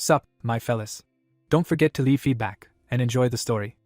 Sup, my fellas. Don't forget to leave feedback, and enjoy the story.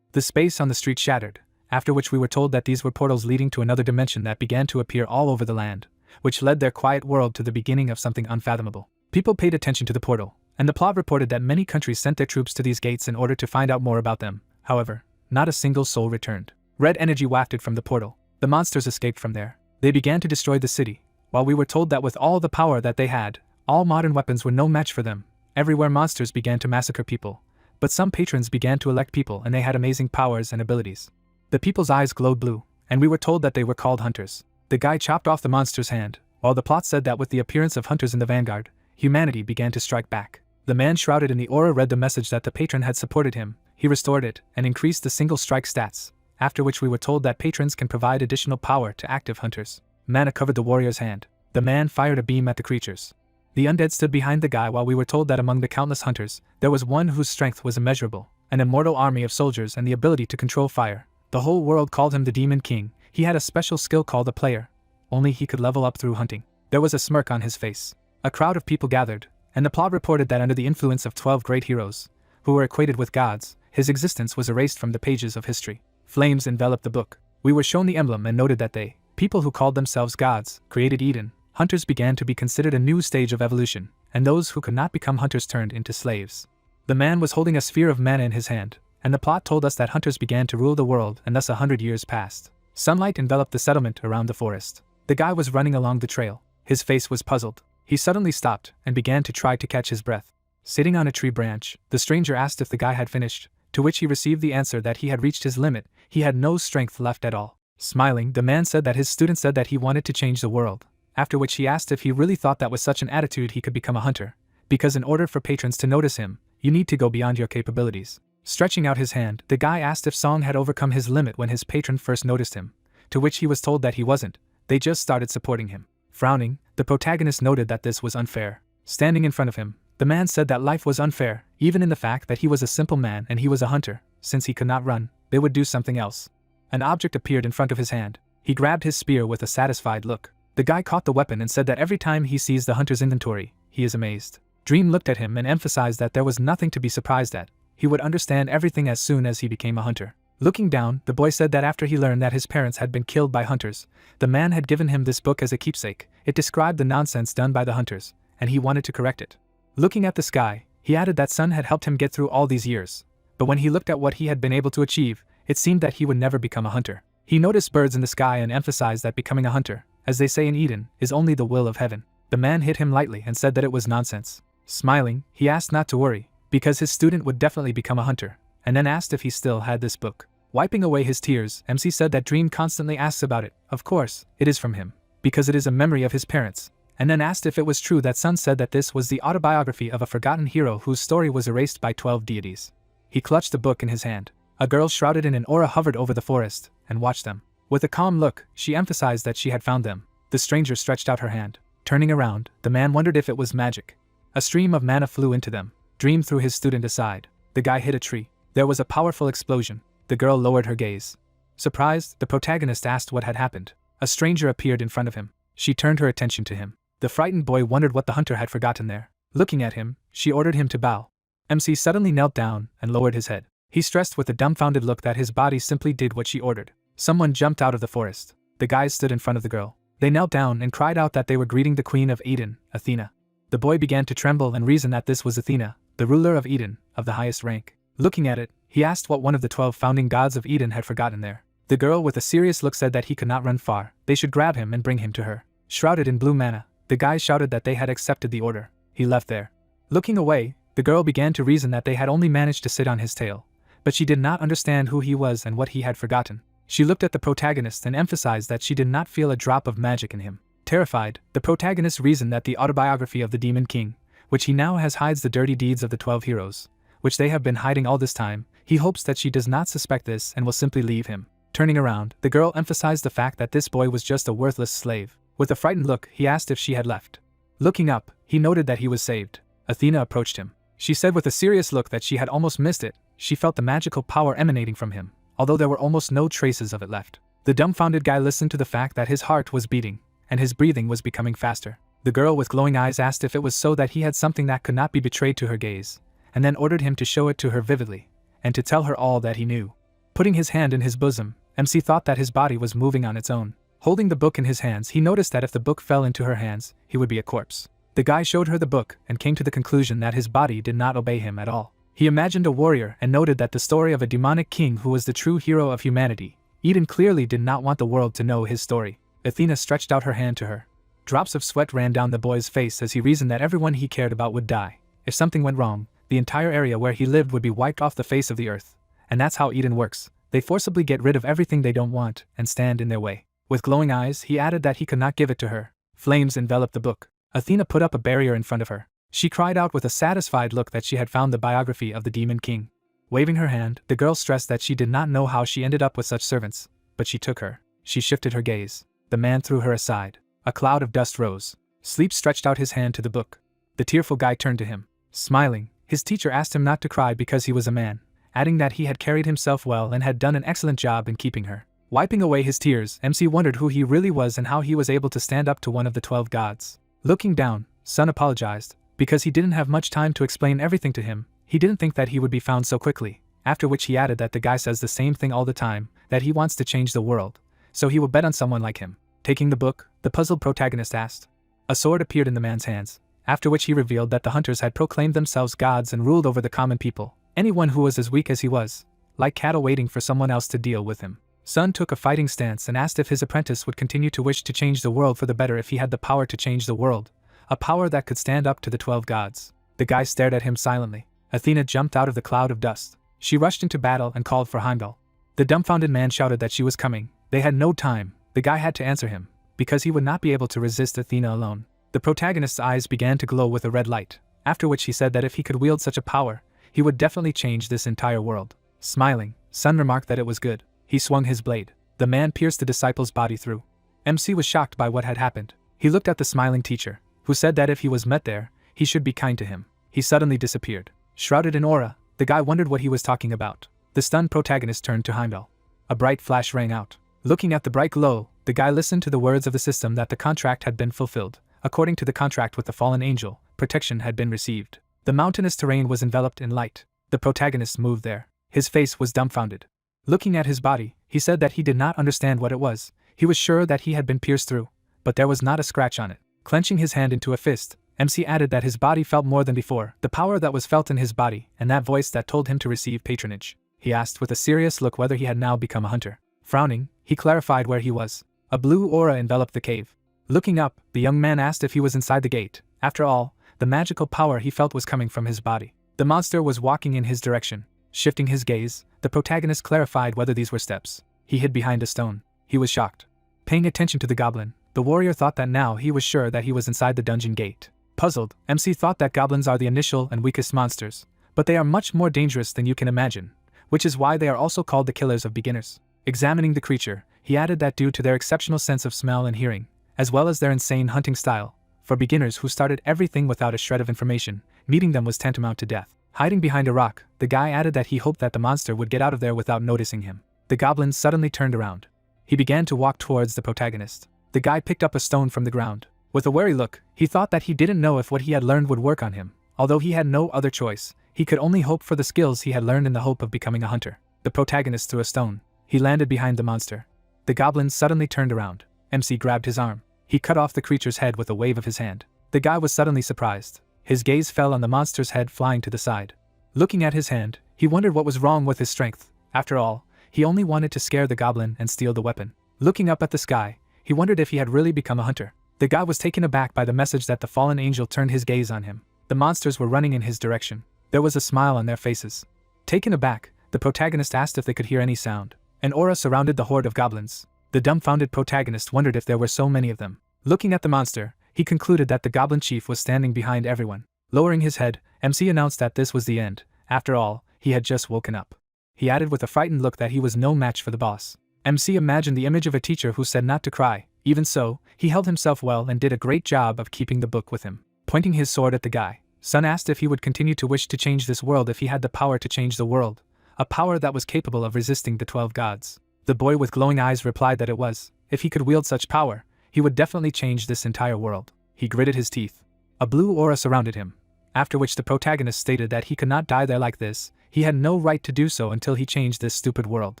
The space on the street shattered, after which we were told that these were portals leading to another dimension that began to appear all over the land, which led their quiet world to the beginning of something unfathomable. People paid attention to the portal, and the plot reported that many countries sent their troops to these gates in order to find out more about them. However, not a single soul returned. Red energy wafted from the portal. The monsters escaped from there. They began to destroy the city, while we were told that with all the power that they had, all modern weapons were no match for them. Everywhere monsters began to massacre people, but some patrons began to elect people and they had amazing powers and abilities. The people's eyes glowed blue, and we were told that they were called hunters. The guy chopped off the monster's hand, while the plot said that with the appearance of hunters in the vanguard, humanity began to strike back. The man shrouded in the aura read the message that the patron had supported him. He restored it and increased the single strike stats, after which we were told that patrons can provide additional power to active hunters. Mana covered the warrior's hand. The man fired a beam at the creatures. The undead stood behind the guy while we were told that among the countless hunters, there was one whose strength was immeasurable, an immortal army of soldiers and the ability to control fire. The whole world called him the Demon King. He had a special skill called a player. Only he could level up through hunting. There was a smirk on his face. A crowd of people gathered, and the plot reported that under the influence of 12 great heroes, who were equated with gods, his existence was erased from the pages of history. Flames enveloped the book. We were shown the emblem and noted that they, people who called themselves gods, created Eden. Hunters began to be considered a new stage of evolution, and those who could not become hunters turned into slaves. The man was holding a sphere of mana in his hand, and the plot told us that hunters began to rule the world, and thus 100 years passed. Sunlight enveloped the settlement around the forest. The guy was running along the trail. His face was puzzled. He suddenly stopped and began to try to catch his breath. Sitting on a tree branch, the stranger asked if the guy had finished, to which he received the answer that he had reached his limit. He had no strength left at all. Smiling, the man said that his student said that he wanted to change the world, after which he asked if he really thought that with such an attitude he could become a hunter, because in order for patrons to notice him, you need to go beyond your capabilities. Stretching out his hand, the guy asked if Song had overcome his limit when his patron first noticed him, to which he was told that he wasn't. They just started supporting him. Frowning, the protagonist noted that this was unfair. Standing in front of him, the man said that life was unfair, even in the fact that he was a simple man and he was a hunter. Since he could not run, they would do something else. An object appeared in front of his hand. He grabbed his spear with a satisfied look. The guy caught the weapon and said that every time he sees the hunter's inventory, he is amazed. Dream looked at him and emphasized that there was nothing to be surprised at. He would understand everything as soon as he became a hunter. Looking down, the boy said that after he learned that his parents had been killed by hunters, the man had given him this book as a keepsake. It described the nonsense done by the hunters, and he wanted to correct it. Looking at the sky, he added that sun had helped him get through all these years, but when he looked at what he had been able to achieve, it seemed that he would never become a hunter. He noticed birds in the sky and emphasized that becoming a hunter, as they say in Eden, is only the will of heaven. The man hit him lightly and said that it was nonsense. Smiling, he asked not to worry, because his student would definitely become a hunter, and then asked if he still had this book. Wiping away his tears, MC said that Dream constantly asks about it. Of course, it is from him, because it is a memory of his parents, and then asked if it was true that Sun said that this was the autobiography of a forgotten hero whose story was erased by 12 deities. He clutched the book in his hand. A girl shrouded in an aura hovered over the forest and watched them. With a calm look, she emphasized that she had found them. The stranger stretched out her hand. Turning around, the man wondered if it was magic. A stream of mana flew into them. Dream threw his student aside. The guy hit a tree. There was a powerful explosion. The girl lowered her gaze. Surprised, the protagonist asked what had happened. A stranger appeared in front of him. She turned her attention to him. The frightened boy wondered what the hunter had forgotten there. Looking at him, she ordered him to bow. MC suddenly knelt down and lowered his head. He stressed with a dumbfounded look that his body simply did what she ordered. Someone jumped out of the forest. The guys stood in front of the girl. They knelt down and cried out that they were greeting the queen of Eden, Athena. The boy began to tremble and reason that this was Athena, the ruler of Eden, of the highest rank. Looking at it, he asked what one of the 12 founding gods of Eden had forgotten there. The girl with a serious look said that he could not run far. They should grab him and bring him to her. Shrouded in blue mana, the guys shouted that they had accepted the order. He left there. Looking away, the girl began to reason that they had only managed to sit on his tail, but she did not understand who he was and what he had forgotten. She looked at the protagonist and emphasized that she did not feel a drop of magic in him. Terrified, the protagonist reasoned that the autobiography of the Demon King, which he now has, hides the dirty deeds of the 12 heroes, which they have been hiding all this time. He hopes that she does not suspect this and will simply leave him. Turning around, the girl emphasized the fact that this boy was just a worthless slave. With a frightened look, he asked if she had left. Looking up, he noted that he was saved. Athena approached him. She said with a serious look that she had almost missed it. She felt the magical power emanating from him, although there were almost no traces of it left. The dumbfounded guy listened to the fact that his heart was beating, and his breathing was becoming faster. The girl with glowing eyes asked if it was so that he had something that could not be betrayed to her gaze, and then ordered him to show it to her vividly, and to tell her all that he knew. Putting his hand in his bosom, MC thought that his body was moving on its own. Holding the book in his hands, he noticed that if the book fell into her hands, he would be a corpse. The guy showed her the book and came to the conclusion that his body did not obey him at all. He imagined a warrior and noted that the story of a demonic king who was the true hero of humanity. Eden clearly did not want the world to know his story. Athena stretched out her hand to her. Drops of sweat ran down the boy's face as he reasoned that everyone he cared about would die. If something went wrong, the entire area where he lived would be wiped off the face of the earth. And that's how Eden works. They forcibly get rid of everything they don't want and stand in their way. With glowing eyes, he added that he could not give it to her. Flames enveloped the book. Athena put up a barrier in front of her. She cried out with a satisfied look that she had found the biography of the Demon King. Waving her hand, the girl stressed that she did not know how she ended up with such servants, but she took her. She shifted her gaze. The man threw her aside. A cloud of dust rose. Sleep stretched out his hand to the book. The tearful guy turned to him. Smiling, his teacher asked him not to cry because he was a man, adding that he had carried himself well and had done an excellent job in keeping her. Wiping away his tears, MC wondered who he really was and how he was able to stand up to one of the 12 gods. Looking down, Sun apologized, because he didn't have much time to explain everything to him. He didn't think that he would be found so quickly, after which he added that the guy says the same thing all the time, that he wants to change the world, so he will bet on someone like him. Taking the book, the puzzled protagonist asked. A sword appeared in the man's hands, after which he revealed that the hunters had proclaimed themselves gods and ruled over the common people, anyone who was as weak as he was, like cattle waiting for someone else to deal with him. Sun took a fighting stance and asked if his apprentice would continue to wish to change the world for the better if he had the power to change the world, a power that could stand up to the 12 gods. The guy stared at him silently. Athena jumped out of the cloud of dust. She rushed into battle and called for Heimdall. The dumbfounded man shouted that she was coming. They had no time. The guy had to answer him, because he would not be able to resist Athena alone. The protagonist's eyes began to glow with a red light, after which he said that if he could wield such a power, he would definitely change this entire world. Smiling, Sun remarked that it was good. He swung his blade. The man pierced the disciple's body through. MC was shocked by what had happened. He looked at the smiling teacher, who said that if he was met there, he should be kind to him. He suddenly disappeared. Shrouded in aura, the guy wondered what he was talking about. The stunned protagonist turned to Heimdall. A bright flash rang out. Looking at the bright glow, the guy listened to the words of the system that the contract had been fulfilled. According to the contract with the fallen angel, protection had been received. The mountainous terrain was enveloped in light. The protagonist moved there. His face was dumbfounded. Looking at his body, he said that he did not understand what it was. He was sure that he had been pierced through, but there was not a scratch on it. Clenching his hand into a fist, MC added that his body felt more than before, the power that was felt in his body, and that voice that told him to receive patronage. He asked with a serious look whether he had now become a hunter. Frowning, he clarified where he was. A blue aura enveloped the cave. Looking up, the young man asked if he was inside the gate. After all, the magical power he felt was coming from his body. The monster was walking in his direction. Shifting his gaze, the protagonist clarified whether these were steps. He hid behind a stone. He was shocked. Paying attention to the goblin, the warrior thought that now he was sure that he was inside the dungeon gate. Puzzled, MC thought that goblins are the initial and weakest monsters, but they are much more dangerous than you can imagine, which is why they are also called the killers of beginners. Examining the creature, he added that due to their exceptional sense of smell and hearing, as well as their insane hunting style, for beginners who started everything without a shred of information, meeting them was tantamount to death. Hiding behind a rock, the guy added that he hoped that the monster would get out of there without noticing him. The goblin suddenly turned around. He began to walk towards the protagonist. The guy picked up a stone from the ground. With a wary look, he thought that he didn't know if what he had learned would work on him. Although he had no other choice, he could only hope for the skills he had learned in the hope of becoming a hunter. The protagonist threw a stone. He landed behind the monster. The goblin suddenly turned around. MC grabbed his arm. He cut off the creature's head with a wave of his hand. The guy was suddenly surprised. His gaze fell on the monster's head flying to the side. Looking at his hand, he wondered what was wrong with his strength. After all, he only wanted to scare the goblin and steal the weapon. Looking up at the sky, he wondered if he had really become a hunter. The guy was taken aback by the message that the fallen angel turned his gaze on him. The monsters were running in his direction. There was a smile on their faces. Taken aback, the protagonist asked if they could hear any sound. An aura surrounded the horde of goblins. The dumbfounded protagonist wondered if there were so many of them. Looking at the monster, he concluded that the goblin chief was standing behind everyone. Lowering his head, MC announced that this was the end. After all, he had just woken up. He added with a frightened look that he was no match for the boss. MC imagined the image of a teacher who said not to cry. Even so, he held himself well and did a great job of keeping the book with him. Pointing his sword at the guy, Sun asked if he would continue to wish to change this world if he had the power to change the world, a power that was capable of resisting the 12 gods. The boy with glowing eyes replied that it was. If he could wield such power, he would definitely change this entire world. He gritted his teeth. A blue aura surrounded him, after which the protagonist stated that he could not die there like this. He had no right to do so until he changed this stupid world.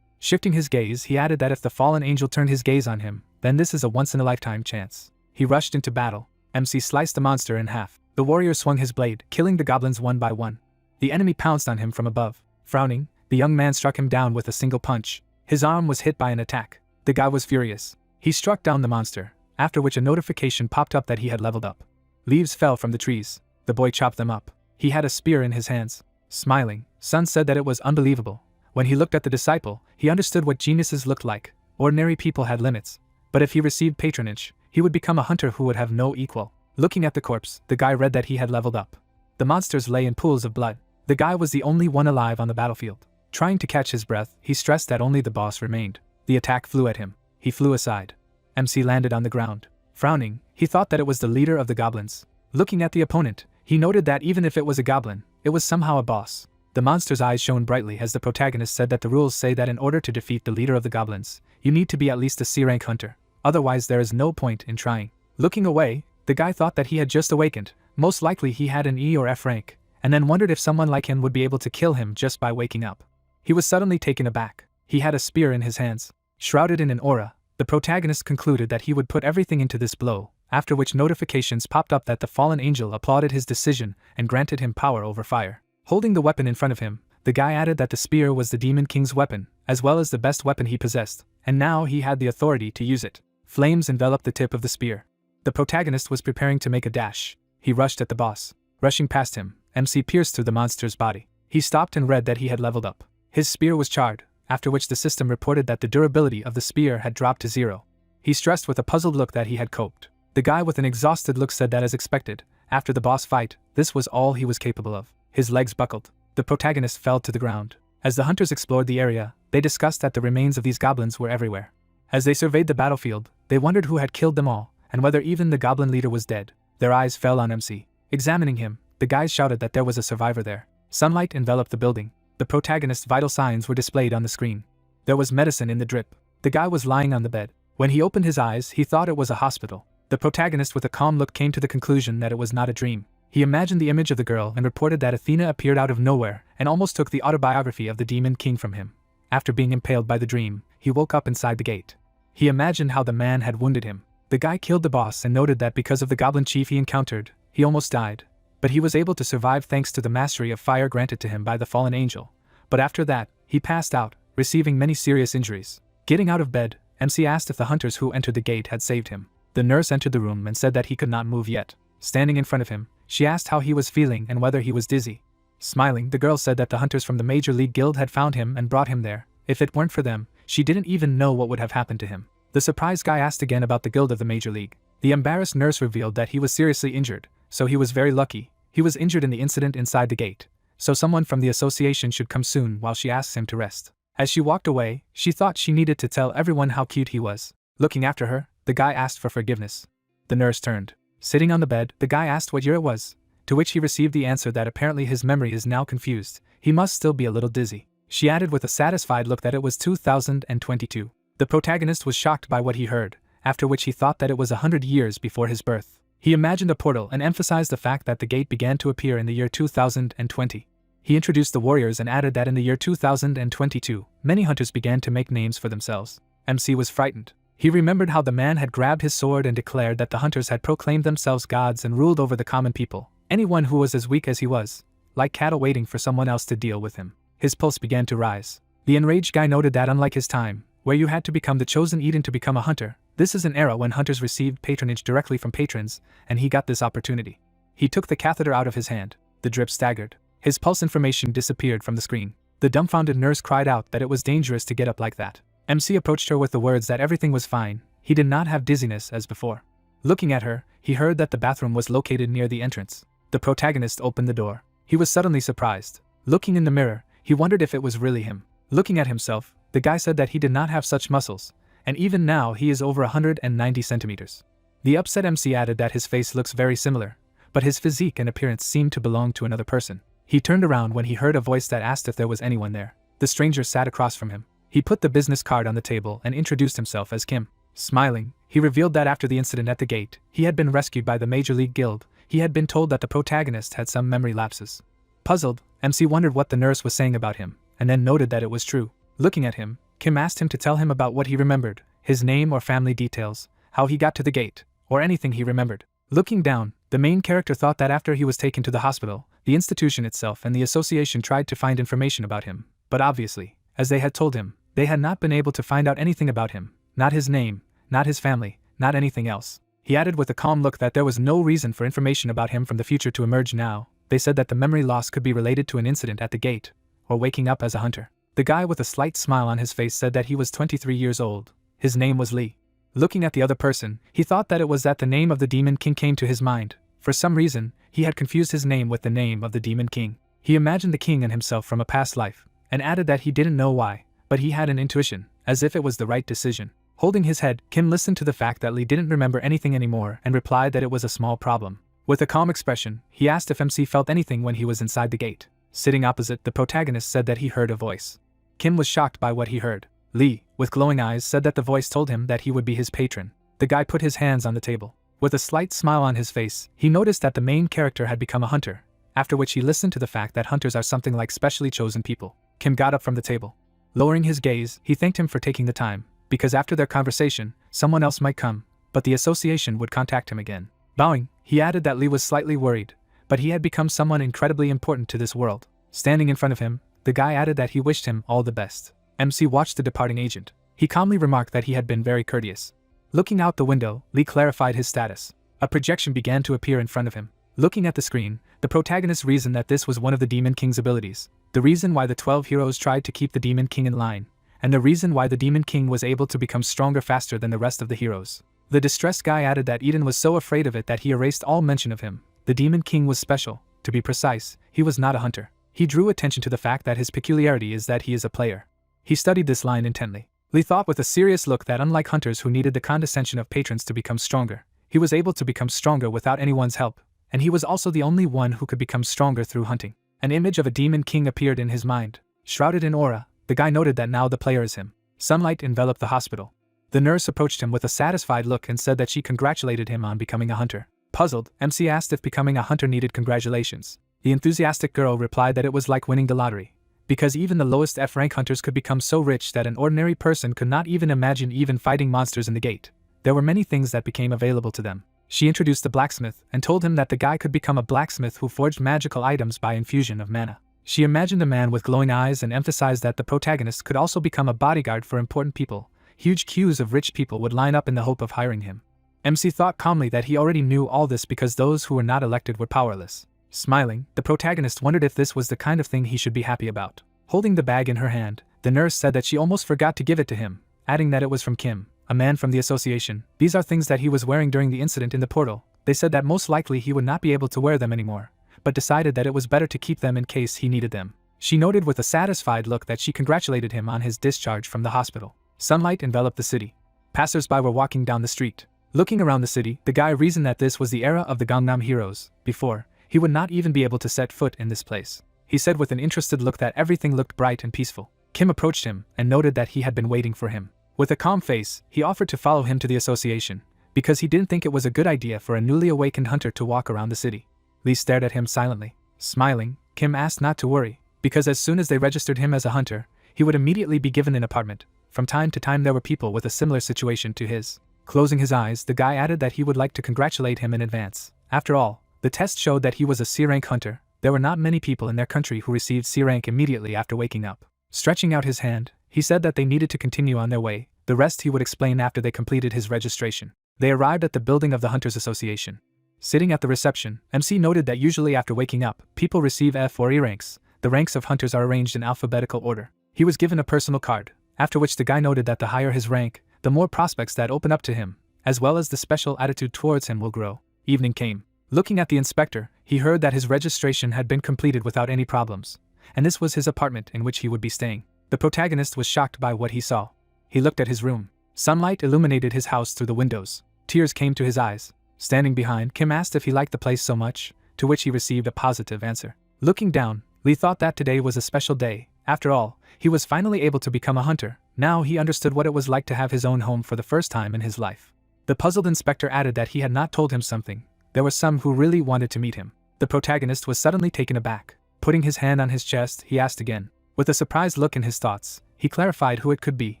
Shifting his gaze, he added that if the fallen angel turned his gaze on him, then this is a once-in-a-lifetime chance. He rushed into battle. MC sliced the monster in half. The warrior swung his blade, killing the goblins one by one. The enemy pounced on him from above. Frowning, the young man struck him down with a single punch. His arm was hit by an attack. The guy was furious. He struck down the monster, after which a notification popped up that he had leveled up. Leaves fell from the trees. The boy chopped them up. He had a spear in his hands. Smiling, Sun said that it was unbelievable. When he looked at the disciple, he understood what geniuses looked like. Ordinary people had limits, but if he received patronage, he would become a hunter who would have no equal. Looking at the corpse, the guy read that he had leveled up. The monsters lay in pools of blood. The guy was the only one alive on the battlefield. Trying to catch his breath, he stressed that only the boss remained. The attack flew at him. He flew aside. MC landed on the ground. Frowning, he thought that it was the leader of the goblins. Looking at the opponent, he noted that even if it was a goblin, it was somehow a boss. The monster's eyes shone brightly as the protagonist said that the rules say that in order to defeat the leader of the goblins, you need to be at least a C-rank hunter. Otherwise there is no point in trying. Looking away, the guy thought that he had just awakened. Most likely he had an E or F rank, and then wondered if someone like him would be able to kill him just by waking up. He was suddenly taken aback. He had a spear in his hands. Shrouded in an aura, the protagonist concluded that he would put everything into this blow, after which notifications popped up that the fallen angel applauded his decision and granted him power over fire. Holding the weapon in front of him, the guy added that the spear was the Demon King's weapon, as well as the best weapon he possessed, and now he had the authority to use it. Flames enveloped the tip of the spear. The protagonist was preparing to make a dash. He rushed at the boss. Rushing past him, MC pierced through the monster's body. He stopped and read that he had leveled up. His spear was charred, after which the system reported that the durability of the spear had dropped to 0. He stressed with a puzzled look that he had coped. The guy with an exhausted look said that as expected, after the boss fight, this was all he was capable of. His legs buckled. The protagonist fell to the ground. As the hunters explored the area, they discussed that the remains of these goblins were everywhere. As they surveyed the battlefield, they wondered who had killed them all, and whether even the goblin leader was dead. Their eyes fell on MC. Examining him, the guys shouted that there was a survivor there. Sunlight enveloped the building. The protagonist's vital signs were displayed on the screen. There was medicine in the drip. The guy was lying on the bed. When he opened his eyes, he thought it was a hospital. The protagonist with a calm look came to the conclusion that it was not a dream. He imagined the image of the girl and reported that Athena appeared out of nowhere and almost took the autobiography of the Demon King from him. After being impaled by the dream, he woke up inside the gate. He imagined how the man had wounded him. The guy killed the boss and noted that because of the goblin chief he encountered, he almost died. But he was able to survive thanks to the mastery of fire granted to him by the fallen angel. But after that, he passed out, receiving many serious injuries. Getting out of bed, MC asked if the hunters who entered the gate had saved him. The nurse entered the room and said that he could not move yet. Standing in front of him, she asked how he was feeling and whether he was dizzy. Smiling, the girl said that the hunters from the Major League Guild had found him and brought him there. If it weren't for them, she didn't even know what would have happened to him. The surprised guy asked again about the guild of the Major League. The embarrassed nurse revealed that he was seriously injured, so he was very lucky. He was injured in the incident inside the gate, so someone from the association should come soon while she asks him to rest. As she walked away, she thought she needed to tell everyone how cute he was. Looking after her, the guy asked for forgiveness. The nurse turned. Sitting on the bed, the guy asked what year it was, to which he received the answer that apparently his memory is now confused. He must still be a little dizzy. She added with a satisfied look that it was 2022. The protagonist was shocked by what he heard, after which he thought that it was 100 years before his birth. He imagined a portal and emphasized the fact that the gate began to appear in the year 2020. He introduced the warriors and added that in the year 2022, many hunters began to make names for themselves. MC was frightened. He remembered how the man had grabbed his sword and declared that the hunters had proclaimed themselves gods and ruled over the common people, anyone who was as weak as he was, like cattle waiting for someone else to deal with him. His pulse began to rise. The enraged guy noted that unlike his time, where you had to become the chosen Eden to become a hunter, this is an era when hunters received patronage directly from patrons, and he got this opportunity. He took the catheter out of his hand. The drip staggered. His pulse information disappeared from the screen. The dumbfounded nurse cried out that it was dangerous to get up like that. MC approached her with the words that everything was fine. He did not have dizziness as before. Looking at her, he heard that the bathroom was located near the entrance. The protagonist opened the door. He was suddenly surprised. Looking in the mirror, he wondered if it was really him. Looking at himself, the guy said that he did not have such muscles, and even now he is over 190 centimeters. The upset MC added that his face looks very similar, but his physique and appearance seemed to belong to another person. He turned around when he heard a voice that asked if there was anyone there. The stranger sat across from him. He put the business card on the table and introduced himself as Kim. Smiling, he revealed that after the incident at the gate, he had been rescued by the Major League Guild. He had been told that the protagonist had some memory lapses. Puzzled, MC wondered what the nurse was saying about him, and then noted that it was true. Looking at him, Kim asked him to tell him about what he remembered, his name or family details, how he got to the gate, or anything he remembered. Looking down, the main character thought that after he was taken to the hospital, the institution itself and the association tried to find information about him, but obviously, as they had told him, they had not been able to find out anything about him, not his name, not his family, not anything else. He added with a calm look that there was no reason for information about him from the future to emerge now. They said that the memory loss could be related to an incident at the gate, or waking up as a hunter. The guy with a slight smile on his face said that he was 23 years old. His name was Lee. Looking at the other person, he thought that it was that the name of the Demon King came to his mind. For some reason, he had confused his name with the name of the Demon King. He imagined the king and himself from a past life, and added that he didn't know why, but he had an intuition, as if it was the right decision. Holding his head, Kim listened to the fact that Lee didn't remember anything anymore and replied that it was a small problem. With a calm expression, he asked if MC felt anything when he was inside the gate. Sitting opposite, the protagonist said that he heard a voice. Kim was shocked by what he heard. Lee, with glowing eyes, said that the voice told him that he would be his patron. The guy put his hands on the table. With a slight smile on his face, he noticed that the main character had become a hunter, after which he listened to the fact that hunters are something like specially chosen people. Kim got up from the table. Lowering his gaze, he thanked him for taking the time, because after their conversation, someone else might come, but the association would contact him again. Bowing, he added that Lee was slightly worried, but he had become someone incredibly important to this world. Standing in front of him, the guy added that he wished him all the best. MC watched the departing agent. He calmly remarked that he had been very courteous. Looking out the window, Lee clarified his status. A projection began to appear in front of him. Looking at the screen, the protagonist reasoned that this was one of the Demon King's abilities, the reason why the 12 heroes tried to keep the Demon King in line, and the reason why the Demon King was able to become stronger faster than the rest of the heroes. The distressed guy added that Eden was so afraid of it that he erased all mention of him. The Demon King was special. To be precise, he was not a hunter. He drew attention to the fact that his peculiarity is that he is a player. He studied this line intently. Lee thought with a serious look that unlike hunters who needed the condescension of patrons to become stronger, he was able to become stronger without anyone's help, and he was also the only one who could become stronger through hunting. An image of a Demon King appeared in his mind. Shrouded in aura, the guy noted that now the player is him. Sunlight enveloped the hospital. The nurse approached him with a satisfied look and said that she congratulated him on becoming a hunter. Puzzled, MC asked if becoming a hunter needed congratulations. The enthusiastic girl replied that it was like winning the lottery, because even the lowest F-rank hunters could become so rich that an ordinary person could not even imagine even fighting monsters in the gate. There were many things that became available to them. She introduced the blacksmith and told him that the guy could become a blacksmith who forged magical items by infusion of mana. She imagined a man with glowing eyes and emphasized that the protagonist could also become a bodyguard for important people. Huge queues of rich people would line up in the hope of hiring him. MC thought calmly that he already knew all this because those who were not elected were powerless. Smiling, the protagonist wondered if this was the kind of thing he should be happy about. Holding the bag in her hand, the nurse said that she almost forgot to give it to him, adding that it was from Kim, a man from the association. These are things that he was wearing during the incident in the portal. They said that most likely he would not be able to wear them anymore, but decided that it was better to keep them in case he needed them. She noted with a satisfied look that she congratulated him on his discharge from the hospital. Sunlight enveloped the city. Passers-by were walking down the street. Looking around the city, the guy reasoned that this was the era of the Gangnam heroes. Before, he would not even be able to set foot in this place. He said with an interested look that everything looked bright and peaceful. Kim approached him and noted that he had been waiting for him. With a calm face, he offered to follow him to the association, because he didn't think it was a good idea for a newly awakened hunter to walk around the city. Lee stared at him silently. Smiling, Kim asked not to worry, because as soon as they registered him as a hunter, he would immediately be given an apartment. From time to time there were people with a similar situation to his. Closing his eyes, the guy added that he would like to congratulate him in advance. After all, the test showed that he was a C-rank hunter. There were not many people in their country who received C-rank immediately after waking up. Stretching out his hand, he said that they needed to continue on their way. The rest he would explain after they completed his registration. They arrived at the building of the Hunters Association. Sitting at the reception, MC noted that usually after waking up, people receive F or E ranks. The ranks of hunters are arranged in alphabetical order. He was given a personal card, after which the guy noted that the higher his rank, the more prospects that open up to him, as well as the special attitude towards him will grow. Evening came. Looking at the inspector, he heard that his registration had been completed without any problems, and this was his apartment in which he would be staying. The protagonist was shocked by what he saw. He looked at his room. Sunlight illuminated his house through the windows. Tears came to his eyes. Standing behind, Kim asked if he liked the place so much, to which he received a positive answer. Looking down, Lee thought that today was a special day. After all, he was finally able to become a hunter, Now he understood what it was like to have his own home for the first time in his life. The puzzled inspector added that he had not told him something. There were some who really wanted to meet him. The protagonist was suddenly taken aback. Putting his hand on his chest, he asked again. With a surprised look in his thoughts, he clarified who it could be,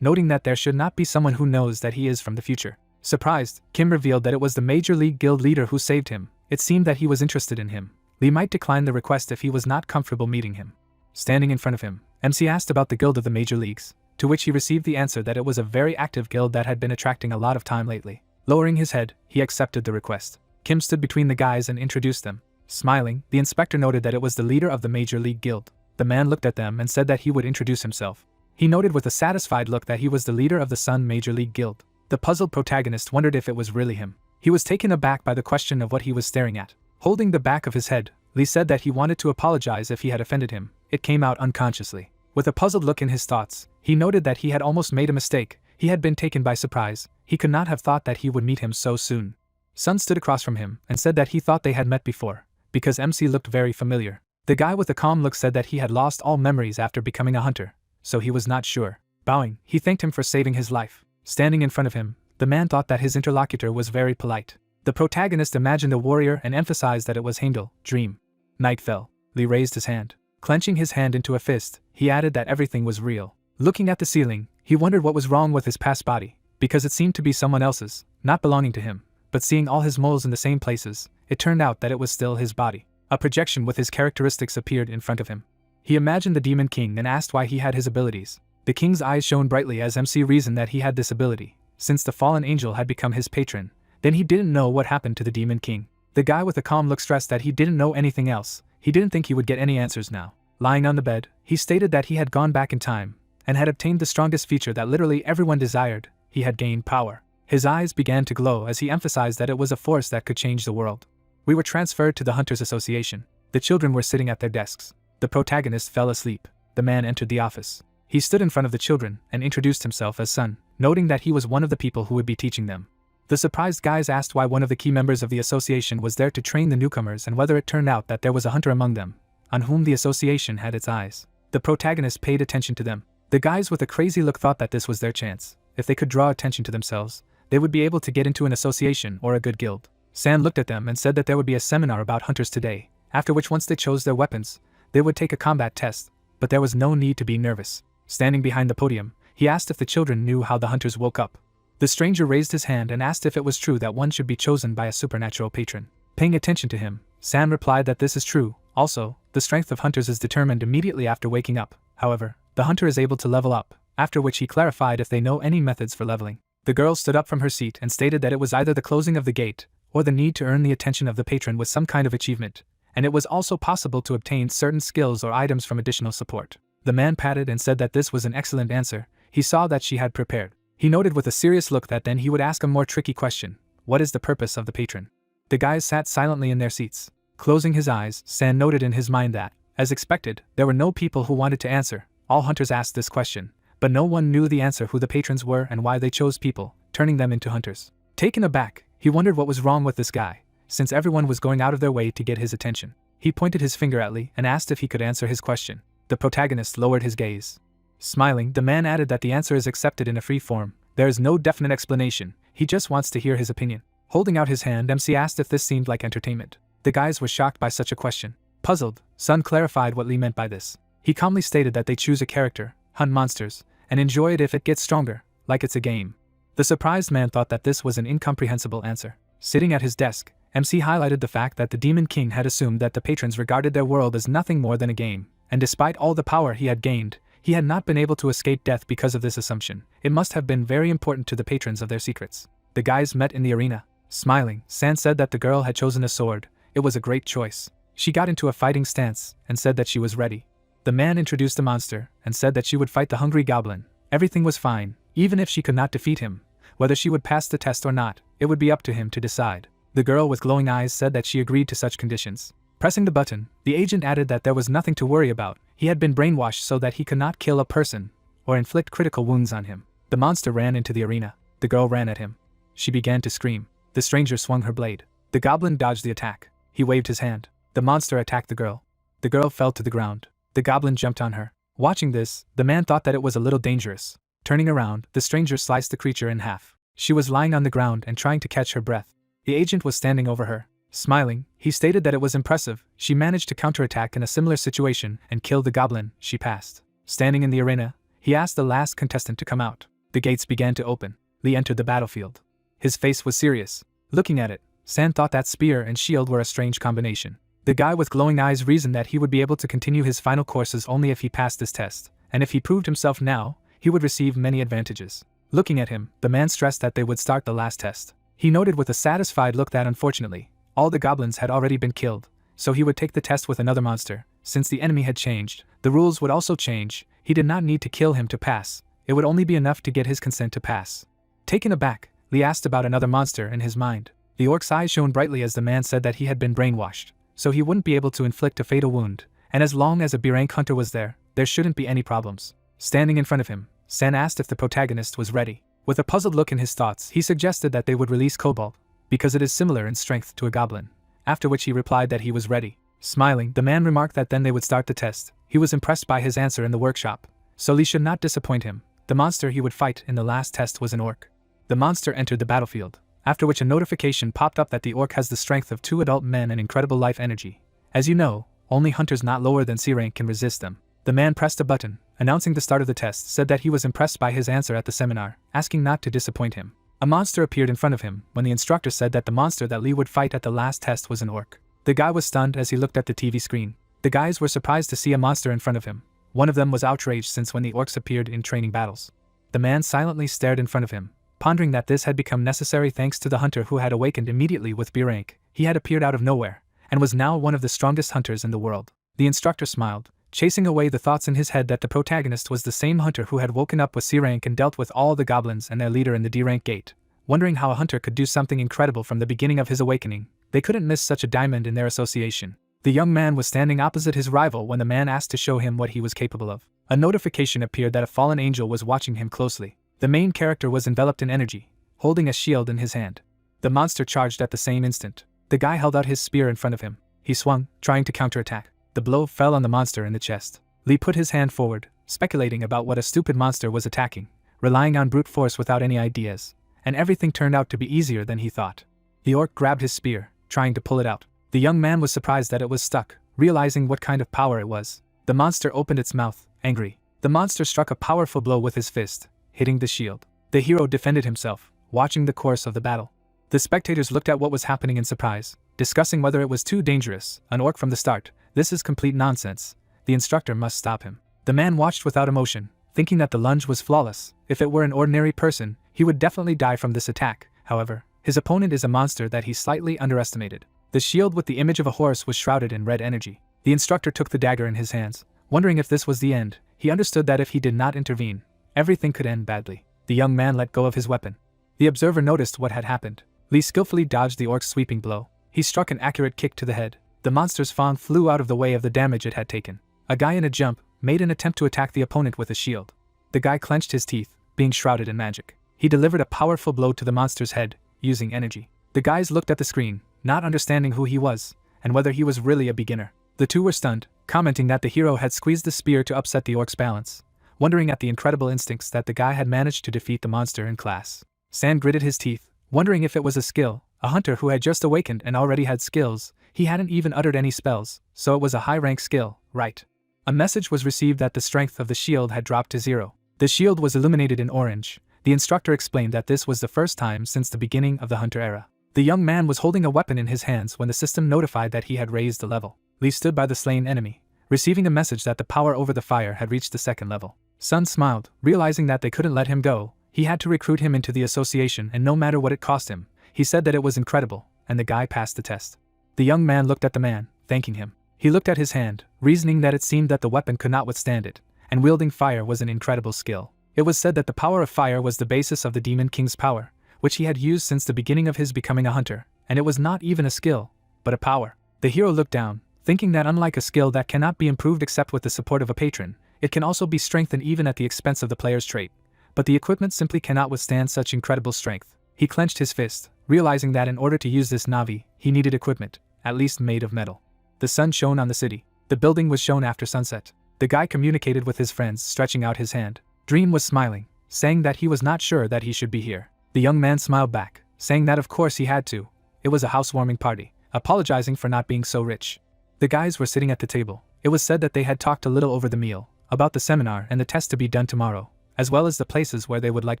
noting that there should not be someone who knows that he is from the future. Surprised, Kim revealed that it was the Major League Guild leader who saved him. It seemed that he was interested in him. Lee might decline the request if he was not comfortable meeting him. Standing in front of him, MC asked about the guild of the major leagues, to which he received the answer that it was a very active guild that had been attracting a lot of time lately. Lowering his head, he accepted the request. Kim stood between the guys and introduced them. Smiling, the inspector noted that it was the leader of the Major League Guild. The man looked at them and said that he would introduce himself. He noted with a satisfied look that he was the leader of the Sun Major League Guild. The puzzled protagonist wondered if it was really him. He was taken aback by the question of what he was staring at. Holding the back of his head, Lee said that he wanted to apologize if he had offended him. It came out unconsciously. With a puzzled look in his thoughts, he noted that he had almost made a mistake. He had been taken by surprise. He could not have thought that he would meet him so soon. Sun stood across from him and said that he thought they had met before, because MC looked very familiar. The guy with the calm look said that he had lost all memories after becoming a hunter, so he was not sure. Bowing, he thanked him for saving his life. Standing in front of him, the man thought that his interlocutor was very polite. The protagonist imagined a warrior and emphasized that it was Heimdall, dream. Night fell. Lee raised his hand. Clenching his hand into a fist, he added that everything was real. Looking at the ceiling, he wondered what was wrong with his past body, because it seemed to be someone else's, not belonging to him. But seeing all his moles in the same places, it turned out that it was still his body. A projection with his characteristics appeared in front of him. He imagined the Demon King and asked why he had his abilities. The king's eyes shone brightly as MC reasoned that he had this ability, since the fallen angel had become his patron. Then he didn't know what happened to the Demon King. The guy with the calm look stressed that he didn't know anything else. He didn't think he would get any answers now. Lying on the bed, he stated that he had gone back in time, and had obtained the strongest feature that literally everyone desired. He had gained power. His eyes began to glow as he emphasized that it was a force that could change the world. We were transferred to the Hunters Association. The children were sitting at their desks. The protagonist fell asleep. The man entered the office. He stood in front of the children and introduced himself as Sun, noting that he was one of the people who would be teaching them. The surprised guys asked why one of the key members of the association was there to train the newcomers and whether it turned out that there was a hunter among them, on whom the association had its eyes. The protagonist paid attention to them. The guys with a crazy look thought that this was their chance. If they could draw attention to themselves, they would be able to get into an association or a good guild. San looked at them and said that there would be a seminar about hunters today, after which once they chose their weapons, they would take a combat test, but there was no need to be nervous. Standing behind the podium, he asked if the children knew how the hunters woke up. The stranger raised his hand and asked if it was true that one should be chosen by a supernatural patron. Paying attention to him, San replied that this is true. Also, the strength of hunters is determined immediately after waking up. However, the hunter is able to level up, after which he clarified if they know any methods for leveling. The girl stood up from her seat and stated that it was either the closing of the gate, or the need to earn the attention of the patron with some kind of achievement, and it was also possible to obtain certain skills or items from additional support. The man patted and said that this was an excellent answer. He saw that she had prepared. He noted with a serious look that then he would ask a more tricky question. What is the purpose of the patron? The guys sat silently in their seats. Closing his eyes, San noted in his mind that, as expected, there were no people who wanted to answer. All hunters asked this question, but no one knew the answer who the patrons were and why they chose people, turning them into hunters. Taken aback, he wondered what was wrong with this guy, since everyone was going out of their way to get his attention. He pointed his finger at Lee and asked if he could answer his question. The protagonist lowered his gaze. Smiling, the man added that the answer is accepted in a free form. There is no definite explanation, he just wants to hear his opinion. Holding out his hand, MC asked if this seemed like entertainment. The guys were shocked by such a question. Puzzled, Sun clarified what Lee meant by this. He calmly stated that they choose a character, hunt monsters, and enjoy it if it gets stronger, like it's a game. The surprised man thought that this was an incomprehensible answer. Sitting at his desk, MC highlighted the fact that the Demon King had assumed that the patrons regarded their world as nothing more than a game, and despite all the power he had gained, he had not been able to escape death because of this assumption. It must have been very important to the patrons of their secrets. The guys met in the arena. Smiling, San said that the girl had chosen a sword. It was a great choice. She got into a fighting stance and said that she was ready. The man introduced the monster and said that she would fight the hungry goblin. Everything was fine, even if she could not defeat him. Whether she would pass the test or not, it would be up to him to decide. The girl with glowing eyes said that she agreed to such conditions. Pressing the button, the agent added that there was nothing to worry about. He had been brainwashed so that he could not kill a person or inflict critical wounds on him. The monster ran into the arena. The girl ran at him. She began to scream. The stranger swung her blade. The goblin dodged the attack. He waved his hand. The monster attacked the girl. The girl fell to the ground. The goblin jumped on her. Watching this, the man thought that it was a little dangerous. Turning around, the stranger sliced the creature in half. She was lying on the ground and trying to catch her breath. The agent was standing over her. Smiling, he stated that it was impressive. She managed to counterattack in a similar situation and kill the goblin she passed. Standing in the arena, he asked the last contestant to come out. The gates began to open. Lee entered the battlefield. His face was serious. Looking at it, San thought that spear and shield were a strange combination. The guy with glowing eyes reasoned that he would be able to continue his final courses only if he passed this test, and if he proved himself now, he would receive many advantages. Looking at him, the man stressed that they would start the last test. He noted with a satisfied look that unfortunately, all the goblins had already been killed, so he would take the test with another monster. Since the enemy had changed, the rules would also change. He did not need to kill him to pass. It would only be enough to get his consent to pass. Taken aback, Lee asked about another monster in his mind. The orc's eyes shone brightly as the man said that he had been brainwashed, so he wouldn't be able to inflict a fatal wound, and as long as a B-rank hunter was there shouldn't be any problems. Standing in front of him, San asked if the protagonist was ready. With a puzzled look in his thoughts, he suggested that they would release Cobalt, because it is similar in strength to a goblin, after which he replied that he was ready. Smiling, the man remarked that then they would start the test. He was impressed by his answer in the workshop, so Lee should not disappoint him. The monster he would fight in the last test was an orc. The monster entered the battlefield, after which a notification popped up that the orc has the strength of 2 adult men and incredible life energy. As you know, only hunters not lower than C rank can resist them. The man pressed a button, announcing the start of the test, said that he was impressed by his answer at the seminar, asking not to disappoint him. A monster appeared in front of him when the instructor said that the monster that Lee would fight at the last test was an orc. The guy was stunned as he looked at the TV screen. The guys were surprised to see a monster in front of him. One of them was outraged since when the orcs appeared in training battles. The man silently stared in front of him, pondering that this had become necessary thanks to the hunter who had awakened immediately with B rank. He had appeared out of nowhere, and was now one of the strongest hunters in the world. The instructor smiled, chasing away the thoughts in his head that the protagonist was the same hunter who had woken up with C rank and dealt with all the goblins and their leader in the D rank gate. Wondering how a hunter could do something incredible from the beginning of his awakening, they couldn't miss such a diamond in their association. The young man was standing opposite his rival when the man asked to show him what he was capable of. A notification appeared that a fallen angel was watching him closely. The main character was enveloped in energy, holding a shield in his hand. The monster charged at the same instant. The guy held out his spear in front of him. He swung, trying to counterattack. The blow fell on the monster in the chest. Lee put his hand forward, speculating about what a stupid monster was attacking, relying on brute force without any ideas, and everything turned out to be easier than he thought. The orc grabbed his spear, trying to pull it out. The young man was surprised that it was stuck, realizing what kind of power it was. The monster opened its mouth, angry. The monster struck a powerful blow with his fist, hitting the shield. The hero defended himself, watching the course of the battle. The spectators looked at what was happening in surprise, discussing whether it was too dangerous. An orc from the start. This is complete nonsense. The instructor must stop him. The man watched without emotion, thinking that the lunge was flawless. If it were an ordinary person, he would definitely die from this attack. However, his opponent is a monster that he slightly underestimated. The shield with the image of a horse was shrouded in red energy. The instructor took the dagger in his hands, wondering if this was the end. He understood that if he did not intervene, everything could end badly. The young man let go of his weapon. The observer noticed what had happened. Lee skillfully dodged the orc's sweeping blow. He struck an accurate kick to the head. The monster's fang flew out of the way of the damage it had taken. A guy in a jump made an attempt to attack the opponent with a shield. The guy clenched his teeth, being shrouded in magic. He delivered a powerful blow to the monster's head, using energy. The guys looked at the screen, not understanding who he was, and whether he was really a beginner. The two were stunned, commenting that the hero had squeezed the spear to upset the orc's balance, wondering at the incredible instincts that the guy had managed to defeat the monster in class. San gritted his teeth, wondering if it was a skill. A hunter who had just awakened and already had skills. He hadn't even uttered any spells, so it was a high-rank skill, right? A message was received that the strength of the shield had dropped to 0. The shield was illuminated in orange. The instructor explained that this was the first time since the beginning of the hunter era. The young man was holding a weapon in his hands when the system notified that he had raised the level. Lee stood by the slain enemy, receiving a message that the power over the fire had reached the 2nd level. Sun smiled, realizing that they couldn't let him go. He had to recruit him into the association, and no matter what it cost him, he said that it was incredible, and the guy passed the test. The young man looked at the man, thanking him. He looked at his hand, reasoning that it seemed that the weapon could not withstand it, and wielding fire was an incredible skill. It was said that the power of fire was the basis of the Demon King's power, which he had used since the beginning of his becoming a hunter, and it was not even a skill, but a power. The hero looked down, thinking that unlike a skill that cannot be improved except with the support of a patron, it can also be strengthened even at the expense of the player's trait. But the equipment simply cannot withstand such incredible strength. He clenched his fist, realizing that in order to use this Navi, he needed equipment, at least made of metal. The sun shone on the city. The building was shown after sunset. The guy communicated with his friends, stretching out his hand. Dream was smiling, saying that he was not sure that he should be here. The young man smiled back, saying that of course he had to. It was a housewarming party, apologizing for not being so rich. The guys were sitting at the table. It was said that they had talked a little over the meal, about the seminar and the test to be done tomorrow, as well as the places where they would like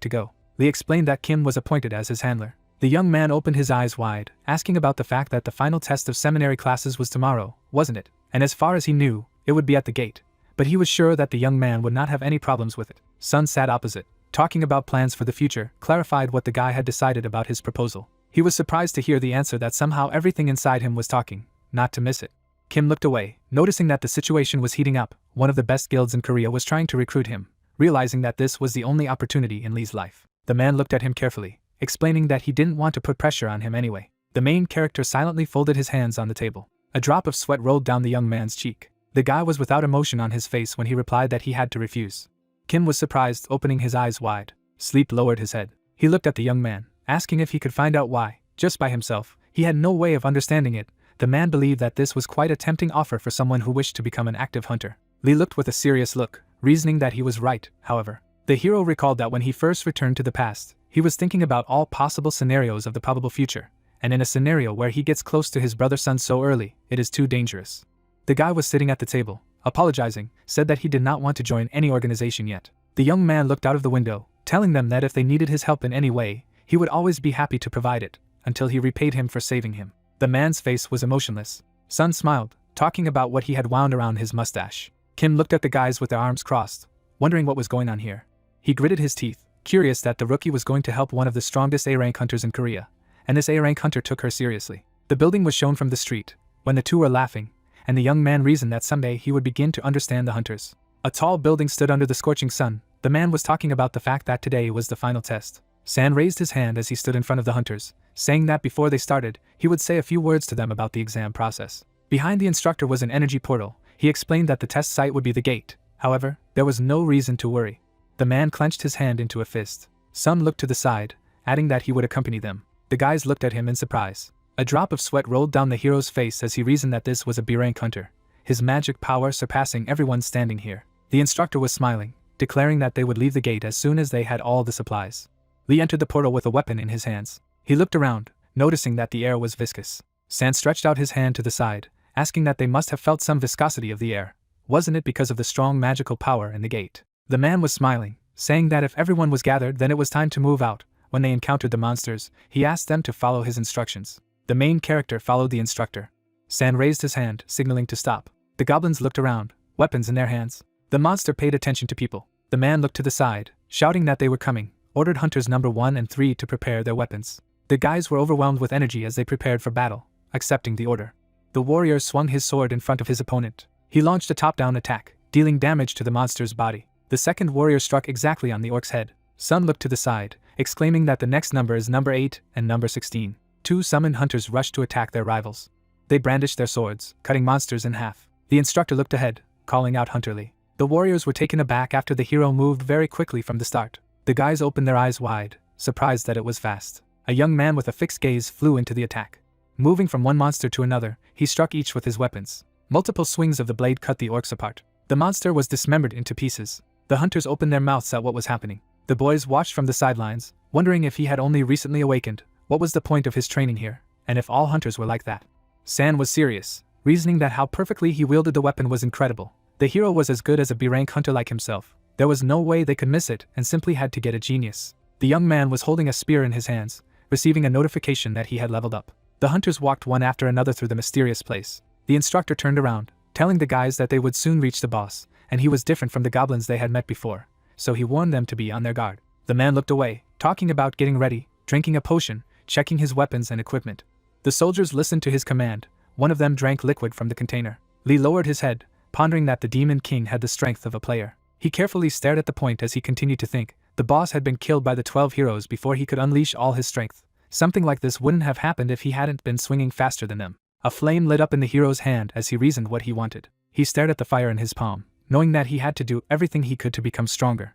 to go. Lee explained that Kim was appointed as his handler. The young man opened his eyes wide, asking about the fact that the final test of seminary classes was tomorrow, wasn't it? And as far as he knew, it would be at the gate. But he was sure that the young man would not have any problems with it. Sun sat opposite, talking about plans for the future, clarified what the guy had decided about his proposal. He was surprised to hear the answer that somehow everything inside him was talking, not to miss it. Kim looked away, noticing that the situation was heating up. One of the best guilds in Korea was trying to recruit him, realizing that this was the only opportunity in Lee's life. The man looked at him carefully, explaining that he didn't want to put pressure on him anyway. The main character silently folded his hands on the table. A drop of sweat rolled down the young man's cheek. The guy was without emotion on his face when he replied that he had to refuse. Kim was surprised, opening his eyes wide. Sleep lowered his head. He looked at the young man, asking if he could find out why. Just by himself, he had no way of understanding it. The man believed that this was quite a tempting offer for someone who wished to become an active hunter. Lee looked with a serious look, reasoning that he was right. However, the hero recalled that when he first returned to the past, he was thinking about all possible scenarios of the probable future, and in a scenario where he gets close to his brother's son so early, it is too dangerous. The guy was sitting at the table, apologizing, said that he did not want to join any organization yet. The young man looked out of the window, telling them that if they needed his help in any way, he would always be happy to provide it, until he repaid him for saving him. The man's face was emotionless. Sun smiled, talking about what he had wound around his mustache. Kim looked at the guys with their arms crossed, wondering what was going on here. He gritted his teeth, curious that the rookie was going to help one of the strongest A-rank hunters in Korea, and this A-rank hunter took her seriously. The building was shown from the street, when the two were laughing, and the young man reasoned that someday he would begin to understand the hunters. A tall building stood under the scorching sun. The man was talking about the fact that today was the final test. San raised his hand as he stood in front of the hunters, saying that before they started, he would say a few words to them about the exam process. Behind the instructor was an energy portal. He explained that the test site would be the gate. However, there was no reason to worry. The man clenched his hand into a fist. Sun looked to the side, adding that he would accompany them. The guys looked at him in surprise. A drop of sweat rolled down the hero's face as he reasoned that this was a B-rank hunter, his magic power surpassing everyone standing here. The instructor was smiling, declaring that they would leave the gate as soon as they had all the supplies. Lee entered the portal with a weapon in his hands. He looked around, noticing that the air was viscous. San stretched out his hand to the side, asking that they must have felt some viscosity of the air. Wasn't it because of the strong magical power in the gate? The man was smiling, saying that if everyone was gathered then it was time to move out. When they encountered the monsters, he asked them to follow his instructions. The main character followed the instructor. San raised his hand, signaling to stop. The goblins looked around, weapons in their hands. The monster paid attention to people. The man looked to the side, shouting that they were coming, ordered hunters number 1 and 3 to prepare their weapons. The guys were overwhelmed with energy as they prepared for battle, accepting the order. The warrior swung his sword in front of his opponent. He launched a top-down attack, dealing damage to the monster's body. The second warrior struck exactly on the orc's head. Sun looked to the side, exclaiming that the next number is number 8 and number 16. Two summoned hunters rushed to attack their rivals. They brandished their swords, cutting monsters in half. The instructor looked ahead, calling out Hunter Lee. The warriors were taken aback after the hero moved very quickly from the start. The guys opened their eyes wide, surprised that it was fast. A young man with a fixed gaze flew into the attack. Moving from one monster to another, he struck each with his weapons. Multiple swings of the blade cut the orcs apart. The monster was dismembered into pieces. The hunters opened their mouths at what was happening. The boys watched from the sidelines, wondering if he had only recently awakened. What was the point of his training here, and if all hunters were like that? San was serious, reasoning that how perfectly he wielded the weapon was incredible. The hero was as good as a B-rank hunter like himself. There was no way they could miss it and simply had to get a genius. The young man was holding a spear in his hands, receiving a notification that he had leveled up. The hunters walked one after another through the mysterious place. The instructor turned around, telling the guys that they would soon reach the boss, and he was different from the goblins they had met before, so he warned them to be on their guard. The man looked away, talking about getting ready, drinking a potion, checking his weapons and equipment. The soldiers listened to his command. One of them drank liquid from the container. Lee lowered his head, pondering that the Demon King had the strength of a player. He carefully stared at the point as he continued to think. The boss had been killed by the 12 heroes before he could unleash all his strength. Something like this wouldn't have happened if he hadn't been swinging faster than them. A flame lit up in the hero's hand as he reasoned what he wanted. He stared at the fire in his palm, knowing that he had to do everything he could to become stronger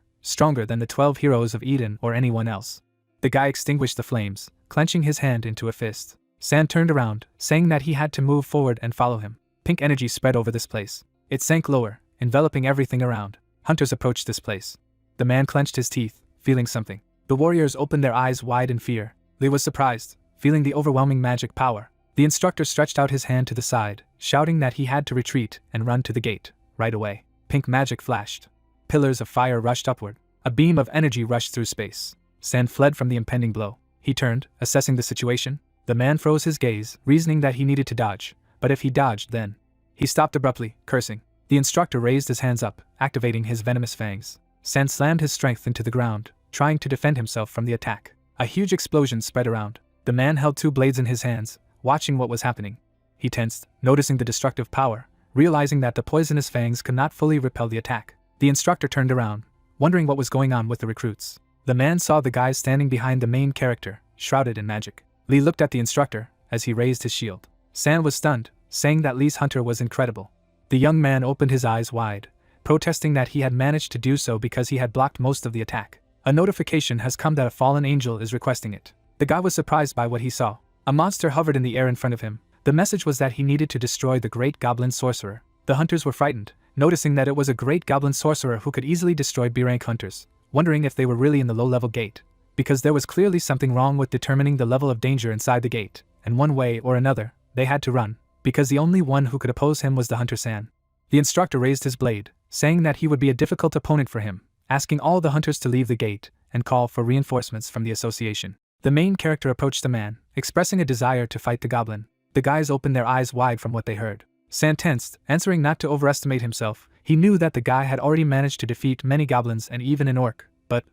than the 12 heroes of Eden or anyone else. The guy extinguished the flames, clenching his hand into a fist. San turned around, saying that he had to move forward and follow him. Pink energy spread over this place. It sank lower, enveloping everything around. Hunters approached this place. The man clenched his teeth, feeling something. The warriors opened their eyes wide in fear. Lee was surprised, feeling the overwhelming magic power. The instructor stretched out his hand to the side, shouting that he had to retreat and run to the gate, right away. Pink magic flashed. Pillars of fire rushed upward. A beam of energy rushed through space. San fled from the impending blow. He turned, assessing the situation. The man froze his gaze, reasoning that he needed to dodge, but if he dodged then... He stopped abruptly, cursing. The instructor raised his hands up, activating his venomous fangs. San slammed his strength into the ground, trying to defend himself from the attack. A huge explosion spread around. The man held two blades in his hands, watching what was happening. He tensed, noticing the destructive power, realizing that the poisonous fangs could not fully repel the attack. The instructor turned around, wondering what was going on with the recruits. The man saw the guys standing behind the main character, shrouded in magic. Lee looked at the instructor as he raised his shield. San was stunned, saying that Lee's hunter was incredible. The young man opened his eyes wide, protesting that he had managed to do so because he had blocked most of the attack. A notification has come that a fallen angel is requesting it. The guy was surprised by what he saw. A monster hovered in the air in front of him. The message was that he needed to destroy the great goblin sorcerer. The hunters were frightened, noticing that it was a great goblin sorcerer who could easily destroy B-rank hunters, wondering if they were really in the low-level gate, because there was clearly something wrong with determining the level of danger inside the gate, and one way or another, they had to run, because the only one who could oppose him was the hunter San. The instructor raised his blade, saying that he would be a difficult opponent for him, asking all the hunters to leave the gate and call for reinforcements from the association. The main character approached the man, expressing a desire to fight the goblin. The guys opened their eyes wide from what they heard. San tensed, answering not to overestimate himself. He knew that the guy had already managed to defeat many goblins and even an orc, but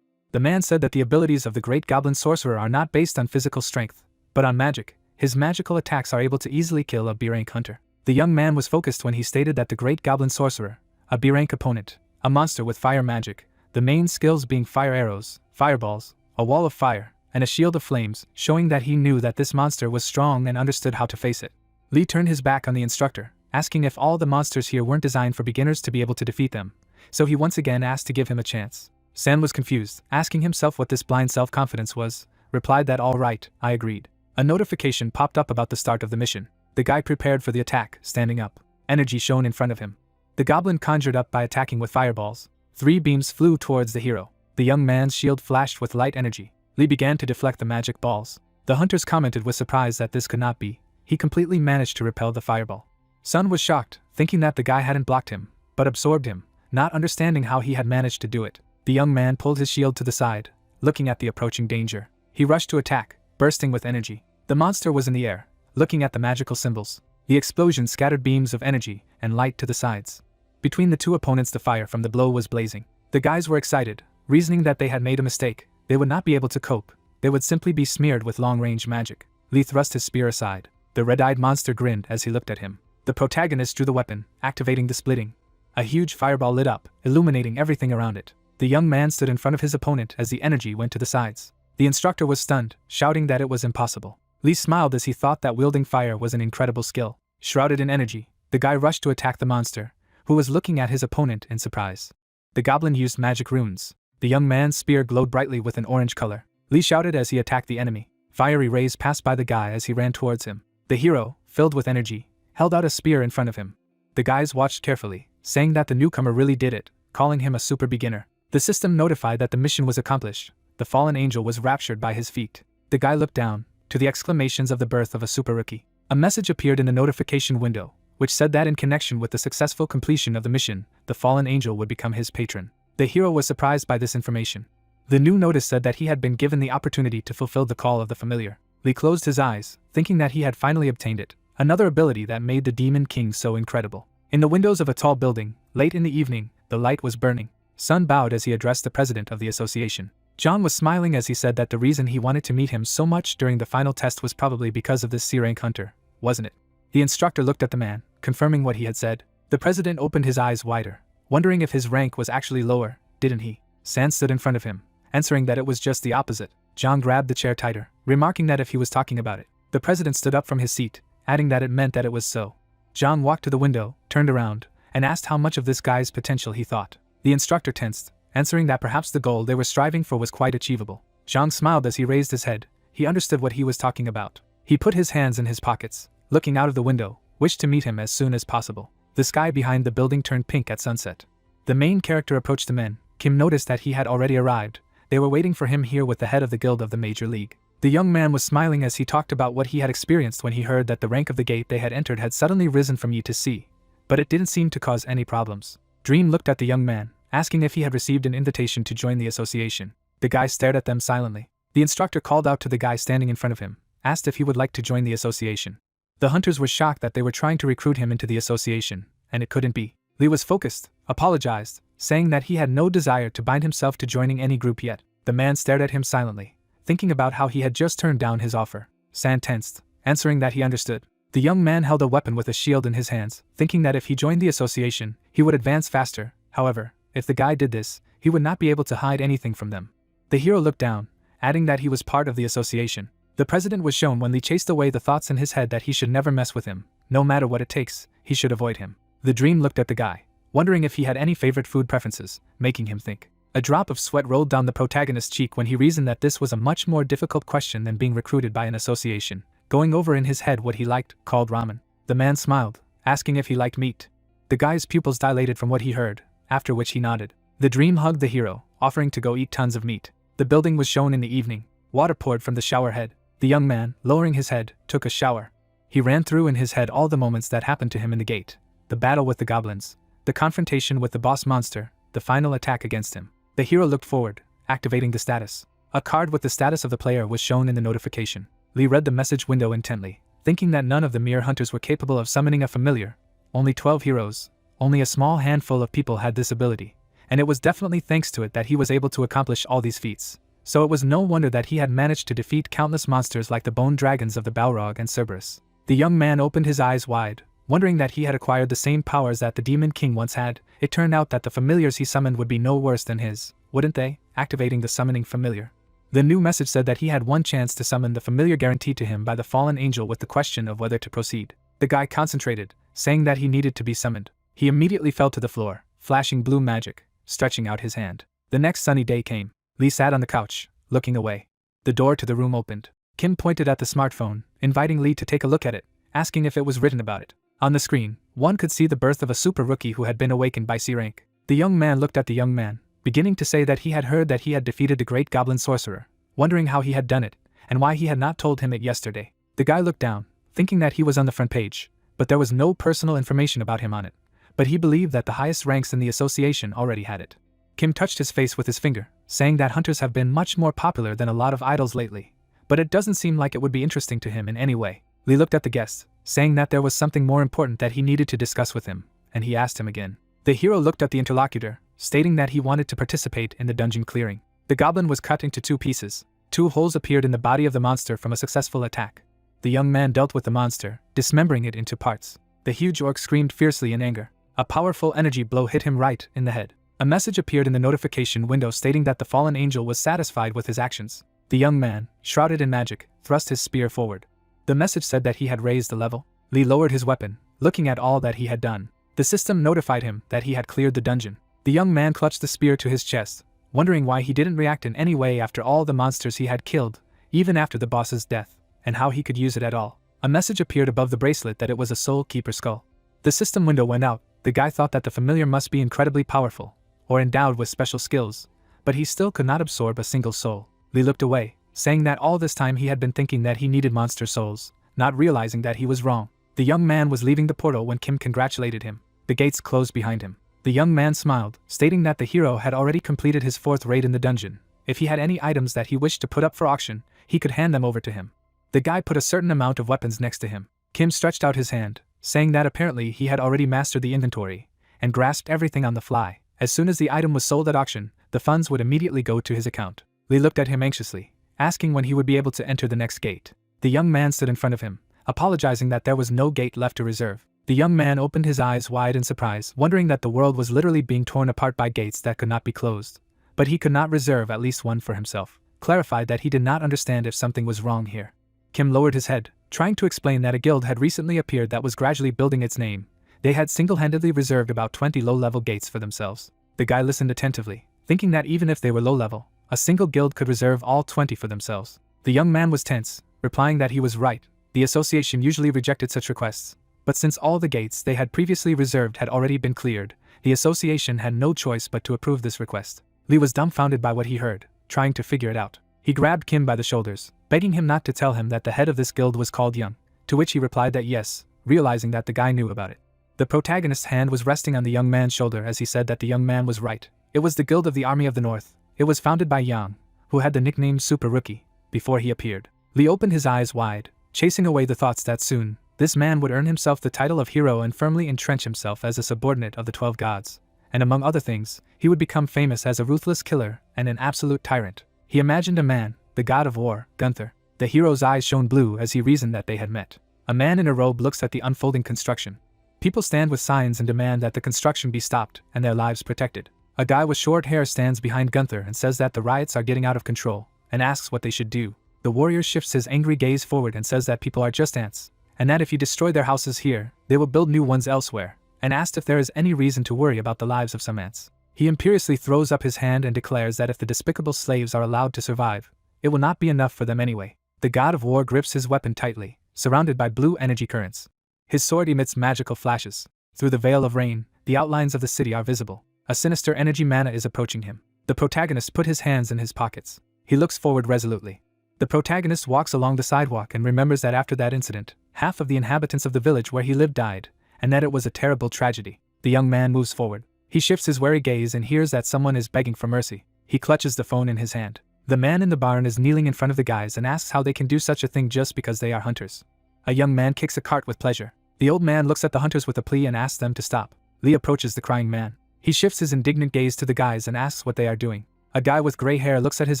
the man said that the abilities of the great goblin sorcerer are not based on physical strength, but on magic. His magical attacks are able to easily kill a B-rank hunter. The young man was focused when he stated that the great goblin sorcerer, a B-rank opponent, a monster with fire magic, the main skills being fire arrows, fireballs, a wall of fire, and a shield of flames, showing that he knew that this monster was strong and understood how to face it. Lee turned his back on the instructor, asking if all the monsters here weren't designed for beginners to be able to defeat them, so he once again asked to give him a chance. San was confused, asking himself what this blind self-confidence was, replied that all right, I agreed. A notification popped up about the start of the mission. The guy prepared for the attack, standing up. Energy shone in front of him. The goblin conjured up by attacking with fireballs. 3 beams flew towards the hero. The young man's shield flashed with light energy. Lee began to deflect the magic balls. The hunters commented with surprise that this could not be. He completely managed to repel the fireball. Sun was shocked, thinking that the guy hadn't blocked him, but absorbed him, not understanding how he had managed to do it. The young man pulled his shield to the side, looking at the approaching danger. He rushed to attack, bursting with energy. The monster was in the air, looking at the magical symbols. The explosion scattered beams of energy and light to the sides. Between the two opponents, the fire from the blow was blazing. The guys were excited, reasoning that they had made a mistake. They would not be able to cope. They would simply be smeared with long-range magic. Lee thrust his spear aside. The red-eyed monster grinned as he looked at him. The protagonist drew the weapon, activating the splitting. A huge fireball lit up, illuminating everything around it. The young man stood in front of his opponent as the energy went to the sides. The instructor was stunned, shouting that it was impossible. Lee smiled as he thought that wielding fire was an incredible skill. Shrouded in energy, the guy rushed to attack the monster, who was looking at his opponent in surprise. The goblin used magic runes. The young man's spear glowed brightly with an orange color. Lee shouted as he attacked the enemy. Fiery rays passed by the guy as he ran towards him. The hero, filled with energy, held out a spear in front of him. The guys watched carefully, saying that the newcomer really did it, calling him a super beginner. The system notified that the mission was accomplished. The fallen angel was raptured by his feat. The guy looked down, to the exclamations of the birth of a super rookie. A message appeared in the notification window, which said that in connection with the successful completion of the mission, the fallen angel would become his patron. The hero was surprised by this information. The new notice said that he had been given the opportunity to fulfill the call of the familiar. Lee closed his eyes, thinking that he had finally obtained it, another ability that made the Demon King so incredible. In the windows of a tall building, late in the evening, the light was burning. Sun bowed as he addressed the president of the association. John was smiling as he said that the reason he wanted to meet him so much during the final test was probably because of this C-rank hunter, wasn't it? The instructor looked at the man, confirming what he had said. The president opened his eyes wider, wondering if his rank was actually lower, didn't he? San stood in front of him, answering that it was just the opposite. John grabbed the chair tighter, remarking that if he was talking about it. The president stood up from his seat, adding that it meant that it was so. John walked to the window, turned around, and asked how much of this guy's potential he thought. The instructor tensed, answering that perhaps the goal they were striving for was quite achievable. John smiled as he raised his head. He understood what he was talking about. He put his hands in his pockets, looking out of the window, wished to meet him as soon as possible. The sky behind the building turned pink at sunset. The main character approached the men. Kim noticed that he had already arrived, They were waiting for him here with the head of the guild of the Major League. The young man was smiling as he talked about what he had experienced when he heard that the rank of the gate they had entered had suddenly risen from E to C, but it didn't seem to cause any problems. Dream looked at the young man, asking if he had received an invitation to join the association. The guy stared at them silently. The instructor called out to the guy standing in front of him, asked if he would like to join the association. The hunters were shocked that they were trying to recruit him into the association, and it couldn't be. Lee was focused, apologized, saying that he had no desire to bind himself to joining any group yet. The man stared at him silently, thinking about how he had just turned down his offer. San tensed, answering that he understood. The young man held a weapon with a shield in his hands, thinking that if he joined the association, he would advance faster. However, if the guy did this, he would not be able to hide anything from them. The hero looked down, adding that he was part of the association. The president was shown when Lee chased away the thoughts in his head that he should never mess with him. No matter what it takes, he should avoid him. The dream looked at the guy, wondering if he had any favorite food preferences, making him think. A drop of sweat rolled down the protagonist's cheek when he reasoned that this was a much more difficult question than being recruited by an association. Going over in his head what he liked, called ramen. The man smiled, asking if he liked meat. The guy's pupils dilated from what he heard, after which he nodded. The dream hugged the hero, offering to go eat tons of meat. The building was shown in the evening. Water poured from the shower head. The young man, lowering his head, took a shower. He ran through in his head all the moments that happened to him in the gate. The battle with the goblins, the confrontation with the boss monster, the final attack against him. The hero looked forward, activating the status. A card with the status of the player was shown in the notification. Lee read the message window intently, thinking that none of the mere hunters were capable of summoning a familiar. Only 12 heroes, only a small handful of people had this ability, and it was definitely thanks to it that he was able to accomplish all these feats. So it was no wonder that he had managed to defeat countless monsters like the bone dragons of the Balrog and Cerberus. The young man opened his eyes wide, wondering that he had acquired the same powers that the Demon King once had. It turned out that the familiars he summoned would be no worse than his, wouldn't they? Activating the summoning familiar. The new message said that he had one chance to summon the familiar guaranteed to him by the fallen angel with the question of whether to proceed. The guy concentrated, saying that he needed to be summoned. He immediately fell to the floor, flashing blue magic, stretching out his hand. The next sunny day came. Lee sat on the couch, looking away. The door to the room opened. Kim pointed at the smartphone, inviting Lee to take a look at it, asking if it was written about it. On the screen, one could see the birth of a super rookie who had been awakened by C rank. The young man looked at the young man, beginning to say that he had heard that he had defeated the great goblin sorcerer, wondering how he had done it, and why he had not told him it yesterday. The guy looked down, thinking that he was on the front page, but there was no personal information about him on it. But he believed that the highest ranks in the association already had it. Kim touched his face with his finger, saying that hunters have been much more popular than a lot of idols lately, but it doesn't seem like it would be interesting to him in any way. Lee looked at the guest, saying that there was something more important that he needed to discuss with him, and he asked him again. The hero looked at the interlocutor, stating that he wanted to participate in the dungeon clearing. The goblin was cut into 2 pieces. 2 holes appeared in the body of the monster from a successful attack. The young man dealt with the monster, dismembering it into parts. The huge orc screamed fiercely in anger. A powerful energy blow hit him right in the head. A message appeared in the notification window stating that the fallen angel was satisfied with his actions. The young man, shrouded in magic, thrust his spear forward. The message said that he had raised the level. Lee lowered his weapon, looking at all that he had done. The system notified him that he had cleared the dungeon. The young man clutched the spear to his chest, wondering why he didn't react in any way after all the monsters he had killed, even after the boss's death, and how he could use it at all. A message appeared above the bracelet that it was a Soul Keeper skull. The system window went out. The guy thought that the familiar must be incredibly powerful, or endowed with special skills, but he still could not absorb a single soul. Lee looked away, saying that all this time he had been thinking that he needed monster souls, not realizing that he was wrong. The young man was leaving the portal when Kim congratulated him. The gates closed behind him. The young man smiled, stating that the hero had already completed his 4th raid in the dungeon. If he had any items that he wished to put up for auction, he could hand them over to him. The guy put a certain amount of weapons next to him. Kim stretched out his hand, saying that apparently he had already mastered the inventory, and grasped everything on the fly. As soon as the item was sold at auction, the funds would immediately go to his account. Lee looked at him anxiously, asking when he would be able to enter the next gate. The young man stood in front of him, apologizing that there was no gate left to reserve. The young man opened his eyes wide in surprise, wondering that the world was literally being torn apart by gates that could not be closed. But he could not reserve at least one for himself. Clarified that he did not understand if something was wrong here. Kim lowered his head, trying to explain that a guild had recently appeared that was gradually building its name. They had single-handedly reserved about 20 low-level gates for themselves. The guy listened attentively, thinking that even if they were low-level, a single guild could reserve all 20 for themselves. The young man was tense, replying that he was right. The association usually rejected such requests, but since all the gates they had previously reserved had already been cleared, the association had no choice but to approve this request. Lee was dumbfounded by what he heard, trying to figure it out. He grabbed Kim by the shoulders, begging him not to tell him that the head of this guild was called Young, to which he replied that yes, realizing that the guy knew about it. The protagonist's hand was resting on the young man's shoulder as he said that the young man was right. It was the guild of the Army of the North. It was founded by Yang, who had the nickname Super Rookie, before he appeared. Lee opened his eyes wide, chasing away the thoughts that soon, this man would earn himself the title of hero and firmly entrench himself as a subordinate of the 12 gods. And among other things, he would become famous as a ruthless killer and an absolute tyrant. He imagined a man, the god of war, Gunther. The hero's eyes shone blue as he reasoned that they had met. A man in a robe looks at the unfolding construction. People stand with signs and demand that the construction be stopped and their lives protected. A guy with short hair stands behind Gunther and says that the riots are getting out of control, and asks what they should do. The warrior shifts his angry gaze forward and says that people are just ants, and that if you destroy their houses here, they will build new ones elsewhere, and asked if there is any reason to worry about the lives of some ants. He imperiously throws up his hand and declares that if the despicable slaves are allowed to survive, it will not be enough for them anyway. The god of war grips his weapon tightly, surrounded by blue energy currents. His sword emits magical flashes. Through the veil of rain, the outlines of the city are visible. A sinister energy mana is approaching him. The protagonist put his hands in his pockets. He looks forward resolutely. The protagonist walks along the sidewalk and remembers that after that incident, half of the inhabitants of the village where he lived died, and that it was a terrible tragedy. The young man moves forward. He shifts his wary gaze and hears that someone is begging for mercy. He clutches the phone in his hand. The man in the barn is kneeling in front of the guys and asks how they can do such a thing just because they are hunters. A young man kicks a cart with pleasure. The old man looks at the hunters with a plea and asks them to stop. Lee approaches the crying man. He shifts his indignant gaze to the guys and asks what they are doing. A guy with gray hair looks at his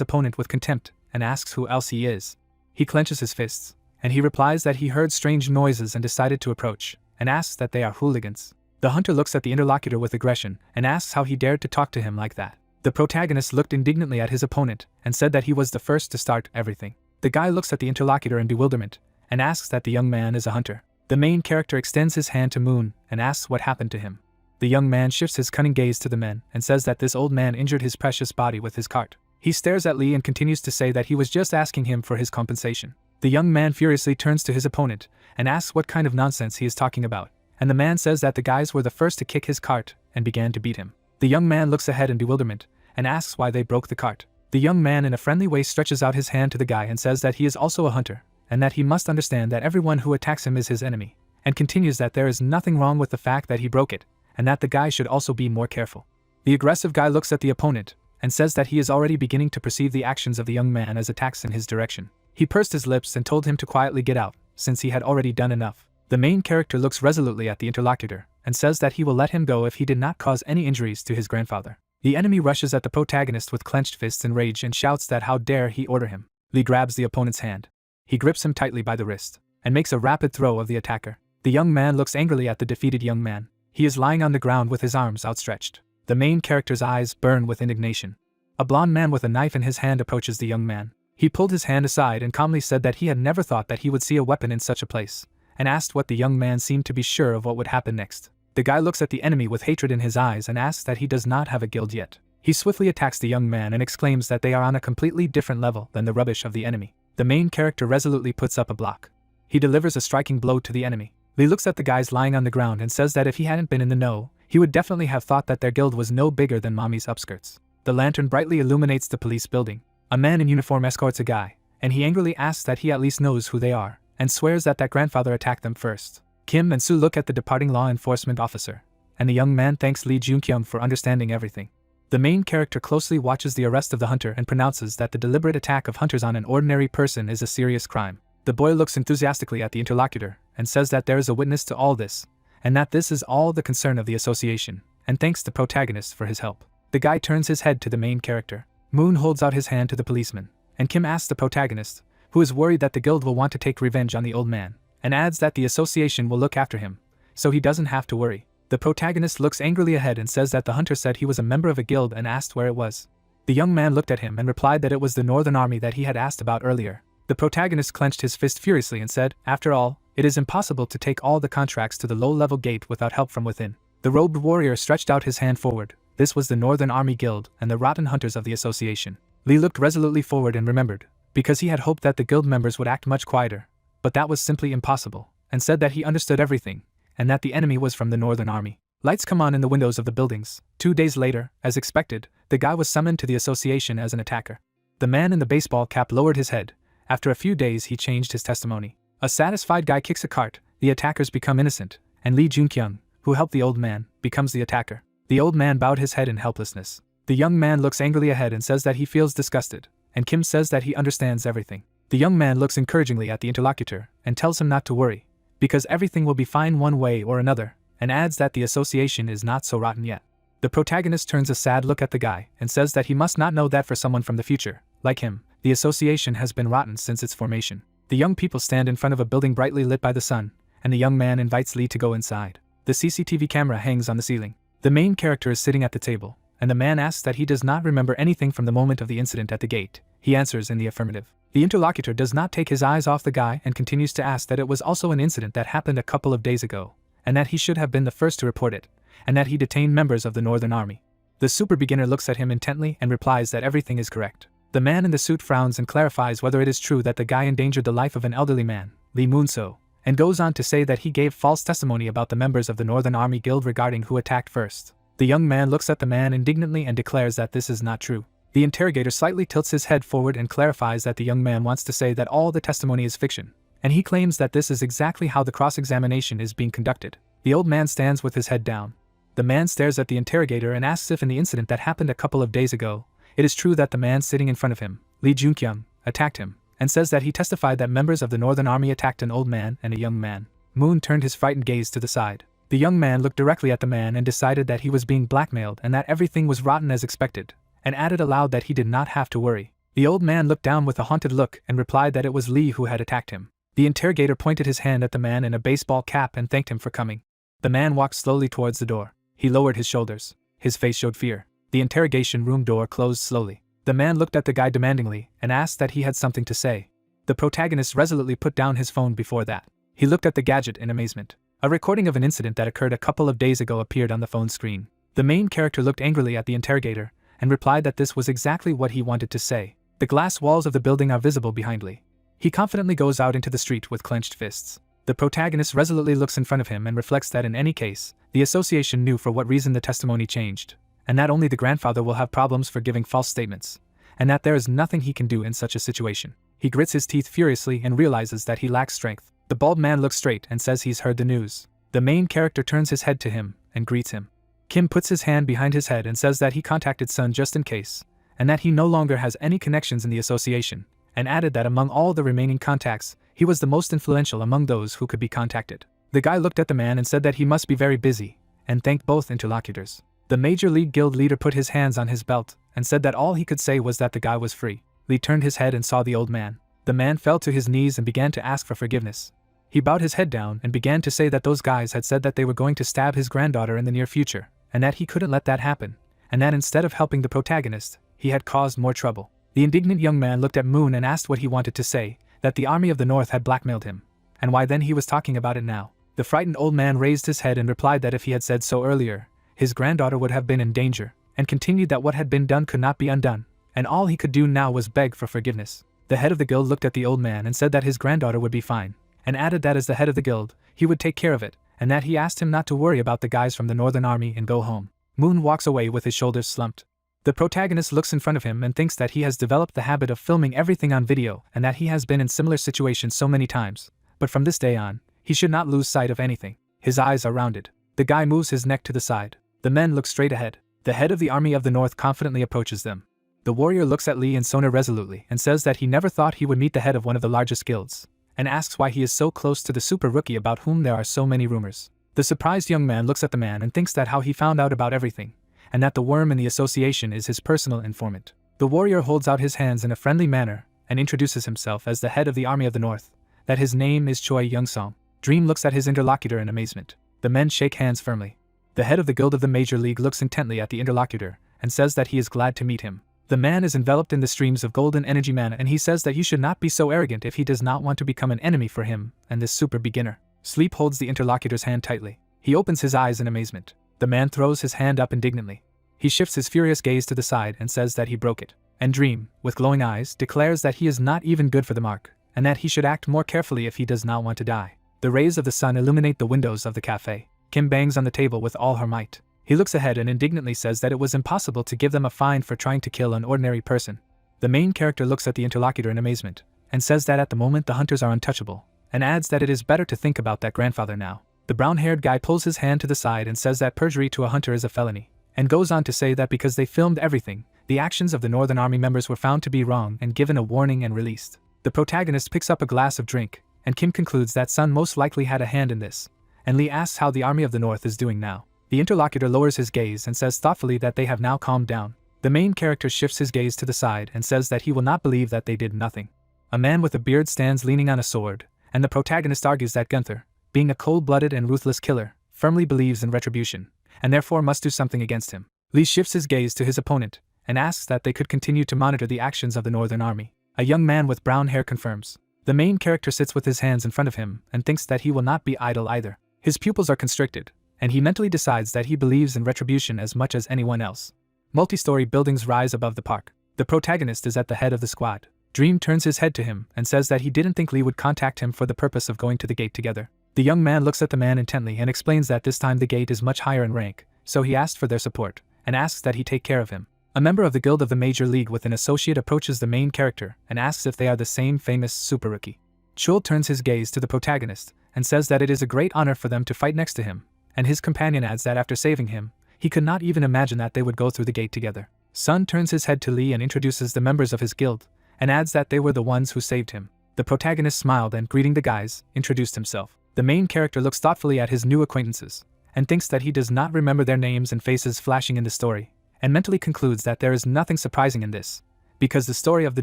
opponent with contempt and asks who else he is. He clenches his fists, and he replies that he heard strange noises and decided to approach, and asks that they are hooligans. The hunter looks at the interlocutor with aggression and asks how he dared to talk to him like that. The protagonist looked indignantly at his opponent and said that he was the first to start everything. The guy looks at the interlocutor in bewilderment and asks that the young man is a hunter. The main character extends his hand to Moon and asks what happened to him. The young man shifts his cunning gaze to the men and says that this old man injured his precious body with his cart. He stares at Lee and continues to say that he was just asking him for his compensation. The young man furiously turns to his opponent and asks what kind of nonsense he is talking about, and the man says that the guys were the first to kick his cart and began to beat him. The young man looks ahead in bewilderment and asks why they broke the cart. The young man in a friendly way stretches out his hand to the guy and says that he is also a hunter, and that he must understand that everyone who attacks him is his enemy, and continues that there is nothing wrong with the fact that he broke it, and that the guy should also be more careful. The aggressive guy looks at the opponent and says that he is already beginning to perceive the actions of the young man as attacks in his direction. He pursed his lips and told him to quietly get out, since he had already done enough. The main character looks resolutely at the interlocutor and says that he will let him go if he did not cause any injuries to his grandfather. The enemy rushes at the protagonist with clenched fists in rage and shouts that how dare he order him. Lee grabs the opponent's hand. He grips him tightly by the wrist and makes a rapid throw of the attacker. The young man looks angrily at the defeated young man. He is lying on the ground with his arms outstretched. The main character's eyes burn with indignation. A blond man with a knife in his hand approaches the young man. He pulled his hand aside and calmly said that he had never thought that he would see a weapon in such a place, and asked what the young man seemed to be sure of what would happen next. The guy looks at the enemy with hatred in his eyes and asks that he does not have a guild yet. He swiftly attacks the young man and exclaims that they are on a completely different level than the rubbish of the enemy. The main character resolutely puts up a block. He delivers a striking blow to the enemy. Lee looks at the guys lying on the ground and says that if he hadn't been in the know, he would definitely have thought that their guild was no bigger than mommy's upskirts. The lantern brightly illuminates the police building. A man in uniform escorts a guy, and he angrily asks that he at least knows who they are, and swears that grandfather attacked them first. Kim and Soo look at the departing law enforcement officer, and the young man thanks Lee Junkyung for understanding everything. The main character closely watches the arrest of the hunter and pronounces that the deliberate attack of hunters on an ordinary person is a serious crime. The boy looks enthusiastically at the interlocutor and says that there is a witness to all this, and that this is all the concern of the association, and thanks the protagonist for his help. The guy turns his head to the main character. Moon holds out his hand to the policeman, and Kim asks the protagonist, who is worried that the guild will want to take revenge on the old man, and adds that the association will look after him, so he doesn't have to worry. The protagonist looks angrily ahead and says that the hunter said he was a member of a guild and asked where it was. The young man looked at him and replied that it was the Northern Army that he had asked about earlier. The protagonist clenched his fist furiously and said, after all, it is impossible to take all the contracts to the low-level gate without help from within. The robed warrior stretched out his hand forward. This was the Northern Army Guild and the rotten hunters of the association. Lee looked resolutely forward and remembered, because he had hoped that the guild members would act much quieter, but that was simply impossible, and said that he understood everything, and that the enemy was from the Northern Army. Lights come on in the windows of the buildings. 2 days later, as expected, the guy was summoned to the association as an attacker. The man in the baseball cap lowered his head. After a few days he changed his testimony. A satisfied guy kicks a cart, the attackers become innocent, and Lee Junkyung, who helped the old man, becomes the attacker. The old man bowed his head in helplessness. The young man looks angrily ahead and says that he feels disgusted, and Kim says that he understands everything. The young man looks encouragingly at the interlocutor and tells him not to worry, because everything will be fine one way or another, and adds that the association is not so rotten yet. The protagonist turns a sad look at the guy and says that he must not know that for someone from the future, like him, the association has been rotten since its formation. The young people stand in front of a building brightly lit by the sun, and the young man invites Lee to go inside. The CCTV camera hangs on the ceiling. The main character is sitting at the table, and the man asks that he does not remember anything from the moment of the incident at the gate. He answers in the affirmative. The interlocutor does not take his eyes off the guy and continues to ask that it was also an incident that happened a couple of days ago, and that he should have been the first to report it, and that he detained members of the Northern Army. The super beginner looks at him intently and replies that everything is correct. The man in the suit frowns and clarifies whether it is true that the guy endangered the life of an elderly man, Lee Moon-so, and goes on to say that he gave false testimony about the members of the Northern Army Guild regarding who attacked first. The young man looks at the man indignantly and declares that this is not true. The interrogator slightly tilts his head forward and clarifies that the young man wants to say that all the testimony is fiction, and he claims that this is exactly how the cross-examination is being conducted. The old man stands with his head down. The man stares at the interrogator and asks if in the incident that happened a couple of days ago, it is true that the man sitting in front of him, Lee Junkyung, attacked him, and says that he testified that members of the Northern Army attacked an old man and a young man. Moon turned his frightened gaze to the side. The young man looked directly at the man and decided that he was being blackmailed and that everything was rotten as expected, and added aloud that he did not have to worry. The old man looked down with a haunted look and replied that it was Lee who had attacked him. The interrogator pointed his hand at the man in a baseball cap and thanked him for coming. The man walked slowly towards the door. He lowered his shoulders. His face showed fear. The interrogation room door closed slowly. The man looked at the guy demandingly and asked that he had something to say. The protagonist resolutely put down his phone before that. He looked at the gadget in amazement. A recording of an incident that occurred a couple of days ago appeared on the phone screen. The main character looked angrily at the interrogator and replied that this was exactly what he wanted to say. The glass walls of the building are visible behind Lee. He confidently goes out into the street with clenched fists. The protagonist resolutely looks in front of him and reflects that in any case, the association knew for what reason the testimony changed, and that only the grandfather will have problems for giving false statements, and that there is nothing he can do in such a situation. He grits his teeth furiously and realizes that he lacks strength. The bald man looks straight and says he's heard the news. The main character turns his head to him and greets him. Kim puts his hand behind his head and says that he contacted Sun just in case, and that he no longer has any connections in the association, and added that among all the remaining contacts, he was the most influential among those who could be contacted. The guy looked at the man and said that he must be very busy, and thanked both interlocutors. The Major League Guild leader put his hands on his belt and said that all he could say was that the guy was free. Lee turned his head and saw the old man. The man fell to his knees and began to ask for forgiveness. He bowed his head down and began to say that those guys had said that they were going to stab his granddaughter in the near future, and that he couldn't let that happen, and that instead of helping the protagonist, he had caused more trouble. The indignant young man looked at Moon and asked what he wanted to say, that the Army of the North had blackmailed him, and why then he was talking about it now. The frightened old man raised his head and replied that if he had said so earlier, his granddaughter would have been in danger, and continued that what had been done could not be undone, and all he could do now was beg for forgiveness. The head of the guild looked at the old man and said that his granddaughter would be fine, and added that as the head of the guild, he would take care of it, and that he asked him not to worry about the guys from the Northern Army and go home. Moon walks away with his shoulders slumped. The protagonist looks in front of him and thinks that he has developed the habit of filming everything on video and that he has been in similar situations so many times, but from this day on, he should not lose sight of anything. His eyes are rounded. The guy moves his neck to the side. The men look straight ahead. The head of the Army of the North confidently approaches them. The warrior looks at Lee and Sona resolutely and says that he never thought he would meet the head of one of the largest guilds, and asks why he is so close to the super rookie about whom there are so many rumors. The surprised young man looks at the man and thinks that how he found out about everything, and that the worm in the association is his personal informant. The warrior holds out his hands in a friendly manner and introduces himself as the head of the Army of the North, that his name is Choi Young-song. Dream looks at his interlocutor in amazement. The men shake hands firmly. The head of the guild of the Major League looks intently at the interlocutor and says that he is glad to meet him. The man is enveloped in the streams of golden energy mana and he says that you should not be so arrogant if he does not want to become an enemy for him and this super beginner. Sleep holds the interlocutor's hand tightly. He opens his eyes in amazement. The man throws his hand up indignantly. He shifts his furious gaze to the side and says that he broke it. And Dream, with glowing eyes, declares that he is not even good for the mark, and that he should act more carefully if he does not want to die. The rays of the sun illuminate the windows of the cafe. Kim bangs on the table with all her might. He looks ahead and indignantly says that it was impossible to give them a fine for trying to kill an ordinary person. The main character looks at the interlocutor in amazement, and says that at the moment the hunters are untouchable, and adds that it is better to think about that grandfather now. The brown-haired guy pulls his hand to the side and says that perjury to a hunter is a felony, and goes on to say that because they filmed everything, the actions of the Northern Army members were found to be wrong and given a warning and released. The protagonist picks up a glass of drink, and Kim concludes that Sun most likely had a hand in this, and Lee asks how the Army of the North is doing now. The interlocutor lowers his gaze and says thoughtfully that they have now calmed down. The main character shifts his gaze to the side and says that he will not believe that they did nothing. A man with a beard stands leaning on a sword, and the protagonist argues that Gunther, being a cold-blooded and ruthless killer, firmly believes in retribution, and therefore must do something against him. Lee shifts his gaze to his opponent, and asks that they could continue to monitor the actions of the Northern Army. A young man with brown hair confirms. The main character sits with his hands in front of him and thinks that he will not be idle either. His pupils are constricted, and he mentally decides that he believes in retribution as much as anyone else. Multi-story buildings rise above the park. The protagonist is at the head of the squad. Dream turns his head to him and says that he didn't think Lee would contact him for the purpose of going to the gate together. The young man looks at the man intently and explains that this time the gate is much higher in rank, so he asked for their support, and asks that he take care of him. A member of the guild of the Major League with an associate approaches the main character and asks if they are the same famous super rookie. Chul turns his gaze to the protagonist and says that it is a great honor for them to fight next to him, and his companion adds that after saving him, he could not even imagine that they would go through the gate together. Sun turns his head to Lee and introduces the members of his guild, and adds that they were the ones who saved him. The protagonist smiled and, greeting the guys, introduced himself. The main character looks thoughtfully at his new acquaintances, and thinks that he does not remember their names and faces flashing in the story, and mentally concludes that there is nothing surprising in this, because the story of the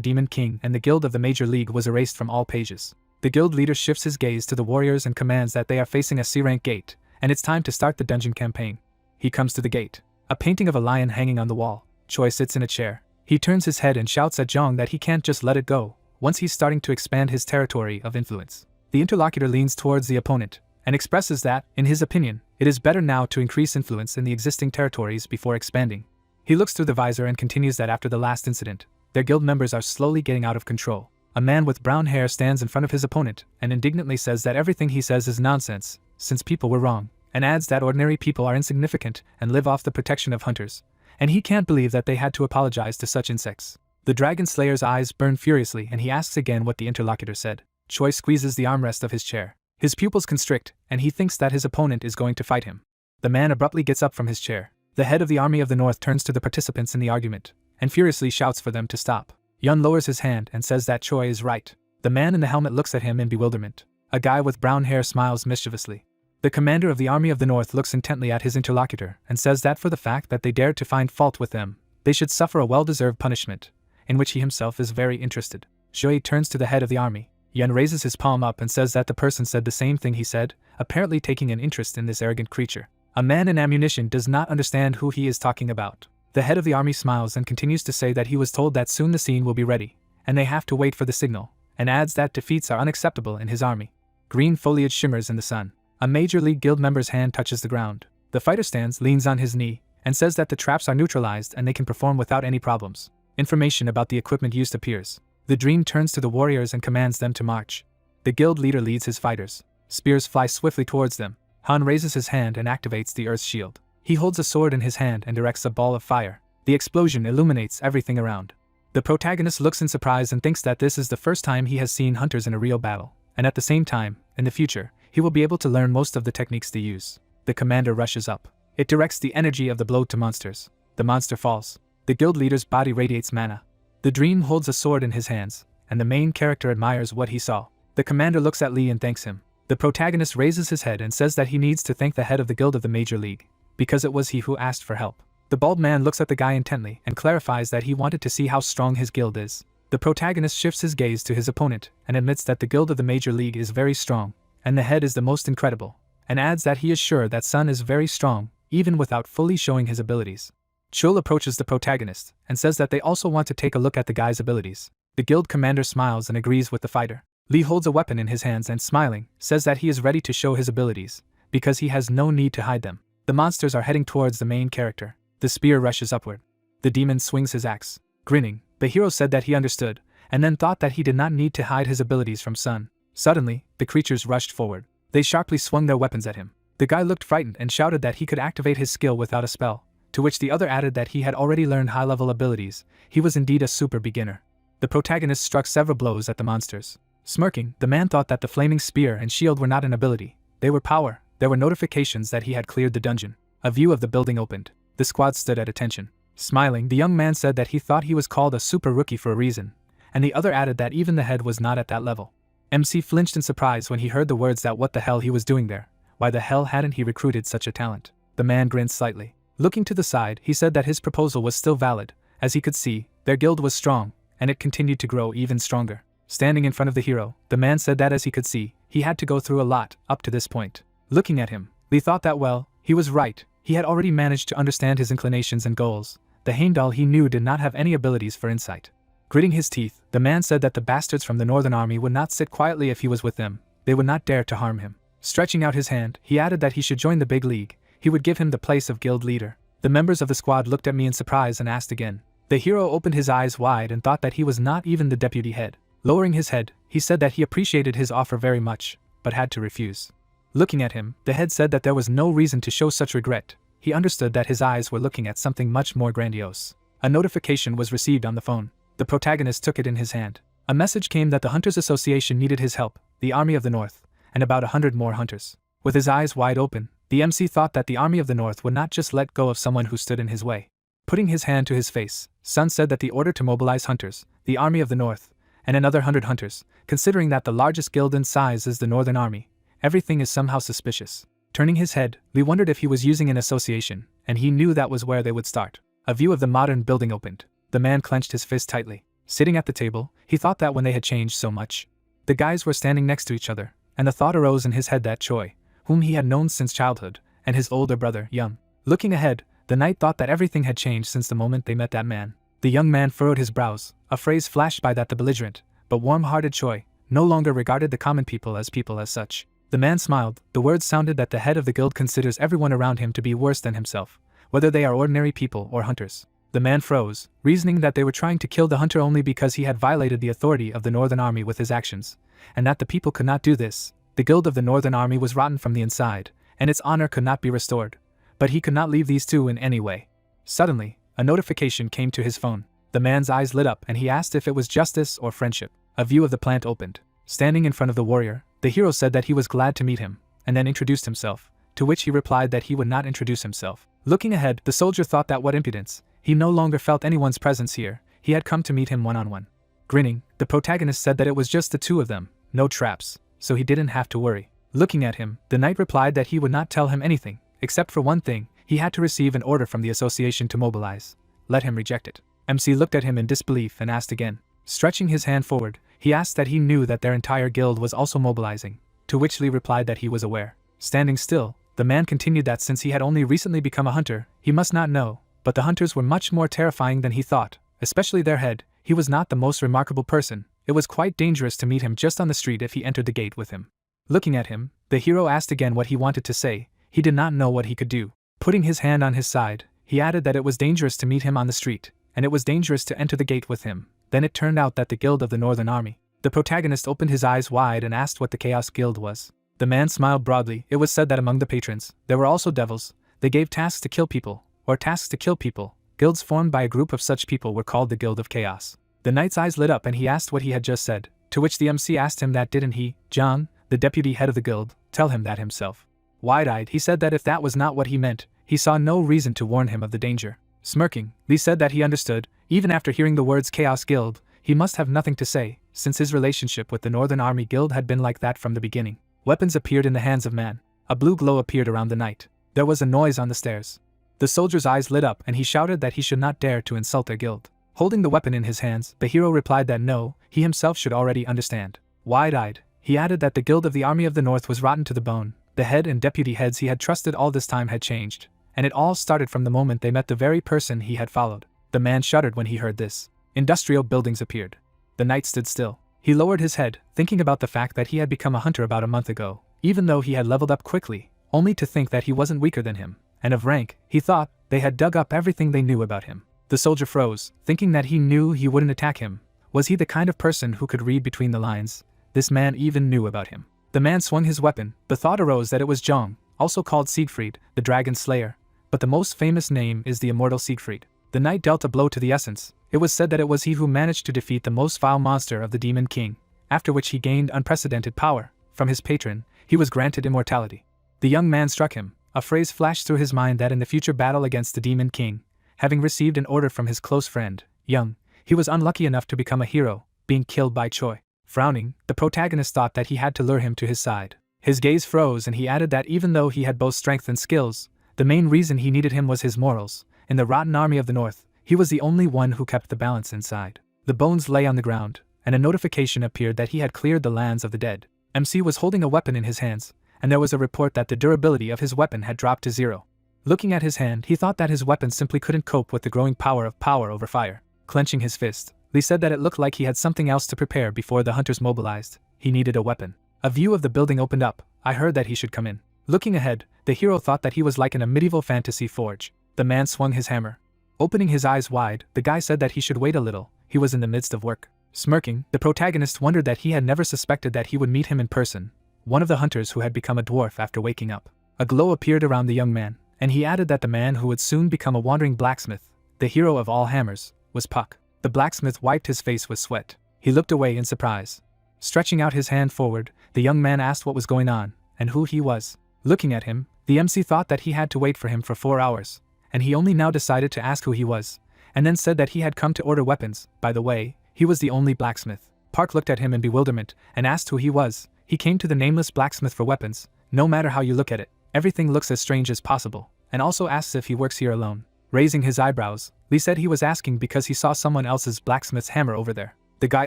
Demon King and the guild of the Major League was erased from all pages. The guild leader shifts his gaze to the warriors and commands that they are facing a C-rank gate, and it's time to start the dungeon campaign. He comes to the gate. A painting of a lion hanging on the wall. Choi sits in a chair. He turns his head and shouts at Jong that he can't just let it go, once he's starting to expand his territory of influence. The interlocutor leans towards the opponent, and expresses that, in his opinion, it is better now to increase influence in the existing territories before expanding. He looks through the visor and continues that after the last incident, their guild members are slowly getting out of control. A man with brown hair stands in front of his opponent, and indignantly says that everything he says is nonsense, since people were wrong, and adds that ordinary people are insignificant and live off the protection of hunters, and he can't believe that they had to apologize to such insects. The dragon slayer's eyes burn furiously and he asks again what the interlocutor said. Choi squeezes the armrest of his chair. His pupils constrict, and he thinks that his opponent is going to fight him. The man abruptly gets up from his chair. The head of the Army of the North turns to the participants in the argument, and furiously shouts for them to stop. Yun lowers his hand and says that Choi is right. The man in the helmet looks at him in bewilderment. A guy with brown hair smiles mischievously. The commander of the Army of the North looks intently at his interlocutor and says that for the fact that they dared to find fault with them, they should suffer a well-deserved punishment, in which he himself is very interested. Choi turns to the head of the army. Yun raises his palm up and says that the person said the same thing he said, apparently taking an interest in this arrogant creature. A man in ammunition does not understand who he is talking about. The head of the army smiles and continues to say that he was told that soon the scene will be ready, and they have to wait for the signal, and adds that defeats are unacceptable in his army. Green foliage shimmers in the sun. A Major League Guild member's hand touches the ground. The fighter stands, leans on his knee, and says that the traps are neutralized and they can perform without any problems. Information about the equipment used appears. The dream turns to the warriors and commands them to march. The guild leader leads his fighters. Spears fly swiftly towards them. Han raises his hand and activates the Earth's shield. He holds a sword in his hand and directs a ball of fire. The explosion illuminates everything around. The protagonist looks in surprise and thinks that this is the first time he has seen hunters in a real battle, and at the same time, in the future, he will be able to learn most of the techniques they use. The commander rushes up. It directs the energy of the blow to monsters. The monster falls. The guild leader's body radiates mana. The dream holds a sword in his hands, and the main character admires what he saw. The commander looks at Lee and thanks him. The protagonist raises his head and says that he needs to thank the head of the guild of the Major League, because it was he who asked for help. The bald man looks at the guy intently and clarifies that he wanted to see how strong his guild is. The protagonist shifts his gaze to his opponent and admits that the guild of the Major League is very strong, and the head is the most incredible, and adds that he is sure that Sun is very strong, even without fully showing his abilities. Chul approaches the protagonist and says that they also want to take a look at the guy's abilities. The guild commander smiles and agrees with the fighter. Lee holds a weapon in his hands and, smiling, says that he is ready to show his abilities, because he has no need to hide them. The monsters are heading towards the main character. The spear rushes upward. The demon swings his axe. Grinning, the hero said that he understood, and then thought that he did not need to hide his abilities from Sun. Suddenly, the creatures rushed forward. They sharply swung their weapons at him. The guy looked frightened and shouted that he could activate his skill without a spell, to which the other added that he had already learned high-level abilities. He was indeed a super beginner. The protagonist struck several blows at the monsters. Smirking, the man thought that the flaming spear and shield were not an ability, they were power. There were notifications that he had cleared the dungeon. A view of the building opened. The squad stood at attention. Smiling, the young man said that he thought he was called a super rookie for a reason, and the other added that even the head was not at that level. MC flinched in surprise when he heard the words that what the hell he was doing there. Why the hell hadn't he recruited such a talent? The man grinned slightly. Looking to the side, he said that his proposal was still valid. As he could see, their guild was strong, and it continued to grow even stronger. Standing in front of the hero, the man said that as he could see, he had to go through a lot up to this point. Looking at him, Lee thought that well, he was right. He had already managed to understand his inclinations and goals. The Heimdall he knew did not have any abilities for insight. Gritting his teeth, the man said that the bastards from the Northern Army would not sit quietly if he was with them. They would not dare to harm him. Stretching out his hand, he added that he should join the big league. He would give him the place of guild leader. The members of the squad looked at me in surprise and asked again. The hero opened his eyes wide and thought that he was not even the deputy head. Lowering his head, he said that he appreciated his offer very much, but had to refuse. Looking at him, the head said that there was no reason to show such regret. He understood that his eyes were looking at something much more grandiose. A notification was received on the phone. The protagonist took it in his hand. A message came that the Hunters Association needed his help, the Army of the North, and about 100 more hunters. With his eyes wide open, the MC thought that the Army of the North would not just let go of someone who stood in his way. Putting his hand to his face, Sun said that the order to mobilize hunters, the Army of the North, and another 100 hunters, considering that the largest guild in size is the Northern Army, everything is somehow suspicious. Turning his head, Lee wondered if he was using an association, and he knew that was where they would start. A view of the modern building opened. The man clenched his fist tightly. Sitting at the table, he thought that when they had changed so much. The guys were standing next to each other, and the thought arose in his head that Choi, whom he had known since childhood, and his older brother, Young. Looking ahead, the knight thought that everything had changed since the moment they met that man. The young man furrowed his brows. A phrase flashed by that the belligerent, but warm-hearted Choi no longer regarded the common people as such. The man smiled. The words sounded that the head of the guild considers everyone around him to be worse than himself, whether they are ordinary people or hunters. The man froze, reasoning that they were trying to kill the hunter only because he had violated the authority of the Northern Army with his actions, and that the people could not do this. The guild of the Northern Army was rotten from the inside, and its honor could not be restored. But he could not leave these two in any way. Suddenly, a notification came to his phone. The man's eyes lit up and he asked if it was justice or friendship. A view of the plant opened. Standing in front of the warrior, the hero said that he was glad to meet him, and then introduced himself, to which he replied that he would not introduce himself. Looking ahead, the soldier thought that what impudence. He no longer felt anyone's presence here. He had come to meet him one-on-one. Grinning, the protagonist said that it was just the two of them, no traps, so he didn't have to worry. Looking at him, the knight replied that he would not tell him anything, except for one thing. He had to receive an order from the association to mobilize. Let him reject it. MC looked at him in disbelief and asked again. Stretching his hand forward, he asked that he knew that their entire guild was also mobilizing, to which Lee replied that he was aware. Standing still, the man continued that since he had only recently become a hunter, he must not know, but the hunters were much more terrifying than he thought, especially their head. He was not the most remarkable person. It was quite dangerous to meet him just on the street if he entered the gate with him. Looking at him, the hero asked again what he wanted to say. He did not know what he could do. Putting his hand on his side, he added that it was dangerous to meet him on the street, and it was dangerous to enter the gate with him. Then it turned out that the guild of the Northern Army. The protagonist opened his eyes wide and asked what the Chaos Guild was. The man smiled broadly. It was said that among the patrons, there were also devils. They gave tasks to kill people, or tasks to kill people. Guilds formed by a group of such people were called the Guild of Chaos. The knight's eyes lit up and he asked what he had just said, to which the MC asked him that didn't he, John, the deputy head of the guild, tell him that himself. Wide-eyed, he said that if that was not what he meant, he saw no reason to warn him of the danger. Smirking, Lee said that he understood. Even after hearing the words Chaos Guild, he must have nothing to say, since his relationship with the Northern Army Guild had been like that from the beginning. Weapons appeared in the hands of man. A blue glow appeared around the knight. There was a noise on the stairs. The soldier's eyes lit up and he shouted that he should not dare to insult their guild. Holding the weapon in his hands, the hero replied that no, he himself should already understand. Wide-eyed, he added that the guild of the Army of the North was rotten to the bone. The head and deputy heads he had trusted all this time had changed, and it all started from the moment they met the very person he had followed. The man shuddered when he heard this. Industrial buildings appeared. The knight stood still. He lowered his head, thinking about the fact that he had become a hunter about a month ago, even though he had leveled up quickly, only to think that he wasn't weaker than him, and of rank. He thought they had dug up everything they knew about him. The soldier froze, thinking that he knew he wouldn't attack him. Was he the kind of person who could read between the lines? This man even knew about him. The man swung his weapon. The thought arose that it was Jong, also called Siegfried, the dragon slayer, but the most famous name is the immortal Siegfried. The knight dealt a blow to the essence, It was said that it was he who managed to defeat the most vile monster of the Demon King, after which he gained unprecedented power. From his patron, he was granted immortality. The young man struck him. A phrase flashed through his mind that in the future battle against the Demon King, having received an order from his close friend, Young, he was unlucky enough to become a hero, being killed by Choi. Frowning, the protagonist thought that he had to lure him to his side. His gaze froze and he added that even though he had both strength and skills, the main reason he needed him was his morals. In the rotten army of the north, he was the only one who kept the balance inside. The bones lay on the ground, and a notification appeared that he had cleared the lands of the dead. MC was holding a weapon in his hands, and there was a report that the durability of his weapon had dropped to 0. Looking at his hand, he thought that his weapon simply couldn't cope with the growing power over fire. Clenching his fist, Lee said that it looked like he had something else to prepare before the hunters mobilized. He needed a weapon. A view of the building opened up. I heard that he should come in. Looking ahead, the hero thought that he was like in a medieval fantasy forge. The man swung his hammer. Opening his eyes wide, the guy said that he should wait a little. He was in the midst of work. Smirking, the protagonist wondered that he had never suspected that he would meet him in person, one of the hunters who had become a dwarf after waking up. A glow appeared around the young man, and he added that the man who would soon become a wandering blacksmith, the hero of all hammers, was Puck. The blacksmith wiped his face with sweat. He looked away in surprise. Stretching out his hand forward, the young man asked what was going on, and who he was. Looking at him, the MC thought that he had to wait for him for 4 hours, and he only now decided to ask who he was, and then said that he had come to order weapons. By the way, he was the only blacksmith. Park looked at him in bewilderment and asked who he was. He came to the nameless blacksmith for weapons. No matter how you look at it, everything looks as strange as possible, and also asks if he works here alone. Raising his eyebrows, Lee said he was asking because he saw someone else's blacksmith's hammer over there. The guy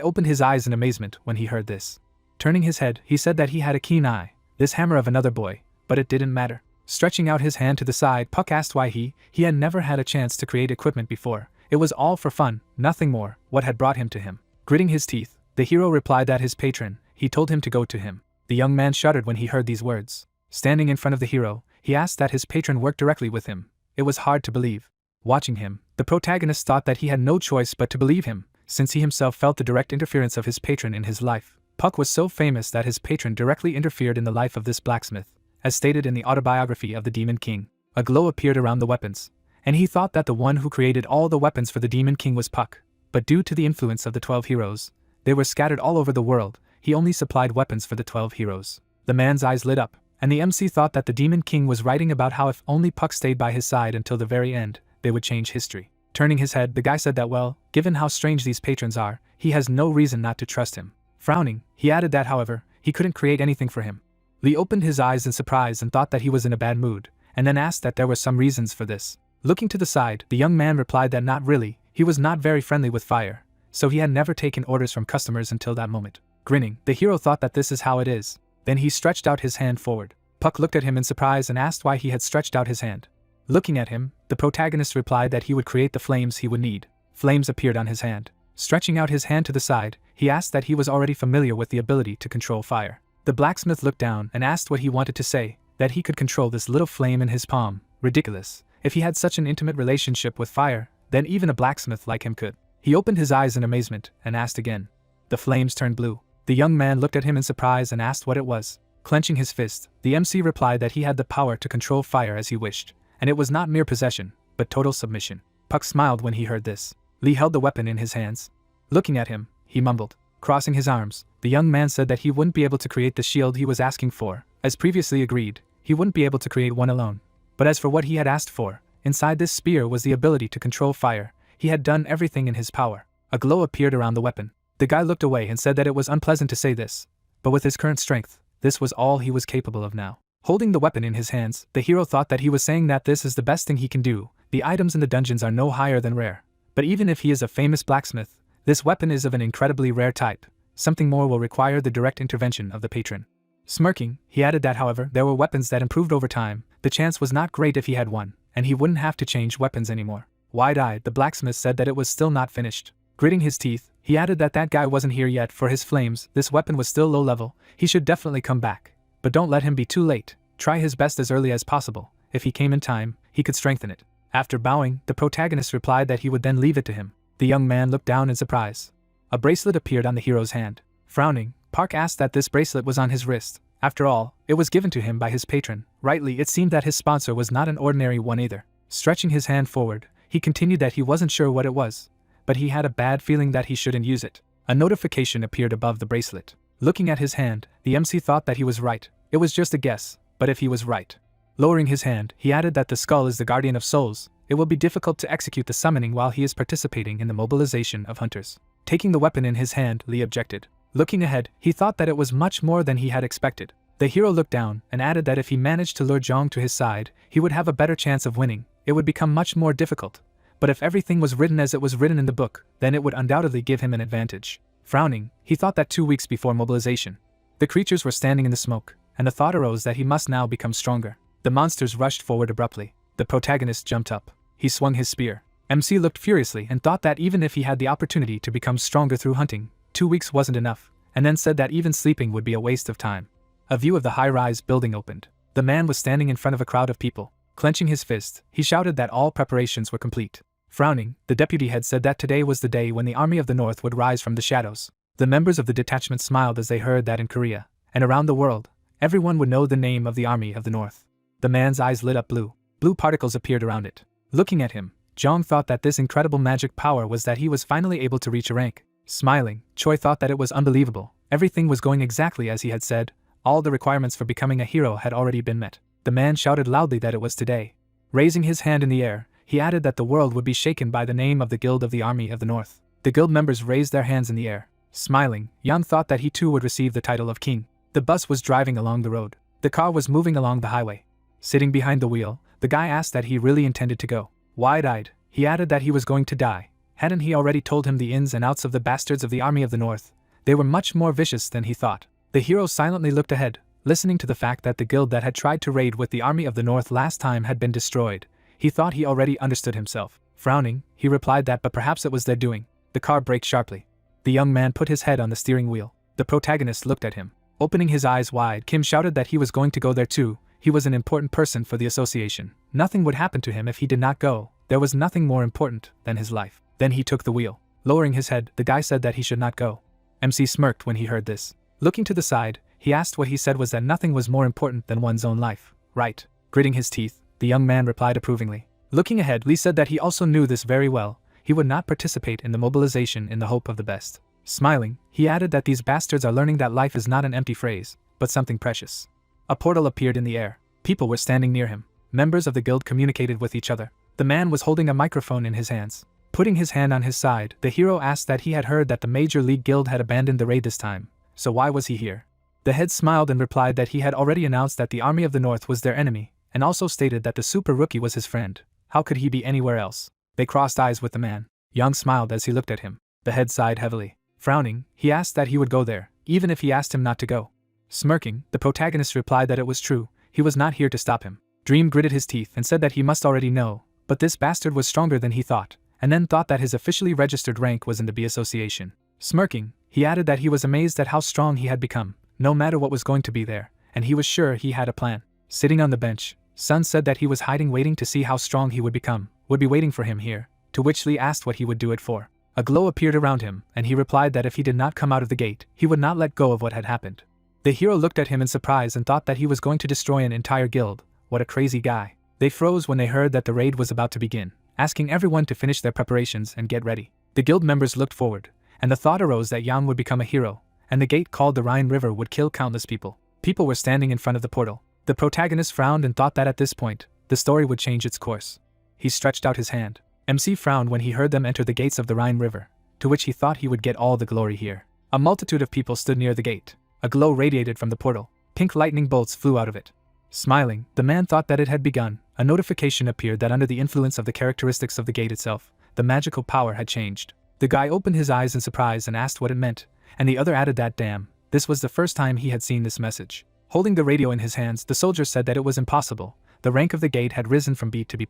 opened his eyes in amazement when he heard this. Turning his head, he said that he had a keen eye. This hammer of another boy, but it didn't matter. Stretching out his hand to the side, Puck asked why he had never had a chance to create equipment before. It was all for fun, nothing more. What had brought him to him? Gritting his teeth, the hero replied that his patron, he told him to go to him. The young man shuddered when he heard these words. Standing in front of the hero, he asked that his patron worked directly with him. It was hard to believe. Watching him, the protagonist thought that he had no choice but to believe him, since he himself felt the direct interference of his patron in his life. Puck was so famous that his patron directly interfered in the life of this blacksmith, as stated in the autobiography of the Demon King. A glow appeared around the weapons, and he thought that the one who created all the weapons for the Demon King was Puck. But due to the influence of the 12 heroes, they were scattered all over the world. He only supplied weapons for the 12 heroes. The man's eyes lit up, and the MC thought that the Demon King was writing about how if only Puck stayed by his side until the very end, they would change history. Turning his head, the guy said that well, given how strange these patrons are, he has no reason not to trust him. Frowning, he added that however, he couldn't create anything for him. Lee opened his eyes in surprise and thought that he was in a bad mood, and then asked that there were some reasons for this. Looking to the side, the young man replied that not really, he was not very friendly with fire, so he had never taken orders from customers until that moment. Grinning, the hero thought that this is how it is. Then he stretched out his hand forward. Puck looked at him in surprise and asked why he had stretched out his hand. Looking at him, the protagonist replied that he would create the flames he would need. Flames appeared on his hand. Stretching out his hand to the side, he asked that he was already familiar with the ability to control fire. The blacksmith looked down and asked what he wanted to say, that he could control this little flame in his palm. Ridiculous. If he had such an intimate relationship with fire, then even a blacksmith like him could. He opened his eyes in amazement and asked again. The flames turned blue. The young man looked at him in surprise and asked what it was. Clenching his fist, the MC replied that he had the power to control fire as he wished, and it was not mere possession, but total submission. Puck smiled when he heard this. Lee held the weapon in his hands. Looking at him, he mumbled. Crossing his arms, the young man said that he wouldn't be able to create the shield he was asking for. As previously agreed, he wouldn't be able to create one alone. But as for what he had asked for, inside this spear was the ability to control fire. He had done everything in his power. A glow appeared around the weapon. The guy looked away and said that it was unpleasant to say this, but with his current strength, this was all he was capable of now. Holding the weapon in his hands, the hero thought that he was saying that this is the best thing he can do. The items in the dungeons are no higher than rare. But even if he is a famous blacksmith, this weapon is of an incredibly rare type. Something more will require the direct intervention of the patron. Smirking, he added that however, there were weapons that improved over time. The chance was not great if he had one, and he wouldn't have to change weapons anymore. Wide-eyed, the blacksmith said that it was still not finished. Gritting his teeth, he added that that guy wasn't here yet for his flames. This weapon was still low level. He should definitely come back. But don't let him be too late. Try his best as early as possible. If he came in time, he could strengthen it. After bowing, the protagonist replied that he would then leave it to him. The young man looked down in surprise. A bracelet appeared on the hero's hand. Frowning, Park asked that this bracelet was on his wrist. After all, it was given to him by his patron. Rightly, it seemed that his sponsor was not an ordinary one either. Stretching his hand forward, he continued that he wasn't sure what it was, but he had a bad feeling that he shouldn't use it. A notification appeared above the bracelet. Looking at his hand, the MC thought that he was right. It was just a guess, but if he was right. Lowering his hand, he added that the skull is the guardian of souls. It will be difficult to execute the summoning while he is participating in the mobilization of hunters. Taking the weapon in his hand, Lee objected. Looking ahead, he thought that it was much more than he had expected. The hero looked down and added that if he managed to lure Zhang to his side, he would have a better chance of winning. It would become much more difficult. But if everything was written as it was written in the book, then it would undoubtedly give him an advantage. Frowning, he thought that 2 weeks before mobilization, the creatures were standing in the smoke, and the thought arose that he must now become stronger. The monsters rushed forward abruptly. The protagonist jumped up. He swung his spear. MC looked furiously and thought that even if he had the opportunity to become stronger through hunting, 2 weeks wasn't enough, and then said that even sleeping would be a waste of time. A view of the high-rise building opened. The man was standing in front of a crowd of people. Clenching his fist, he shouted that all preparations were complete. Frowning, the deputy head said that today was the day when the Army of the North would rise from the shadows. The members of the detachment smiled as they heard that in Korea, and around the world, everyone would know the name of the Army of the North. The man's eyes lit up blue. Blue particles appeared around it. Looking at him, Zhang thought that this incredible magic power was that he was finally able to reach a rank. Smiling, Choi thought that it was unbelievable. Everything was going exactly as he had said. All the requirements for becoming a hero had already been met. The man shouted loudly that it was today. Raising his hand in the air, he added that the world would be shaken by the name of the Guild of the Army of the North. The guild members raised their hands in the air. Smiling, Yan thought that he too would receive the title of king. The bus was driving along the road. The car was moving along the highway. Sitting behind the wheel, the guy asked that he really intended to go. Wide-eyed, he added that he was going to die. Hadn't he already told him the ins and outs of the bastards of the Army of the North? They were much more vicious than he thought. The hero silently looked ahead, listening to the fact that the guild that had tried to raid with the Army of the North last time had been destroyed. He thought he already understood himself. Frowning, he replied that but perhaps it was their doing. The car braked sharply. The young man put his head on the steering wheel. The protagonist looked at him. Opening his eyes wide, Kim shouted that he was going to go there too. He was an important person for the association. Nothing would happen to him if he did not go. There was nothing more important than his life. Then he took the wheel. Lowering his head, the guy said that he should not go. MC smirked when he heard this. Looking to the side, he asked what he said was that nothing was more important than one's own life. Right. Gritting his teeth, the young man replied approvingly. Looking ahead, Lee said that he also knew this very well. He would not participate in the mobilization in the hope of the best. Smiling, he added that these bastards are learning that life is not an empty phrase, but something precious. A portal appeared in the air. People were standing near him. Members of the guild communicated with each other. The man was holding a microphone in his hands. Putting his hand on his side, the hero asked that he had heard that the Major League Guild had abandoned the raid this time. So why was he here? The head smiled and replied that he had already announced that the Army of the North was their enemy, and also stated that the super rookie was his friend. How could he be anywhere else? They crossed eyes with the man. Yang smiled as he looked at him. The head sighed heavily. Frowning, he asked that he would go there, even if he asked him not to go. Smirking, the protagonist replied that it was true. He was not here to stop him. Dream gritted his teeth and said that he must already know, but this bastard was stronger than he thought, and then thought that his officially registered rank was in the B Association. Smirking, he added that he was amazed at how strong he had become, no matter what was going to be there, and he was sure he had a plan. Sitting on the bench, Sun said that he was hiding waiting to see how strong he would become, would be waiting for him here, to which Lee asked what he would do it for. A glow appeared around him, and he replied that if he did not come out of the gate, he would not let go of what had happened. The hero looked at him in surprise and thought that he was going to destroy an entire guild. What a crazy guy. They froze when they heard that the raid was about to begin, asking everyone to finish their preparations and get ready. The guild members looked forward, and the thought arose that Yang would become a hero, and the gate called the Rhine River would kill countless people. People were standing in front of the portal. The protagonist frowned and thought that at this point, the story would change its course. He stretched out his hand. MC frowned when he heard them enter the gates of the Rhine River, to which he thought he would get all the glory here. A multitude of people stood near the gate. A glow radiated from the portal. Pink lightning bolts flew out of it. Smiling, the man thought that it had begun. A notification appeared that under the influence of the characteristics of the gate itself, the magical power had changed. The guy opened his eyes in surprise and asked what it meant, and the other added that damn, this was the first time he had seen this message. Holding the radio in his hands, the soldier said that it was impossible. The rank of the gate had risen from B to B+.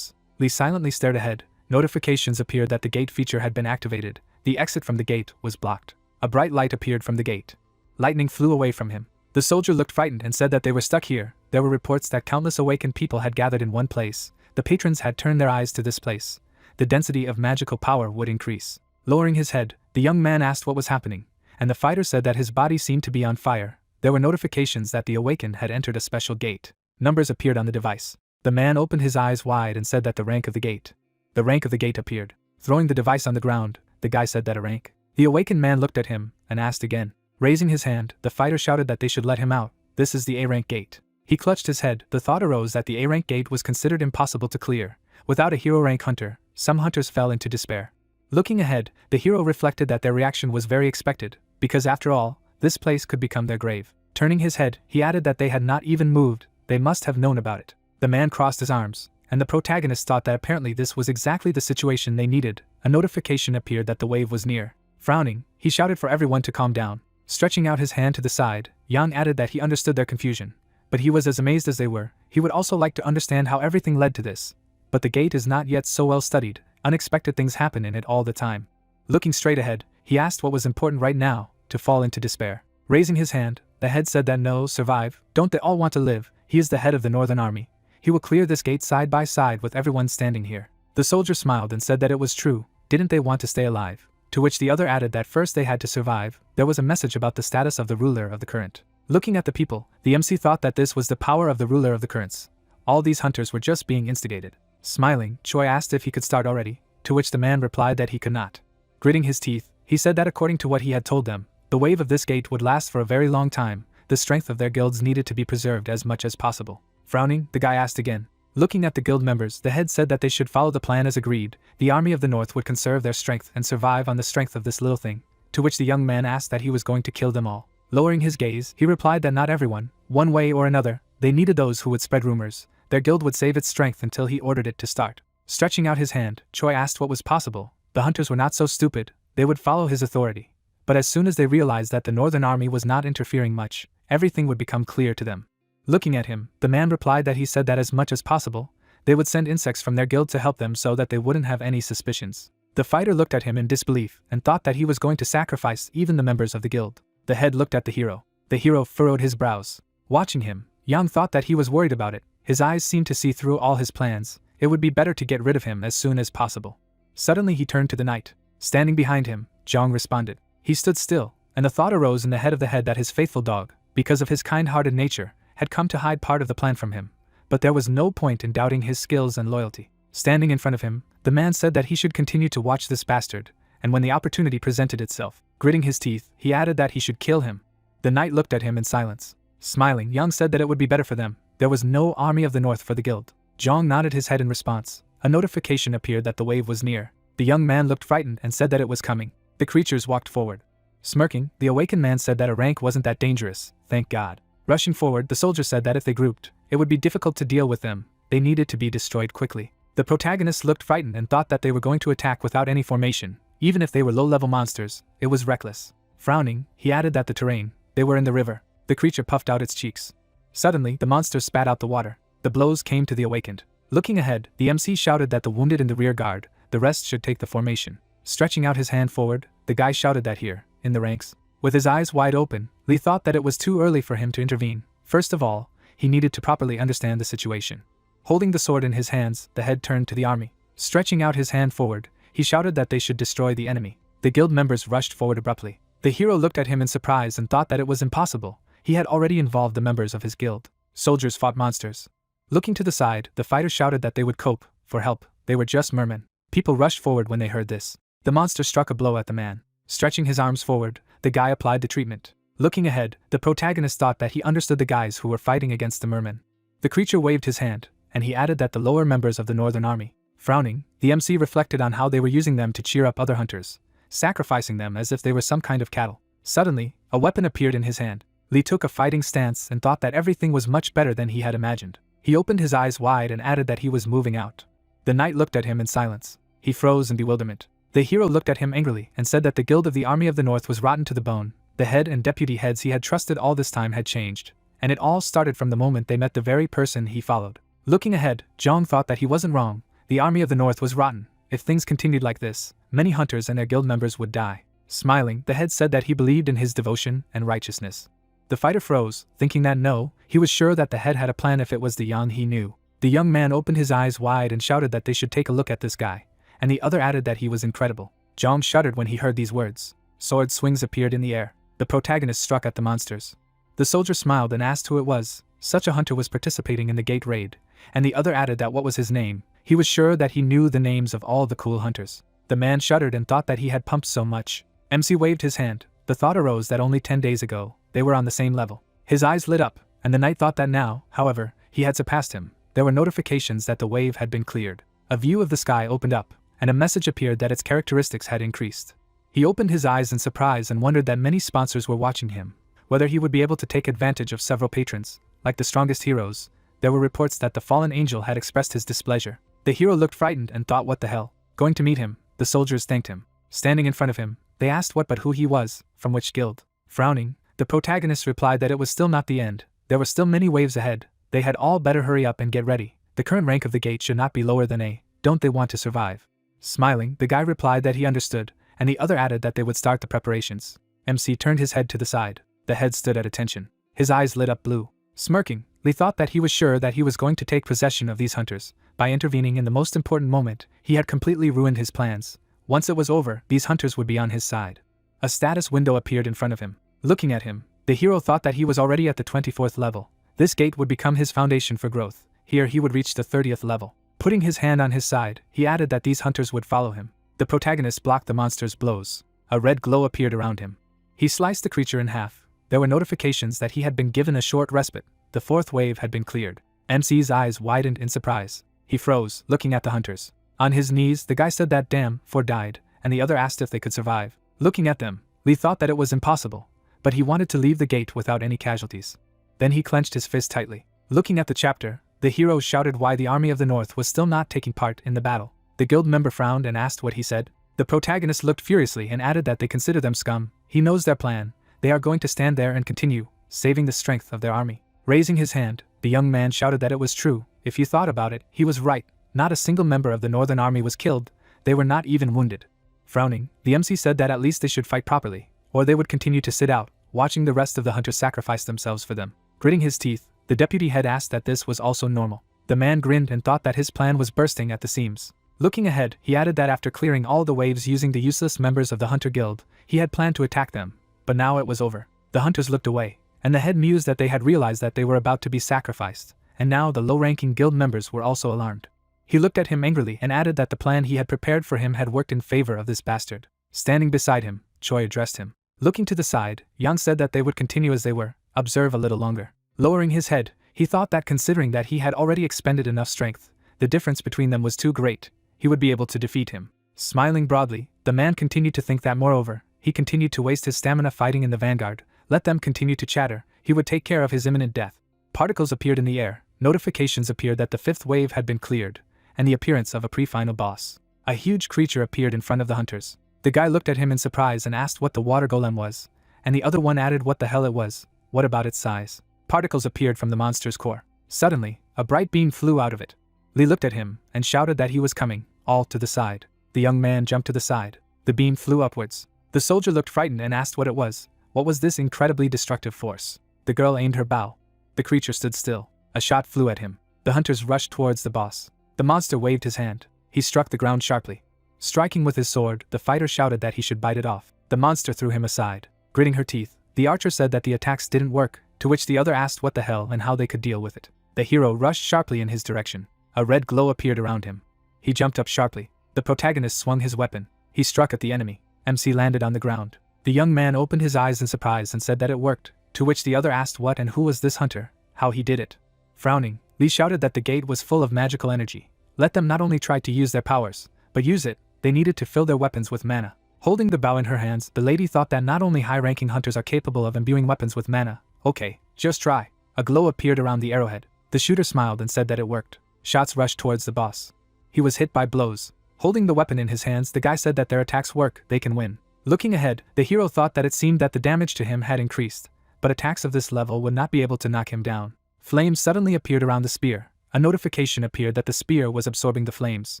Lee silently stared ahead. Notifications appeared that the gate feature had been activated. The exit from the gate was blocked. A bright light appeared from the gate. Lightning flew away from him. The soldier looked frightened and said that they were stuck here. There were reports that countless awakened people had gathered in one place. The patrons had turned their eyes to this place. The density of magical power would increase. Lowering his head, the young man asked what was happening, and the fighter said that his body seemed to be on fire. There were notifications that the awakened had entered a special gate. Numbers appeared on the device. The man opened his eyes wide and said that the rank of the gate. The rank of the gate appeared. Throwing the device on the ground, the guy said that a rank. The awakened man looked at him and asked again. Raising his hand, the fighter shouted that they should let him out. This is the A-rank gate. He clutched his head. The thought arose that the A-rank gate was considered impossible to clear. Without a hero rank hunter, some hunters fell into despair. Looking ahead, the hero reflected that their reaction was very expected, because after all, this place could become their grave. Turning his head, he added that they had not even moved. They must have known about it. The man crossed his arms, and the protagonist thought that apparently this was exactly the situation they needed. A notification appeared that the wave was near. Frowning, he shouted for everyone to calm down. Stretching out his hand to the side, Yang added that he understood their confusion. But he was as amazed as they were. He would also like to understand how everything led to this. But the gate is not yet so well studied. Unexpected things happen in it all the time. Looking straight ahead, he asked what was important right now, to fall into despair. Raising his hand, the head said that no, survive, don't they all want to live? He is the head of the Northern Army. He will clear this gate side by side with everyone standing here. The soldier smiled and said that it was true. Didn't they want to stay alive? To which the other added that first they had to survive. There was a message about the status of the ruler of the current. Looking at the people, the MC thought that this was the power of the ruler of the currents. All these hunters were just being instigated. Smiling, Choi asked if he could start already, to which the man replied that he could not. Gritting his teeth, he said that according to what he had told them, the wave of this gate would last for a very long time. The strength of their guilds needed to be preserved as much as possible. Frowning, the guy asked again. Looking at the guild members, the head said that they should follow the plan as agreed. The army of the north would conserve their strength and survive on the strength of this little thing, to which the young man asked that he was going to kill them all. Lowering his gaze, he replied that not everyone, one way or another, they needed those who would spread rumors. Their guild would save its strength until he ordered it to start. Stretching out his hand, Choi asked what was possible. The hunters were not so stupid, they would follow his authority. But as soon as they realized that the northern army was not interfering much, everything would become clear to them. Looking at him, the man replied that he said that as much as possible, they would send insects from their guild to help them so that they wouldn't have any suspicions. The fighter looked at him in disbelief and thought that he was going to sacrifice even the members of the guild. The head looked at the hero. The hero furrowed his brows. Watching him, Yang thought that he was worried about it. His eyes seemed to see through all his plans. It would be better to get rid of him as soon as possible. Suddenly he turned to the knight. Standing behind him, Jong responded. He stood still, and the thought arose in the head of the head that his faithful dog, because of his kind-hearted nature, had come to hide part of the plan from him. But there was no point in doubting his skills and loyalty. Standing in front of him, the man said that he should continue to watch this bastard, and when the opportunity presented itself, gritting his teeth, he added that he should kill him. The knight looked at him in silence. Smiling, Yang said that it would be better for them. There was no army of the north for the guild. Jong nodded his head in response. A notification appeared that the wave was near. The young man looked frightened and said that it was coming. The creatures walked forward. Smirking, the awakened man said that a rank wasn't that dangerous, thank God. Rushing forward, the soldier said that if they grouped, it would be difficult to deal with them. They needed to be destroyed quickly. The protagonists looked frightened and thought that they were going to attack without any formation. Even if they were low-level monsters, it was reckless. Frowning, he added that the terrain, they were in the river. The creature puffed out its cheeks. Suddenly, the monster spat out the water. The blows came to the awakened. Looking ahead, the MC shouted that the wounded in the rear guard, the rest should take the formation. Stretching out his hand forward, the guy shouted that here, in the ranks. With his eyes wide open, Lee thought that it was too early for him to intervene. First of all, he needed to properly understand the situation. Holding the sword in his hands, the head turned to the army. Stretching out his hand forward, he shouted that they should destroy the enemy. The guild members rushed forward abruptly. The hero looked at him in surprise and thought that it was impossible. He had already involved the members of his guild. Soldiers fought monsters. Looking to the side, the fighter shouted that they would cope. For help, they were just mermen. People rushed forward when they heard this. The monster struck a blow at the man. Stretching his arms forward, the guy applied the treatment. Looking ahead, the protagonist thought that he understood the guys who were fighting against the mermen. The creature waved his hand, and he added that the lower members of the northern army. Frowning, the MC reflected on how they were using them to cheer up other hunters, sacrificing them as if they were some kind of cattle. Suddenly, a weapon appeared in his hand. Lee took a fighting stance and thought that everything was much better than he had imagined. He opened his eyes wide and added that he was moving out. The knight looked at him in silence. He froze in bewilderment. The hero looked at him angrily and said that the guild of the army of the north was rotten to the bone. The head and deputy heads he had trusted all this time had changed, and it all started from the moment they met the very person he followed. Looking ahead, Jong thought that he wasn't wrong. The army of the north was rotten. If things continued like this, many hunters and their guild members would die. Smiling, the head said that he believed in his devotion and righteousness. The fighter froze, thinking that no, he was sure that the head had a plan if it was the Yang he knew. The young man opened his eyes wide and shouted that they should take a look at this guy, and the other added that he was incredible. Jong shuddered when he heard these words. Sword swings appeared in the air. The protagonist struck at the monsters. The soldier smiled and asked who it was. Such a hunter was participating in the gate raid, and the other added that what was his name. He was sure that he knew the names of all the cool hunters. The man shuddered and thought that he had pumped so much. MC waved his hand. The thought arose that only 10 days ago, they were on the same level. His eyes lit up, and the knight thought that now, however, he had surpassed him. There were notifications that the wave had been cleared. A view of the sky opened up, and a message appeared that its characteristics had increased. He opened his eyes in surprise and wondered that many sponsors were watching him. Whether he would be able to take advantage of several patrons, like the strongest heroes. There were reports that the fallen angel had expressed his displeasure. The hero looked frightened and thought, what the hell? Going to meet him, the soldiers thanked him. Standing in front of him, they asked what but who he was, from which guild. Frowning, the protagonist replied that it was still not the end. There were still many waves ahead. They had all better hurry up and get ready. The current rank of the gate should not be lower than A. Don't they want to survive? Smiling, the guy replied that he understood, and the other added that they would start the preparations. MC turned his head to the side. The head stood at attention. His eyes lit up blue. Smirking, Lee thought that he was sure that he was going to take possession of these hunters. By intervening in the most important moment, he had completely ruined his plans. Once it was over, these hunters would be on his side. A status window appeared in front of him. Looking at him, the hero thought that he was already at the 24th level. This gate would become his foundation for growth. Here he would reach the 30th level. Putting his hand on his side, he added that these hunters would follow him. The protagonist blocked the monster's blows. A red glow appeared around him. He sliced the creature in half. There were notifications that he had been given a short respite. The fourth wave had been cleared. MC's eyes widened in surprise. He froze, looking at the hunters. On his knees, the guy said that damn, 4 died, and the other asked if they could survive. Looking at them, Lee thought that it was impossible, but he wanted to leave the gate without any casualties. Then he clenched his fist tightly. Looking at the chapter, the hero shouted why the army of the north was still not taking part in the battle. The guild member frowned and asked what he said. The protagonist looked furiously and added that they consider them scum. He knows their plan. They are going to stand there and continue, saving the strength of their army. Raising his hand, the young man shouted that it was true. If you thought about it, he was right. Not a single member of the northern army was killed. They were not even wounded. Frowning, the MC said that at least they should fight properly, or they would continue to sit out, watching the rest of the hunters sacrifice themselves for them. Gritting his teeth, the deputy head asked that this was also normal. The man grinned and thought that his plan was bursting at the seams. Looking ahead, he added that after clearing all the waves using the useless members of the hunter guild, he had planned to attack them. But now it was over. The hunters looked away, and the head mused that they had realized that they were about to be sacrificed, and now the low-ranking guild members were also alarmed. He looked at him angrily and added that the plan he had prepared for him had worked in favor of this bastard. Standing beside him, Choi addressed him. Looking to the side, Yang said that they would continue as they were, observe a little longer. Lowering his head, he thought that considering that he had already expended enough strength, the difference between them was too great, he would be able to defeat him. Smiling broadly, the man continued to think that moreover, he continued to waste his stamina fighting in the vanguard. Let them continue to chatter, he would take care of his imminent death. Particles appeared in the air, notifications appeared that the 5th wave had been cleared, and the appearance of a pre-final boss. A huge creature appeared in front of the hunters. The guy looked at him in surprise and asked what the water golem was, and the other one added what the hell it was. What about its size? Particles appeared from the monster's core. Suddenly, a bright beam flew out of it. Lee looked at him and shouted that he was coming, all to the side. The young man jumped to the side. The beam flew upwards. The soldier looked frightened and asked what it was. What was this incredibly destructive force? The girl aimed her bow. The creature stood still. A shot flew at him. The hunters rushed towards the boss. The monster waved his hand. He struck the ground sharply. Striking with his sword, the fighter shouted that he should bite it off. The monster threw him aside. Gritting her teeth, the archer said that the attacks didn't work, to which the other asked what the hell and how they could deal with it. The hero rushed sharply in his direction. A red glow appeared around him. He jumped up sharply. The protagonist swung his weapon. He struck at the enemy. MC landed on the ground. The young man opened his eyes in surprise and said that it worked, to which the other asked what and who was this hunter, how he did it. Frowning, Lee shouted that the gate was full of magical energy. Let them not only try to use their powers, but use it. They needed to fill their weapons with mana. Holding the bow in her hands, the lady thought that not only high-ranking hunters are capable of imbuing weapons with mana. Okay, just try. A glow appeared around the arrowhead. The shooter smiled and said that it worked. Shots rushed towards the boss. He was hit by blows. Holding the weapon in his hands, the guy said that their attacks work, they can win. Looking ahead, the hero thought that it seemed that the damage to him had increased, but attacks of this level would not be able to knock him down. Flames suddenly appeared around the spear. A notification appeared that the spear was absorbing the flames.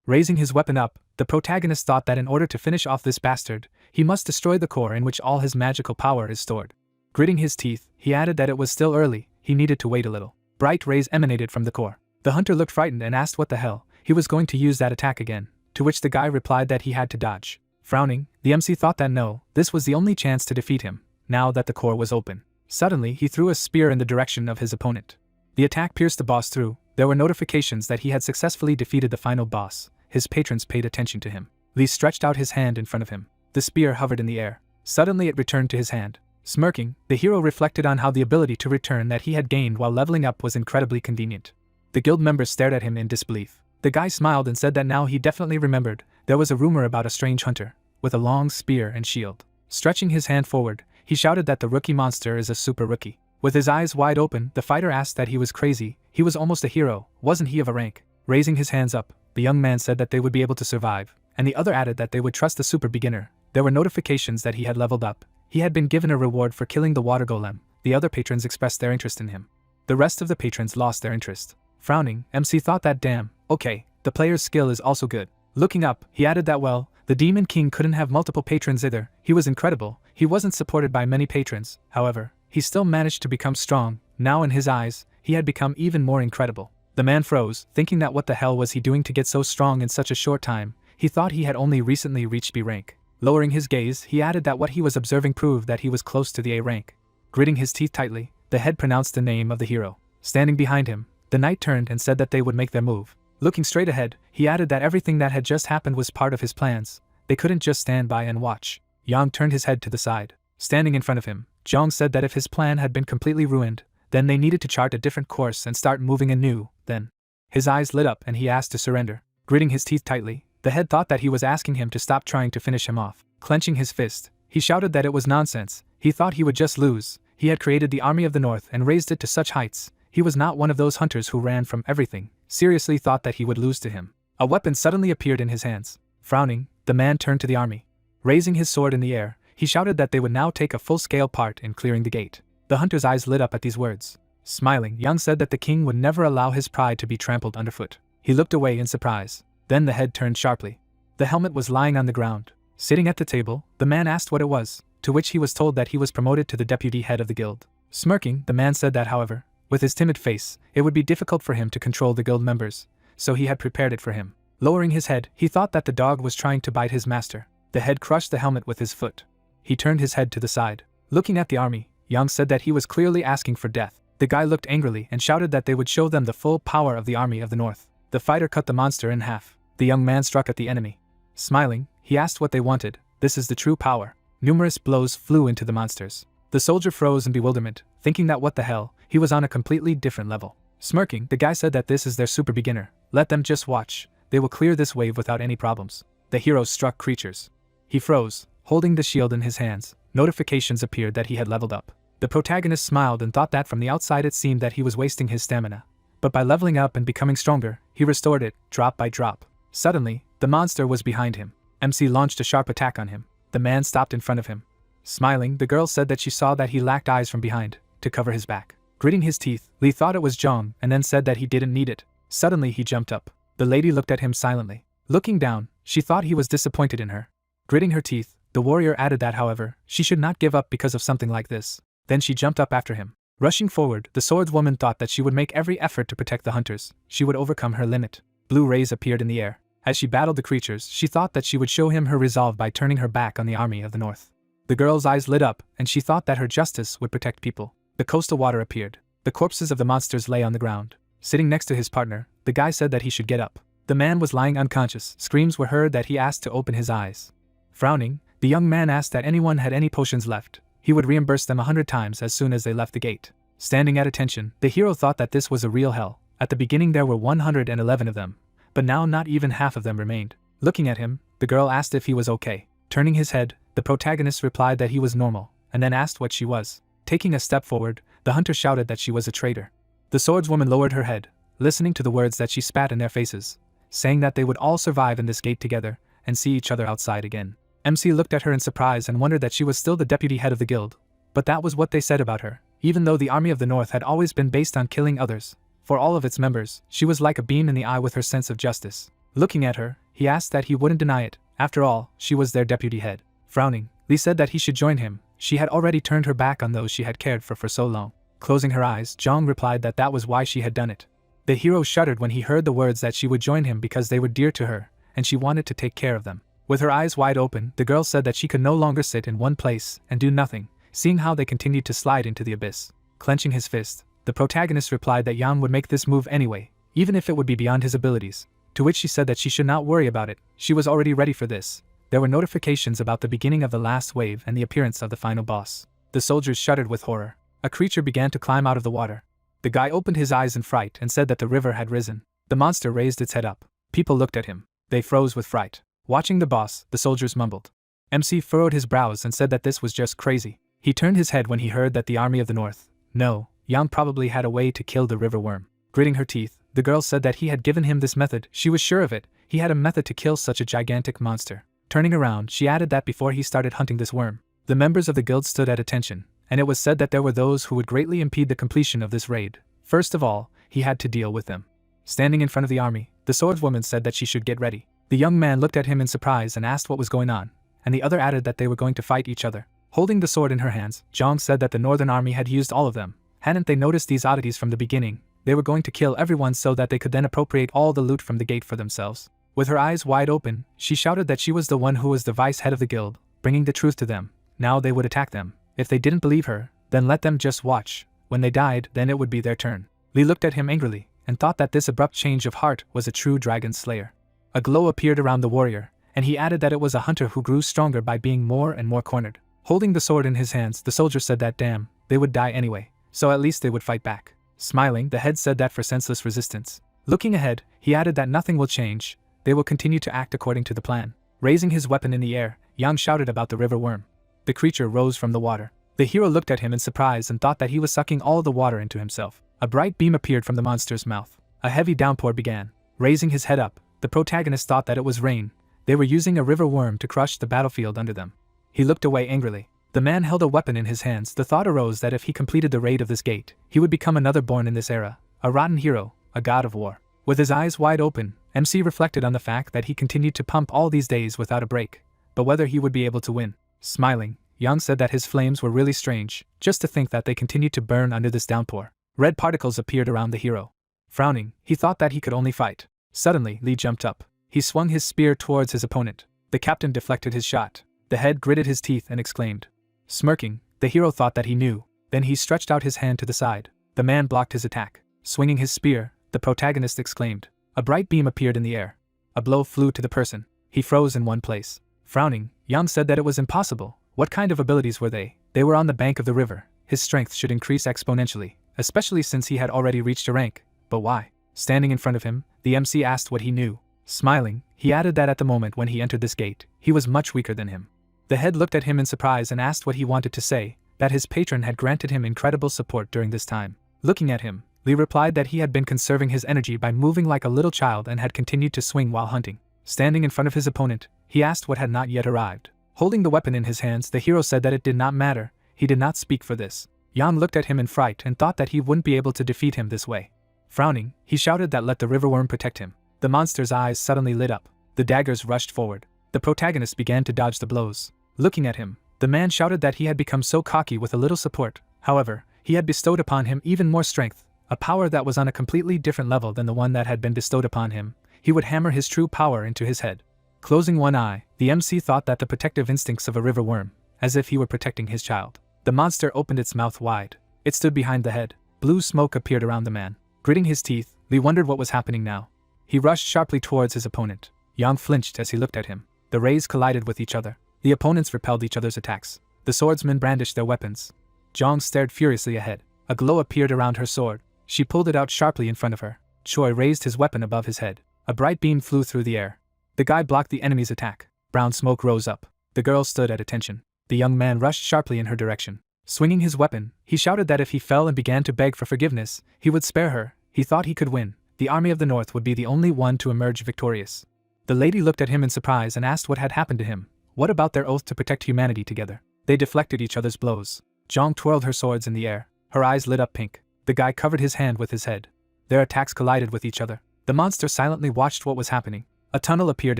Raising his weapon up, the protagonist thought that in order to finish off this bastard, he must destroy the core in which all his magical power is stored. Gritting his teeth, he added that it was still early, he needed to wait a little. Bright rays emanated from the core. The hunter looked frightened and asked what the hell, he was going to use that attack again, to which the guy replied that he had to dodge. Frowning, the MC thought that no, this was the only chance to defeat him, now that the core was open. Suddenly, he threw a spear in the direction of his opponent. The attack pierced the boss through. There were notifications that he had successfully defeated the final boss. His patrons paid attention to him. Li stretched out his hand in front of him. The spear hovered in the air. Suddenly it returned to his hand. Smirking, the hero reflected on how the ability to return that he had gained while leveling up was incredibly convenient. The guild members stared at him in disbelief. The guy smiled and said that now he definitely remembered, there was a rumor about a strange hunter, with a long spear and shield. Stretching his hand forward, he shouted that the rookie monster is a super rookie. With his eyes wide open, the fighter asked that he was crazy, he was almost a hero, wasn't he of a rank? Raising his hands up, the young man said that they would be able to survive, and the other added that they would trust the super beginner. There were notifications that he had leveled up. He had been given a reward for killing the water golem. The other patrons expressed their interest in him. The rest of the patrons lost their interest. Frowning, MC thought that damn, okay, the player's skill is also good. Looking up, he added that well, the Demon King couldn't have multiple patrons either. He was incredible. He wasn't supported by many patrons, however, he still managed to become strong. Now in his eyes, he had become even more incredible. The man froze, thinking that what the hell was he doing to get so strong in such a short time. He thought he had only recently reached B rank. Lowering his gaze, he added that what he was observing proved that he was close to the A rank. Gritting his teeth tightly, the head pronounced the name of the hero. Standing behind him, the knight turned and said that they would make their move. Looking straight ahead, he added that everything that had just happened was part of his plans. They couldn't just stand by and watch. Yang turned his head to the side. Standing in front of him, Zhang said that if his plan had been completely ruined, then they needed to chart a different course and start moving anew. Then his eyes lit up and he asked to surrender. Gritting his teeth tightly, the head thought that he was asking him to stop trying to finish him off. Clenching his fist, he shouted that it was nonsense. He thought he would just lose. He had created the army of the north and raised it to such heights. He was not one of those hunters who ran from everything. Seriously thought that he would lose to him. A weapon suddenly appeared in his hands. Frowning, the man turned to the army. Raising his sword in the air, he shouted that they would now take a full-scale part in clearing the gate. The hunter's eyes lit up at these words. Smiling, Yang said that the king would never allow his pride to be trampled underfoot. He looked away in surprise. Then the head turned sharply. The helmet was lying on the ground. Sitting at the table, the man asked what it was, to which he was told that he was promoted to the deputy head of the guild. Smirking, the man said that however, with his timid face, it would be difficult for him to control the guild members, so he had prepared it for him. Lowering his head, he thought that the dog was trying to bite his master. The head crushed the helmet with his foot. He turned his head to the side. Looking at the army, Yang said that he was clearly asking for death. The guy looked angrily and shouted that they would show them the full power of the army of the north. The fighter cut the monster in half. The young man struck at the enemy. Smiling, he asked what they wanted. This is the true power. Numerous blows flew into the monsters. The soldier froze in bewilderment, thinking that what the hell, he was on a completely different level. Smirking, the guy said that this is their super beginner. Let them just watch. They will clear this wave without any problems. The hero struck creatures. He froze, holding the shield in his hands. Notifications appeared that he had leveled up. The protagonist smiled and thought that from the outside it seemed that he was wasting his stamina. But by leveling up and becoming stronger, he restored it, drop by drop. Suddenly, the monster was behind him. MC launched a sharp attack on him. The man stopped in front of him. Smiling, the girl said that she saw that he lacked eyes from behind, to cover his back. Gritting his teeth, Li thought it was Zhang and then said that he didn't need it. Suddenly he jumped up. The lady looked at him silently. Looking down, she thought he was disappointed in her. Gritting her teeth, the warrior added that however, she should not give up because of something like this. Then she jumped up after him. Rushing forward, the swordswoman thought that she would make every effort to protect the hunters. She would overcome her limit. Blue rays appeared in the air. As she battled the creatures, she thought that she would show him her resolve by turning her back on the army of the north. The girl's eyes lit up, and she thought that her justice would protect people. The coastal water appeared. The corpses of the monsters lay on the ground. Sitting next to his partner, the guy said that he should get up. The man was lying unconscious. Screams were heard that he asked to open his eyes. Frowning, the young man asked that anyone had any potions left. He would reimburse them 100 times as soon as they left the gate. Standing at attention, the hero thought that this was a real hell. At the beginning there were 111 of them, but now not even half of them remained. Looking at him, the girl asked if he was okay. Turning his head, the protagonist replied that he was normal, and then asked what she was. Taking a step forward, the hunter shouted that she was a traitor. The swordswoman lowered her head, listening to the words that she spat in their faces, saying that they would all survive in this gate together, and see each other outside again. MC looked at her in surprise and wondered that she was still the deputy head of the guild. But that was what they said about her. Even though the army of the north had always been based on killing others, for all of its members, she was like a beam in the eye with her sense of justice. Looking at her, he asked that he wouldn't deny it. After all, she was their deputy head. Frowning, Li said that he should join him. She had already turned her back on those she had cared for so long. Closing her eyes, Zhang replied that that was why she had done it. The hero shuddered when he heard the words that she would join him because they were dear to her, and she wanted to take care of them. With her eyes wide open, the girl said that she could no longer sit in one place and do nothing, seeing how they continued to slide into the abyss. Clenching his fist, the protagonist replied that Yang would make this move anyway, even if it would be beyond his abilities. to which she said that she should not worry about it, she was already ready for this. There were notifications about the beginning of the last wave and the appearance of the final boss. The soldiers shuddered with horror. A creature began to climb out of the water. The guy opened his eyes in fright and said that the river had risen. The monster raised its head up. People looked at him. They froze with fright. Watching the boss, the soldiers mumbled. MC furrowed his brows and said that this was just crazy. He turned his head when he heard that the army of the north, no, Yang probably had a way to kill the river worm. Gritting her teeth, the girl said that he had given him this method. She was sure of it. He had a method to kill such a gigantic monster. Turning around, she added that before he started hunting this worm, the members of the guild stood at attention, and it was said that there were those who would greatly impede the completion of this raid. First of all, he had to deal with them. Standing in front of the army, the swordswoman said that she should get ready. The young man looked at him in surprise and asked what was going on, and the other added that they were going to fight each other. Holding the sword in her hands, Zhang said that the northern army had used all of them. Hadn't they noticed these oddities from the beginning? They were going to kill everyone so that they could then appropriate all the loot from the gate for themselves. With her eyes wide open, she shouted that she was the one who was the vice head of the guild, bringing the truth to them. Now they would attack them. If they didn't believe her, then let them just watch. When they died, then it would be their turn. Li looked at him angrily, and thought that this abrupt change of heart was a true dragon slayer. A glow appeared around the warrior, and he added that it was a hunter who grew stronger by being more and more cornered. Holding the sword in his hands, the soldier said that damn, they would die anyway, so at least they would fight back. Smiling, the head said that for senseless resistance. Looking ahead, he added that nothing will change. They will continue to act according to the plan. Raising his weapon in the air, Yang shouted about the river worm. The creature rose from the water. The hero looked at him in surprise and thought that he was sucking all the water into himself. A bright beam appeared from the monster's mouth. A heavy downpour began. Raising his head up, the protagonist thought that it was rain. They were using a river worm to crush the battlefield under them. He looked away angrily. The man held a weapon in his hands. The thought arose that if he completed the raid of this gate, he would become another born in this era, a rotten hero, a god of war. With his eyes wide open, MC reflected on the fact that he continued to pump all these days without a break, but whether he would be able to win. Smiling, Yang said that his flames were really strange, just to think that they continued to burn under this downpour. Red particles appeared around the hero. Frowning, he thought that he could only fight. Suddenly, Li jumped up. He swung his spear towards his opponent. The captain deflected his shot. The head gritted his teeth and exclaimed. Smirking, the hero thought that he knew. Then he stretched out his hand to the side. The man blocked his attack. Swinging his spear, the protagonist exclaimed. A bright beam appeared in the air. A blow flew to the person. He froze in one place. Frowning, Yang said that it was impossible. What kind of abilities were they? They were on the bank of the river. His strength should increase exponentially, especially since he had already reached a rank. But why? Standing in front of him, the MC asked what he knew. Smiling, he added that at the moment when he entered this gate, he was much weaker than him. The head looked at him in surprise and asked what he wanted to say, that his patron had granted him incredible support during this time. Looking at him, Li replied that he had been conserving his energy by moving like a little child and had continued to swing while hunting. Standing in front of his opponent, he asked what had not yet arrived. Holding the weapon in his hands, the hero said that it did not matter. He did not speak for this. Yang looked at him in fright and thought that he wouldn't be able to defeat him this way. Frowning, he shouted that let the riverworm protect him. The monster's eyes suddenly lit up. The daggers rushed forward. The protagonist began to dodge the blows. Looking at him, the man shouted that he had become so cocky with a little support. However, he had bestowed upon him even more strength, a power that was on a completely different level than the one that had been bestowed upon him. He would hammer his true power into his head. Closing one eye, the MC thought that the protective instincts of a river worm, as if he were protecting his child. The monster opened its mouth wide. It stood behind the head. Blue smoke appeared around the man. Gritting his teeth, Li wondered what was happening now. He rushed sharply towards his opponent. Yang flinched as he looked at him. The rays collided with each other. The opponents repelled each other's attacks. The swordsmen brandished their weapons. Zhang stared furiously ahead. A glow appeared around her sword. She pulled it out sharply in front of her. Choi raised his weapon above his head. A bright beam flew through the air. The guy blocked the enemy's attack. Brown smoke rose up. The girl stood at attention. The young man rushed sharply in her direction. Swinging his weapon, he shouted that if he fell and began to beg for forgiveness, he would spare her. He thought he could win. The army of the north would be the only one to emerge victorious. The lady looked at him in surprise and asked what had happened to him. What about their oath to protect humanity together? They deflected each other's blows. Zhang twirled her swords in the air. Her eyes lit up pink. The guy covered his hand with his head. Their attacks collided with each other. The monster silently watched what was happening. A tunnel appeared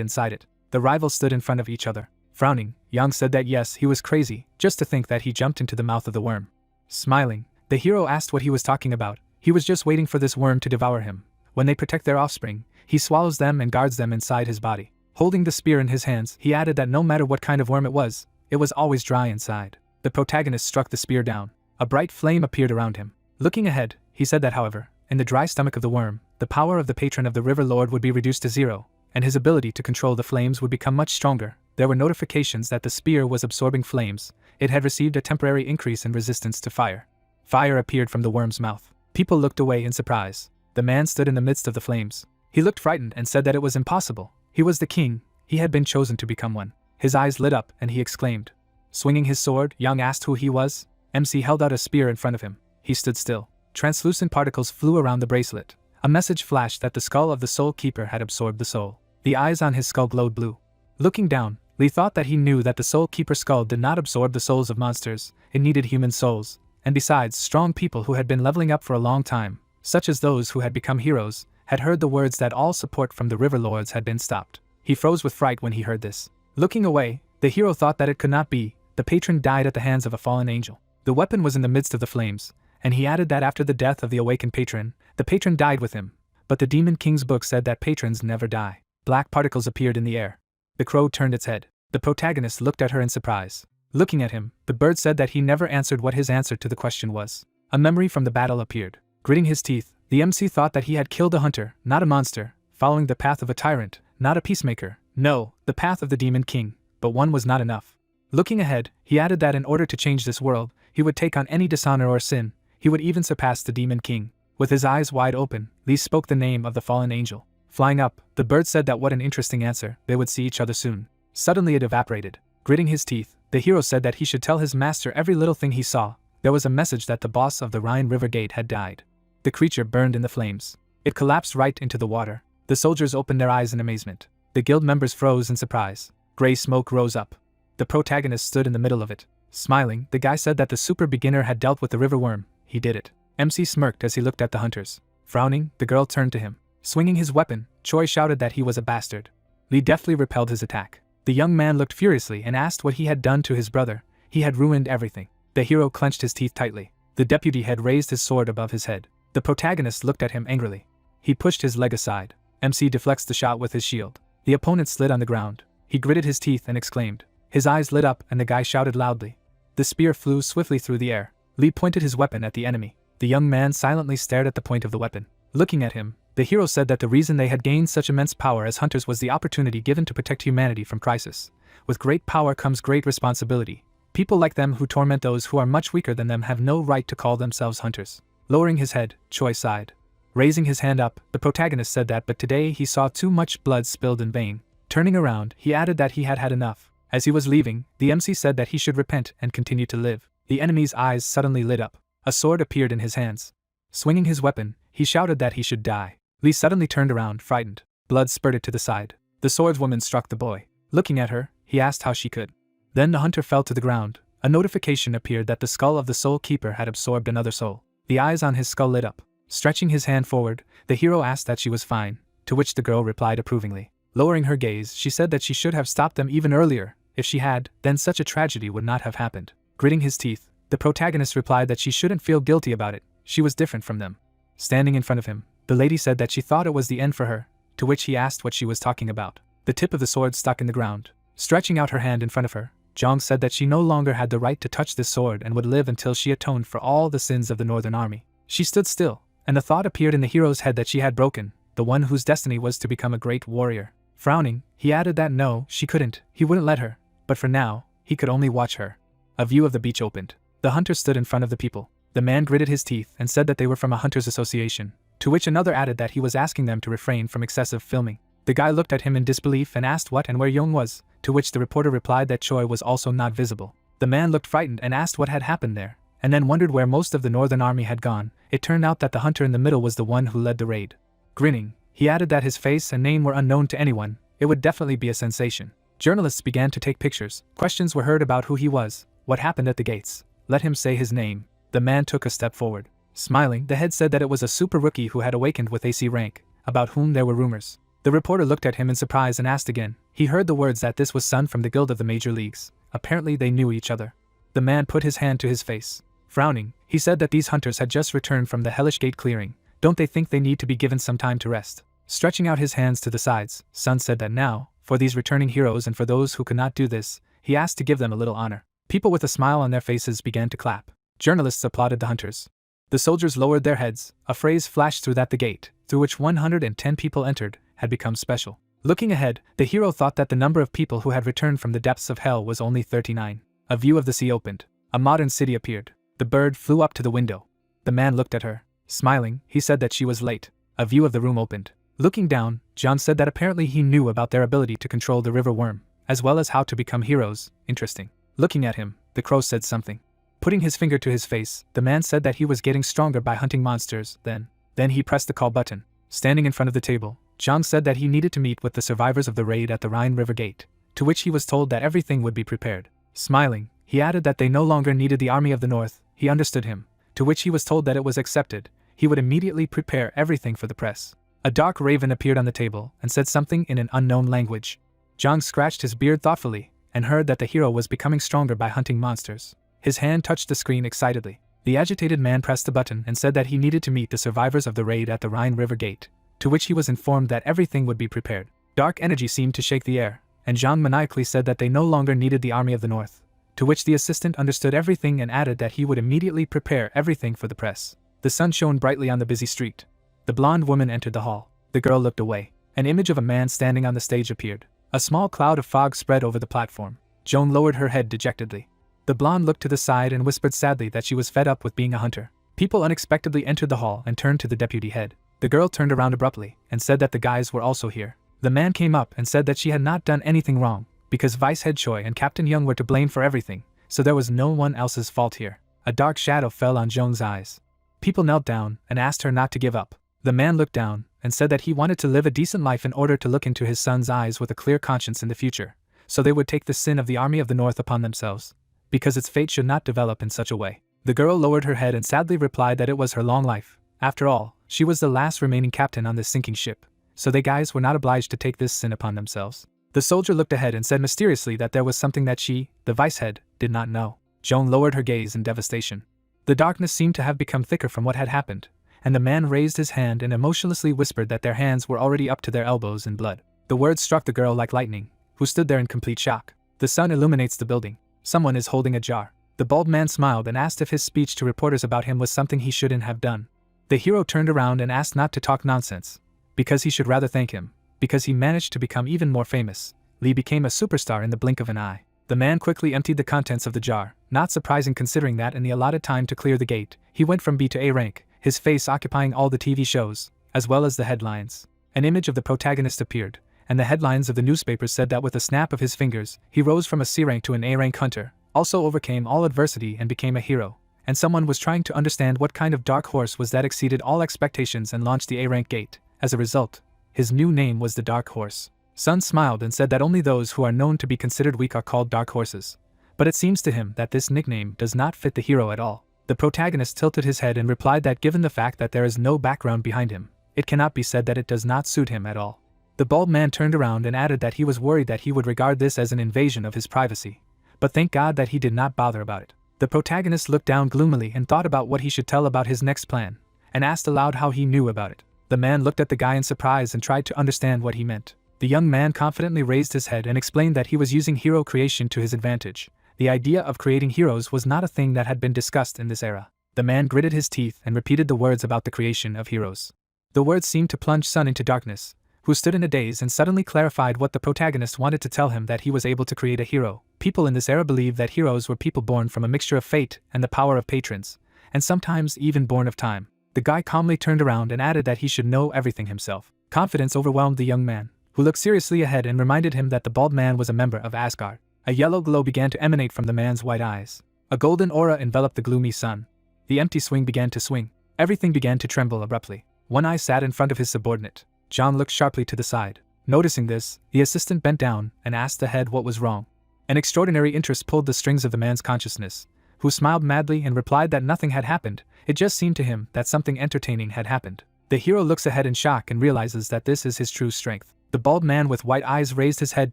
inside it. The rivals stood in front of each other. Frowning, Yang said that yes, he was crazy, just to think that he jumped into the mouth of the worm. Smiling, the hero asked what he was talking about. He was just waiting for this worm to devour him. When they protect their offspring, he swallows them and guards them inside his body. Holding the spear in his hands, he added that no matter what kind of worm it was always dry inside. The protagonist struck the spear down. A bright flame appeared around him. Looking ahead, he said that however, in the dry stomach of the worm, the power of the patron of the River Lord would be reduced to zero, and his ability to control the flames would become much stronger. There were notifications that the spear was absorbing flames. It had received a temporary increase in resistance to fire. Fire appeared from the worm's mouth. People looked away in surprise. The man stood in the midst of the flames. He looked frightened and said that it was impossible. He was the king. He had been chosen to become one. His eyes lit up and he exclaimed. Swinging his sword, Yang asked who he was. MC held out a spear in front of him. He stood still. Translucent particles flew around the bracelet. A message flashed that the skull of the Soul Keeper had absorbed the soul. The eyes on his skull glowed blue. Looking down, Lee thought that he knew that the Soul Keeper's skull did not absorb the souls of monsters. It needed human souls. And besides, strong people who had been leveling up for a long time, such as those who had become heroes, had heard the words that all support from the River Lords had been stopped. He froze with fright when he heard this. Looking away, the hero thought that it could not be. The patron died at the hands of a fallen angel. The weapon was in the midst of the flames, and he added that after the death of the awakened patron, the patron died with him. But the Demon King's book said that patrons never die. Black particles appeared in the air. The crow turned its head. The protagonist looked at her in surprise. Looking at him, the bird said that he never answered what his answer to the question was. A memory from the battle appeared. Gritting his teeth, the MC thought that he had killed a hunter, not a monster, following the path of a tyrant, not a peacemaker. No, the path of the Demon King, but one was not enough. Looking ahead, he added that in order to change this world, he would take on any dishonor or sin. He would even surpass the Demon King. With his eyes wide open, Lee spoke the name of the fallen angel. Flying up, the bird said that what an interesting answer, they would see each other soon. Suddenly it evaporated. Gritting his teeth, the hero said that he should tell his master every little thing he saw. There was a message that the boss of the Rhine River Gate had died. The creature burned in the flames. It collapsed right into the water. The soldiers opened their eyes in amazement. The guild members froze in surprise. Gray smoke rose up. The protagonist stood in the middle of it. Smiling, the guy said that the super beginner had dealt with the river worm. He did it. MC smirked as he looked at the hunters. Frowning, the girl turned to him. Swinging his weapon, Choi shouted that he was a bastard. Lee deftly repelled his attack. The young man looked furiously and asked what he had done to his brother. He had ruined everything. The hero clenched his teeth tightly. The deputy had raised his sword above his head. The protagonist looked at him angrily. He pushed his leg aside. MC deflects the shot with his shield. The opponent slid on the ground. He gritted his teeth and exclaimed. His eyes lit up and the guy shouted loudly. The spear flew swiftly through the air. Lee pointed his weapon at the enemy. The young man silently stared at the point of the weapon. Looking at him, the hero said that the reason they had gained such immense power as hunters was the opportunity given to protect humanity from crisis. With great power comes great responsibility. People like them who torment those who are much weaker than them have no right to call themselves hunters. Lowering his head, Choi sighed. Raising his hand up, the protagonist said that but today he saw too much blood spilled in vain. Turning around, he added that he had had enough. As he was leaving, the MC said that he should repent and continue to live. The enemy's eyes suddenly lit up. A sword appeared in his hands. Swinging his weapon, he shouted that he should die. Lee suddenly turned around, frightened. Blood spurted to the side. The swordswoman struck the boy. Looking at her, he asked how she could. Then the hunter fell to the ground. A notification appeared that the skull of the Soul Keeper had absorbed another soul. The eyes on his skull lit up. Stretching his hand forward, the hero asked that she was fine, to which the girl replied approvingly. Lowering her gaze, she said that she should have stopped them even earlier. If she had, then such a tragedy would not have happened. Gritting his teeth, the protagonist replied that she shouldn't feel guilty about it. She was different from them. Standing in front of him, the lady said that she thought it was the end for her, to which he asked what she was talking about. The tip of the sword stuck in the ground. Stretching out her hand in front of her, Jong said that she no longer had the right to touch this sword and would live until she atoned for all the sins of the Northern Army. She stood still, and the thought appeared in the hero's head that she had broken, the one whose destiny was to become a great warrior. Frowning, he added that no, she couldn't, he wouldn't let her, but for now, he could only watch her. A view of the beach opened. The hunter stood in front of the people. The man gritted his teeth and said that they were from a hunters' association, to which another added that he was asking them to refrain from excessive filming. The guy looked at him in disbelief and asked what and where Young was, to which the reporter replied that Choi was also not visible. The man looked frightened and asked what had happened there, and then wondered where most of the Northern Army had gone. It turned out that the hunter in the middle was the one who led the raid. Grinning, he added that his face and name were unknown to anyone. It would definitely be a sensation. Journalists began to take pictures. Questions were heard about who he was, what happened at the gates. Let him say his name. The man took a step forward. Smiling, the head said that it was a super rookie who had awakened with AC rank, about whom there were rumors. The reporter looked at him in surprise and asked again. He heard the words that this was Sun from the Guild of the Major Leagues. Apparently they knew each other. The man put his hand to his face. Frowning, he said that these hunters had just returned from the Hellish Gate clearing. Don't they think they need to be given some time to rest? Stretching out his hands to the sides, Sun said that now, for these returning heroes and for those who could not do this, he asked to give them a little honor. People with a smile on their faces began to clap. Journalists applauded the hunters. The soldiers lowered their heads. A phrase flashed through that the gate. through which 110 people entered, had become special. Looking ahead, the hero thought that the number of people who had returned from the depths of hell was only 39. A view of the sea opened. A modern city appeared. The bird flew up to the window. The man looked at her. Smiling, he said that she was late. A view of the room opened. Looking down, John said that apparently he knew about their ability to control the river worm, as well as how to become heroes. Interesting. Looking at him, the crow said something. Putting his finger to his face, the man said that he was getting stronger by hunting monsters. Then he pressed the call button. Standing in front of the table, John said that he needed to meet with the survivors of the raid at the Rhine River Gate, to which he was told that everything would be prepared. Smiling, he added that they no longer needed the army of the north. He understood him, to which he was told that it was accepted. He would immediately prepare everything for the press. A dark raven appeared on the table and said something in an unknown language. John scratched his beard thoughtfully and heard that the hero was becoming stronger by hunting monsters. His hand touched the screen excitedly. The agitated man pressed the button and said that he needed to meet the survivors of the raid at the Rhine River Gate, to which he was informed that everything would be prepared. Dark energy seemed to shake the air, and John maniacally said that they no longer needed the army of the north, to which the assistant understood everything and added that he would immediately prepare everything for the press. The sun shone brightly on the busy street. The blonde woman entered the hall. The girl looked away. An image of a man standing on the stage appeared. A small cloud of fog spread over the platform. Joan lowered her head dejectedly. The blonde looked to the side and whispered sadly that she was fed up with being a hunter. People unexpectedly entered the hall and turned to the deputy head. The girl turned around abruptly and said that the guys were also here. The man came up and said that she had not done anything wrong, because Vice Head Choi and Captain Young were to blame for everything, so there was no one else's fault here. A dark shadow fell on Joan's eyes. People knelt down and asked her not to give up. The man looked down and said that he wanted to live a decent life in order to look into his son's eyes with a clear conscience in the future, so they would take the sin of the army of the north upon themselves, because its fate should not develop in such a way. The girl lowered her head and sadly replied that it was her long life. After all, she was the last remaining captain on this sinking ship, so they guys were not obliged to take this sin upon themselves. The soldier looked ahead and said mysteriously that there was something that she, the vice head, did not know. Joan lowered her gaze in devastation. The darkness seemed to have become thicker from what had happened, and the man raised his hand and emotionlessly whispered that their hands were already up to their elbows in blood. The words struck the girl like lightning, who stood there in complete shock. The sun illuminates the building. Someone is holding a jar. The bald man smiled and asked if his speech to reporters about him was something he shouldn't have done. The hero turned around and asked not to talk nonsense, because he should rather thank him, because he managed to become even more famous. Lee became a superstar in the blink of an eye. The man quickly emptied the contents of the jar, not surprising considering that in the allotted time to clear the gate, he went from B to A rank, his face occupying all the TV shows, as well as the headlines. An image of the protagonist appeared, and the headlines of the newspapers said that with a snap of his fingers, he rose from a C rank to an A rank hunter, also overcame all adversity and became a hero. And someone was trying to understand what kind of dark horse was that exceeded all expectations and launched the A rank gate. As a result, his new name was the Dark Horse. Sun smiled and said that only those who are known to be considered weak are called dark horses. But it seems to him that this nickname does not fit the hero at all. The protagonist tilted his head and replied that given the fact that there is no background behind him, it cannot be said that it does not suit him at all. The bald man turned around and added that he was worried that he would regard this as an invasion of his privacy. But thank God that he did not bother about it. The protagonist looked down gloomily and thought about what he should tell about his next plan, and asked aloud how he knew about it. The man looked at the guy in surprise and tried to understand what he meant. The young man confidently raised his head and explained that he was using hero creation to his advantage. The idea of creating heroes was not a thing that had been discussed in this era. The man gritted his teeth and repeated the words about the creation of heroes. The words seemed to plunge Sun into darkness, who stood in a daze and suddenly clarified what the protagonist wanted to tell him, that he was able to create a hero. People in this era believed that heroes were people born from a mixture of fate and the power of patrons, and sometimes even born of time. The guy calmly turned around and added that he should know everything himself. Confidence overwhelmed the young man, who looked seriously ahead and reminded him that the bald man was a member of Asgard. A yellow glow began to emanate from the man's white eyes. A golden aura enveloped the gloomy sun. The empty swing began to swing. Everything began to tremble abruptly. One eye sat in front of his subordinate. John looked sharply to the side. Noticing this, the assistant bent down and asked the head what was wrong. An extraordinary interest pulled the strings of the man's consciousness, who smiled madly and replied that nothing had happened. It just seemed to him that something entertaining had happened. The hero looks ahead in shock and realizes that this is his true strength. The bald man with white eyes raised his head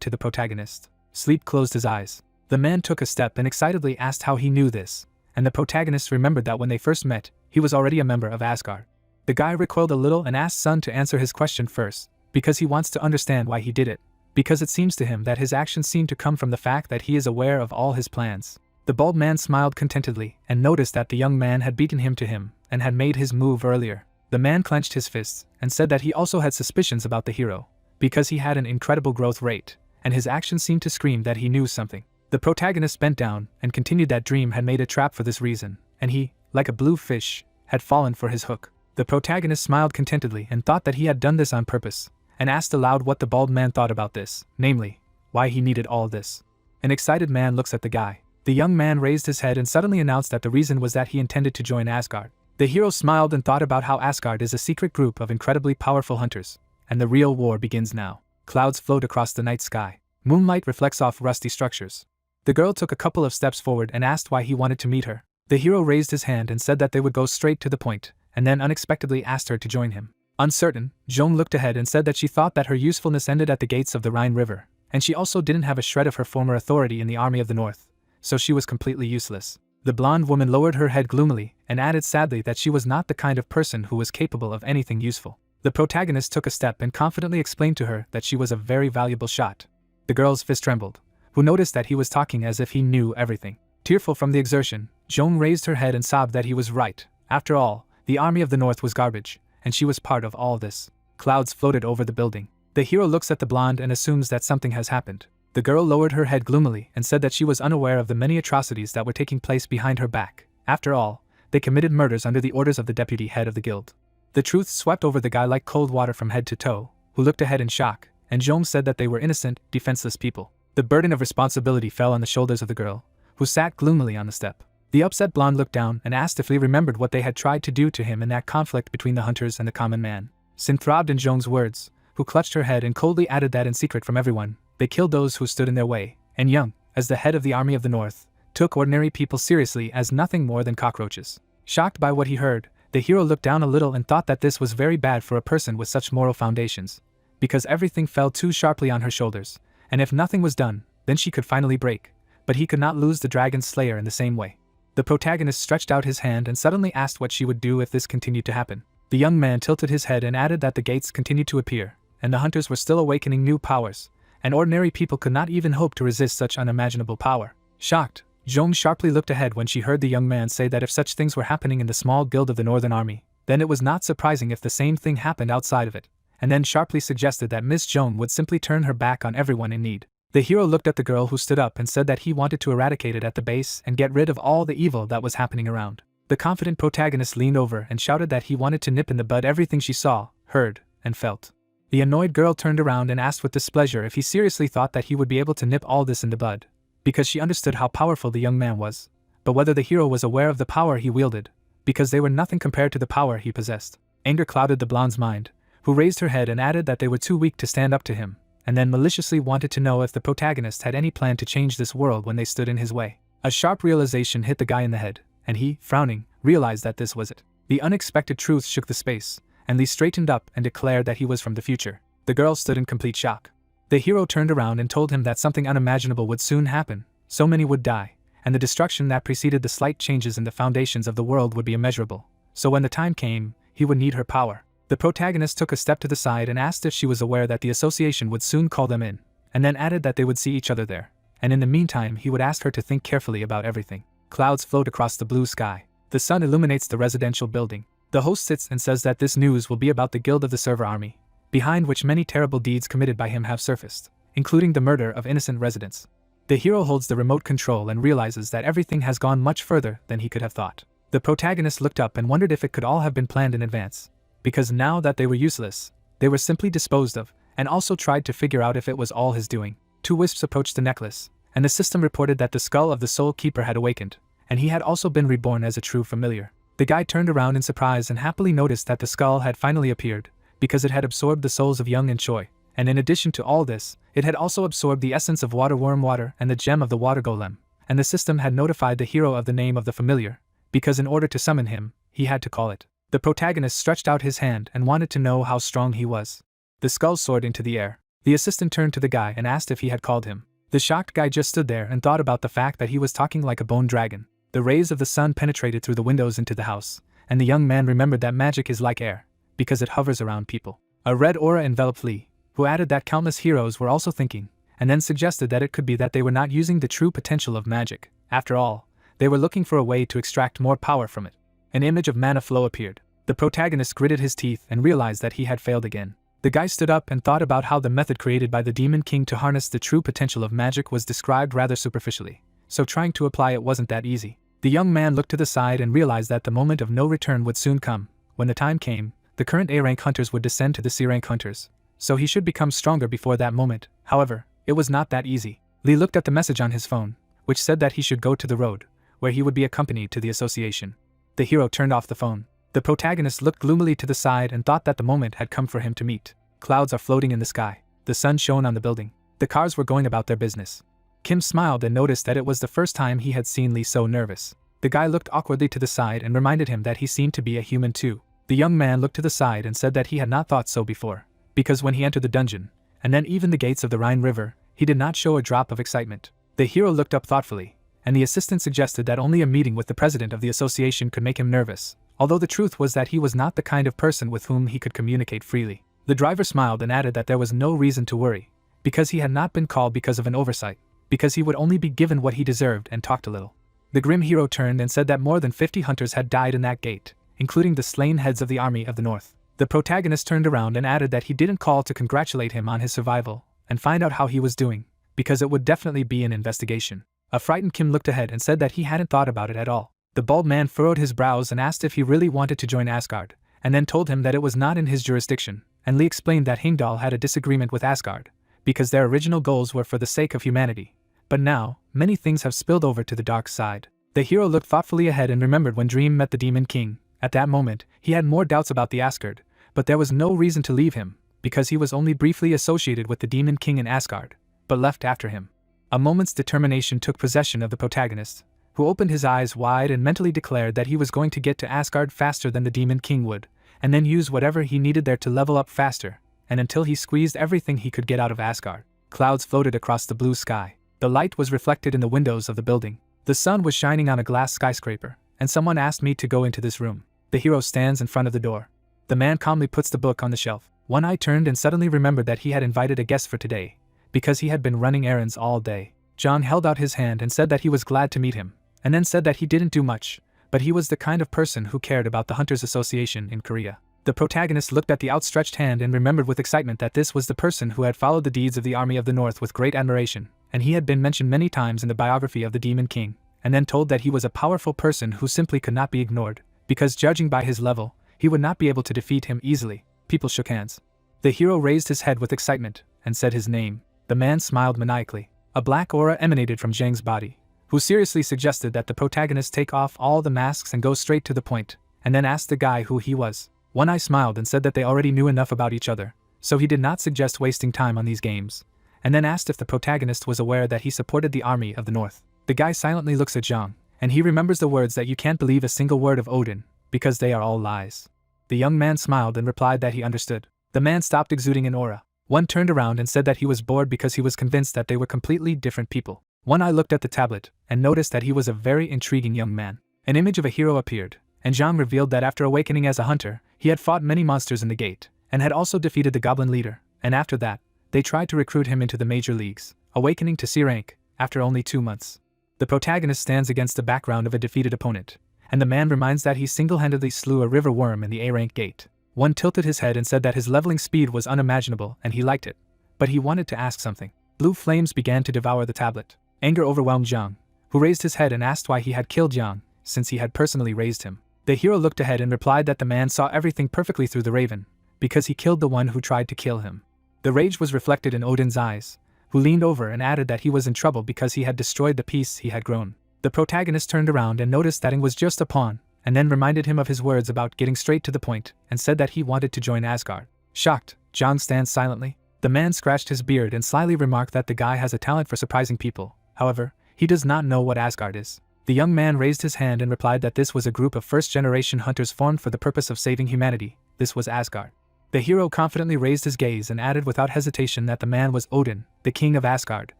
to the protagonist. Sleep closed his eyes. The man took a step and excitedly asked how he knew this, and the protagonist remembered that when they first met, he was already a member of Asgard. The guy recoiled a little and asked Sun to answer his question first, because he wants to understand why he did it, because it seems to him that his actions seem to come from the fact that he is aware of all his plans. The bald man smiled contentedly and noticed that the young man had beaten him to him and had made his move earlier. The man clenched his fists and said that he also had suspicions about the hero, because he had an incredible growth rate, and his actions seemed to scream that he knew something. The protagonist bent down and continued that Dream had made a trap for this reason, and he, like a blue fish, had fallen for his hook. The protagonist smiled contentedly and thought that he had done this on purpose, and asked aloud what the bald man thought about this, namely, why he needed all this. An excited man looks at the guy. The young man raised his head and suddenly announced that the reason was that he intended to join Asgard. The hero smiled and thought about how Asgard is a secret group of incredibly powerful hunters, and the real war begins now. Clouds float across the night sky. Moonlight reflects off rusty structures. The girl took a couple of steps forward and asked why he wanted to meet her. The hero raised his hand and said that they would go straight to the point, and then unexpectedly asked her to join him. Uncertain, Joan looked ahead and said that she thought that her usefulness ended at the gates of the Rhine River, and she also didn't have a shred of her former authority in the Army of the North, so she was completely useless. The blonde woman lowered her head gloomily and added sadly that she was not the kind of person who was capable of anything useful. The protagonist took a step and confidently explained to her that she was a very valuable shot. The girl's fist trembled, who noticed that he was talking as if he knew everything. Tearful from the exertion, Joan raised her head and sobbed that he was right. After all, the Army of the North was garbage, and she was part of all this. Clouds floated over the building. The hero looks at the blonde and assumes that something has happened. The girl lowered her head gloomily and said that she was unaware of the many atrocities that were taking place behind her back. After all, they committed murders under the orders of the deputy head of the guild. The truth swept over the guy like cold water from head to toe, who looked ahead in shock, and Joan said that they were innocent, defenseless people. The burden of responsibility fell on the shoulders of the girl, who sat gloomily on the step. The upset blonde looked down and asked if Lee remembered what they had tried to do to him in that conflict between the hunters and the common man. Sin throbbed in Joan's words, who clutched her head and coldly added that in secret from everyone, they killed those who stood in their way, and Young, as the head of the Army of the North, took ordinary people seriously as nothing more than cockroaches. Shocked by what he heard, the hero looked down a little and thought that this was very bad for a person with such moral foundations, because everything fell too sharply on her shoulders, and if nothing was done, then she could finally break, but he could not lose the dragon slayer in the same way. The protagonist stretched out his hand and suddenly asked what she would do if this continued to happen. The young man tilted his head and added that the gates continued to appear, and the hunters were still awakening new powers, and ordinary people could not even hope to resist such unimaginable power. Shocked, Joan sharply looked ahead when she heard the young man say that if such things were happening in the small guild of the Northern Army, then it was not surprising if the same thing happened outside of it, and then sharply suggested that Miss Joan would simply turn her back on everyone in need. The hero looked at the girl who stood up and said that he wanted to eradicate it at the base and get rid of all the evil that was happening around. The confident protagonist leaned over and shouted that he wanted to nip in the bud everything she saw, heard, and felt. The annoyed girl turned around and asked with displeasure if he seriously thought that he would be able to nip all this in the bud, because she understood how powerful the young man was, but whether the hero was aware of the power he wielded, because they were nothing compared to the power he possessed. Anger clouded the blonde's mind, who raised her head and added that they were too weak to stand up to him, and then maliciously wanted to know if the protagonist had any plan to change this world when they stood in his way. A sharp realization hit the guy in the head, and he, frowning, realized that this was it. The unexpected truth shook the space, and Lee straightened up and declared that he was from the future. The girl stood in complete shock. The hero turned around and told him that something unimaginable would soon happen, so many would die, and the destruction that preceded the slight changes in the foundations of the world would be immeasurable, so when the time came, he would need her power. The protagonist took a step to the side and asked if she was aware that the association would soon call them in, and then added that they would see each other there, and in the meantime he would ask her to think carefully about everything. Clouds float across the blue sky. The sun illuminates the residential building. The host sits and says that this news will be about the Guild of the Server Army, behind which many terrible deeds committed by him have surfaced, including the murder of innocent residents. The hero holds the remote control and realizes that everything has gone much further than he could have thought. The protagonist looked up and wondered if it could all have been planned in advance, because now that they were useless, they were simply disposed of, and also tried to figure out if it was all his doing. Two wisps approached the necklace, and the system reported that the skull of the Soul Keeper had awakened, and he had also been reborn as a true familiar. The guy turned around in surprise and happily noticed that the skull had finally appeared, because it had absorbed the souls of Young and Choi, and in addition to all this, it had also absorbed the essence of water worm water and the gem of the water golem, and the system had notified the hero of the name of the familiar, because in order to summon him, he had to call it. The protagonist stretched out his hand and wanted to know how strong he was. The skull soared into the air. The assistant turned to the guy and asked if he had called him. The shocked guy just stood there and thought about the fact that he was talking like a bone dragon. The rays of the sun penetrated through the windows into the house, and the young man remembered that magic is like air, because it hovers around people. A red aura enveloped Lee, who added that countless heroes were also thinking, and then suggested that it could be that they were not using the true potential of magic. After all, they were looking for a way to extract more power from it. An image of mana flow appeared. The protagonist gritted his teeth and realized that he had failed again. The guy stood up and thought about how the method created by the Demon King to harness the true potential of magic was described rather superficially, so trying to apply it wasn't that easy. The young man looked to the side and realized that the moment of no return would soon come. When the time came, the current A-rank hunters would descend to the C-rank hunters, so he should become stronger before that moment. However, it was not that easy. Lee looked at the message on his phone, which said that he should go to the road, where he would be accompanied to the association. The hero turned off the phone. The protagonist looked gloomily to the side and thought that the moment had come for him to meet. Clouds are floating in the sky. The sun shone on the building. The cars were going about their business. Kim smiled and noticed that it was the first time he had seen Lee so nervous. The guy looked awkwardly to the side and reminded him that he seemed to be a human too. The young man looked to the side and said that he had not thought so before, because when he entered the dungeon, and then even the gates of the Rhine River, he did not show a drop of excitement. The hero looked up thoughtfully, and the assistant suggested that only a meeting with the president of the association could make him nervous, although the truth was that he was not the kind of person with whom he could communicate freely. The driver smiled and added that there was no reason to worry, because he had not been called because of an oversight, because he would only be given what he deserved and talked a little. The grim hero turned and said that more than 50 hunters had died in that gate, including the slain heads of the army of the north. The protagonist turned around and added that he didn't call to congratulate him on his survival and find out how he was doing, because it would definitely be an investigation. A frightened Kim looked ahead and said that he hadn't thought about it at all. The bald man furrowed his brows and asked if he really wanted to join Asgard, and then told him that it was not in his jurisdiction, and Lee explained that Heimdall had a disagreement with Asgard, because their original goals were for the sake of humanity. But now, many things have spilled over to the dark side. The hero looked thoughtfully ahead and remembered when Dream met the Demon King. At that moment, he had more doubts about the Asgard, but there was no reason to leave him, because he was only briefly associated with the Demon King in Asgard, but left after him. A moment's determination took possession of the protagonist, who opened his eyes wide and mentally declared that he was going to get to Asgard faster than the Demon King would, and then use whatever he needed there to level up faster, and until he squeezed everything he could get out of Asgard. Clouds floated across the blue sky. The light was reflected in the windows of the building. The sun was shining on a glass skyscraper, and someone asked me to go into this room. The hero stands in front of the door. The man calmly puts the book on the shelf. One eye turned and suddenly remembered that he had invited a guest for today, because he had been running errands all day. John held out his hand and said that he was glad to meet him, and then said that he didn't do much, but he was the kind of person who cared about the Hunters Association in Korea. The protagonist looked at the outstretched hand and remembered with excitement that this was the person who had followed the deeds of the Army of the North with great admiration, and he had been mentioned many times in the biography of the Demon King, and then told that he was a powerful person who simply could not be ignored, because judging by his level, he would not be able to defeat him easily. People shook hands. The hero raised his head with excitement, and said his name. The man smiled maniacally. A black aura emanated from Zhang's body, who seriously suggested that the protagonist take off all the masks and go straight to the point, and then asked the guy who he was. One Eye smiled and said that they already knew enough about each other, so he did not suggest wasting time on these games, and then asked if the protagonist was aware that he supported the Army of the North. The guy silently looks at Zhang, and he remembers the words that you can't believe a single word of Odin, because they are all lies. The young man smiled and replied that he understood. The man stopped exuding an aura. One turned around and said that he was bored because he was convinced that they were completely different people. One Eye looked at the tablet, and noticed that he was a very intriguing young man. An image of a hero appeared, and Zhang revealed that after awakening as a hunter, he had fought many monsters in the gate, and had also defeated the goblin leader, and after that, they tried to recruit him into the major leagues, awakening to C rank, after only 2 months. The protagonist stands against the background of a defeated opponent, and the man reminds that he single-handedly slew a river worm in the A-rank gate. One tilted his head and said that his leveling speed was unimaginable and he liked it, but he wanted to ask something. Blue flames began to devour the tablet. Anger overwhelmed Zhang, who raised his head and asked why he had killed Zhang, since he had personally raised him. The hero looked ahead and replied that the man saw everything perfectly through the raven, because he killed the one who tried to kill him. The rage was reflected in Odin's eyes, who leaned over and added that he was in trouble because he had destroyed the peace he had grown. The protagonist turned around and noticed that Ing was just a pawn, and then reminded him of his words about getting straight to the point, and said that he wanted to join Asgard. Shocked, Zhang stands silently. The man scratched his beard and slyly remarked that the guy has a talent for surprising people. However, he does not know what Asgard is. The young man raised his hand and replied that this was a group of first-generation hunters formed for the purpose of saving humanity. This was Asgard. The hero confidently raised his gaze and added without hesitation that the man was Odin, the king of Asgard,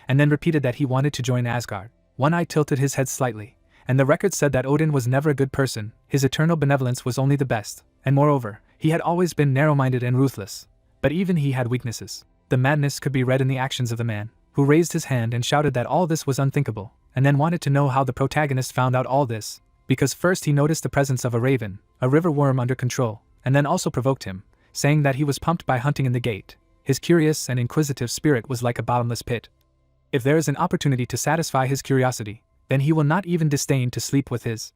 and then repeated that he wanted to join Asgard. One Eye tilted his head slightly, and the record said that Odin was never a good person, his eternal benevolence was only the best, and moreover, he had always been narrow-minded and ruthless. But even he had weaknesses. The madness could be read in the actions of the man, who raised his hand and shouted that all this was unthinkable, and then wanted to know how the protagonist found out all this, because first he noticed the presence of a raven, a river worm under control, and then also provoked him, saying that he was pumped by hunting in the gate. His curious and inquisitive spirit was like a bottomless pit. If there is an opportunity to satisfy his curiosity, then he will not even disdain to sleep with his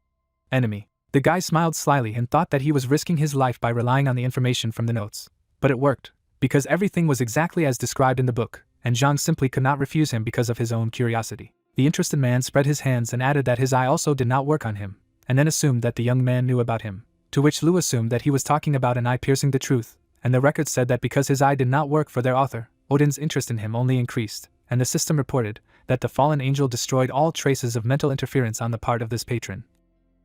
enemy. The guy smiled slyly and thought that he was risking his life by relying on the information from the notes. But it worked, because everything was exactly as described in the book, and Zhang simply could not refuse him because of his own curiosity. The interested man spread his hands and added that his eye also did not work on him, and then assumed that the young man knew about him, to which Lu assumed that he was talking about an eye piercing the truth, and the record said that because his eye did not work for their author, Odin's interest in him only increased, and the system reported that the fallen angel destroyed all traces of mental interference on the part of this patron,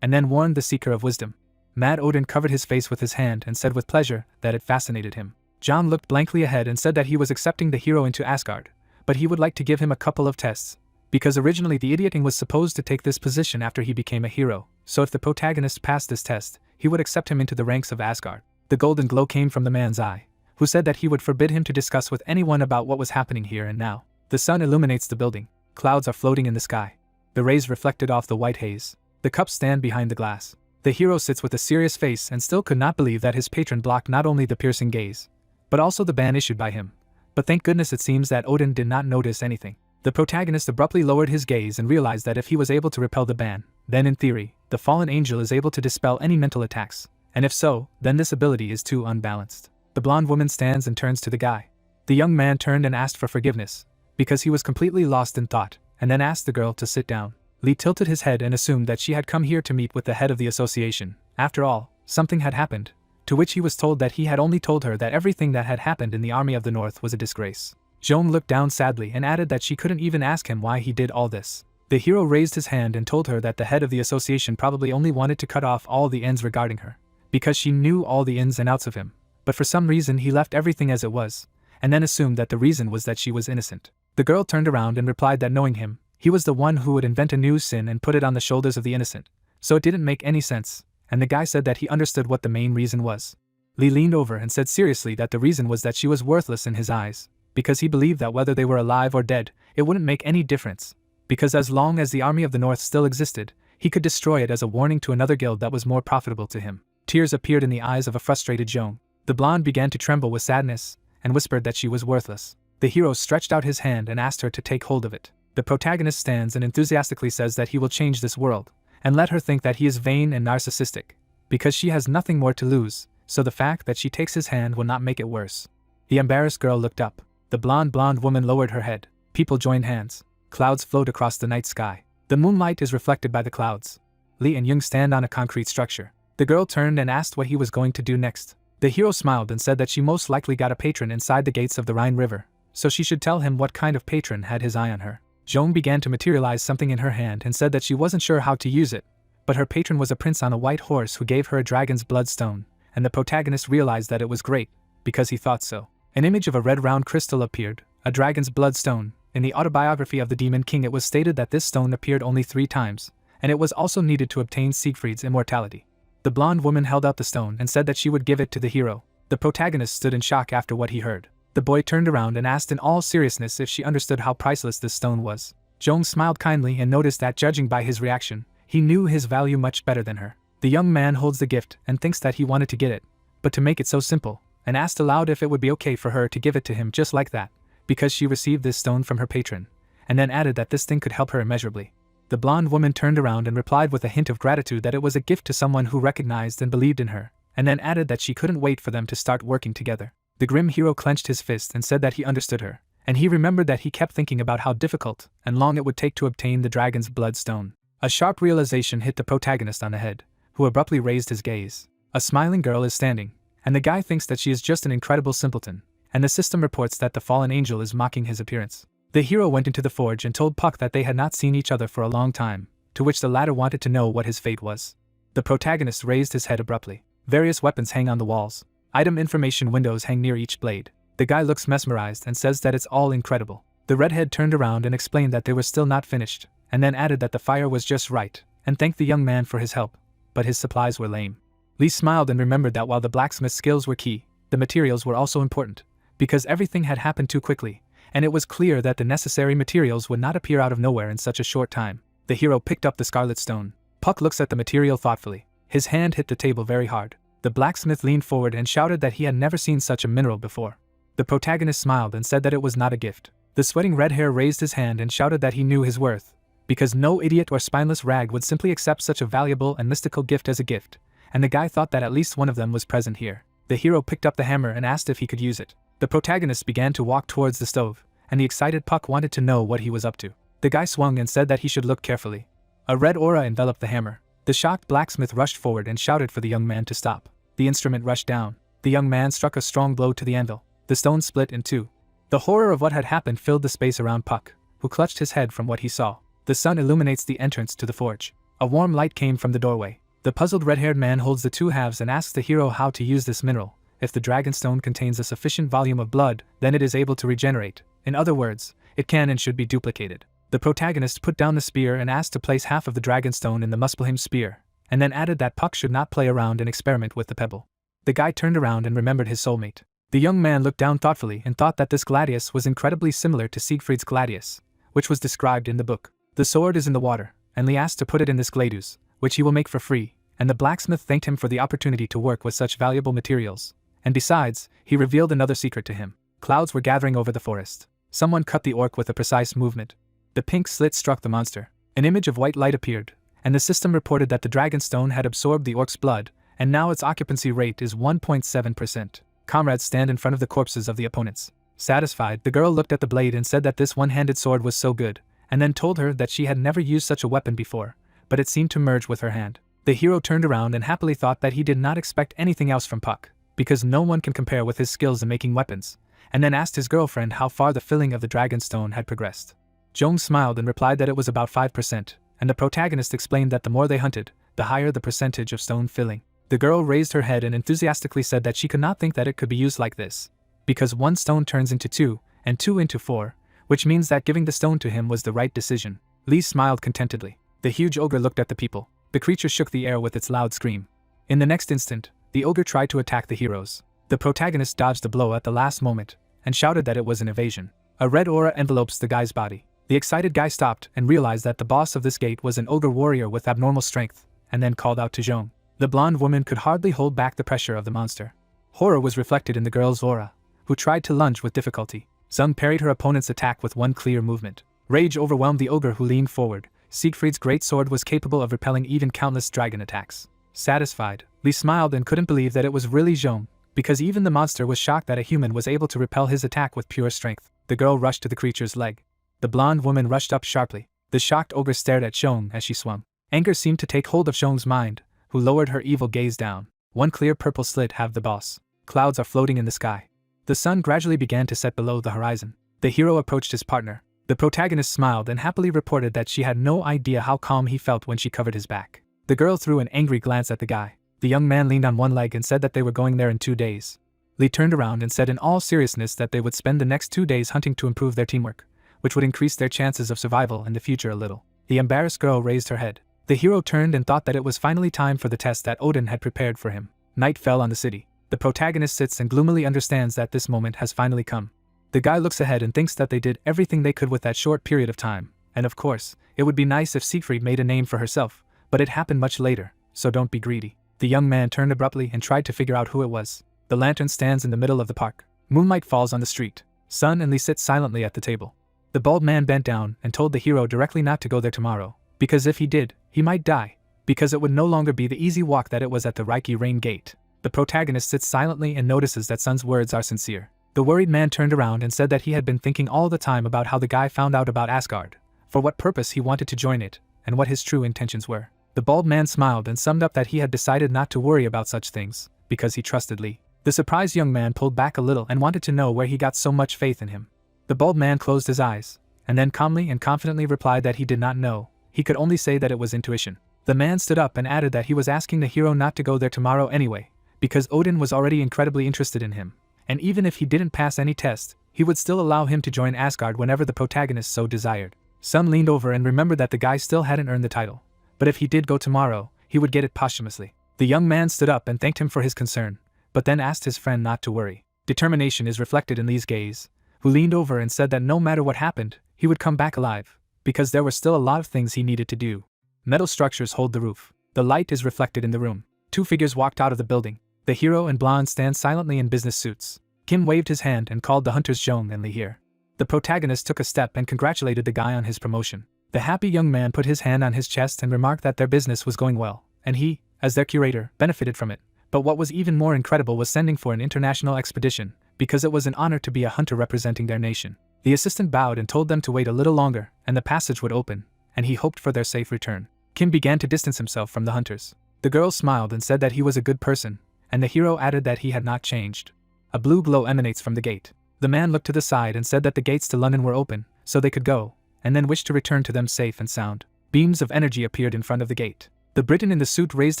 and then warned the seeker of wisdom. Mad Odin covered his face with his hand and said with pleasure that it fascinated him. John looked blankly ahead and said that he was accepting the hero into Asgard, but he would like to give him a couple of tests, because originally the idioting was supposed to take this position after he became a hero, so if the protagonist passed this test, he would accept him into the ranks of Asgard. The golden glow came from the man's eye, who said that he would forbid him to discuss with anyone about what was happening here and now. The sun illuminates the building. Clouds are floating in the sky. The rays reflected off the white haze. The cups stand behind the glass. The hero sits with a serious face and still could not believe that his patron blocked not only the piercing gaze, but also the ban issued by him. But thank goodness it seems that Odin did not notice anything. The protagonist abruptly lowered his gaze and realized that if he was able to repel the ban, then in theory, the fallen angel is able to dispel any mental attacks, and if so, then this ability is too unbalanced. The blonde woman stands and turns to the guy. The young man turned and asked for forgiveness, because he was completely lost in thought, and then asked the girl to sit down. Lee tilted his head and assumed that she had come here to meet with the head of the association. After all, something had happened, to which he was told that he had only told her that everything that had happened in the Army of the North was a disgrace. Joan looked down sadly and added that she couldn't even ask him why he did all this. The hero raised his hand and told her that the head of the association probably only wanted to cut off all the ends regarding her, because she knew all the ins and outs of him, but for some reason he left everything as it was, and then assumed that the reason was that she was innocent. The girl turned around and replied that knowing him, he was the one who would invent a new sin and put it on the shoulders of the innocent, so it didn't make any sense, and the guy said that he understood what the main reason was. Lee leaned over and said seriously that the reason was that she was worthless in his eyes, because he believed that whether they were alive or dead, it wouldn't make any difference, because as long as the Army of the North still existed, he could destroy it as a warning to another guild that was more profitable to him. Tears appeared in the eyes of a frustrated Joan. The blonde began to tremble with sadness, and whispered that she was worthless. The hero stretched out his hand and asked her to take hold of it. The protagonist stands and enthusiastically says that he will change this world, and let her think that he is vain and narcissistic, because she has nothing more to lose, so the fact that she takes his hand will not make it worse. The embarrassed girl looked up. The blonde woman lowered her head. People joined hands. Clouds float across the night sky. The moonlight is reflected by the clouds. Lee and Young stand on a concrete structure. The girl turned and asked what he was going to do next. The hero smiled and said that she most likely got a patron inside the gates of the Rhine River, so she should tell him what kind of patron had his eye on her. Joan began to materialize something in her hand and said that she wasn't sure how to use it, but her patron was a prince on a white horse who gave her a dragon's blood stone, and the protagonist realized that it was great, because he thought so. An image of a red round crystal appeared, a dragon's blood stone. In the autobiography of the Demon King it was stated that this stone appeared only 3 times, and it was also needed to obtain Siegfried's immortality. The blonde woman held out the stone and said that she would give it to the hero. The protagonist stood in shock after what he heard. The boy turned around and asked in all seriousness if she understood how priceless this stone was. Joan smiled kindly and noticed that judging by his reaction, he knew his value much better than her. The young man holds the gift and thinks that he wanted to get it, but to make it so simple, and asked aloud if it would be okay for her to give it to him just like that, because she received this stone from her patron, and then added that this thing could help her immeasurably. The blonde woman turned around and replied with a hint of gratitude that it was a gift to someone who recognized and believed in her, and then added that she couldn't wait for them to start working together. The grim hero clenched his fist and said that he understood her, and he remembered that he kept thinking about how difficult and long it would take to obtain the dragon's blood stone. A sharp realization hit the protagonist on the head, who abruptly raised his gaze. A smiling girl is standing, and the guy thinks that she is just an incredible simpleton, and the system reports that the fallen angel is mocking his appearance. The hero went into the forge and told Puck that they had not seen each other for a long time, to which the latter wanted to know what his fate was. The protagonist raised his head abruptly. Various weapons hang on the walls. Item information windows hang near each blade. The guy looks mesmerized and says that it's all incredible. The redhead turned around and explained that they were still not finished, and then added that the fire was just right, and thanked the young man for his help, but his supplies were lame. Lee smiled and remembered that while the blacksmith's skills were key, the materials were also important, because everything had happened too quickly, and it was clear that the necessary materials would not appear out of nowhere in such a short time. The hero picked up the scarlet stone. Puck looks at the material thoughtfully. His hand hit the table very hard. The blacksmith leaned forward and shouted that he had never seen such a mineral before. The protagonist smiled and said that it was not a gift. The sweating red hair raised his hand and shouted that he knew his worth, because no idiot or spineless rag would simply accept such a valuable and mystical gift as a gift, and the guy thought that at least one of them was present here. The hero picked up the hammer and asked if he could use it. The protagonist began to walk towards the stove, and the excited Puck wanted to know what he was up to. The guy swung and said that he should look carefully. A red aura enveloped the hammer. The shocked blacksmith rushed forward and shouted for the young man to stop. The instrument rushed down. The young man struck a strong blow to the anvil. The stone split in two. The horror of what had happened filled the space around Puck, who clutched his head from what he saw. The sun illuminates the entrance to the forge. A warm light came from the doorway. The puzzled red-haired man holds the two halves and asks the hero how to use this mineral. If the dragonstone contains a sufficient volume of blood, then it is able to regenerate. In other words, it can and should be duplicated. The protagonist put down the spear and asked to place half of the dragonstone in the Muspelheim spear, and then added that Puck should not play around and experiment with the pebble. The guy turned around and remembered his soulmate. The young man looked down thoughtfully and thought that this gladius was incredibly similar to Siegfried's gladius, which was described in the book. The sword is in the water, and Lee asked to put it in this gladius, which he will make for free, and the blacksmith thanked him for the opportunity to work with such valuable materials. And besides, he revealed another secret to him. Clouds were gathering over the forest. Someone cut the orc with a precise movement. The pink slit struck the monster. An image of white light appeared, and the system reported that the dragonstone had absorbed the orc's blood, and now its occupancy rate is 1.7%. Comrades stand in front of the corpses of the opponents. Satisfied, the girl looked at the blade and said that this one-handed sword was so good, and then told her that she had never used such a weapon before, but it seemed to merge with her hand. The hero turned around and happily thought that he did not expect anything else from Puck, because no one can compare with his skills in making weapons, and then asked his girlfriend how far the filling of the dragonstone had progressed. Joan smiled and replied that it was about 5%, and the protagonist explained that the more they hunted, the higher the percentage of stone filling. The girl raised her head and enthusiastically said that she could not think that it could be used like this, because one stone turns into two, and two into four, which means that giving the stone to him was the right decision. Lee smiled contentedly. The huge ogre looked at the people. The creature shook the air with its loud scream. In the next instant, the ogre tried to attack the heroes. The protagonist dodged the blow at the last moment, and shouted that it was an evasion. A red aura envelopes the guy's body. The excited guy stopped and realized that the boss of this gate was an ogre warrior with abnormal strength, and then called out to Joan. The blonde woman could hardly hold back the pressure of the monster. Horror was reflected in the girl's aura, who tried to lunge with difficulty. Sung parried her opponent's attack with one clear movement. Rage overwhelmed the ogre, who leaned forward. Siegfried's great sword was capable of repelling even countless dragon attacks. Satisfied, Lee smiled and couldn't believe that it was really Joan, because even the monster was shocked that a human was able to repel his attack with pure strength. The girl rushed to the creature's leg. The blonde woman rushed up sharply. The shocked ogre stared at Joan as she swung. Anger seemed to take hold of Joan's mind, who lowered her evil gaze down. One clear purple slit halved the boss. Clouds are floating in the sky. The sun gradually began to set below the horizon. The hero approached his partner. The protagonist smiled and happily reported that she had no idea how calm he felt when she covered his back. The girl threw an angry glance at the guy. The young man leaned on one leg and said that they were going there in 2 days. Lee turned around and said in all seriousness that they would spend the next 2 days hunting to improve their teamwork, which would increase their chances of survival in the future a little. The embarrassed girl raised her head. The hero turned and thought that it was finally time for the test that Odin had prepared for him. Night fell on the city. The protagonist sits and gloomily understands that this moment has finally come. The guy looks ahead and thinks that they did everything they could with that short period of time, and of course, it would be nice if Siegfried made a name for herself, but it happened much later, so don't be greedy. The young man turned abruptly and tried to figure out who it was. The lantern stands in the middle of the park. Moonlight falls on the street. Sun and Lee sit silently at the table. The bald man bent down and told the hero directly not to go there tomorrow, because if he did, he might die, because it would no longer be the easy walk that it was at the Reiki Rain Gate. The protagonist sits silently and notices that Sun's words are sincere. The worried man turned around and said that he had been thinking all the time about how the guy found out about Asgard, for what purpose he wanted to join it, and what his true intentions were. The bald man smiled and summed up that he had decided not to worry about such things, because he trusted Lee. The surprised young man pulled back a little and wanted to know where he got so much faith in him. The bald man closed his eyes, and then calmly and confidently replied that he did not know. He could only say that it was intuition. The man stood up and added that he was asking the hero not to go there tomorrow anyway, because Odin was already incredibly interested in him, and even if he didn't pass any test, he would still allow him to join Asgard whenever the protagonist so desired. Sun leaned over and remembered that the guy still hadn't earned the title, but if he did go tomorrow, he would get it posthumously. The young man stood up and thanked him for his concern, but then asked his friend not to worry. Determination is reflected in Lee's gaze, who leaned over and said that no matter what happened, he would come back alive, because there were still a lot of things he needed to do. Metal structures hold the roof. The light is reflected in the room. Two figures walked out of the building. The hero and blonde stand silently in business suits. Kim waved his hand and called the hunters Jong and Lee here. The protagonist took a step and congratulated the guy on his promotion. The happy young man put his hand on his chest and remarked that their business was going well, and he, as their curator, benefited from it. But what was even more incredible was sending for an international expedition, because it was an honor to be a hunter representing their nation. The assistant bowed and told them to wait a little longer, and the passage would open, and he hoped for their safe return. Kim began to distance himself from the hunters. The girl smiled and said that he was a good person, and the hero added that he had not changed. A blue glow emanates from the gate. The man looked to the side and said that the gates to London were open, so they could go, and then wished to return to them safe and sound. Beams of energy appeared in front of the gate. The Briton in the suit raised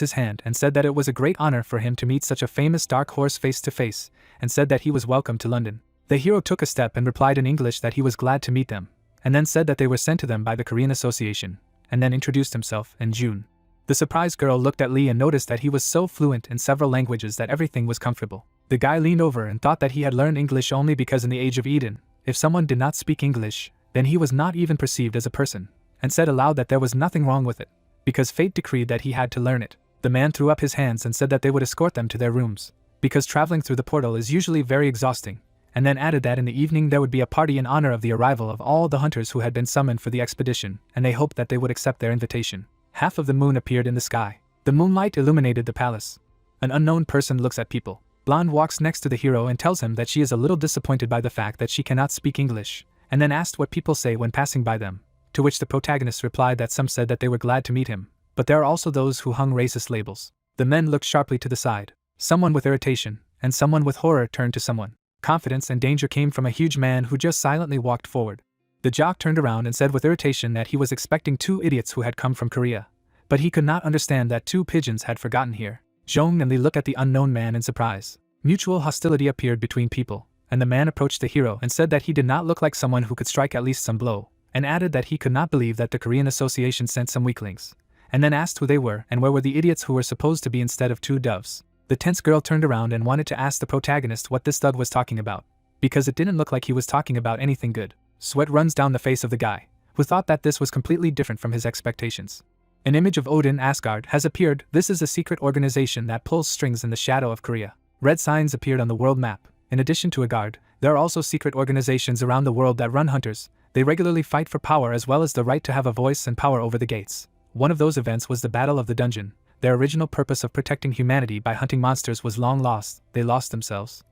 his hand and said that it was a great honor for him to meet such a famous dark horse face to face, and said that he was welcome to London. The hero took a step and replied in English that he was glad to meet them, and then said that they were sent to them by the Korean Association, and then introduced himself and June. The surprised girl looked at Lee and noticed that he was so fluent in several languages that everything was comfortable. The guy leaned over and thought that he had learned English only because in the Age of Eden, if someone did not speak English, then he was not even perceived as a person, and said aloud that there was nothing wrong with it, because fate decreed that he had to learn it. The man threw up his hands and said that they would escort them to their rooms, because traveling through the portal is usually very exhausting, and then added that in the evening there would be a party in honor of the arrival of all the hunters who had been summoned for the expedition, and they hoped that they would accept their invitation. Half of the moon appeared in the sky. The moonlight illuminated the palace. An unknown person looks at people. Blonde walks next to the hero and tells him that she is a little disappointed by the fact that she cannot speak English, and then asked what people say when passing by them, to which the protagonist replied that some said that they were glad to meet him, but there are also those who hung racist labels. The men looked sharply to the side. Someone with irritation, and someone with horror turned to someone. Confidence and danger came from a huge man who just silently walked forward. The jock turned around and said with irritation that he was expecting two idiots who had come from Korea, but he could not understand that two pigeons had forgotten here. Jong and Lee looked at the unknown man in surprise. Mutual hostility appeared between people, and the man approached the hero and said that he did not look like someone who could strike at least some blow, and added that he could not believe that the Korean Association sent some weaklings, and then asked who they were and where were the idiots who were supposed to be instead of two doves. The tense girl turned around and wanted to ask the protagonist what this thug was talking about, because it didn't look like he was talking about anything good. Sweat runs down the face of the guy, who thought that this was completely different from his expectations. An image of Odin Asgard has appeared. This is a secret organization that pulls strings in the shadow of Korea. Red signs appeared on the world map. In addition to a guard, there are also secret organizations around the world that run hunters. They regularly fight for power as well as the right to have a voice and power over the gates. One of those events was the Battle of the Dungeon. Their original purpose of protecting humanity by hunting monsters was long lost. They lost themselves,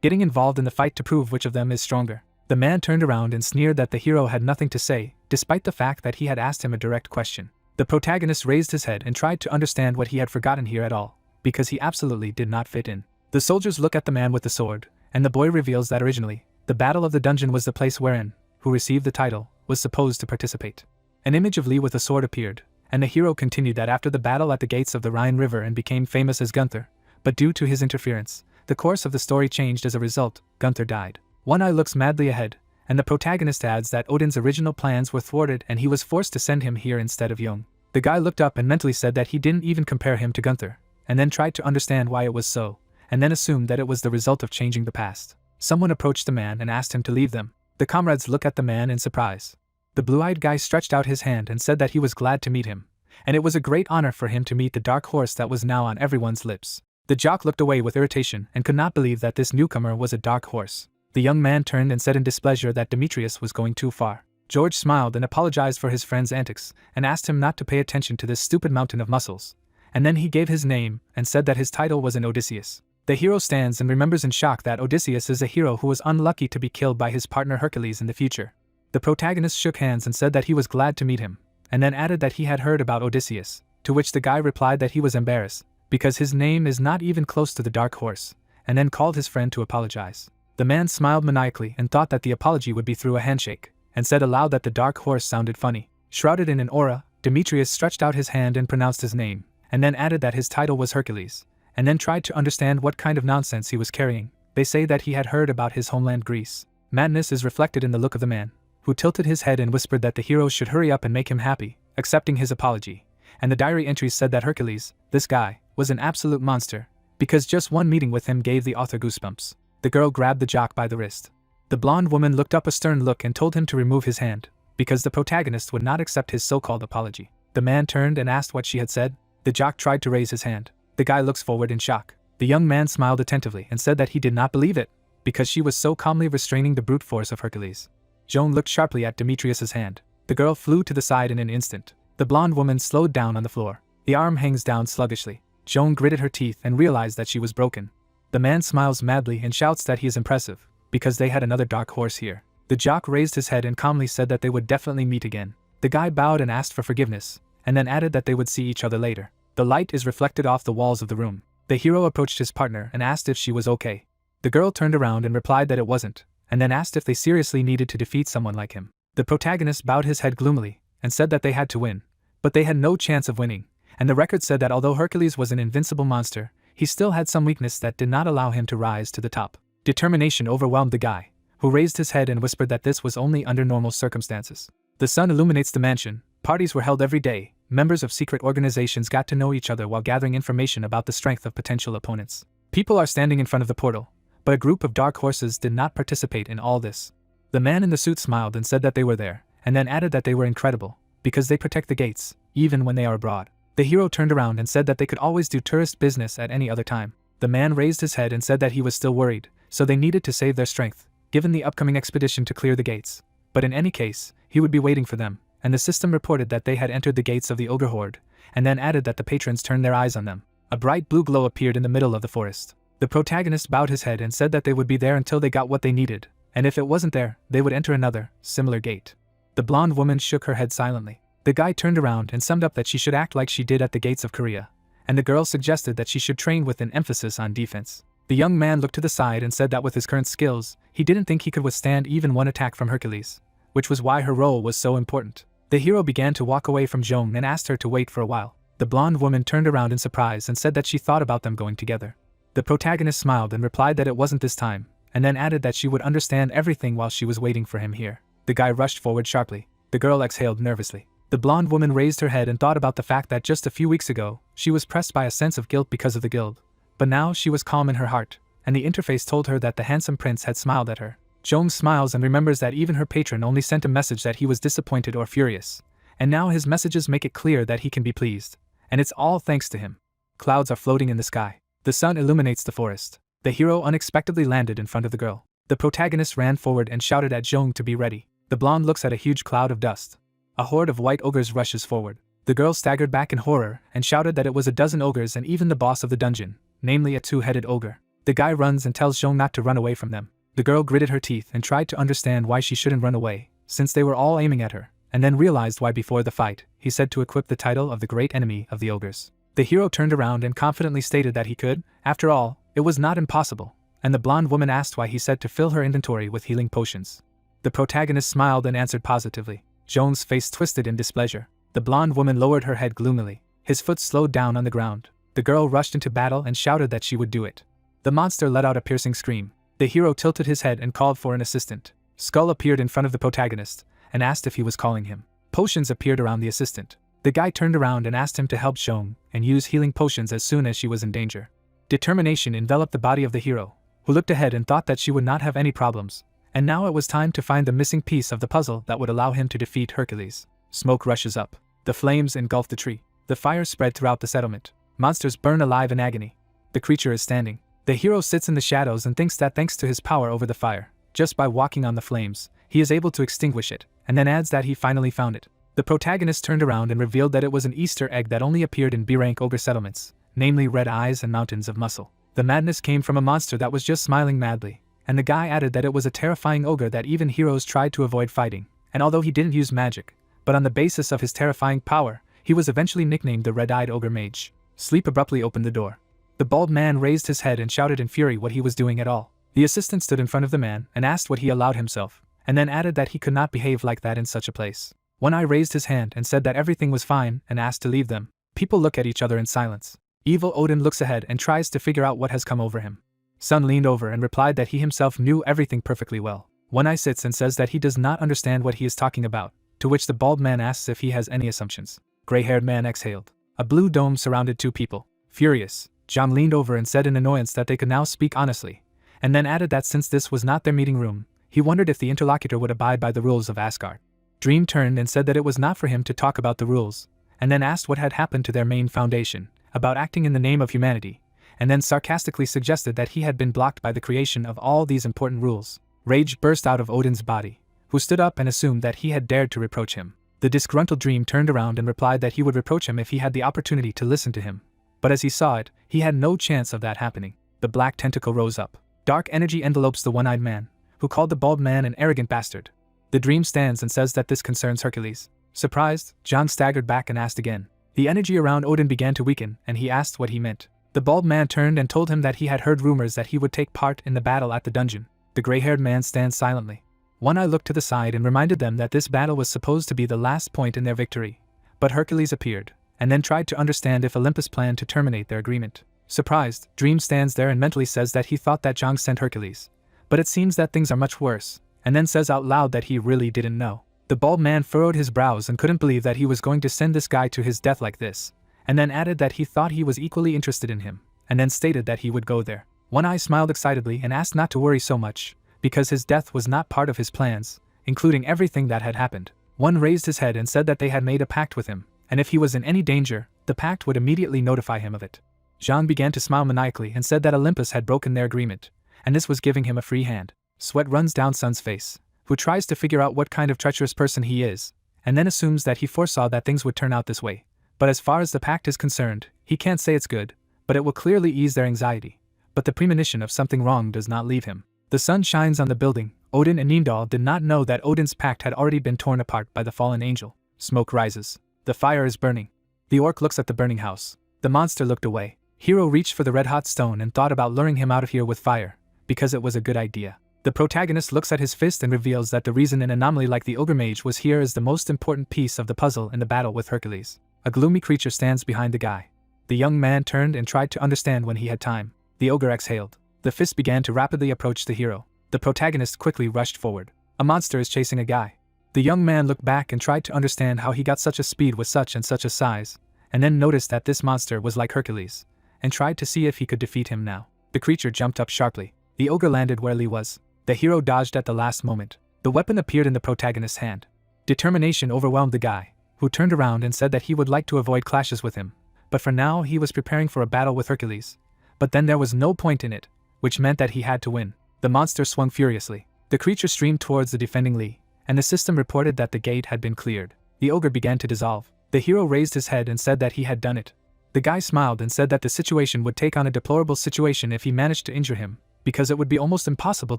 getting involved in the fight to prove which of them is stronger. The man turned around and sneered that the hero had nothing to say, despite the fact that he had asked him a direct question. The protagonist raised his head and tried to understand what he had forgotten here at all, because he absolutely did not fit in. The soldiers look at the man with the sword, and the boy reveals that originally, the Battle of the Dungeon was the place wherein, who received the title, was supposed to participate. An image of Lee with a sword appeared, and the hero continued that after the battle at the gates of the Rhine River and became famous as Gunther, but due to his interference, the course of the story changed as a result. Gunther died. One Eye looks madly ahead, and the protagonist adds that Odin's original plans were thwarted and he was forced to send him here instead of Jung. The guy looked up and mentally said that he didn't even compare him to Gunther, and then tried to understand why it was so, and then assumed that it was the result of changing the past. Someone approached the man and asked him to leave them. The comrades looked at the man in surprise. The blue-eyed guy stretched out his hand and said that he was glad to meet him, and it was a great honor for him to meet the dark horse that was now on everyone's lips. The jock looked away with irritation and could not believe that this newcomer was a dark horse. The young man turned and said in displeasure that Demetrius was going too far. George smiled and apologized for his friend's antics, and asked him not to pay attention to this stupid mountain of muscles. And then he gave his name, and said that his title was an Odysseus. The hero stands and remembers in shock that Odysseus is a hero who was unlucky to be killed by his partner Hercules in the future. The protagonist shook hands and said that he was glad to meet him, and then added that he had heard about Odysseus, to which the guy replied that he was embarrassed, because his name is not even close to the dark horse, and then called his friend to apologize. The man smiled maniacally and thought that the apology would be through a handshake, and said aloud that the dark horse sounded funny. Shrouded in an aura, Demetrius stretched out his hand and pronounced his name, and then added that his title was Hercules, and then tried to understand what kind of nonsense he was carrying. They say that he had heard about his homeland Greece. Madness is reflected in the look of the man, who tilted his head and whispered that the hero should hurry up and make him happy, accepting his apology. And the diary entries said that Hercules, this guy, was an absolute monster, because just one meeting with him gave the author goosebumps. The girl grabbed the jock by the wrist. The blonde woman looked up a stern look and told him to remove his hand, because the protagonist would not accept his so-called apology. The man turned and asked what she had said. The jock tried to raise his hand. The guy looks forward in shock. The young man smiled attentively and said that he did not believe it, because she was so calmly restraining the brute force of Hercules. Joan looked sharply at Demetrius's hand. The girl flew to the side in an instant. The blonde woman slowed down on the floor. The arm hangs down sluggishly. Joan gritted her teeth and realized that she was broken. The man smiles madly and shouts that he is impressive, because they had another dark horse here. The jock raised his head and calmly said that they would definitely meet again. The guy bowed and asked for forgiveness, and then added that they would see each other later. The light is reflected off the walls of the room. The hero approached his partner and asked if she was okay. The girl turned around and replied that it wasn't, and then asked if they seriously needed to defeat someone like him. The protagonist bowed his head gloomily, and said that they had to win, but they had no chance of winning, and the record said that although Hercules was an invincible monster, he still had some weakness that did not allow him to rise to the top. Determination overwhelmed the guy, who raised his head and whispered that this was only under normal circumstances. The sun illuminates the mansion. Parties were held every day. Members of secret organizations got to know each other while gathering information about the strength of potential opponents. People are standing in front of the portal, but a group of dark horses did not participate in all this. The man in the suit smiled and said that they were there, and then added that they were incredible, because they protect the gates, even when they are abroad. The hero turned around and said that they could always do tourist business at any other time. The man raised his head and said that he was still worried, so they needed to save their strength, given the upcoming expedition to clear the gates. But in any case, he would be waiting for them, and the system reported that they had entered the gates of the ogre horde, and then added that the patrons turned their eyes on them. A bright blue glow appeared in the middle of the forest. The protagonist bowed his head and said that they would be there until they got what they needed, and if it wasn't there, they would enter another, similar gate. The blonde woman shook her head silently. The guy turned around and summed up that she should act like she did at the gates of Korea, and the girl suggested that she should train with an emphasis on defense. The young man looked to the side and said that with his current skills, he didn't think he could withstand even one attack from Hercules, which was why her role was so important. The hero began to walk away from Joan and asked her to wait for a while. The blonde woman turned around in surprise and said that she thought about them going together. The protagonist smiled and replied that it wasn't this time, and then added that she would understand everything while she was waiting for him here. The guy rushed forward sharply. The girl exhaled nervously. The blonde woman raised her head and thought about the fact that just a few weeks ago, she was pressed by a sense of guilt because of the guild. But now she was calm in her heart, and the interface told her that the handsome prince had smiled at her. Joan smiles and remembers that even her patron only sent a message that he was disappointed or furious, and now his messages make it clear that he can be pleased, and it's all thanks to him. Clouds are floating in the sky. The sun illuminates the forest. The hero unexpectedly landed in front of the girl. The protagonist ran forward and shouted at Joan to be ready. The blonde looks at a huge cloud of dust. A horde of white ogres rushes forward. The girl staggered back in horror and shouted that it was a dozen ogres and even the boss of the dungeon, namely a two-headed ogre. The guy runs and tells Joan not to run away from them. The girl gritted her teeth and tried to understand why she shouldn't run away, since they were all aiming at her, and then realized why before the fight, he said to equip the title of the great enemy of the ogres. The hero turned around and confidently stated that he could. After all, it was not impossible, and the blonde woman asked why he said to fill her inventory with healing potions. The protagonist smiled and answered positively. Joan's face twisted in displeasure. The blonde woman lowered her head gloomily. His foot slowed down on the ground. The girl rushed into battle and shouted that she would do it. The monster let out a piercing scream. The hero tilted his head and called for an assistant. Skull appeared in front of the protagonist and asked if he was calling him. Potions appeared around the assistant. The guy turned around and asked him to help Joan and use healing potions as soon as she was in danger. Determination enveloped the body of the hero, who looked ahead and thought that she would not have any problems, and now it was time to find the missing piece of the puzzle that would allow him to defeat Hercules. Smoke rushes up. The flames engulf the tree. The fire spread throughout the settlement. Monsters burn alive in agony. The creature is standing. The hero sits in the shadows and thinks that thanks to his power over the fire, just by walking on the flames, he is able to extinguish it, and then adds that he finally found it. The protagonist turned around and revealed that it was an Easter egg that only appeared in B-rank ogre settlements, namely red eyes and mountains of muscle. The madness came from a monster that was just smiling madly, and the guy added that it was a terrifying ogre that even heroes tried to avoid fighting, and although he didn't use magic, but on the basis of his terrifying power, he was eventually nicknamed the Red-Eyed Ogre Mage. Sleep abruptly opened the door. The bald man raised his head and shouted in fury what he was doing at all. The assistant stood in front of the man and asked what he allowed himself, and then added that he could not behave like that in such a place. One Eye raised his hand and said that everything was fine and asked to leave them. People look at each other in silence. Evil Odin looks ahead and tries to figure out what has come over him. Sun leaned over and replied that he himself knew everything perfectly well. One Eye sits and says that he does not understand what he is talking about, to which the bald man asks if he has any assumptions. Gray-haired man exhaled. A blue dome surrounded two people. Furious, John leaned over and said in annoyance that they could now speak honestly, and then added that since this was not their meeting room, he wondered if the interlocutor would abide by the rules of Asgard. Dream turned and said that it was not for him to talk about the rules, and then asked what had happened to their main foundation, about acting in the name of humanity, and then sarcastically suggested that he had been blocked by the creation of all these important rules. Rage burst out of Odin's body, who stood up and assumed that he had dared to reproach him. The disgruntled dream turned around and replied that he would reproach him if he had the opportunity to listen to him. But as he saw it, he had no chance of that happening. The black tentacle rose up. Dark energy envelopes the one-eyed man, who called the bald man an arrogant bastard. The dream stands and says that this concerns Hercules. Surprised, John staggered back and asked again. The energy around Odin began to weaken, and he asked what he meant. The bald man turned and told him that he had heard rumors that he would take part in the battle at the dungeon. The gray-haired man stands silently. One Eye looked to the side and reminded them that this battle was supposed to be the last point in their victory. But Hercules appeared, and then tried to understand if Olympus planned to terminate their agreement. Surprised, Dream stands there and mentally says that he thought that Zhang sent Hercules. But it seems that things are much worse, and then says out loud that he really didn't know. The bald man furrowed his brows and couldn't believe that he was going to send this guy to his death like this, and then added that he thought he was equally interested in him, and then stated that he would go there. One Eye smiled excitedly and asked not to worry so much, because his death was not part of his plans, including everything that had happened. One raised his head and said that they had made a pact with him, and if he was in any danger, the pact would immediately notify him of it. Jean began to smile maniacally and said that Olympus had broken their agreement, and this was giving him a free hand. Sweat runs down Sun's face, who tries to figure out what kind of treacherous person he is, and then assumes that he foresaw that things would turn out this way. But as far as the pact is concerned, he can't say it's good, but it will clearly ease their anxiety. But the premonition of something wrong does not leave him. The sun shines on the building. Odin and Heimdall did not know that Odin's pact had already been torn apart by the fallen angel. Smoke rises. The fire is burning. The orc looks at the burning house. The monster looked away. Hero reached for the red-hot stone and thought about luring him out of here with fire, because it was a good idea. The protagonist looks at his fist and reveals that the reason an anomaly like the ogre mage was here is the most important piece of the puzzle in the battle with Hercules. A gloomy creature stands behind the guy. The young man turned and tried to understand when he had time. The ogre exhaled. The fist began to rapidly approach the hero. The protagonist quickly rushed forward. A monster is chasing a guy. The young man looked back and tried to understand how he got such a speed with such and such a size, and then noticed that this monster was like Hercules, and tried to see if he could defeat him now. The creature jumped up sharply. The ogre landed where Lee was. The hero dodged at the last moment. The weapon appeared in the protagonist's hand. Determination overwhelmed the guy, who turned around and said that he would like to avoid clashes with him, but for now he was preparing for a battle with Hercules. But then there was no point in it, which meant that he had to win. The monster swung furiously. The creature streamed towards the defending Lee, and the system reported that the gate had been cleared. The ogre began to dissolve. The hero raised his head and said that he had done it. The guy smiled and said that the situation would take on a deplorable situation if he managed to injure him, because it would be almost impossible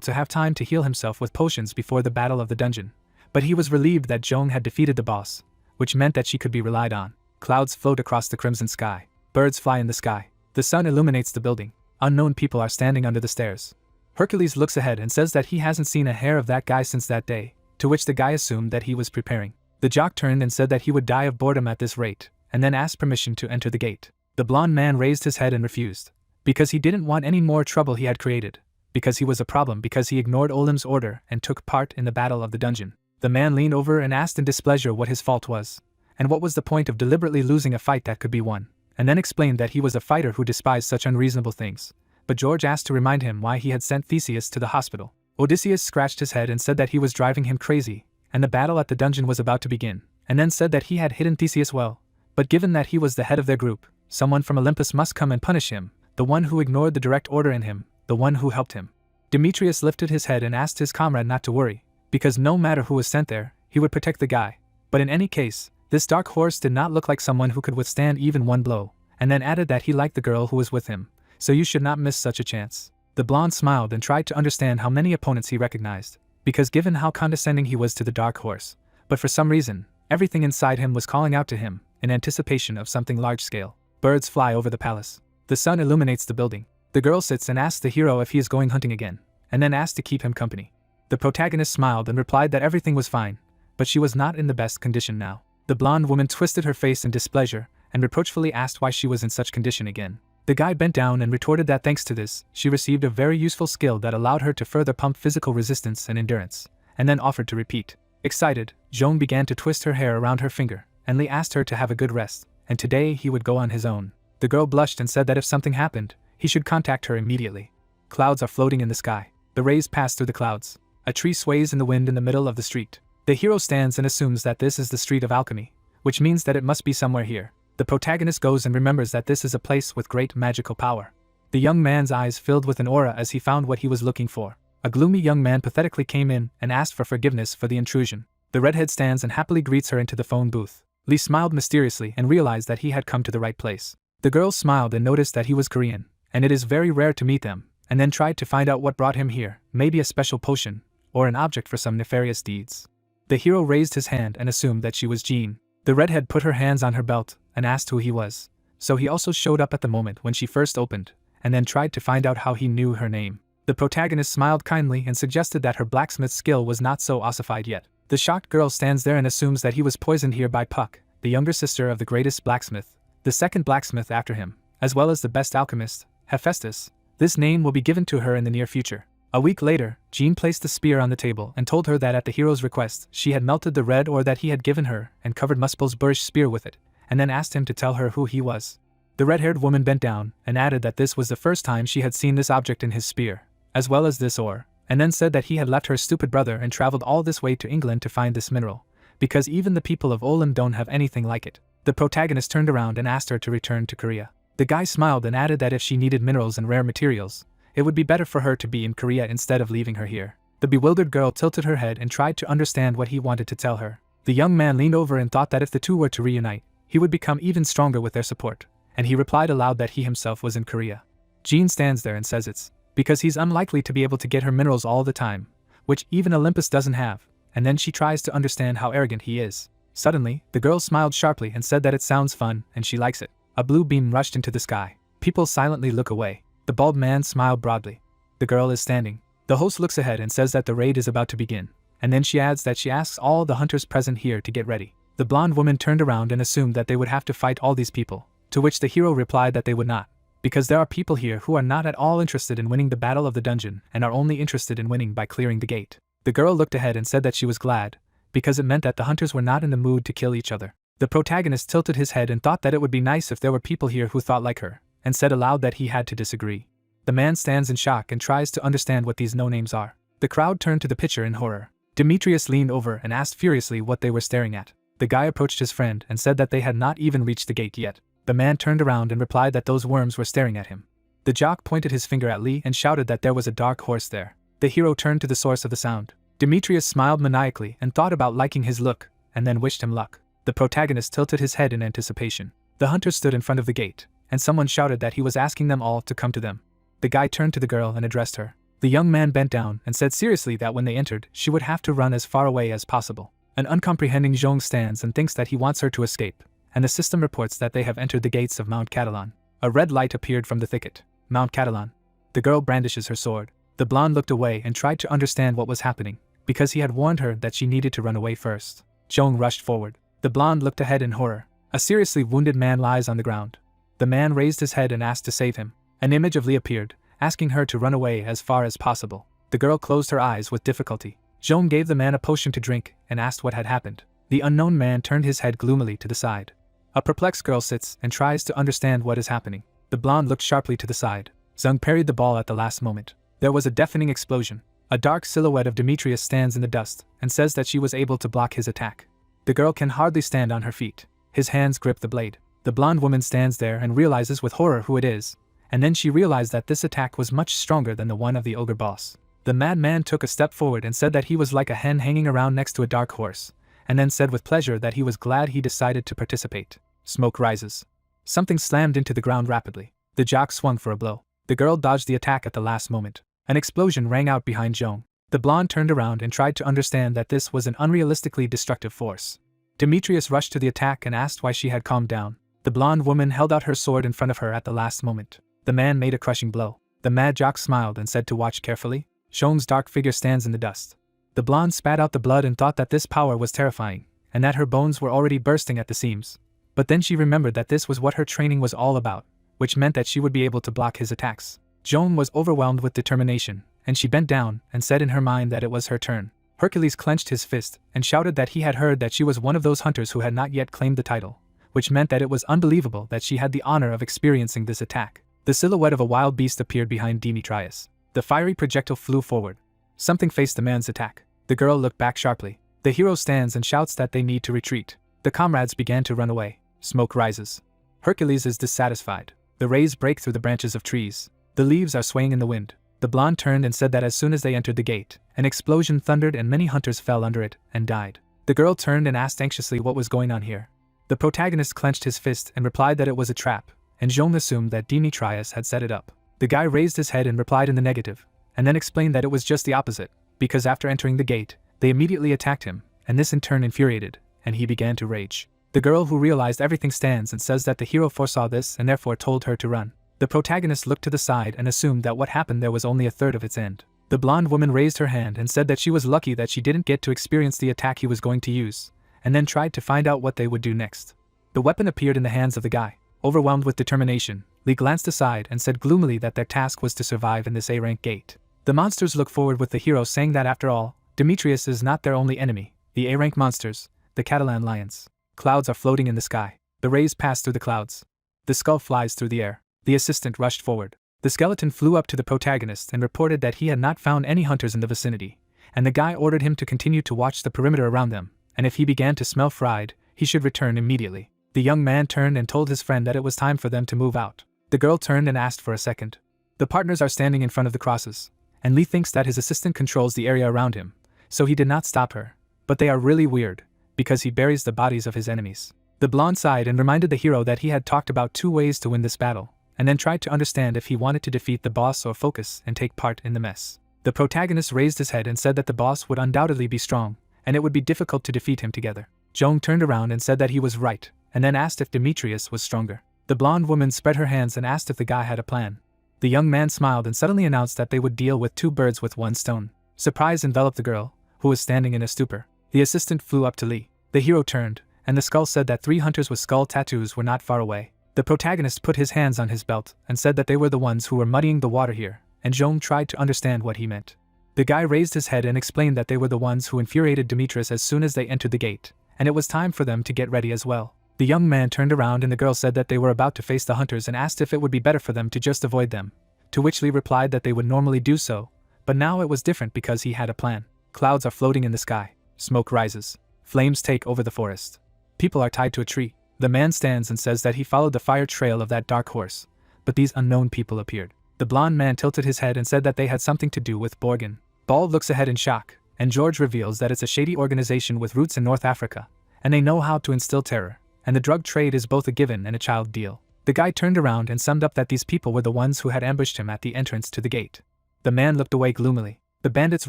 to have time to heal himself with potions before the battle of the dungeon. But he was relieved that Zhong had defeated the boss, which meant that she could be relied on. Clouds float across the crimson sky. Birds fly in the sky. The sun illuminates the building. Unknown people are standing under the stairs. Hercules looks ahead and says that he hasn't seen a hair of that guy since that day, to which the guy assumed that he was preparing. The jock turned and said that he would die of boredom at this rate, and then asked permission to enter the gate. The blonde man raised his head and refused, because he didn't want any more trouble he had created, because he was a problem because he ignored Olim's order and took part in the battle of the dungeon. The man leaned over and asked in displeasure what his fault was, and what was the point of deliberately losing a fight that could be won, and then explained that he was a fighter who despised such unreasonable things. But George asked to remind him why he had sent Theseus to the hospital. Odysseus scratched his head and said that he was driving him crazy, and the battle at the dungeon was about to begin, and then said that he had hidden Theseus well, but given that he was the head of their group, someone from Olympus must come and punish him, the one who ignored the direct order in him, the one who helped him. Demetrius lifted his head and asked his comrade not to worry, because no matter who was sent there, he would protect the guy. But in any case, this dark horse did not look like someone who could withstand even one blow, and then added that he liked the girl who was with him, so you should not miss such a chance. The blonde smiled and tried to understand how many opponents he recognized, because given how condescending he was to the dark horse, but for some reason, everything inside him was calling out to him, in anticipation of something large-scale. Birds fly over the palace. The sun illuminates the building. The girl sits and asks the hero if he is going hunting again, and then asks to keep him company. The protagonist smiled and replied that everything was fine, but she was not in the best condition now. The blonde woman twisted her face in displeasure, and reproachfully asked why she was in such condition again. The guy bent down and retorted that thanks to this, she received a very useful skill that allowed her to further pump physical resistance and endurance, and then offered to repeat. Excited, Joan began to twist her hair around her finger, and Lee asked her to have a good rest, and today he would go on his own. The girl blushed and said that if something happened, he should contact her immediately. Clouds are floating in the sky. The rays pass through the clouds. A tree sways in the wind in the middle of the street. The hero stands and assumes that this is the street of alchemy, which means that it must be somewhere here. The protagonist goes and remembers that this is a place with great magical power. The young man's eyes filled with an aura as he found what he was looking for. A gloomy young man pathetically came in and asked for forgiveness for the intrusion. The redhead stands and happily greets her into the phone booth. Lee smiled mysteriously and realized that he had come to the right place. The girl smiled and noticed that he was Korean, and it is very rare to meet them, and then tried to find out what brought him here, maybe a special potion, or an object for some nefarious deeds. The hero raised his hand and assumed that she was Jean. The redhead put her hands on her belt and asked who he was, so he also showed up at the moment when she first opened, and then tried to find out how he knew her name. The protagonist smiled kindly and suggested that her blacksmith skill was not so ossified yet. The shocked girl stands there and assumes that he was poisoned here by Puck, the younger sister of the greatest blacksmith, the second blacksmith after him, as well as the best alchemist, Hephaestus. This name will be given to her in the near future. A week later, Jean placed the spear on the table and told her that at the hero's request, she had melted the red ore that he had given her and covered Muspel's Burrish spear with it, and then asked him to tell her who he was. The red-haired woman bent down and added that this was the first time she had seen this object in his spear, as well as this ore, and then said that he had left her stupid brother and traveled all this way to England to find this mineral, because even the people of Olam don't have anything like it. The protagonist turned around and asked her to return to Korea. The guy smiled and added that if she needed minerals and rare materials, it would be better for her to be in Korea instead of leaving her here. The bewildered girl tilted her head and tried to understand what he wanted to tell her. The young man leaned over and thought that if the two were to reunite, he would become even stronger with their support, and he replied aloud that he himself was in Korea. Jean stands there and says it's because he's unlikely to be able to get her minerals all the time, which even Olympus doesn't have, and then she tries to understand how arrogant he is. Suddenly, the girl smiled sharply and said that it sounds fun and she likes it. A blue beam rushed into the sky. People silently look away. The bald man smiled broadly. The girl is standing. The host looks ahead and says that the raid is about to begin, and then she adds that she asks all the hunters present here to get ready. The blonde woman turned around and assumed that they would have to fight all these people, to which the hero replied that they would not, because there are people here who are not at all interested in winning the battle of the dungeon and are only interested in winning by clearing the gate. The girl looked ahead and said that she was glad, because it meant that the hunters were not in the mood to kill each other. The protagonist tilted his head and thought that it would be nice if there were people here who thought like her, and said aloud that he had to disagree. The man stands in shock and tries to understand what these no-names are. The crowd turned to the picture in horror. Demetrius leaned over and asked furiously what they were staring at. The guy approached his friend and said that they had not even reached the gate yet. The man turned around and replied that those worms were staring at him. The jock pointed his finger at Lee and shouted that there was a dark horse there. The hero turned to the source of the sound. Demetrius smiled maniacally and thought about liking his look, and then wished him luck. The protagonist tilted his head in anticipation. The hunter stood in front of the gate, and someone shouted that he was asking them all to come to them. The guy turned to the girl and addressed her. The young man bent down and said seriously that when they entered, she would have to run as far away as possible. An uncomprehending Zhong stands and thinks that he wants her to escape, and the system reports that they have entered the gates of Mount Catalan. A red light appeared from the thicket. Mount Catalan. The girl brandishes her sword. The blonde looked away and tried to understand what was happening, because he had warned her that she needed to run away first. Zhong rushed forward. The blonde looked ahead in horror. A seriously wounded man lies on the ground. The man raised his head and asked to save him. An image of Lee appeared, asking her to run away as far as possible. The girl closed her eyes with difficulty. Zhong gave the man a potion to drink and asked what had happened. The unknown man turned his head gloomily to the side. A perplexed girl sits and tries to understand what is happening. The blonde looked sharply to the side. Zhong parried the ball at the last moment. There was a deafening explosion. A dark silhouette of Demetrius stands in the dust and says that she was able to block his attack. The girl can hardly stand on her feet. His hands grip the blade. The blonde woman stands there and realizes with horror who it is, and then she realized that this attack was much stronger than the one of the ogre boss. The madman took a step forward and said that he was like a hen hanging around next to a dark horse, and then said with pleasure that he was glad he decided to participate. Smoke rises. Something slammed into the ground rapidly. The jock swung for a blow. The girl dodged the attack at the last moment. An explosion rang out behind Zhong. The blonde turned around and tried to understand that this was an unrealistically destructive force. Demetrius rushed to the attack and asked why she had calmed down. The blonde woman held out her sword in front of her at the last moment. The man made a crushing blow. The mad jock smiled and said to watch carefully. Zhong's dark figure stands in the dust. The blonde spat out the blood and thought that this power was terrifying, and that her bones were already bursting at the seams. But then she remembered that this was what her training was all about, which meant that she would be able to block his attacks. Zhong was overwhelmed with determination, and she bent down and said in her mind that it was her turn. Hercules clenched his fist and shouted that he had heard that she was one of those hunters who had not yet claimed the title, which meant that it was unbelievable that she had the honor of experiencing this attack. The silhouette of a wild beast appeared behind Demetrius. The fiery projectile flew forward. Something faced the man's attack. The girl looked back sharply. The hero stands and shouts that they need to retreat. The comrades began to run away. Smoke rises. Hercules is dissatisfied. The rays break through the branches of trees. The leaves are swaying in the wind. The blonde turned and said that as soon as they entered the gate, an explosion thundered and many hunters fell under it and died. The girl turned and asked anxiously what was going on here. The protagonist clenched his fist and replied that it was a trap, and Jean assumed that Demetrius had set it up. The guy raised his head and replied in the negative, and then explained that it was just the opposite, because after entering the gate, they immediately attacked him, and this in turn infuriated, and he began to rage. The girl who realized everything stands and says that the hero foresaw this and therefore told her to run. The protagonist looked to the side and assumed that what happened there was only a third of its end. The blonde woman raised her hand and said that she was lucky that she didn't get to experience the attack he was going to use, and then tried to find out what they would do next. The weapon appeared in the hands of the guy. Overwhelmed with determination, Lee glanced aside and said gloomily that their task was to survive in this A-rank gate. The monsters look forward with the hero saying that after all, Demetrius is not their only enemy, the A-rank monsters, the Catalan lions. Clouds are floating in the sky. The rays pass through the clouds. The skull flies through the air. The assistant rushed forward. The skeleton flew up to the protagonist and reported that he had not found any hunters in the vicinity, and the guy ordered him to continue to watch the perimeter around them, and if he began to smell fried, he should return immediately. The young man turned and told his friend that it was time for them to move out. The girl turned and asked for a second. The partners are standing in front of the crosses, and Lee thinks that his assistant controls the area around him, so he did not stop her. But they are really weird, because he buries the bodies of his enemies. The blonde sighed and reminded the hero that he had talked about 2 ways to win this battle, and then tried to understand if he wanted to defeat the boss or focus and take part in the mess. The protagonist raised his head and said that the boss would undoubtedly be strong, and it would be difficult to defeat him together. Joan turned around and said that he was right, and then asked if Demetrius was stronger. The blonde woman spread her hands and asked if the guy had a plan. The young man smiled and suddenly announced that they would deal with 2 birds with 1 stone. Surprise enveloped the girl, who was standing in a stupor. The assistant flew up to Lee. The hero turned, and the skull said that 3 hunters with skull tattoos were not far away. The protagonist put his hands on his belt and said that they were the ones who were muddying the water here, and Joan tried to understand what he meant. The guy raised his head and explained that they were the ones who infuriated Demetrius as soon as they entered the gate, and it was time for them to get ready as well. The young man turned around and the girl said that they were about to face the hunters and asked if it would be better for them to just avoid them, to which Lee replied that they would normally do so, but now it was different because he had a plan. Clouds are floating in the sky. Smoke rises. Flames take over the forest. People are tied to a tree. The man stands and says that he followed the fire trail of that dark horse, but these unknown people appeared. The blonde man tilted his head and said that they had something to do with Borgen. Bald looks ahead in shock, and George reveals that it's a shady organization with roots in North Africa, and they know how to instill terror, and the drug trade is both a given and a child deal. The guy turned around and summed up that these people were the ones who had ambushed him at the entrance to the gate. The man looked away gloomily. The bandits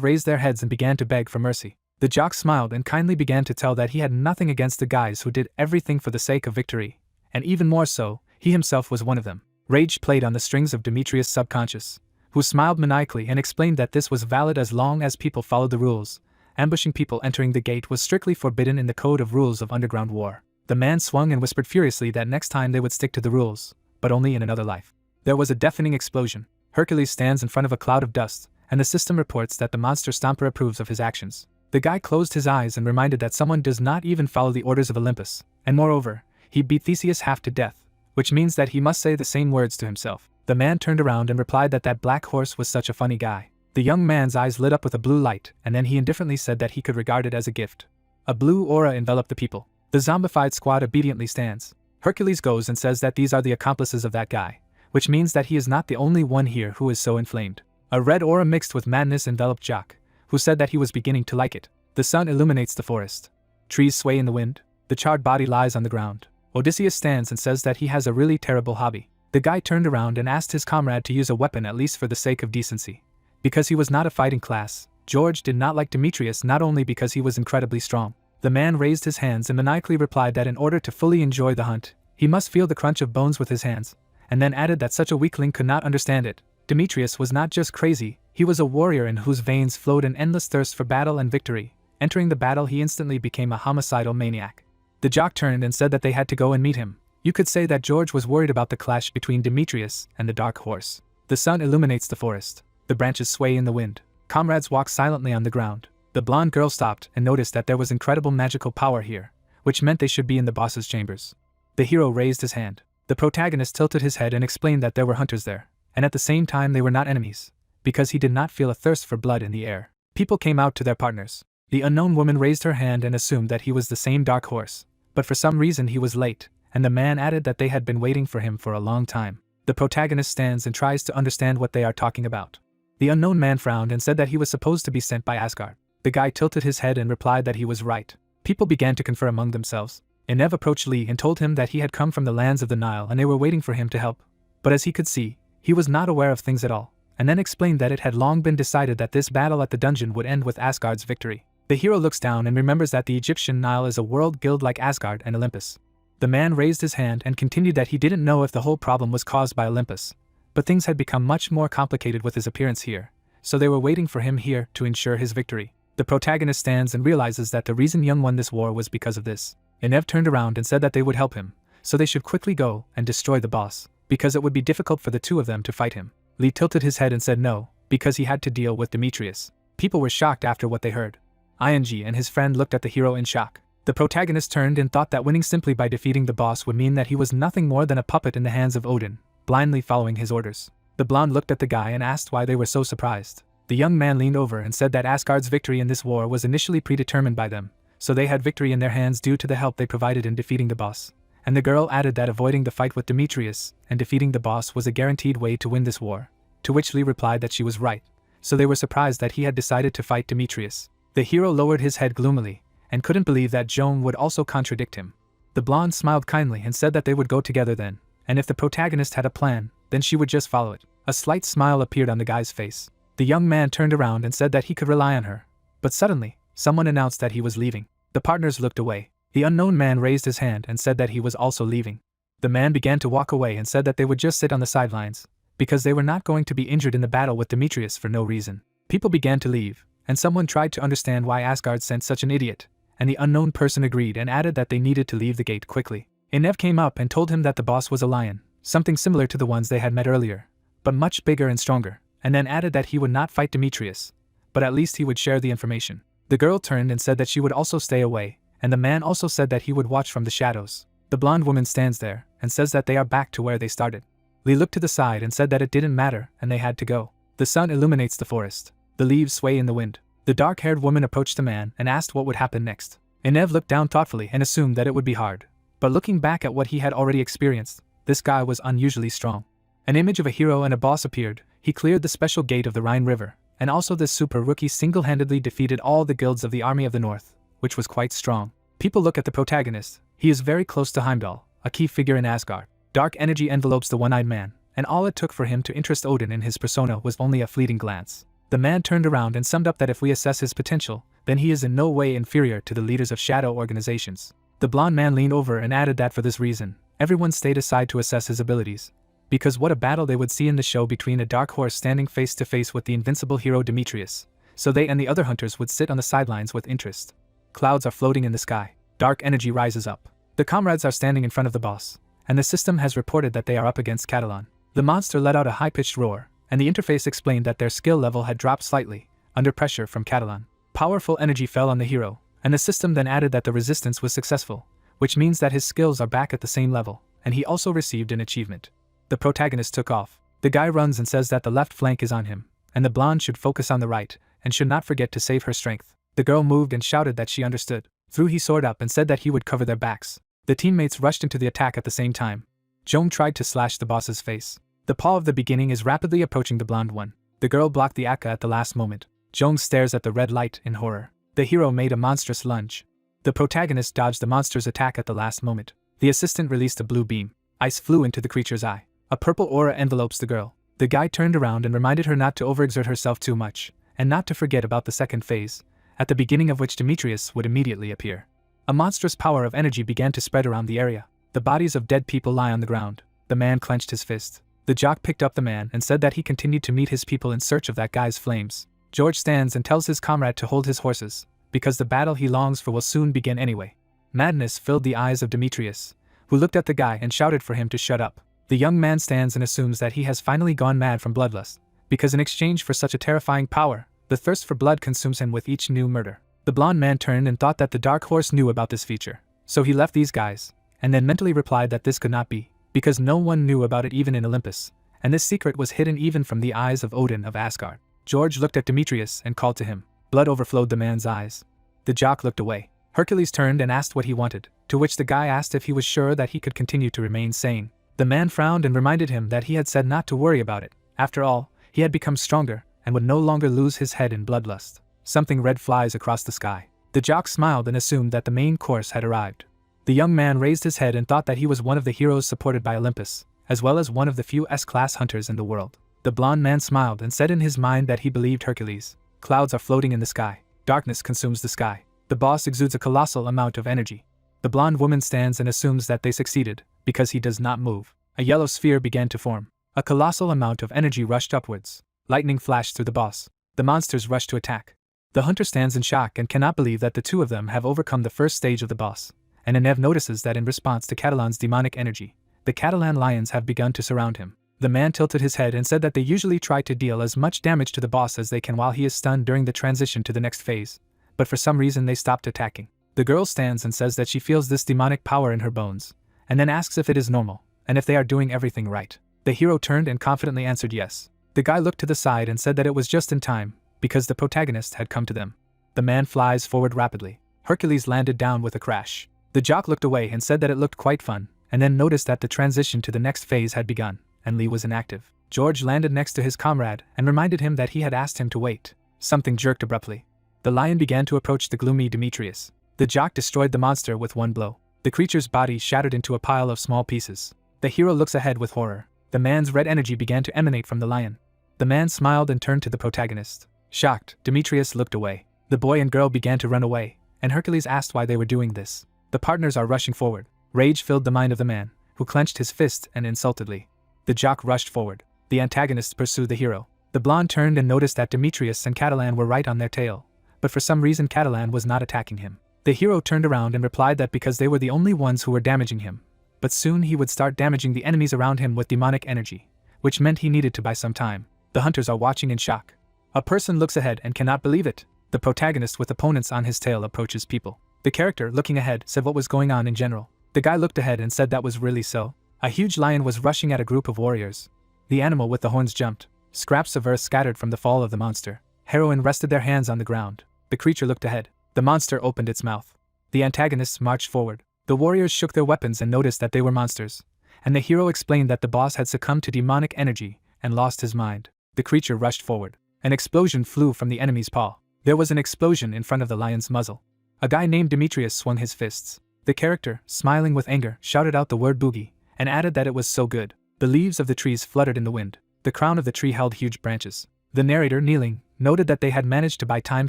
raised their heads and began to beg for mercy. The jock smiled and kindly began to tell that he had nothing against the guys who did everything for the sake of victory, and even more so, he himself was one of them. Rage played on the strings of Demetrius' subconscious, who smiled maniacally and explained that this was valid as long as people followed the rules. Ambushing people entering the gate was strictly forbidden in the code of rules of underground war. The man swung and whispered furiously that next time they would stick to the rules, but only in another life. There was a deafening explosion. Hercules stands in front of a cloud of dust, and the system reports that the monster stomper approves of his actions. The guy closed his eyes and reminded that someone does not even follow the orders of Olympus, and moreover, he beat Theseus half to death, which means that he must say the same words to himself. The man turned around and replied that that black horse was such a funny guy. The young man's eyes lit up with a blue light, and then he indifferently said that he could regard it as a gift. A blue aura enveloped the people. The zombified squad obediently stands. Hercules goes and says that these are the accomplices of that guy, which means that he is not the only one here who is so inflamed. A red aura mixed with madness enveloped Jock, who said that he was beginning to like it. The sun illuminates the forest. Trees sway in the wind. The charred body lies on the ground. Odysseus stands and says that he has a really terrible hobby. The guy turned around and asked his comrade to use a weapon at least for the sake of decency. Because he was not a fighting class, George did not like Demetrius not only because he was incredibly strong. The man raised his hands and maniacally replied that in order to fully enjoy the hunt, he must feel the crunch of bones with his hands, and then added that such a weakling could not understand it. Demetrius was not just crazy, he was a warrior in whose veins flowed an endless thirst for battle and victory. Entering the battle, he instantly became a homicidal maniac. The jock turned and said that they had to go and meet him. You could say that George was worried about the clash between Demetrius and the dark horse. The sun illuminates the forest. The branches sway in the wind. Comrades walk silently on the ground. The blonde girl stopped and noticed that there was incredible magical power here, which meant they should be in the boss's chambers. The hero raised his hand. The protagonist tilted his head and explained that there were hunters there, and at the same time they were not enemies, because he did not feel a thirst for blood in the air. People came out to their partners. The unknown woman raised her hand and assumed that he was the same dark horse, but for some reason he was late, and the man added that they had been waiting for him for a long time. The protagonist stands and tries to understand what they are talking about. The unknown man frowned and said that he was supposed to be sent by Asgard. The guy tilted his head and replied that he was right. People began to confer among themselves. Enev approached Lee and told him that he had come from the lands of the Nile and they were waiting for him to help. But as he could see, he was not aware of things at all, and then explained that it had long been decided that this battle at the dungeon would end with Asgard's victory. The hero looks down and remembers that the Egyptian Nile is a world guild like Asgard and Olympus. The man raised his hand and continued that he didn't know if the whole problem was caused by Olympus, but things had become much more complicated with his appearance here, so they were waiting for him here to ensure his victory. The protagonist stands and realizes that the reason Young won this war was because of this. Enev turned around and said that they would help him, so they should quickly go and destroy the boss, because it would be difficult for the two of them to fight him. Lee tilted his head and said no, because he had to deal with Demetrius. People were shocked after what they heard. Ing and his friend looked at the hero in shock. The protagonist turned and thought that winning simply by defeating the boss would mean that he was nothing more than a puppet in the hands of Odin, blindly following his orders. The blonde looked at the guy and asked why they were so surprised. The young man leaned over and said that Asgard's victory in this war was initially predetermined by them, so they had victory in their hands due to the help they provided in defeating the boss. And the girl added that avoiding the fight with Demetrius and defeating the boss was a guaranteed way to win this war, to which Lee replied that she was right, so they were surprised that he had decided to fight Demetrius. The hero lowered his head gloomily, and couldn't believe that Joan would also contradict him. The blonde smiled kindly and said that they would go together then, and if the protagonist had a plan, then she would just follow it. A slight smile appeared on the guy's face. The young man turned around and said that he could rely on her, but suddenly, someone announced that he was leaving. The partners looked away. The unknown man raised his hand and said that he was also leaving. The man began to walk away and said that they would just sit on the sidelines, because they were not going to be injured in the battle with Demetrius for no reason. People began to leave, and someone tried to understand why Asgard sent such an idiot, and the unknown person agreed and added that they needed to leave the gate quickly. Enev came up and told him that the boss was a lion, something similar to the ones they had met earlier, but much bigger and stronger, and then added that he would not fight Demetrius, but at least he would share the information. The girl turned and said that she would also stay away, and the man also said that he would watch from the shadows. The blonde woman stands there and says that they are back to where they started. Lee looked to the side and said that it didn't matter and they had to go. The sun illuminates the forest. The leaves sway in the wind. The dark-haired woman approached the man and asked what would happen next. Enev looked down thoughtfully and assumed that it would be hard. But looking back at what he had already experienced, this guy was unusually strong. An image of a hero and a boss appeared. He cleared the special gate of the Rhine River, and also this super rookie single-handedly defeated all the guilds of the Army of the North, which was quite strong. People look at the protagonist. He is very close to Heimdall, a key figure in Asgard. Dark energy envelopes the one-eyed man, and all it took for him to interest Odin in his persona was only a fleeting glance. The man turned around and summed up that if we assess his potential, then he is in no way inferior to the leaders of shadow organizations. The blonde man leaned over and added that for this reason, everyone stayed aside to assess his abilities. Because what a battle they would see in the show between a dark horse standing face to face with the invincible hero Demetrius. So they and the other hunters would sit on the sidelines with interest. Clouds are floating in the sky. Dark energy rises up. The comrades are standing in front of the boss, and the system has reported that they are up against Catalan. The monster let out a high-pitched roar, and the interface explained that their skill level had dropped slightly, under pressure from Catalan. Powerful energy fell on the hero, and the system then added that the resistance was successful, which means that his skills are back at the same level, and he also received an achievement. The protagonist took off. The guy runs and says that the left flank is on him, and the blonde should focus on the right, and should not forget to save her strength. The girl moved and shouted that she understood. Threw his sword up and said that he would cover their backs. The teammates rushed into the attack at the same time. Joan tried to slash the boss's face. The paw of the beginning is rapidly approaching the blonde one. The girl blocked the akka at the last moment. Joan stares at the red light in horror. The hero made a monstrous lunge. The protagonist dodged the monster's attack at the last moment. The assistant released a blue beam. Ice flew into the creature's eye. A purple aura envelopes the girl. The guy turned around and reminded her not to overexert herself too much, and not to forget about the second phase, at the beginning of which Demetrius would immediately appear. A monstrous power of energy began to spread around the area. The bodies of dead people lie on the ground. The man clenched his fist. The jock picked up the man and said that he continued to meet his people in search of that guy's flames. George stands and tells his comrade to hold his horses, because the battle he longs for will soon begin anyway. Madness filled the eyes of Demetrius, who looked at the guy and shouted for him to shut up. The young man stands and assumes that he has finally gone mad from bloodlust, because in exchange for such a terrifying power, the thirst for blood consumes him with each new murder. The blonde man turned and thought that the dark horse knew about this feature, so he left these guys, and then mentally replied that this could not be, because no one knew about it even in Olympus, and this secret was hidden even from the eyes of Odin of Asgard. George looked at Demetrius and called to him. Blood overflowed the man's eyes. The jock looked away. Hercules turned and asked what he wanted, to which the guy asked if he was sure that he could continue to remain sane. The man frowned and reminded him that he had said not to worry about it. After all, he had become stronger and would no longer lose his head in bloodlust. Something red flies across the sky. The jock smiled and assumed that the main course had arrived. The young man raised his head and thought that he was one of the heroes supported by Olympus, as well as one of the few S-class hunters in the world. The blond man smiled and said in his mind that he believed Hercules. Clouds are floating in the sky. Darkness consumes the sky. The boss exudes a colossal amount of energy. The blonde woman stands and assumes that they succeeded, because he does not move. A yellow sphere began to form. A colossal amount of energy rushed upwards. Lightning flashed through the boss. The monsters rush to attack. The hunter stands in shock and cannot believe that the two of them have overcome the first stage of the boss. And Enev notices that in response to Catalan's demonic energy, the Catalan lions have begun to surround him. The man tilted his head and said that they usually try to deal as much damage to the boss as they can while he is stunned during the transition to the next phase, but for some reason they stopped attacking. The girl stands and says that she feels this demonic power in her bones, and then asks if it is normal, and if they are doing everything right. The hero turned and confidently answered yes. The guy looked to the side and said that it was just in time, because the protagonist had come to them. The man flies forward rapidly. Hercules landed down with a crash. The jock looked away and said that it looked quite fun, and then noticed that the transition to the next phase had begun, and Lee was inactive. George landed next to his comrade and reminded him that he had asked him to wait. Something jerked abruptly. The lion began to approach the gloomy Demetrius. The jock destroyed the monster with one blow. The creature's body shattered into a pile of small pieces. The hero looks ahead with horror. The man's red energy began to emanate from the lion. The man smiled and turned to the protagonist. Shocked, Demetrius looked away. The boy and girl began to run away, and Hercules asked why they were doing this. The partners are rushing forward. Rage filled the mind of the man, who clenched his fist and insultedly. The jock rushed forward. The antagonists pursued the hero. The blonde turned and noticed that Demetrius and Catalan were right on their tail, but for some reason Catalan was not attacking him. The hero turned around and replied that because they were the only ones who were damaging him, but soon he would start damaging the enemies around him with demonic energy, which meant he needed to buy some time. The hunters are watching in shock. A person looks ahead and cannot believe it. The protagonist with opponents on his tail approaches people. The character, looking ahead, said what was going on in general. The guy looked ahead and said that was really so. A huge lion was rushing at a group of warriors. The animal with the horns jumped. Scraps of earth scattered from the fall of the monster. Heroine rested their hands on the ground. The creature looked ahead. The monster opened its mouth. The antagonists marched forward. The warriors shook their weapons and noticed that they were monsters. And the hero explained that the boss had succumbed to demonic energy and lost his mind. The creature rushed forward. An explosion flew from the enemy's paw. There was an explosion in front of the lion's muzzle. A guy named Demetrius swung his fists. The character, smiling with anger, shouted out the word boogie, and added that it was so good. The leaves of the trees fluttered in the wind. The crown of the tree held huge branches. The narrator, kneeling, noted that they had managed to buy time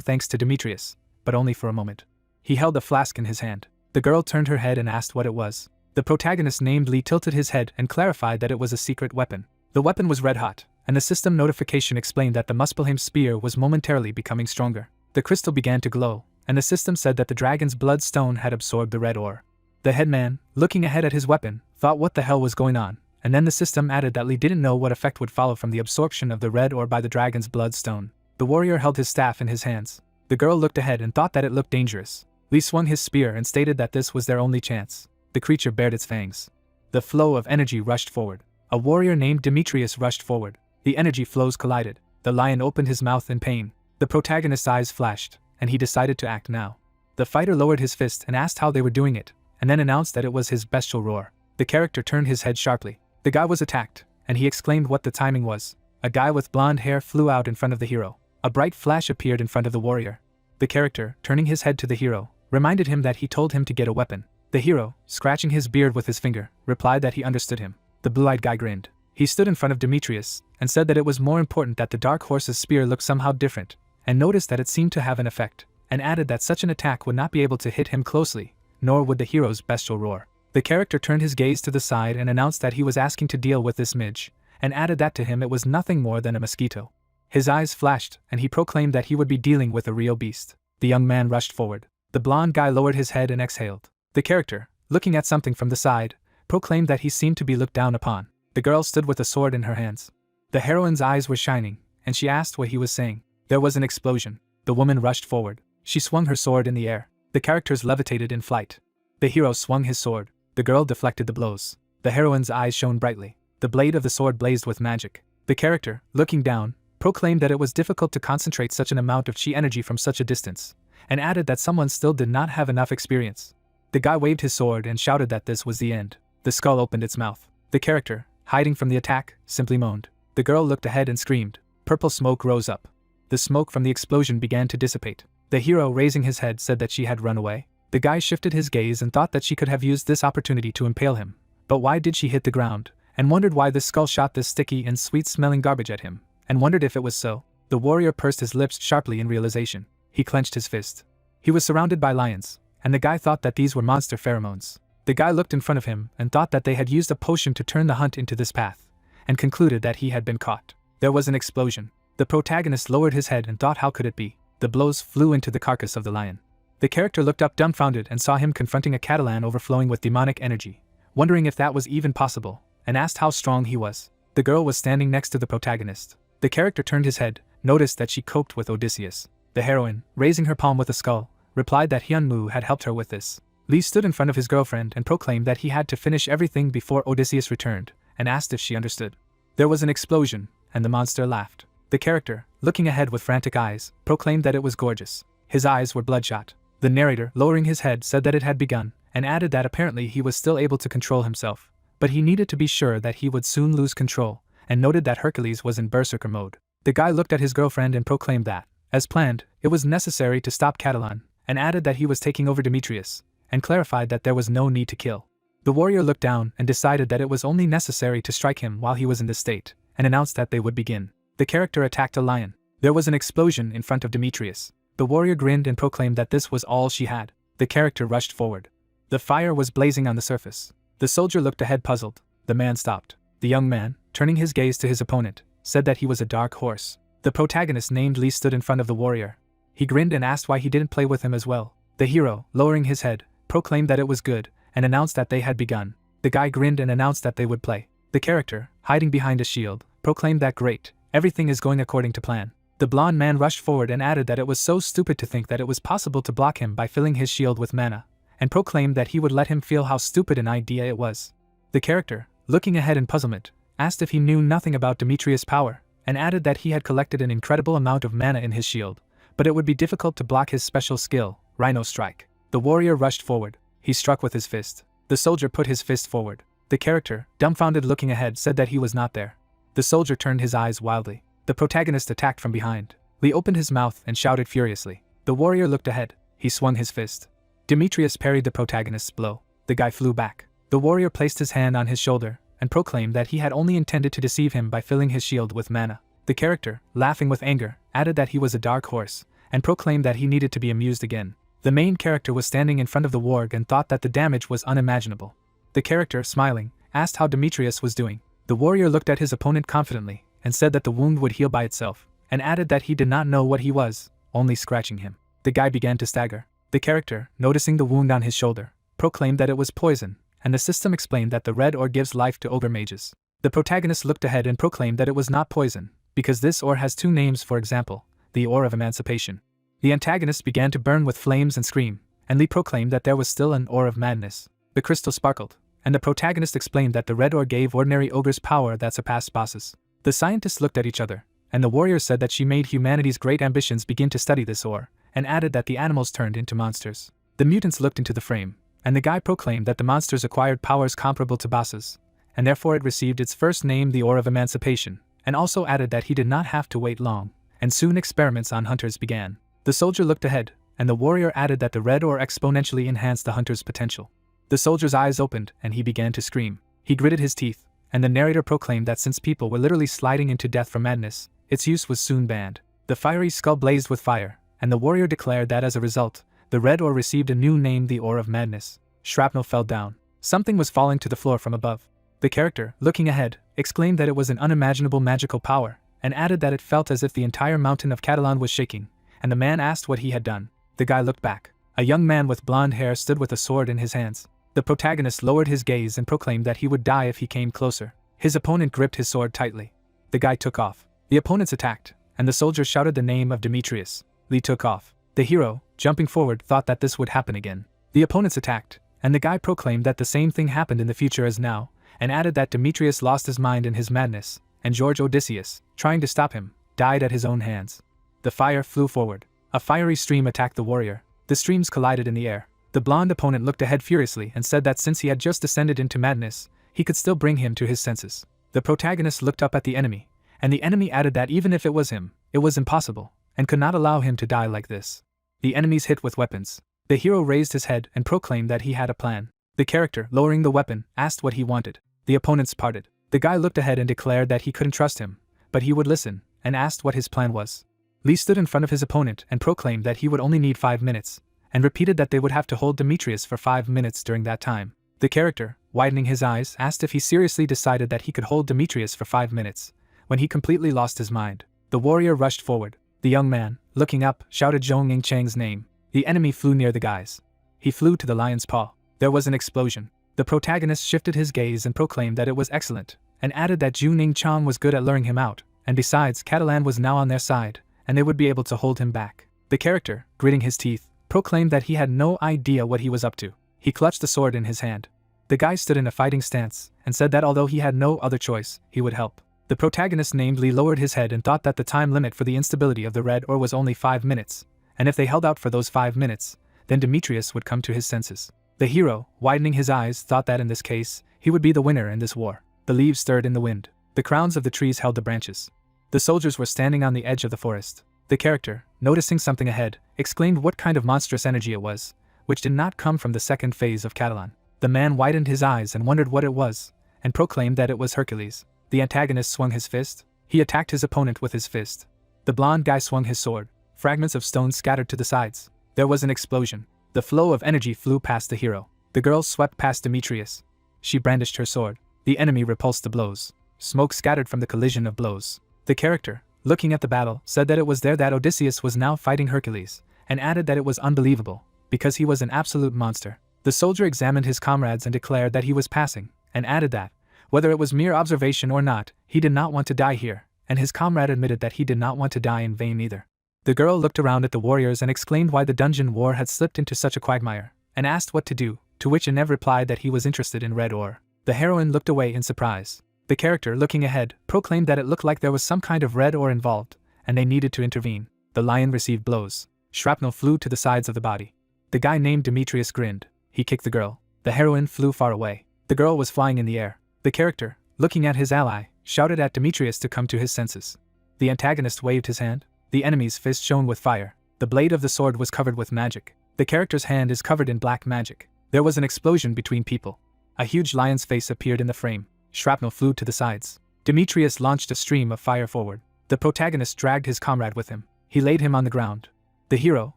thanks to Demetrius, but only for a moment. He held a flask in his hand. The girl turned her head and asked what it was. The protagonist named Lee tilted his head and clarified that it was a secret weapon. The weapon was red hot, and the system notification explained that the Muspelheim spear was momentarily becoming stronger. The crystal began to glow, and the system said that the dragon's blood stone had absorbed the red ore. The headman, looking ahead at his weapon, thought what the hell was going on, and then the system added that Lee didn't know what effect would follow from the absorption of the red ore by the dragon's blood stone. The warrior held his staff in his hands. The girl looked ahead and thought that it looked dangerous. Lee swung his spear and stated that this was their only chance. The creature bared its fangs. The flow of energy rushed forward. A warrior named Demetrius rushed forward. The energy flows collided. The lion opened his mouth in pain. The protagonist's eyes flashed, and he decided to act now. The fighter lowered his fist and asked how they were doing it, and then announced that it was his bestial roar. The character turned his head sharply. The guy was attacked, and he exclaimed what the timing was. A guy with blonde hair flew out in front of the hero. A bright flash appeared in front of the warrior. The character, turning his head to the hero, reminded him that he told him to get a weapon. The hero, scratching his beard with his finger, replied that he understood him. The blue-eyed guy grinned. He stood in front of Demetrius, and said that it was more important that the dark horse's spear looked somehow different, and noticed that it seemed to have an effect, and added that such an attack would not be able to hit him closely, nor would the hero's bestial roar. The character turned his gaze to the side and announced that he was asking to deal with this midge, and added that to him it was nothing more than a mosquito. His eyes flashed, and he proclaimed that he would be dealing with a real beast. The young man rushed forward. The blonde guy lowered his head and exhaled. The character, looking at something from the side, proclaimed that he seemed to be looked down upon. The girl stood with a sword in her hands. The heroine's eyes were shining, and she asked what he was saying. There was an explosion. The woman rushed forward. She swung her sword in the air. The characters levitated in flight. The hero swung his sword. The girl deflected the blows. The heroine's eyes shone brightly. The blade of the sword blazed with magic. The character, looking down, proclaimed that it was difficult to concentrate such an amount of chi energy from such a distance, and added that someone still did not have enough experience. The guy waved his sword and shouted that this was the end. The skull opened its mouth. The character, hiding from the attack, simply moaned. The girl looked ahead and screamed. Purple smoke rose up. The smoke from the explosion began to dissipate. The hero, raising his head, said that she had run away. The guy shifted his gaze and thought that she could have used this opportunity to impale him. But why did she hit the ground? And wondered why this skull shot this sticky and sweet-smelling garbage at him, and wondered if it was so. The warrior pursed his lips sharply in realization. He clenched his fist. He was surrounded by lions, and the guy thought that these were monster pheromones. The guy looked in front of him and thought that they had used a potion to turn the hunt into this path, and concluded that he had been caught. There was an explosion. The protagonist lowered his head and thought, how could it be? The blows flew into the carcass of the lion. The character looked up dumbfounded and saw him confronting a Catalan overflowing with demonic energy, wondering if that was even possible, and asked how strong he was. The girl was standing next to the protagonist. The character turned his head, noticed that she coped with Odysseus. The heroine, raising her palm with a skull, replied that Hyunmoo had helped her with this. Lee stood in front of his girlfriend and proclaimed that he had to finish everything before Odysseus returned, and asked if she understood. There was an explosion, and the monster laughed. The character, looking ahead with frantic eyes, proclaimed that it was gorgeous. His eyes were bloodshot. The narrator, lowering his head, said that it had begun, and added that apparently he was still able to control himself, but he needed to be sure that he would soon lose control, and noted that Hercules was in berserker mode. The guy looked at his girlfriend and proclaimed that, as planned, it was necessary to stop Catalan, and added that he was taking over Demetrius, and clarified that there was no need to kill. The warrior looked down and decided that it was only necessary to strike him while he was in this state, and announced that they would begin. The character attacked a lion. There was an explosion in front of Demetrius. The warrior grinned and proclaimed that this was all she had. The character rushed forward. The fire was blazing on the surface. The soldier looked ahead puzzled. The man stopped. The young man, turning his gaze to his opponent, said that he was a dark horse. The protagonist named Lee stood in front of the warrior. He grinned and asked why he didn't play with him as well. The hero, lowering his head, proclaimed that it was good, and announced that they had begun. The guy grinned and announced that they would play. The character, hiding behind a shield, proclaimed that great, everything is going according to plan. The blonde man rushed forward and added that it was so stupid to think that it was possible to block him by filling his shield with mana, and proclaimed that he would let him feel how stupid an idea it was. The character, looking ahead in puzzlement, asked if he knew nothing about Demetrius' power, and added that he had collected an incredible amount of mana in his shield, but it would be difficult to block his special skill, Rhino Strike. The warrior rushed forward. He struck with his fist. The soldier put his fist forward. The character, dumbfounded looking ahead, said that he was not there. The soldier turned his eyes wildly. The protagonist attacked from behind. Lee opened his mouth and shouted furiously. The warrior looked ahead. He swung his fist. Demetrius parried the protagonist's blow. The guy flew back. The warrior placed his hand on his shoulder and proclaimed that he had only intended to deceive him by filling his shield with mana. The character, laughing with anger, added that he was a dark horse, and proclaimed that he needed to be amused again. The main character was standing in front of the warg and thought that the damage was unimaginable. The character, smiling, asked how Demetrius was doing. The warrior looked at his opponent confidently, and said that the wound would heal by itself, and added that he did not know what he was, only scratching him. The guy began to stagger. The character, noticing the wound on his shoulder, proclaimed that it was poison, and the system explained that the red ore gives life to ogre mages. The protagonist looked ahead and proclaimed that it was not poison, because this ore has two names, for example, the ore of emancipation. The antagonist began to burn with flames and scream, and Lee proclaimed that there was still an ore of madness. The crystal sparkled, and the protagonist explained that the red ore gave ordinary ogres power that surpassed bosses. The scientists looked at each other, and the warrior said that she made humanity's great ambitions begin to study this ore, and added that the animals turned into monsters. The mutants looked into the frame, and the guy proclaimed that the monsters acquired powers comparable to bosses, and therefore it received its first name, the ore of emancipation, and also added that he did not have to wait long, and soon experiments on hunters began. The soldier looked ahead, and the warrior added that the red ore exponentially enhanced the hunter's potential. The soldier's eyes opened, and he began to scream. He gritted his teeth, and the narrator proclaimed that since people were literally sliding into death from madness, its use was soon banned. The fiery skull blazed with fire, and the warrior declared that as a result, the red ore received a new name, the ore of madness. Shrapnel fell down. Something was falling to the floor from above. The character, looking ahead, exclaimed that it was an unimaginable magical power, and added that it felt as if the entire mountain of Catalan was shaking, and the man asked what he had done. The guy looked back. A young man with blonde hair stood with a sword in his hands. The protagonist lowered his gaze and proclaimed that he would die if he came closer. His opponent gripped his sword tightly. The guy took off. The opponents attacked, and the soldier shouted the name of Demetrius. Lee took off. The hero, jumping forward, thought that this would happen again. The opponents attacked, and the guy proclaimed that the same thing happened in the future as now, and added that Demetrius lost his mind in his madness, and George Odysseus, trying to stop him, died at his own hands. The fire flew forward. A fiery stream attacked the warrior. The streams collided in the air. The blonde opponent looked ahead furiously and said that since he had just descended into madness, he could still bring him to his senses. The protagonist looked up at the enemy, and the enemy added that even if it was him, it was impossible, and could not allow him to die like this. The enemies hit with weapons. The hero raised his head and proclaimed that he had a plan. The character, lowering the weapon, asked what he wanted. The opponents parted. The guy looked ahead and declared that he couldn't trust him, but he would listen, and asked what his plan was. Lee stood in front of his opponent and proclaimed that he would only need 5 minutes, and repeated that they would have to hold Demetrius for 5 minutes during that time. The character, widening his eyes, asked if he seriously decided that he could hold Demetrius for 5 minutes, when he completely lost his mind. The warrior rushed forward. The young man, looking up, shouted Zhong Ying Chang's name. The enemy flew near the guys. He flew to the lion's paw. There was an explosion. The protagonist shifted his gaze and proclaimed that it was excellent, and added that Zhu Ning Chang was good at luring him out, and besides, Catalan was now on their side, and they would be able to hold him back. The character, gritting his teeth, proclaimed that he had no idea what he was up to. He clutched the sword in his hand. The guy stood in a fighting stance, and said that although he had no other choice, he would help. The protagonist named Lee lowered his head and thought that the time limit for the instability of the red ore was only 5 minutes, and if they held out for those 5 minutes, then Demetrius would come to his senses. The hero, widening his eyes, thought that in this case, he would be the winner in this war. The leaves stirred in the wind. The crowns of the trees held the branches. The soldiers were standing on the edge of the forest. The character, noticing something ahead, exclaimed what kind of monstrous energy it was, which did not come from the second phase of Catalan. The man widened his eyes and wondered what it was, and proclaimed that it was Hercules. The antagonist swung his fist. He attacked his opponent with his fist. The blonde guy swung his sword. Fragments of stone scattered to the sides. There was an explosion. The flow of energy flew past the hero. The girl swept past Demetrius. She brandished her sword. The enemy repulsed the blows. Smoke scattered from the collision of blows. The character, looking at the battle, said that it was there that Odysseus was now fighting Hercules, and added that it was unbelievable, because he was an absolute monster. The soldier examined his comrades and declared that he was passing, and added that, whether it was mere observation or not, he did not want to die here, and his comrade admitted that he did not want to die in vain either. The girl looked around at the warriors and exclaimed why the dungeon war had slipped into such a quagmire, and asked what to do, to which Inev replied that he was interested in red ore. The heroine looked away in surprise. The character, looking ahead, proclaimed that it looked like there was some kind of red ore involved, and they needed to intervene. The lion received blows. Shrapnel flew to the sides of the body. The guy named Demetrius grinned. He kicked the girl. The heroine flew far away. The girl was flying in the air. The character, looking at his ally, shouted at Demetrius to come to his senses. The antagonist waved his hand. The enemy's fist shone with fire. The blade of the sword was covered with magic. The character's hand is covered in black magic. There was an explosion between people. A huge lion's face appeared in the frame. Shrapnel flew to the sides. Demetrius launched a stream of fire forward. The protagonist dragged his comrade with him. He laid him on the ground. The hero,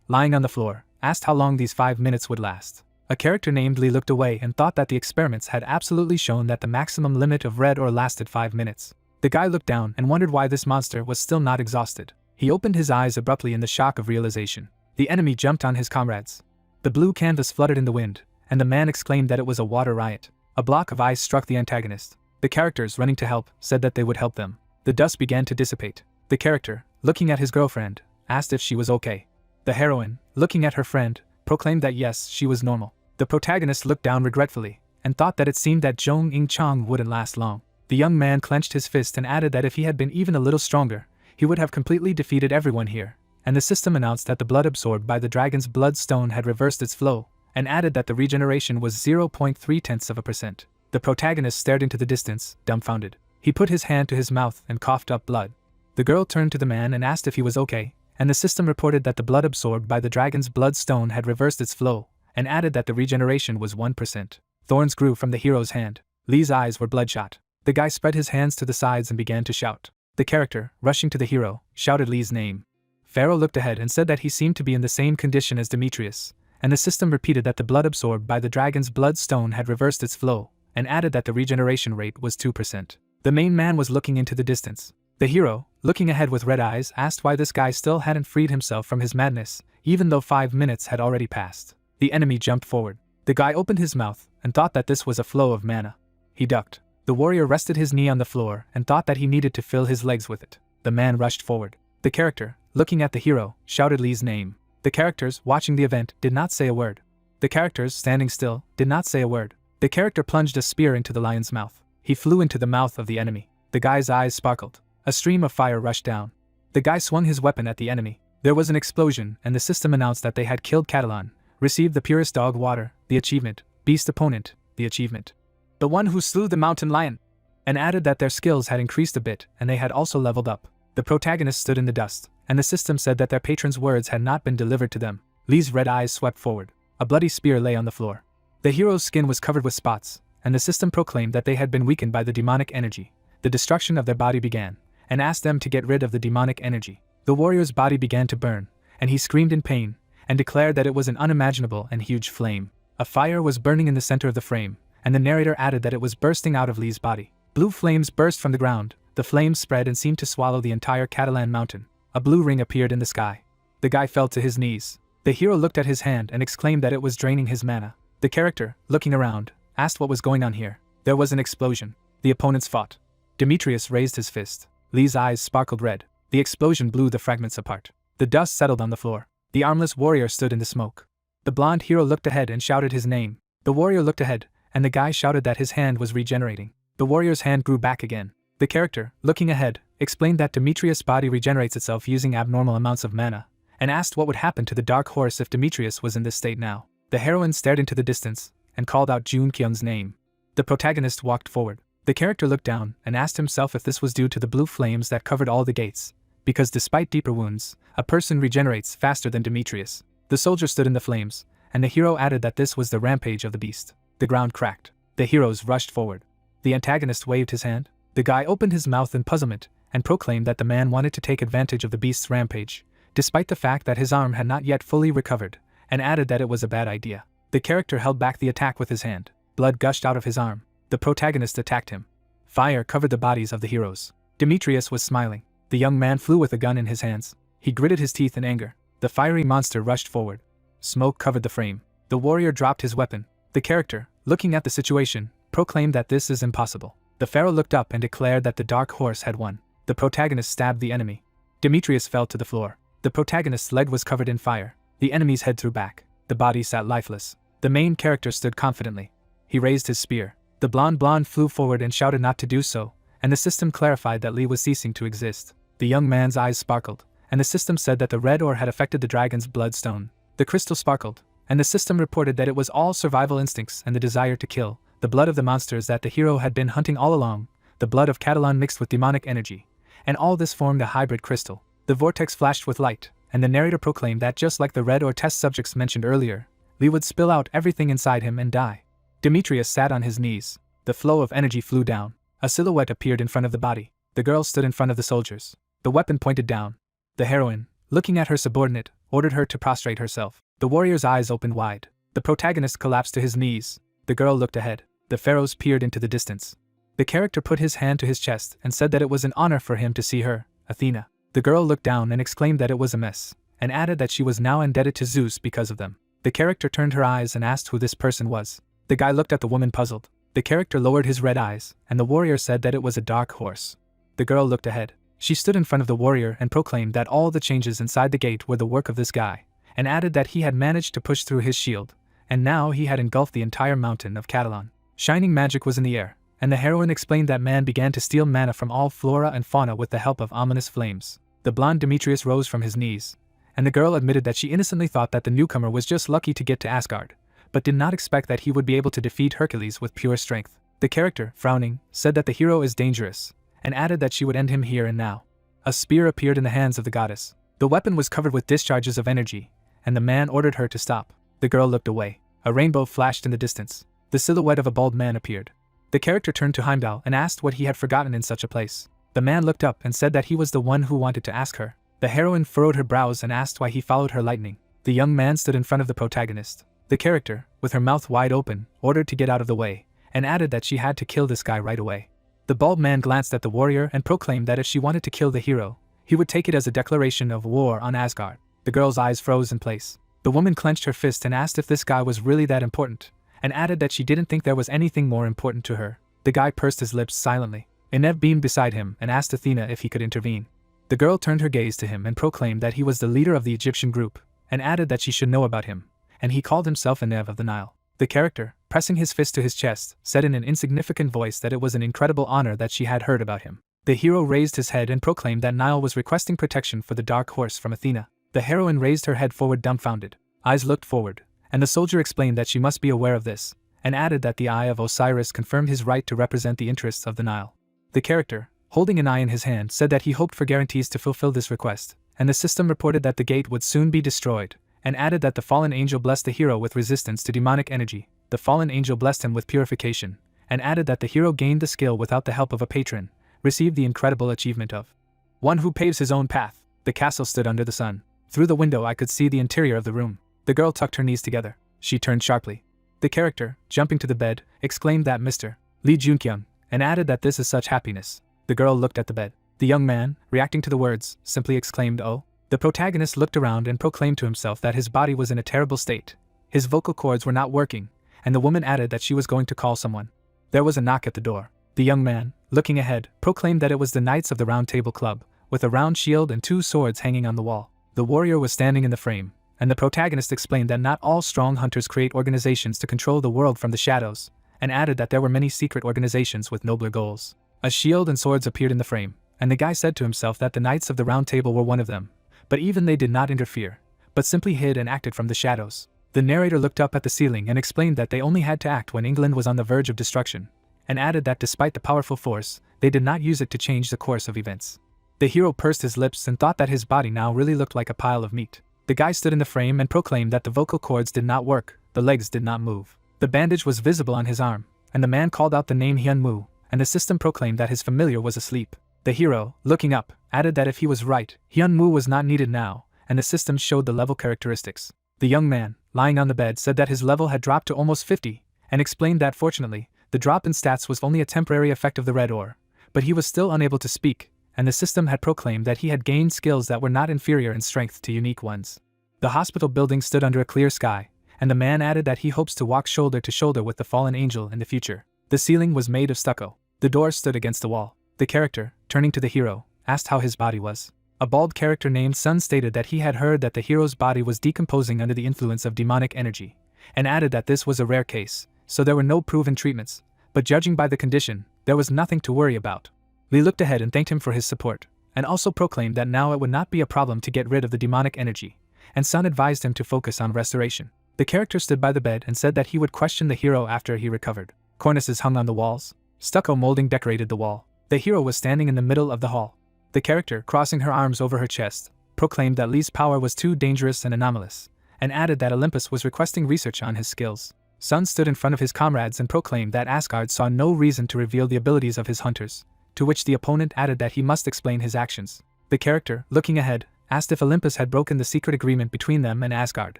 lying on the floor, asked how long these 5 minutes would last. A character named Lee looked away and thought that the experiments had absolutely shown that the maximum limit of red ore lasted 5 minutes. The guy looked down and wondered why this monster was still not exhausted. He opened his eyes abruptly in the shock of realization. The enemy jumped on his comrades. The blue canvas fluttered in the wind, and the man exclaimed that it was a water riot. A block of ice struck the antagonist. The characters, running to help, said that they would help them. The dust began to dissipate. The character, looking at his girlfriend, asked if she was okay. The heroine, looking at her friend, proclaimed that yes, she was normal. The protagonist looked down regretfully, and thought that it seemed that Zhong Ying Chang wouldn't last long. The young man clenched his fist and added that if he had been even a little stronger, he would have completely defeated everyone here, and the system announced that the blood absorbed by the dragon's blood stone had reversed its flow, and added that the regeneration was 0.3%. The protagonist stared into the distance, dumbfounded. He put his hand to his mouth and coughed up blood. The girl turned to the man and asked if he was okay, and the system reported that the blood absorbed by the dragon's blood stone had reversed its flow, and added that the regeneration was 1%. Thorns grew from the hero's hand. Lee's eyes were bloodshot. The guy spread his hands to the sides and began to shout. The character, rushing to the hero, shouted Lee's name. Pharaoh looked ahead and said that he seemed to be in the same condition as Demetrius, and the system repeated that the blood absorbed by the dragon's blood stone had reversed its flow, and added that the regeneration rate was 2%. The main man was looking into the distance. The hero, looking ahead with red eyes, asked why this guy still hadn't freed himself from his madness, even though 5 minutes had already passed. The enemy jumped forward. The guy opened his mouth and thought that this was a flow of mana. He ducked. The warrior rested his knee on the floor and thought that he needed to fill his legs with it. The man rushed forward. The character, looking at the hero, shouted Lee's name. The characters, watching the event, did not say a word. The characters, standing still, did not say a word. The character plunged a spear into the lion's mouth. He flew into the mouth of the enemy. The guy's eyes sparkled. A stream of fire rushed down. The guy swung his weapon at the enemy. There was an explosion, and the system announced that they had killed Catalan, received the purest dog water, the achievement, beast opponent, the achievement, the one who slew the mountain lion, and added that their skills had increased a bit and they had also leveled up. The protagonist stood in the dust, and the system said that their patron's words had not been delivered to them. Lee's red eyes swept forward. A bloody spear lay on the floor. The hero's skin was covered with spots, and the system proclaimed that they had been weakened by the demonic energy. The destruction of their body began, and asked them to get rid of the demonic energy. The warrior's body began to burn, and he screamed in pain, and declared that it was an unimaginable and huge flame. A fire was burning in the center of the frame, and the narrator added that it was bursting out of Lee's body. Blue flames burst from the ground, the flames spread and seemed to swallow the entire Catalan mountain. A blue ring appeared in the sky. The guy fell to his knees. The hero looked at his hand and exclaimed that it was draining his mana. The character, looking around, asked what was going on here. There was an explosion. The opponents fought. Demetrius raised his fist. Lee's eyes sparkled red. The explosion blew the fragments apart. The dust settled on the floor. The armless warrior stood in the smoke. The blonde hero looked ahead and shouted his name. The warrior looked ahead, and the guy shouted that his hand was regenerating. The warrior's hand grew back again. The character, looking ahead, explained that Demetrius' body regenerates itself using abnormal amounts of mana, and asked what would happen to the dark horse if Demetrius was in this state now. The heroine stared into the distance and called out Jun Kyun's name. The protagonist walked forward. The character looked down and asked himself if this was due to the blue flames that covered all the gates, because despite deeper wounds, a person regenerates faster than Demetrius. The soldier stood in the flames, and the hero added that this was the rampage of the beast. The ground cracked. The heroes rushed forward. The antagonist waved his hand. The guy opened his mouth in puzzlement and proclaimed that the man wanted to take advantage of the beast's rampage, despite the fact that his arm had not yet fully recovered, and added that it was a bad idea. The character held back the attack with his hand. Blood gushed out of his arm. The protagonist attacked him. Fire covered the bodies of the heroes. Demetrius was smiling. The young man flew with a gun in his hands. He gritted his teeth in anger. The fiery monster rushed forward. Smoke covered the frame. The warrior dropped his weapon. The character, looking at the situation, proclaimed that this is impossible. The pharaoh looked up and declared that the dark horse had won. The protagonist stabbed the enemy. Demetrius fell to the floor. The protagonist's leg was covered in fire. The enemy's head threw back. The body sat lifeless. The main character stood confidently. He raised his spear. The blonde flew forward and shouted not to do so, and the system clarified that Lee was ceasing to exist. The young man's eyes sparkled, and the system said that the red ore had affected the dragon's bloodstone. The crystal sparkled, and the system reported that it was all survival instincts and the desire to kill, the blood of the monsters that the hero had been hunting all along, the blood of Catalan mixed with demonic energy, and all this formed a hybrid crystal. The vortex flashed with light, and the narrator proclaimed that just like the red ore test subjects mentioned earlier, Lee would spill out everything inside him and die. Demetrius sat on his knees. The flow of energy flew down. A silhouette appeared in front of the body. The girl stood in front of the soldiers. The weapon pointed down. The heroine, looking at her subordinate, ordered her to prostrate herself. The warrior's eyes opened wide. The protagonist collapsed to his knees. The girl looked ahead. The pharaohs peered into the distance. The character put his hand to his chest and said that it was an honor for him to see her, Athena. The girl looked down and exclaimed that it was a mess, and added that she was now indebted to Zeus because of them. The character turned her eyes and asked who this person was. The guy looked at the woman puzzled. The character lowered his red eyes, and the warrior said that it was a dark horse. The girl looked ahead. She stood in front of the warrior and proclaimed that all the changes inside the gate were the work of this guy, and added that he had managed to push through his shield, and now he had engulfed the entire mountain of Catalan. Shining magic was in the air, and the heroine explained that man began to steal mana from all flora and fauna with the help of ominous flames. The blonde Demetrius rose from his knees, and the girl admitted that she innocently thought that the newcomer was just lucky to get to Asgard, but did not expect that he would be able to defeat Hercules with pure strength. The character, frowning, said that the hero is dangerous, and added that she would end him here and now. A spear appeared in the hands of the goddess. The weapon was covered with discharges of energy, and the man ordered her to stop. The girl looked away. A rainbow flashed in the distance. The silhouette of a bald man appeared. The character turned to Heimdall and asked what he had forgotten in such a place. The man looked up and said that he was the one who wanted to ask her. The heroine furrowed her brows and asked why he followed her lightning. The young man stood in front of the protagonist. The character, with her mouth wide open, ordered to get out of the way, and added that she had to kill this guy right away. The bald man glanced at the warrior and proclaimed that if she wanted to kill the hero, he would take it as a declaration of war on Asgard. The girl's eyes froze in place. The woman clenched her fist and asked if this guy was really that important, and added that she didn't think there was anything more important to her. The guy pursed his lips silently. Enev beamed beside him and asked Athena if he could intervene. The girl turned her gaze to him and proclaimed that he was the leader of the Egyptian group, and added that she should know about him, and he called himself Enev of the Nile. The character, pressing his fist to his chest, said in an insignificant voice that it was an incredible honor that she had heard about him. The hero raised his head and proclaimed that Nile was requesting protection for the dark horse from Athena. The heroine raised her head forward dumbfounded. Eyes looked forward, and the soldier explained that she must be aware of this, and added that the Eye of Osiris confirmed his right to represent the interests of the Nile. The character, holding an eye in his hand, said that he hoped for guarantees to fulfill this request, and the system reported that the gate would soon be destroyed, and added that the fallen angel blessed the hero with resistance to demonic energy. The fallen angel blessed him with purification, and added that the hero gained the skill without the help of a patron, received the incredible achievement of one who paves his own path. The castle stood under the sun. Through the window I could see the interior of the room. The girl tucked her knees together. She turned sharply. The character, jumping to the bed, exclaimed that Mr. Lee Junkyung, and added that this is such happiness. The girl looked at the bed. The young man, reacting to the words, simply exclaimed, "Oh." The protagonist looked around and proclaimed to himself that his body was in a terrible state. His vocal cords were not working, and the woman added that she was going to call someone. There was a knock at the door. The young man, looking ahead, proclaimed that it was the Knights of the Round Table Club, with a round shield and 2 swords hanging on the wall. The warrior was standing in the frame, and the protagonist explained that not all strong hunters create organizations to control the world from the shadows, and added that there were many secret organizations with nobler goals. A shield and swords appeared in the frame, and the guy said to himself that the Knights of the Round Table were one of them, but even they did not interfere, but simply hid and acted from the shadows. The narrator looked up at the ceiling and explained that they only had to act when England was on the verge of destruction, and added that despite the powerful force, they did not use it to change the course of events. The hero pursed his lips and thought that his body now really looked like a pile of meat. The guy stood in the frame and proclaimed that the vocal cords did not work, the legs did not move. The bandage was visible on his arm, and the man called out the name Hyunmoo, and the system proclaimed that his familiar was asleep. The hero, looking up, added that if he was right, Hyunmoo was not needed now, and the system showed the level characteristics. The young man, lying on the bed, said that his level had dropped to almost 50, and explained that fortunately, the drop in stats was only a temporary effect of the red ore, but he was still unable to speak, and the system had proclaimed that he had gained skills that were not inferior in strength to unique ones. The hospital building stood under a clear sky, and the man added that he hopes to walk shoulder to shoulder with the fallen angel in the future. The ceiling was made of stucco. The door stood against the wall. The character, turning to the hero, asked how his body was. A bald character named Sun stated that he had heard that the hero's body was decomposing under the influence of demonic energy, and added that this was a rare case, so there were no proven treatments, but judging by the condition, there was nothing to worry about. Lee looked ahead and thanked him for his support, and also proclaimed that now it would not be a problem to get rid of the demonic energy, and Sun advised him to focus on restoration. The character stood by the bed and said that he would question the hero after he recovered. Cornices hung on the walls. Stucco molding decorated the wall. The hero was standing in the middle of the hall. The character, crossing her arms over her chest, proclaimed that Lee's power was too dangerous and anomalous, and added that Olympus was requesting research on his skills. Sun stood in front of his comrades and proclaimed that Asgard saw no reason to reveal the abilities of his hunters, to which the opponent added that he must explain his actions. The character, looking ahead, asked if Olympus had broken the secret agreement between them and Asgard,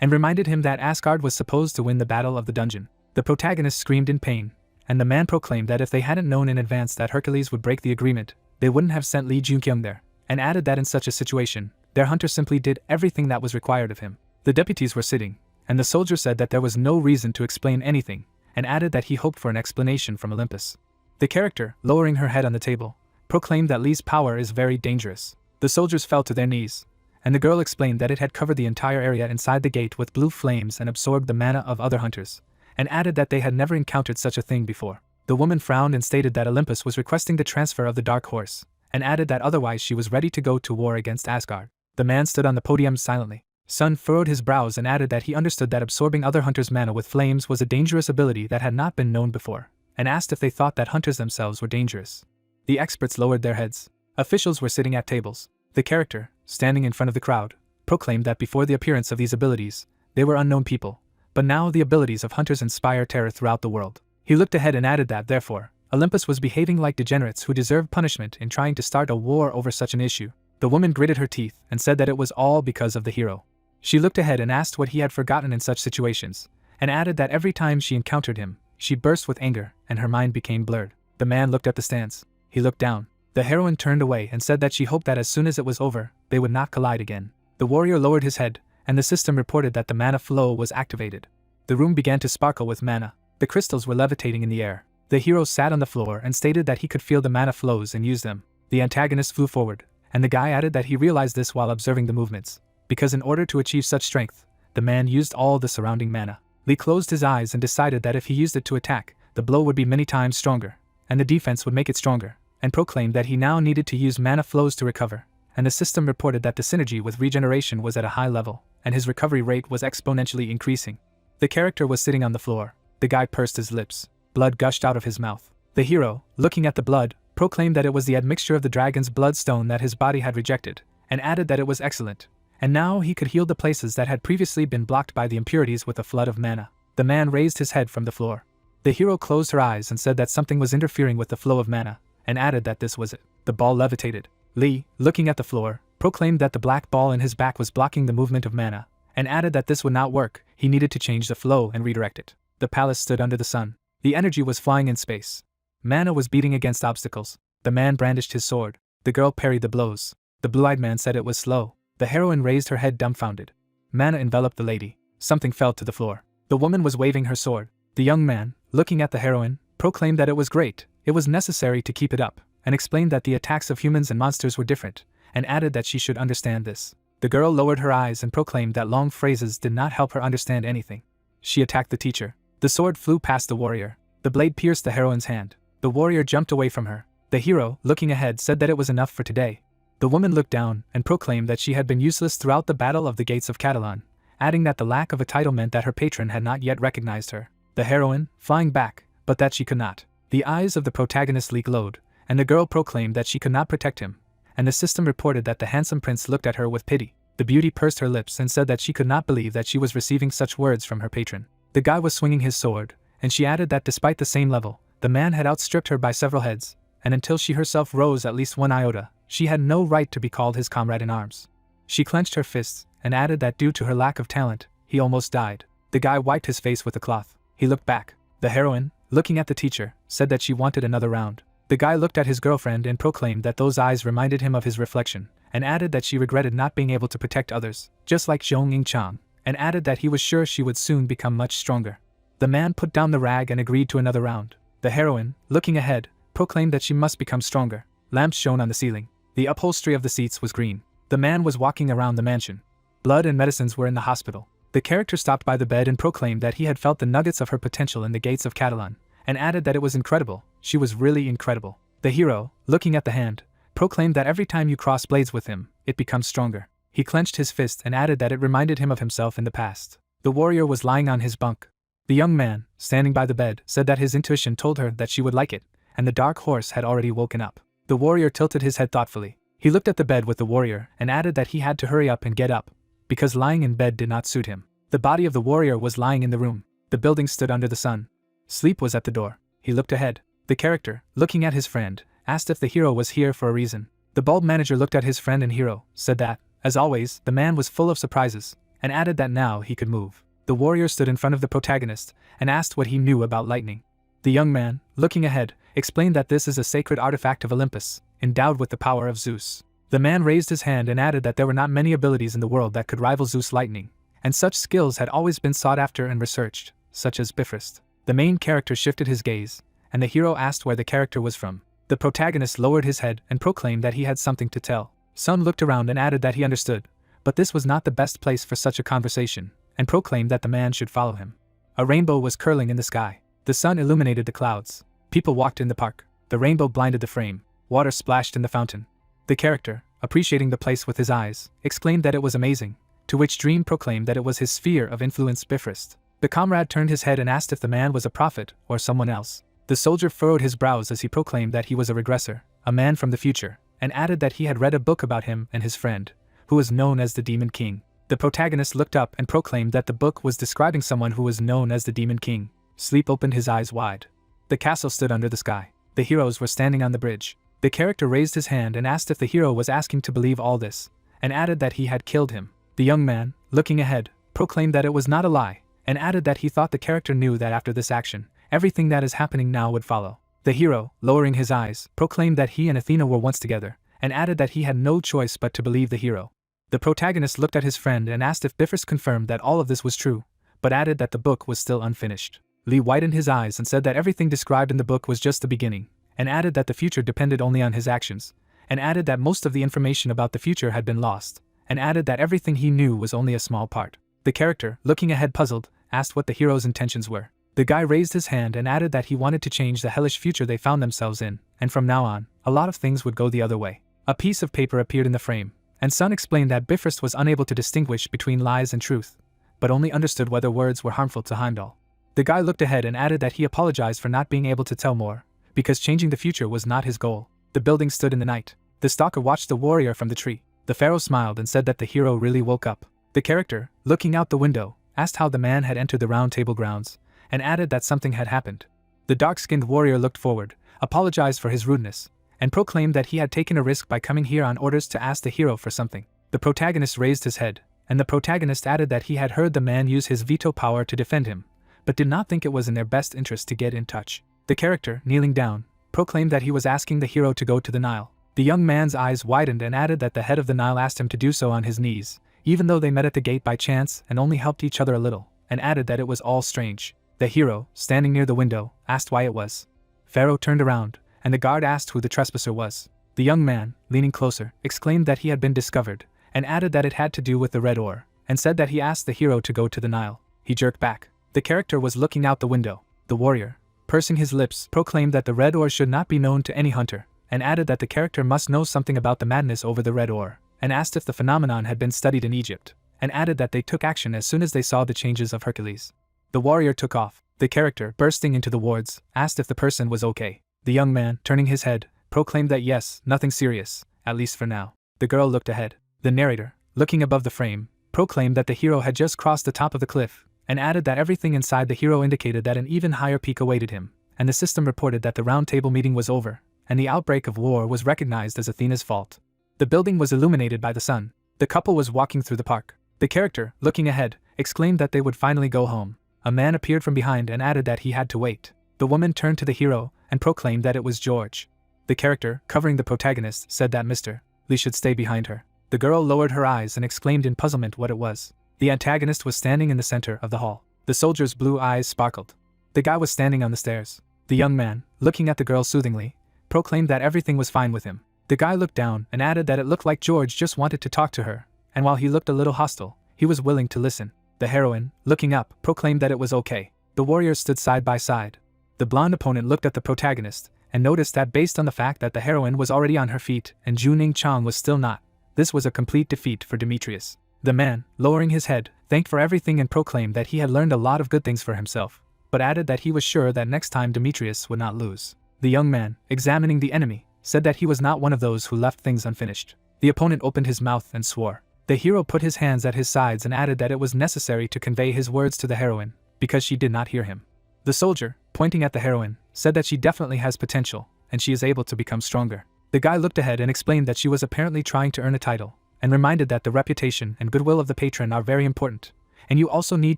and reminded him that Asgard was supposed to win the battle of the dungeon. The protagonist screamed in pain, and the man proclaimed that if they hadn't known in advance that Hercules would break the agreement, they wouldn't have sent Lee Junkyung there, and added that in such a situation, their hunter simply did everything that was required of him. The deputies were sitting, and the soldier said that there was no reason to explain anything, and added that he hoped for an explanation from Olympus. The character, lowering her head on the table, proclaimed that Lee's power is very dangerous. The soldiers fell to their knees, and the girl explained that it had covered the entire area inside the gate with blue flames and absorbed the mana of other hunters, and added that they had never encountered such a thing before. The woman frowned and stated that Olympus was requesting the transfer of the Dark Horse, and added that otherwise she was ready to go to war against Asgard. The man stood on the podium silently. Sun furrowed his brows and added that he understood that absorbing other hunters' mana with flames was a dangerous ability that had not been known before, and asked if they thought that hunters themselves were dangerous. The experts lowered their heads. Officials were sitting at tables. The character, standing in front of the crowd, proclaimed that before the appearance of these abilities, they were unknown people, but now the abilities of hunters inspire terror throughout the world. He looked ahead and added that, therefore, Olympus was behaving like degenerates who deserved punishment in trying to start a war over such an issue. The woman gritted her teeth and said that it was all because of the hero. She looked ahead and asked what he had forgotten in such situations, and added that every time she encountered him, she burst with anger, and her mind became blurred. The man looked at the stands. He looked down. The heroine turned away and said that she hoped that as soon as it was over, they would not collide again. The warrior lowered his head, and the system reported that the mana flow was activated. The room began to sparkle with mana. The crystals were levitating in the air. The hero sat on the floor and stated that he could feel the mana flows and use them. The antagonist flew forward, and the guy added that he realized this while observing the movements, because in order to achieve such strength, the man used all the surrounding mana. Lee closed his eyes and decided that if he used it to attack, the blow would be many times stronger, and the defense would make it stronger, and proclaimed that he now needed to use mana flows to recover, and the system reported that the synergy with regeneration was at a high level, and his recovery rate was exponentially increasing. The character was sitting on the floor. The guy pursed his lips. Blood gushed out of his mouth. The hero, looking at the blood, proclaimed that it was the admixture of the dragon's bloodstone that his body had rejected, and added that it was excellent. And now he could heal the places that had previously been blocked by the impurities with a flood of mana. The man raised his head from the floor. The hero closed her eyes and said that something was interfering with the flow of mana, and added that this was it. The ball levitated. Lee, looking at the floor, proclaimed that the black ball in his back was blocking the movement of mana, and added that this would not work. He needed to change the flow and redirect it. The palace stood under the sun. The energy was flying in space. Mana was beating against obstacles. The man brandished his sword. The girl parried the blows. The blue-eyed man said it was slow. The heroine raised her head dumbfounded. Mana enveloped the lady. Something fell to the floor. The woman was waving her sword. The young man, looking at the heroine, proclaimed that it was great, it was necessary to keep it up, and explained that the attacks of humans and monsters were different, and added that she should understand this. The girl lowered her eyes and proclaimed that long phrases did not help her understand anything. She attacked the teacher. The sword flew past the warrior. The blade pierced the heroine's hand. The warrior jumped away from her. The hero, looking ahead, said that it was enough for today. The woman looked down and proclaimed that she had been useless throughout the Battle of the Gates of Catalan, adding that the lack of a title meant that her patron had not yet recognized her. The heroine, flying back, but that she could not. The eyes of the protagonist glowed, and the girl proclaimed that she could not protect him, and the system reported that the handsome prince looked at her with pity. The beauty pursed her lips and said that she could not believe that she was receiving such words from her patron. The guy was swinging his sword, and she added that despite the same level, the man had outstripped her by several heads, and until she herself rose at least one iota, she had no right to be called his comrade in arms. She clenched her fists, and added that due to her lack of talent, he almost died. The guy wiped his face with a cloth. He looked back. The heroine, looking at the teacher, said that she wanted another round. The guy looked at his girlfriend and proclaimed that those eyes reminded him of his reflection, and added that she regretted not being able to protect others, just like Zhong Yingchang, and added that he was sure she would soon become much stronger. The man put down the rag and agreed to another round. The heroine, looking ahead, proclaimed that she must become stronger. Lamps shone on the ceiling. The upholstery of the seats was green. The man was walking around the mansion. Blood and medicines were in the hospital. The character stopped by the bed and proclaimed that he had felt the nuggets of her potential in the gates of Catalan, and added that it was incredible. She was really incredible. The hero, looking at the hand, proclaimed that every time you cross blades with him, it becomes stronger. He clenched his fist and added that it reminded him of himself in the past. The warrior was lying on his bunk. The young man, standing by the bed, said that his intuition told her that she would like it, and the dark horse had already woken up. The warrior tilted his head thoughtfully. He looked at the bed with the warrior and added that he had to hurry up and get up, because lying in bed did not suit him. The body of the warrior was lying in the room. The building stood under the sun. Sleep was at the door. He looked ahead. The character, looking at his friend, asked if the hero was here for a reason. The bulb manager looked at his friend and hero, said that, as always, the man was full of surprises, and added that now he could move. The warrior stood in front of the protagonist and asked what he knew about lightning. The young man, looking ahead, explained that this is a sacred artifact of Olympus, endowed with the power of Zeus. The man raised his hand and added that there were not many abilities in the world that could rival Zeus' lightning, and such skills had always been sought after and researched, such as Bifrost. The main character shifted his gaze, and the hero asked where the character was from. The protagonist lowered his head and proclaimed that he had something to tell. Sun looked around and added that he understood, but this was not the best place for such a conversation, and proclaimed that the man should follow him. A rainbow was curling in the sky. The sun illuminated the clouds. People walked in the park. The rainbow blinded the frame. Water splashed in the fountain. The character, appreciating the place with his eyes, exclaimed that it was amazing, to which Dream proclaimed that it was his sphere of influence Bifrost. The comrade turned his head and asked if the man was a prophet or someone else. The soldier furrowed his brows as he proclaimed that he was a regressor, a man from the future, and added that he had read a book about him and his friend, who was known as the Demon King. The protagonist looked up and proclaimed that the book was describing someone who was known as the Demon King. Sleep opened his eyes wide. The castle stood under the sky. The heroes were standing on the bridge. The character raised his hand and asked if the hero was asking to believe all this, and added that he had killed him. The young man, looking ahead, proclaimed that it was not a lie, and added that he thought the character knew that after this action, everything that is happening now would follow. The hero, lowering his eyes, proclaimed that he and Athena were once together, and added that he had no choice but to believe the hero. The protagonist looked at his friend and asked if Bifrost confirmed that all of this was true, but added that the book was still unfinished. Lee widened his eyes and said that everything described in the book was just the beginning, and added that the future depended only on his actions, and added that most of the information about the future had been lost, and added that everything he knew was only a small part. The character, looking ahead puzzled, asked what the hero's intentions were. The guy raised his hand and added that he wanted to change the hellish future they found themselves in, and from now on, a lot of things would go the other way. A piece of paper appeared in the frame, and Sun explained that Bifrost was unable to distinguish between lies and truth, but only understood whether words were harmful to Heimdall. The guy looked ahead and added that he apologized for not being able to tell more, because changing the future was not his goal. The building stood in the night. The stalker watched the warrior from the tree. The pharaoh smiled and said that the hero really woke up. The character, looking out the window, asked how the man had entered the round table grounds, and added that something had happened. The dark-skinned warrior looked forward, apologized for his rudeness, and proclaimed that he had taken a risk by coming here on orders to ask the hero for something. The protagonist raised his head, and the protagonist added that he had heard the man use his veto power to defend him, but did not think it was in their best interest to get in touch. The character, kneeling down, proclaimed that he was asking the hero to go to the Nile. The young man's eyes widened and added that the head of the Nile asked him to do so on his knees, even though they met at the gate by chance and only helped each other a little, and added that it was all strange. The hero, standing near the window, asked why it was. Pharaoh turned around, and the guard asked who the trespasser was. The young man, leaning closer, exclaimed that he had been discovered, and added that it had to do with the red ore, and said that he asked the hero to go to the Nile. He jerked back. The character was looking out the window. The warrior, pursing his lips, proclaimed that the red ore should not be known to any hunter, and added that the character must know something about the madness over the red ore, and asked if the phenomenon had been studied in Egypt, and added that they took action as soon as they saw the changes of Hercules. The warrior took off. The character, bursting into the wards, asked if the person was okay. The young man, turning his head, proclaimed that yes, nothing serious, at least for now. The girl looked ahead. The narrator, looking above the frame, proclaimed that the hero had just crossed the top of the cliff, and added that everything inside the hero indicated that an even higher peak awaited him, and the system reported that the round table meeting was over, and the outbreak of war was recognized as Athena's fault. The building was illuminated by the sun. The couple was walking through the park. The character, looking ahead, exclaimed that they would finally go home. A man appeared from behind and added that he had to wait. The woman turned to the hero and proclaimed that it was George. The character, covering the protagonist, said that Mr. Lee should stay behind her. The girl lowered her eyes and exclaimed in puzzlement what it was. The antagonist was standing in the center of the hall. The soldier's blue eyes sparkled. The guy was standing on the stairs. The young man, looking at the girl soothingly, proclaimed that everything was fine with him. The guy looked down and added that it looked like George just wanted to talk to her, and while he looked a little hostile, he was willing to listen. The heroine, looking up, proclaimed that it was okay. The warriors stood side by side. The blonde opponent looked at the protagonist, and noticed that based on the fact that the heroine was already on her feet and Juning Chang was still not, this was a complete defeat for Demetrius. The man, lowering his head, thanked for everything and proclaimed that he had learned a lot of good things for himself, but added that he was sure that next time Demetrius would not lose. The young man, examining the enemy, said that he was not one of those who left things unfinished. The opponent opened his mouth and swore. The hero put his hands at his sides and added that it was necessary to convey his words to the heroine, because she did not hear him. The soldier, pointing at the heroine, said that she definitely has potential, and she is able to become stronger. The guy looked ahead and explained that she was apparently trying to earn a title, and reminded that the reputation and goodwill of the patron are very important, and you also need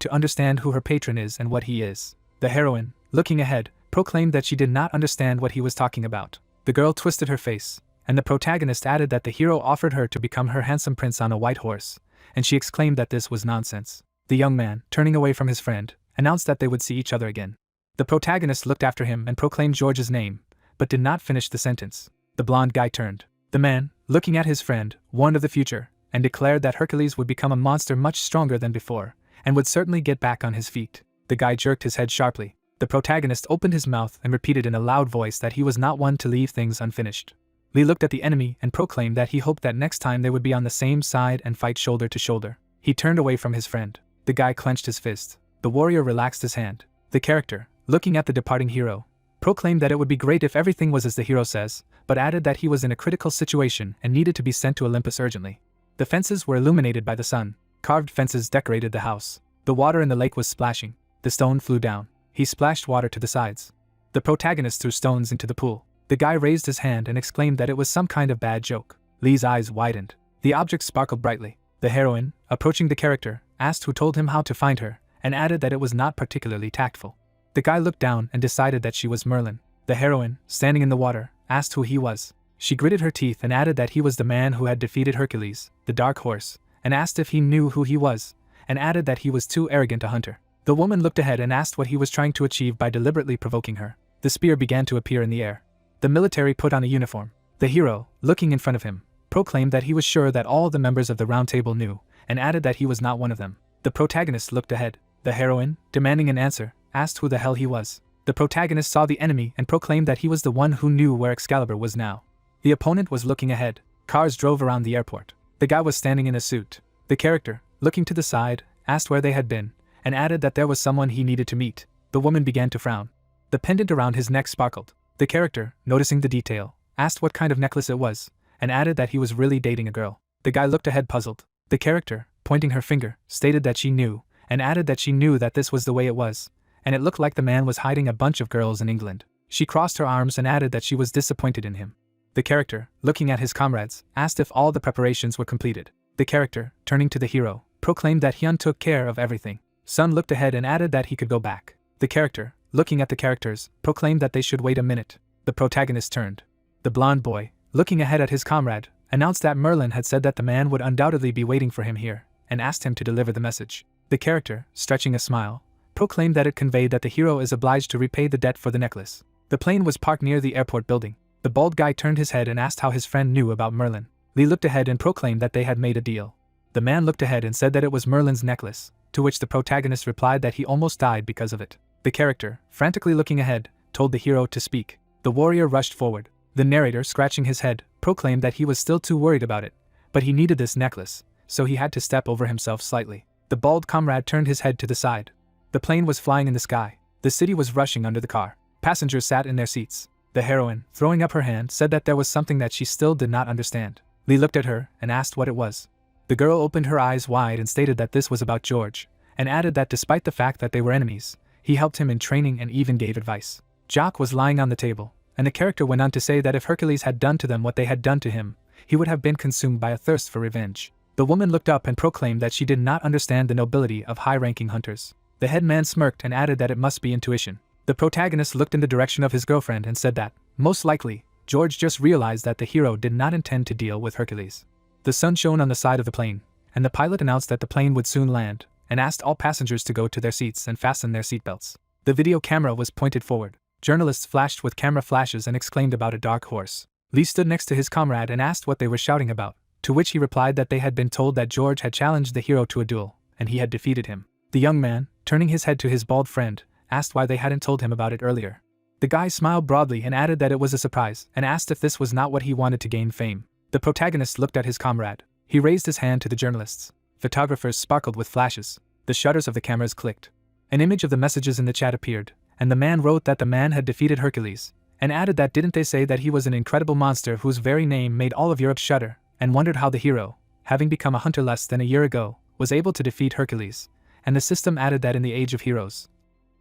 to understand who her patron is and what he is. The heroine, looking ahead, proclaimed that she did not understand what he was talking about. The girl twisted her face, and the protagonist added that the hero offered her to become her handsome prince on a white horse, and she exclaimed that this was nonsense. The young man, turning away from his friend, announced that they would see each other again. The protagonist looked after him and proclaimed George's name, but did not finish the sentence. The blonde guy turned. The man, looking at his friend, warned of the future, and declared that Hercules would become a monster much stronger than before, and would certainly get back on his feet. The guy jerked his head sharply. The protagonist opened his mouth and repeated in a loud voice that he was not one to leave things unfinished. Lee looked at the enemy and proclaimed that he hoped that next time they would be on the same side and fight shoulder to shoulder. He turned away from his friend. The guy clenched his fist. The warrior relaxed his hand. The character, looking at the departing hero, proclaimed that it would be great if everything was as the hero says, but added that he was in a critical situation and needed to be sent to Olympus urgently. The fences were illuminated by the sun. Carved fences decorated the house. The water in the lake was splashing. The stone flew down. He splashed water to the sides. The protagonist threw stones into the pool. The guy raised his hand and exclaimed that it was some kind of bad joke. Lee's eyes widened. The object sparkled brightly. The heroine, approaching the character, asked who told him how to find her, and added that it was not particularly tactful. The guy looked down and decided that she was Merlin. The heroine, standing in the water, asked who he was. She gritted her teeth and added that he was the man who had defeated Hercules, the dark horse, and asked if he knew who he was, and added that he was too arrogant a hunter. The woman looked ahead and asked what he was trying to achieve by deliberately provoking her. The spear began to appear in the air. The military put on a uniform. The hero, looking in front of him, proclaimed that he was sure that all the members of the round table knew, and added that he was not one of them. The protagonist looked ahead. The heroine, demanding an answer, asked who the hell he was. The protagonist saw the enemy and proclaimed that he was the one who knew where Excalibur was now. The opponent was looking ahead. Cars drove around the airport. The guy was standing in a suit. The character, looking to the side, asked where they had been, and added that there was someone he needed to meet. The woman began to frown. The pendant around his neck sparkled. The character, noticing the detail, asked what kind of necklace it was, and added that he was really dating a girl. The guy looked ahead puzzled. The character, pointing her finger, stated that she knew, and added that she knew that this was the way it was, and it looked like the man was hiding a bunch of girls in England. She crossed her arms and added that she was disappointed in him. The character, looking at his comrades, asked if all the preparations were completed. The character, turning to the hero, proclaimed that Hyun took care of everything. Sun looked ahead and added that he could go back. The character, looking at the characters, proclaimed that they should wait a minute. The protagonist turned. The blonde boy, looking ahead at his comrade, announced that Merlin had said that the man would undoubtedly be waiting for him here, and asked him to deliver the message. The character, stretching a smile, proclaimed that it conveyed that the hero is obliged to repay the debt for the necklace. The plane was parked near the airport building. The bald guy turned his head and asked how his friend knew about Merlin. Lee looked ahead and proclaimed that they had made a deal. The man looked ahead and said that it was Merlin's necklace, to which the protagonist replied that he almost died because of it. The character, frantically looking ahead, told the hero to speak. The warrior rushed forward. The narrator, scratching his head, proclaimed that he was still too worried about it, but he needed this necklace, so he had to step over himself slightly. The bald comrade turned his head to the side. The plane was flying in the sky. The city was rushing under the car. Passengers sat in their seats. The heroine, throwing up her hand, said that there was something that she still did not understand. Lee looked at her and asked what it was. The girl opened her eyes wide and stated that this was about George, and added that despite the fact that they were enemies, he helped him in training and even gave advice. Jock was lying on the table, and the character went on to say that if Hercules had done to them what they had done to him, he would have been consumed by a thirst for revenge. The woman looked up and proclaimed that she did not understand the nobility of high-ranking hunters. The head man smirked and added that it must be intuition. The protagonist looked in the direction of his girlfriend and said that, most likely, George just realized that the hero did not intend to deal with Hercules. The sun shone on the side of the plane, and the pilot announced that the plane would soon land, and asked all passengers to go to their seats and fasten their seatbelts. The video camera was pointed forward. Journalists flashed with camera flashes and exclaimed about a dark horse. Lee stood next to his comrade and asked what they were shouting about, to which he replied that they had been told that George had challenged the hero to a duel, and he had defeated him. The young man, turning his head to his bald friend, asked why they hadn't told him about it earlier. The guy smiled broadly and added that it was a surprise, and asked if this was not what he wanted to gain fame. The protagonist looked at his comrade. He raised his hand to the journalists. Photographers sparkled with flashes. The shutters of the cameras clicked. An image of the messages in the chat appeared, and the man wrote that the man had defeated Hercules, and added that didn't they say that he was an incredible monster whose very name made all of Europe shudder, and wondered how the hero, having become a hunter less than a year ago, was able to defeat Hercules, and the system added that in the age of heroes,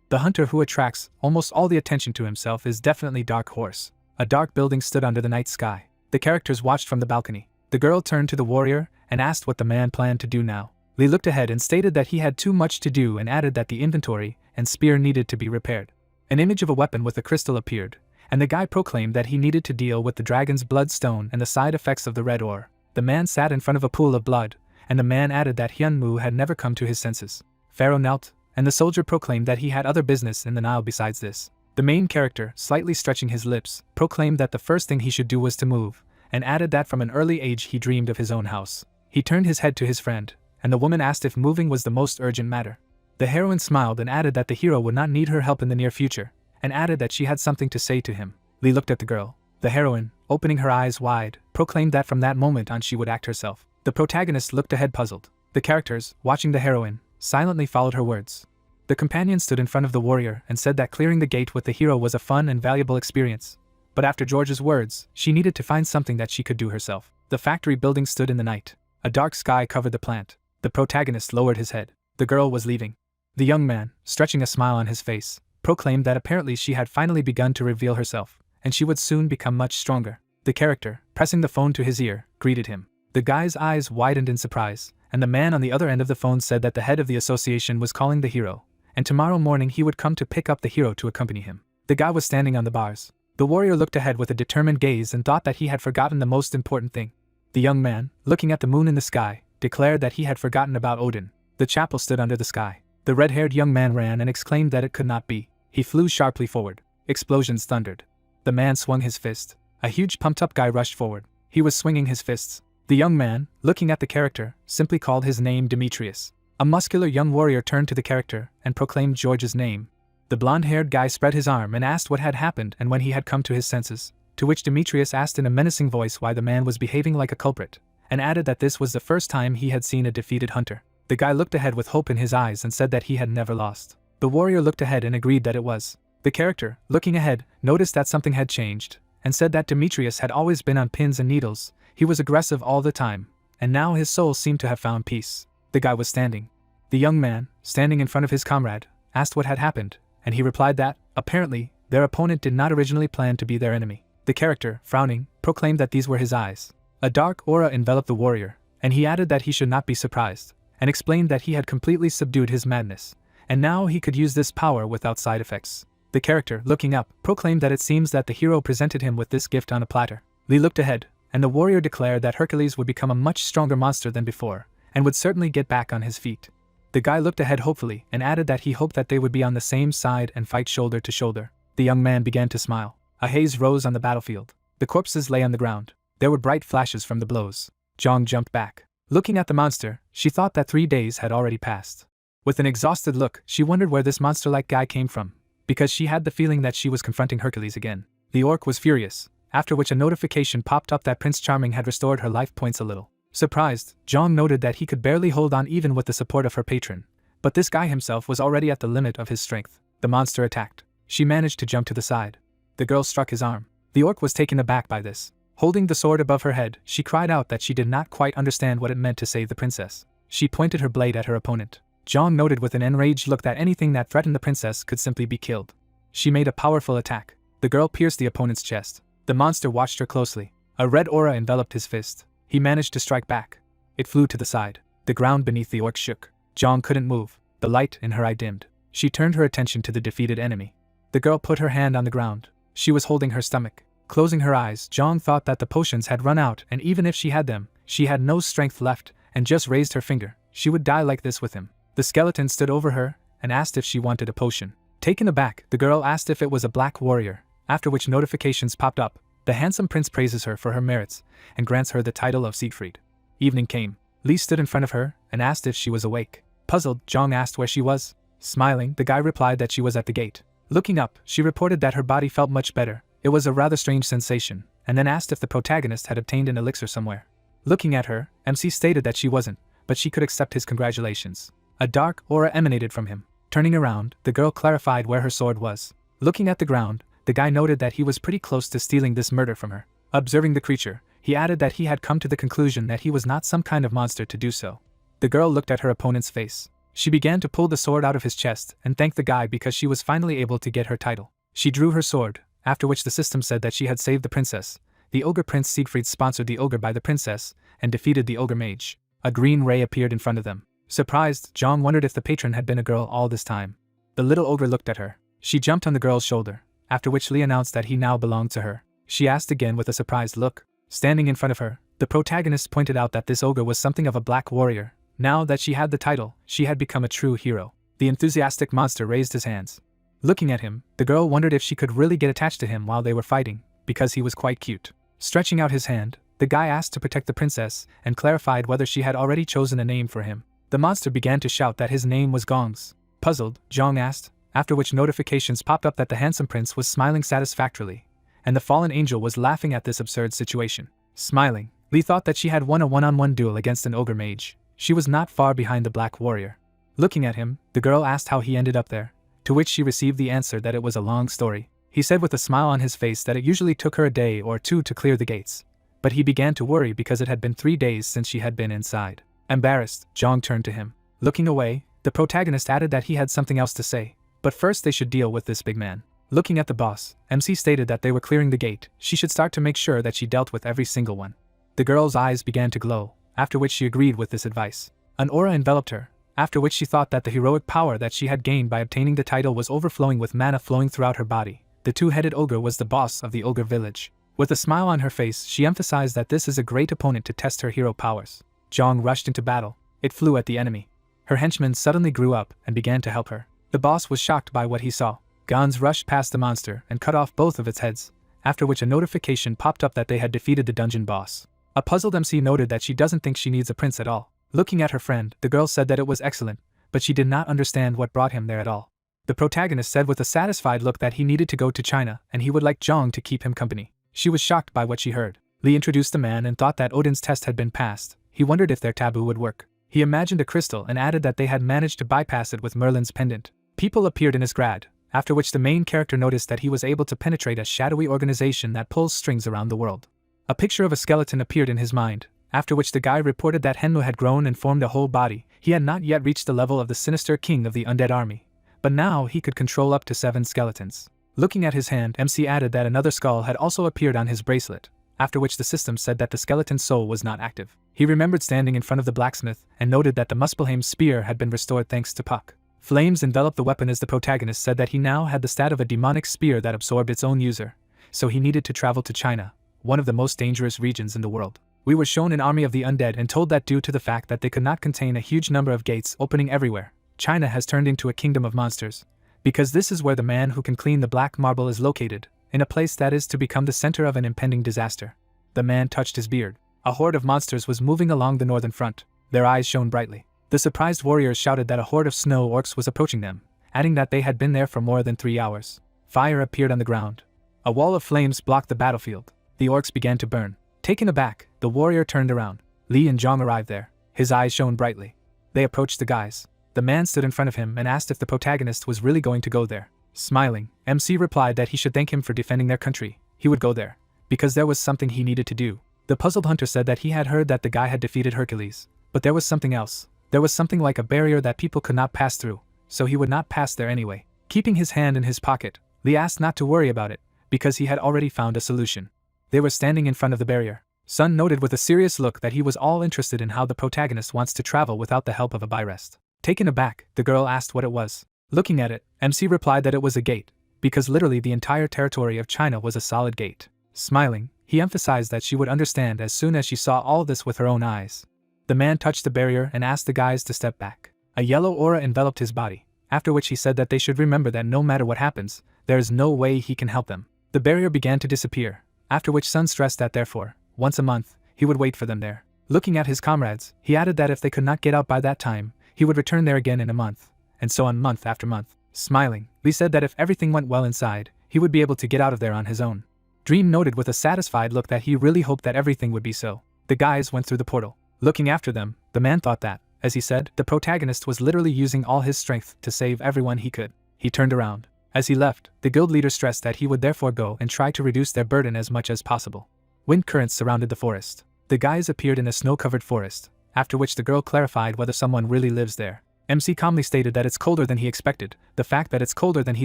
the hunter who attracts almost all the attention to himself is definitely Dark Horse. A dark building stood under the night sky. The characters watched from the balcony. The girl turned to the warrior and asked what the man planned to do now. Lee looked ahead and stated that he had too much to do and added that the inventory and spear needed to be repaired. An image of a weapon with a crystal appeared, and the guy proclaimed that he needed to deal with the dragon's bloodstone and the side effects of the red ore. The man sat in front of a pool of blood, and the man added that Hyunmoo had never come to his senses. Pharaoh knelt, and the soldier proclaimed that he had other business in the Nile besides this. The main character, slightly stretching his lips, proclaimed that the first thing he should do was to move, and added that from an early age he dreamed of his own house. He turned his head to his friend, and the woman asked if moving was the most urgent matter. The heroine smiled and added that the hero would not need her help in the near future, and added that she had something to say to him. Lee looked at the girl. The heroine, opening her eyes wide, proclaimed that from that moment on she would act herself. The protagonist looked ahead puzzled. The characters, watching the heroine, silently followed her words. The companion stood in front of the warrior and said that clearing the gate with the hero was a fun and valuable experience. But after George's words, she needed to find something that she could do herself. The factory building stood in the night. A dark sky covered the plant. The protagonist lowered his head. The girl was leaving. The young man, stretching a smile on his face, proclaimed that apparently she had finally begun to reveal herself, and she would soon become much stronger. The character, pressing the phone to his ear, greeted him. The guy's eyes widened in surprise, and the man on the other end of the phone said that the head of the association was calling the hero, and tomorrow morning he would come to pick up the hero to accompany him. The guy was standing on the bars. The warrior looked ahead with a determined gaze and thought that he had forgotten the most important thing. The young man, looking at the moon in the sky, declared that he had forgotten about Odin. The chapel stood under the sky. The red-haired young man ran and exclaimed that it could not be. He flew sharply forward. Explosions thundered. The man swung his fist. A huge pumped-up guy rushed forward. He was swinging his fists. The young man, looking at the character, simply called his name Demetrius. A muscular young warrior turned to the character and proclaimed George's name. The blonde-haired guy spread his arm and asked what had happened and when he had come to his senses, to which Demetrius asked in a menacing voice why the man was behaving like a culprit, and added that this was the first time he had seen a defeated hunter. The guy looked ahead with hope in his eyes and said that he had never lost. The warrior looked ahead and agreed that it was. The character, looking ahead, noticed that something had changed, and said that Demetrius had always been on pins and needles. He was aggressive all the time, and now his soul seemed to have found peace. The guy was standing. The young man, standing in front of his comrade, asked what had happened, and he replied that, apparently, their opponent did not originally plan to be their enemy. The character, frowning, proclaimed that these were his eyes. A dark aura enveloped the warrior, and he added that he should not be surprised, and explained that he had completely subdued his madness, and now he could use this power without side effects. The character, looking up, proclaimed that it seems that the hero presented him with this gift on a platter. Lee looked ahead, and the warrior declared that Hercules would become a much stronger monster than before, and would certainly get back on his feet. The guy looked ahead hopefully and added that he hoped that they would be on the same side and fight shoulder to shoulder. The young man began to smile. A haze rose on the battlefield. The corpses lay on the ground. There were bright flashes from the blows. Jong jumped back. Looking at the monster, she thought that 3 days had already passed. With an exhausted look, she wondered where this monster-like guy came from, because she had the feeling that she was confronting Hercules again. The orc was furious, after which a notification popped up that Prince Charming had restored her life points a little. Surprised, Jong noted that he could barely hold on even with the support of her patron, but this guy himself was already at the limit of his strength. The monster attacked. She managed to jump to the side. The girl struck his arm. The orc was taken aback by this. Holding the sword above her head, she cried out that she did not quite understand what it meant to save the princess. She pointed her blade at her opponent. Jong noted with an enraged look that anything that threatened the princess could simply be killed. She made a powerful attack. The girl pierced the opponent's chest. The monster watched her closely. A red aura enveloped his fist. He managed to strike back. It flew to the side. The ground beneath the orc shook. Jong couldn't move. The light in her eye dimmed. She turned her attention to the defeated enemy. The girl put her hand on the ground. She was holding her stomach. Closing her eyes, Jong thought that the potions had run out, and even if she had them, she had no strength left, and just raised her finger. She would die like this with him. The skeleton stood over her and asked if she wanted a potion. Taken aback, the girl asked if it was a black warrior, after which notifications popped up. The handsome prince praises her for her merits and grants her the title of Siegfried. Evening came. Lee stood in front of her and asked if she was awake. Puzzled, Jong asked where she was. Smiling, the guy replied that she was at the gate. Looking up, she reported that her body felt much better. It was a rather strange sensation, and then asked if the protagonist had obtained an elixir somewhere. Looking at her, MC stated that she wasn't, but she could accept his congratulations. A dark aura emanated from him. Turning around, the girl clarified where her sword was. Looking at the ground, the guy noted that he was pretty close to stealing this murder from her. Observing the creature, he added that he had come to the conclusion that he was not some kind of monster to do so. The girl looked at her opponent's face. She began to pull the sword out of his chest and thanked the guy because she was finally able to get her title. She drew her sword, after which the system said that she had saved the princess. The ogre prince Siegfried sponsored the ogre by the princess and defeated the ogre mage. A green ray appeared in front of them. Surprised, Jong wondered if the patron had been a girl all this time. The little ogre looked at her. She jumped on the girl's shoulder, after which Lee announced that he now belonged to her. She asked again with a surprised look. Standing in front of her, the protagonist pointed out that this ogre was something of a black warrior. Now that she had the title, she had become a true hero. The enthusiastic monster raised his hands. Looking at him, the girl wondered if she could really get attached to him while they were fighting, because he was quite cute. Stretching out his hand, the guy asked to protect the princess and clarified whether she had already chosen a name for him. The monster began to shout that his name was Gongs. Puzzled, Jong asked, after which notifications popped up that the handsome prince was smiling satisfactorily, and the fallen angel was laughing at this absurd situation. Smiling, Lee thought that she had won a one-on-one duel against an ogre mage. She was not far behind the black warrior. Looking at him, the girl asked how he ended up there, to which she received the answer that it was a long story. He said with a smile on his face that it usually took her a day or two to clear the gates, but he began to worry because it had been 3 days since she had been inside. Embarrassed, Jong turned to him. Looking away, the protagonist added that he had something else to say, but first they should deal with this big man. Looking at the boss, MC stated that they were clearing the gate. She should start to make sure that she dealt with every single one. The girl's eyes began to glow, after which she agreed with this advice. An aura enveloped her, after which she thought that the heroic power that she had gained by obtaining the title was overflowing with mana flowing throughout her body. The two-headed ogre was the boss of the ogre village. With a smile on her face, she emphasized that this is a great opponent to test her hero powers. Jong rushed into battle. It flew at the enemy. Her henchmen suddenly grew up and began to help her. The boss was shocked by what he saw. Gons rushed past the monster and cut off both of its heads, after which a notification popped up that they had defeated the dungeon boss. A puzzled MC noted that she doesn't think she needs a prince at all. Looking at her friend, the girl said that it was excellent, but she did not understand what brought him there at all. The protagonist said with a satisfied look that he needed to go to China and he would like Jong to keep him company. She was shocked by what she heard. Lee introduced the man and thought that Odin's test had been passed. He wondered if their taboo would work. He imagined a crystal and added that they had managed to bypass it with Merlin's pendant. People appeared in his grad, after which the main character noticed that he was able to penetrate a shadowy organization that pulls strings around the world. A picture of a skeleton appeared in his mind, after which the guy reported that Henmu had grown and formed a whole body. He had not yet reached the level of the sinister king of the undead army, but now he could control up to 7 skeletons. Looking at his hand, MC added that another skull had also appeared on his bracelet, after which the system said that the skeleton's soul was not active. He remembered standing in front of the blacksmith and noted that the Muspelheim spear had been restored thanks to Puck. Flames enveloped the weapon as the protagonist said that he now had the stat of a demonic spear that absorbed its own user, so he needed to travel to China, one of the most dangerous regions in the world. We were shown an army of the undead and told that due to the fact that they could not contain a huge number of gates opening everywhere, China has turned into a kingdom of monsters, because this is where the man who can clean the black marble is located, in a place that is to become the center of an impending disaster. The man touched his beard. A horde of monsters was moving along the northern front. Their eyes shone brightly. The surprised warriors shouted that a horde of snow orcs was approaching them, adding that they had been there for more than 3 hours. Fire appeared on the ground. A wall of flames blocked the battlefield. The orcs began to burn. Taken aback, the warrior turned around. Li and Zhang arrived there. His eyes shone brightly. They approached the guys. The man stood in front of him and asked if the protagonist was really going to go there. Smiling, MC replied that he should thank him for defending their country. He would go there, because there was something he needed to do. The puzzled hunter said that he had heard that the guy had defeated Hercules, but there was something else. There was something like a barrier that people could not pass through, so he would not pass there anyway. Keeping his hand in his pocket, Lee asked not to worry about it, because he had already found a solution. They were standing in front of the barrier. Sun noted with a serious look that he was all interested in how the protagonist wants to travel without the help of a byrest. Taken aback, the girl asked what it was. Looking at it, MC replied that it was a gate, because literally the entire territory of China was a solid gate. Smiling, he emphasized that she would understand as soon as she saw all this with her own eyes. The man touched the barrier and asked the guys to step back. A yellow aura enveloped his body, after which he said that they should remember that no matter what happens, there is no way he can help them. The barrier began to disappear, after which Sun stressed that therefore, once a month, he would wait for them there. Looking at his comrades, he added that if they could not get out by that time, he would return there again in a month, and so on month after month. Smiling, Lee said that if everything went well inside, he would be able to get out of there on his own. Dream noted with a satisfied look that he really hoped that everything would be so. The guys went through the portal. Looking after them, the man thought that, as he said, the protagonist was literally using all his strength to save everyone he could. He turned around. As he left, the guild leader stressed that he would therefore go and try to reduce their burden as much as possible. Wind currents surrounded the forest. The guys appeared in a snow-covered forest, after which the girl clarified whether someone really lives there. MC calmly stated that it's colder than he expected. The fact that it's colder than he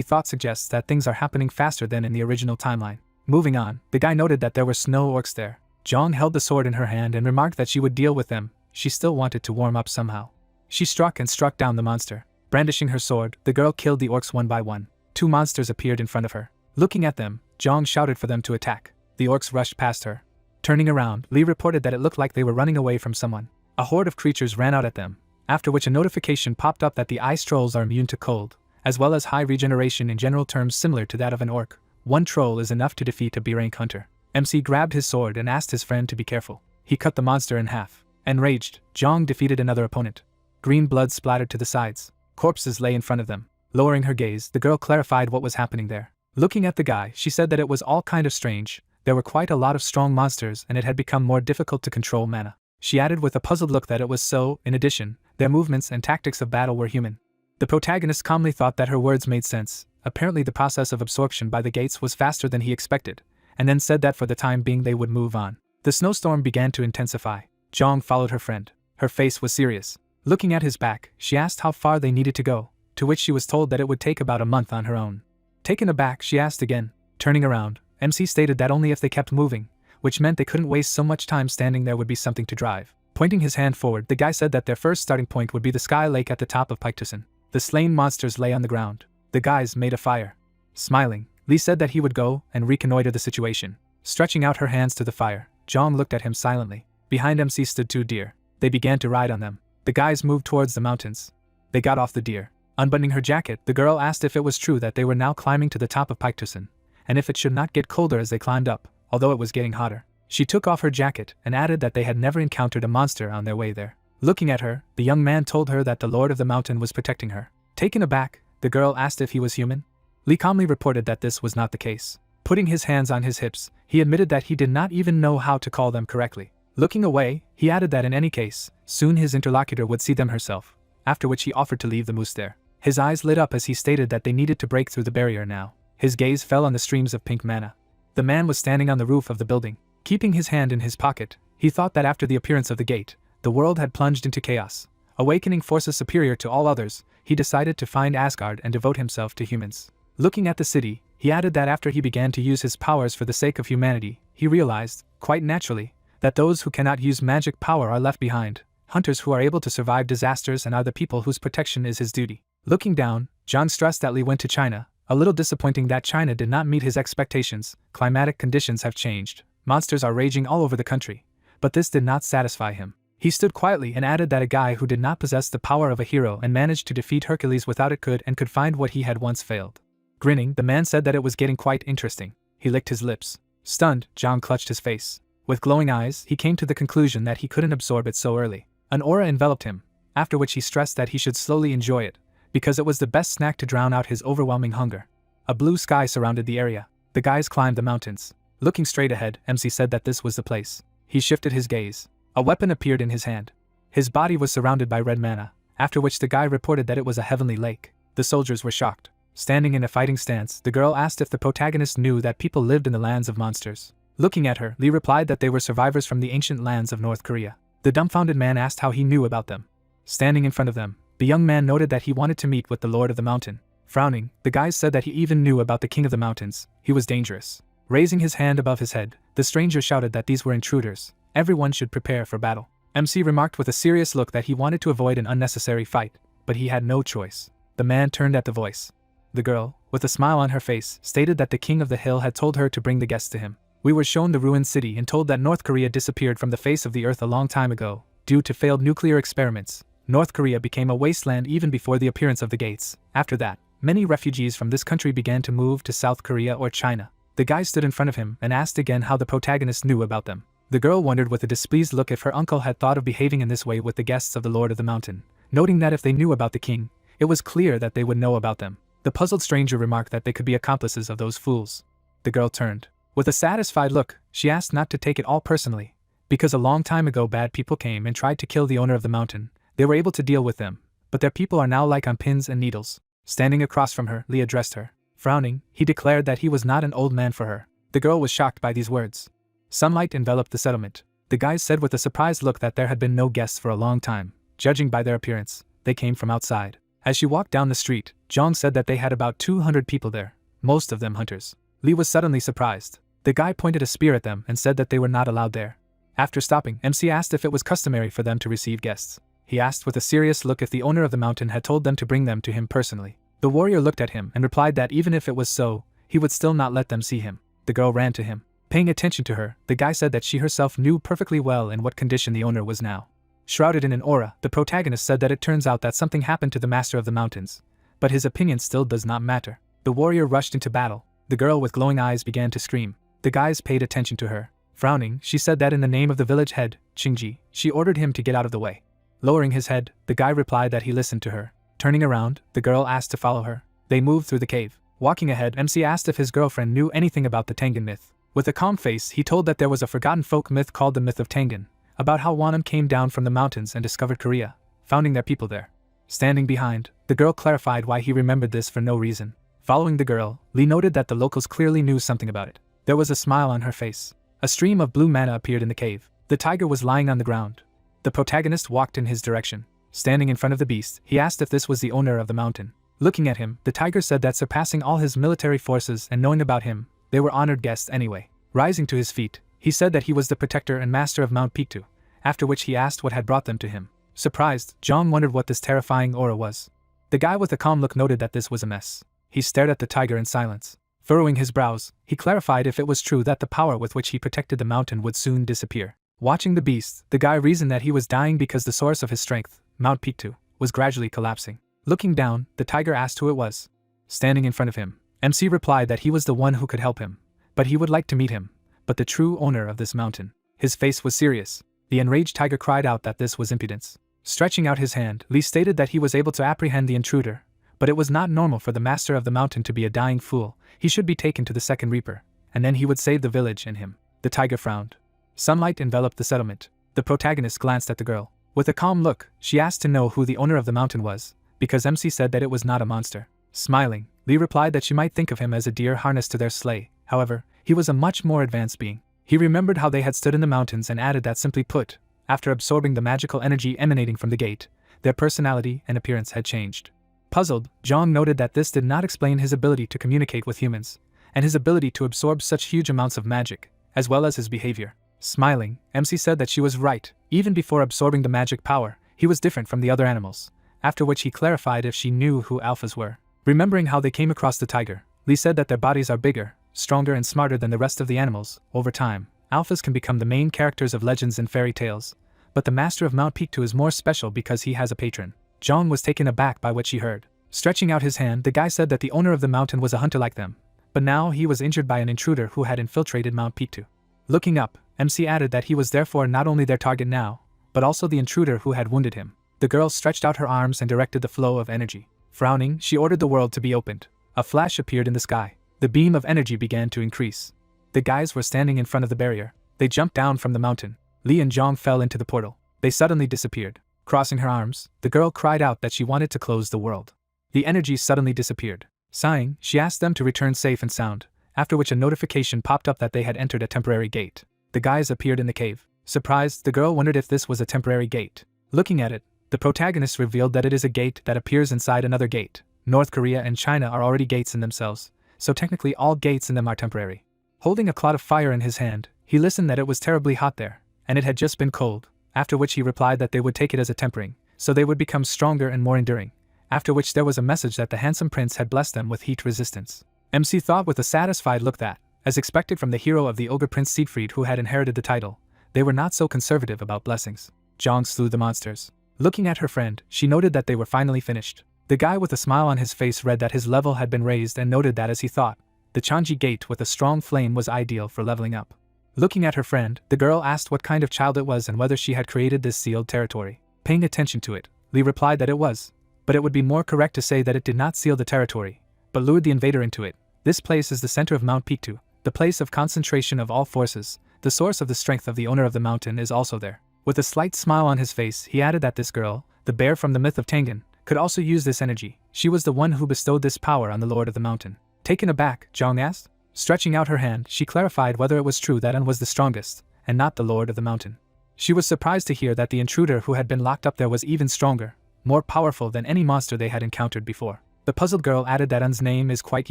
thought suggests that things are happening faster than in the original timeline. Moving on, the guy noted that there were snow orcs there. Zhang held the sword in her hand and remarked that she would deal with them. She still wanted to warm up somehow. She struck down the monster. Brandishing her sword, the girl killed the orcs one by one. 2 monsters appeared in front of her. Looking at them, Zhang shouted for them to attack. The orcs rushed past her. Turning around, Lee reported that it looked like they were running away from someone. A horde of creatures ran out at them, after which a notification popped up that the ice trolls are immune to cold, as well as high regeneration in general terms similar to that of an orc. 1 troll is enough to defeat a B-rank hunter. MC grabbed his sword and asked his friend to be careful. He cut the monster in half. Enraged, Zhang defeated another opponent. Green blood splattered to the sides. Corpses lay in front of them. Lowering her gaze, the girl clarified what was happening there. Looking at the guy, she said that it was all kind of strange. There were quite a lot of strong monsters and it had become more difficult to control mana. She added with a puzzled look that it was so, in addition, their movements and tactics of battle were human. The protagonist calmly thought that her words made sense. Apparently the process of absorption by the gates was faster than he expected, and then said that for the time being they would move on. The snowstorm began to intensify. Zhang followed her friend. Her face was serious. Looking at his back, she asked how far they needed to go, to which she was told that it would take about a month on her own. Taken aback, she asked again. Turning around, MC stated that only if they kept moving, which meant they couldn't waste so much time standing there would be something to drive. Pointing his hand forward, the guy said that their first starting point would be the sky lake at the top of Piketusen. The slain monsters lay on the ground. The guys made a fire. Smiling, Lee said that he would go and reconnoiter the situation. Stretching out her hands to the fire, Zhang looked at him silently. Behind MC stood 2 deer. They began to ride on them. The guys moved towards the mountains. They got off the deer. Unbuttoning her jacket, the girl asked if it was true that they were now climbing to the top of Piketusen, and if it should not get colder as they climbed up, although it was getting hotter. She took off her jacket and added that they had never encountered a monster on their way there. Looking at her, the young man told her that the Lord of the Mountain was protecting her. Taken aback, the girl asked if he was human. Lee calmly reported that this was not the case. Putting his hands on his hips, he admitted that he did not even know how to call them correctly. Looking away, he added that in any case, soon his interlocutor would see them herself, after which he offered to leave the moose there. His eyes lit up as he stated that they needed to break through the barrier now. His gaze fell on the streams of pink mana. The man was standing on the roof of the building. Keeping his hand in his pocket, he thought that after the appearance of the gate, the world had plunged into chaos. Awakening forces superior to all others, he decided to find Asgard and devote himself to humans. Looking at the city, he added that after he began to use his powers for the sake of humanity, he realized, quite naturally, that those who cannot use magic power are left behind, hunters who are able to survive disasters and are the people whose protection is his duty. Looking down, John stressed that Li went to China, a little disappointing that China did not meet his expectations. Climatic conditions have changed, monsters are raging all over the country, but this did not satisfy him. He stood quietly and added that a guy who did not possess the power of a hero and managed to defeat Hercules without it could find what he had once failed. Grinning, the man said that it was getting quite interesting. He licked his lips. Stunned, John clutched his face. With glowing eyes, he came to the conclusion that he couldn't absorb it so early. An aura enveloped him, after which he stressed that he should slowly enjoy it, because it was the best snack to drown out his overwhelming hunger. A blue sky surrounded the area. The guys climbed the mountains. Looking straight ahead, MC said that this was the place. He shifted his gaze. A weapon appeared in his hand. His body was surrounded by red mana, after which the guy reported that it was a heavenly lake. The soldiers were shocked. Standing in a fighting stance, the girl asked if the protagonist knew that people lived in the lands of monsters. Looking at her, Lee replied that they were survivors from the ancient lands of North Korea. The dumbfounded man asked how he knew about them. Standing in front of them, the young man noted that he wanted to meet with the Lord of the Mountain. Frowning, the guys said that he even knew about the King of the Mountains. He was dangerous. Raising his hand above his head, the stranger shouted that these were intruders. Everyone should prepare for battle. MC remarked with a serious look that he wanted to avoid an unnecessary fight, but he had no choice. The man turned at the voice. The girl, with a smile on her face, stated that the king of the hill had told her to bring the guests to him. We were shown the ruined city and told that North Korea disappeared from the face of the earth a long time ago, due to failed nuclear experiments. North Korea became a wasteland even before the appearance of the gates. After that, many refugees from this country began to move to South Korea or China. The guy stood in front of him and asked again how the protagonist knew about them. The girl wondered with a displeased look if her uncle had thought of behaving in this way with the guests of the Lord of the Mountain, noting that if they knew about the king, it was clear that they would know about them. The puzzled stranger remarked that they could be accomplices of those fools. The girl turned. With a satisfied look, she asked not to take it all personally, because a long time ago bad people came and tried to kill the owner of the mountain. They were able to deal with them, but their people are now like on pins and needles. Standing across from her, Lee addressed her. Frowning, he declared that he was not an old man for her. The girl was shocked by these words. Sunlight enveloped the settlement. The guys said with a surprised look that there had been no guests for a long time. Judging by their appearance, they came from outside. As she walked down the street, Jong said that they had about 200 people there, most of them hunters. Lee was suddenly surprised. The guy pointed a spear at them and said that they were not allowed there. After stopping, MC asked if it was customary for them to receive guests. He asked with a serious look if the owner of the mountain had told them to bring them to him personally. The warrior looked at him and replied that even if it was so, he would still not let them see him. The girl ran to him. Paying attention to her, the guy said that she herself knew perfectly well in what condition the owner was now. Shrouded in an aura, the protagonist said that it turns out that something happened to the master of the mountains, but his opinion still does not matter. The warrior rushed into battle. The girl with glowing eyes began to scream. The guys paid attention to her. Frowning, she said that in the name of the village head, Chingji, she ordered him to get out of the way. Lowering his head, the guy replied that he listened to her. Turning around, the girl asked to follow her. They moved through the cave. Walking ahead, MC asked if his girlfriend knew anything about the Tengen myth. With a calm face, he told that there was a forgotten folk myth called the myth of Tengen, about how Wanam came down from the mountains and discovered Korea, founding their people there. Standing behind, the girl clarified why he remembered this for no reason. Following the girl, Lee noted that the locals clearly knew something about it. There was a smile on her face. A stream of blue mana appeared in the cave. The tiger was lying on the ground. The protagonist walked in his direction. Standing in front of the beast, he asked if this was the owner of the mountain. Looking at him, the tiger said that surpassing all his military forces and knowing about him, they were honored guests anyway. Rising to his feet, he said that he was the protector and master of Mount Pictou, after which he asked what had brought them to him. Surprised, Jong wondered what this terrifying aura was. The guy with a calm look noted that this was a mess. He stared at the tiger in silence. Furrowing his brows, he clarified if it was true that the power with which he protected the mountain would soon disappear. Watching the beast, the guy reasoned that he was dying because the source of his strength, Mount Pictou, was gradually collapsing. Looking down, the tiger asked who it was. Standing in front of him, MC replied that he was the one who could help him, but he would like to meet him, but the true owner of this mountain. His face was serious. The enraged tiger cried out that this was impudence. Stretching out his hand, Lee stated that he was able to apprehend the intruder, but it was not normal for the master of the mountain to be a dying fool. He should be taken to the second reaper. and then he would save the village and him. The tiger frowned. Sunlight enveloped the settlement. The protagonist glanced at the girl. With a calm look, she asked to know who the owner of the mountain was, because MC said that it was not a monster. Smiling, Lee replied that she might think of him as a deer harnessed to their sleigh. However, he was a much more advanced being. He remembered how they had stood in the mountains and added that simply put, after absorbing the magical energy emanating from the gate, their personality and appearance had changed. Puzzled, Jong noted that this did not explain his ability to communicate with humans, and his ability to absorb such huge amounts of magic, as well as his behavior. Smiling, MC said that she was right. Even before absorbing the magic power, he was different from the other animals, after which he clarified if she knew who alphas were. Remembering how they came across the tiger, Lee said that their bodies are bigger, stronger and smarter than the rest of the animals. Over time, alphas can become the main characters of legends and fairy tales, but the master of Mount Pictou is more special because he has a patron. Jong was taken aback by what she heard. Stretching out his hand, the guy said that the owner of the mountain was a hunter like them, but now he was injured by an intruder who had infiltrated Mount Pictou. Looking up, MC added that he was therefore not only their target now, but also the intruder who had wounded him. The girl stretched out her arms and directed the flow of energy. Frowning, she ordered the world to be opened. A flash appeared in the sky. The beam of energy began to increase. The guys were standing in front of the barrier. They jumped down from the mountain. Lee and Jong fell into the portal. They suddenly disappeared. Crossing her arms, the girl cried out that she wanted to close the world. The energy suddenly disappeared. Sighing, she asked them to return safe and sound, after which a notification popped up that they had entered a temporary gate. The guys appeared in the cave. Surprised, the girl wondered if this was a temporary gate. Looking at it, the protagonist revealed that it is a gate that appears inside another gate. North Korea and China are already gates in themselves, so technically all gates in them are temporary. Holding a clod of fire in his hand, he listened that it was terribly hot there, and it had just been cold, after which he replied that they would take it as a tempering, so they would become stronger and more enduring, after which there was a message that the handsome prince had blessed them with heat resistance. MC thought with a satisfied look that, as expected from the hero of the ogre Prince Siegfried who had inherited the title, they were not so conservative about blessings. Jong slew the monsters. Looking at her friend, she noted that they were finally finished. The guy with a smile on his face read that his level had been raised and noted that as he thought, the Chanji gate with a strong flame was ideal for leveling up. Looking at her friend, the girl asked what kind of child it was and whether she had created this sealed territory. Paying attention to it, Lee replied that it was, but it would be more correct to say that it did not seal the territory, but lured the invader into it. This place is the center of Mount Pictou, the place of concentration of all forces. The source of the strength of the owner of the mountain is also there. With a slight smile on his face, he added that this girl, the bear from the myth of Tengen, could also use this energy. She was the one who bestowed this power on the lord of the mountain. Taken aback, Jong asked. Stretching out her hand, she clarified whether it was true that An was the strongest, and not the lord of the mountain. She was surprised to hear that the intruder who had been locked up there was even stronger, more powerful than any monster they had encountered before. The puzzled girl added that An's name is quite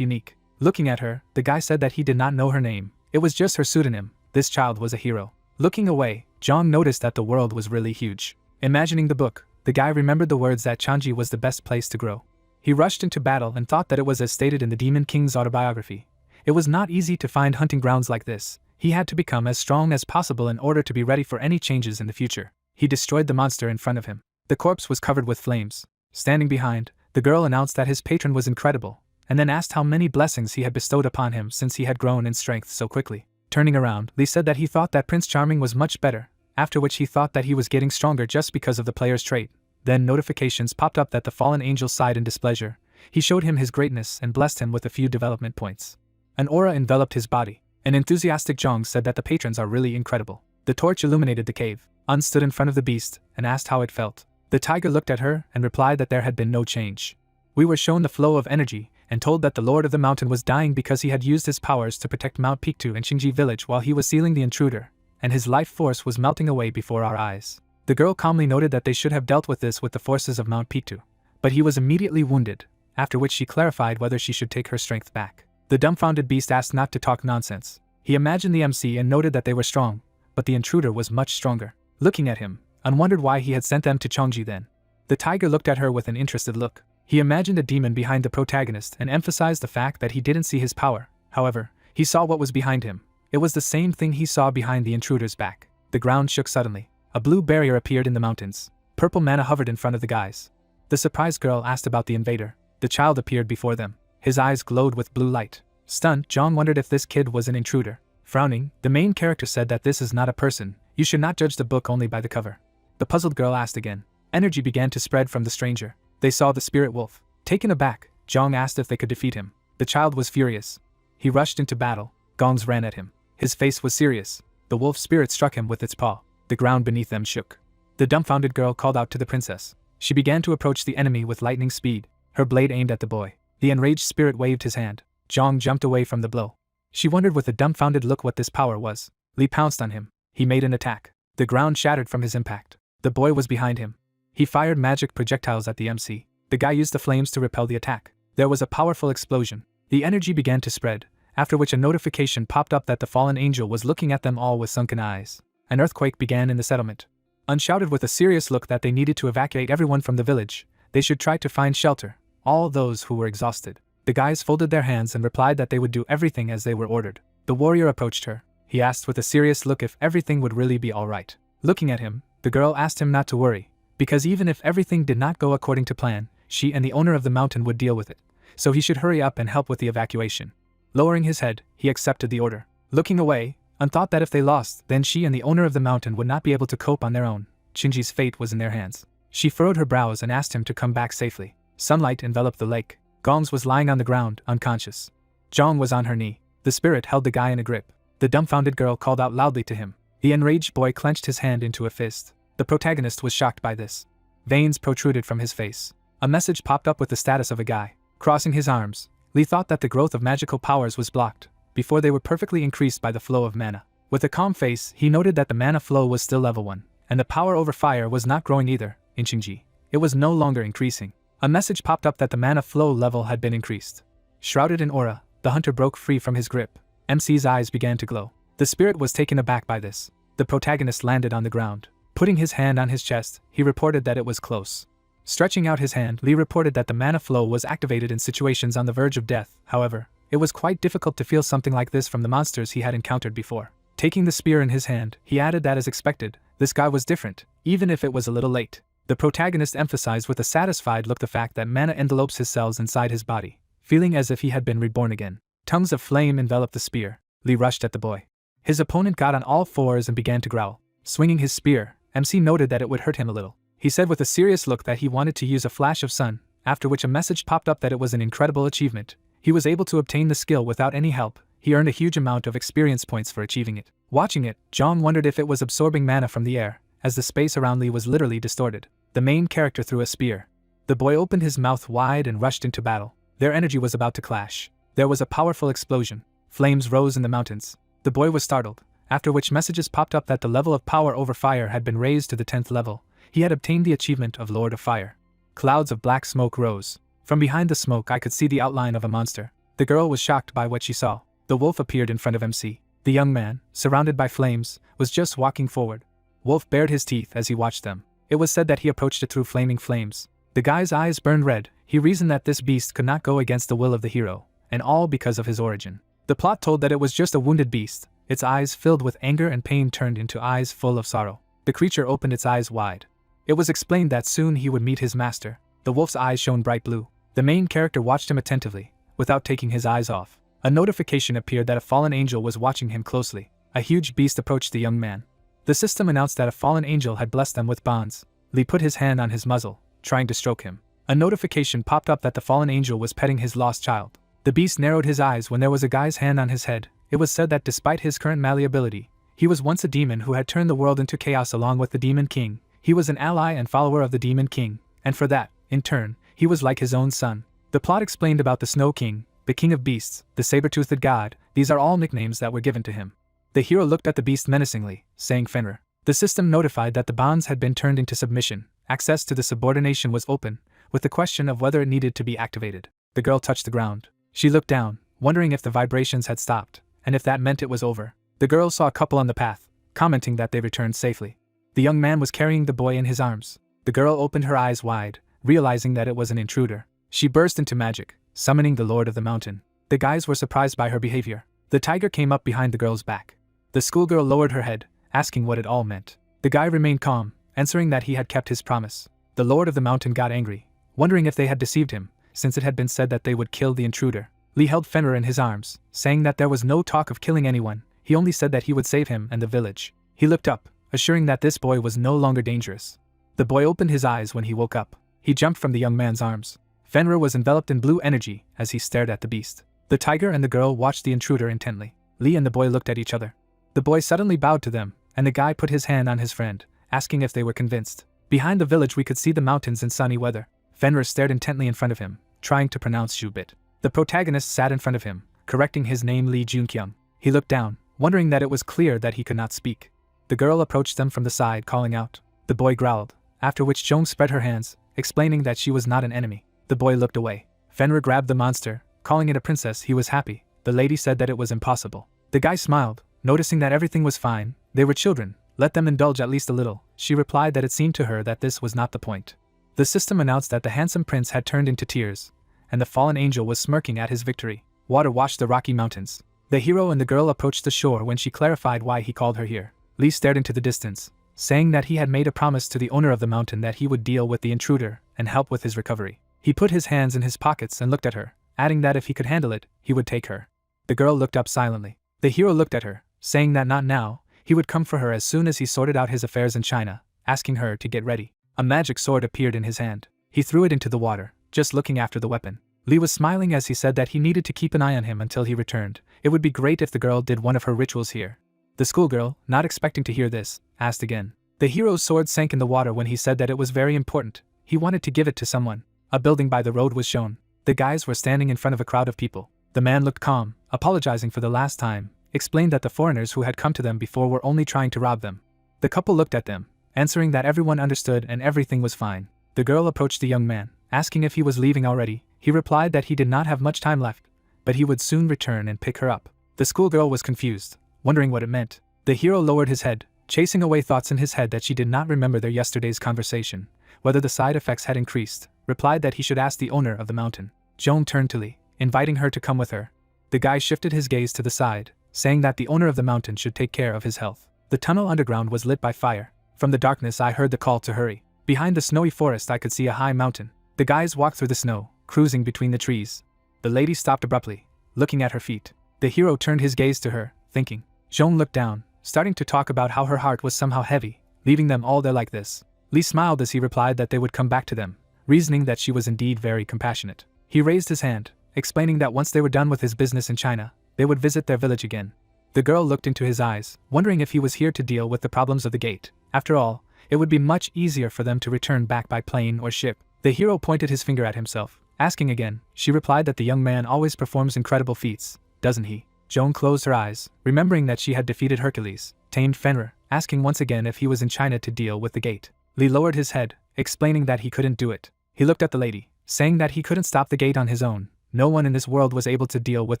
unique. Looking at her, the guy said that he did not know her name. It was just her pseudonym. This child was a hero. Looking away, Jong noticed that the world was really huge. Imagining the book, the guy remembered the words that Chanji was the best place to grow. He rushed into battle and thought that it was as stated in the Demon King's autobiography. It was not easy to find hunting grounds like this. He had to become as strong as possible in order to be ready for any changes in the future. He destroyed the monster in front of him. The corpse was covered with flames. Standing behind, the girl announced that his patron was incredible, and then asked how many blessings he had bestowed upon him since he had grown in strength so quickly. Turning around, Lee said that he thought that Prince Charming was much better, after which he thought that he was getting stronger just because of the player's trait. Then notifications popped up that the fallen angel sighed in displeasure. He showed him his greatness and blessed him with a few development points. An aura enveloped his body. An enthusiastic Jong said that the patrons are really incredible. The torch illuminated the cave. An stood in front of the beast and asked how it felt. The tiger looked at her and replied that there had been no change. We were shown the flow of energy and told that the lord of the mountain was dying because he had used his powers to protect Mount Pictou and Xingji village while he was sealing the intruder, and his life force was melting away before our eyes. The girl calmly noted that they should have dealt with this with the forces of Mount Pictou, but he was immediately wounded, after which she clarified whether she should take her strength back. The dumbfounded beast asked not to talk nonsense. He imagined the MC and noted that they were strong, but the intruder was much stronger. Looking at him, An wondered why he had sent them to Chongji then. The tiger looked at her with an interested look. He imagined a demon behind the protagonist and emphasized the fact that he didn't see his power. However, he saw what was behind him. It was the same thing he saw behind the intruder's back. The ground shook suddenly. A blue barrier appeared in the mountains. Purple mana hovered in front of the guys. The surprised girl asked about the invader. The child appeared before them. His eyes glowed with blue light. Stunned, Jong wondered if this kid was an intruder. Frowning, the main character said that this is not a person. You should not judge the book only by the cover. The puzzled girl asked again. Energy began to spread from the stranger. They saw the spirit wolf. Taken aback, Jong asked if they could defeat him. The child was furious. He rushed into battle. Gongs ran at him. His face was serious. The wolf spirit struck him with its paw. The ground beneath them shook. The dumbfounded girl called out to the princess. She began to approach the enemy with lightning speed, her blade aimed at the boy. The enraged spirit waved his hand. Zhang jumped away from the blow. She wondered with a dumbfounded look what this power was. Li pounced on him. He made an attack. The ground shattered from his impact. The boy was behind him. He fired magic projectiles at the MC. The guy used the flames to repel the attack. There was a powerful explosion. The energy began to spread, after which a notification popped up that the fallen angel was looking at them all with sunken eyes. An earthquake began in the settlement. Unshouted with a serious look that they needed to evacuate everyone from the village, they should try to find shelter, all those who were exhausted. The guys folded their hands and replied that they would do everything as they were ordered. The warrior approached her. He asked with a serious look if everything would really be alright. Looking at him, the girl asked him not to worry, because even if everything did not go according to plan, she and the owner of the mountain would deal with it, so he should hurry up and help with the evacuation. Lowering his head, he accepted the order. Looking away, thought that if they lost, then she and the owner of the mountain would not be able to cope on their own. Shinji's fate was in their hands. She furrowed her brows and asked him to come back safely. Sunlight enveloped the lake. Gongs was lying on the ground, unconscious. Zhang was on her knee. The spirit held the guy in a grip. The dumbfounded girl called out loudly to him. The enraged boy clenched his hand into a fist. The protagonist was shocked by this. Veins protruded from his face. A message popped up with the status of a guy. Crossing his arms, Li thought that the growth of magical powers was blocked, before they were perfectly increased by the flow of mana. With a calm face, he noted that the mana flow was still level 1, and the power over fire was not growing either. In Qingji, it was no longer increasing. A message popped up that the mana flow level had been increased. Shrouded in aura, the hunter broke free from his grip. MC's eyes began to glow. The spirit was taken aback by this. The protagonist landed on the ground. Putting his hand on his chest, he reported that it was close. Stretching out his hand, Li reported that the mana flow was activated in situations on the verge of death. However, it was quite difficult to feel something like this from the monsters he had encountered before. Taking the spear in his hand, he added that as expected, this guy was different, even if it was a little late. The protagonist emphasized with a satisfied look the fact that mana envelopes his cells inside his body, feeling as if he had been reborn again. Tongues of flame enveloped the spear. Li rushed at the boy. His opponent got on all fours and began to growl. Swinging his spear, MC noted that it would hurt him a little. He said with a serious look that he wanted to use a flash of sun, after which a message popped up that it was an incredible achievement. He was able to obtain the skill without any help. He earned a huge amount of experience points for achieving it. Watching it, Zhang wondered if it was absorbing mana from the air, as the space around Li was literally distorted. The main character threw a spear. The boy opened his mouth wide and rushed into battle. Their energy was about to clash. There was a powerful explosion. Flames rose in the mountains. The boy was startled, after which messages popped up that the level of power over fire had been raised to the 10th level. He had obtained the achievement of Lord of Fire. Clouds of black smoke rose. From behind the smoke I could see the outline of a monster. The girl was shocked by what she saw. The wolf appeared in front of MC. The young man, surrounded by flames, was just walking forward. Wolf bared his teeth as he watched them. It was said that he approached it through flaming flames. The guy's eyes burned red. He reasoned that this beast could not go against the will of the hero, and all because of his origin. The plot told that it was just a wounded beast. Its eyes filled with anger and pain turned into eyes full of sorrow. The creature opened its eyes wide. It was explained that soon he would meet his master. The wolf's eyes shone bright blue. The main character watched him attentively, without taking his eyes off. A notification appeared that a fallen angel was watching him closely. A huge beast approached the young man. The system announced that a fallen angel had blessed them with bonds. Li put his hand on his muzzle, trying to stroke him. A notification popped up that the fallen angel was petting his lost child. The beast narrowed his eyes when there was a guy's hand on his head. It was said that despite his current malleability, he was once a demon who had turned the world into chaos along with the Demon King. He was an ally and follower of the Demon King, and for that, in turn, he was like his own son. The plot explained about the Snow King, the King of Beasts, the Saber-Toothed God. These are all nicknames that were given to him. The hero looked at the beast menacingly, saying Fenrir. The system notified that the bonds had been turned into submission. Access to the subordination was open, with the question of whether it needed to be activated. The girl touched the ground. She looked down, wondering if the vibrations had stopped, and if that meant it was over. The girl saw a couple on the path, commenting that they returned safely. The young man was carrying the boy in his arms. The girl opened her eyes wide, realizing that it was an intruder. She burst into magic, summoning the Lord of the Mountain. The guys were surprised by her behavior. The tiger came up behind the girl's back. The schoolgirl lowered her head, asking what it all meant. The guy remained calm, answering that he had kept his promise. The Lord of the Mountain got angry, wondering if they had deceived him, since it had been said that they would kill the intruder. Li held Fenrir in his arms, saying that there was no talk of killing anyone. He only said that he would save him and the village. He looked up, assuring that this boy was no longer dangerous. The boy opened his eyes when he woke up. He jumped from the young man's arms. Fenrir was enveloped in blue energy as he stared at the beast. The tiger and the girl watched the intruder intently. Lee and the boy looked at each other. The boy suddenly bowed to them, and the guy put his hand on his friend, asking if they were convinced. Behind the village we could see the mountains in sunny weather. Fenrir stared intently in front of him, trying to pronounce Jubit. The protagonist sat in front of him, correcting his name Lee Junkyung. He looked down, wondering that it was clear that he could not speak. The girl approached them from the side, calling out. The boy growled, after which Jong spread her hands, explaining that she was not an enemy. The boy looked away. Fenrir grabbed the monster, calling it a princess. He was happy. The lady said that it was impossible. The guy smiled, noticing that everything was fine. They were children, let them indulge at least a little. She replied that it seemed to her that this was not the point. The system announced that the handsome prince had turned into tears, and the fallen angel was smirking at his victory. Water washed the rocky mountains. The hero and the girl approached the shore when she clarified why he called her here. Lee stared into the distance, saying that he had made a promise to the owner of the mountain that he would deal with the intruder and help with his recovery. He put his hands in his pockets and looked at her, adding that if he could handle it, he would take her. The girl looked up silently. The hero looked at her, saying that not now, he would come for her as soon as he sorted out his affairs in China, asking her to get ready. A magic sword appeared in his hand. He threw it into the water, just looking after the weapon. Lee was smiling as he said that he needed to keep an eye on him until he returned. It would be great if the girl did one of her rituals here. The schoolgirl, not expecting to hear this, asked again. The hero's sword sank in the water when he said that it was very important. He wanted to give it to someone. A building by the road was shown. The guys were standing in front of a crowd of people. The man looked calm, apologizing for the last time, explained that the foreigners who had come to them before were only trying to rob them. The couple looked at them, answering that everyone understood and everything was fine. The girl approached the young man, asking if he was leaving already. He replied that he did not have much time left, but he would soon return and pick her up. The schoolgirl was confused, wondering what it meant. The hero lowered his head, chasing away thoughts in his head that she did not remember their yesterday's conversation, whether the side effects had increased, replied that he should ask the owner of the mountain. Joan turned to Lee, inviting her to come with her. The guy shifted his gaze to the side, saying that the owner of the mountain should take care of his health. The tunnel underground was lit by fire. From the darkness I heard the call to hurry. Behind the snowy forest I could see a high mountain. The guys walked through the snow, cruising between the trees. The lady stopped abruptly, looking at her feet. The hero turned his gaze to her, thinking. Joan looked down, starting to talk about how her heart was somehow heavy, leaving them all there like this. Lee smiled as he replied that they would come back to them, reasoning that she was indeed very compassionate. He raised his hand, explaining that once they were done with his business in China, they would visit their village again. The girl looked into his eyes, wondering if he was here to deal with the problems of the gate. After all, it would be much easier for them to return back by plane or ship. The hero pointed his finger at himself, asking again. She replied that the young man always performs incredible feats, doesn't he? Joan closed her eyes, remembering that she had defeated Hercules, tamed Fenrir, asking once again if he was in China to deal with the gate. Lee lowered his head, explaining that he couldn't do it. He looked at the lady, saying that he couldn't stop the gate on his own. No one in this world was able to deal with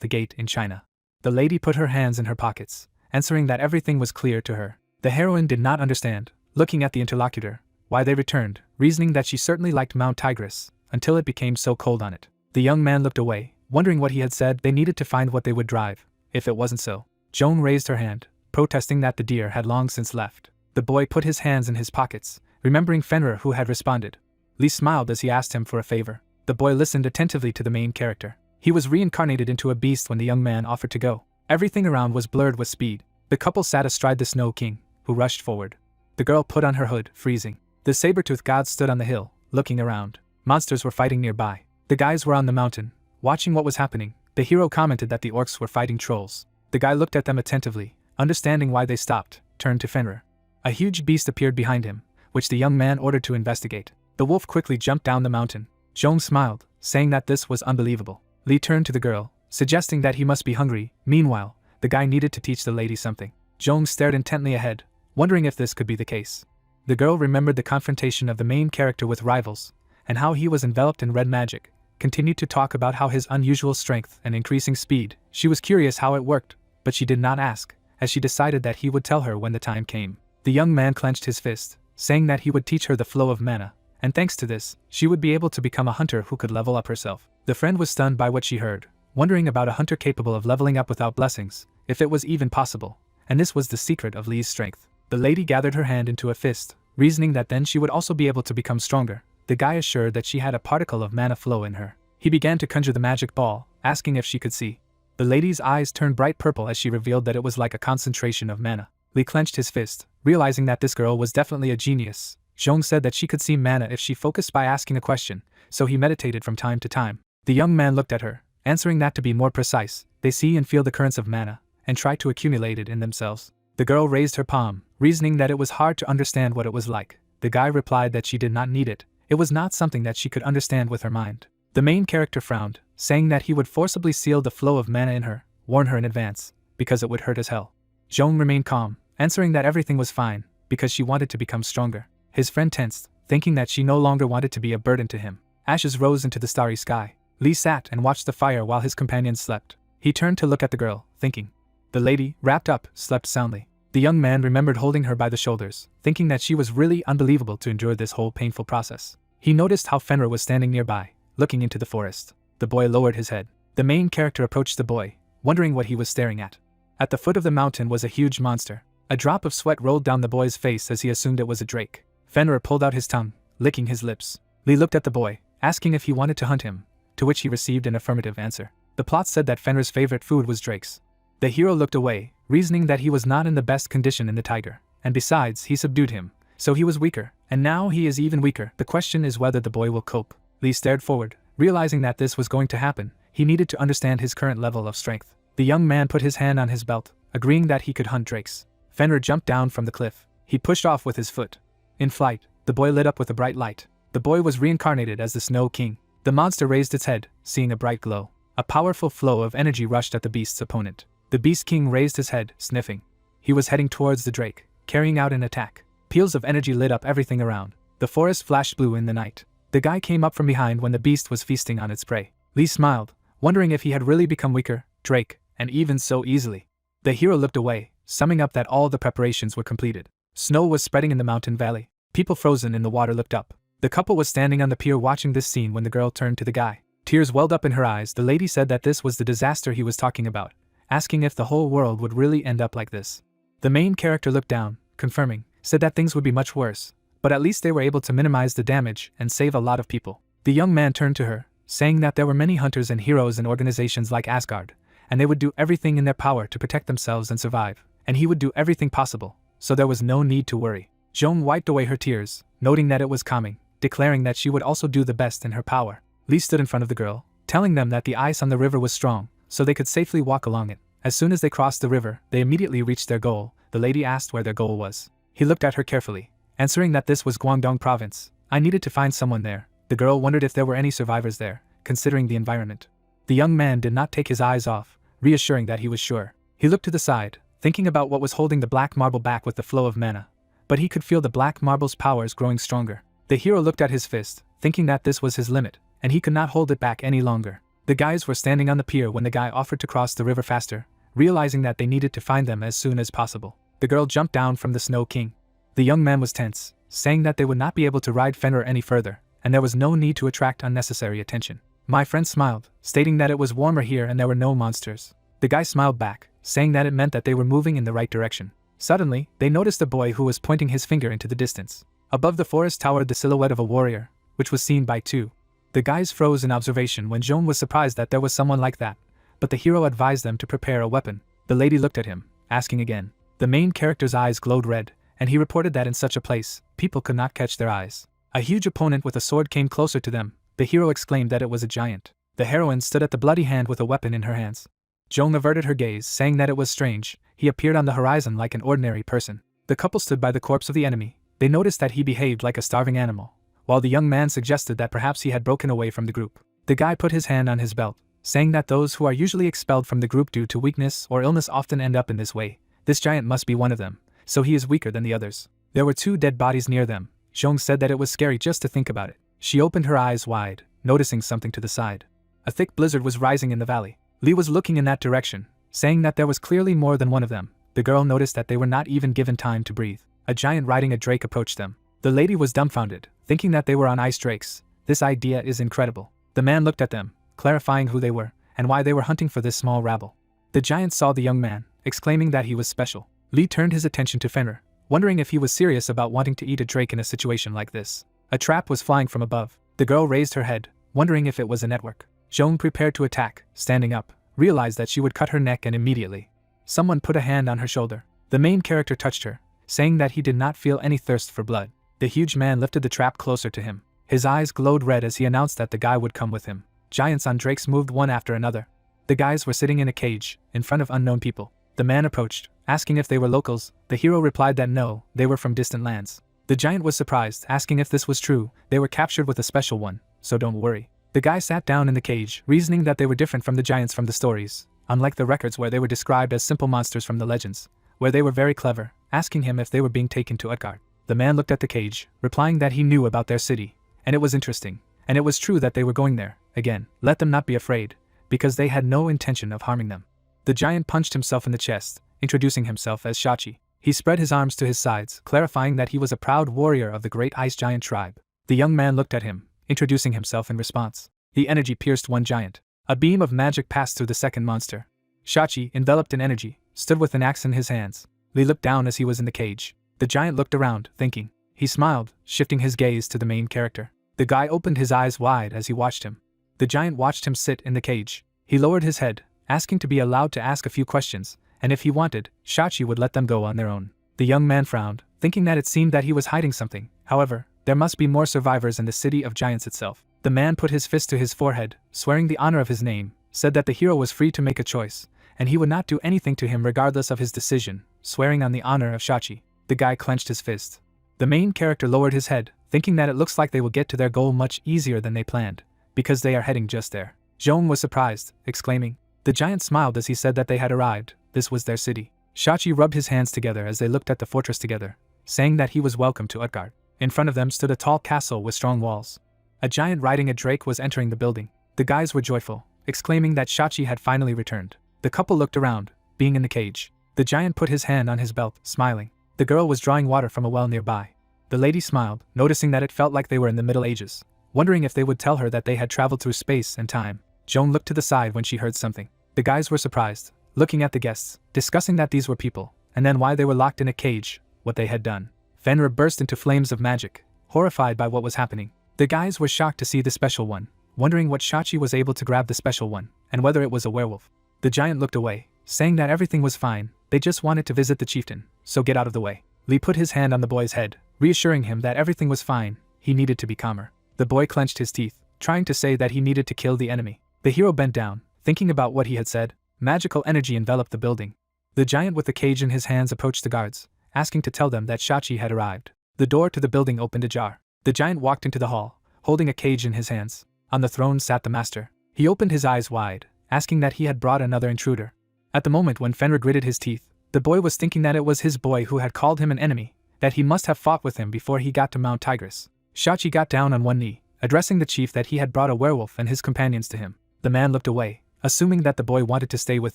the gate in China. The lady put her hands in her pockets, answering that everything was clear to her. The heroine did not understand, looking at the interlocutor, why they returned, reasoning that she certainly liked Mount Tigris, until it became so cold on it. The young man looked away, wondering what he had said. They needed to find what they would drive, if it wasn't so. Joan raised her hand, protesting that the deer had long since left. The boy put his hands in his pockets, remembering Fenrir who had responded. Lee smiled as he asked him for a favor. The boy listened attentively to the main character. He was reincarnated into a beast when the young man offered to go. Everything around was blurred with speed. The couple sat astride the Snow King, who rushed forward. The girl put on her hood, freezing. The saber-toothed gods stood on the hill, looking around. Monsters were fighting nearby. The guys were on the mountain, watching what was happening. The hero commented that the orcs were fighting trolls. The guy looked at them attentively, understanding why they stopped, turned to Fenrir. A huge beast appeared behind him, which the young man ordered to investigate. The wolf quickly jumped down the mountain. Joan smiled, saying that this was unbelievable. Lee turned to the girl, suggesting that he must be hungry. Meanwhile, the guy needed to teach the lady something. Joan stared intently ahead, wondering if this could be the case. The girl remembered the confrontation of the main character with rivals, and how he was enveloped in red magic, continued to talk about how his unusual strength and increasing speed. She was curious how it worked, but she did not ask, as she decided that he would tell her when the time came. The young man clenched his fist, saying that he would teach her the flow of mana, and thanks to this, she would be able to become a hunter who could level up herself. The friend was stunned by what she heard, wondering about a hunter capable of leveling up without blessings, if it was even possible, and this was the secret of Lee's strength. The lady gathered her hand into a fist, reasoning that then she would also be able to become stronger. The guy assured that she had a particle of mana flow in her. He began to conjure the magic ball, asking if she could see. The lady's eyes turned bright purple as she revealed that it was like a concentration of mana. Lee clenched his fist, realizing that this girl was definitely a genius. Zhong said that she could see mana if she focused by asking a question, so he meditated from time to time. The young man looked at her, answering that to be more precise, they see and feel the currents of mana, and try to accumulate it in themselves. The girl raised her palm, reasoning that it was hard to understand what it was like. The guy replied that she did not need it. It was not something that she could understand with her mind. The main character frowned, saying that he would forcibly seal the flow of mana in her, warn her in advance, because it would hurt as hell. Zhong remained calm, answering that everything was fine, because she wanted to become stronger. His friend tensed, thinking that she no longer wanted to be a burden to him. Ashes rose into the starry sky. Lee sat and watched the fire while his companions slept. He turned to look at the girl, thinking. The lady, wrapped up, slept soundly. The young man remembered holding her by the shoulders, thinking that she was really unbelievable to endure this whole painful process. He noticed how Fenrir was standing nearby, looking into the forest. The boy lowered his head. The main character approached the boy, wondering what he was staring at. At the foot of the mountain was a huge monster. A drop of sweat rolled down the boy's face as he assumed it was a drake. Fenrir pulled out his tongue, licking his lips. Lee looked at the boy, asking if he wanted to hunt him, to which he received an affirmative answer. The plot said that Fenrir's favorite food was drakes. The hero looked away, reasoning that he was not in the best condition in the tiger, and besides, he subdued him, so he was weaker, and now he is even weaker. The question is whether the boy will cope. Lee stared forward, realizing that this was going to happen. He needed to understand his current level of strength. The young man put his hand on his belt, agreeing that he could hunt drakes. Fenrir jumped down from the cliff. He pushed off with his foot. In flight, the boy lit up with a bright light. The boy was reincarnated as the Snow King. The monster raised its head, seeing a bright glow. A powerful flow of energy rushed at the beast's opponent. The Beast King raised his head, sniffing. He was heading towards the drake, carrying out an attack. Peals of energy lit up everything around. The forest flashed blue in the night. The guy came up from behind when the beast was feasting on its prey. Lee smiled, wondering if he had really become weaker, drake, and even so easily. The hero looked away, summing up that all the preparations were completed. Snow was spreading in the mountain valley. People frozen in the water looked up. The couple was standing on the pier watching this scene when the girl turned to the guy. Tears welled up in her eyes. The lady said that this was the disaster he was talking about, asking if the whole world would really end up like this. The main character looked down, confirming, said that things would be much worse, but at least they were able to minimize the damage and save a lot of people. The young man turned to her, saying that there were many hunters and heroes in organizations like Asgard, and they would do everything in their power to protect themselves and survive, and he would do everything possible, so there was no need to worry. Joan wiped away her tears, noting that it was calming, declaring that she would also do the best in her power. Lee stood in front of the girl, telling them that the ice on the river was strong, so they could safely walk along it. As soon as they crossed the river, they immediately reached their goal. The lady asked where their goal was. He looked at her carefully, answering that this was Guangdong province. I needed to find someone there. The girl wondered if there were any survivors there, considering the environment. The young man did not take his eyes off, reassuring that he was sure. He looked to the side, thinking about what was holding the black marble back with the flow of mana, but he could feel the black marble's powers growing stronger. The hero looked at his fist, thinking that this was his limit, and he could not hold it back any longer. The guys were standing on the pier when the guy offered to cross the river faster, realizing that they needed to find them as soon as possible. The girl jumped down from the Snow King. The young man was tense, saying that they would not be able to ride Fenrir any further, and there was no need to attract unnecessary attention. My friend smiled, stating that it was warmer here and there were no monsters. The guy smiled back, saying that it meant that they were moving in the right direction. Suddenly, they noticed a boy who was pointing his finger into the distance. Above the forest towered the silhouette of a warrior, which was seen by two. The guys froze in observation when Joan was surprised that there was someone like that, but the hero advised them to prepare a weapon. The lady looked at him, asking again. The main character's eyes glowed red, and he reported that in such a place, people could not catch their eyes. A huge opponent with a sword came closer to them. The hero exclaimed that it was a giant. The heroine stood at the bloody hand with a weapon in her hands. Joan averted her gaze, saying that it was strange. He appeared on the horizon like an ordinary person. The couple stood by the corpse of the enemy. They noticed that he behaved like a starving animal, while the young man suggested that perhaps he had broken away from the group. The guy put his hand on his belt, saying that those who are usually expelled from the group due to weakness or illness often end up in this way. This giant must be one of them, so he is weaker than the others. There were two dead bodies near them. Zhong said that it was scary just to think about it. She opened her eyes wide, noticing something to the side. A thick blizzard was rising in the valley. Lee was looking in that direction, saying that there was clearly more than one of them. The girl noticed that they were not even given time to breathe. A giant riding a drake approached them. The lady was dumbfounded, thinking that they were on ice drakes. This idea is incredible. The man looked at them, clarifying who they were, and why they were hunting for this small rabble. The giant saw the young man, exclaiming that he was special. Lee turned his attention to Fenrir, wondering if he was serious about wanting to eat a drake in a situation like this. A trap was flying from above. The girl raised her head, wondering if it was a network. Joan prepared to attack, standing up, realized that she would cut her neck, and immediately someone put a hand on her shoulder. The main character touched her, saying that he did not feel any thirst for blood. The huge man lifted the trap closer to him. His eyes glowed red as he announced that the guy would come with him. Giants on drakes moved one after another. The guys were sitting in a cage, in front of unknown people. The man approached, asking if they were locals. The hero replied that no, they were from distant lands. The giant was surprised, asking if this was true. They were captured with a special one, so don't worry. The guy sat down in the cage, reasoning that they were different from the giants from the stories, unlike the records where they were described as simple monsters from the legends, where they were very clever, asking him if they were being taken to Utgard. The man looked at the cage, replying that he knew about their city, and it was interesting, and it was true that they were going there. Again, let them not be afraid, because they had no intention of harming them. The giant punched himself in the chest, introducing himself as Shachi. He spread his arms to his sides, clarifying that he was a proud warrior of the great ice giant tribe. The young man looked at him, introducing himself in response. The energy pierced one giant. A beam of magic passed through the second monster. Shachi, enveloped in energy, stood with an axe in his hands. Li looked down as he was in the cage. The giant looked around, thinking. He smiled, shifting his gaze to the main character. The guy opened his eyes wide as he watched him. The giant watched him sit in the cage. He lowered his head, asking to be allowed to ask a few questions, and if he wanted, Shachi would let them go on their own. The young man frowned, thinking that it seemed that he was hiding something. However, there must be more survivors in the city of giants itself. The man put his fist to his forehead, swearing the honor of his name, said that the hero was free to make a choice, and he would not do anything to him regardless of his decision, swearing on the honor of Shachi. The guy clenched his fist. The main character lowered his head, thinking that it looks like they will get to their goal much easier than they planned, because they are heading just there. Zhong was surprised, exclaiming. The giant smiled as he said that they had arrived. This was their city. Shachi rubbed his hands together as they looked at the fortress together, saying that he was welcome to Utgard. In front of them stood a tall castle with strong walls. A giant riding a drake was entering the building. The guys were joyful, exclaiming that Shachi had finally returned. The couple looked around, being in the cage. The giant put his hand on his belt, smiling. The girl was drawing water from a well nearby. The lady smiled, noticing that it felt like they were in the Middle Ages, wondering if they would tell her that they had traveled through space and time. Joan looked to the side when she heard something. The guys were surprised, looking at the guests, discussing that these were people, and then why they were locked in a cage, what they had done. Fenrir burst into flames of magic, horrified by what was happening. The guys were shocked to see the special one, wondering what Shachi was able to grab the special one, and whether it was a werewolf. The giant looked away, saying that everything was fine, they just wanted to visit the chieftain, so get out of the way. Li put his hand on the boy's head, reassuring him that everything was fine, he needed to be calmer. The boy clenched his teeth, trying to say that he needed to kill the enemy. The hero bent down, thinking about what he had said. Magical energy enveloped the building. The giant with the cage in his hands approached the guards, asking to tell them that Shachi had arrived. The door to the building opened ajar. The giant walked into the hall, holding a cage in his hands. On the throne sat the master. He opened his eyes wide, asking that he had brought another intruder. At the moment when Fenrir gritted his teeth, the boy was thinking that it was his boy who had called him an enemy, that he must have fought with him before he got to Mount Tigris. Shachi got down on one knee, addressing the chief that he had brought a werewolf and his companions to him. The man looked away, assuming that the boy wanted to stay with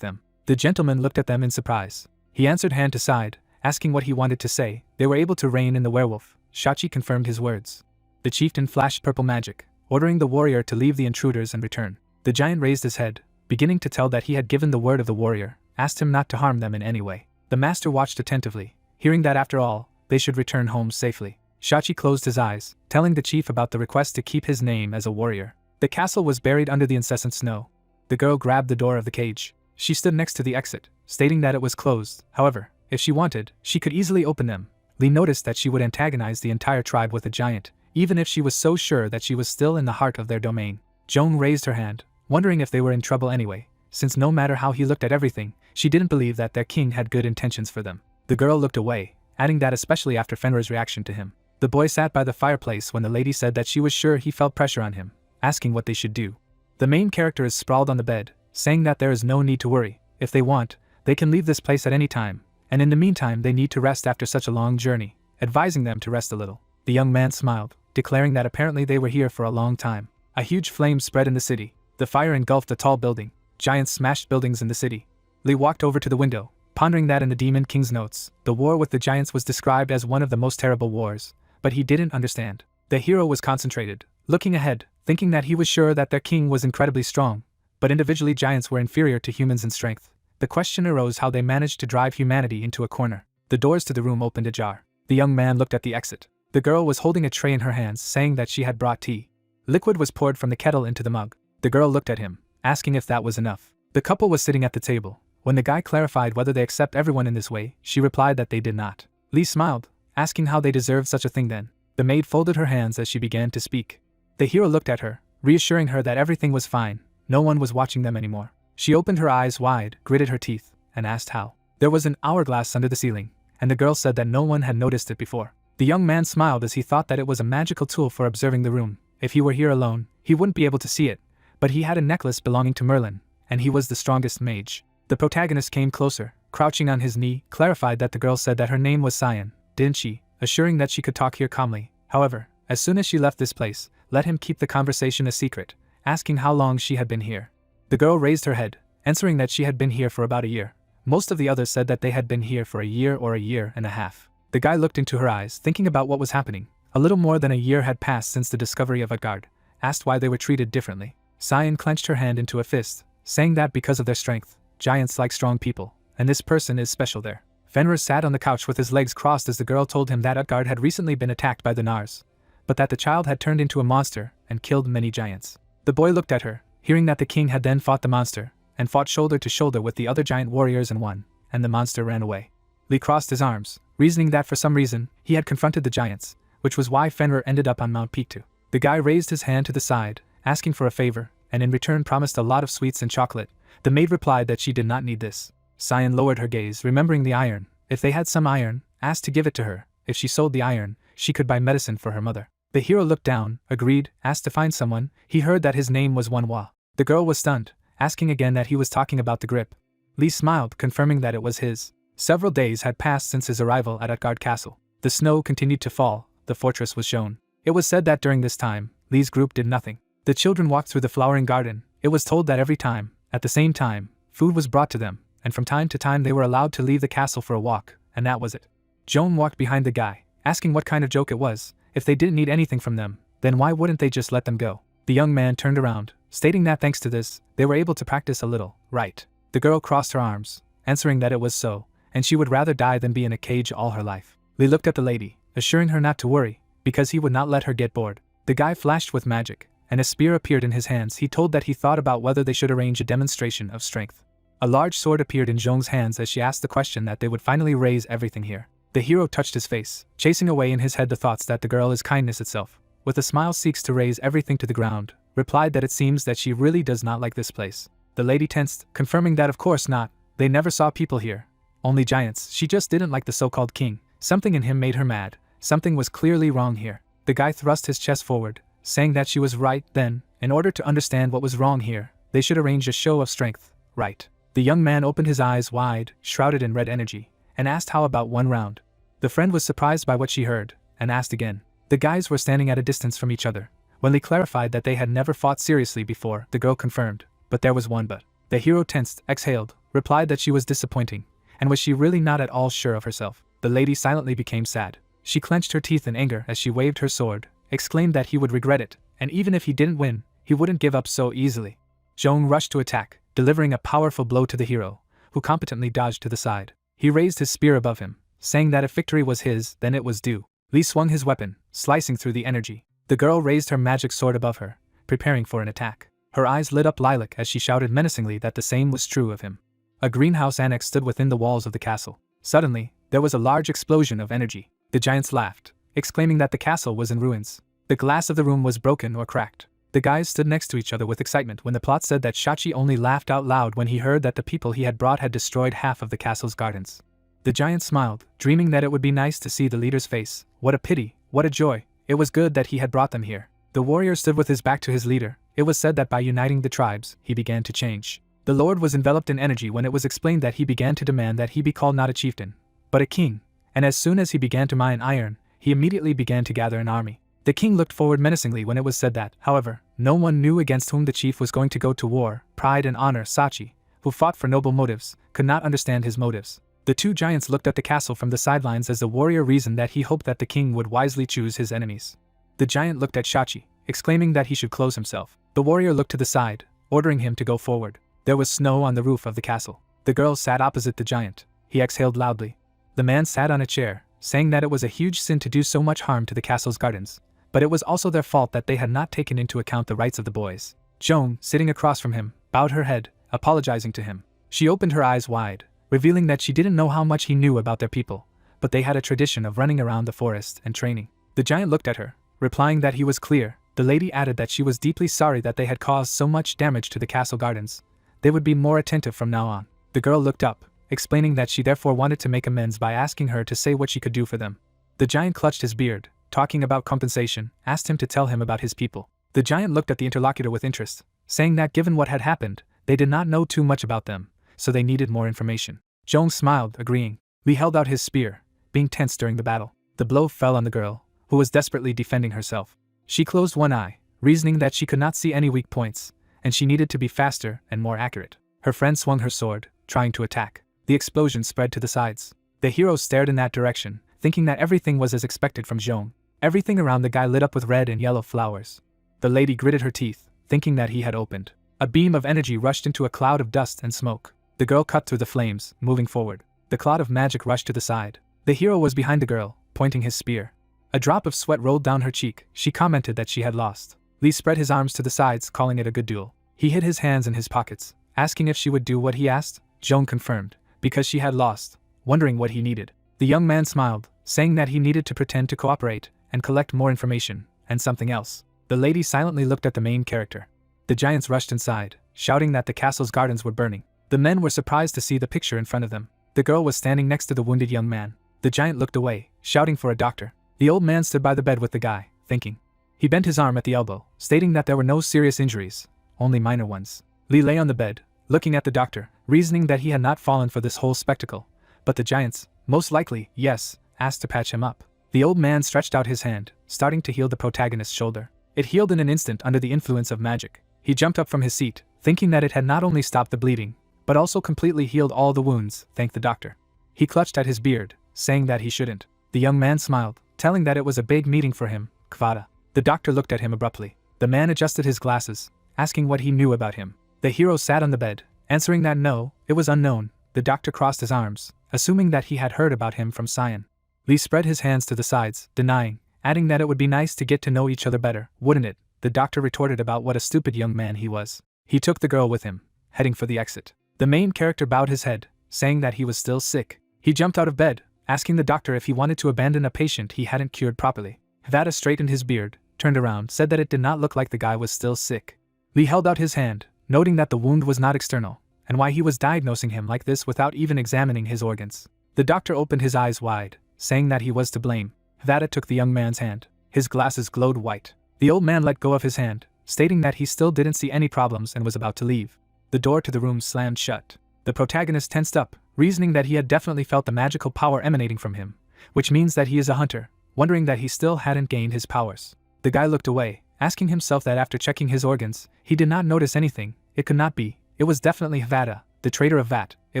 them. The gentleman looked at them in surprise. He answered hand to side, asking what he wanted to say. They were able to rein in the werewolf. Shachi confirmed his words. The chieftain flashed purple magic, ordering the warrior to leave the intruders and return. The giant raised his head, beginning to tell that he had given the word of the warrior, asked him not to harm them in any way. The master watched attentively, hearing that after all, they should return home safely. Shachi closed his eyes, telling the chief about the request to keep his name as a warrior. The castle was buried under the incessant snow. The girl grabbed the door of the cage. She stood next to the exit, stating that it was closed. However, if she wanted, she could easily open them. Li noticed that she would antagonize the entire tribe with a giant, even if she was so sure that she was still in the heart of their domain. Joan raised her hand, wondering if they were in trouble anyway, since no matter how he looked at everything, she didn't believe that their king had good intentions for them. The girl looked away, adding that especially after Fenrir's reaction to him. The boy sat by the fireplace when the lady said that she was sure he felt pressure on him, asking what they should do. The main character is sprawled on the bed, saying that there is no need to worry. If they want, they can leave this place at any time, and in the meantime they need to rest after such a long journey, advising them to rest a little. The young man smiled, declaring that apparently they were here for a long time. A huge flame spread in the city. The fire engulfed a tall building. Giants smashed buildings in the city. Li walked over to the window, pondering that in the Demon King's notes, the war with the giants was described as one of the most terrible wars, but he didn't understand. The hero was concentrated, looking ahead, thinking that he was sure that their king was incredibly strong, but individually giants were inferior to humans in strength. The question arose how they managed to drive humanity into a corner. The doors to the room opened ajar. The young man looked at the exit. The girl was holding a tray in her hands, saying that she had brought tea. Liquid was poured from the kettle into the mug. The girl looked at him, asking if that was enough. The couple was sitting at the table. When the guy clarified whether they accept everyone in this way, she replied that they did not. Li smiled, asking how they deserved such a thing then. The maid folded her hands as she began to speak. The hero looked at her, reassuring her that everything was fine, no one was watching them anymore. She opened her eyes wide, gritted her teeth, and asked how. There was an hourglass under the ceiling, and the girl said that no one had noticed it before. The young man smiled as he thought that it was a magical tool for observing the room. If he were here alone, he wouldn't be able to see it, but he had a necklace belonging to Merlin, and he was the strongest mage. The protagonist came closer, crouching on his knee, clarified that the girl said that her name was Cyan, didn't she, assuring that she could talk here calmly. However, as soon as she left this place, let him keep the conversation a secret, asking how long she had been here. The girl raised her head, answering that she had been here for about a year. Most of the others said that they had been here for a year or a year and a half. The guy looked into her eyes, thinking about what was happening. A little more than a year had passed since the discovery of Utgard, asked why they were treated differently. Cyan clenched her hand into a fist, saying that because of their strength, giants like strong people, and this person is special there. Fenrir sat on the couch with his legs crossed as the girl told him that Utgard had recently been attacked by the Nars, but that the child had turned into a monster and killed many giants. The boy looked at her, hearing that the king had then fought the monster, and fought shoulder to shoulder with the other giant warriors and won, and the monster ran away. Lee crossed his arms, reasoning that for some reason, he had confronted the giants, which was why Fenrir ended up on Mount Pictou. The guy raised his hand to the side, asking for a favor, and in return promised a lot of sweets and chocolate. The maid replied that she did not need this. Cyan lowered her gaze, remembering the iron. If they had some iron, asked to give it to her. If she sold the iron, she could buy medicine for her mother. The hero looked down, agreed, asked to find someone. He heard that his name was Manhwa. The girl was stunned, asking again that he was talking about the grip. Lee smiled, confirming that it was his. Several days had passed since his arrival at Utgard Castle. The snow continued to fall, the fortress was shown. It was said that during this time, Lee's group did nothing. The children walked through the flowering garden. It was told that every time, at the same time, food was brought to them, and from time to time they were allowed to leave the castle for a walk, and that was it. Joan walked behind the guy, asking what kind of joke it was. If they didn't need anything from them, then why wouldn't they just let them go? The young man turned around, stating that thanks to this, they were able to practice a little, right? The girl crossed her arms, answering that it was so, and she would rather die than be in a cage all her life. Lee looked at the lady, assuring her not to worry, because he would not let her get bored. The guy flashed with magic, and a spear appeared in his hands. He told that he thought about whether they should arrange a demonstration of strength. A large sword appeared in Zhong's hands as she asked the question that they would finally raise everything here. The hero touched his face, chasing away in his head the thoughts that the girl is kindness itself. With a smile seeks to raise everything to the ground, replied that it seems that she really does not like this place. The lady tensed, confirming that of course not, they never saw people here. Only giants. She just didn't like the so-called king. Something in him made her mad. Something was clearly wrong here. The guy thrust his chest forward, saying that she was right. Then, in order to understand what was wrong here, they should arrange a show of strength, right? The young man opened his eyes wide, shrouded in red energy, and asked how about one round. The friend was surprised by what she heard, and asked again. The guys were standing at a distance from each other. When Lee clarified that they had never fought seriously before, the girl confirmed, but there was one but. The hero tensed, exhaled, replied that she was disappointing, and was she really not at all sure of herself? The lady silently became sad. She clenched her teeth in anger as she waved her sword, exclaimed that he would regret it, and even if he didn't win, he wouldn't give up so easily. Zhong rushed to attack, delivering a powerful blow to the hero, who competently dodged to the side. He raised his spear above him, saying that if victory was his, then it was due. Lee swung his weapon, slicing through the energy. The girl raised her magic sword above her, preparing for an attack. Her eyes lit up lilac as she shouted menacingly that the same was true of him. A greenhouse annex stood within the walls of the castle. Suddenly, there was a large explosion of energy. The giants laughed, exclaiming that the castle was in ruins. The glass of the room was broken or cracked. The guys stood next to each other with excitement when the plot said that Shachi only laughed out loud when he heard that the people he had brought had destroyed half of the castle's gardens. The giant smiled, dreaming that it would be nice to see the leader's face. What a pity, what a joy. It was good that he had brought them here. The warrior stood with his back to his leader. It was said that by uniting the tribes, he began to change. The lord was enveloped in energy when it was explained that he began to demand that he be called not a chieftain, but a king, and as soon as he began to mine iron, he immediately began to gather an army. The king looked forward menacingly when it was said that, however, no one knew against whom the chief was going to go to war. Pride and honor. Sachi, who fought for noble motives, could not understand his motives. The two giants looked at the castle from the sidelines as the warrior reasoned that he hoped that the king would wisely choose his enemies. The giant looked at Shachi, exclaiming that he should close himself. The warrior looked to the side, ordering him to go forward. There was snow on the roof of the castle. The girl sat opposite the giant. He exhaled loudly. The man sat on a chair, saying that it was a huge sin to do so much harm to the castle's gardens, but it was also their fault that they had not taken into account the rights of the boys. Joan, sitting across from him, bowed her head, apologizing to him. She opened her eyes wide, revealing that she didn't know how much he knew about their people, but they had a tradition of running around the forest and training. The giant looked at her, replying that he was clear. The lady added that she was deeply sorry that they had caused so much damage to the castle gardens. They would be more attentive from now on. The girl looked up, explaining that she therefore wanted to make amends by asking her to say what she could do for them. The giant clutched his beard, talking about compensation, asked him to tell him about his people. The giant looked at the interlocutor with interest, saying that given what had happened, they did not know too much about them, so they needed more information. Zhong smiled, agreeing. Li held out his spear, being tense during the battle. The blow fell on the girl, who was desperately defending herself. She closed one eye, reasoning that she could not see any weak points, and she needed to be faster and more accurate. Her friend swung her sword, trying to attack. The explosion spread to the sides. The hero stared in that direction, thinking that everything was as expected from Zhong. Everything around the guy lit up with red and yellow flowers. The lady gritted her teeth, thinking that he had opened. A beam of energy rushed into a cloud of dust and smoke. The girl cut through the flames, moving forward. The cloud of magic rushed to the side. The hero was behind the girl, pointing his spear. A drop of sweat rolled down her cheek. She commented that she had lost. Li spread his arms to the sides, calling it a good duel. He hid his hands in his pockets, asking if she would do what he asked. Zhong confirmed, because she had lost, wondering what he needed. The young man smiled, saying that he needed to pretend to cooperate and collect more information, and something else. The lady silently looked at the main character. The giants rushed inside, shouting that the castle's gardens were burning. The men were surprised to see the picture in front of them. The girl was standing next to the wounded young man. The giant looked away, shouting for a doctor. The old man stood by the bed with the guy, thinking. He bent his arm at the elbow, stating that there were no serious injuries, only minor ones. Li lay on the bed, looking at the doctor, reasoning that he had not fallen for this whole spectacle. But the giants, most likely, yes, asked to patch him up. The old man stretched out his hand, starting to heal the protagonist's shoulder. It healed in an instant under the influence of magic. He jumped up from his seat, thinking that it had not only stopped the bleeding, but also completely healed all the wounds, thanked the doctor. He clutched at his beard, saying that he shouldn't. The young man smiled, telling that it was a big meeting for him, Kvada. The doctor looked at him abruptly. The man adjusted his glasses, asking what he knew about him. The hero sat on the bed, answering that no, it was unknown. The doctor crossed his arms, assuming that he had heard about him from Cyan. Li spread his hands to the sides, denying, adding that it would be nice to get to know each other better, wouldn't it? The doctor retorted about what a stupid young man he was. He took the girl with him, heading for the exit. The main character bowed his head, saying that he was still sick. He jumped out of bed, asking the doctor if he wanted to abandon a patient he hadn't cured properly. Vada straightened his beard, turned around, said that it did not look like the guy was still sick. Li held out his hand, noting that the wound was not external, and why he was diagnosing him like this without even examining his organs. The doctor opened his eyes wide, saying that he was to blame. Vada took the young man's hand. His glasses glowed white. The old man let go of his hand, stating that he still didn't see any problems and was about to leave. The door to the room slammed shut. The protagonist tensed up, reasoning that he had definitely felt the magical power emanating from him, which means that he is a hunter, wondering that he still hadn't gained his powers. The guy looked away, asking himself that after checking his organs, he did not notice anything. It could not be. It was definitely Vada, the traitor of Vat. It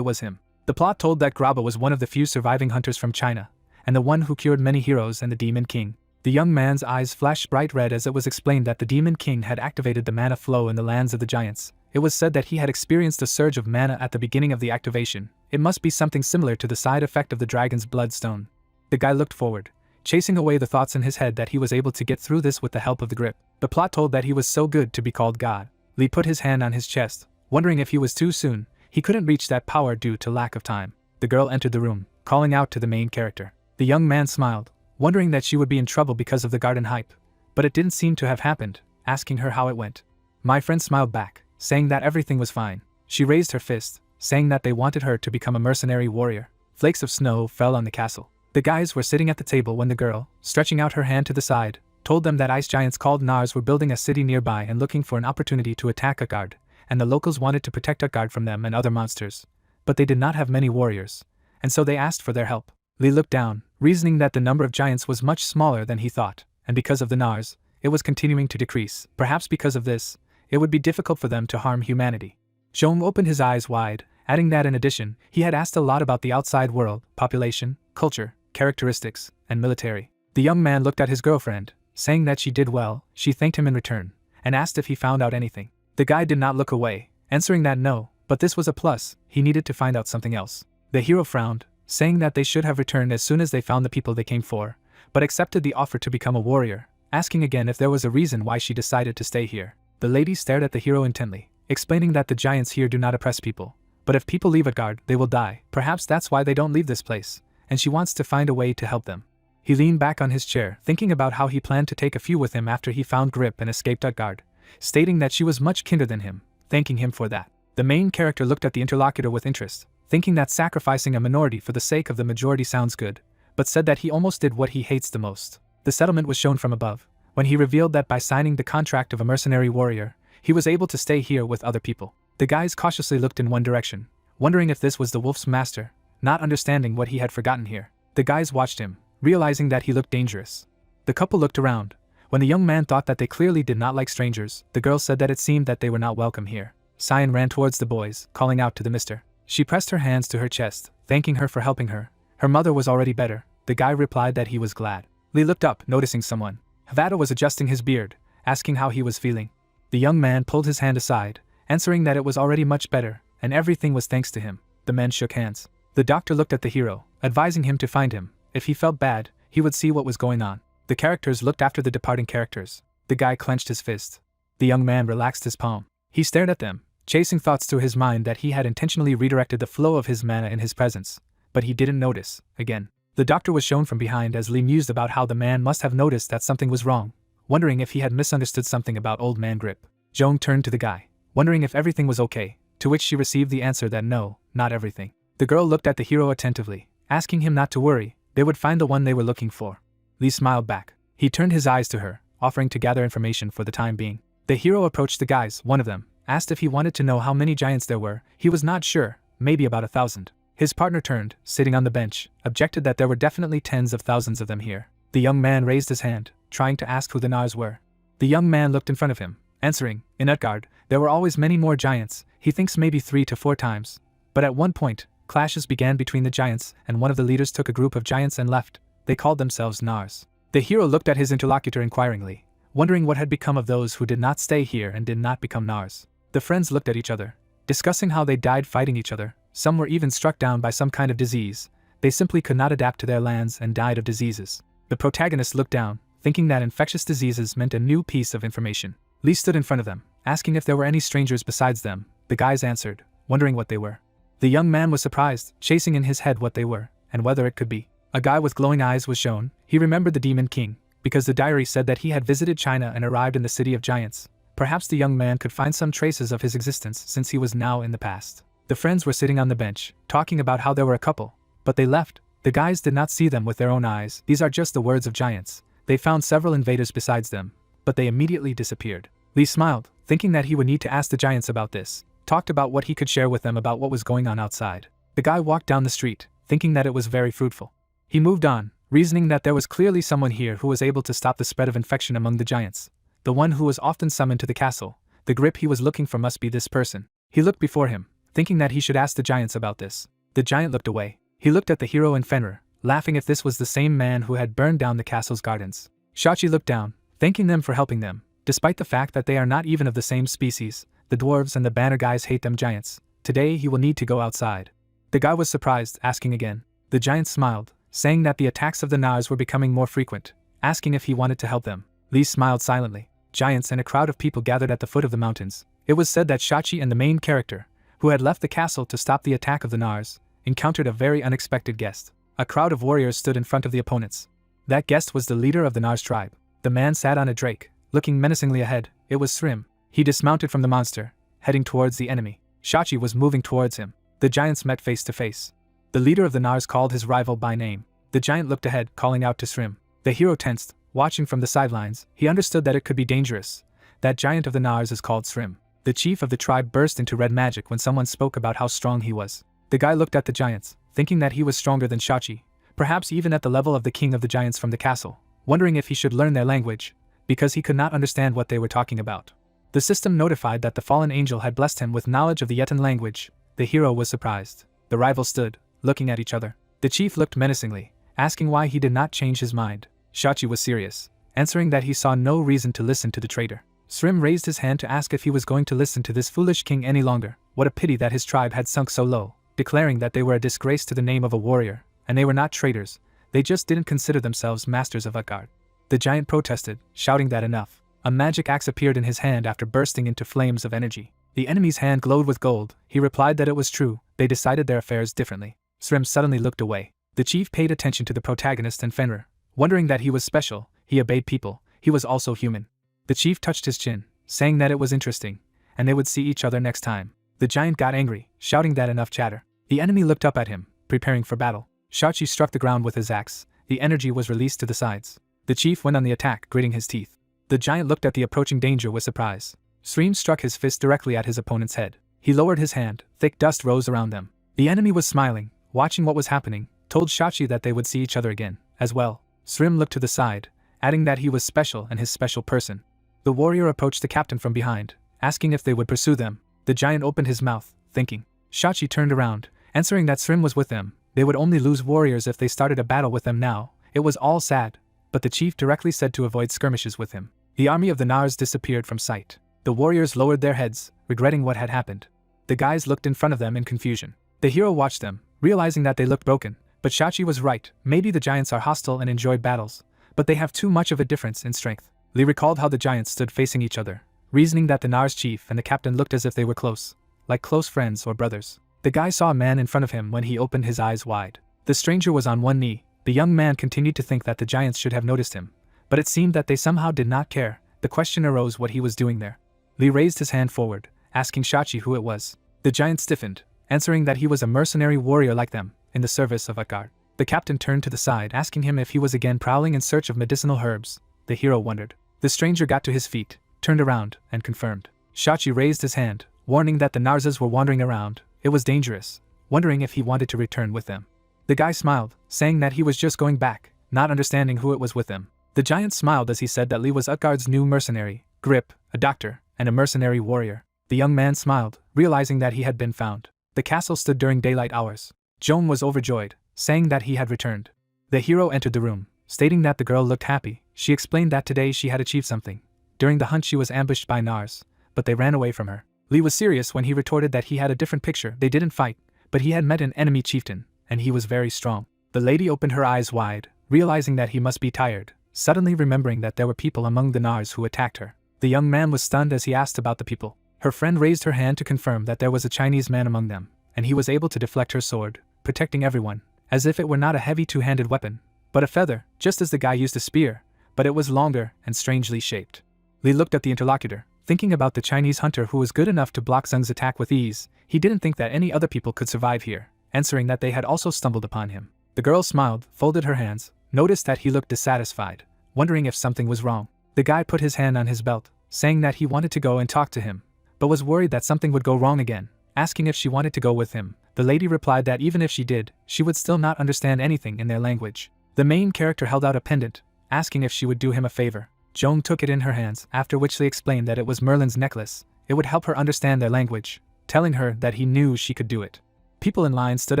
was him. The plot told that Graba was one of the few surviving hunters from China, and the one who cured many heroes and the Demon King. The young man's eyes flashed bright red as it was explained that the Demon King had activated the mana flow in the lands of the giants. It was said that he had experienced a surge of mana at the beginning of the activation. It must be something similar to the side effect of the dragon's bloodstone. The guy looked forward, chasing away the thoughts in his head that he was able to get through this with the help of the grip. The plot told that he was so good to be called God. Li put his hand on his chest, wondering if he was too soon. He couldn't reach that power due to lack of time. The girl entered the room, calling out to the main character. The young man smiled, wondering that she would be in trouble because of the garden hype, but it didn't seem to have happened, asking her how it went. My friend smiled back, saying that everything was fine. She raised her fist, saying that they wanted her to become a mercenary warrior. Flakes of snow fell on the castle. The guys were sitting at the table when the girl, stretching out her hand to the side, told them that ice giants called Nars were building a city nearby and looking for an opportunity to attack Utgard, and the locals wanted to protect Utgard from them and other monsters. But they did not have many warriors, and so they asked for their help. Li looked down, reasoning that the number of giants was much smaller than he thought, and because of the Nars, it was continuing to decrease. Perhaps because of this, it would be difficult for them to harm humanity. Zhong opened his eyes wide, adding that in addition, he had asked a lot about the outside world, population, culture, characteristics, and military. The young man looked at his girlfriend, saying that she did well. She thanked him in return, and asked if he found out anything. The guy did not look away, answering that no, but this was a plus. He needed to find out something else. The hero frowned, saying that they should have returned as soon as they found the people they came for, but accepted the offer to become a warrior, asking again if there was a reason why she decided to stay here. The lady stared at the hero intently, explaining that the giants here do not oppress people, but if people leave Utgard, they will die. Perhaps that's why they don't leave this place, and she wants to find a way to help them. He leaned back on his chair, thinking about how he planned to take a few with him after he found Grip and escaped Utgard, stating that she was much kinder than him, thanking him for that. The main character looked at the interlocutor with interest, thinking that sacrificing a minority for the sake of the majority sounds good, but said that he almost did what he hates the most. The settlement was shown from above, when he revealed that by signing the contract of a mercenary warrior, he was able to stay here with other people. The guys cautiously looked in one direction, wondering if this was the wolf's master, not understanding what he had forgotten here. The guys watched him, realizing that he looked dangerous. The couple looked around. When the young man thought that they clearly did not like strangers, the girl said that it seemed that they were not welcome here. Cyan ran towards the boys, calling out to the mister. She pressed her hands to her chest, thanking her for helping her. Her mother was already better. The guy replied that he was glad. Lee looked up, noticing someone. Havada was adjusting his beard, asking how he was feeling. The young man pulled his hand aside, answering that it was already much better, and everything was thanks to him. The men shook hands. The doctor looked at the hero, advising him to find him. If he felt bad, he would see what was going on. The characters looked after the departing characters. The guy clenched his fist. The young man relaxed his palm. He stared at them, chasing thoughts through his mind that he had intentionally redirected the flow of his mana in his presence, but he didn't notice. Again, the doctor was shown from behind as Lee mused about how the man must have noticed that something was wrong, wondering if he had misunderstood something about Old Man Grip. Joan turned to the guy, wondering if everything was okay, to which she received the answer that no, not everything. The girl looked at the hero attentively, asking him not to worry, they would find the one they were looking for. Lee smiled back. He turned his eyes to her, offering to gather information for the time being. The hero approached the guys. One of them asked if he wanted to know how many giants there were. He was not sure, maybe about 1,000. His partner turned, sitting on the bench, objected that there were definitely tens of thousands of them here. The young man raised his hand, trying to ask who the Nars were. The young man looked in front of him, answering, in Utgard, there were always many more giants, he thinks maybe 3 to 4 times. But at one point, clashes began between the giants, and one of the leaders took a group of giants and left. They called themselves Nars. The hero looked at his interlocutor inquiringly, wondering what had become of those who did not stay here and did not become Nars. The friends looked at each other, discussing how they died fighting each other. Some were even struck down by some kind of disease. They simply could not adapt to their lands and died of diseases. The protagonist looked down, thinking that infectious diseases meant a new piece of information. Lee stood in front of them, asking if there were any strangers besides them. The guys answered, wondering what they were. The young man was surprised, chasing in his head what they were, and whether it could be. A guy with glowing eyes was shown. He remembered the Demon King, because the diary said that he had visited China and arrived in the City of Giants. Perhaps the young man could find some traces of his existence since he was now in the past. The friends were sitting on the bench, talking about how there were a couple, but they left. The guys did not see them with their own eyes. These are just the words of giants. They found several invaders besides them, but they immediately disappeared. Lee smiled, thinking that he would need to ask the giants about this, talked about what he could share with them about what was going on outside. The guy walked down the street, thinking that it was very fruitful. He moved on, reasoning that there was clearly someone here who was able to stop the spread of infection among the giants. The one who was often summoned to the castle. The grip he was looking for must be this person. He looked before him, thinking that he should ask the giants about this. The giant looked away. He looked at the hero and Fenrir, laughing if this was the same man who had burned down the castle's gardens. Shachi looked down, thanking them for helping them. Despite the fact that they are not even of the same species, the dwarves and the banner guys hate them giants. Today he will need to go outside. The guy was surprised, asking again. The giant smiled, saying that the attacks of the Nars were becoming more frequent, asking if he wanted to help them. Lee smiled silently. Giants and a crowd of people gathered at the foot of the mountains. It was said that Shachi and the main character, who had left the castle to stop the attack of the Nars, encountered a very unexpected guest. A crowd of warriors stood in front of the opponents. That guest was the leader of the Nars tribe. The man sat on a drake, looking menacingly ahead. It was Srim. He dismounted from the monster, heading towards the enemy. Shachi was moving towards him. The giants met face to face. The leader of the Nars called his rival by name. The giant looked ahead, calling out to Srim. The hero tensed, watching from the sidelines. He understood that it could be dangerous. That giant of the Nars is called Srim. The chief of the tribe burst into red magic when someone spoke about how strong he was. The guy looked at the giants, thinking that he was stronger than Shachi, perhaps even at the level of the king of the giants from the castle, wondering if he should learn their language, because he could not understand what they were talking about. The system notified that the fallen angel had blessed him with knowledge of the Yetan language. The hero was surprised. The rivals stood, looking at each other. The chief looked menacingly, asking why he did not change his mind. Shachi was serious, answering that he saw no reason to listen to the traitor. Srim raised his hand to ask if he was going to listen to this foolish king any longer. What a pity that his tribe had sunk so low, declaring that they were a disgrace to the name of a warrior, and they were not traitors, they just didn't consider themselves masters of Utgard. The giant protested, shouting that enough. A magic axe appeared in his hand after bursting into flames of energy. The enemy's hand glowed with gold. He replied that it was true. They decided their affairs differently. Srim suddenly looked away. The chief paid attention to the protagonist and Fenrir, wondering that he was special. He obeyed people. He was also human. The chief touched his chin, saying that it was interesting, and they would see each other next time. The giant got angry, shouting that enough chatter. The enemy looked up at him, preparing for battle. Shachi struck the ground with his axe. The energy was released to the sides. The chief went on the attack, gritting his teeth. The giant looked at the approaching danger with surprise. Sreem struck his fist directly at his opponent's head. He lowered his hand. Thick dust rose around them. The enemy was smiling, watching what was happening, told Shachi that they would see each other again, as well. Sreem looked to the side, adding that he was special and his special person. The warrior approached the captain from behind, asking if they would pursue them. The giant opened his mouth, thinking. Shachi turned around, answering that Sreem was with them. They would only lose warriors if they started a battle with them now. It was all sad, but the chief directly said to avoid skirmishes with him. The army of the Nars disappeared from sight. The warriors lowered their heads, regretting what had happened. The guys looked in front of them in confusion. The hero watched them, realizing that they looked broken, but Shachi was right. Maybe the giants are hostile and enjoy battles, but they have too much of a difference in strength. Lee recalled how the giants stood facing each other, reasoning that the Nars chief and the captain looked as if they were close, like close friends or brothers. The guy saw a man in front of him when he opened his eyes wide. The stranger was on one knee. The young man continued to think that the giants should have noticed him, but it seemed that they somehow did not care. The question arose what he was doing there. Lee raised his hand forward, asking Shachi who it was. The giant stiffened, answering that he was a mercenary warrior like them, in the service of Utgard. The captain turned to the side, asking him if he was again prowling in search of medicinal herbs. The hero wondered. The stranger got to his feet, turned around, and confirmed. Shachi raised his hand, warning that the Narzas were wandering around. It was dangerous, wondering if he wanted to return with them. The guy smiled, saying that he was just going back, not understanding who it was with them. The giant smiled as he said that Lee was Utgard's new mercenary, Grip, a doctor, and a mercenary warrior. The young man smiled, realizing that he had been found. The castle stood during daylight hours. Joan was overjoyed, saying that he had returned. The hero entered the room, stating that the girl looked happy. She explained that today she had achieved something. During the hunt she was ambushed by Nars, but they ran away from her. Lee was serious when he retorted that he had a different picture. They didn't fight, but he had met an enemy chieftain, and he was very strong. The lady opened her eyes wide, realizing that he must be tired, suddenly remembering that there were people among the Nars who attacked her. The young man was stunned as he asked about the people. Her friend raised her hand to confirm that there was a Chinese man among them, and he was able to deflect her sword, protecting everyone, as if it were not a heavy two-handed weapon, but a feather, just as the guy used a spear, but it was longer and strangely shaped. Lee looked at the interlocutor, thinking about the Chinese hunter who was good enough to block Zheng's attack with ease. He didn't think that any other people could survive here, answering that they had also stumbled upon him. The girl smiled, folded her hands, noticed that he looked dissatisfied, wondering if something was wrong. The guy put his hand on his belt, saying that he wanted to go and talk to him, but was worried that something would go wrong again, asking if she wanted to go with him. The lady replied that even if she did, she would still not understand anything in their language. The main character held out a pendant, asking if she would do him a favor. Joan took it in her hands, after which they explained that it was Merlin's necklace. It would help her understand their language, telling her that he knew she could do it. People in line stood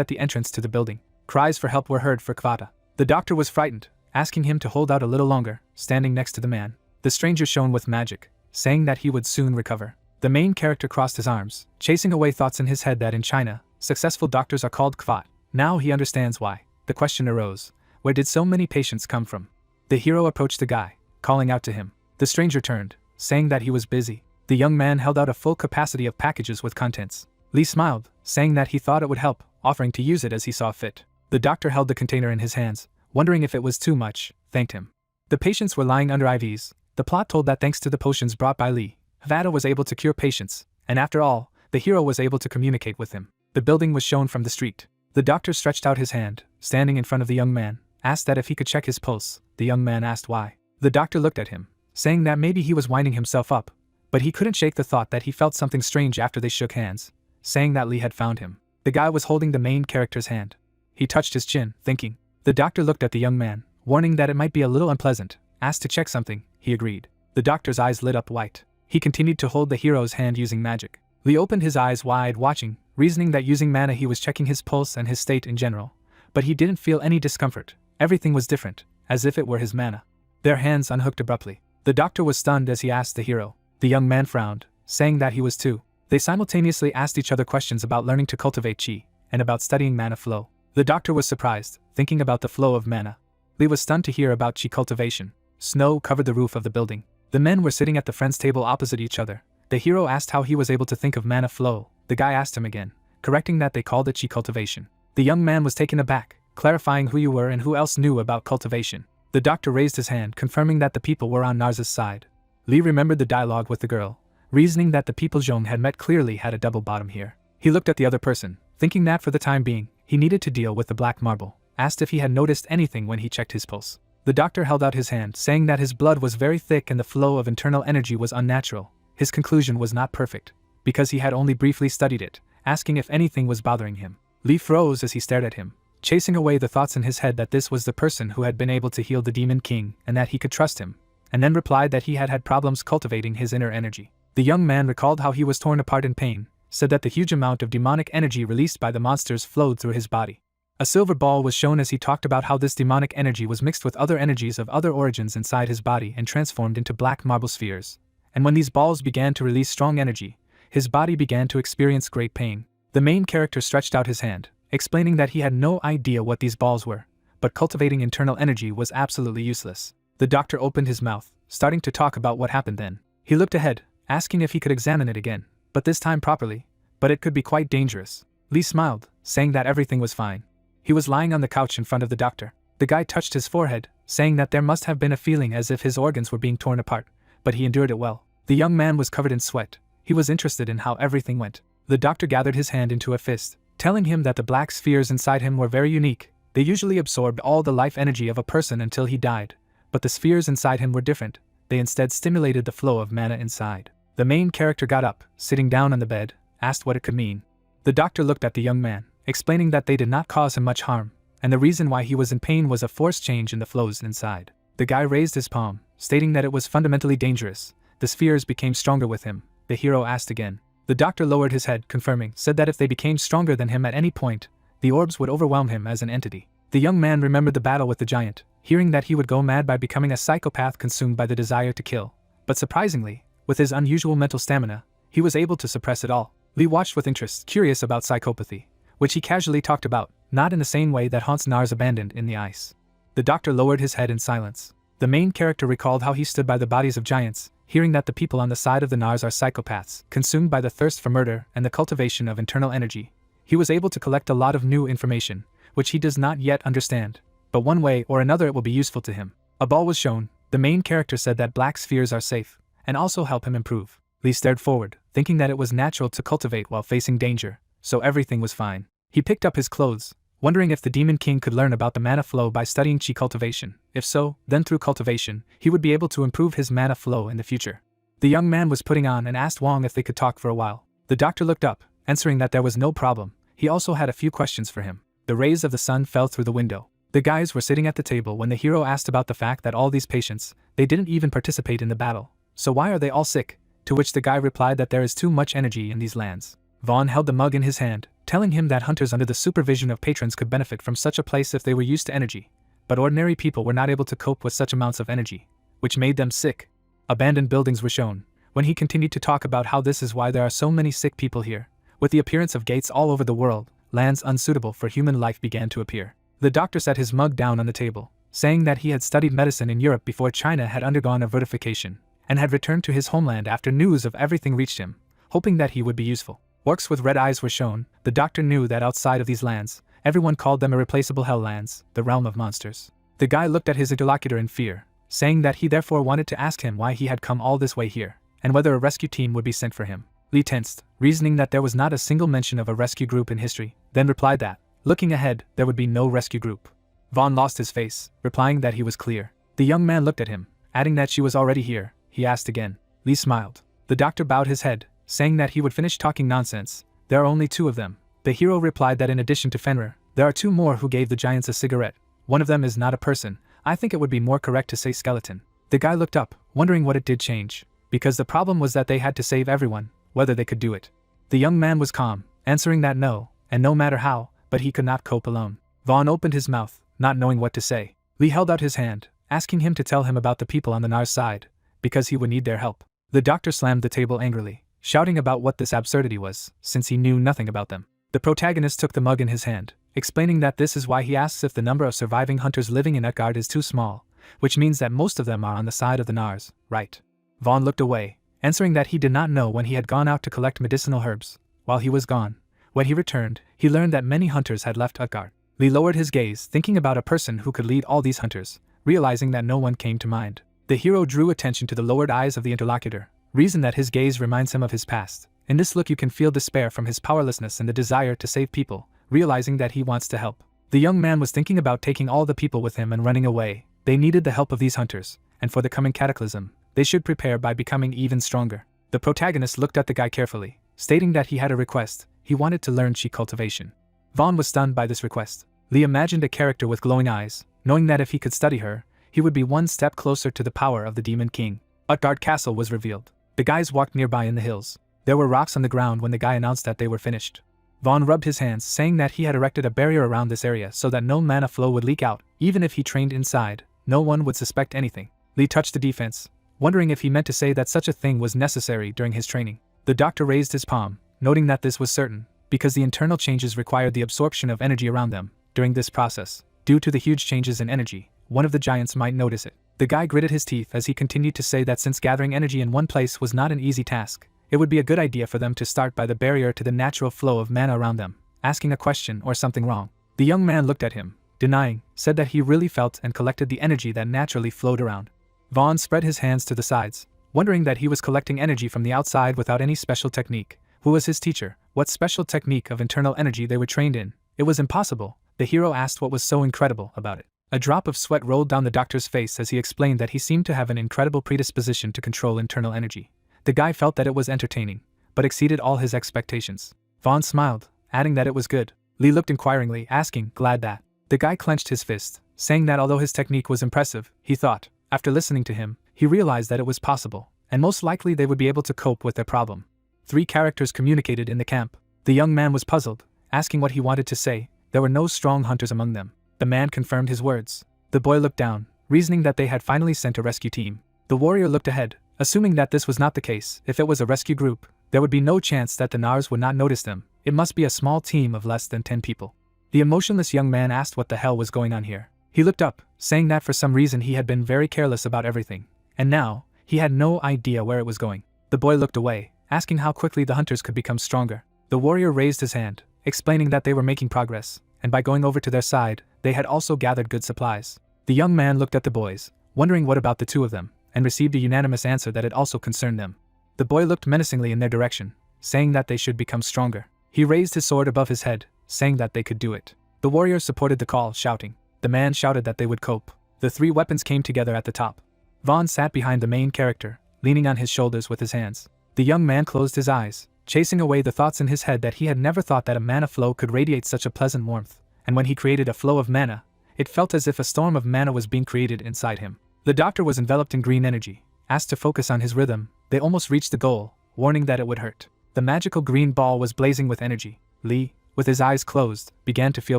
at the entrance to the building. Cries for help were heard for Kvata. The doctor was frightened, asking him to hold out a little longer, standing next to the man. The stranger shone with magic, saying that he would soon recover. The main character crossed his arms, chasing away thoughts in his head that in China, successful doctors are called Kvat. Now he understands why. The question arose, where did so many patients come from? The hero approached the guy, calling out to him. The stranger turned, saying that he was busy. The young man held out a full capacity of packages with contents. Lee smiled, saying that he thought it would help, offering to use it as he saw fit. The doctor held the container in his hands, wondering if it was too much, thanked him. The patients were lying under IVs. The plot told that thanks to the potions brought by Lee, Havada was able to cure patients, and after all, the hero was able to communicate with him. The building was shown from the street. The doctor stretched out his hand, standing in front of the young man, asked that if he could check his pulse. The young man asked why. The doctor looked at him, saying that maybe he was winding himself up, but he couldn't shake the thought that he felt something strange after they shook hands, saying that Lee had found him. The guy was holding the main character's hand. He touched his chin, thinking. The doctor looked at the young man, warning that it might be a little unpleasant, asked to check something. He agreed. The doctor's eyes lit up white. He continued to hold the hero's hand using magic. Lee opened his eyes wide, watching, reasoning that using mana he was checking his pulse and his state in general, but he didn't feel any discomfort. Everything was different, as if it were his mana. Their hands unhooked abruptly. The doctor was stunned as he asked the hero. The young man frowned, saying that he was too. They simultaneously asked each other questions about learning to cultivate chi, and about studying mana flow. The doctor was surprised, thinking about the flow of mana. Lee was stunned to hear about chi cultivation. Snow covered the roof of the building. The men were sitting at the friends' table opposite each other. The hero asked how he was able to think of mana flow. The guy asked him again, correcting that they called it chi cultivation. The young man was taken aback, clarifying who you were and who else knew about cultivation. The doctor raised his hand, confirming that the people were on Narza's side. Lee remembered the dialogue with the girl, reasoning that the people Zhong had met clearly had a double bottom here. He looked at the other person, thinking that for the time being, he needed to deal with the black marble, asked if he had noticed anything when he checked his pulse. The doctor held out his hand, saying that his blood was very thick and the flow of internal energy was unnatural. His conclusion was not perfect, because he had only briefly studied it, asking if anything was bothering him. Li froze as he stared at him, chasing away the thoughts in his head that this was the person who had been able to heal the Demon King and that he could trust him, and then replied that he had had problems cultivating his inner energy. The young man recalled how he was torn apart in pain, said that the huge amount of demonic energy released by the monsters flowed through his body. A silver ball was shown as he talked about how this demonic energy was mixed with other energies of other origins inside his body and transformed into black marble spheres. And when these balls began to release strong energy, his body began to experience great pain. The main character stretched out his hand, explaining that he had no idea what these balls were, but cultivating internal energy was absolutely useless. The doctor opened his mouth, starting to talk about what happened then. He looked ahead, asking if he could examine it again, but this time properly, but it could be quite dangerous. Li smiled, saying that everything was fine. He was lying on the couch in front of the doctor. The guy touched his forehead, saying that there must have been a feeling as if his organs were being torn apart, but he endured it well. The young man was covered in sweat. He was interested in how everything went. The doctor gathered his hand into a fist, telling him that the black spheres inside him were very unique. They usually absorbed all the life energy of a person until he died, but the spheres inside him were different. They instead stimulated the flow of mana inside. The main character got up, sitting down on the bed, asked what it could mean. The doctor looked at the young man, explaining that they did not cause him much harm, and the reason why he was in pain was a forced change in the flows inside. The guy raised his palm, stating that it was fundamentally dangerous. The spheres became stronger with him. The hero asked again. The doctor lowered his head, confirming, said that if they became stronger than him at any point, the orbs would overwhelm him as an entity. The young man remembered the battle with the giant, hearing that he would go mad by becoming a psychopath consumed by the desire to kill. But surprisingly, with his unusual mental stamina, he was able to suppress it all. Li watched with interest, curious about psychopathy, which he casually talked about, not in the same way that haunts Nars abandoned in the ice. The doctor lowered his head in silence. The main character recalled how he stood by the bodies of giants, hearing that the people on the side of the Nars are psychopaths, consumed by the thirst for murder and the cultivation of internal energy. He was able to collect a lot of new information, which he does not yet understand, but one way or another it will be useful to him. A ball was shown. The main character said that black spheres are safe, and also help him improve. Li stared forward, thinking that it was natural to cultivate while facing danger, so everything was fine. He picked up his clothes, wondering if the Demon King could learn about the mana flow by studying chi cultivation. If so, then through cultivation, he would be able to improve his mana flow in the future. The young man was putting on and asked Wong if they could talk for a while. The doctor looked up, answering that there was no problem. He also had a few questions for him. The rays of the sun fell through the window. The guys were sitting at the table when the hero asked about the fact that all these patients, they didn't even participate in the battle. So why are they all sick? To which the guy replied that there is too much energy in these lands. Vaughn held the mug in his hand, telling him that hunters under the supervision of patrons could benefit from such a place if they were used to energy, but ordinary people were not able to cope with such amounts of energy, which made them sick. Abandoned buildings were shown, when he continued to talk about how this is why there are so many sick people here. With the appearance of gates all over the world, lands unsuitable for human life began to appear. The doctor set his mug down on the table, saying that he had studied medicine in Europe before China had undergone a vertification, and had returned to his homeland after news of everything reached him, hoping that he would be useful. Orcs with red eyes were shown. The doctor knew that outside of these lands, everyone called them irreplaceable hell lands, the realm of monsters. The guy looked at his interlocutor in fear, saying that he therefore wanted to ask him why he had come all this way here, and whether a rescue team would be sent for him. Li tensed, reasoning that there was not a single mention of a rescue group in history, then replied that, looking ahead, there would be no rescue group. Vaughn lost his face, replying that he was clear. The young man looked at him, adding that she was already here. He asked again. Li smiled. The doctor bowed his head, saying that he would finish talking nonsense. There are only two of them. The hero replied that in addition to Fenrir, there are two more who gave the giants a cigarette. One of them is not a person. I think it would be more correct to say skeleton. The guy looked up, wondering what it did change, because the problem was that they had to save everyone, whether they could do it. The young man was calm, answering that no, and no matter how, but he could not cope alone. Vaughn opened his mouth, not knowing what to say. Li held out his hand, asking him to tell him about the people on the Nars side, because he would need their help. The doctor slammed the table angrily, shouting about what this absurdity was, since he knew nothing about them. The protagonist took the mug in his hand, explaining that this is why he asks if the number of surviving hunters living in Utgard is too small, which means that most of them are on the side of the Nars, right? Vaughn looked away, answering that he did not know when he had gone out to collect medicinal herbs. While he was gone, when he returned, he learned that many hunters had left Utgard. Li lowered his gaze, thinking about a person who could lead all these hunters, realizing that no one came to mind. The hero drew attention to the lowered eyes of the interlocutor, reason that his gaze reminds him of his past, In this look you can feel despair from his powerlessness and the desire to save people, realizing that he wants to help. The young man was thinking about taking all the people with him and running away. They needed the help of these hunters, and for the coming cataclysm, they should prepare by becoming even stronger. The protagonist looked at the guy carefully, stating that he had a request. He wanted to learn chi cultivation. Vaughn was stunned by this request. Lee imagined a character with glowing eyes, knowing that if he could study her, he would be one step closer to the power of the Demon King. Utgard Castle was revealed. The guys walked nearby in the hills. There were rocks on the ground when the guy announced that they were finished. Vaughn rubbed his hands, saying that he had erected a barrier around this area so that no mana flow would leak out. Even if he trained inside, no one would suspect anything. Lee touched the defense, wondering if he meant to say that such a thing was necessary during his training. The doctor raised his palm, noting that this was certain, because the internal changes required the absorption of energy around them. During this process, due to the huge changes in energy, one of the giants might notice it. The guy gritted his teeth as he continued to say that since gathering energy in one place was not an easy task, it would be a good idea for them to start by the barrier to the natural flow of mana around them, asking a question or something wrong. The young man looked at him, denying, said that he really felt and collected the energy that naturally flowed around. Vaughn spread his hands to the sides, wondering that he was collecting energy from the outside without any special technique. Who was his teacher? What special technique of internal energy they were trained in? It was impossible. The hero asked what was so incredible about it. A drop of sweat rolled down the doctor's face as he explained that he seemed to have an incredible predisposition to control internal energy. The guy felt that it was entertaining, but exceeded all his expectations. Vaughn smiled, adding that it was good. Lee looked inquiringly, asking, glad that. The guy clenched his fist, saying that although his technique was impressive, he thought, after listening to him, he realized that it was possible, and most likely they would be able to cope with their problem. 3 characters communicated in the camp. The young man was puzzled, asking what he wanted to say. There were no strong hunters among them. The man confirmed his words. The boy looked down, reasoning that they had finally sent a rescue team. The warrior looked ahead, assuming that this was not the case. If it was a rescue group, there would be no chance that the Nars would not notice them. It must be a small team of less than 10 people. The emotionless young man asked what the hell was going on here. He looked up, saying that for some reason he had been very careless about everything, and now, he had no idea where it was going. The boy looked away, asking how quickly the hunters could become stronger. The warrior raised his hand, explaining that they were making progress, and by going over to their side, they had also gathered good supplies. The young man looked at the boys, wondering what about the 2 of them, and received a unanimous answer that it also concerned them. The boy looked menacingly in their direction, saying that they should become stronger. He raised his sword above his head, saying that they could do it. The warrior supported the call, shouting. The man shouted that they would cope. The 3 weapons came together at the top. Vaughn sat behind the main character, leaning on his shoulders with his hands. The young man closed his eyes, chasing away the thoughts in his head that he had never thought that a mana flow could radiate such a pleasant warmth, and when he created a flow of mana, it felt as if a storm of mana was being created inside him. The doctor was enveloped in green energy, asked to focus on his rhythm. They almost reached the goal, warning that it would hurt. The magical green ball was blazing with energy. Lee, with his eyes closed, began to feel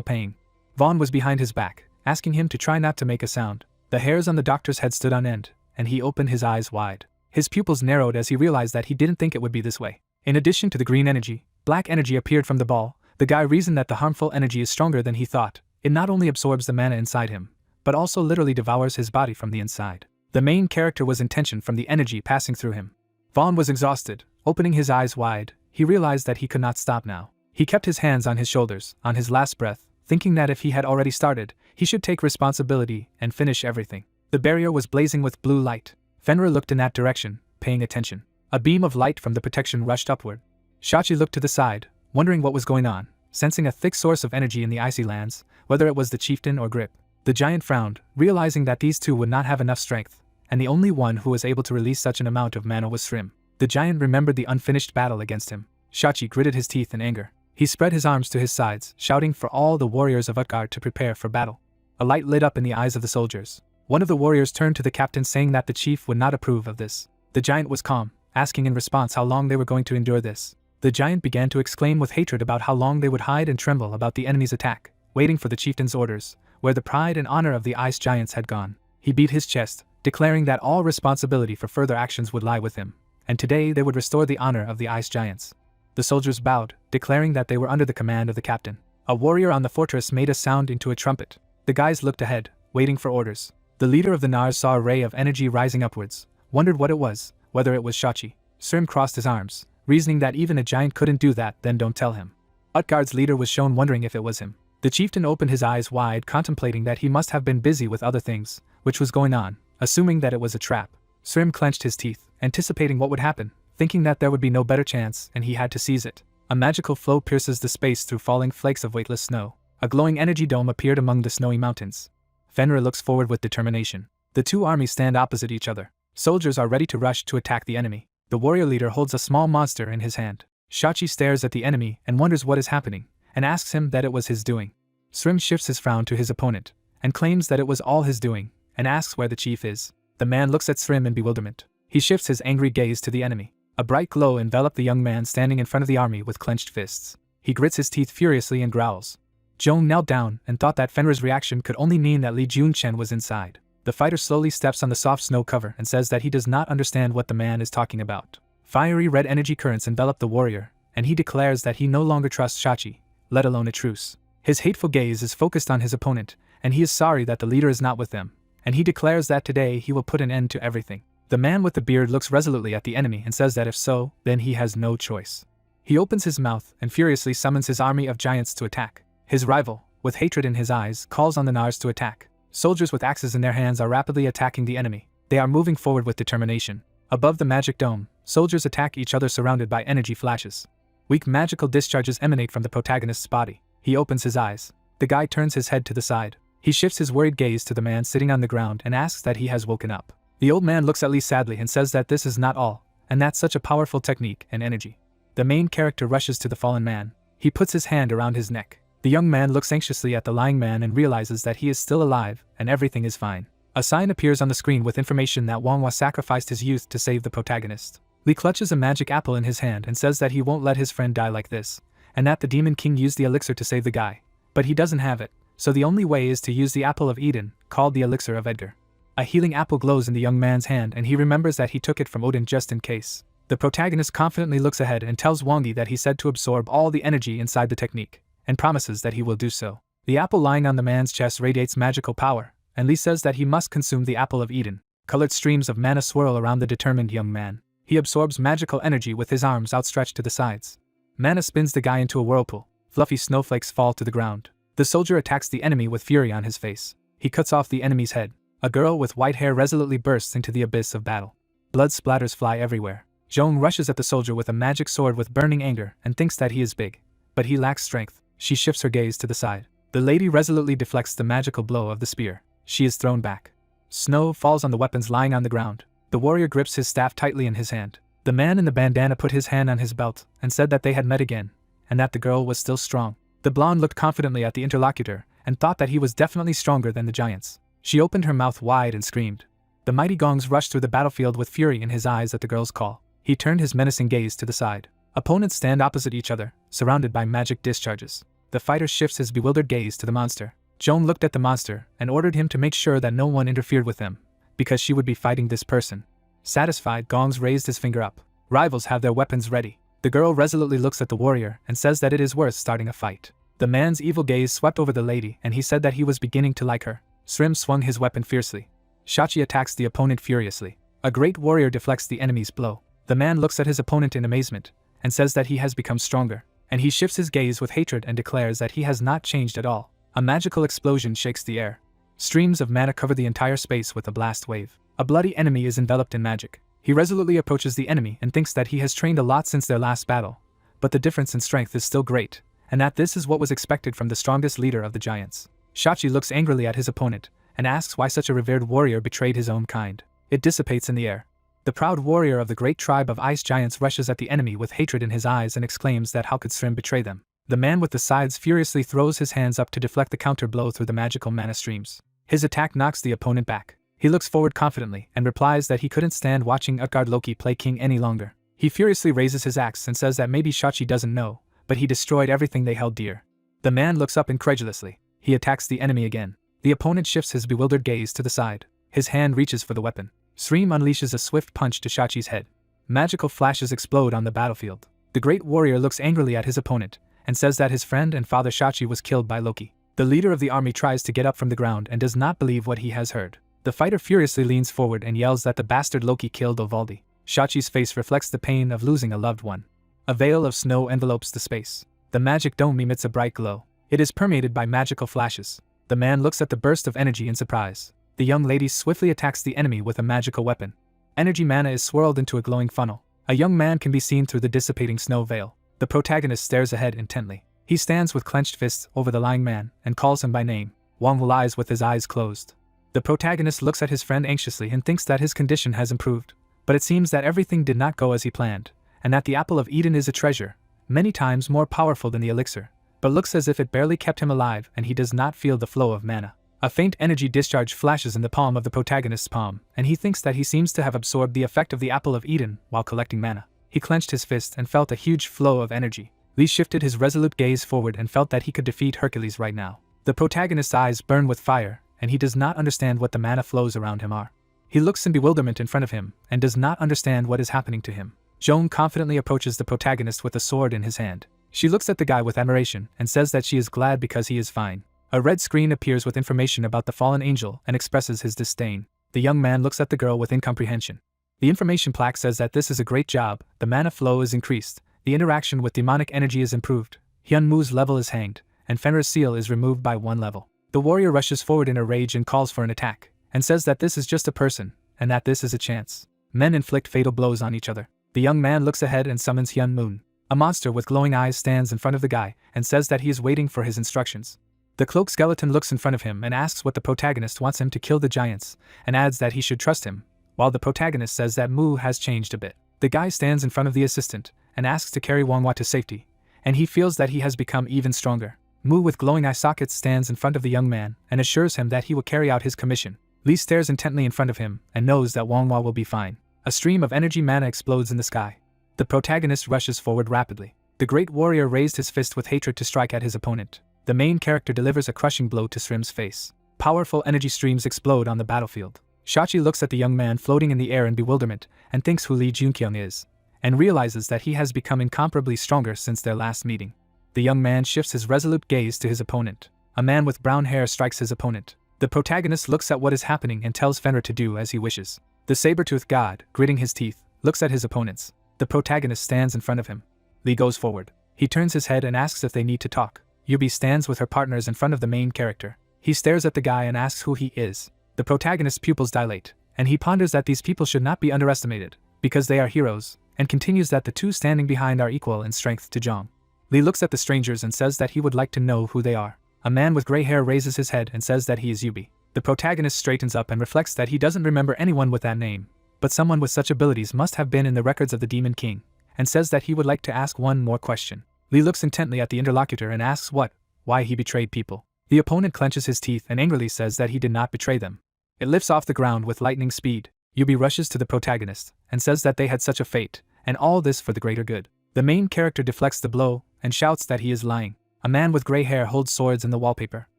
pain. Vaughn was behind his back, asking him to try not to make a sound. The hairs on the doctor's head stood on end, and he opened his eyes wide. His pupils narrowed as he realized that he didn't think it would be this way. In addition to the green energy, black energy appeared from the ball. The guy reasoned that the harmful energy is stronger than he thought. It not only absorbs the mana inside him, but also literally devours his body from the inside. The main character was in tension from the energy passing through him. Vaughn was exhausted, opening his eyes wide. He realized that he could not stop now. He kept his hands on his shoulders, on his last breath, thinking that if he had already started, he should take responsibility and finish everything. The barrier was blazing with blue light. Fenrir looked in that direction, paying attention. A beam of light from the protection rushed upward. Shachi looked to the side, wondering what was going on, sensing a thick source of energy in the icy lands, whether it was the chieftain or Grip. The giant frowned, realizing that these 2 would not have enough strength, and the only one who was able to release such an amount of mana was Srim. The giant remembered the unfinished battle against him. Shachi gritted his teeth in anger. He spread his arms to his sides, shouting for all the warriors of Utgard to prepare for battle. A light lit up in the eyes of the soldiers. One of the warriors turned to the captain, saying that the chief would not approve of this. The giant was calm, asking in response how long they were going to endure this. The giant began to exclaim with hatred about how long they would hide and tremble about the enemy's attack, waiting for the chieftain's orders, where the pride and honor of the ice giants had gone. He beat his chest, declaring that all responsibility for further actions would lie with him, and today they would restore the honor of the ice giants. The soldiers bowed, declaring that they were under the command of the captain. A warrior on the fortress made a sound into a trumpet. The guys looked ahead, waiting for orders. The leader of the Nars saw a ray of energy rising upwards, wondered what it was, whether it was Shachi. Srim crossed his arms, reasoning that even a giant couldn't do that. Then don't tell him. Utgard's leader was shown, wondering if it was him. The chieftain opened his eyes wide, contemplating that he must have been busy with other things, which was going on, assuming that it was a trap. Srim clenched his teeth, anticipating what would happen. thinking that there would be no better chance and he had to seize it. A magical flow pierces the space through falling flakes of weightless snow. A glowing energy dome appeared among the snowy mountains. Fenrir looks forward with determination. The two armies stand opposite each other. Soldiers are ready to rush to attack the enemy. The warrior leader holds a small monster in his hand. Shachi stares at the enemy and wonders what is happening, and asks him that it was his doing. Srim shifts his frown to his opponent, and claims that it was all his doing, and asks where the chief is. The man looks at Srim in bewilderment. He shifts his angry gaze to the enemy. A bright glow enveloped the young man standing in front of the army with clenched fists. He grits his teeth furiously and growls. Zhong knelt down and thought that Fenrir's reaction could only mean that Li Junchen was inside. The fighter slowly steps on the soft snow cover and says that he does not understand what the man is talking about. Fiery red energy currents envelop the warrior, and he declares that he no longer trusts Shachi, let alone a truce. His hateful gaze is focused on his opponent, and he is sorry that the leader is not with them, and he declares that today he will put an end to everything. The man with the beard looks resolutely at the enemy and says that if so, then he has no choice. He opens his mouth and furiously summons his army of giants to attack. His rival, with hatred in his eyes, calls on the Nars to attack. Soldiers with axes in their hands are rapidly attacking the enemy. They are moving forward with determination. Above the magic dome, soldiers attack each other surrounded by energy flashes. Weak magical discharges emanate from the protagonist's body. He opens his eyes. The guy turns his head to the side. He shifts his worried gaze to the man sitting on the ground and asks that he has woken up. The old man looks at Lee sadly and says that this is not all, and that's such a powerful technique and energy. The main character rushes to the fallen man. He puts his hand around his neck. The young man looks anxiously at the lying man and realizes that he is still alive and everything is fine. A sign appears on the screen with information that Wanghua sacrificed his youth to save the protagonist. Lee clutches a magic apple in his hand and says that he won't let his friend die like this, and that the Demon King used the elixir to save the guy. But he doesn't have it, so the only way is to use the Apple of Eden, called the Elixir of Edgar. A healing apple glows in the young man's hand and he remembers that he took it from Odin just in case. The protagonist confidently looks ahead and tells Wangdi that he said to absorb all the energy inside the technique, and promises that he will do so. The apple lying on the man's chest radiates magical power, and Lee says that he must consume the Apple of Eden. Colored streams of mana swirl around the determined young man. He absorbs magical energy with his arms outstretched to the sides. Mana spins the guy into a whirlpool. Fluffy snowflakes fall to the ground. The soldier attacks the enemy with fury on his face. He cuts off the enemy's head. A girl with white hair resolutely bursts into the abyss of battle. Blood splatters fly everywhere. Zhong rushes at the soldier with a magic sword with burning anger and thinks that he is big. But he lacks strength. She shifts her gaze to the side. The lady resolutely deflects the magical blow of the spear. She is thrown back. Snow falls on the weapons lying on the ground. The warrior grips his staff tightly in his hand. The man in the bandana put his hand on his belt and said that they had met again, and that the girl was still strong. The blonde looked confidently at the interlocutor and thought that he was definitely stronger than the giants. She opened her mouth wide and screamed. The mighty gongs rushed through the battlefield with fury in his eyes at the girl's call. He turned his menacing gaze to the side. Opponents stand opposite each other, surrounded by magic discharges. The fighter shifts his bewildered gaze to the monster. Joan looked at the monster and ordered him to make sure that no one interfered with him, because she would be fighting this person. Satisfied, Gongs raised his finger up. Rivals have their weapons ready. The girl resolutely looks at the warrior and says that it is worth starting a fight. The man's evil gaze swept over the lady and he said that he was beginning to like her. Srim swung his weapon fiercely. Shachi attacks the opponent furiously. A great warrior deflects the enemy's blow. The man looks at his opponent in amazement and says that he has become stronger, and he shifts his gaze with hatred and declares that he has not changed at all. A magical explosion shakes the air. Streams of mana cover the entire space with a blast wave. A bloody enemy is enveloped in magic. He resolutely approaches the enemy and thinks that he has trained a lot since their last battle, but the difference in strength is still great, and that this is what was expected from the strongest leader of the giants. Shachi looks angrily at his opponent and asks why such a revered warrior betrayed his own kind. It dissipates in the air. The proud warrior of the great tribe of ice giants rushes at the enemy with hatred in his eyes and exclaims that how could Srim betray them. The man with the sides furiously throws his hands up to deflect the counter blow through the magical mana streams. His attack knocks the opponent back. He looks forward confidently and replies that he couldn't stand watching Utgard Loki play king any longer. He furiously raises his axe and says that maybe Shachi doesn't know, but he destroyed everything they held dear. The man looks up incredulously. He attacks the enemy again. The opponent shifts his bewildered gaze to the side. His hand reaches for the weapon. Srim unleashes a swift punch to Shachi's head. Magical flashes explode on the battlefield. The great warrior looks angrily at his opponent and says that his friend and father Shachi was killed by Loki. The leader of the army tries to get up from the ground and does not believe what he has heard. The fighter furiously leans forward and yells that the bastard Loki killed Ovaldi. Shachi's face reflects the pain of losing a loved one. A veil of snow envelopes the space. The magic dome emits a bright glow. It is permeated by magical flashes. The man looks at the burst of energy in surprise. The young lady swiftly attacks the enemy with a magical weapon. Energy mana is swirled into a glowing funnel. A young man can be seen through the dissipating snow veil. The protagonist stares ahead intently. He stands with clenched fists over the lying man and calls him by name. Wang lies with his eyes closed. The protagonist looks at his friend anxiously and thinks that his condition has improved, but it seems that everything did not go as he planned, and that the apple of Eden is a treasure, many times more powerful than the elixir, but looks as if it barely kept him alive and he does not feel the flow of mana. A faint energy discharge flashes in the palm of the protagonist's palm, and he thinks that he seems to have absorbed the effect of the apple of Eden while collecting mana. He clenched his fist and felt a huge flow of energy. Li shifted his resolute gaze forward and felt that he could defeat Hercules right now. The protagonist's eyes burn with fire, and he does not understand what the mana flows around him are. He looks in bewilderment in front of him and does not understand what is happening to him. Joan confidently approaches the protagonist with a sword in his hand. She looks at the guy with admiration and says that she is glad because he is fine. A red screen appears with information about the fallen angel and expresses his disdain. The young man looks at the girl with incomprehension. The information plaque says that this is a great job, the mana flow is increased, the interaction with demonic energy is improved, Hyun Mu's level is hanged, and Fenrir's seal is removed by 1 level. The warrior rushes forward in a rage and calls for an attack, and says that this is just a person, and that this is a chance. Men inflict fatal blows on each other. The young man looks ahead and summons Hyun Moon. A monster with glowing eyes stands in front of the guy and says that he is waiting for his instructions. The cloaked skeleton looks in front of him and asks what the protagonist wants him to kill the giants, and adds that he should trust him, while the protagonist says that Mu has changed a bit. The guy stands in front of the assistant and asks to carry Wanghua to safety, and he feels that he has become even stronger. Mu with glowing eye sockets stands in front of the young man and assures him that he will carry out his commission. Li stares intently in front of him and knows that Wanghua will be fine. A stream of energy mana explodes in the sky. The protagonist rushes forward rapidly. The great warrior raised his fist with hatred to strike at his opponent. The main character delivers a crushing blow to Srim's face. Powerful energy streams explode on the battlefield. Shachi looks at the young man floating in the air in bewilderment and thinks who Li Junkyung is, and realizes that he has become incomparably stronger since their last meeting. The young man shifts his resolute gaze to his opponent. A man with brown hair strikes his opponent. The protagonist looks at what is happening and tells Fenrir to do as he wishes. The saber-toothed god, gritting his teeth, looks at his opponents. The protagonist stands in front of him. Li goes forward. He turns his head and asks if they need to talk. Yubi stands with her partners in front of the main character. He stares at the guy and asks who he is. The protagonist's pupils dilate, and he ponders that these people should not be underestimated, because they are heroes, and continues that the two standing behind are equal in strength to Zhang. Li looks at the strangers and says that he would like to know who they are. A man with gray hair raises his head and says that he is Yubi. The protagonist straightens up and reflects that he doesn't remember anyone with that name, but someone with such abilities must have been in the records of the Demon King, and says that he would like to ask one more question. Li looks intently at the interlocutor and asks why he betrayed people. The opponent clenches his teeth and angrily says that he did not betray them. It lifts off the ground with lightning speed. Yubi rushes to the protagonist and says that they had such a fate, and all this for the greater good. The main character deflects the blow and shouts that he is lying. A man with gray hair holds swords in the wallpaper.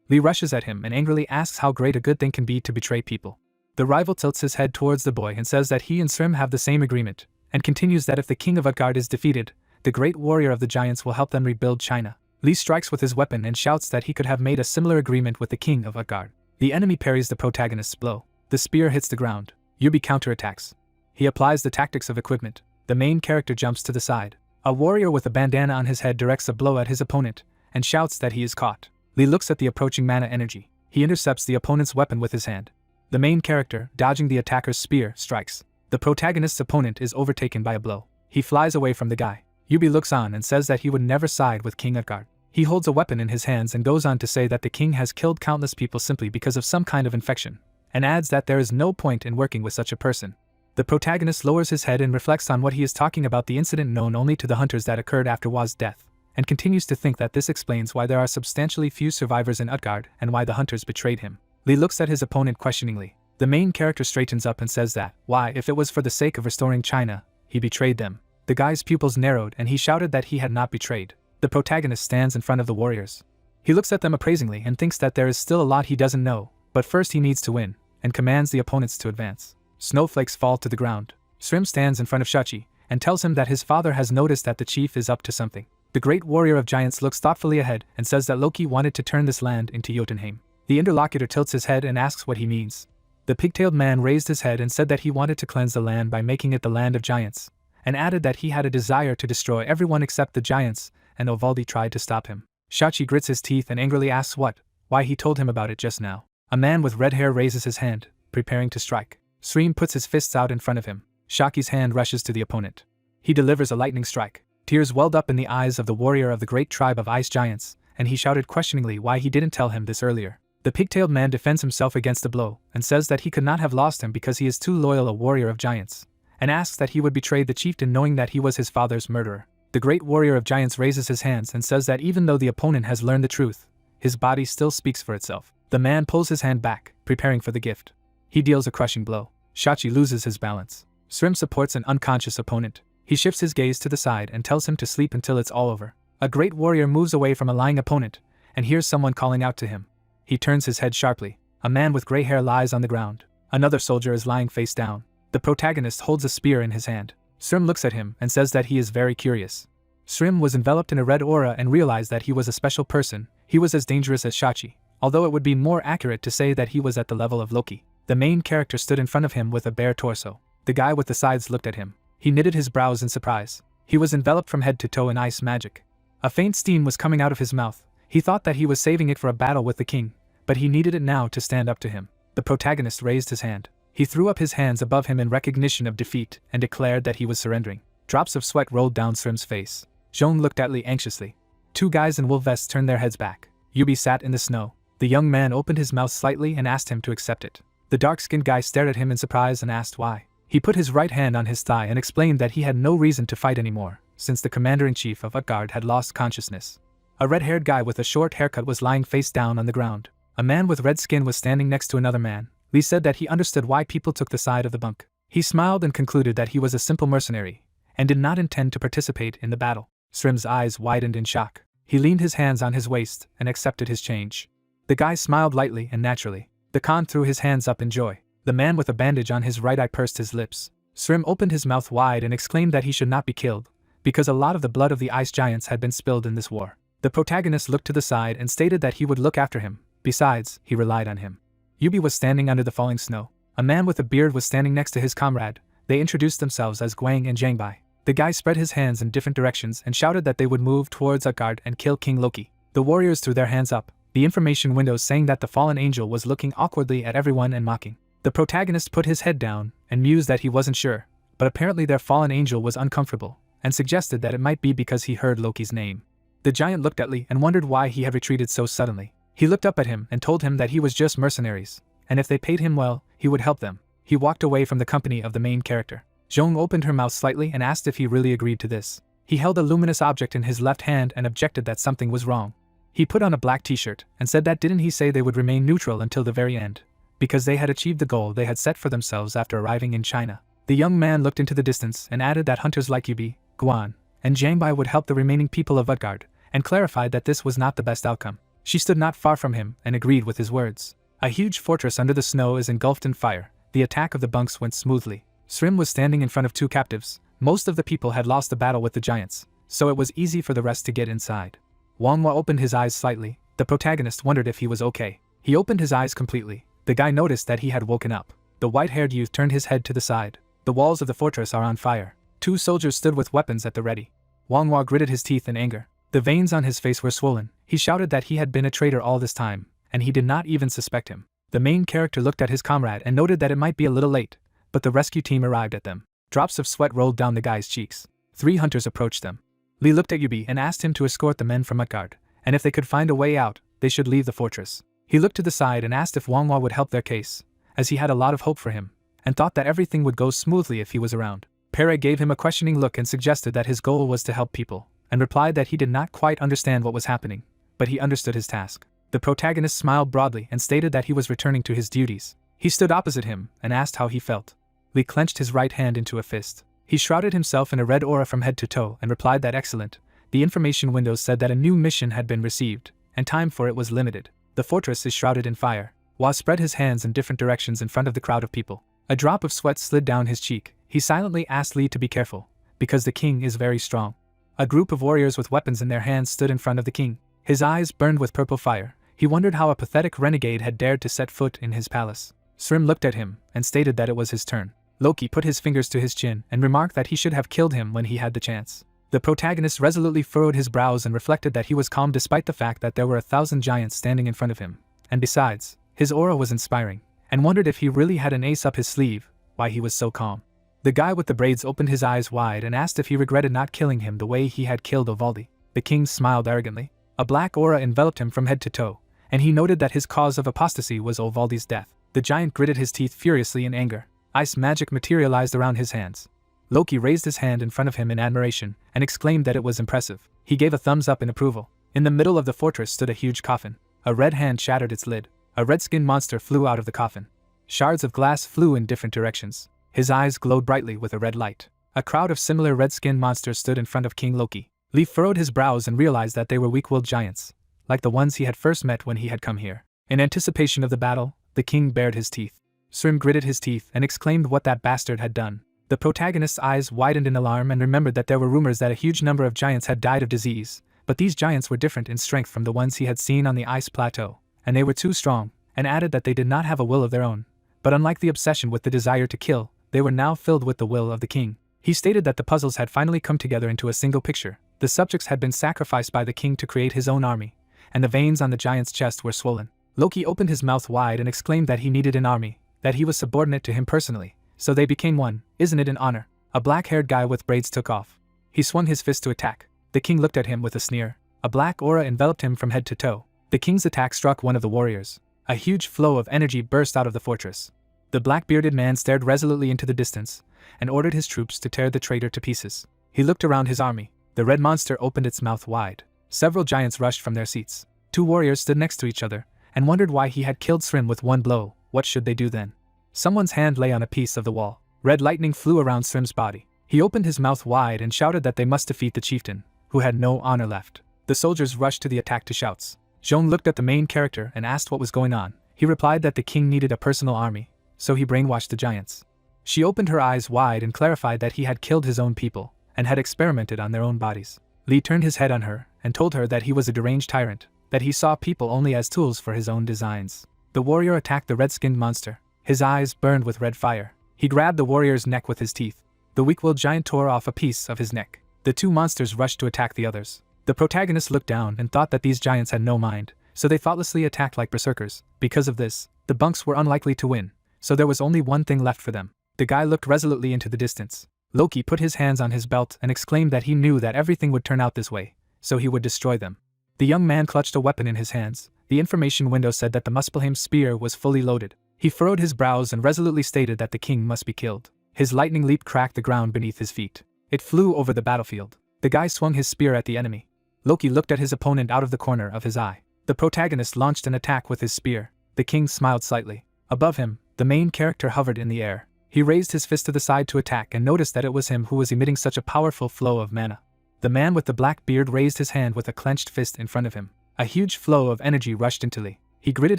Li rushes at him and angrily asks how great a good thing can be to betray people. The rival tilts his head towards the boy and says that he and Srim have the same agreement, and continues that if the king of Utgard is defeated, the great warrior of the giants will help them rebuild China. Li strikes with his weapon and shouts that he could have made a similar agreement with the king of Utgard. The enemy parries the protagonist's blow. The spear hits the ground. Yubi counterattacks. He applies the tactics of equipment. The main character jumps to the side. A warrior with a bandana on his head directs a blow at his opponent, and shouts that he is caught. Li looks at the approaching mana energy. He intercepts the opponent's weapon with his hand. The main character, dodging the attacker's spear, strikes. The protagonist's opponent is overtaken by a blow. He flies away from the guy. Yubi looks on and says that he would never side with King Utgard. He holds a weapon in his hands and goes on to say that the king has killed countless people simply because of some kind of infection, and adds that there is no point in working with such a person. The protagonist lowers his head and reflects on what he is talking about, the incident known only to the hunters that occurred after Wa's death, and continues to think that this explains why there are substantially few survivors in Utgard and why the hunters betrayed him. Li looks at his opponent questioningly. The main character straightens up and says that, if it was for the sake of restoring China, he betrayed them. The guy's pupils narrowed and he shouted that he had not betrayed. The protagonist stands in front of the warriors. He looks at them appraisingly and thinks that there is still a lot he doesn't know, but first he needs to win, and commands the opponents to advance. Snowflakes fall to the ground. Srim stands in front of Shachi and tells him that his father has noticed that the chief is up to something. The great warrior of giants looks thoughtfully ahead and says that Loki wanted to turn this land into Jotunheim. The interlocutor tilts his head and asks what he means. The pigtailed man raised his head and said that he wanted to cleanse the land by making it the land of giants, and added that he had a desire to destroy everyone except the giants, and Ovaldi tried to stop him. Shachi grits his teeth and angrily asks why he told him about it just now. A man with red hair raises his hand, preparing to strike. Srim puts his fists out in front of him. Shaki's hand rushes to the opponent. He delivers a lightning strike. Tears welled up in the eyes of the warrior of the great tribe of ice giants, and he shouted questioningly why he didn't tell him this earlier. The pigtailed man defends himself against the blow, and says that he could not have lost him because he is too loyal a warrior of giants, and asks that he would betray the chieftain knowing that he was his father's murderer. The great warrior of giants raises his hands and says that even though the opponent has learned the truth, his body still speaks for itself. The man pulls his hand back, preparing for the gift. He deals a crushing blow. Shachi loses his balance. Srim supports an unconscious opponent. He shifts his gaze to the side and tells him to sleep until it's all over. A great warrior moves away from a lying opponent and hears someone calling out to him. He turns his head sharply. A man with gray hair lies on the ground. Another soldier is lying face down. The protagonist holds a spear in his hand. Srim looks at him and says that he is very curious. Srim was enveloped in a red aura and realized that he was a special person. He was as dangerous as Shachi, although it would be more accurate to say that he was at the level of Loki. The main character stood in front of him with a bare torso. The guy with the sides looked at him. He knitted his brows in surprise. He was enveloped from head to toe in ice magic. A faint steam was coming out of his mouth. He thought that he was saving it for a battle with the king, but he needed it now to stand up to him. The protagonist raised his hand. He threw up his hands above him in recognition of defeat and declared that he was surrendering. Drops of sweat rolled down Srim's face. Zhong looked at Li anxiously. Two guys in wool vests turned their heads back. Yubi sat in the snow. The young man opened his mouth slightly and asked him to accept it. The dark-skinned guy stared at him in surprise and asked why. He put his right hand on his thigh and explained that he had no reason to fight anymore, since the commander-in-chief of Utgard had lost consciousness. A red-haired guy with a short haircut was lying face down on the ground. A man with red skin was standing next to another man. Li said that he understood why people took the side of the bunk. He smiled and concluded that he was a simple mercenary, and did not intend to participate in the battle. Srim's eyes widened in shock. He leaned his hands on his waist and accepted his change. The guy smiled lightly and naturally. The Khan threw his hands up in joy. The man with a bandage on his right eye pursed his lips. Srim opened his mouth wide and exclaimed that he should not be killed, because a lot of the blood of the ice giants had been spilled in this war. The protagonist looked to the side and stated that he would look after him. Besides, he relied on him. Yubi was standing under the falling snow. A man with a beard was standing next to his comrade. They introduced themselves as Guang and Zhangbai. The guy spread his hands in different directions and shouted that they would move towards Utgard and kill King Loki. The warriors threw their hands up, the information windows saying that the fallen angel was looking awkwardly at everyone and mocking. The protagonist put his head down and mused that he wasn't sure, but apparently their fallen angel was uncomfortable, and suggested that it might be because he heard Loki's name. The giant looked at Li and wondered why he had retreated so suddenly. He looked up at him and told him that he was just mercenaries, and if they paid him well, he would help them. He walked away from the company of the main character. Zhong opened her mouth slightly and asked if he really agreed to this. He held a luminous object in his left hand and objected that something was wrong. He put on a black t-shirt and said that didn't he say they would remain neutral until the very end, because they had achieved the goal they had set for themselves after arriving in China. The young man looked into the distance and added that hunters like Yubi, Guan, and Zhangbai would help the remaining people of Utgard, and clarified that this was not the best outcome. She stood not far from him and agreed with his words. A huge fortress under the snow is engulfed in fire. The attack of the bunks went smoothly. Srim was standing in front of two captives. Most of the people had lost the battle with the giants, so it was easy for the rest to get inside. Wanghua opened his eyes slightly. The protagonist wondered if he was okay. He opened his eyes completely. The guy noticed that he had woken up. The white-haired youth turned his head to the side. The walls of the fortress are on fire. Two soldiers stood with weapons at the ready. Wanghua gritted his teeth in anger. The veins on his face were swollen. He shouted that he had been a traitor all this time, and he did not even suspect him. The main character looked at his comrade and noted that it might be a little late, but the rescue team arrived at them. Drops of sweat rolled down the guy's cheeks. 3 hunters approached them. Li looked at Yubi and asked him to escort the men from Utgard, and if they could find a way out, they should leave the fortress. He looked to the side and asked if Wanghua would help their case, as he had a lot of hope for him, and thought that everything would go smoothly if he was around. Pere gave him a questioning look and suggested that his goal was to help people, and replied that he did not quite understand what was happening, but he understood his task. The protagonist smiled broadly and stated that he was returning to his duties. He stood opposite him and asked how he felt. Li clenched his right hand into a fist. He shrouded himself in a red aura from head to toe and replied that excellent. The information windows said that a new mission had been received, and time for it was limited. The fortress is shrouded in fire. Wa spread his hands in different directions in front of the crowd of people. A drop of sweat slid down his cheek. He silently asked Li to be careful, because the king is very strong. A group of warriors with weapons in their hands stood in front of the king. His eyes burned with purple fire. He wondered how a pathetic renegade had dared to set foot in his palace. Srim looked at him and stated that it was his turn. Loki put his fingers to his chin and remarked that he should have killed him when he had the chance. The protagonist resolutely furrowed his brows and reflected that he was calm despite the fact that there were 1,000 giants standing in front of him. And besides, his aura was inspiring, and wondered if he really had an ace up his sleeve, why he was so calm. The guy with the braids opened his eyes wide and asked if he regretted not killing him the way he had killed Ovaldi. The king smiled arrogantly. A black aura enveloped him from head to toe, and he noted that his cause of apostasy was Ovaldi's death. The giant gritted his teeth furiously in anger. Ice magic materialized around his hands. Loki raised his hand in front of him in admiration and exclaimed that it was impressive. He gave a thumbs up in approval. In the middle of the fortress stood a huge coffin. A red hand shattered its lid. A red-skinned monster flew out of the coffin. Shards of glass flew in different directions. His eyes glowed brightly with a red light. A crowd of similar red-skinned monsters stood in front of King Loki. Lee furrowed his brows and realized that they were weak-willed giants, like the ones he had first met when he had come here. In anticipation of the battle, the king bared his teeth. Srim gritted his teeth and exclaimed what that bastard had done. The protagonist's eyes widened in alarm and remembered that there were rumors that a huge number of giants had died of disease, but these giants were different in strength from the ones he had seen on the ice plateau, and they were too strong, and added that they did not have a will of their own. But unlike the obsession with the desire to kill, they were now filled with the will of the king. He stated that the puzzles had finally come together into a single picture. The subjects had been sacrificed by the king to create his own army, and the veins on the giant's chest were swollen. Loki opened his mouth wide and exclaimed that he needed an army, that he was subordinate to him personally, so they became one. Isn't it an honor? A black-haired guy with braids took off. He swung his fist to attack. The king looked at him with a sneer. A black aura enveloped him from head to toe. The king's attack struck one of the warriors. A huge flow of energy burst out of the fortress. The black-bearded man stared resolutely into the distance, and ordered his troops to tear the traitor to pieces. He looked around his army. The red monster opened its mouth wide. Several giants rushed from their seats. Two warriors stood next to each other, and wondered why he had killed Srim with one blow. What should they do then? Someone's hand lay on a piece of the wall. Red lightning flew around Srim's body. He opened his mouth wide and shouted that they must defeat the chieftain, who had no honor left. The soldiers rushed to the attack to shouts. Jean looked at the main character and asked what was going on. He replied that the king needed a personal army, so he brainwashed the giants. She opened her eyes wide and clarified that he had killed his own people, and had experimented on their own bodies. Lee turned his head on her, and told her that he was a deranged tyrant, that he saw people only as tools for his own designs. The warrior attacked the red-skinned monster. His eyes burned with red fire. He grabbed the warrior's neck with his teeth. The weak-willed giant tore off a piece of his neck. The two monsters rushed to attack the others. The protagonist looked down and thought that these giants had no mind, so they thoughtlessly attacked like berserkers. Because of this, the bunks were unlikely to win, so there was only one thing left for them. The guy looked resolutely into the distance. Loki put his hands on his belt and exclaimed that he knew that everything would turn out this way, so he would destroy them. The young man clutched a weapon in his hands. The information window said that the Muspelheim spear was fully loaded. He furrowed his brows and resolutely stated that the king must be killed. His lightning leap cracked the ground beneath his feet. It flew over the battlefield. The guy swung his spear at the enemy. Loki looked at his opponent out of the corner of his eye. The protagonist launched an attack with his spear. The king smiled slightly. Above him, the main character hovered in the air. He raised his fist to the side to attack and noticed that it was him who was emitting such a powerful flow of mana. The man with the black beard raised his hand with a clenched fist in front of him. A huge flow of energy rushed into Lee. He gritted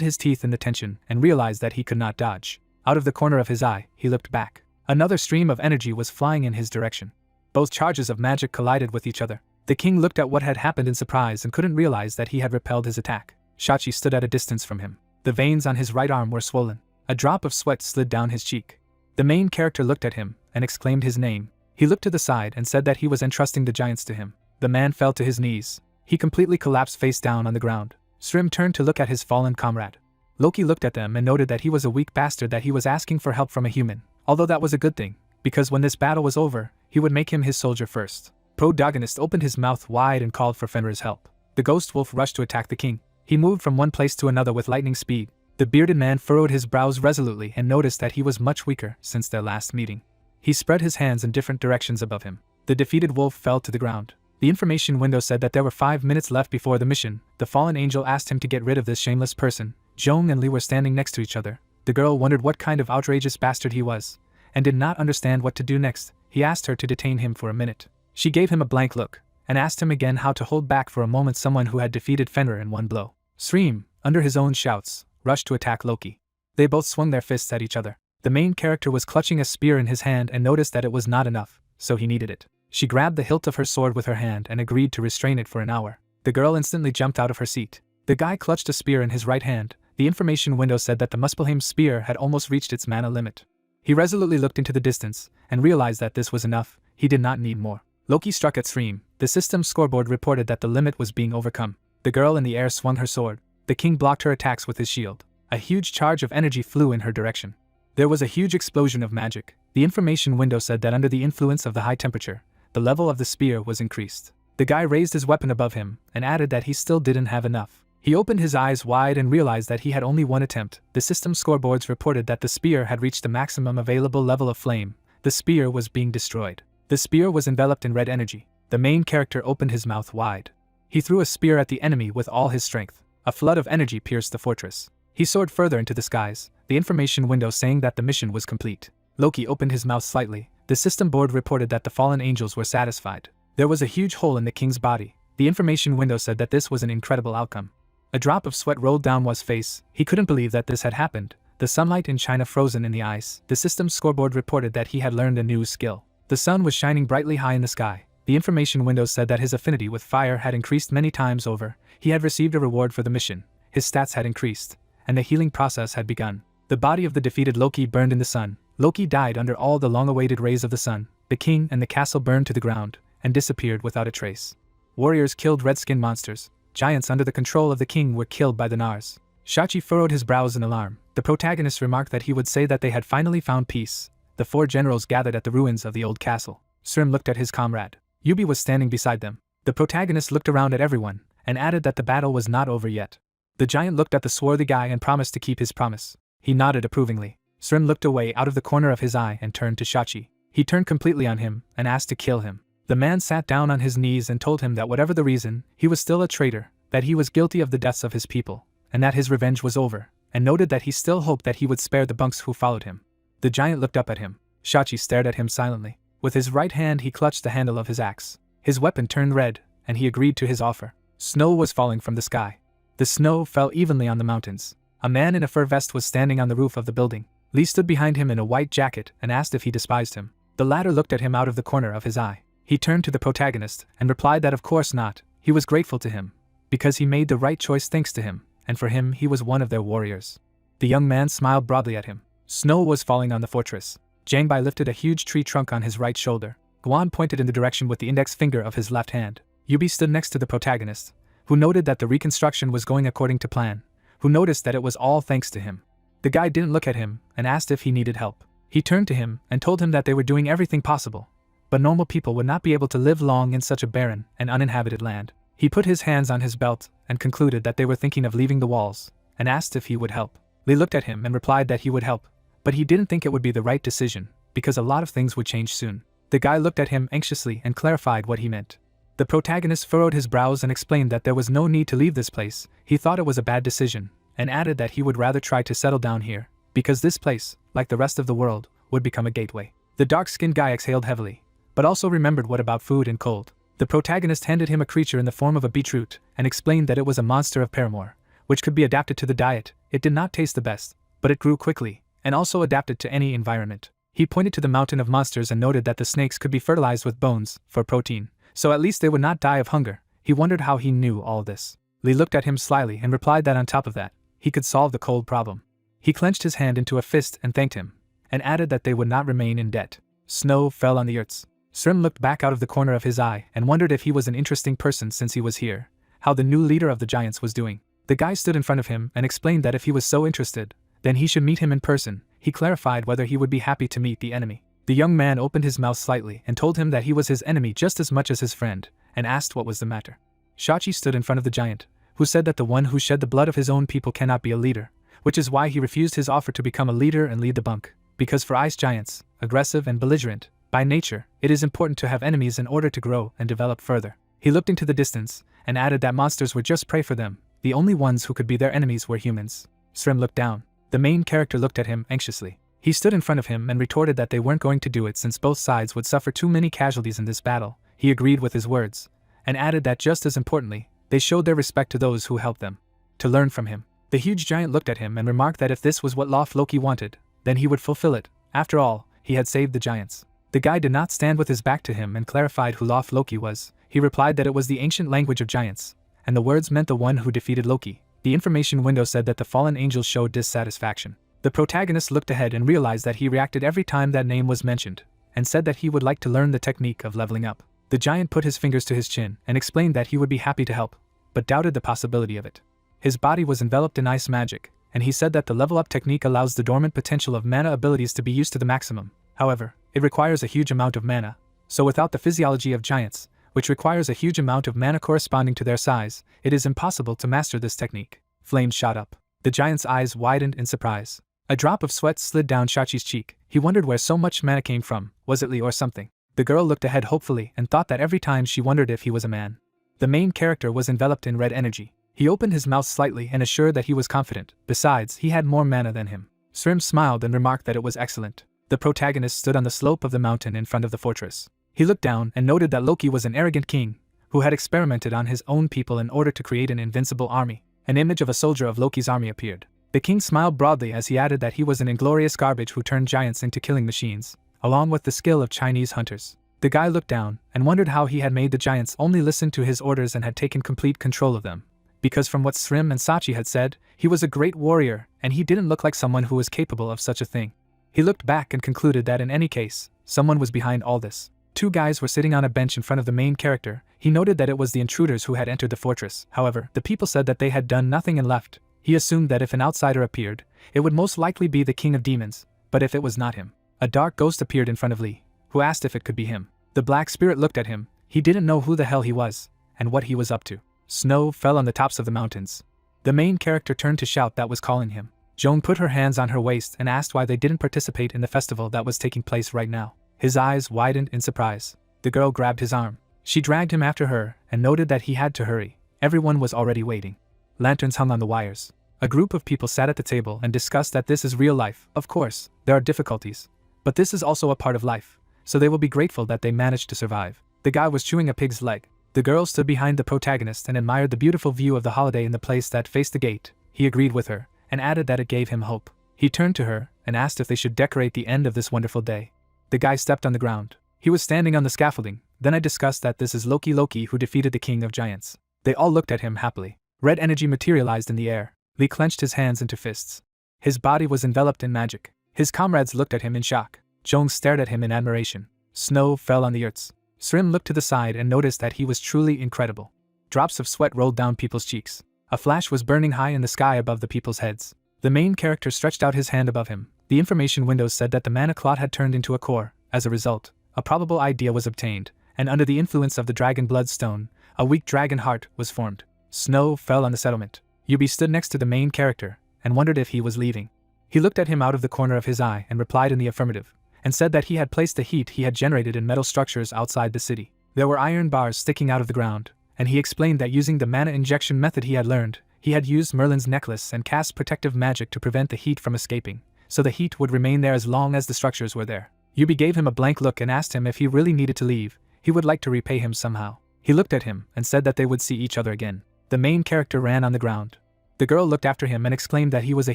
his teeth in the tension and realized that he could not dodge. Out of the corner of his eye, he looked back. Another stream of energy was flying in his direction. Both charges of magic collided with each other. The king looked at what had happened in surprise and couldn't realize that he had repelled his attack. Shachi stood at a distance from him. The veins on his right arm were swollen. A drop of sweat slid down his cheek. The main character looked at him and exclaimed his name. He looked to the side and said that he was entrusting the giants to him. The man fell to his knees. He completely collapsed face down on the ground. Srim turned to look at his fallen comrade. Loki looked at them and noted that he was a weak bastard, that he was asking for help from a human. Although that was a good thing, because when this battle was over, he would make him his soldier first. Protagonist opened his mouth wide and called for Fenrir's help. The ghost wolf rushed to attack the king. He moved from one place to another with lightning speed. The bearded man furrowed his brows resolutely and noticed that he was much weaker since their last meeting. He spread his hands in different directions above him. The defeated wolf fell to the ground. The information window said that there were 5 minutes left before the mission. The fallen angel asked him to get rid of this shameless person. Jong and Lee were standing next to each other. The girl wondered what kind of outrageous bastard he was, and did not understand what to do next. He asked her to detain him for a minute. She gave him a blank look, and asked him again how to hold back for a moment someone who had defeated Fenrir in one blow. Sreem, under his own shouts, rushed to attack Loki. They both swung their fists at each other. The main character was clutching a spear in his hand and noticed that it was not enough, so he needed it. She grabbed the hilt of her sword with her hand and agreed to restrain it for an hour. The girl instantly jumped out of her seat. The guy clutched a spear in his right hand. The information window said that the Muspelheim spear had almost reached its mana limit. He resolutely looked into the distance and realized that this was enough. He did not need more. Loki struck at Sreem. The system scoreboard reported that the limit was being overcome. The girl in the air swung her sword. The king blocked her attacks with his shield. A huge charge of energy flew in her direction. There was a huge explosion of magic. The information window said that under the influence of the high temperature, the level of the spear was increased. The guy raised his weapon above him and added that he still didn't have enough. He opened his eyes wide and realized that he had only one attempt. The system scoreboards reported that the spear had reached the maximum available level of flame. The spear was being destroyed. The spear was enveloped in red energy. The main character opened his mouth wide. He threw a spear at the enemy with all his strength. A flood of energy pierced the fortress. He soared further into the skies, the information window saying that the mission was complete. Loki opened his mouth slightly. The system board reported that the fallen angels were satisfied. There was a huge hole in the king's body. The information window said that this was an incredible outcome. A drop of sweat rolled down Wa's face. He couldn't believe that this had happened. The sunlight in China frozen in the ice. The system's scoreboard reported that he had learned a new skill. The sun was shining brightly high in the sky. The information window said that his affinity with fire had increased many times over. He had received a reward for the mission. His stats had increased, and the healing process had begun. The body of the defeated Loki burned in the sun. Loki died under all the long-awaited rays of the sun. The king and the castle burned to the ground and disappeared without a trace. Warriors killed red-skinned monsters. Giants under the control of the king were killed by the Nars. Shachi furrowed his brows in alarm. The protagonist remarked that he would say that they had finally found peace. The four generals gathered at the ruins of the old castle. Srim looked at his comrade. Yubi was standing beside them. The protagonist looked around at everyone and added that the battle was not over yet. The giant looked at the swarthy guy and promised to keep his promise. He nodded approvingly. Srim looked away out of the corner of his eye and turned to Shachi. He turned completely on him and asked to kill him. The man sat down on his knees and told him that whatever the reason, he was still a traitor, that he was guilty of the deaths of his people, and that his revenge was over, and noted that he still hoped that he would spare the bunks who followed him. The giant looked up at him. Shachi stared at him silently. With his right hand he clutched the handle of his axe. His weapon turned red, and he agreed to his offer. Snow was falling from the sky. The snow fell evenly on the mountains. A man in a fur vest was standing on the roof of the building. Lee stood behind him in a white jacket and asked if he despised him. The latter looked at him out of the corner of his eye. He turned to the protagonist and replied that of course not. He was grateful to him, because he made the right choice thanks to him, and for him he was one of their warriors. The young man smiled broadly at him. Snow was falling on the fortress. Jangbai lifted a huge tree trunk on his right shoulder. Guan pointed in the direction with the index finger of his left hand. Yubi stood next to the protagonist, who noted that the reconstruction was going according to plan, who noticed that it was all thanks to him. The guy didn't look at him and asked if he needed help. He turned to him and told him that they were doing everything possible, but normal people would not be able to live long in such a barren and uninhabited land. He put his hands on his belt and concluded that they were thinking of leaving the walls, and asked if he would help. Lee looked at him and replied that he would help, but he didn't think it would be the right decision, because a lot of things would change soon. The guy looked at him anxiously and clarified what he meant. The protagonist furrowed his brows and explained that there was no need to leave this place. He thought it was a bad decision, and added that he would rather try to settle down here, because this place, like the rest of the world, would become a gateway. The dark-skinned guy exhaled heavily, but also remembered what about food and cold. The protagonist handed him a creature in the form of a beetroot and explained that it was a monster of Paramore, which could be adapted to the diet. It did not taste the best, but it grew quickly, and also adapted to any environment. He pointed to the mountain of monsters and noted that the snakes could be fertilized with bones for protein, so at least they would not die of hunger. He wondered how he knew all this. Lee looked at him slyly and replied that on top of that, he could solve the cold problem. He clenched his hand into a fist and thanked him, and added that they would not remain in debt. Snow fell on the yurts. Srim looked back out of the corner of his eye and wondered if he was an interesting person since he was here, how the new leader of the giants was doing. The guy stood in front of him and explained that if he was so interested, then he should meet him in person. He clarified whether he would be happy to meet the enemy. The young man opened his mouth slightly and told him that he was his enemy just as much as his friend, and asked what was the matter. Shachi stood in front of the giant, who said that the one who shed the blood of his own people cannot be a leader, which is why he refused his offer to become a leader and lead the bunk, because for ice giants, aggressive and belligerent, by nature, it is important to have enemies in order to grow and develop further. He looked into the distance, and added that monsters were just prey for them. The only ones who could be their enemies were humans. Srim looked down. The main character looked at him anxiously. He stood in front of him and retorted that they weren't going to do it since both sides would suffer too many casualties in this battle. He agreed with his words, and added that just as importantly, they showed their respect to those who helped them. To learn from him. The huge giant looked at him and remarked that if this was what Loki wanted, then he would fulfill it. After all, he had saved the giants. The guy did not stand with his back to him and clarified who Loki was. He replied that it was the ancient language of giants, and the words meant the one who defeated Loki. The information window said that the fallen angels showed dissatisfaction. The protagonist looked ahead and realized that he reacted every time that name was mentioned, and said that he would like to learn the technique of leveling up. The giant put his fingers to his chin and explained that he would be happy to help, but doubted the possibility of it. His body was enveloped in ice magic, and he said that the level up technique allows the dormant potential of mana abilities to be used to the maximum. However, it requires a huge amount of mana. So without the physiology of giants, which requires a huge amount of mana corresponding to their size, it is impossible to master this technique. Flames shot up. The giant's eyes widened in surprise. A drop of sweat slid down Shachi's cheek. He wondered where so much mana came from. Was it Li or something? The girl looked ahead hopefully and thought that every time she wondered if he was a man. The main character was enveloped in red energy. He opened his mouth slightly and assured that he was confident. Besides, he had more mana than him. Srim smiled and remarked that it was excellent. The protagonist stood on the slope of the mountain in front of the fortress. He looked down and noted that Loki was an arrogant king, who had experimented on his own people in order to create an invincible army. An image of a soldier of Loki's army appeared. The king smiled broadly as he added that he was an inglorious garbage who turned giants into killing machines, along with the skill of Chinese hunters. The guy looked down and wondered how he had made the giants only listen to his orders and had taken complete control of them. Because from what Srim and Sachi had said, he was a great warrior and he didn't look like someone who was capable of such a thing. He looked back and concluded that in any case, someone was behind all this. Two guys were sitting on a bench in front of the main character. He noted that it was the intruders who had entered the fortress. However, the people said that they had done nothing and left. He assumed that if an outsider appeared, it would most likely be the king of demons, but if it was not him, a dark ghost appeared in front of Li, who asked if it could be him. The black spirit looked at him. He didn't know who the hell he was, and what he was up to. Snow fell on the tops of the mountains. The main character turned to shout that was calling him. Joan put her hands on her waist and asked why they didn't participate in the festival that was taking place right now. His eyes widened in surprise. The girl grabbed his arm. She dragged him after her and noted that he had to hurry. Everyone was already waiting. Lanterns hung on the wires. A group of people sat at the table and discussed that this is real life. Of course, there are difficulties, but this is also a part of life, so they will be grateful that they managed to survive. The guy was chewing a pig's leg. The girl stood behind the protagonist and admired the beautiful view of the holiday in the place that faced the gate. He agreed with her and added that it gave him hope. He turned to her and asked if they should decorate the end of this wonderful day. The guy stepped on the ground. He was standing on the scaffolding. Then I discussed that this is Loki who defeated the king of giants. They all looked at him happily. Red energy materialized in the air. Li clenched his hands into fists. His body was enveloped in magic. His comrades looked at him in shock. Jong stared at him in admiration. Snow fell on the earths. Srim looked to the side and noticed that he was truly incredible. Drops of sweat rolled down people's cheeks. A flash was burning high in the sky above the people's heads. The main character stretched out his hand above him. The information windows said that the mana clot had turned into a core. As a result, a probable idea was obtained, and under the influence of the dragon bloodstone, a weak dragon heart was formed. Snow fell on the settlement. Yubi stood next to the main character and wondered if he was leaving. He looked at him out of the corner of his eye and replied in the affirmative, and said that he had placed the heat he had generated in metal structures outside the city. There were iron bars sticking out of the ground, and he explained that using the mana injection method he had learned, he had used Merlin's necklace and cast protective magic to prevent the heat from escaping, so the heat would remain there as long as the structures were there. Yubi gave him a blank look and asked him if he really needed to leave. He would like to repay him somehow. He looked at him and said that they would see each other again. The main character ran on the ground. The girl looked after him and exclaimed that he was a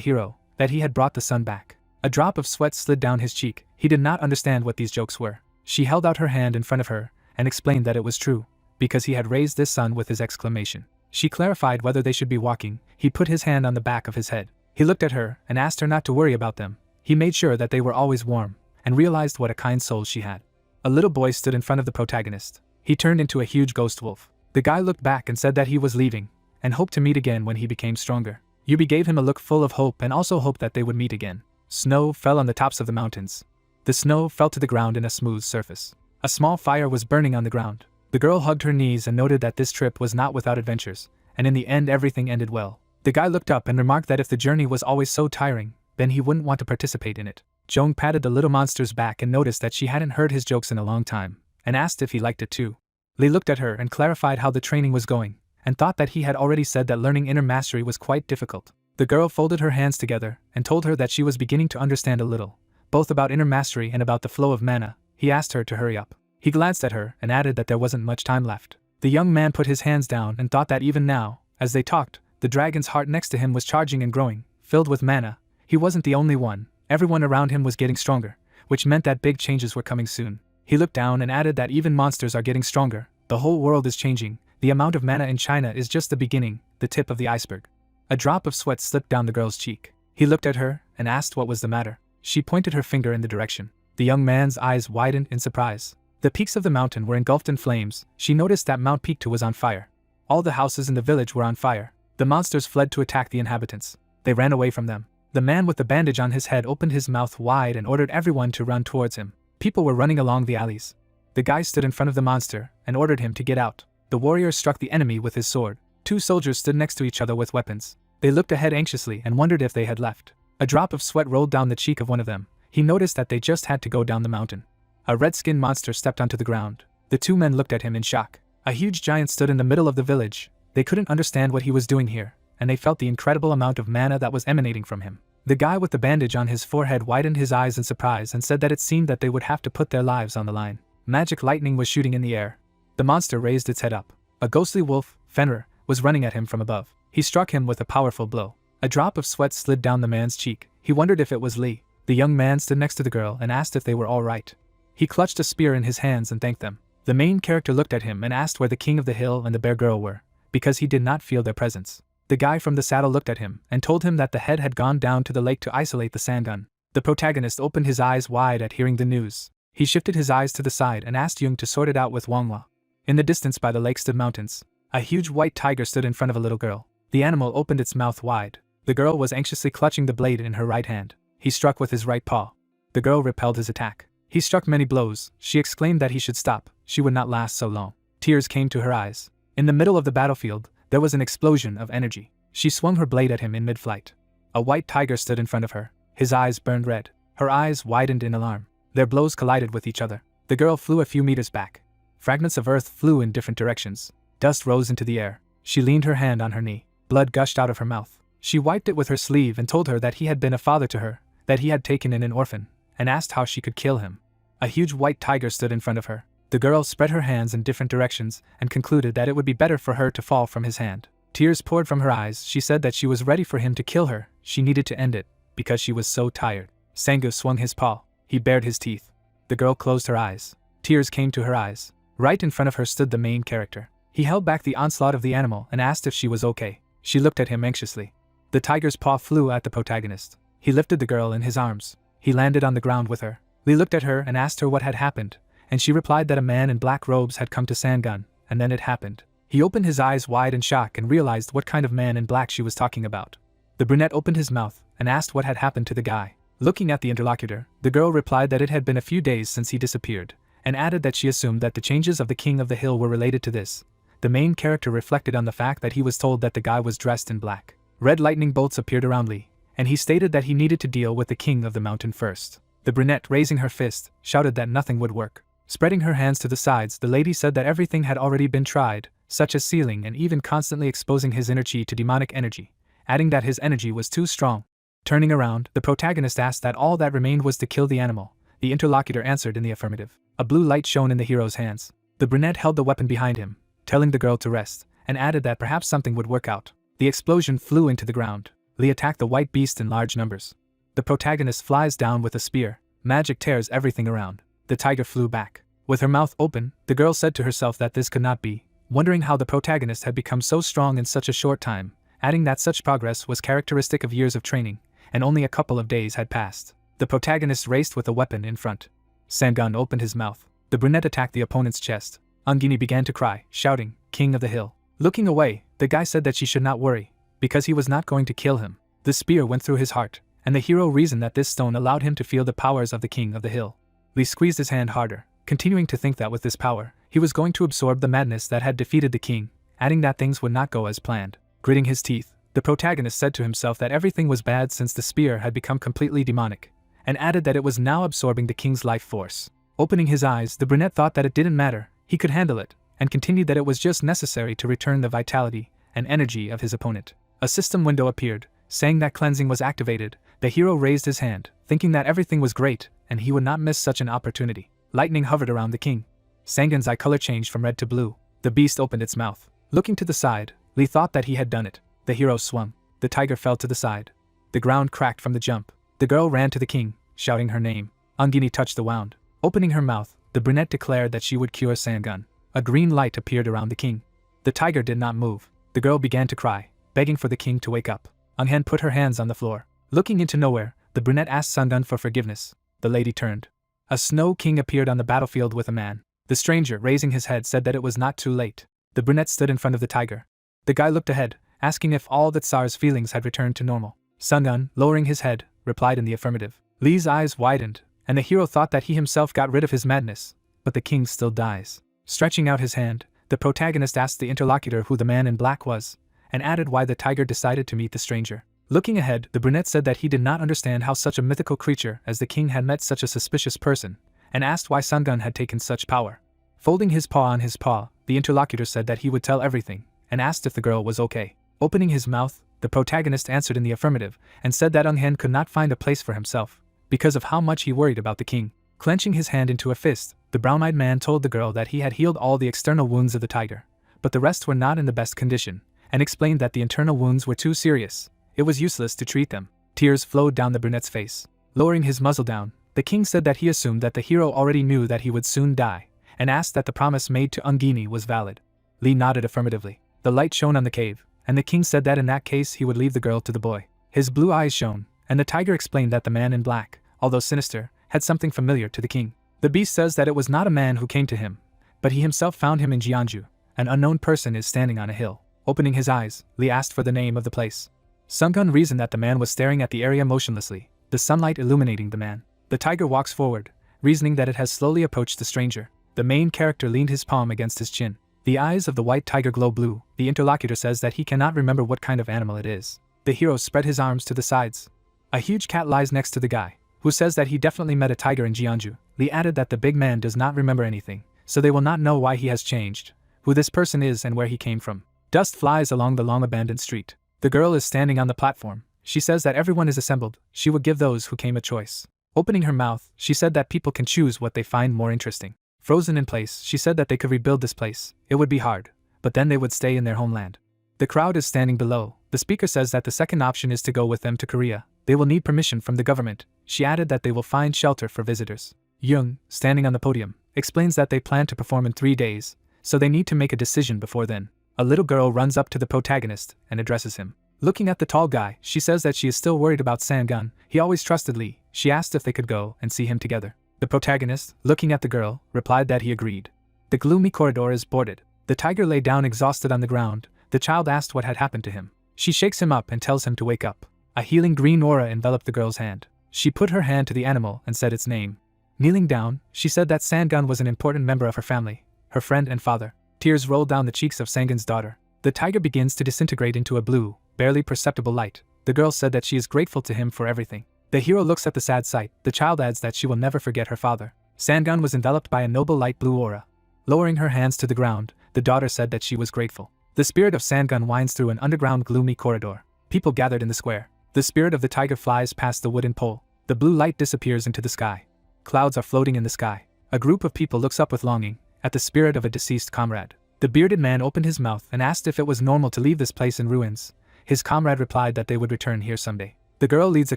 hero, that he had brought the sun back. A drop of sweat slid down his cheek. He did not understand what these jokes were. She held out her hand in front of her and explained that it was true, because he had raised this sun with his exclamation. She clarified whether they should be walking. He put his hand on the back of his head. He looked at her and asked her not to worry about them. He made sure that they were always warm, and realized what a kind soul she had. A little boy stood in front of the protagonist. He turned into a huge ghost wolf. The guy looked back and said that he was leaving, and hoped to meet again when he became stronger. Yubi gave him a look full of hope and also hoped that they would meet again. Snow fell on the tops of the mountains. The snow fell to the ground in a smooth surface. A small fire was burning on the ground. The girl hugged her knees and noted that this trip was not without adventures, and in the end everything ended well. The guy looked up and remarked that if the journey was always so tiring, then he wouldn't want to participate in it. Jong patted the little monster's back and noticed that she hadn't heard his jokes in a long time, and asked if he liked it too. Li looked at her and clarified how the training was going, and thought that he had already said that learning inner mastery was quite difficult. The girl folded her hands together and told her that she was beginning to understand a little, both about inner mastery and about the flow of mana. He asked her to hurry up. He glanced at her and added that there wasn't much time left. The young man put his hands down and thought that even now, as they talked, the dragon's heart next to him was charging and growing, filled with mana. He wasn't the only one. Everyone around him was getting stronger, which meant that big changes were coming soon. He looked down and added that even monsters are getting stronger. The whole world is changing. The amount of mana in China is just the beginning, the tip of the iceberg. A drop of sweat slipped down the girl's cheek. He looked at her and asked what was the matter. She pointed her finger in the direction. The young man's eyes widened in surprise. The peaks of the mountain were engulfed in flames. She noticed that Mount Pictou was on fire. All the houses in the village were on fire. The monsters fled to attack the inhabitants. They ran away from them. The man with the bandage on his head opened his mouth wide and ordered everyone to run towards him. People were running along the alleys. The guy stood in front of the monster and ordered him to get out. The warrior struck the enemy with his sword. 2 soldiers stood next to each other with weapons. They looked ahead anxiously and wondered if they had left. A drop of sweat rolled down the cheek of one of them. He noticed that they just had to go down the mountain. A red-skinned monster stepped onto the ground. The 2 men looked at him in shock. A huge giant stood in the middle of the village. They couldn't understand what he was doing here, and they felt the incredible amount of mana that was emanating from him. The guy with the bandage on his forehead widened his eyes in surprise and said that it seemed that they would have to put their lives on the line. Magic lightning was shooting in the air. The monster raised its head up. A ghostly wolf, Fenrir, was running at him from above. He struck him with a powerful blow. A drop of sweat slid down the man's cheek. He wondered if it was Lee. The young man stood next to the girl and asked if they were all right. He clutched a spear in his hands and thanked them. The main character looked at him and asked where the king of the hill and the bear girl were, because he did not feel their presence. The guy from the saddle looked at him and told him that the head had gone down to the lake to isolate the sand gun. The protagonist opened his eyes wide at hearing the news. He shifted his eyes to the side and asked Jung to sort it out with Wanghua. In the distance by the lake stood mountains. A huge white tiger stood in front of a little girl. The animal opened its mouth wide. The girl was anxiously clutching the blade in her right hand. He struck with his right paw. The girl repelled his attack. He struck many blows. She exclaimed that he should stop. She would not last so long. Tears came to her eyes. In the middle of the battlefield, there was an explosion of energy. She swung her blade at him in mid-flight. A white tiger stood in front of her. His eyes burned red. Her eyes widened in alarm. Their blows collided with each other. The girl flew a few meters back. Fragments of earth flew in different directions. Dust rose into the air. She leaned her hand on her knee. Blood gushed out of her mouth. She wiped it with her sleeve and told her that he had been a father to her, that he had taken in an orphan, and asked how she could kill him. A huge white tiger stood in front of her. The girl spread her hands in different directions and concluded that it would be better for her to fall from his hand. Tears poured from her eyes. She said that she was ready for him to kill her. She needed to end it, because she was so tired. Sangu swung his paw. He bared his teeth. The girl closed her eyes. Tears came to her eyes. Right in front of her stood the main character. He held back the onslaught of the animal and asked if she was okay. She looked at him anxiously. The tiger's paw flew at the protagonist. He lifted the girl in his arms. He landed on the ground with her. Lee looked at her and asked her what had happened, and she replied that a man in black robes had come to Sandgun, and then it happened. He opened his eyes wide in shock and realized what kind of man in black she was talking about. The brunette opened his mouth and asked what had happened to the guy. Looking at the interlocutor, the girl replied that it had been a few days since he disappeared, and added that she assumed that the changes of the king of the hill were related to this. The main character reflected on the fact that he was told that the guy was dressed in black. Red lightning bolts appeared around Lee, and he stated that he needed to deal with the king of the mountain first. The brunette, raising her fist, shouted that nothing would work. Spreading her hands to the sides, the lady said that everything had already been tried, such as sealing and even constantly exposing his inner chi to demonic energy, adding that his energy was too strong. Turning around, the protagonist asked that all that remained was to kill the animal. The interlocutor answered in the affirmative. A blue light shone in the hero's hands. The brunette held the weapon behind him, telling the girl to rest, and added that perhaps something would work out. The explosion flew into the ground. Lee attacked the white beast in large numbers. The protagonist flies down with a spear. Magic tears everything around. The tiger flew back. With her mouth open, the girl said to herself that this could not be, wondering how the protagonist had become so strong in such a short time, adding that such progress was characteristic of years of training, and only a couple of days had passed. The protagonist raced with a weapon in front. Sangun opened his mouth. The brunette attacked the opponent's chest. Angini began to cry, shouting, "King of the hill." Looking away, the guy said that she should not worry, because he was not going to kill him. The spear went through his heart, and the hero reasoned that this stone allowed him to feel the powers of the king of the hill. Lee squeezed his hand harder, continuing to think that with this power, he was going to absorb the madness that had defeated the king, adding that things would not go as planned. Gritting his teeth, the protagonist said to himself that everything was bad since the spear had become completely demonic, and added that it was now absorbing the king's life force. Opening his eyes, the brunette thought that it didn't matter, he could handle it, and continued that it was just necessary to return the vitality and energy of his opponent. A system window appeared, saying that cleansing was activated. The hero raised his hand, thinking that everything was great, and he would not miss such an opportunity. Lightning hovered around the king. Sangun's eye color changed from red to blue. The beast opened its mouth. Looking to the side, Lee thought that he had done it. The hero swung. The tiger fell to the side. The ground cracked from the jump. The girl ran to the king, shouting her name. Angini touched the wound. Opening her mouth, the brunette declared that she would cure Sangun. A green light appeared around the king. The tiger did not move. The girl began to cry, begging for the king to wake up. Anghen put her hands on the floor. Looking into nowhere, the brunette asked Sangun for forgiveness. The lady turned. A snow king appeared on the battlefield with a man. The stranger, raising his head, said that it was not too late. The brunette stood in front of the tiger. The guy looked ahead, asking if all the Tsar's feelings had returned to normal. Sungun, lowering his head, replied in the affirmative. Lee's eyes widened, and the hero thought that he himself got rid of his madness, but the king still dies. Stretching out his hand, the protagonist asked the interlocutor who the man in black was, and added why the tiger decided to meet the stranger. Looking ahead, the brunette said that he did not understand how such a mythical creature as the king had met such a suspicious person, and asked why Sungun had taken such power. Folding his paw on his paw, the interlocutor said that he would tell everything, and asked if the girl was okay. Opening his mouth, the protagonist answered in the affirmative, and said that Ung-hen could not find a place for himself, because of how much he worried about the king. Clenching his hand into a fist, the brown-eyed man told the girl that he had healed all the external wounds of the tiger, but the rest were not in the best condition, and explained that the internal wounds were too serious. It was useless to treat them. Tears flowed down the brunette's face. Lowering his muzzle down, the king said that he assumed that the hero already knew that he would soon die, and asked that the promise made to Ungini was valid. Lee nodded affirmatively. The light shone on the cave, and the king said that in that case he would leave the girl to the boy. His blue eyes shone, and the tiger explained that the man in black, although sinister, had something familiar to the king. The beast says that it was not a man who came to him, but he himself found him in Jeonju. An unknown person is standing on a hill. Opening his eyes, Lee asked for the name of the place. Sungun reasoned that the man was staring at the area motionlessly, the sunlight illuminating the man. The tiger walks forward, reasoning that it has slowly approached the stranger. The main character leaned his palm against his chin. The eyes of the white tiger glow blue. The interlocutor says that he cannot remember what kind of animal it is. The hero spread his arms to the sides. A huge cat lies next to the guy, who says that he definitely met a tiger in Jeonju. Lee added that the big man does not remember anything, so they will not know why he has changed, who this person is and where he came from. Dust flies along the long abandoned street. The girl is standing on the platform. She says that everyone is assembled. She would give those who came a choice. Opening her mouth, she said that people can choose what they find more interesting. Frozen in place, she said that they could rebuild this place. It would be hard, but then they would stay in their homeland. The crowd is standing below. The speaker says that the second option is to go with them to Korea. They will need permission from the government. She added that they will find shelter for visitors. Young, standing on the podium, explains that they plan to perform in 3 days, so they need to make a decision before then. A little girl runs up to the protagonist and addresses him. Looking at the tall guy, she says that she is still worried about Sang-gun. He always trusted Lee. She asked if they could go and see him together. The protagonist, looking at the girl, replied that he agreed. The gloomy corridor is boarded. The tiger lay down exhausted on the ground. The child asked what had happened to him. She shakes him up and tells him to wake up. A healing green aura enveloped the girl's hand. She put her hand to the animal and said its name. Kneeling down, she said that Sang-gun was an important member of her family, her friend and father. Tears rolled down the cheeks of Sang-gun's daughter. The tiger begins to disintegrate into a blue, barely perceptible light. The girl said that she is grateful to him for everything. The hero looks at the sad sight. The child adds that she will never forget her father. Sang-gun was enveloped by a noble light blue aura. Lowering her hands to the ground, the daughter said that she was grateful. The spirit of Sang-gun winds through an underground gloomy corridor. People gathered in the square. The spirit of the tiger flies past the wooden pole. The blue light disappears into the sky. Clouds are floating in the sky. A group of people looks up with longing at the spirit of a deceased comrade. The bearded man opened his mouth and asked if it was normal to leave this place in ruins. His comrade replied that they would return here someday. The girl leads a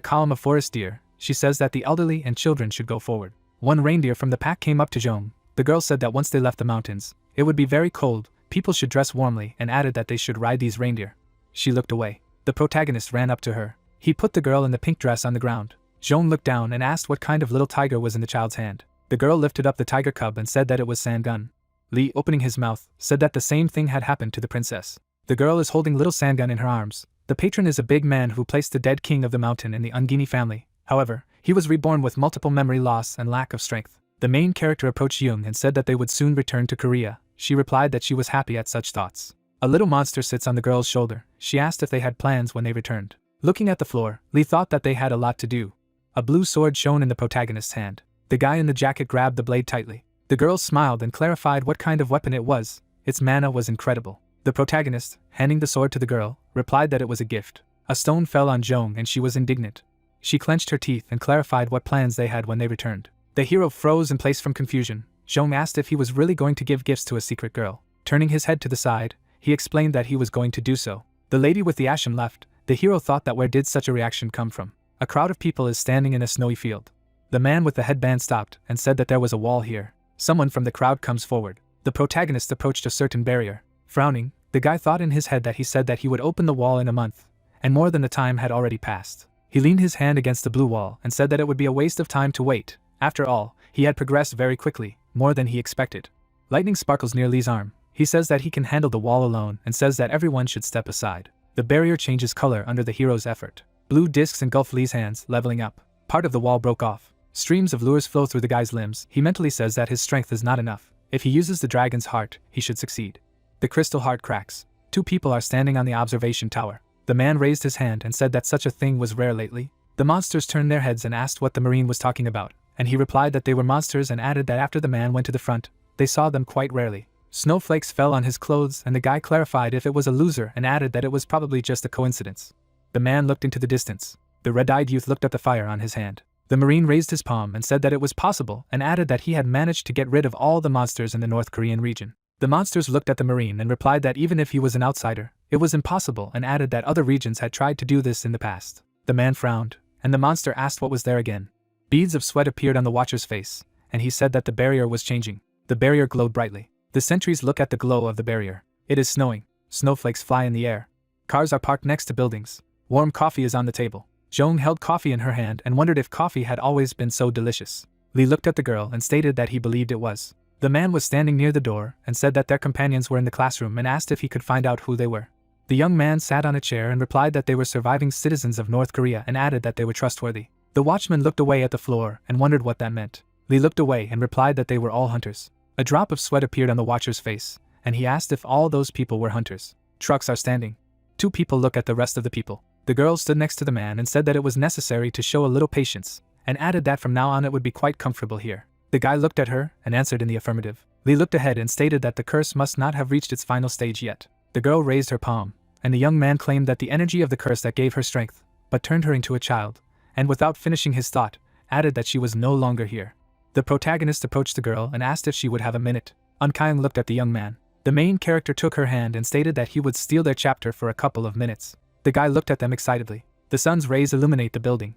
column of forest deer. She says that the elderly and children should go forward. One reindeer from the pack came up to Jong. The girl said that once they left the mountains, it would be very cold, people should dress warmly, and added that they should ride these reindeer. She looked away. The protagonist ran up to her. He put the girl in the pink dress on the ground. Jong looked down and asked what kind of little tiger was in the child's hand. The girl lifted up the tiger cub and said that it was Sang-gun. Lee, opening his mouth, said that the same thing had happened to the princess. The girl is holding little Sang-gun in her arms. The patron is a big man who placed the dead king of the mountain in the Ungini family. However, he was reborn with multiple memory loss and lack of strength. The main character approached Young and said that they would soon return to Korea. She replied that she was happy at such thoughts. A little monster sits on the girl's shoulder. She asked if they had plans when they returned. Looking at the floor, Lee thought that they had a lot to do. A blue sword shone in the protagonist's hand. The guy in the jacket grabbed the blade tightly. The girl smiled and clarified what kind of weapon it was. Its mana was incredible. The protagonist, handing the sword to the girl, replied that it was a gift. A stone fell on Jong and she was indignant. She clenched her teeth and clarified what plans they had when they returned. The hero froze in place from confusion. Jong asked if he was really going to give gifts to a secret girl. Turning his head to the side, he explained that he was going to do so. The lady with the asham left. The hero thought that where did such a reaction come from? A crowd of people is standing in a snowy field. The man with the headband stopped and said that there was a wall here. Someone from the crowd comes forward. The protagonist approached a certain barrier. Frowning, the guy thought in his head that he said that he would open the wall in a month, and more than the time had already passed. He leaned his hand against the blue wall and said that it would be a waste of time to wait. After all, he had progressed very quickly, more than he expected. Lightning sparkles near Lee's arm. He says that he can handle the wall alone and says that everyone should step aside. The barrier changes color under the hero's effort. Blue discs engulf Lee's hands, leveling up. Part of the wall broke off. Streams of lures flow through the guy's limbs. He mentally says that his strength is not enough. If he uses the dragon's heart, he should succeed. The crystal heart cracks. 2 people are standing on the observation tower. The man raised his hand and said that such a thing was rare lately. The monsters turned their heads and asked what the Marine was talking about, and he replied that they were monsters and added that after the man went to the front, they saw them quite rarely. Snowflakes fell on his clothes and the guy clarified if it was a loser and added that it was probably just a coincidence. The man looked into the distance. The red-eyed youth looked at the fire on his hand. The Marine raised his palm and said that it was possible and added that he had managed to get rid of all the monsters in the North Korean region. The monsters looked at the Marine and replied that even if he was an outsider, it was impossible and added that other regions had tried to do this in the past. The man frowned, and the monster asked what was there again. Beads of sweat appeared on the watcher's face, and he said that the barrier was changing. The barrier glowed brightly. The sentries look at the glow of the barrier. It is snowing. Snowflakes fly in the air. Cars are parked next to buildings. Warm coffee is on the table. Joan held coffee in her hand and wondered if coffee had always been so delicious. Lee looked at the girl and stated that he believed it was. The man was standing near the door and said that their companions were in the classroom and asked if he could find out who they were. The young man sat on a chair and replied that they were surviving citizens of North Korea and added that they were trustworthy. The watchman looked away at the floor and wondered what that meant. Lee looked away and replied that they were all hunters. A drop of sweat appeared on the watcher's face, and he asked if all those people were hunters. Trucks are standing. 2 people look at the rest of the people. The girl stood next to the man and said that it was necessary to show a little patience, and added that from now on it would be quite comfortable here. The guy looked at her and answered in the affirmative. Lee looked ahead and stated that the curse must not have reached its final stage yet. The girl raised her palm, and the young man claimed that the energy of the curse that gave her strength, but turned her into a child, and without finishing his thought, added that she was no longer here. The protagonist approached the girl and asked if she would have a minute. Kyung looked at the young man. The main character took her hand and stated that he would steal their chapter for a couple of minutes. The guy looked at them excitedly. The sun's rays illuminate the building.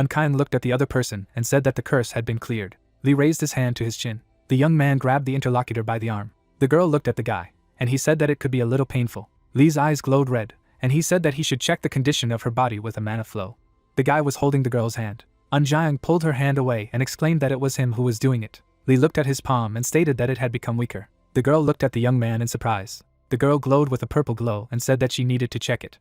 Kyung looked at the other person and said that the curse had been cleared. Lee raised his hand to his chin. The young man grabbed the interlocutor by the arm. The girl looked at the guy, and he said that it could be a little painful. Lee's eyes glowed red, and he said that he should check the condition of her body with a mana flow. The guy was holding the girl's hand. Jiang pulled her hand away and exclaimed that it was him who was doing it. Lee looked at his palm and stated that it had become weaker. The girl looked at the young man in surprise. The girl glowed with a purple glow and said that she needed to check it.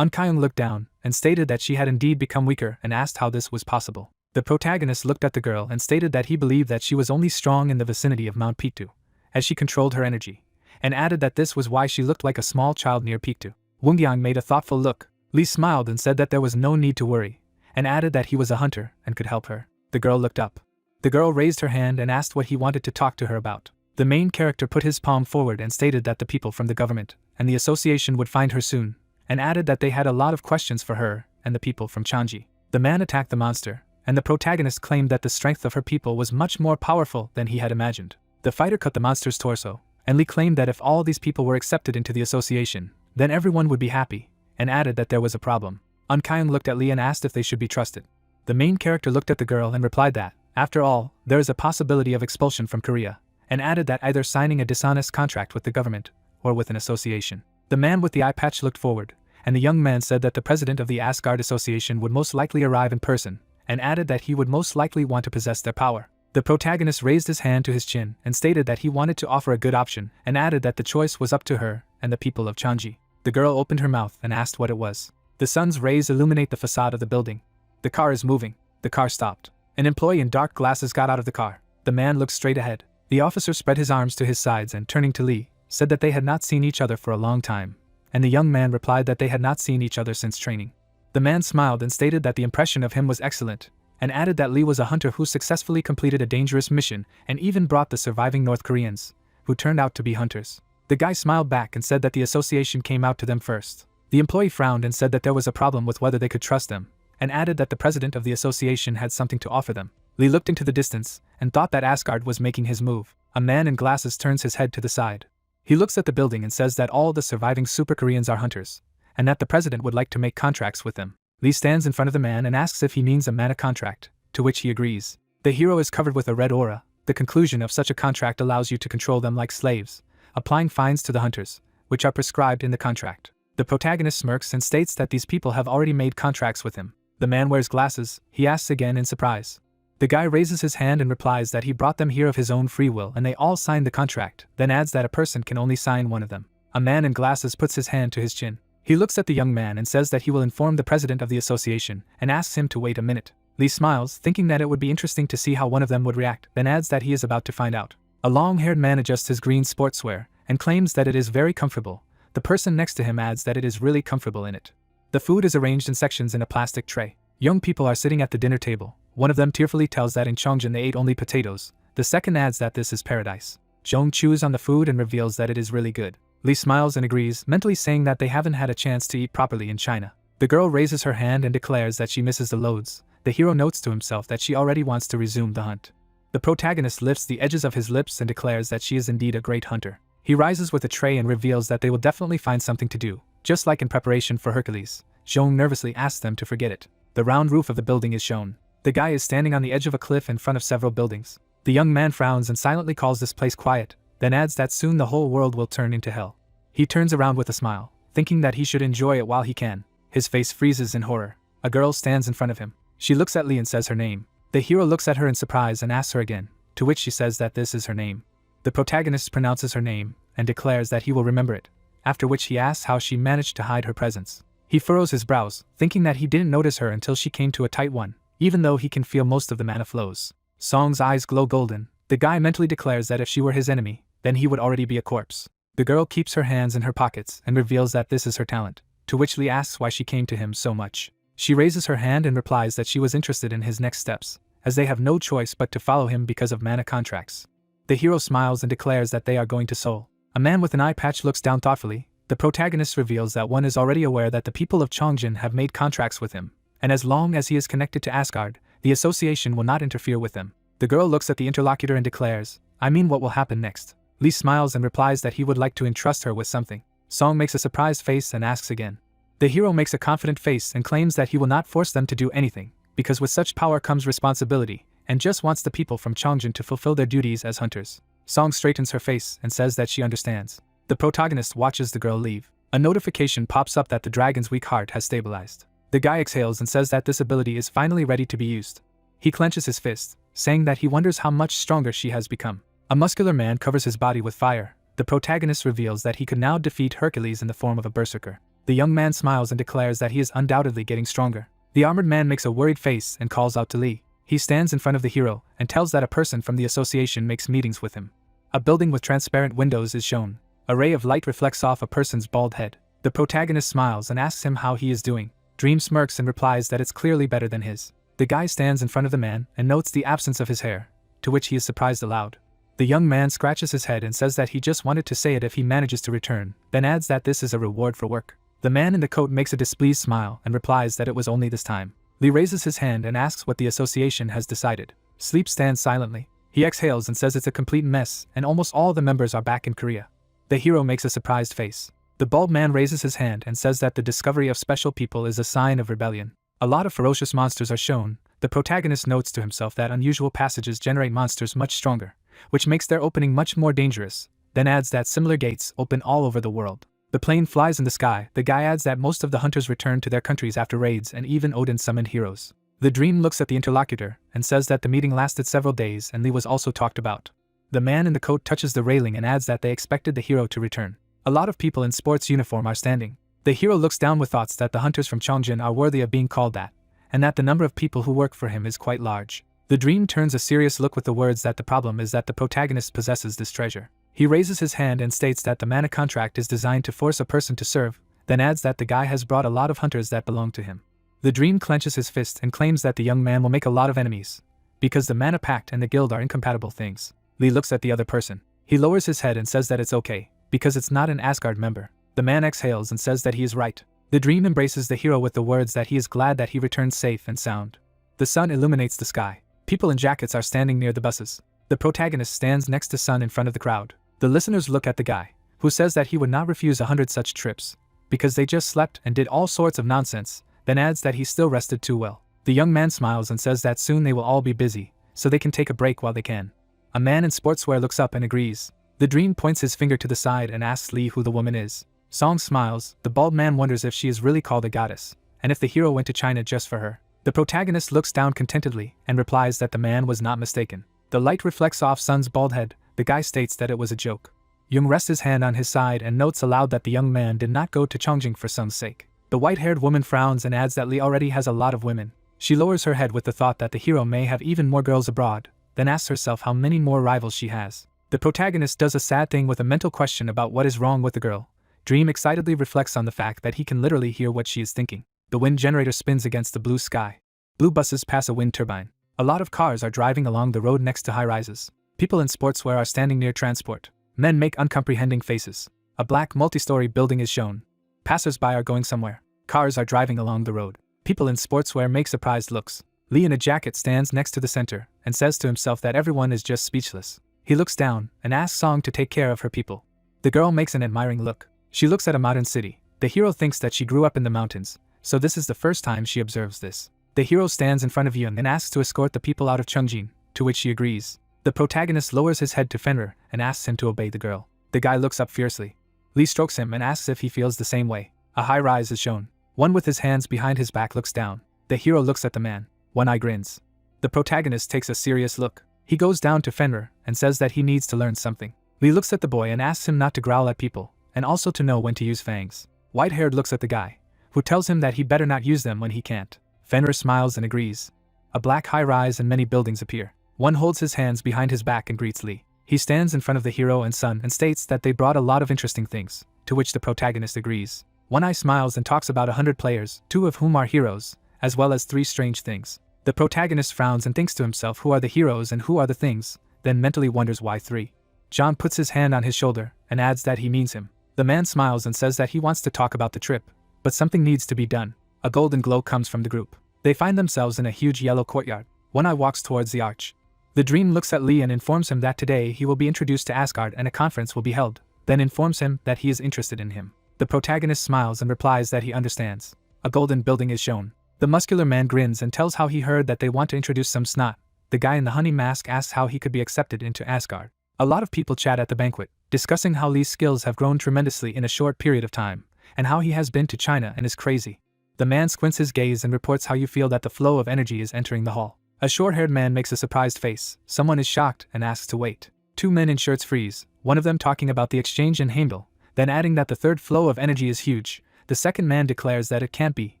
Kyung looked down and stated that she had indeed become weaker and asked how this was possible. The protagonist looked at the girl and stated that he believed that she was only strong in the vicinity of Mount Pictu, as she controlled her energy, and added that this was why she looked like a small child near Pictu. Wongyang made a thoughtful look. Lee smiled and said that there was no need to worry, and added that he was a hunter and could help her. The girl looked up. The girl raised her hand and asked what he wanted to talk to her about. The main character put his palm forward and stated that the people from the government and the association would find her soon, and added that they had a lot of questions for her and the people from Chanji. The man attacked the monster, and the protagonist claimed that the strength of her people was much more powerful than he had imagined. The fighter cut the monster's torso, and Lee claimed that if all these people were accepted into the association, then everyone would be happy, and added that there was a problem. Kyung looked at Lee and asked if they should be trusted. The main character looked at the girl and replied that, after all, there is a possibility of expulsion from Korea, and added that either signing a dishonest contract with the government, or with an association. The man with the eye patch looked forward, and the young man said that the president of the Asgard Association would most likely arrive in person, and added that he would most likely want to possess their power. The protagonist raised his hand to his chin and stated that he wanted to offer a good option, and added that the choice was up to her and the people of Chanji. The girl opened her mouth and asked what it was. The sun's rays illuminate the facade of the building. The car is moving. The car stopped. An employee in dark glasses got out of the car. The man looked straight ahead. The officer spread his arms to his sides and, turning to Lee, said that they had not seen each other for a long time, and the young man replied that they had not seen each other since training. The man smiled and stated that the impression of him was excellent, and added that Lee was a hunter who successfully completed a dangerous mission and even brought the surviving North Koreans, who turned out to be hunters. The guy smiled back and said that the association came out to them first. The employee frowned and said that there was a problem with whether they could trust them, and added that the president of the association had something to offer them. Lee looked into the distance and thought that Asgard was making his move. A man in glasses turns his head to the side. He looks at the building and says that all the surviving Super Koreans are hunters, and that the president would like to make contracts with them. Lee stands in front of the man and asks if he means a mana contract, to which he agrees. The hero is covered with a red aura. The conclusion of such a contract allows you to control them like slaves, applying fines to the hunters, which are prescribed in the contract. The protagonist smirks and states that these people have already made contracts with him. The man wears glasses. He asks again in surprise. The guy raises his hand and replies that he brought them here of his own free will and they all signed the contract, then adds that a person can only sign one of them. A man in glasses puts his hand to his chin. He looks at the young man and says that he will inform the president of the association and asks him to wait a minute. Lee smiles, thinking that it would be interesting to see how one of them would react, then adds that he is about to find out. A long-haired man adjusts his green sportswear and claims that it is very comfortable. The person next to him adds that it is really comfortable in it. The food is arranged in sections in a plastic tray. Young people are sitting at the dinner table. One of them tearfully tells that in Chongjin they ate only potatoes. The second adds that this is paradise. Jong chews on the food and reveals that it is really good. Lee smiles and agrees, mentally saying that they haven't had a chance to eat properly in China. The girl raises her hand and declares that she misses the loads. The hero notes to himself that she already wants to resume the hunt. The protagonist lifts the edges of his lips and declares that she is indeed a great hunter. He rises with a tray and reveals that they will definitely find something to do, just like in preparation for Hercules. Jong nervously asks them to forget it. The round roof of the building is shown. The guy is standing on the edge of a cliff in front of several buildings. The young man frowns and silently calls this place quiet, then adds that soon the whole world will turn into hell. He turns around with a smile, thinking that he should enjoy it while he can. His face freezes in horror. A girl stands in front of him. She looks at Lee and says her name. The hero looks at her in surprise and asks her again, to which she says that this is her name. The protagonist pronounces her name and declares that he will remember it, after which he asks how she managed to hide her presence. He furrows his brows, thinking that he didn't notice her until she came to a tight one, even though he can feel most of the mana flows. Song's eyes glow golden. The guy mentally declares that if she were his enemy, then he would already be a corpse. The girl keeps her hands in her pockets and reveals that this is her talent, to which Lee asks why she came to him so much. She raises her hand and replies that she was interested in his next steps, as they have no choice but to follow him because of mana contracts. The hero smiles and declares that they are going to Seoul. A man with an eye patch looks down thoughtfully. The protagonist reveals that one is already aware that the people of Chongjin have made contracts with him, and as long as he is connected to Asgard, the association will not interfere with them. The girl looks at the interlocutor and declares, "I mean, what will happen next?" Lee smiles and replies that he would like to entrust her with something. Song makes a surprised face and asks again. The hero makes a confident face and claims that he will not force them to do anything, because with such power comes responsibility, and just wants the people from Chongjin to fulfill their duties as hunters. Song straightens her face and says that she understands. The protagonist watches the girl leave. A notification pops up that the dragon's weak heart has stabilized. The guy exhales and says that this ability is finally ready to be used. He clenches his fist, saying that he wonders how much stronger she has become. A muscular man covers his body with fire. The protagonist reveals that he could now defeat Hercules in the form of a berserker. The young man smiles and declares that he is undoubtedly getting stronger. The armored man makes a worried face and calls out to Lee. He stands in front of the hero and tells that a person from the association makes meetings with him. A building with transparent windows is shown. A ray of light reflects off a person's bald head. The protagonist smiles and asks him how he is doing. Dream smirks and replies that it's clearly better than his. The guy stands in front of the man and notes the absence of his hair, to which he is surprised aloud. The young man scratches his head and says that he just wanted to say it if he manages to return, then adds that this is a reward for work. The man in the coat makes a displeased smile and replies that it was only this time. Lee raises his hand and asks what the association has decided. Sleep stands silently. He exhales and says it's a complete mess and almost all the members are back in Korea. The hero makes a surprised face. The bald man raises his hand and says that the discovery of special people is a sign of rebellion. A lot of ferocious monsters are shown. The protagonist notes to himself that unusual passages generate monsters much stronger, which makes their opening much more dangerous, then adds that similar gates open all over the world. The plane flies in the sky. The guy adds that most of the hunters return to their countries after raids and even Odin summoned heroes. The dream looks at the interlocutor and says that the meeting lasted several days and Lee was also talked about. The man in the coat touches the railing and adds that they expected the hero to return. A lot of people in sports uniform are standing. The hero looks down with thoughts that the hunters from Chongjin are worthy of being called that, and that the number of people who work for him is quite large. The dream turns a serious look with the words that the problem is that the protagonist possesses this treasure. He raises his hand and states that the mana contract is designed to force a person to serve, then adds that the guy has brought a lot of hunters that belong to him. The dream clenches his fist and claims that the young man will make a lot of enemies, because the mana pact and the guild are incompatible things. Lee looks at the other person. He lowers his head and says that it's okay, because it's not an Asgard member. The man exhales and says that he is right. The dream embraces the hero with the words that he is glad that he returned safe and sound. The sun illuminates the sky. People in jackets are standing near the buses. The protagonist stands next to Sun in front of the crowd. The listeners look at the guy, who says that he would not refuse 100 such trips, because they just slept and did all sorts of nonsense, then adds that he still rested too well. The young man smiles and says that soon they will all be busy, so they can take a break while they can. A man in sportswear looks up and agrees. The dream points his finger to the side and asks Lee who the woman is. Song smiles. The bald man wonders if she is really called a goddess, and if the hero went to China just for her. The protagonist looks down contentedly and replies that the man was not mistaken. The light reflects off Sun's bald head. The guy states that it was a joke. Jung rests his hand on his side and notes aloud that the young man did not go to Chongjing for Sung's sake. The white-haired woman frowns and adds that Lee already has a lot of women. She lowers her head with the thought that the hero may have even more girls abroad, then asks herself how many more rivals she has. The protagonist does a sad thing with a mental question about what is wrong with the girl. Dream excitedly reflects on the fact that he can literally hear what she is thinking. The wind generator spins against the blue sky. Blue buses pass a wind turbine. A lot of cars are driving along the road next to high-rises. People in sportswear are standing near transport. Men make uncomprehending faces. A black multi-story building is shown. Passers-by are going somewhere. Cars are driving along the road. People in sportswear make surprised looks. Lee in a jacket stands next to the center and says to himself that everyone is just speechless. He looks down and asks Song to take care of her people. The girl makes an admiring look. She looks at a modern city. The hero thinks that she grew up in the mountains, so this is the first time she observes this. The hero stands in front of Yun and asks to escort the people out of Chongjin, to which she agrees. The protagonist lowers his head to Fenrir and asks him to obey the girl. The guy looks up fiercely. Lee strokes him and asks if he feels the same way. A high rise is shown. One with his hands behind his back looks down. The hero looks at the man. One eye grins. The protagonist takes a serious look. He goes down to Fenrir and says that he needs to learn something. Lee looks at the boy and asks him not to growl at people, and also to know when to use fangs. White-haired looks at the guy, who tells him that he better not use them when he can't. Fenrir smiles and agrees. A black high-rise and many buildings appear. One holds his hands behind his back and greets Lee. He stands in front of the hero and son and states that they brought a lot of interesting things, to which the protagonist agrees. One Eye smiles and talks about 100 players, 2 of whom are heroes, as well as 3 strange things. The protagonist frowns and thinks to himself who are the heroes and who are the things, then mentally wonders why 3. John puts his hand on his shoulder and adds that he means him. The man smiles and says that he wants to talk about the trip, but something needs to be done. A golden glow comes from the group. They find themselves in a huge yellow courtyard. One Eye walks towards the arch. The dream looks at Lee and informs him that today he will be introduced to Asgard and a conference will be held, then informs him that he is interested in him. The protagonist smiles and replies that he understands. A golden building is shown. The muscular man grins and tells how he heard that they want to introduce some snot. The guy in the honey mask asks how he could be accepted into Asgard. A lot of people chat at the banquet, discussing how Lee's skills have grown tremendously in a short period of time, and how he has been to China and is crazy. The man squints his gaze and reports how you feel that the flow of energy is entering the hall. A short-haired man makes a surprised face. Someone is shocked and asks to wait. 2 men in shirts freeze, one of them talking about the exchange in Heimdall, then adding that the third flow of energy is huge. The second man declares that it can't be,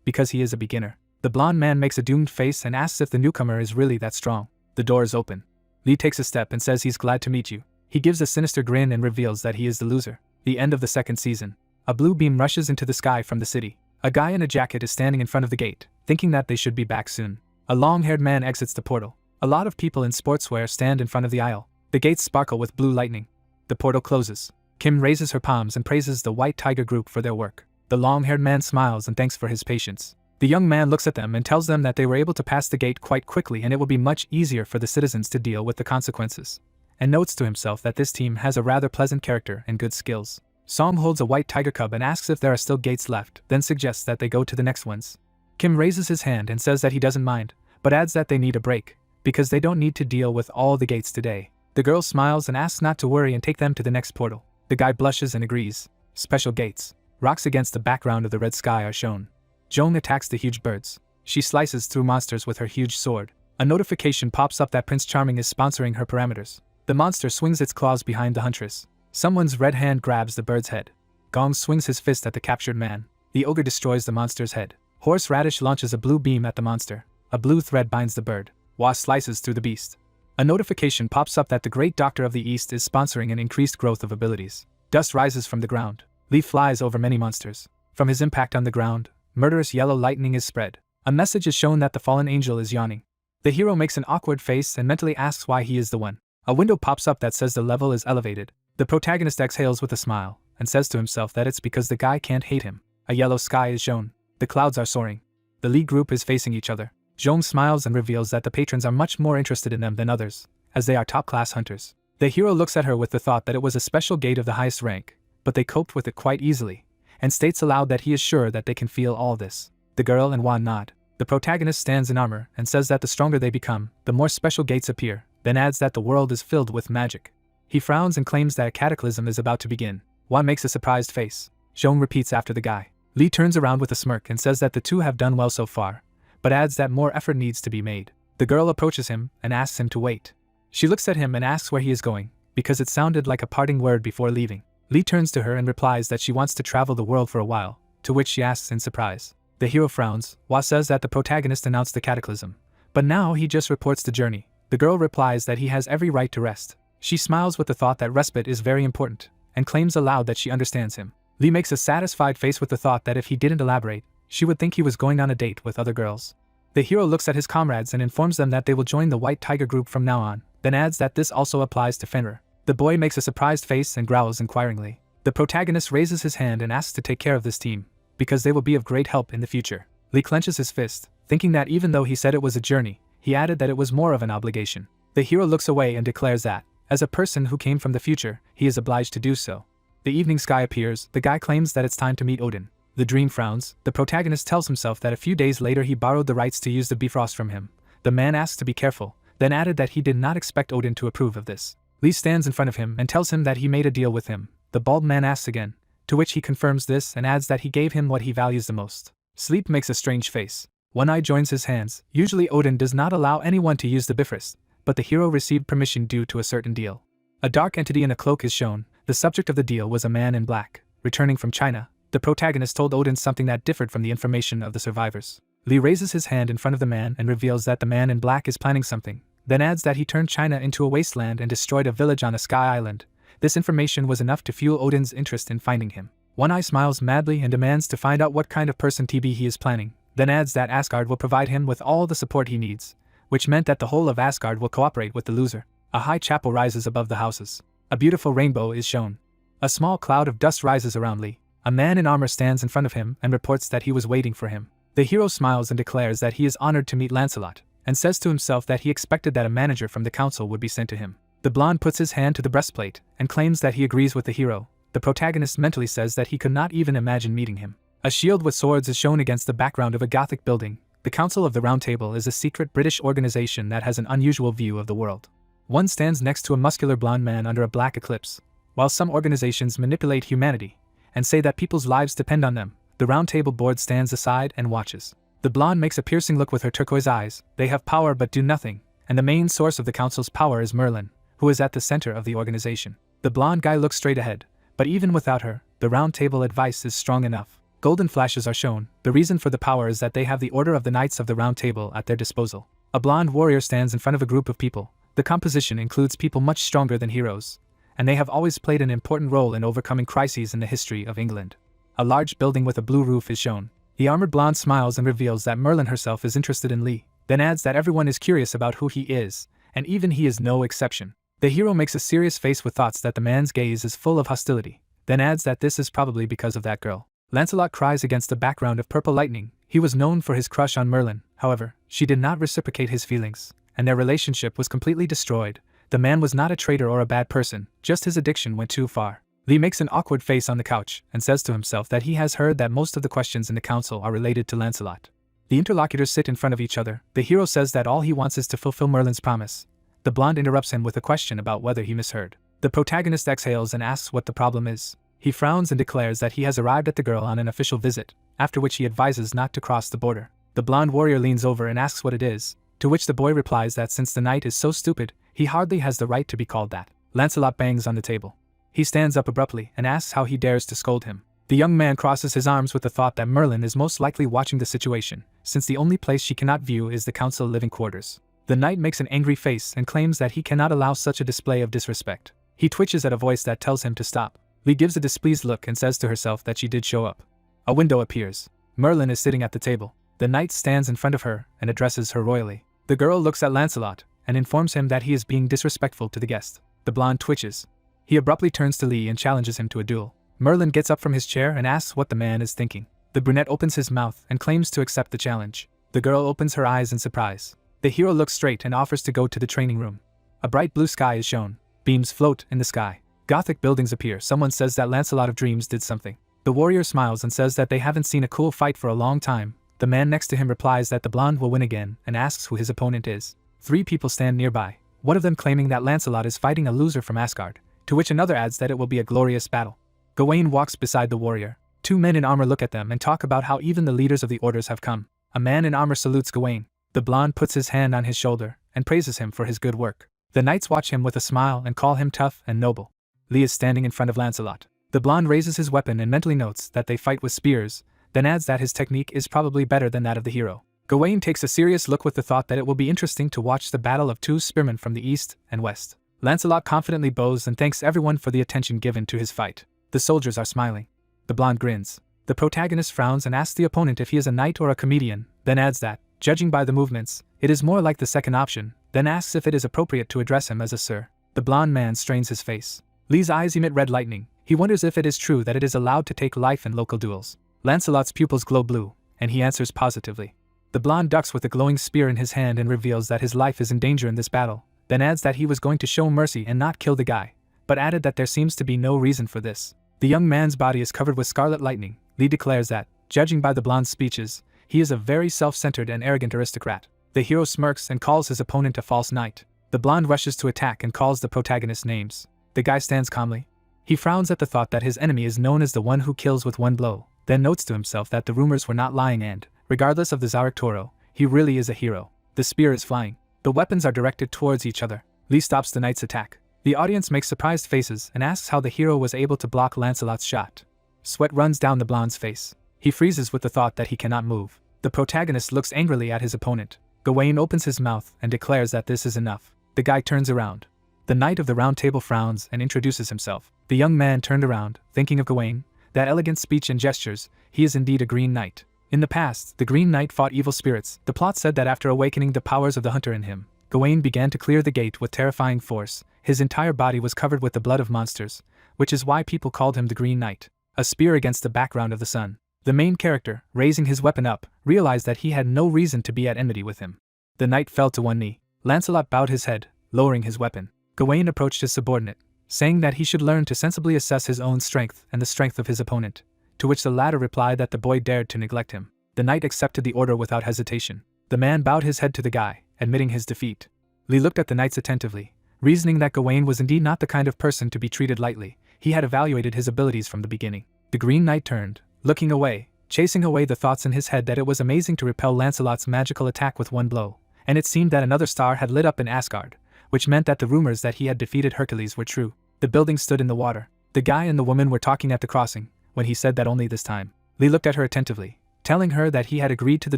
because he is a beginner. The blonde man makes a doomed face and asks if the newcomer is really that strong. The door is open. Lee takes a step and says he's glad to meet you. He gives a sinister grin and reveals that he is the loser. The end of the second season. A blue beam rushes into the sky from the city. A guy in a jacket is standing in front of the gate, thinking that they should be back soon. A long-haired man exits the portal. A lot of people in sportswear stand in front of the aisle. The gates sparkle with blue lightning. The portal closes. Kim raises her palms and praises the White Tiger group for their work. The long-haired man smiles and thanks for his patience. The young man looks at them and tells them that they were able to pass the gate quite quickly and it will be much easier for the citizens to deal with the consequences. And notes to himself that this team has a rather pleasant character and good skills. Song holds a white tiger cub and asks if there are still gates left, then suggests that they go to the next ones. Kim raises his hand and says that he doesn't mind, but adds that they need a break, because they don't need to deal with all the gates today. The girl smiles and asks not to worry and take them to the next portal. The guy blushes and agrees. Special gates. Rocks against the background of the red sky are shown. Joan attacks the huge birds. She slices through monsters with her huge sword. A notification pops up that Prince Charming is sponsoring her parameters. The monster swings its claws behind the huntress. Someone's red hand grabs the bird's head. Gong swings his fist at the captured man. The ogre destroys the monster's head. Horseradish launches a blue beam at the monster. A blue thread binds the bird. Wasp slices through the beast. A notification pops up that the Great Doctor of the East is sponsoring an increased growth of abilities. Dust rises from the ground. Lee flies over many monsters. From his impact on the ground, murderous yellow lightning is spread. A message is shown that the fallen angel is yawning. The hero makes an awkward face and mentally asks why he is the one. A window pops up that says the level is elevated. The protagonist exhales with a smile and says to himself that it's because the guy can't hate him. A yellow sky is shown. The clouds are soaring. The Lee group is facing each other. Joan smiles and reveals that the patrons are much more interested in them than others, as they are top-class hunters. The hero looks at her with the thought that it was a special gate of the highest rank, but they coped with it quite easily, and states aloud that he is sure that they can feel all this. The girl and Juan nod. The protagonist stands in armor and says that the stronger they become, the more special gates appear, then adds that the world is filled with magic. He frowns and claims that a cataclysm is about to begin. Juan makes a surprised face. Joan repeats after the guy. Lee turns around with a smirk and says that the two have done well so far, but adds that more effort needs to be made. The girl approaches him and asks him to wait. She looks at him and asks where he is going, because it sounded like a parting word before leaving. Lee turns to her and replies that she wants to travel the world for a while, to which she asks in surprise. The hero frowns. Hwa says that the protagonist announced the cataclysm, but now he just reports the journey. The girl replies that he has every right to rest. She smiles with the thought that respite is very important, and claims aloud that she understands him. Lee makes a satisfied face with the thought that if he didn't elaborate, she would think he was going on a date with other girls. The hero looks at his comrades and informs them that they will join the White Tiger group from now on, then adds that this also applies to Fenrir. The boy makes a surprised face and growls inquiringly. The protagonist raises his hand and asks to take care of this team, because they will be of great help in the future. Lee clenches his fist, thinking that even though he said it was a journey, he added that it was more of an obligation. The hero looks away and declares that, as a person who came from the future, he is obliged to do so. The evening sky appears. The guy claims that it's time to meet Odin. The dream frowns. The protagonist tells himself that a few days later he borrowed the rights to use the Bifrost from him. The man asks to be careful, then added that he did not expect Odin to approve of this. Lee stands in front of him and tells him that he made a deal with him. The bald man asks again, to which he confirms this and adds that he gave him what he values the most. Sleep makes a strange face. One eye joins his hands. Usually Odin does not allow anyone to use the Bifrost, but the hero received permission due to a certain deal. A dark entity in a cloak is shown. The subject of the deal was a man in black. Returning from China, the protagonist told Odin something that differed from the information of the survivors. Lee raises his hand in front of the man and reveals that the man in black is planning something, then adds that he turned China into a wasteland and destroyed a village on a sky island. This information was enough to fuel Odin's interest in finding him. One Eye smiles madly and demands to find out what kind of person TB he is planning, then adds that Asgard will provide him with all the support he needs, which meant that the whole of Asgard will cooperate with the loser. A high chapel rises above the houses. A beautiful rainbow is shown. A small cloud of dust rises around Lee. A man in armor stands in front of him and reports that he was waiting for him. The hero smiles and declares that he is honored to meet Lancelot, and says to himself that he expected that a manager from the council would be sent to him. The blonde puts his hand to the breastplate and claims that he agrees with the hero. The protagonist mentally says that he could not even imagine meeting him. A shield with swords is shown against the background of a Gothic building. The Council of the Round Table is a secret British organization that has an unusual view of the world. One stands next to a muscular blonde man under a black eclipse. While some organizations manipulate humanity and say that people's lives depend on them, the Round Table board stands aside and watches. The blonde makes a piercing look with her turquoise eyes. They have power but do nothing, and the main source of the council's power is Merlin, who is at the center of the organization. The blonde guy looks straight ahead, but even without her, the Round Table advice is strong enough. Golden flashes are shown. The reason for the power is that they have the Order of the Knights of the Round Table at their disposal. A blonde warrior stands in front of a group of people. The composition includes people much stronger than heroes, and they have always played an important role in overcoming crises in the history of England. A large building with a blue roof is shown. The armored blonde smiles and reveals that Merlin herself is interested in Lee, then adds that everyone is curious about who he is, and even he is no exception. The hero makes a serious face with thoughts that the man's gaze is full of hostility, then adds that this is probably because of that girl. Lancelot cries against the background of purple lightning. He was known for his crush on Merlin. However, she did not reciprocate his feelings, and their relationship was completely destroyed. The man was not a traitor or a bad person, just his addiction went too far. Lee makes an awkward face on the couch and says to himself that he has heard that most of the questions in the council are related to Lancelot. The interlocutors sit in front of each other. The hero says that all he wants is to fulfill Merlin's promise. The blonde interrupts him with a question about whether he misheard. The protagonist exhales and asks what the problem is. He frowns and declares that he has arrived at the girl on an official visit, after which he advises not to cross the border. The blonde warrior leans over and asks what it is, to which the boy replies that since the knight is so stupid, he hardly has the right to be called that. Lancelot bangs on the table. He stands up abruptly and asks how he dares to scold him. The young man crosses his arms with the thought that Merlin is most likely watching the situation, since the only place she cannot view is the council living quarters. The knight makes an angry face and claims that he cannot allow such a display of disrespect. He twitches at a voice that tells him to stop. Lee gives a displeased look and says to herself that she did show up. A window appears. Merlin is sitting at the table. The knight stands in front of her and addresses her royally. The girl looks at Lancelot and informs him that he is being disrespectful to the guest. The blonde twitches. He abruptly turns to Lee and challenges him to a duel. Merlin gets up from his chair and asks what the man is thinking. The brunette opens his mouth and claims to accept the challenge. The girl opens her eyes in surprise. The hero looks straight and offers to go to the training room. A bright blue sky is shown. Beams float in the sky. Gothic buildings appear. Someone says that Lancelot of Dreams did something. The warrior smiles and says that they haven't seen a cool fight for a long time. The man next to him replies that the blonde will win again and asks who his opponent is. 3 people stand nearby, one of them claiming that Lancelot is fighting a loser from Asgard, to which another adds that it will be a glorious battle. Gawain walks beside the warrior. 2 men in armor look at them and talk about how even the leaders of the orders have come. A man in armor salutes Gawain. The blonde puts his hand on his shoulder and praises him for his good work. The knights watch him with a smile and call him tough and noble. Lee is standing in front of Lancelot. The blonde raises his weapon and mentally notes that they fight with spears, then adds that his technique is probably better than that of the hero. Gawain takes a serious look with the thought that it will be interesting to watch the battle of two spearmen from the east and west. Lancelot confidently bows and thanks everyone for the attention given to his fight. The soldiers are smiling. The blonde grins. The protagonist frowns and asks the opponent if he is a knight or a comedian, then adds that, judging by the movements, it is more like the second option, then asks if it is appropriate to address him as a sir. The blonde man strains his face. Lee's eyes emit red lightning. He wonders if it is true that it is allowed to take life in local duels. Lancelot's pupils glow blue, and he answers positively. The blonde ducks with a glowing spear in his hand and reveals that his life is in danger in this battle, then adds that he was going to show mercy and not kill the guy, but added that there seems to be no reason for this. The young man's body is covered with scarlet lightning. Lee declares that, judging by the blonde's speeches, he is a very self-centered and arrogant aristocrat. The hero smirks and calls his opponent a false knight. The blonde rushes to attack and calls the protagonist names. The guy stands calmly. He frowns at the thought that his enemy is known as the one who kills with one blow, then notes to himself that the rumors were not lying and, regardless of the Zarek Toro, he really is a hero. The spear is flying. The weapons are directed towards each other. Lee stops the knight's attack. The audience makes surprised faces and asks how the hero was able to block Lancelot's shot. Sweat runs down the blonde's face. He freezes with the thought that he cannot move. The protagonist looks angrily at his opponent. Gawain opens his mouth and declares that this is enough. The guy turns around. The Knight of the Round Table frowns and introduces himself. The young man turned around, thinking of Gawain, that elegant speech and gestures. He is indeed a Green Knight. In the past, the Green Knight fought evil spirits. The plot said that after awakening the powers of the hunter in him, Gawain began to clear the gate with terrifying force. His entire body was covered with the blood of monsters, which is why people called him the Green Knight. A spear against the background of the sun. The main character, raising his weapon up, realized that he had no reason to be at enmity with him. The knight fell to one knee. Lancelot bowed his head, lowering his weapon. Gawain approached his subordinate, saying that he should learn to sensibly assess his own strength and the strength of his opponent, to which the latter replied that the boy dared to neglect him. The knight accepted the order without hesitation. The man bowed his head to the guy, admitting his defeat. Lee looked at the knights attentively, reasoning that Gawain was indeed not the kind of person to be treated lightly. He had evaluated his abilities from the beginning. The Green Knight turned, looking away, chasing away the thoughts in his head that it was amazing to repel Lancelot's magical attack with one blow, and it seemed that another star had lit up in Asgard, which meant that the rumors that he had defeated Hercules were true. The building stood in the water. The guy and the woman were talking at the crossing, when he said that only this time. Lee looked at her attentively, telling her that he had agreed to the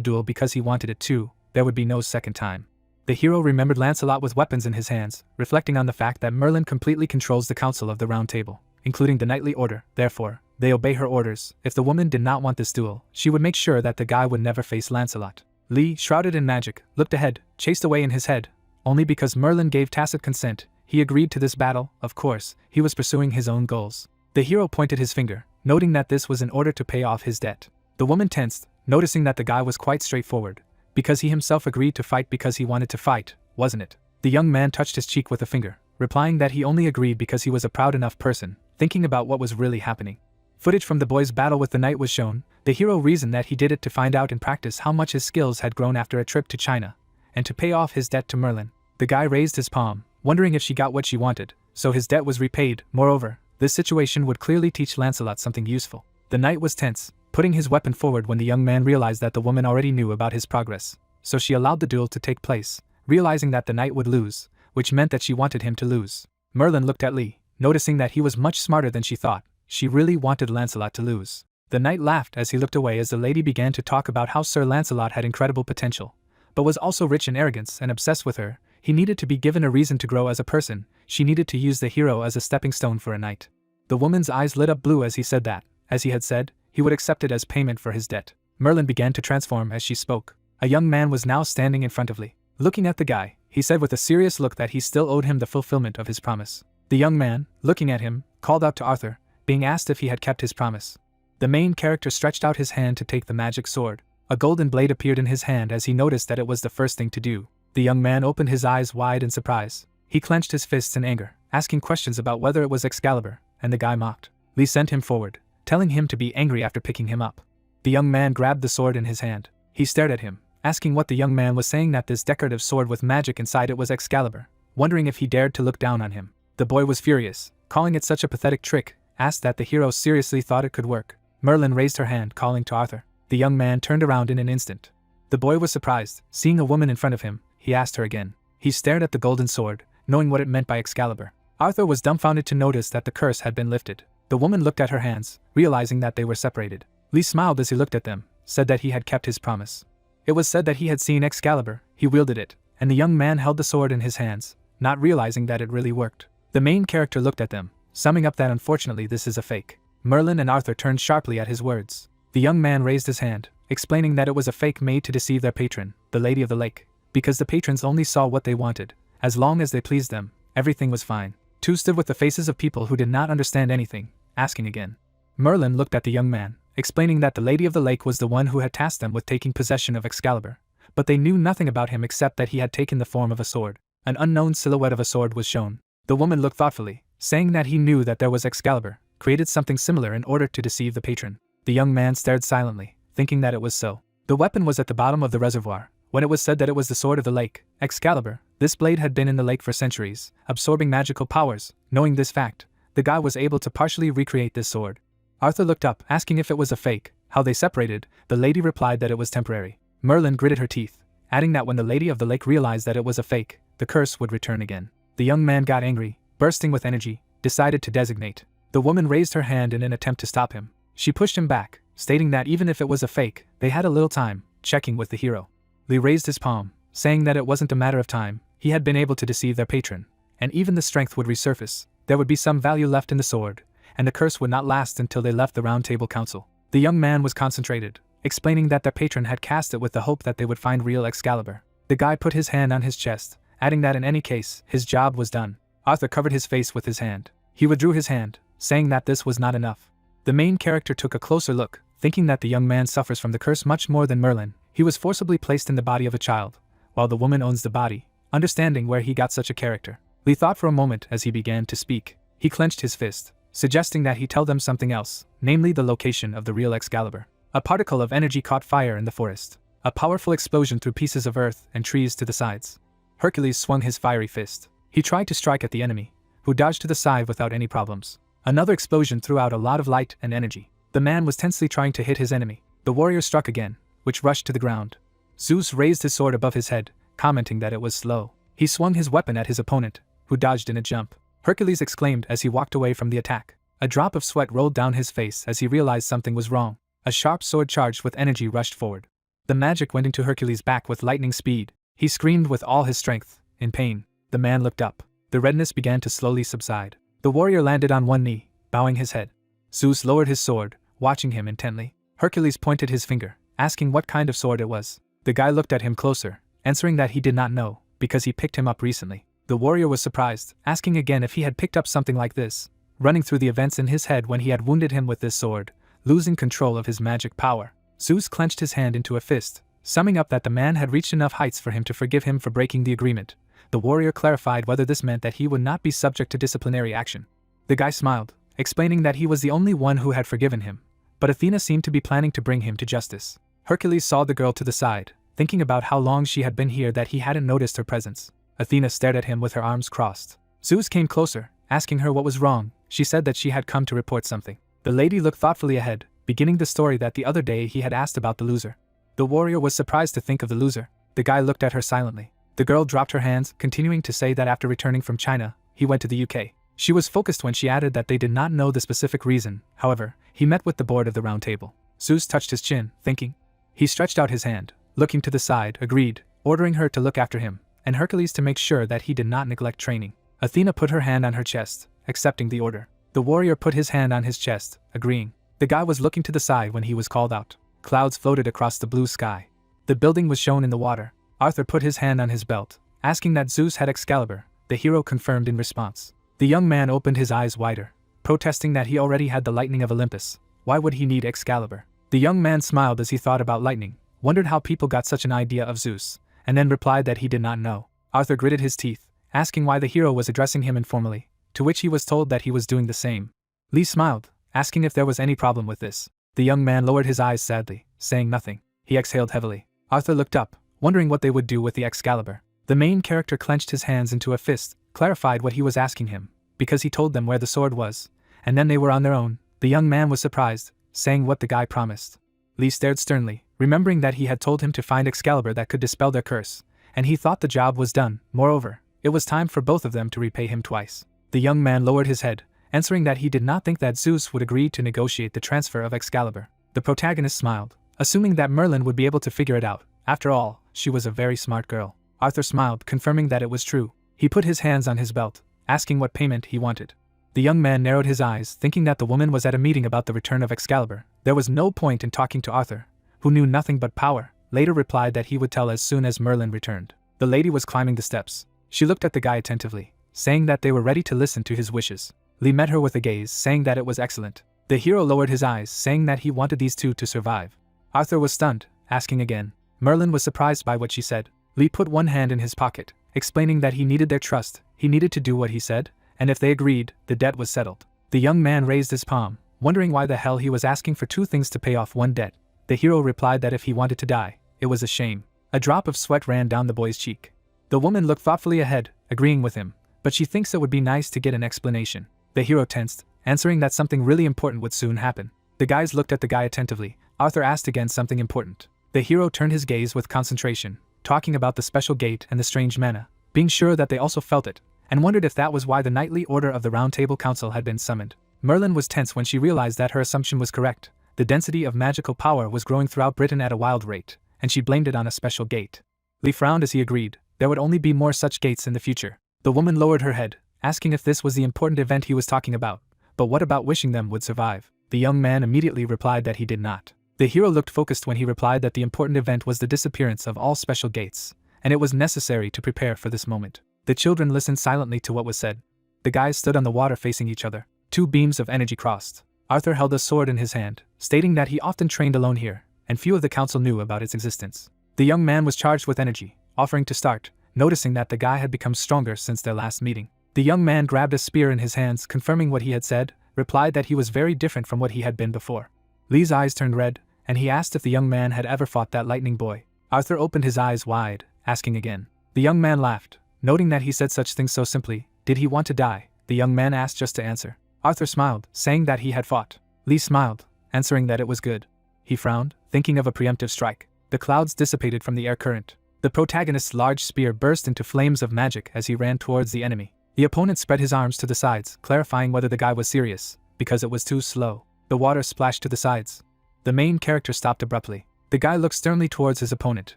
duel because he wanted it too. There would be no second time. The hero remembered Lancelot with weapons in his hands, reflecting on the fact that Merlin completely controls the Council of the Round Table, including the knightly order. Therefore, they obey her orders. If the woman did not want this duel, she would make sure that the guy would never face Lancelot. Lee, shrouded in magic, looked ahead, chased away in his head. Only because Merlin gave tacit consent, he agreed to this battle. Of course, he was pursuing his own goals. The hero pointed his finger, noting that this was in order to pay off his debt. The woman tensed, noticing that the guy was quite straightforward, because he himself agreed to fight because he wanted to fight, wasn't it? The young man touched his cheek with a finger, replying that he only agreed because he was a proud enough person, thinking about what was really happening. Footage from the boy's battle with the knight was shown. The hero reasoned that he did it to find out in practice how much his skills had grown after a trip to China, and to pay off his debt to Merlin. The guy raised his palm, wondering if she got what she wanted, so his debt was repaid. Moreover, this situation would clearly teach Lancelot something useful. The knight was tense, putting his weapon forward when the young man realized that the woman already knew about his progress, so she allowed the duel to take place, realizing that the knight would lose, which meant that she wanted him to lose. Merlin looked at Lee, noticing that he was much smarter than she thought. She really wanted Lancelot to lose. The knight laughed as he looked away as the lady began to talk about how Sir Lancelot had incredible potential, but was also rich in arrogance and obsessed with her. He needed to be given a reason to grow as a person. She needed to use the hero as a stepping stone for a knight. The woman's eyes lit up blue as he said that, as he had said, he would accept it as payment for his debt. Merlin began to transform as she spoke. A young man was now standing in front of Lee. Looking at the guy, he said with a serious look that he still owed him the fulfillment of his promise. The young man, looking at him, called out to Arthur, being asked if he had kept his promise. The main character stretched out his hand to take the magic sword. A golden blade appeared in his hand as he noticed that it was the first thing to do. The young man opened his eyes wide in surprise. He clenched his fists in anger, asking questions about whether it was Excalibur, and the guy mocked. Lee sent him forward, telling him to be angry after picking him up. The young man grabbed the sword in his hand. He stared at him, asking what the young man was saying, that this decorative sword with magic inside it was Excalibur, wondering if he dared to look down on him. The boy was furious, calling it such a pathetic trick, asked that the hero seriously thought it could work. Merlin raised her hand, calling to Arthur. The young man turned around in an instant. The boy was surprised, seeing a woman in front of him. He asked her again. He stared at the golden sword, knowing what it meant by Excalibur. Arthur was dumbfounded to notice that the curse had been lifted. The woman looked at her hands, realizing that they were separated. Lee smiled as he looked at them, said that he had kept his promise. It was said that he had seen Excalibur, he wielded it, and the young man held the sword in his hands, not realizing that it really worked. The main character looked at them, summing up that unfortunately this is a fake. Merlin and Arthur turned sharply at his words. The young man raised his hand, explaining that it was a fake made to deceive their patron, the Lady of the Lake, because the patrons only saw what they wanted. As long as they pleased them, everything was fine. Two stood with the faces of people who did not understand anything, asking again. Merlin looked at the young man, explaining that the Lady of the Lake was the one who had tasked them with taking possession of Excalibur, but they knew nothing about him except that he had taken the form of a sword. An unknown silhouette of a sword was shown. The woman looked thoughtfully, saying that he knew that there was Excalibur, created something similar in order to deceive the patron. The young man stared silently, thinking that it was so. The weapon was at the bottom of the reservoir. When it was said that it was the sword of the lake, Excalibur, this blade had been in the lake for centuries, absorbing magical powers. Knowing this fact, the guy was able to partially recreate this sword. Arthur looked up, asking if it was a fake. How they separated, the lady replied that it was temporary. Merlin gritted her teeth, adding that when the Lady of the Lake realized that it was a fake, the curse would return again. The young man got angry, bursting with energy, decided to designate. The woman raised her hand in an attempt to stop him. She pushed him back, stating that even if it was a fake, they had a little time, checking with the hero. Lee raised his palm, saying that it wasn't a matter of time. He had been able to deceive their patron, and even the strength would resurface. There would be some value left in the sword, and the curse would not last until they left the Round Table Council. The young man was concentrated, explaining that their patron had cast it with the hope that they would find real Excalibur. The guy put his hand on his chest, adding that in any case, his job was done. Arthur covered his face with his hand. He withdrew his hand, saying that this was not enough. The main character took a closer look, thinking that the young man suffers from the curse much more than Merlin. He was forcibly placed in the body of a child, while the woman owns the body, understanding where he got such a character. Lee thought for a moment as he began to speak. He clenched his fist, suggesting that he tell them something else, namely the location of the real Excalibur. A particle of energy caught fire in the forest. A powerful explosion threw pieces of earth and trees to the sides. Hercules swung his fiery fist. He tried to strike at the enemy, who dodged to the side without any problems. Another explosion threw out a lot of light and energy. The man was tensely trying to hit his enemy. The warrior struck again, which rushed to the ground. Zeus raised his sword above his head, commenting that it was slow. He swung his weapon at his opponent, who dodged in a jump. Hercules exclaimed as he walked away from the attack. A drop of sweat rolled down his face as he realized something was wrong. A sharp sword charged with energy rushed forward. The magic went into Hercules' back with lightning speed. He screamed with all his strength, in pain. The man looked up. The redness began to slowly subside. The warrior landed on one knee, bowing his head. Zeus lowered his sword, watching him intently. Hercules pointed his finger, asking what kind of sword it was. The guy looked at him closer, answering that he did not know, because he picked him up recently. The warrior was surprised, asking again if he had picked up something like this, running through the events in his head when he had wounded him with this sword, losing control of his magic power. Zeus clenched his hand into a fist, summing up that the man had reached enough heights for him to forgive him for breaking the agreement. The warrior clarified whether this meant that he would not be subject to disciplinary action. The guy smiled, explaining that he was the only one who had forgiven him, but Athena seemed to be planning to bring him to justice. Hercules saw the girl to the side, thinking about how long she had been here that he hadn't noticed her presence. Athena stared at him with her arms crossed. Zeus came closer, asking her what was wrong. She said that she had come to report something. The lady looked thoughtfully ahead, beginning the story that the other day he had asked about the loser. The warrior was surprised to think of the loser. The guy looked at her silently. The girl dropped her hands, continuing to say that after returning from China, he went to the UK. She was focused when she added that they did not know the specific reason. However, he met with the board of the Round Table. Zeus touched his chin, thinking. He stretched out his hand, looking to the side, agreed, ordering her to look after him, and Hercules to make sure that he did not neglect training. Athena put her hand on her chest, accepting the order. The warrior put his hand on his chest, agreeing. The guy was looking to the side when he was called out. Clouds floated across the blue sky. The building was shown in the water. Arthur put his hand on his belt, asking that Zeus had Excalibur. The hero confirmed in response. The young man opened his eyes wider, protesting that he already had the lightning of Olympus. Why would he need Excalibur? The young man smiled as he thought about lightning, wondered how people got such an idea of Zeus, and then replied that he did not know. Arthur gritted his teeth, asking why the hero was addressing him informally, to which he was told that he was doing the same. Lee smiled, asking if there was any problem with this. The young man lowered his eyes sadly, saying nothing. He exhaled heavily. Arthur looked up, wondering what they would do with the Excalibur. The main character clenched his hands into a fist, clarified what he was asking him, because he told them where the sword was, and then they were on their own. The young man was surprised, saying what the guy promised. Lee stared sternly, remembering that he had told him to find Excalibur that could dispel their curse, and he thought the job was done. Moreover, It was time for both of them to repay him twice. The young man lowered his head, answering that he did not think that Zeus would agree to negotiate the transfer of Excalibur. The protagonist smiled, assuming that Merlin would be able to figure it out. After all, she was a very smart girl. Arthur smiled, confirming that it was true. He put his hands on his belt, asking what payment he wanted. The young man narrowed his eyes, thinking that the woman was at a meeting about the return of Excalibur. There was no point in talking to Arthur, who knew nothing but power. Later replied that he would tell as soon as Merlin returned. The lady was climbing the steps. She looked at the guy attentively, saying that they were ready to listen to his wishes. Lee met her with a gaze, saying that it was excellent. The hero lowered his eyes, saying that he wanted these two to survive. Arthur was stunned, asking again. Merlin was surprised by what she said. Lee put one hand in his pocket, explaining that he needed their trust, he needed to do what he said, and if they agreed, the debt was settled. The young man raised his palm, wondering why the hell he was asking for two things to pay off one debt. The hero replied that if he wanted to die, it was a shame. A drop of sweat ran down the boy's cheek. The woman looked thoughtfully ahead, agreeing with him, but she thinks it would be nice to get an explanation. The hero tensed, answering that something really important would soon happen. The guys looked at the guy attentively. Arthur asked again something important. The hero turned his gaze with concentration, talking about the special gate and the strange mana, being sure that they also felt it, and wondered if that was why the nightly order of the Round Table Council had been summoned. Merlin was tense when she realized that her assumption was correct. The density of magical power was growing throughout Britain at a wild rate, and she blamed it on a special gate. Lee frowned as he agreed. There would only be more such gates in the future. The woman lowered her head, asking if this was the important event he was talking about. But what about wishing them would survive? The young man immediately replied that he did not. The hero looked focused when he replied that the important event was the disappearance of all special gates, and it was necessary to prepare for this moment. The children listened silently to what was said. The guys stood on the water facing each other. Two beams of energy crossed. Arthur held a sword in his hand, stating that he often trained alone here, and few of the council knew about its existence. The young man was charged with energy, offering to start, noticing that the guy had become stronger since their last meeting. The young man grabbed a spear in his hands, confirming what he had said, replied that he was very different from what he had been before. Lee's eyes turned red, and he asked if the young man had ever fought that lightning boy. Arthur opened his eyes wide, asking again. The young man laughed, noting that he said such things so simply. Did he want to die? The young man asked just to answer. Arthur smiled, saying that he had fought. Lee smiled, answering that it was good. He frowned, thinking of a preemptive strike. The clouds dissipated from the air current. The protagonist's large spear burst into flames of magic as he ran towards the enemy. The opponent spread his arms to the sides, clarifying whether the guy was serious, because it was too slow. The water splashed to the sides. The main character stopped abruptly. The guy looked sternly towards his opponent,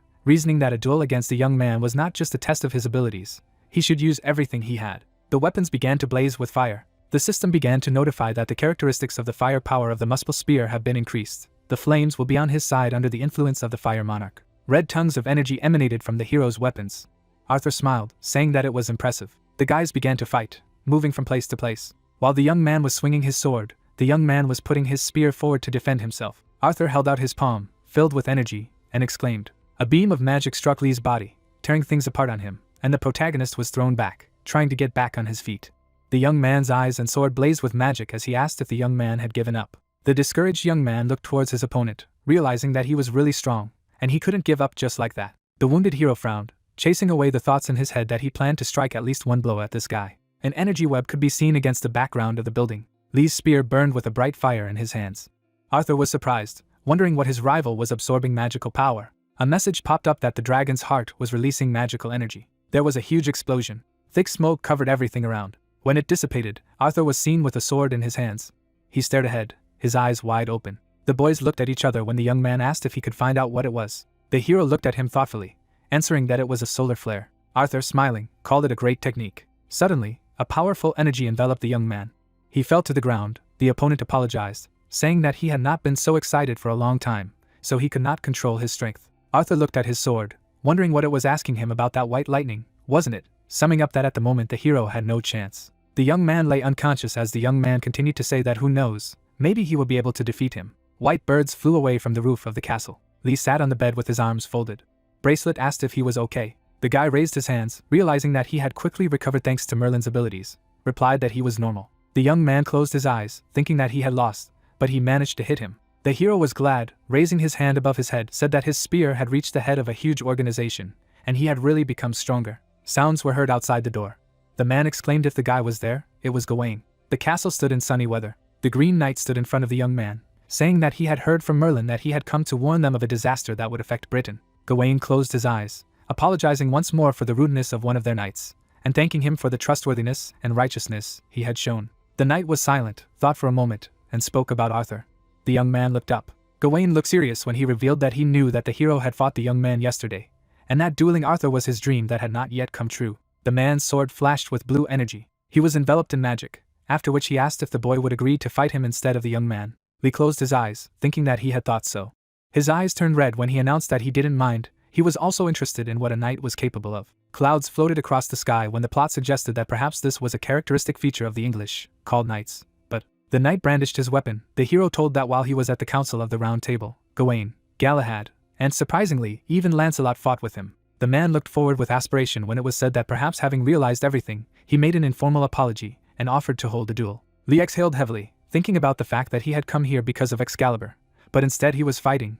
reasoning that a duel against the young man was not just a test of his abilities. He should use everything he had. The weapons began to blaze with fire. The system began to notify that the characteristics of the fire power of the muscle spear have been increased. The flames will be on his side under the influence of the fire monarch. Red tongues of energy emanated from the hero's weapons. Arthur smiled, saying that it was impressive. The guys began to fight, moving from place to place. While the young man was swinging his sword, the young man was putting his spear forward to defend himself. Arthur held out his palm, filled with energy, and exclaimed. A beam of magic struck Lee's body, tearing things apart on him, and the protagonist was thrown back, trying to get back on his feet. The young man's eyes and sword blazed with magic as he asked if the young man had given up. The discouraged young man looked towards his opponent, realizing that he was really strong, and he couldn't give up just like that. The wounded hero frowned, chasing away the thoughts in his head that he planned to strike at least one blow at this guy. An energy web could be seen against the background of the building. Lee's spear burned with a bright fire in his hands. Arthur was surprised, wondering what his rival was absorbing magical power. A message popped up that the dragon's heart was releasing magical energy. There was a huge explosion. Thick smoke covered everything around. When it dissipated, Arthur was seen with a sword in his hands. He stared ahead, his eyes wide open. The boys looked at each other when the young man asked if he could find out what it was. The hero looked at him thoughtfully, answering that it was a solar flare. Arthur, smiling, called it a great technique. Suddenly, a powerful energy enveloped the young man. He fell to the ground. The opponent apologized, saying that he had not been so excited for a long time, so he could not control his strength. Arthur looked at his sword, wondering what it was asking him about that white lightning, wasn't it? Summing up that at the moment the hero had no chance. The young man lay unconscious as the young man continued to say that who knows, maybe he will be able to defeat him. White birds flew away from the roof of the castle. Lee sat on the bed with his arms folded. Bracelet asked if he was okay. The guy raised his hands, realizing that he had quickly recovered thanks to Merlin's abilities, replied that he was normal. The young man closed his eyes, thinking that he had lost, but he managed to hit him. The hero was glad, raising his hand above his head, said that his spear had reached the head of a huge organization, and he had really become stronger. Sounds were heard outside the door. The man exclaimed if the guy was there, it was Gawain. The castle stood in sunny weather. The Green Knight stood in front of the young man, saying that he had heard from Merlin that he had come to warn them of a disaster that would affect Britain. Gawain closed his eyes, apologizing once more for the rudeness of one of their knights, and thanking him for the trustworthiness and righteousness he had shown. The knight was silent, thought for a moment, and spoke about Arthur. The young man looked up. Gawain looked serious when he revealed that he knew that the hero had fought the young man yesterday, and that dueling Arthur was his dream that had not yet come true. The man's sword flashed with blue energy. He was enveloped in magic, after which he asked if the boy would agree to fight him instead of the young man. Lee closed his eyes, thinking that he had thought so. His eyes turned red when he announced that he didn't mind. He was also interested in what a knight was capable of. Clouds floated across the sky when the plot suggested that perhaps this was a characteristic feature of the English, called knights. But the knight brandished his weapon. The hero told that while he was at the council of the Round Table, Gawain, Galahad, and surprisingly, even Lancelot fought with him. The man looked forward with aspiration when it was said that perhaps having realized everything, he made an informal apology and offered to hold a duel. Lee exhaled heavily, thinking about the fact that he had come here because of Excalibur, but instead he was fighting,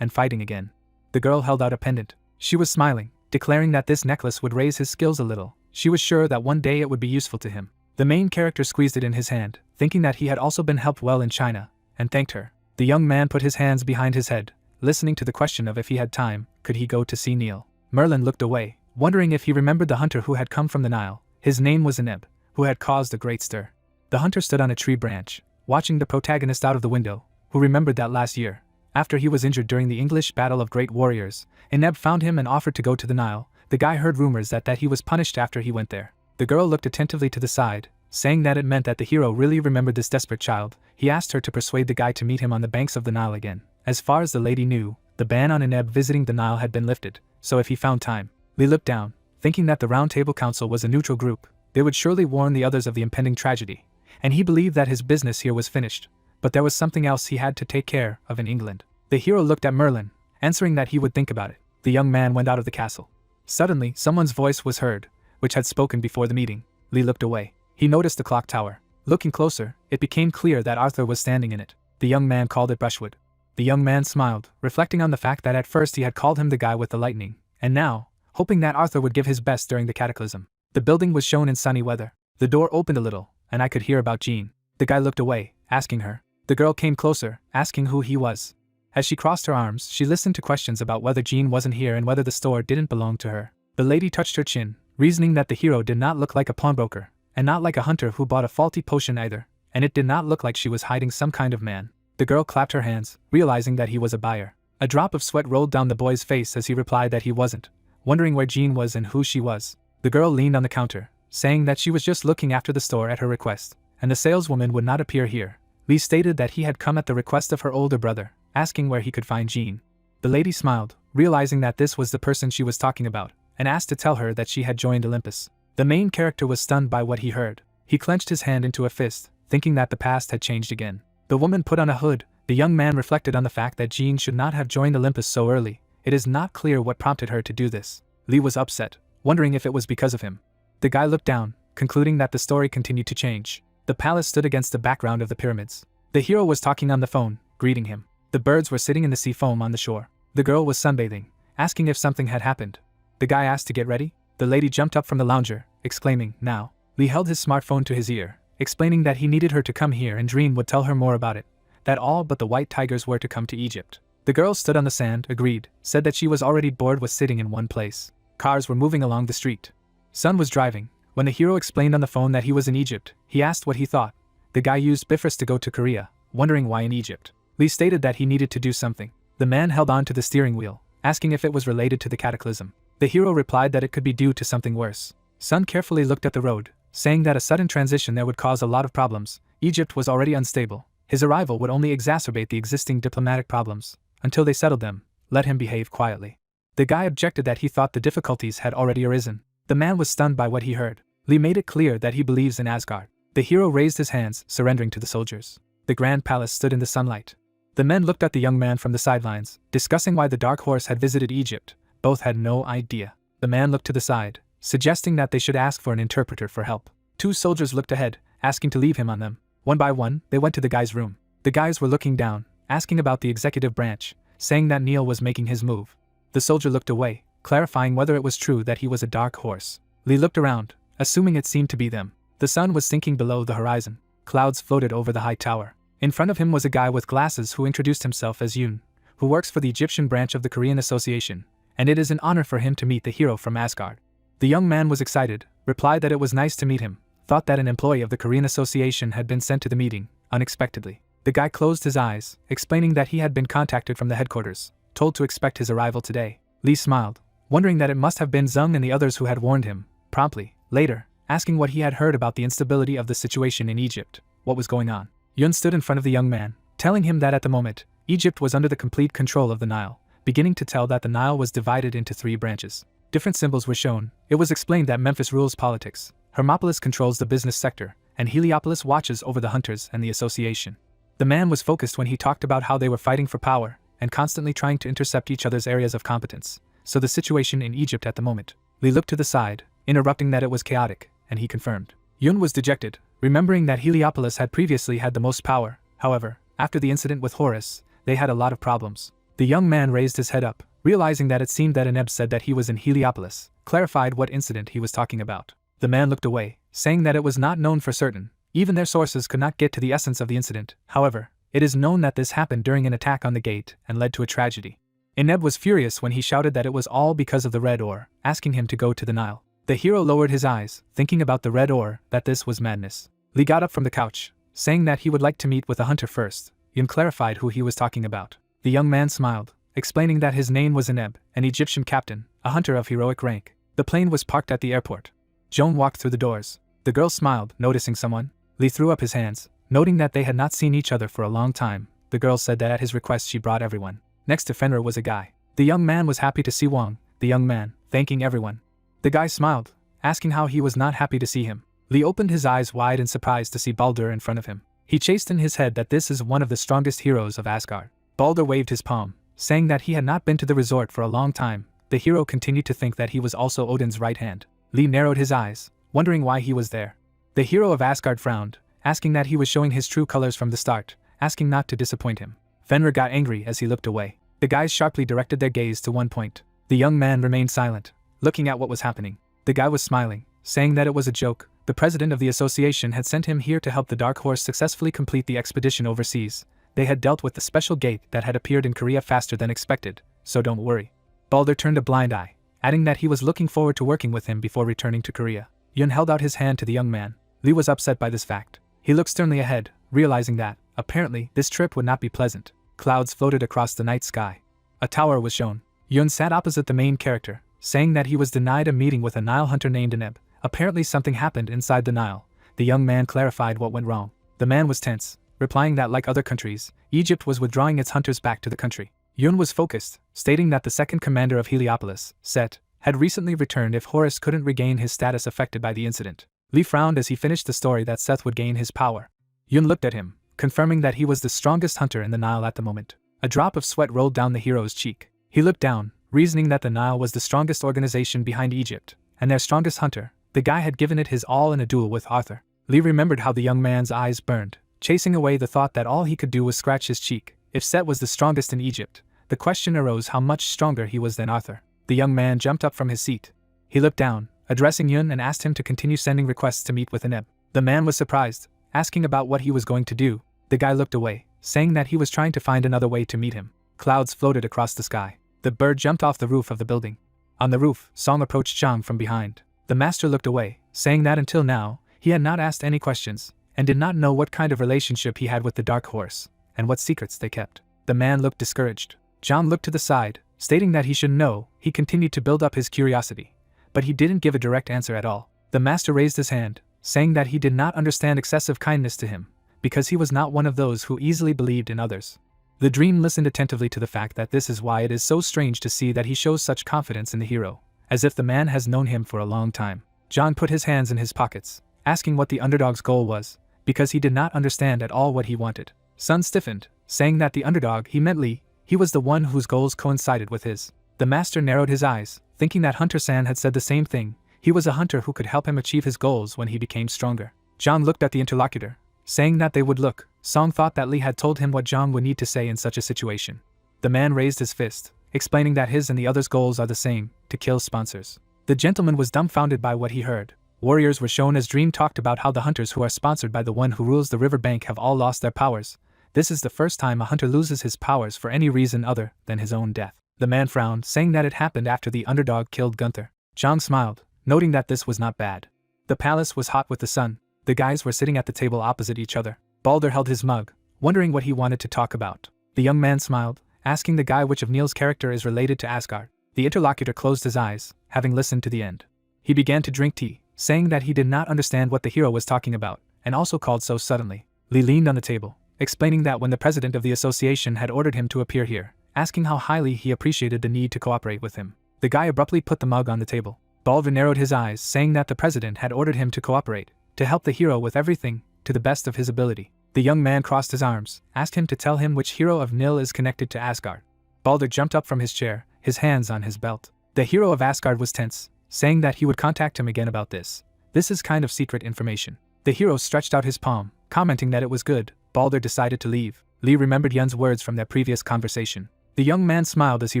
and fighting again. The girl held out a pendant. She was smiling, declaring that this necklace would raise his skills a little. She was sure that one day it would be useful to him. The main character squeezed it in his hand, thinking that he had also been helped well in China, and thanked her. The young man put his hands behind his head, listening to the question of if he had time, could he go to see Neil. Merlin looked away, wondering if he remembered the hunter who had come from the Nile. His name was Eneb, who had caused a great stir. The hunter stood on a tree branch, watching the protagonist out of the window, who remembered that last year, after he was injured during the English Battle of Great Warriors, Eneb found him and offered to go to the Nile. The guy heard rumors that he was punished after he went there. The girl looked attentively to the side, saying that it meant that the hero really remembered this desperate child. He asked her to persuade the guy to meet him on the banks of the Nile again. As far as the lady knew, the ban on Eneb visiting the Nile had been lifted, so if he found time. Lee looked down, thinking that the Round Table Council was a neutral group. They would surely warn the others of the impending tragedy, and he believed that his business here was finished. But there was something else he had to take care of in England. The hero looked at Merlin, answering that he would think about it. The young man went out of the castle. Suddenly, someone's voice was heard, which had spoken before the meeting. Lee looked away. He noticed the clock tower. Looking closer, it became clear that Arthur was standing in it. The young man called it brushwood. The young man smiled, reflecting on the fact that at first he had called him the guy with the lightning, and now, hoping that Arthur would give his best during the cataclysm. The building was shown in sunny weather. The door opened a little, and I could hear about Jean. The guy looked away, asking her. The girl came closer, asking who he was. As she crossed her arms, she listened to questions about whether Jean wasn't here and whether the store didn't belong to her. The lady touched her chin, reasoning that the hero did not look like a pawnbroker, and not like a hunter who bought a faulty potion either, and it did not look like she was hiding some kind of man. The girl clapped her hands, realizing that he was a buyer. A drop of sweat rolled down the boy's face as he replied that he wasn't, wondering where Jean was and who she was. The girl leaned on the counter, saying that she was just looking after the store at her request, and the saleswoman would not appear here. Lee stated that he had come at the request of her older brother, asking where he could find Jean. The lady smiled, realizing that this was the person she was talking about, and asked to tell her that she had joined Olympus. The main character was stunned by what he heard. He clenched his hand into a fist, thinking that the past had changed again. The woman put on a hood. The young man reflected on the fact that Jean should not have joined Olympus so early. It is not clear what prompted her to do this. Lee was upset, wondering if it was because of him. The guy looked down, concluding that the story continued to change. The palace stood against the background of the pyramids. The hero was talking on the phone, greeting him. The birds were sitting in the sea foam on the shore. The girl was sunbathing, asking if something had happened. The guy asked to get ready. The lady jumped up from the lounger, exclaiming, "Now." Lee held his smartphone to his ear, explaining that he needed her to come here and Dream would tell her more about it. That all but the white tigers were to come to Egypt. The girl stood on the sand, agreed, said that she was already bored with sitting in one place. Cars were moving along the street. Sun was driving. When the hero explained on the phone that he was in Egypt, he asked what he thought. The guy used Bifrost to go to Korea, wondering why in Egypt. Lee stated that he needed to do something. The man held on to the steering wheel, asking if it was related to the cataclysm. The hero replied that it could be due to something worse. Sun carefully looked at the road, saying that a sudden transition there would cause a lot of problems. Egypt was already unstable. His arrival would only exacerbate the existing diplomatic problems. Until they settled them, let him behave quietly. The guy objected that he thought the difficulties had already arisen. The man was stunned by what he heard. Lee made it clear that he believes in Asgard. The hero raised his hands, surrendering to the soldiers. The grand palace stood in the sunlight. The men looked at the young man from the sidelines, discussing why the Dark Horse had visited Egypt. Both had no idea. The man looked to the side, suggesting that they should ask for an interpreter for help. Two soldiers looked ahead, asking to leave him on them. One by one, they went to the guy's room. The guys were looking down, asking about the executive branch, saying that Neil was making his move. The soldier looked away, clarifying whether it was true that he was a dark horse. Lee looked around, assuming it seemed to be them. The sun was sinking below the horizon. Clouds floated over the high tower. In front of him was a guy with glasses who introduced himself as Yoon, who works for the Egyptian branch of the Korean Association, and it is an honor for him to meet the hero from Asgard. The young man was excited, replied that it was nice to meet him, thought that an employee of the Korean Association had been sent to the meeting, unexpectedly. The guy closed his eyes, explaining that he had been contacted from the headquarters, told to expect his arrival today. Lee smiled, wondering that it must have been Zheng and the others who had warned him, promptly, later, asking what he had heard about the instability of the situation in Egypt, what was going on. Yun stood in front of the young man, telling him that at the moment, Egypt was under the complete control of the Nile, beginning to tell that the Nile was divided into 3 branches. Different symbols were shown. It was explained that Memphis rules politics, Hermopolis controls the business sector, and Heliopolis watches over the hunters and the association. The man was focused when he talked about how they were fighting for power, and constantly trying to intercept each other's areas of competence. So the situation in Egypt at the moment. Lee looked to the side, interrupting that it was chaotic, and he confirmed. Yun was dejected, remembering that Heliopolis had previously had the most power. However, after the incident with Horus, they had a lot of problems. The young man raised his head up, realizing that it seemed that Aneb said that he was in Heliopolis, clarified what incident he was talking about. The man looked away, saying that it was not known for certain. Even their sources could not get to the essence of the incident. However, it is known that this happened during an attack on the gate and led to a tragedy. Aneb was furious when he shouted that it was all because of the red ore, asking him to go to the Nile. The hero lowered his eyes, thinking about the red ore, that this was madness. Lee got up from the couch, saying that he would like to meet with a hunter first. Yun clarified who he was talking about. The young man smiled, explaining that his name was Aneb, an Egyptian captain, a hunter of heroic rank. The plane was parked at the airport. Joan walked through the doors. The girl smiled, noticing someone. Lee threw up his hands, noting that they had not seen each other for a long time. The girl said that at his request she brought everyone. Next to Fenrir was a guy. The young man was happy to see Wang, the young man, thanking everyone. The guy smiled, asking how he was not happy to see him. Lee opened his eyes wide in surprise to see Baldur in front of him. He chased in his head that this is one of the strongest heroes of Asgard. Baldur waved his palm, saying that he had not been to the resort for a long time. The hero continued to think that he was also Odin's right hand. Lee narrowed his eyes, wondering why he was there. The hero of Asgard frowned, asking that he was showing his true colors from the start, asking not to disappoint him. Fenrir got angry as he looked away. The guys sharply directed their gaze to one point. The young man remained silent, looking at what was happening. The guy was smiling, saying that it was a joke. The president of the association had sent him here to help the Dark Horse successfully complete the expedition overseas. They had dealt with the special gate that had appeared in Korea faster than expected, so don't worry. Baldur turned a blind eye, adding that he was looking forward to working with him before returning to Korea. Yun held out his hand to the young man. Lee was upset by this fact. He looked sternly ahead, realizing that, apparently, this trip would not be pleasant. Clouds floated across the night sky. A tower was shown. Yun sat opposite the main character, saying that he was denied a meeting with a Nile hunter named Aneb. Apparently something happened inside the Nile. The young man clarified what went wrong. The man was tense, replying that like other countries, Egypt was withdrawing its hunters back to the country. Yun was focused, stating that the second commander of Heliopolis, Set, had recently returned if Horus couldn't regain his status affected by the incident. Lee frowned as he finished the story that Seth would gain his power. Yun looked at him, confirming that he was the strongest hunter in the Nile at the moment. A drop of sweat rolled down the hero's cheek. He looked down, reasoning that the Nile was the strongest organization behind Egypt, and their strongest hunter. The guy had given it his all in a duel with Arthur. Lee remembered how the young man's eyes burned, chasing away the thought that all he could do was scratch his cheek. If Set was the strongest in Egypt, the question arose how much stronger he was than Arthur. The young man jumped up from his seat. He looked down, addressing Yun, and asked him to continue sending requests to meet with Aneb. The man was surprised, asking about what he was going to do. The guy looked away, saying that he was trying to find another way to meet him. Clouds floated across the sky. The bird jumped off the roof of the building. On the roof, Song approached Zhang from behind. The master looked away, saying that until now, he had not asked any questions, and did not know what kind of relationship he had with the Dark Horse, and what secrets they kept. The man looked discouraged. Zhang looked to the side, stating that he should know. He continued to build up his curiosity, but he didn't give a direct answer at all. The master raised his hand, saying that he did not understand excessive kindness to him, because he was not one of those who easily believed in others. The dream listened attentively to the fact that this is why it is so strange to see that he shows such confidence in the hero, as if the man has known him for a long time. John put his hands in his pockets, asking what the underdog's goal was, because he did not understand at all what he wanted. Sun stiffened, saying that the underdog he meant Lee. He was the one whose goals coincided with his. The master narrowed his eyes, thinking that Hunter San had said the same thing. He was a hunter who could help him achieve his goals when he became stronger. John looked at the interlocutor, saying that they would look. Song thought that Lee had told him what John would need to say in such a situation. The man raised his fist, explaining that his and the others' goals are the same, to kill sponsors. The gentleman was dumbfounded by what he heard. Warriors were shown as Dream talked about how the hunters who are sponsored by the one who rules the riverbank have all lost their powers. This is the first time a hunter loses his powers for any reason other than his own death. The man frowned, saying that it happened after the underdog killed Gunther. Zhang smiled, noting that this was not bad. The palace was hot with the sun. The guys were sitting at the table opposite each other. Balder held his mug, wondering what he wanted to talk about. The young man smiled, asking the guy which of Neil's character is related to Asgard. The interlocutor closed his eyes, having listened to the end. He began to drink tea, saying that he did not understand what the hero was talking about, and also called so suddenly. Lee leaned on the table, explaining that when the president of the association had ordered him to appear here, asking how highly he appreciated the need to cooperate with him. The guy abruptly put the mug on the table. Balder narrowed his eyes, saying that the president had ordered him to cooperate, to help the hero with everything, to the best of his ability. The young man crossed his arms, asked him to tell him which hero of Nil is connected to Asgard. Balder jumped up from his chair, his hands on his belt. The hero of Asgard was tense, saying that he would contact him again about this. This is kind of secret information. The hero stretched out his palm, commenting that it was good. Balder decided to leave. Lee remembered Yun's words from their previous conversation. The young man smiled as he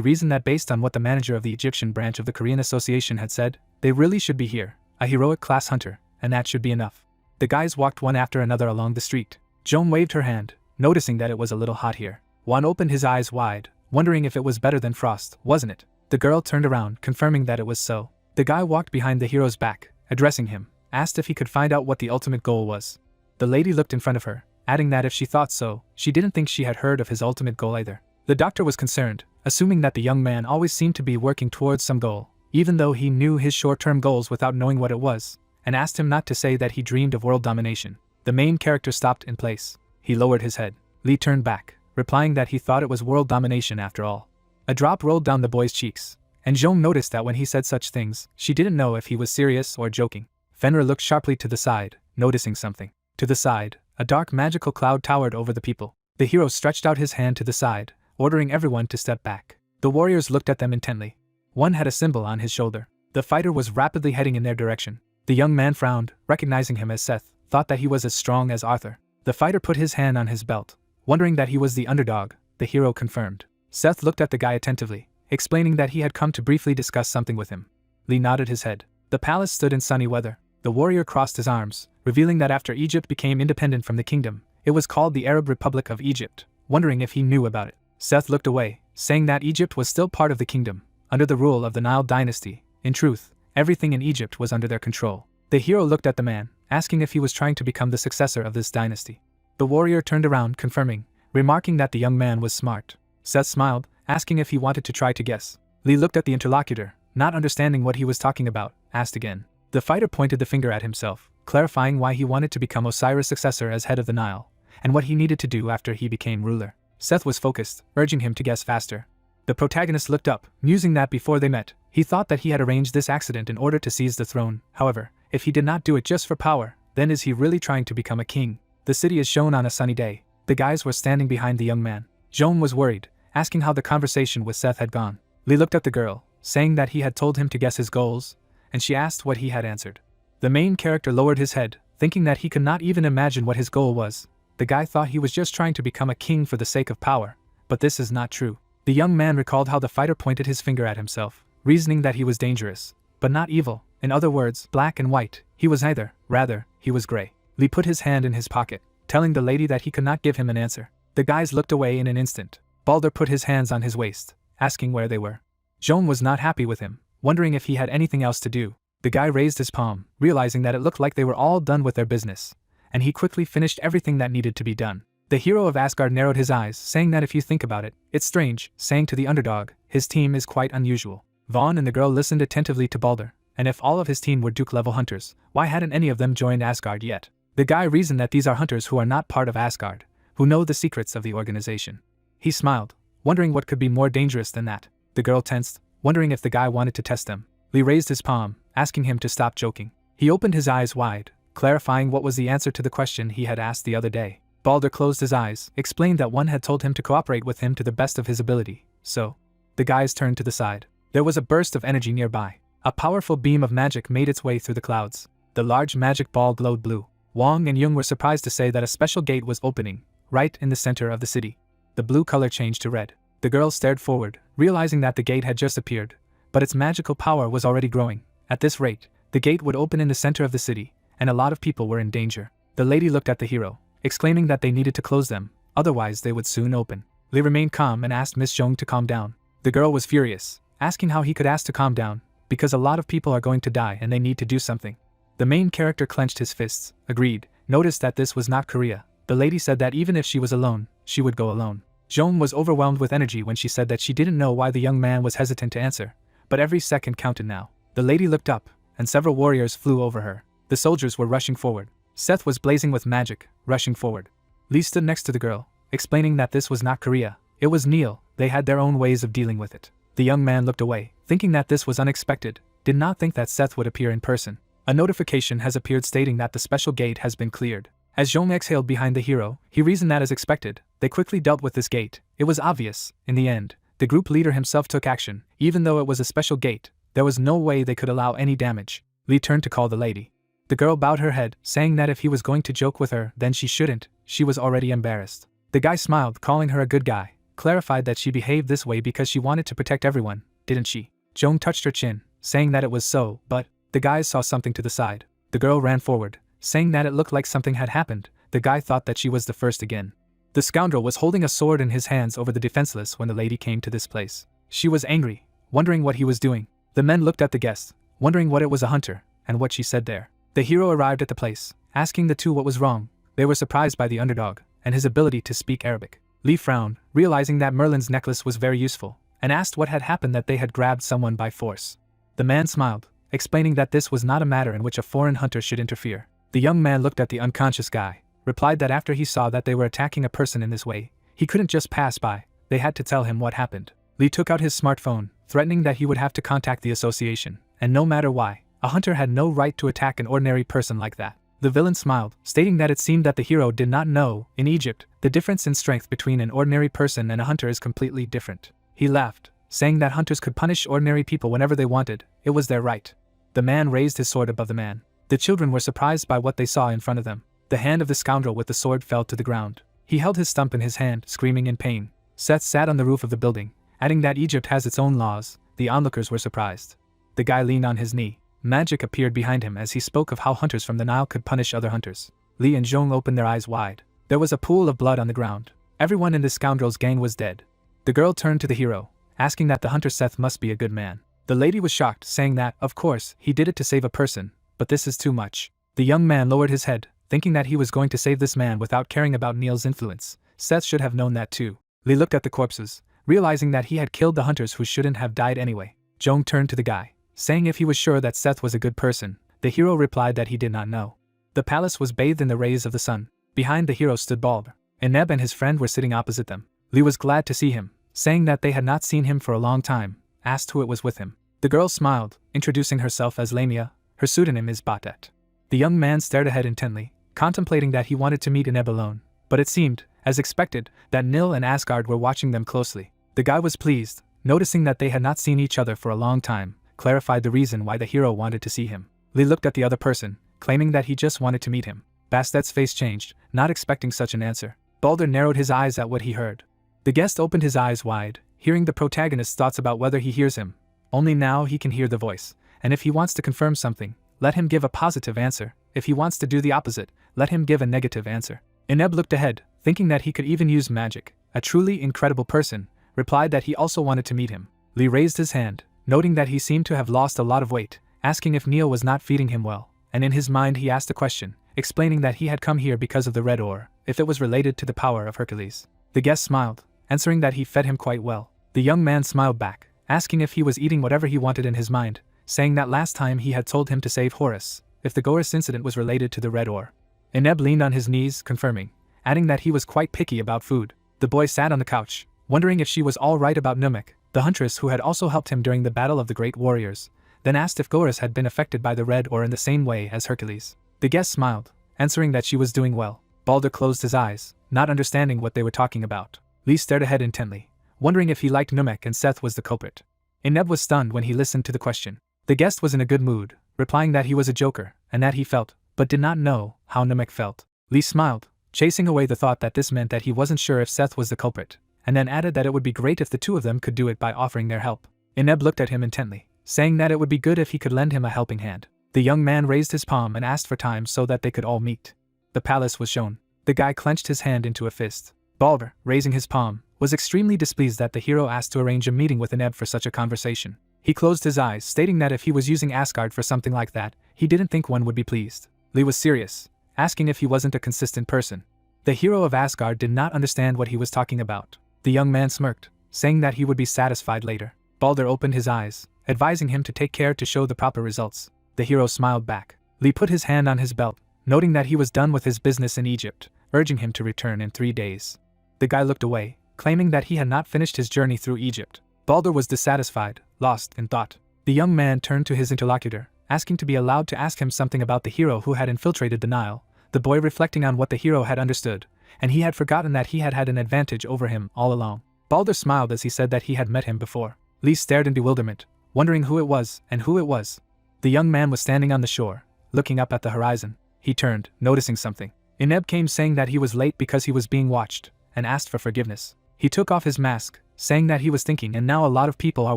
reasoned that based on what the manager of the Egyptian branch of the Korean Association had said, they really should be here, a heroic class hunter, and that should be enough. The guys walked one after another along the street. Joan waved her hand, noticing that it was a little hot here. Juan opened his eyes wide, wondering if it was better than frost, wasn't it? The girl turned around, confirming that it was so. The guy walked behind the hero's back, addressing him, asked if he could find out what the ultimate goal was. The lady looked in front of her, adding that if she thought so, she didn't think she had heard of his ultimate goal either. The doctor was concerned, assuming that the young man always seemed to be working towards some goal, even though he knew his short-term goals without knowing what it was, and asked him not to say that he dreamed of world domination. The main character stopped in place. He lowered his head. Lee turned back, replying that he thought it was world domination after all. A drop rolled down the boy's cheeks, and Joan noticed that when he said such things, she didn't know if he was serious or joking. Fenrir looked sharply to the side, noticing something. To the side, a dark magical cloud towered over the people. The hero stretched out his hand to the side, ordering everyone to step back. The warriors looked at them intently. One had a symbol on his shoulder. The fighter was rapidly heading in their direction. The young man frowned, recognizing him as Seth, thought that he was as strong as Arthur. The fighter put his hand on his belt, wondering that he was the underdog. The hero confirmed. Seth looked at the guy attentively, explaining that he had come to briefly discuss something with him. Lee nodded his head. The palace stood in sunny weather. The warrior crossed his arms, revealing that after Egypt became independent from the kingdom, it was called the Arab Republic of Egypt, wondering if he knew about it. Seth looked away, saying that Egypt was still part of the kingdom, under the rule of the Nile dynasty. In truth, everything in Egypt was under their control. The hero looked at the man, asking if he was trying to become the successor of this dynasty. The warrior turned around, confirming, remarking that the young man was smart. Seth smiled, asking if he wanted to try to guess. Lee looked at the interlocutor, not understanding what he was talking about, asked again. The fighter pointed the finger at himself, clarifying why he wanted to become Osiris' successor as head of the Nile, and what he needed to do after he became ruler. Seth was focused, urging him to guess faster. The protagonist looked up, musing that before they met, he thought that he had arranged this accident in order to seize the throne. However, if he did not do it just for power, then is he really trying to become a king? The city is shown on a sunny day. The guys were standing behind the young man. Joan was worried, asking how the conversation with Seth had gone. Lee looked at the girl, saying that he had told him to guess his goals, and she asked what he had answered. The main character lowered his head, thinking that he could not even imagine what his goal was. The guy thought he was just trying to become a king for the sake of power, but this is not true. The young man recalled how the fighter pointed his finger at himself, reasoning that he was dangerous, but not evil. In other words, black and white. He was neither, rather, he was gray. Lee put his hand in his pocket, telling the lady that he could not give him an answer. The guys looked away in an instant. Balder put his hands on his waist, asking where they were. Joan was not happy with him, wondering if he had anything else to do. The guy raised his palm, realizing that it looked like they were all done with their business, and he quickly finished everything that needed to be done. The hero of Asgard narrowed his eyes, saying that if you think about it, it's strange, saying to the underdog, his team is quite unusual. Vaughn and the girl listened attentively to Balder, and if all of his team were Duke-level hunters, why hadn't any of them joined Asgard yet? The guy reasoned that these are hunters who are not part of Asgard, who know the secrets of the organization. He smiled, wondering what could be more dangerous than that. The girl tensed, wondering if the guy wanted to test them. Lee raised his palm, asking him to stop joking. He opened his eyes wide, clarifying what was the answer to the question he had asked the other day. Balder closed his eyes, explained that one had told him to cooperate with him to the best of his ability, so. The guys turned to the side. There was a burst of energy nearby. A powerful beam of magic made its way through the clouds. The large magic ball glowed blue. Wang and Jung were surprised to say that a special gate was opening, right in the center of the city. The blue color changed to red. The girl stared forward, realizing that the gate had just appeared, but its magical power was already growing. At this rate, the gate would open in the center of the city, and a lot of people were in danger. The lady looked at the hero, exclaiming that they needed to close them, otherwise they would soon open. Lee remained calm and asked Miss Jung to calm down. The girl was furious, asking how he could ask to calm down, because a lot of people are going to die and they need to do something. The main character clenched his fists, agreed, noticed that this was not Korea. The lady said that even if she was alone, she would go alone. Joan was overwhelmed with energy when she said that she didn't know why the young man was hesitant to answer, but every second counted now. The lady looked up, and several warriors flew over her. The soldiers were rushing forward. Seth was blazing with magic, rushing forward. Lee stood next to the girl, explaining that this was not Korea, it was Neil, they had their own ways of dealing with it. The young man looked away, thinking that this was unexpected, did not think that Seth would appear in person. A notification has appeared stating that the special gate has been cleared. As Zhong exhaled behind the hero, he reasoned that as expected, they quickly dealt with this gate. It was obvious, in the end, the group leader himself took action. Even though it was a special gate, there was no way they could allow any damage. Lee turned to call the lady. The girl bowed her head, saying that if he was going to joke with her, then she shouldn't, she was already embarrassed. The guy smiled, calling her a good guy, clarified that she behaved this way because she wanted to protect everyone, didn't she? Zhong touched her chin, saying that it was so, but the guys saw something to the side. The girl ran forward, saying that it looked like something had happened. The guy thought that she was the first again. The scoundrel was holding a sword in his hands over the defenseless when the lady came to this place. She was angry, wondering what he was doing. The men looked at the guest, wondering what it was a hunter, and what she said there. The hero arrived at the place, asking the two what was wrong. They were surprised by the underdog, and his ability to speak Arabic. Lee frowned, realizing that Merlin's necklace was very useful, and asked what had happened that they had grabbed someone by force. The man smiled, explaining that this was not a matter in which a foreign hunter should interfere. The young man looked at the unconscious guy, replied that after he saw that they were attacking a person in this way, he couldn't just pass by, they had to tell him what happened. Lee took out his smartphone, threatening that he would have to contact the association, and no matter why, a hunter had no right to attack an ordinary person like that. The villain smiled, stating that it seemed that the hero did not know, in Egypt, the difference in strength between an ordinary person and a hunter is completely different. He laughed, saying that hunters could punish ordinary people whenever they wanted, it was their right. The man raised his sword above the man. The children were surprised by what they saw in front of them. The hand of the scoundrel with the sword fell to the ground. He held his stump in his hand, screaming in pain. Seth sat on the roof of the building, adding that Egypt has its own laws. The onlookers were surprised. The guy leaned on his knee. Magic appeared behind him as he spoke of how hunters from the Nile could punish other hunters. Lee and Zhong opened their eyes wide. There was a pool of blood on the ground. Everyone in the scoundrel's gang was dead. The girl turned to the hero, asking that the hunter Seth must be a good man. The lady was shocked, saying that, of course, he did it to save a person, but this is too much. The young man lowered his head, thinking that he was going to save this man without caring about Neil's influence. Seth should have known that too. Lee looked at the corpses, realizing that he had killed the hunters who shouldn't have died anyway. Zhong turned to the guy, saying if he was sure that Seth was a good person. The hero replied that he did not know. The palace was bathed in the rays of the sun. Behind the hero stood Balder. Eneb and his friend were sitting opposite them. Lee was glad to see him, saying that they had not seen him for a long time, asked who it was with him. The girl smiled, introducing herself as Lamia. Her pseudonym is Batet. The young man stared ahead intently, contemplating that he wanted to meet Eneb alone, but it seemed, as expected, that Nil and Asgard were watching them closely. The guy was pleased, noticing that they had not seen each other for a long time, clarified the reason why the hero wanted to see him. Lee looked at the other person, claiming that he just wanted to meet him. Bastet's face changed, not expecting such an answer. Balder narrowed his eyes at what he heard. The guest opened his eyes wide, hearing the protagonist's thoughts about whether he hears him. Only now he can hear the voice, and if he wants to confirm something, let him give a positive answer. If he wants to do the opposite, let him give a negative answer. Eneb looked ahead, thinking that he could even use magic. A truly incredible person replied that he also wanted to meet him. Lee raised his hand, noting that he seemed to have lost a lot of weight, asking if Neil was not feeding him well, and in his mind he asked a question, explaining that he had come here because of the red ore, if it was related to the power of Hercules. The guest smiled, answering that he fed him quite well. The young man smiled back, asking if he was eating whatever he wanted in his mind, saying that last time he had told him to save Horus, if the Gorus incident was related to the red ore. Eneb leaned on his knees, confirming, adding that he was quite picky about food. The boy sat on the couch, wondering if she was all right about Numek, the huntress who had also helped him during the Battle of the Great Warriors, then asked if Gorus had been affected by the red ore in the same way as Hercules. The guest smiled, answering that she was doing well. Balder closed his eyes, not understanding what they were talking about. Lee stared ahead intently, wondering if he liked Numek and Seth was the culprit. Eneb was stunned when he listened to the question. The guest was in a good mood, replying that he was a joker, and that he felt, but did not know, how Numek felt. Lee smiled, chasing away the thought that this meant that he wasn't sure if Seth was the culprit, and then added that it would be great if the two of them could do it by offering their help. Eneb looked at him intently, saying that it would be good if he could lend him a helping hand. The young man raised his palm and asked for time so that they could all meet. The palace was shown. The guy clenched his hand into a fist. Balder, raising his palm, was extremely displeased that the hero asked to arrange a meeting with Eneb for such a conversation. He closed his eyes, stating that if he was using Asgard for something like that, he didn't think one would be pleased. Lee was serious, asking if he wasn't a consistent person. The hero of Asgard did not understand what he was talking about. The young man smirked, saying that he would be satisfied later. Balder opened his eyes, advising him to take care to show the proper results. The hero smiled back. Lee put his hand on his belt, noting that he was done with his business in Egypt, urging him to return in 3 days. The guy looked away, claiming that he had not finished his journey through Egypt. Balder was dissatisfied, lost in thought. The young man turned to his interlocutor, asking to be allowed to ask him something about the hero who had infiltrated the Nile, the boy reflecting on what the hero had understood, and he had forgotten that he had had an advantage over him all along. Balder smiled as he said that he had met him before. Lee stared in bewilderment, wondering who it was and who it was. The young man was standing on the shore, looking up at the horizon. He turned, noticing something. Ineb came saying that he was late because he was being watched, and asked for forgiveness. He took off his mask, saying that he was thinking and now a lot of people are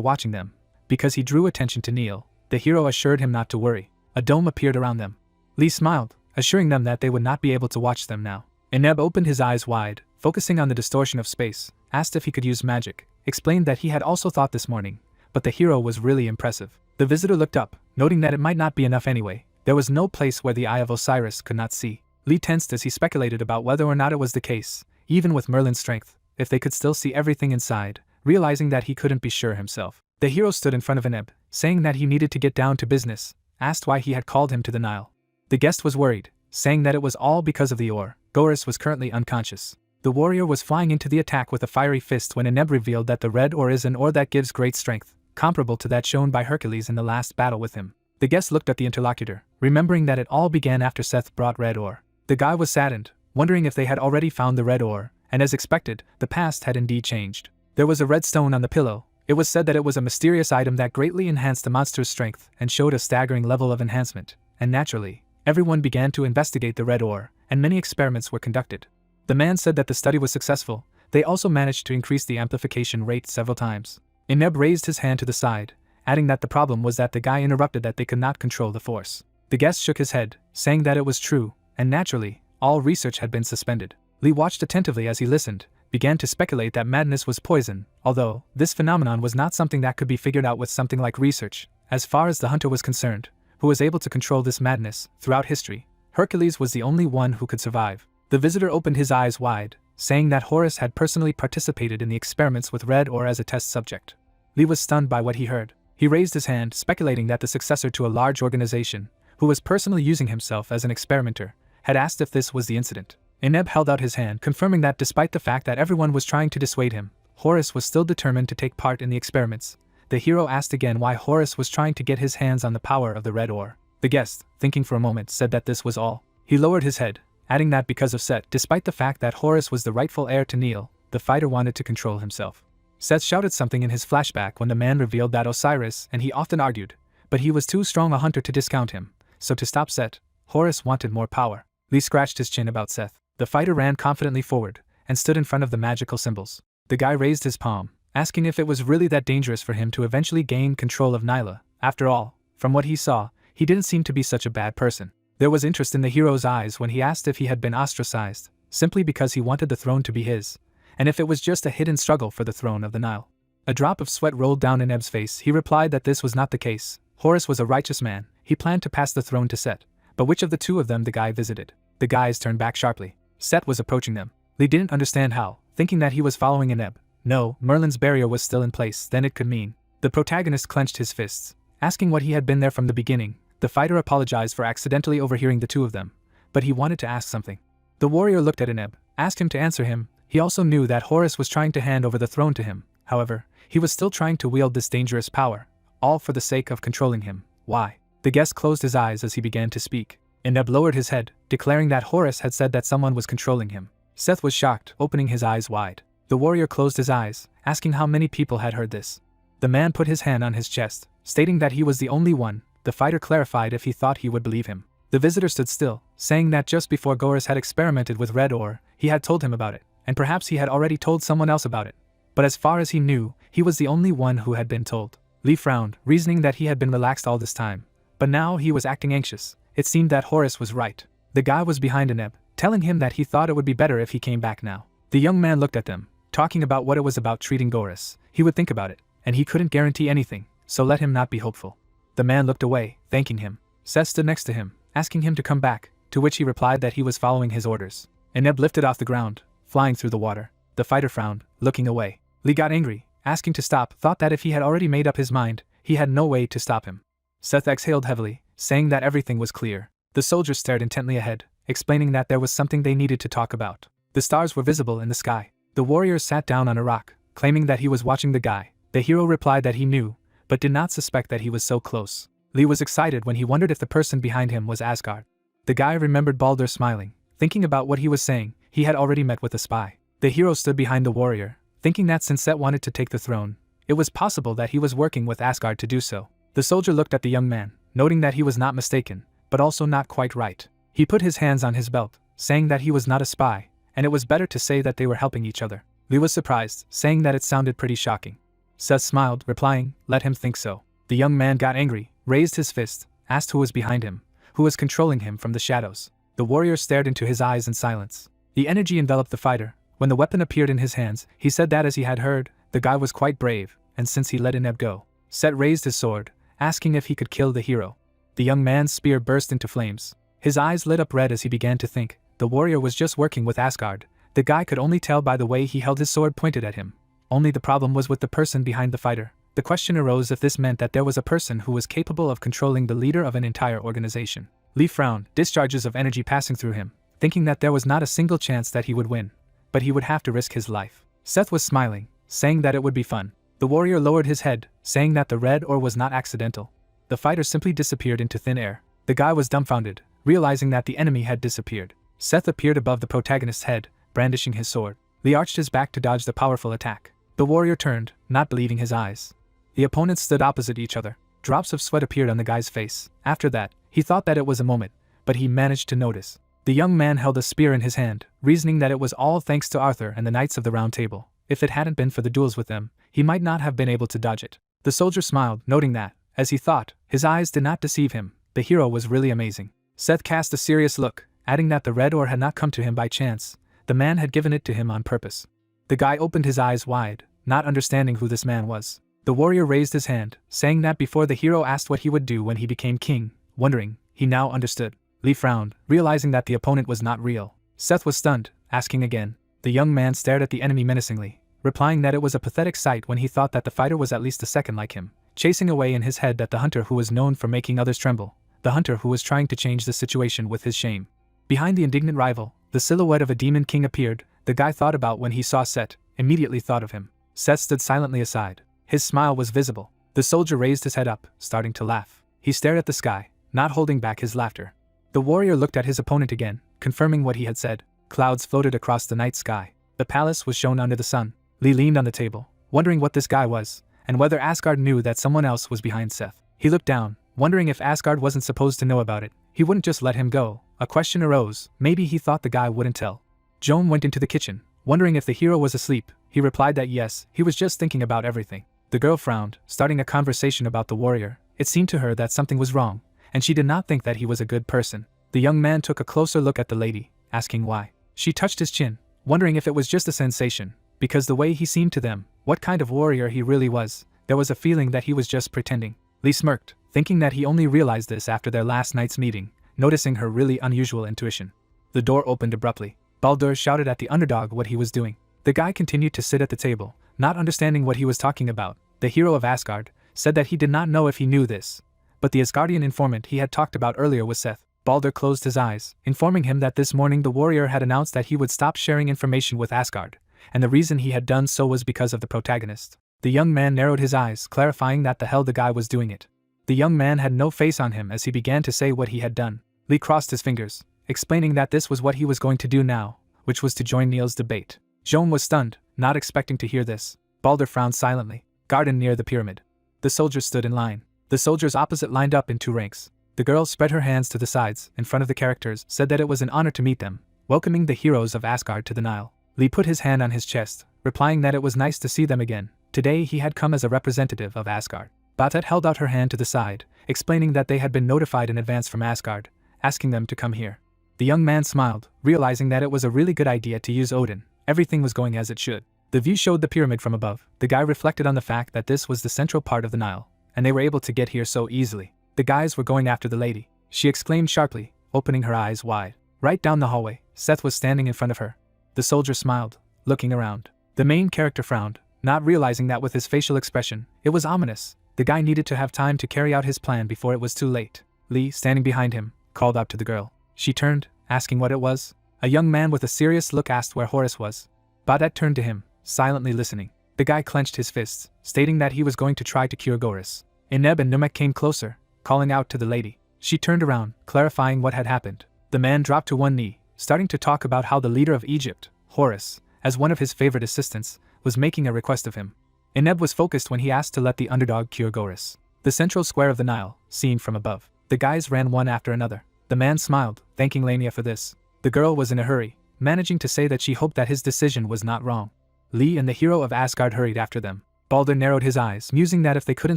watching them. Because he drew attention to Neil, the hero assured him not to worry. A dome appeared around them. Lee smiled, assuring them that they would not be able to watch them now. Ineb opened his eyes wide, focusing on the distortion of space, asked if he could use magic, explained that he had also thought this morning, but the hero was really impressive. The visitor looked up, noting that it might not be enough anyway. There was no place where the Eye of Osiris could not see. Lee tensed as he speculated about whether or not it was the case, even with Merlin's strength, if they could still see everything inside, realizing that he couldn't be sure himself. The hero stood in front of Ineb, saying that he needed to get down to business, asked why he had called him to the Nile. The guest was worried, saying that it was all because of the ore. Goris was currently unconscious. The warrior was flying into the attack with a fiery fist when Ineb revealed that the red ore is an ore that gives great strength, comparable to that shown by Hercules in the last battle with him. The guest looked at the interlocutor, remembering that it all began after Seth brought red ore. The guy was saddened, wondering if they had already found the red ore, and as expected, the past had indeed changed. There was a red stone on the pillow. It was said that it was a mysterious item that greatly enhanced the monster's strength and showed a staggering level of enhancement, and naturally, everyone began to investigate the red ore, and many experiments were conducted. The man said that the study was successful. They also managed to increase the amplification rate several times. Ineb raised his hand to the side, adding that the problem was that the guy interrupted that they could not control the force. The guest shook his head, saying that it was true, and naturally, all research had been suspended. Lee watched attentively as he listened, began to speculate that madness was poison, although this phenomenon was not something that could be figured out with something like research. As far as the hunter was concerned, who was able to control this madness throughout history, Hercules was the only one who could survive. The visitor opened his eyes wide, saying that Horus had personally participated in the experiments with red ore as a test subject. Lee was stunned by what he heard. He raised his hand, speculating that the successor to a large organization, who was personally using himself as an experimenter, had asked if this was the incident. Ineb held out his hand, confirming that despite the fact that everyone was trying to dissuade him, Horus was still determined to take part in the experiments. The hero asked again why Horus was trying to get his hands on the power of the red ore. The guest, thinking for a moment, said that this was all. He lowered his head, adding that because of Set, despite the fact that Horus was the rightful heir to Neil, the fighter wanted to control himself. Seth shouted something in his flashback when the man revealed that Osiris, and he often argued, but he was too strong a hunter to discount him, so to stop Set, Horus wanted more power. Lee scratched his chin about Seth. The fighter ran confidently forward, and stood in front of the magical symbols. The guy raised his palm, asking if it was really that dangerous for him to eventually gain control of Nyla. After all, from what he saw, he didn't seem to be such a bad person. There was interest in the hero's eyes when he asked if he had been ostracized, simply because he wanted the throne to be his, and if it was just a hidden struggle for the throne of the Nile. A drop of sweat rolled down Ineb's face. He replied that this was not the case. Horus was a righteous man. He planned to pass the throne to Set, but which of the two of them the guy visited? The guys turned back sharply. Set was approaching them. Lee didn't understand how, thinking that he was following Ineb. No, Merlin's barrier was still in place, then it could mean. The protagonist clenched his fists, asking what he had been there from the beginning. The fighter apologized for accidentally overhearing the two of them, but he wanted to ask something. The warrior looked at Ineb, asked him to answer him. He also knew that Horus was trying to hand over the throne to him. However, he was still trying to wield this dangerous power, all for the sake of controlling him. Why? The guest closed his eyes as he began to speak. Ineb lowered his head, declaring that Horus had said that someone was controlling him. Seth was shocked, opening his eyes wide. The warrior closed his eyes, asking how many people had heard this. The man put his hand on his chest, stating that he was the only one. The fighter clarified if he thought he would believe him. The visitor stood still, saying that just before Goris had experimented with red ore, he had told him about it, and perhaps he had already told someone else about it. But as far as he knew, he was the only one who had been told. Lee frowned, reasoning that he had been relaxed all this time. But now he was acting anxious. It seemed that Horus was right. The guy was behind Ineb, telling him that he thought it would be better if he came back now. The young man looked at them, talking about what it was about treating Goris. He would think about it, and he couldn't guarantee anything, so let him not be hopeful." The man looked away, thanking him. Seth stood next to him, asking him to come back, to which he replied that he was following his orders. Eneb lifted off the ground, flying through the water. The fighter frowned, looking away. Lee got angry, asking to stop, thought that if he had already made up his mind, he had no way to stop him. Seth exhaled heavily, saying that everything was clear. The soldiers stared intently ahead, explaining that there was something they needed to talk about. The stars were visible in the sky. The warriors sat down on a rock, claiming that he was watching the guy. The hero replied that he knew, but did not suspect that he was so close. Lee was excited when he wondered if the person behind him was Asgard. The guy remembered Baldur smiling, thinking about what he was saying. He had already met with a spy. The hero stood behind the warrior, thinking that since Set wanted to take the throne, it was possible that he was working with Asgard to do so. The soldier looked at the young man, noting that he was not mistaken, but also not quite right. He put his hands on his belt, saying that he was not a spy, and it was better to say that they were helping each other. Lee was surprised, saying that it sounded pretty shocking. Seth smiled, replying, "Let him think so." The young man got angry, raised his fist, asked who was behind him, who was controlling him from the shadows. The warrior stared into his eyes in silence. The energy enveloped the fighter. When the weapon appeared in his hands, he said that as he had heard, the guy was quite brave, and since he let Eneb go. Set raised his sword, asking if he could kill the hero. The young man's spear burst into flames. His eyes lit up red as he began to think. The warrior was just working with Asgard. The guy could only tell by the way he held his sword pointed at him. Only the problem was with the person behind the fighter. The question arose if this meant that there was a person who was capable of controlling the leader of an entire organization. Lee frowned, discharges of energy passing through him, thinking that there was not a single chance that he would win. But he would have to risk his life. Seth was smiling, saying that it would be fun. The warrior lowered his head, saying that the red ore was not accidental. The fighter simply disappeared into thin air. The guy was dumbfounded, realizing that the enemy had disappeared. Seth appeared above the protagonist's head, brandishing his sword. Lee arched his back to dodge the powerful attack. The warrior turned, not believing his eyes. The opponents stood opposite each other. Drops of sweat appeared on the guy's face. After that, he thought that it was a moment, but he managed to notice. The young man held a spear in his hand, reasoning that it was all thanks to Arthur and the Knights of the Round Table. If it hadn't been for the duels with them, he might not have been able to dodge it. The soldier smiled, noting that, as he thought, his eyes did not deceive him. The hero was really amazing. Seth cast a serious look, adding that the red ore had not come to him by chance. The man had given it to him on purpose. The guy opened his eyes wide, not understanding who this man was. The warrior raised his hand, saying that before the hero asked what he would do when he became king, wondering, he now understood. Lee frowned, realizing that the opponent was not real. Seth was stunned, asking again. The young man stared at the enemy menacingly, replying that it was a pathetic sight when he thought that the fighter was at least a second like him, chasing away in his head that the hunter who was known for making others tremble, the hunter who was trying to change the situation with his shame. Behind the indignant rival, the silhouette of a demon king appeared. The guy thought about when he saw Seth, immediately thought of him. Seth stood silently aside. His smile was visible. The soldier raised his head up, starting to laugh. He stared at the sky, not holding back his laughter. The warrior looked at his opponent again, confirming what he had said. Clouds floated across the night sky. The palace was shown under the sun. Lee leaned on the table, wondering what this guy was, and whether Asgard knew that someone else was behind Seth. He looked down, wondering if Asgard wasn't supposed to know about it. He wouldn't just let him go. A question arose. Maybe he thought the guy wouldn't tell. Joan went into the kitchen, wondering if the hero was asleep. He replied that yes, he was just thinking about everything. The girl frowned, starting a conversation about the warrior. It seemed to her that something was wrong, and she did not think that he was a good person. The young man took a closer look at the lady, asking why. She touched his chin, wondering if it was just a sensation, because the way he seemed to them, what kind of warrior he really was, there was a feeling that he was just pretending. Lee smirked, thinking that he only realized this after their last night's meeting, noticing her really unusual intuition. The door opened abruptly. Baldur shouted at the underdog what he was doing. The guy continued to sit at the table, not understanding what he was talking about. The hero of Asgard said that he did not know if he knew this, but the Asgardian informant he had talked about earlier was Seth. Baldur closed his eyes, informing him that this morning the warrior had announced that he would stop sharing information with Asgard, and the reason he had done so was because of the protagonist. The young man narrowed his eyes, clarifying that the hell the guy was doing it. The young man had no face on him as he began to say what he had done. Lee crossed his fingers, explaining that this was what he was going to do now, which was to join Neil's debate. Joan was stunned, not expecting to hear this. Baldur frowned silently. Garden near the pyramid. The soldiers stood in line. The soldiers opposite lined up in two ranks. The girl spread her hands to the sides, in front of the characters, said that it was an honor to meet them, welcoming the heroes of Asgard to the Nile. Lee put his hand on his chest, replying that it was nice to see them again. Today he had come as a representative of Asgard. Batet held out her hand to the side, explaining that they had been notified in advance from Asgard, asking them to come here. The young man smiled, realizing that it was a really good idea to use Odin. Everything was going as it should. The view showed the pyramid from above. The guy reflected on the fact that this was the central part of the Nile, and they were able to get here so easily. The guys were going after the lady, she exclaimed sharply, opening her eyes wide. Right down the hallway, Seth was standing in front of her. The soldier smiled, looking around. The main character frowned, not realizing that with his facial expression, it was ominous. The guy needed to have time to carry out his plan before it was too late. Lee, standing behind him, called out to the girl. She turned, asking what it was. A young man with a serious look asked where Horace was. Badat turned to him, silently listening. The guy clenched his fists, stating that he was going to try to cure Goris. Ineb and Numek came closer, calling out to the lady. She turned around, clarifying what had happened. The man dropped to one knee, starting to talk about how the leader of Egypt, Horace, as one of his favorite assistants, was making a request of him. Ineb was focused when he asked to let the underdog cure Goris. The central square of the Nile, seen from above. The guys ran one after another. The man smiled, thanking Lania for this. The girl was in a hurry, managing to say that she hoped that his decision was not wrong. Lee and the hero of Asgard hurried after them. Balder narrowed his eyes, musing that if they couldn't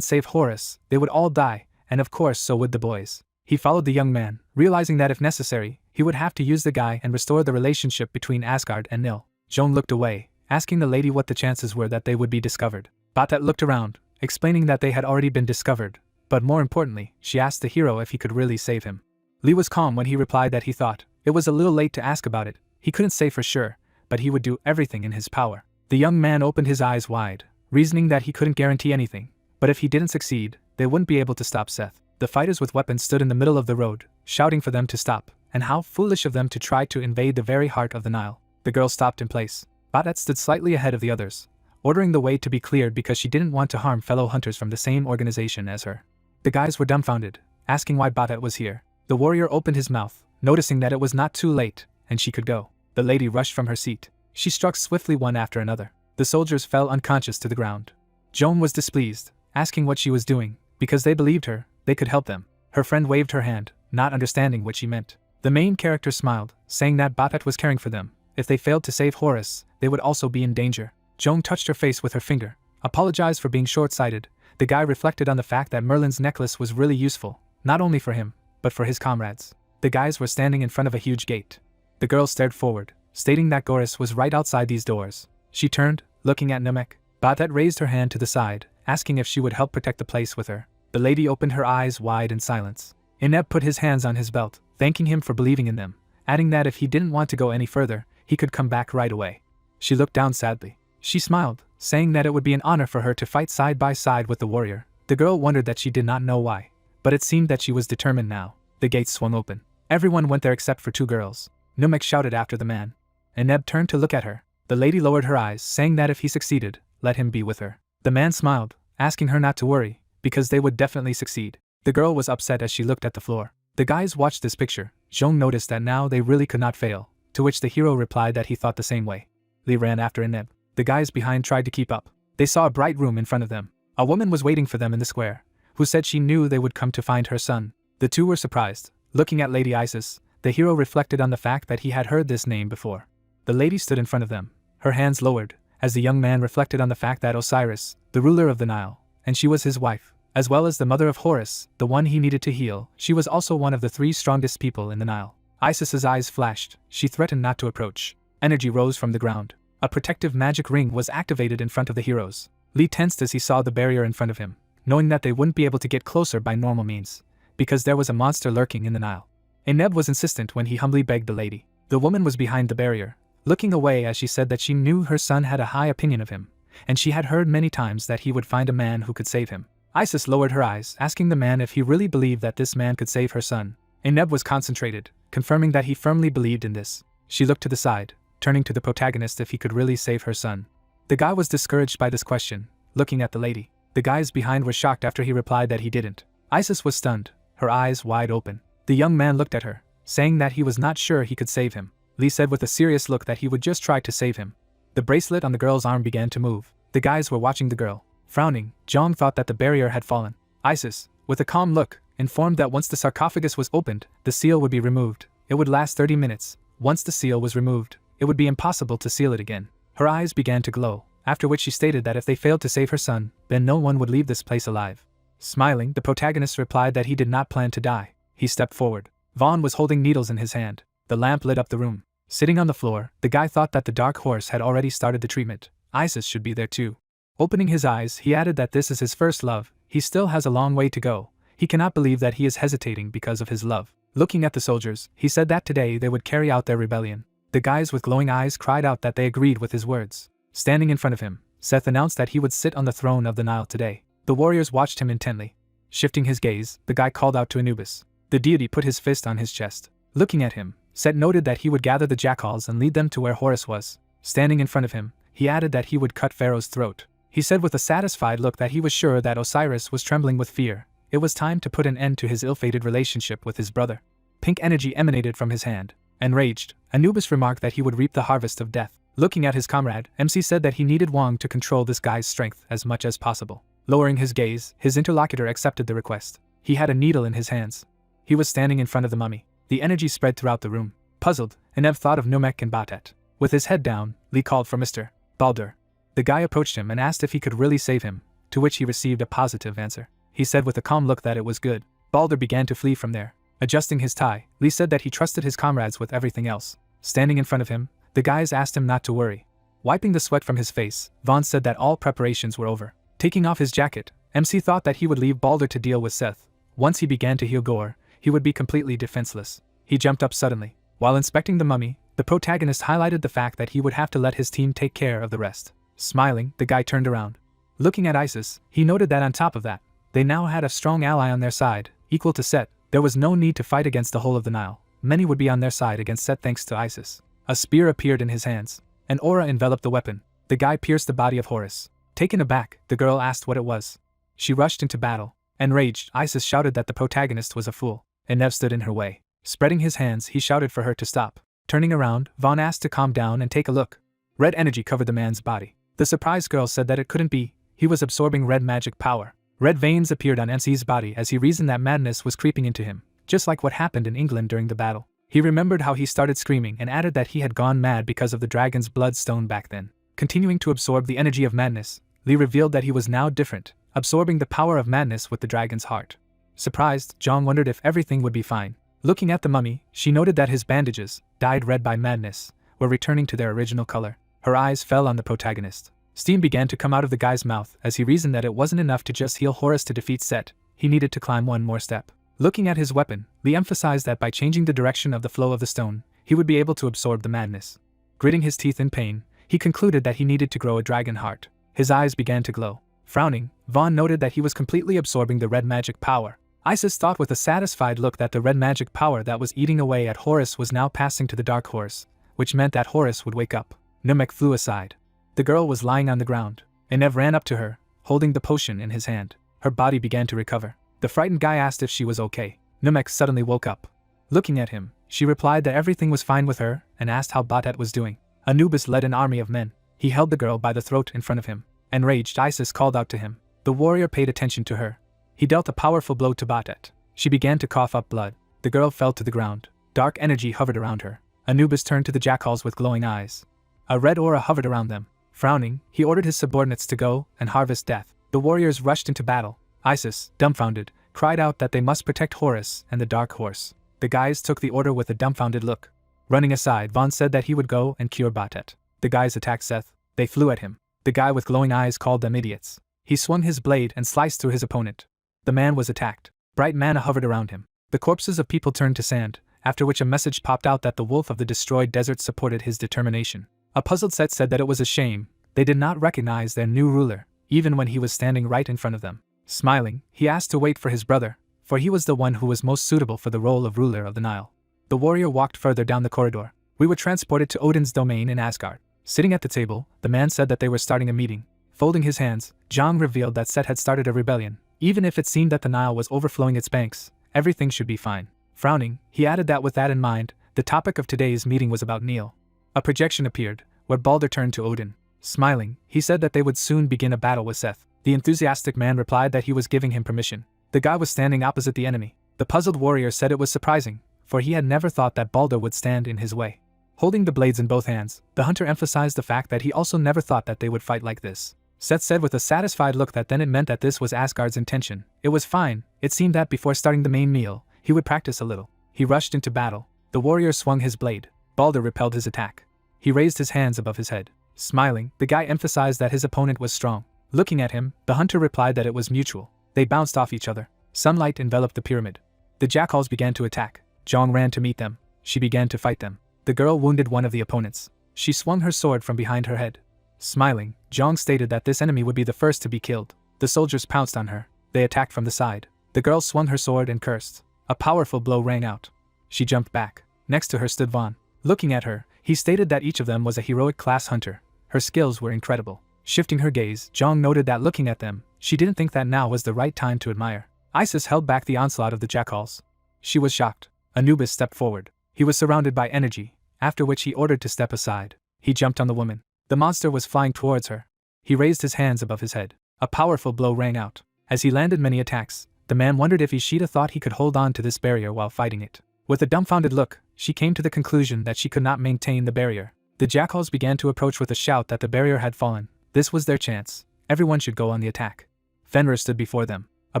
save Horace, they would all die, and of course so would the boys. He followed the young man, realizing that if necessary, he would have to use the guy and restore the relationship between Asgard and Nil. Joan looked away, asking the lady what the chances were that they would be discovered. Batat looked around, explaining that they had already been discovered, but more importantly, she asked the hero if he could really save him. Lee was calm when he replied that he thought it was a little late to ask about it. He couldn't say for sure, but he would do everything in his power. The young man opened his eyes wide, reasoning that he couldn't guarantee anything, but if he didn't succeed, they wouldn't be able to stop Seth. The fighters with weapons stood in the middle of the road, shouting for them to stop, and how foolish of them to try to invade the very heart of the Nile. The girl stopped in place. Badat stood slightly ahead of the others, ordering the way to be cleared because she didn't want to harm fellow hunters from the same organization as her. The guys were dumbfounded, asking why Badat was here. The warrior opened his mouth, noticing that it was not too late, and she could go. The lady rushed from her seat. She struck swiftly one after another. The soldiers fell unconscious to the ground. Joan was displeased, asking what she was doing, because they believed her, they could help them. Her friend waved her hand, not understanding what she meant. The main character smiled, saying that Batat was caring for them. If they failed to save Horace, they would also be in danger. Joan touched her face with her finger, apologized for being short-sighted. The guy reflected on the fact that Merlin's necklace was really useful, not only for him, but for his comrades. The guys were standing in front of a huge gate. The girl stared forward, stating that Goris was right outside these doors. She turned, looking at Namek. Batat raised her hand to the side, asking if she would help protect the place with her. The lady opened her eyes wide in silence. Ineb put his hands on his belt, thanking him for believing in them, adding that if he didn't want to go any further, he could come back right away. She looked down sadly. She smiled, saying that it would be an honor for her to fight side by side with the warrior. The girl wondered that she did not know why, but it seemed that she was determined now. The gates swung open. Everyone went there except for two girls. Numek shouted after the man. Ineb turned to look at her. The lady lowered her eyes, saying that if he succeeded, let him be with her. The man smiled, asking her not to worry, because they would definitely succeed. The girl was upset as she looked at the floor. The guys watched this picture. Joan noticed that now they really could not fail, to which the hero replied that he thought the same way. Lee ran after Ineb. The guys behind tried to keep up. They saw a bright room in front of them. A woman was waiting for them in the square, who said she knew they would come to find her son. The two were surprised. Looking at Lady Isis, the hero reflected on the fact that he had heard this name before. The lady stood in front of them, her hands lowered, as the young man reflected on the fact that Osiris, the ruler of the Nile, and she was his wife, as well as the mother of Horus, the one he needed to heal. She was also one of the 3 strongest people in the Nile. Isis's eyes flashed. She threatened not to approach. Energy rose from the ground. A protective magic ring was activated in front of the heroes. Lee tensed as he saw the barrier in front of him, knowing that they wouldn't be able to get closer by normal means, because there was a monster lurking in the Nile. Ineb was insistent when he humbly begged the lady. The woman was behind the barrier, looking away as she said that she knew her son had a high opinion of him, and she had heard many times that he would find a man who could save him. Isis lowered her eyes, asking the man if he really believed that this man could save her son. Ineb was concentrated, confirming that he firmly believed in this. She looked to the side, turning to the protagonist if he could really save her son. The guy was discouraged by this question, looking at the lady. The guys behind were shocked after he replied that he didn't. Isis was stunned, her eyes wide open. The young man looked at her, saying that he was not sure he could save him. Lee said with a serious look that he would just try to save him. The bracelet on the girl's arm began to move. The guys were watching the girl. Frowning, Jong thought that the barrier had fallen. Isis, with a calm look, informed that once the sarcophagus was opened, the seal would be removed. It would last 30 minutes. Once the seal was removed, it would be impossible to seal it again. Her eyes began to glow, after which she stated that if they failed to save her son, then no one would leave this place alive. Smiling, the protagonist replied that he did not plan to die. He stepped forward. Vaughn was holding needles in his hand. The lamp lit up the room. Sitting on the floor, the guy thought that the dark horse had already started the treatment. Isis should be there too. Opening his eyes, he added that this is his first love. he still has a long way to go. He cannot believe that he is hesitating because of his love. Looking at the soldiers, he said that today they would carry out their rebellion. The guys with glowing eyes cried out that they agreed with his words. Standing in front of him, Seth announced that he would sit on the throne of the Nile today. The warriors watched him intently. Shifting his gaze, the guy called out to Anubis. The deity put his fist on his chest. Looking at him, Seth noted that he would gather the jackals and lead them to where Horus was. Standing in front of him, he added that he would cut Pharaoh's throat. He said with a satisfied look that he was sure that Osiris was trembling with fear. It was time to put an end to his ill-fated relationship with his brother. Pink energy emanated from his hand. Enraged, Anubis remarked that he would reap the harvest of death. Looking at his comrade, MC said that he needed Wang to control this guy's strength as much as possible. Lowering his gaze, his interlocutor accepted the request. He had a needle in his hands. He was standing in front of the mummy. The energy spread throughout the room. Puzzled, Enev thought of Numek and Batet. With his head down, Lee called for Mr. Baldur. The guy approached him and asked if he could really save him, to which he received a positive answer. He said with a calm look that it was good. Baldur began to flee from there. Adjusting his tie, Lee said that he trusted his comrades with everything else. Standing in front of him, the guys asked him not to worry. Wiping the sweat from his face, Vaughn said that all preparations were over. Taking off his jacket, MC thought that he would leave Baldur to deal with Seth. Once he began to heal Gore, he would be completely defenseless. He jumped up suddenly. While inspecting the mummy, the protagonist highlighted the fact that he would have to let his team take care of the rest. Smiling, the guy turned around. Looking at Isis, he noted that on top of that, they now had a strong ally on their side, equal to Set. There was no need to fight against the whole of the Nile. Many would be on their side against Set thanks to Isis. A spear appeared in his hands. An aura enveloped the weapon. The guy pierced the body of Horus. Taken aback, the girl asked what it was. She rushed into battle. Enraged, Isis shouted that the protagonist was a fool. Enev stood in her way. Spreading his hands, he shouted for her to stop. Turning around, Vaughn asked to calm down and take a look. Red energy covered the man's body. The surprised girl said that it couldn't be. He was absorbing red magic power. Red veins appeared on MC's body as he reasoned that madness was creeping into him, just like what happened in England during the battle. He remembered how he started screaming and added that he had gone mad because of the dragon's bloodstone back then. Continuing to absorb the energy of madness, Lee revealed that he was now different, absorbing the power of madness with the dragon's heart. Surprised, Zhang wondered if everything would be fine. Looking at the mummy, she noted that his bandages, dyed red by madness, were returning to their original color. Her eyes fell on the protagonist. Steam began to come out of the guy's mouth as he reasoned that it wasn't enough to just heal Horus to defeat Set, he needed to climb one more step. Looking at his weapon, Lee emphasized that by changing the direction of the flow of the stone, he would be able to absorb the madness. Gritting his teeth in pain, he concluded that he needed to grow a dragon heart. His eyes began to glow. Frowning, Vaughn noted that he was completely absorbing the red magic power. Isis thought with a satisfied look that the red magic power that was eating away at Horus was now passing to the dark horse, which meant that Horus would wake up. Numek flew aside. The girl was lying on the ground. Enev ran up to her, holding the potion in his hand. Her body began to recover. The frightened guy asked if she was okay. Numek suddenly woke up. Looking at him, she replied that everything was fine with her and asked how Batet was doing. Anubis led an army of men. He held the girl by the throat in front of him. Enraged, Isis called out to him. The warrior paid attention to her. He dealt a powerful blow to Batet. She began to cough up blood. The girl fell to the ground. Dark energy hovered around her. Anubis turned to the jackals with glowing eyes. A red aura hovered around them. Frowning, he ordered his subordinates to go and harvest death. The warriors rushed into battle. Isis, dumbfounded, cried out that they must protect Horus and the Dark Horse. The guys took the order with a dumbfounded look. Running aside, Vaughn said that he would go and cure Batet. The guys attacked Seth. They flew at him. The guy with glowing eyes called them idiots. He swung his blade and sliced through his opponent. The man was attacked. Bright mana hovered around him. The corpses of people turned to sand, after which a message popped out that the wolf of the destroyed desert supported his determination. A puzzled Set said that it was a shame they did not recognize their new ruler, even when he was standing right in front of them. Smiling, he asked to wait for his brother, for he was the one who was most suitable for the role of ruler of the Nile. The warrior walked further down the corridor. We were transported to Odin's domain in Asgard. Sitting at the table, the man said that they were starting a meeting. Folding his hands, Zhang revealed that Set had started a rebellion. Even if it seemed that the Nile was overflowing its banks, everything should be fine. Frowning, he added that with that in mind, the topic of today's meeting was about Neil. A projection appeared, where Baldur turned to Odin. Smiling, he said that they would soon begin a battle with Seth. The enthusiastic man replied that he was giving him permission. The guy was standing opposite the enemy. The puzzled warrior said it was surprising, for he had never thought that Baldur would stand in his way. Holding the blades in both hands, the hunter emphasized the fact that he also never thought that they would fight like this. Seth said with a satisfied look that then it meant that this was Asgard's intention. It was fine. It seemed that before starting the main meal, he would practice a little. He rushed into battle. The warrior swung his blade. Baldur repelled his attack. He raised his hands above his head. Smiling, the guy emphasized that his opponent was strong. Looking at him, the hunter replied that it was mutual. They bounced off each other. Sunlight enveloped the pyramid. The jackals began to attack. Zhang ran to meet them. She began to fight them. The girl wounded one of the opponents. She swung her sword from behind her head. Smiling, Zhang stated that this enemy would be the first to be killed. The soldiers pounced on her. They attacked from the side. The girl swung her sword and cursed. A powerful blow rang out. She jumped back. Next to her stood Vaughn. Looking at her, he stated that each of them was a heroic class hunter. Her skills were incredible. Shifting her gaze, Zhang noted that looking at them, she didn't think that now was the right time to admire. Isis held back the onslaught of the jackals. She was shocked. Anubis stepped forward. He was surrounded by energy, after which he ordered to step aside. He jumped on the woman. The monster was flying towards her. He raised his hands above his head. A powerful blow rang out. As he landed many attacks, the man wondered if Ishida thought he could hold on to this barrier while fighting it. With a dumbfounded look, she came to the conclusion that she could not maintain the barrier. The jackals began to approach with a shout that the barrier had fallen. This was their chance. Everyone should go on the attack. Fenrir stood before them. A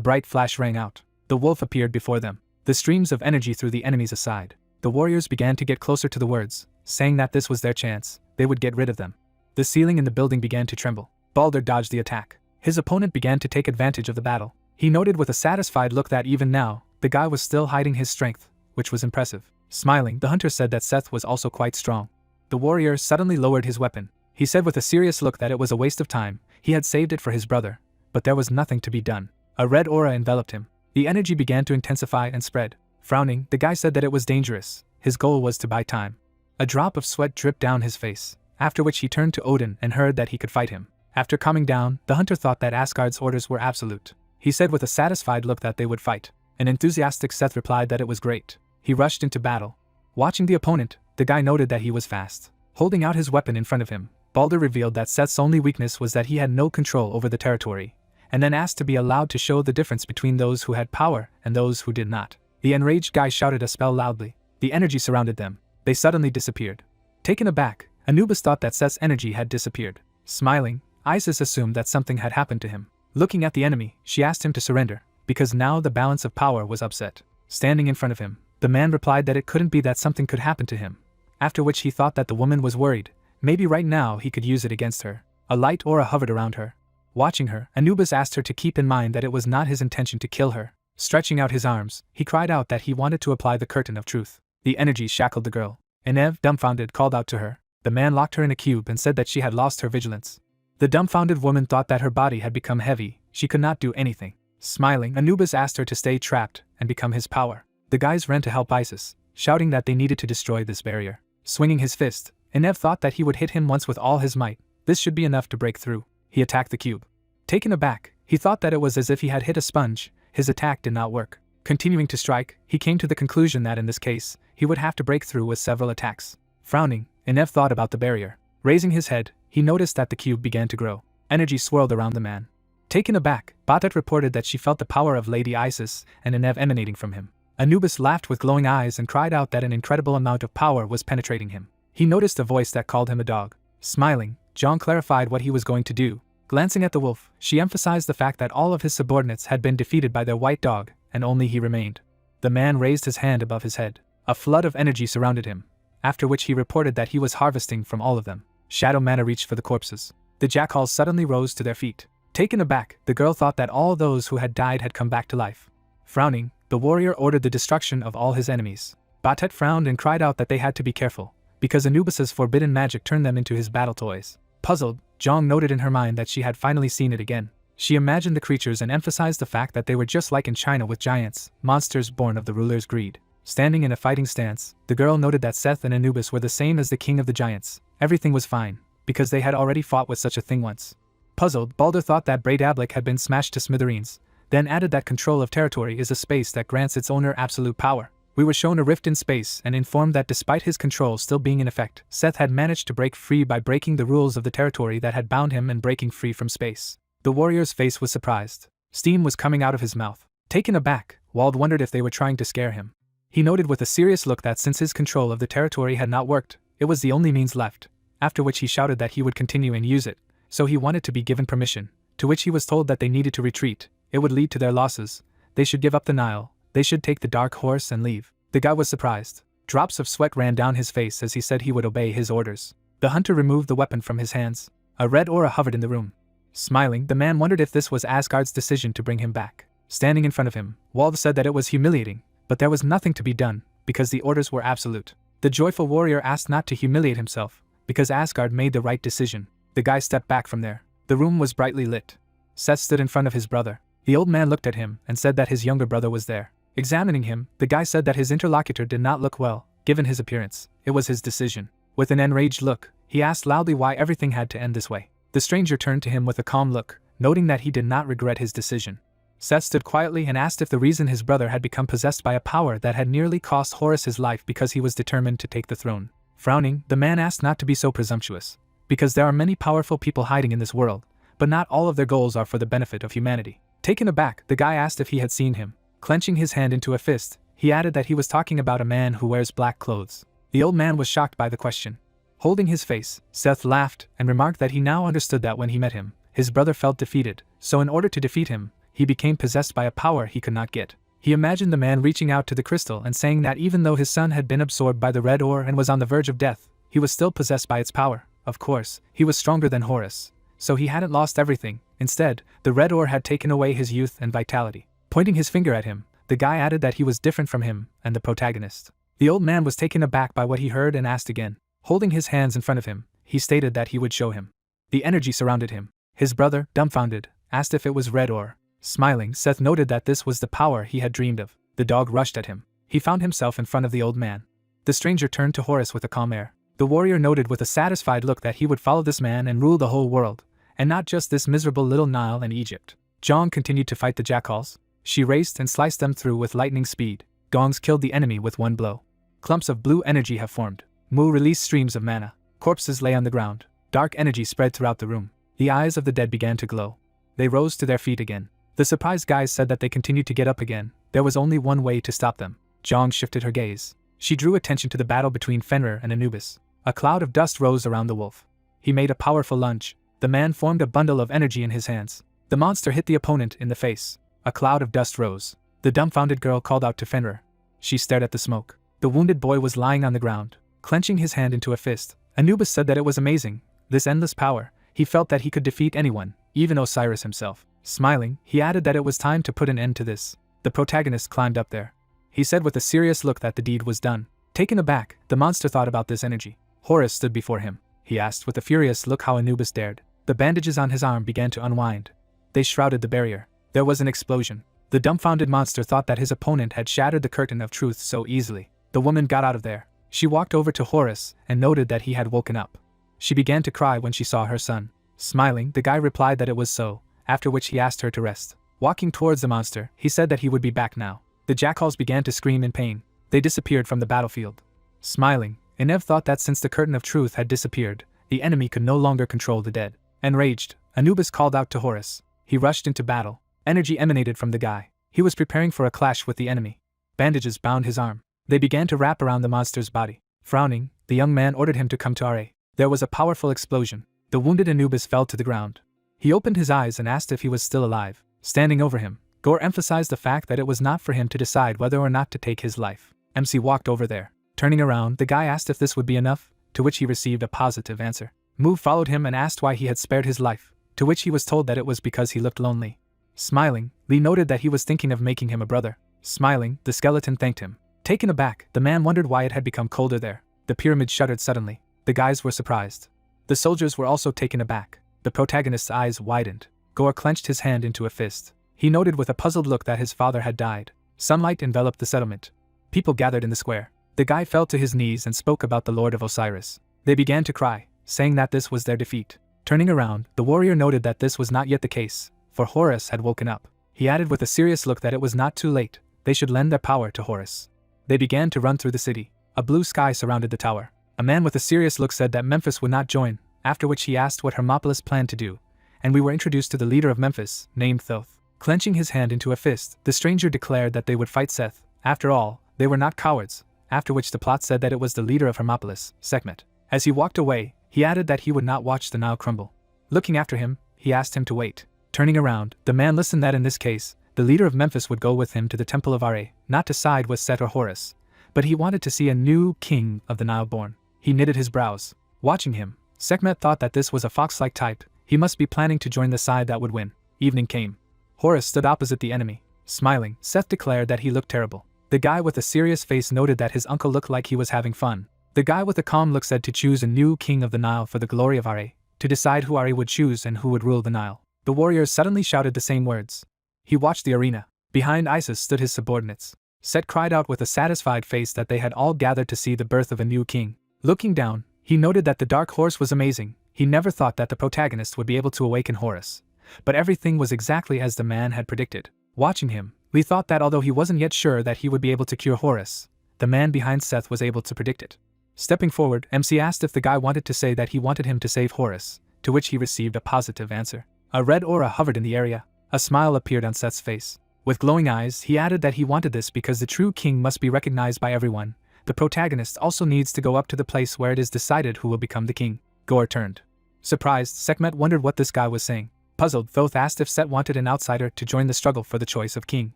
bright flash rang out. The wolf appeared before them. The streams of energy threw the enemies aside. The warriors began to get closer to the words, saying that this was their chance. They would get rid of them. The ceiling in the building began to tremble. Balder dodged the attack. His opponent began to take advantage of the battle. He noted with a satisfied look that even now, the guy was still hiding his strength, which was impressive. Smiling, the hunter said that Seth was also quite strong. The warrior suddenly lowered his weapon. He said with a serious look that it was a waste of time. He had saved it for his brother, but there was nothing to be done. A red aura enveloped him. The energy began to intensify and spread. Frowning, the guy said that it was dangerous. His goal was to buy time. A drop of sweat dripped down his face, after which he turned to Odin and heard that he could fight him. After calming down, the hunter thought that Asgard's orders were absolute. He said with a satisfied look that they would fight. An enthusiastic Seth replied that it was great. He rushed into battle. Watching the opponent, the guy noted that he was fast. Holding out his weapon in front of him, Balder revealed that Seth's only weakness was that he had no control over the territory, and then asked to be allowed to show the difference between those who had power and those who did not. The enraged guy shouted a spell loudly. The energy surrounded them. They suddenly disappeared. Taken aback, Anubis thought that Seth's energy had disappeared. Smiling, Isis assumed that something had happened to him. Looking at the enemy, she asked him to surrender, because now the balance of power was upset. Standing in front of him, the man replied that it couldn't be that something could happen to him, after which he thought that the woman was worried. Maybe right now he could use it against her. A light aura hovered around her. Watching her, Anubis asked her to keep in mind that it was not his intention to kill her. Stretching out his arms, he cried out that he wanted to apply the curtain of truth. The energy shackled the girl. Enev, dumbfounded, called out to her. The man locked her in a cube and said that she had lost her vigilance. The dumbfounded woman thought that her body had become heavy. She could not do anything. Smiling, Anubis asked her to stay trapped and become his power. The guys ran to help Isis, shouting that they needed to destroy this barrier. Swinging his fist, Enev thought that he would hit him once with all his might. This should be enough to break through. He attacked the cube. Taken aback, he thought that it was as if he had hit a sponge. His attack did not work. Continuing to strike, he came to the conclusion that in this case, he would have to break through with several attacks. Frowning, Enev thought about the barrier. Raising his head, he noticed that the cube began to grow. Energy swirled around the man. Taken aback, Batet reported that she felt the power of Lady Isis and Enev emanating from him. Anubis laughed with glowing eyes and cried out that an incredible amount of power was penetrating him. He noticed a voice that called him a dog. Smiling, John clarified what he was going to do. Glancing at the wolf, she emphasized the fact that all of his subordinates had been defeated by their white dog, and only he remained. The man raised his hand above his head. A flood of energy surrounded him, after which he reported that he was harvesting from all of them. Shadow mana reached for the corpses. The jackals suddenly rose to their feet. Taken aback, the girl thought that all those who had died had come back to life. Frowning, the warrior ordered the destruction of all his enemies. Batet frowned and cried out that they had to be careful, because Anubis's forbidden magic turned them into his battle toys. Puzzled, Zhang noted in her mind that she had finally seen it again. She imagined the creatures and emphasized the fact that they were just like in China with giants, monsters born of the ruler's greed. Standing in a fighting stance, the girl noted that Seth and Anubis were the same as the king of the giants. Everything was fine, because they had already fought with such a thing once. Puzzled, Balder thought that Braidablik had been smashed to smithereens, then added that control of territory is a space that grants its owner absolute power. We were shown a rift in space and informed that despite his control still being in effect, Seth had managed to break free by breaking the rules of the territory that had bound him and breaking free from space. The warrior's face was surprised. Steam was coming out of his mouth. Taken aback, Wald wondered if they were trying to scare him. He noted with a serious look that since his control of the territory had not worked, it was the only means left, after which he shouted that he would continue and use it, so he wanted to be given permission, to which he was told that they needed to retreat. It would lead to their losses. They should give up the Nile. They should take the dark horse and leave. The guy was surprised. Drops of sweat ran down his face as he said he would obey his orders. The hunter removed the weapon from his hands. A red aura hovered in the room. Smiling, the man wondered if this was Asgard's decision to bring him back. Standing in front of him, Wald said that it was humiliating, but there was nothing to be done, because the orders were absolute. The joyful warrior asked not to humiliate himself, because Asgard made the right decision. The guy stepped back from there. The room was brightly lit. Seth stood in front of his brother. The old man looked at him and said that his younger brother was there. Examining him, the guy said that his interlocutor did not look well, given his appearance. It was his decision. With an enraged look, he asked loudly why everything had to end this way. The stranger turned to him with a calm look, noting that he did not regret his decision. Seth stood quietly and asked if the reason his brother had become possessed by a power that had nearly cost Horus his life because he was determined to take the throne. Frowning, the man asked not to be so presumptuous, because there are many powerful people hiding in this world, but not all of their goals are for the benefit of humanity. Taken aback, the guy asked if he had seen him. Clenching his hand into a fist, he added that he was talking about a man who wears black clothes. The old man was shocked by the question. Holding his face, Seth laughed and remarked that he now understood that when he met him, his brother felt defeated, so in order to defeat him, he became possessed by a power he could not get. He imagined the man reaching out to the crystal and saying that even though his son had been absorbed by the red ore and was on the verge of death, he was still possessed by its power. Of course, he was stronger than Horus, so he hadn't lost everything. Instead, the red ore had taken away his youth and vitality. Pointing his finger at him, the guy added that he was different from him and the protagonist. The old man was taken aback by what he heard and asked again. Holding his hands in front of him, he stated that he would show him. The energy surrounded him. His brother, dumbfounded, asked if it was red ore. Smiling, Seth noted that this was the power he had dreamed of. The dog rushed at him. He found himself in front of the old man. The stranger turned to Horus with a calm air. The warrior noted with a satisfied look that he would follow this man and rule the whole world, and not just this miserable little Nile and Egypt. Jong continued to fight the jackals. She raced and sliced them through with lightning speed. Gongs killed the enemy with one blow. Clumps of blue energy have formed. Mu released streams of mana. Corpses lay on the ground. Dark energy spread throughout the room. The eyes of the dead began to glow. They rose to their feet again. The surprised guys said that they continued to get up again. There was only one way to stop them. Jong shifted her gaze. She drew attention to the battle between Fenrir and Anubis. A cloud of dust rose around the wolf. He made a powerful lunge. The man formed a bundle of energy in his hands. The monster hit the opponent in the face. A cloud of dust rose. The dumbfounded girl called out to Fenrir. She stared at the smoke. The wounded boy was lying on the ground, clenching his hand into a fist. Anubis said that it was amazing, this endless power. He felt that he could defeat anyone, even Osiris himself. Smiling, he added that it was time to put an end to this. The protagonist climbed up there. He said with a serious look that the deed was done. Taken aback, the monster thought about this energy. Horus stood before him. He asked with a furious look how Anubis dared. The bandages on his arm began to unwind. They shrouded the barrier. There was an explosion. The dumbfounded monster thought that his opponent had shattered the curtain of truth so easily. The woman got out of there. She walked over to Horus and noted that he had woken up. She began to cry when she saw her son. Smiling, the guy replied that it was so, after which he asked her to rest. Walking towards the monster, he said that he would be back now. The jackals began to scream in pain. They disappeared from the battlefield. Smiling, Enev thought that since the curtain of truth had disappeared, the enemy could no longer control the dead. Enraged, Anubis called out to Horus. He rushed into battle. Energy emanated from the guy. He was preparing for a clash with the enemy. Bandages bound his arm. They began to wrap around the monster's body. Frowning, the young man ordered him to come to our aid. There was a powerful explosion. The wounded Anubis fell to the ground. He opened his eyes and asked if he was still alive. Standing over him, Gore emphasized the fact that it was not for him to decide whether or not to take his life. MC walked over there. Turning around, the guy asked if this would be enough, to which he received a positive answer. Mu followed him and asked why he had spared his life, to which he was told that it was because he looked lonely. Smiling, Lee noted that he was thinking of making him a brother. Smiling, the skeleton thanked him. Taken aback, the man wondered why it had become colder there. The pyramid shuddered suddenly. The guys were surprised. The soldiers were also taken aback. The protagonist's eyes widened. Gore clenched his hand into a fist. He noted with a puzzled look that his father had died. Sunlight enveloped the settlement. People gathered in the square. The guy fell to his knees and spoke about the Lord of Osiris. They began to cry, saying that this was their defeat. Turning around, the warrior noted that this was not yet the case, for Horus had woken up. He added with a serious look that it was not too late. They should lend their power to Horus. They began to run through the city. A blue sky surrounded the tower. A man with a serious look said that Memphis would not join, after which he asked what Hermopolis planned to do, and we were introduced to the leader of Memphis, named Thoth. Clenching his hand into a fist, the stranger declared that they would fight Seth. After all, they were not cowards, after which the plot said that it was the leader of Hermopolis, Sekhmet. As he walked away, he added that he would not watch the Nile crumble. Looking after him, he asked him to wait. Turning around, the man listened that in this case, the leader of Memphis would go with him to the temple of Are, not to side with Set or Horus, but he wanted to see a new king of the Nile born. He knitted his brows. Watching him, Sekhmet thought that this was a fox-like type. He must be planning to join the side that would win. Evening came. Horus stood opposite the enemy. Smiling, Seth declared that he looked terrible. The guy with a serious face noted that his uncle looked like he was having fun. The guy with a calm look said to choose a new king of the Nile for the glory of Are, to decide who Are would choose and who would rule the Nile. The warriors suddenly shouted the same words. He watched the arena. Behind Isis stood his subordinates. Set cried out with a satisfied face that they had all gathered to see the birth of a new king. Looking down, he noted that the dark horse was amazing. He never thought that the protagonist would be able to awaken Horus. But everything was exactly as the man had predicted. Watching him, Lee thought that although he wasn't yet sure that he would be able to cure Horus, the man behind Seth was able to predict it. Stepping forward, MC asked if the guy wanted to say that he wanted him to save Horus, to which he received a positive answer. A red aura hovered in the area. A smile appeared on Seth's face. With glowing eyes, he added that he wanted this because the true king must be recognized by everyone. The protagonist also needs to go up to the place where it is decided who will become the king. Gore turned. Surprised, Sekhmet wondered what this guy was saying. Puzzled, Thoth asked if Set wanted an outsider to join the struggle for the choice of king.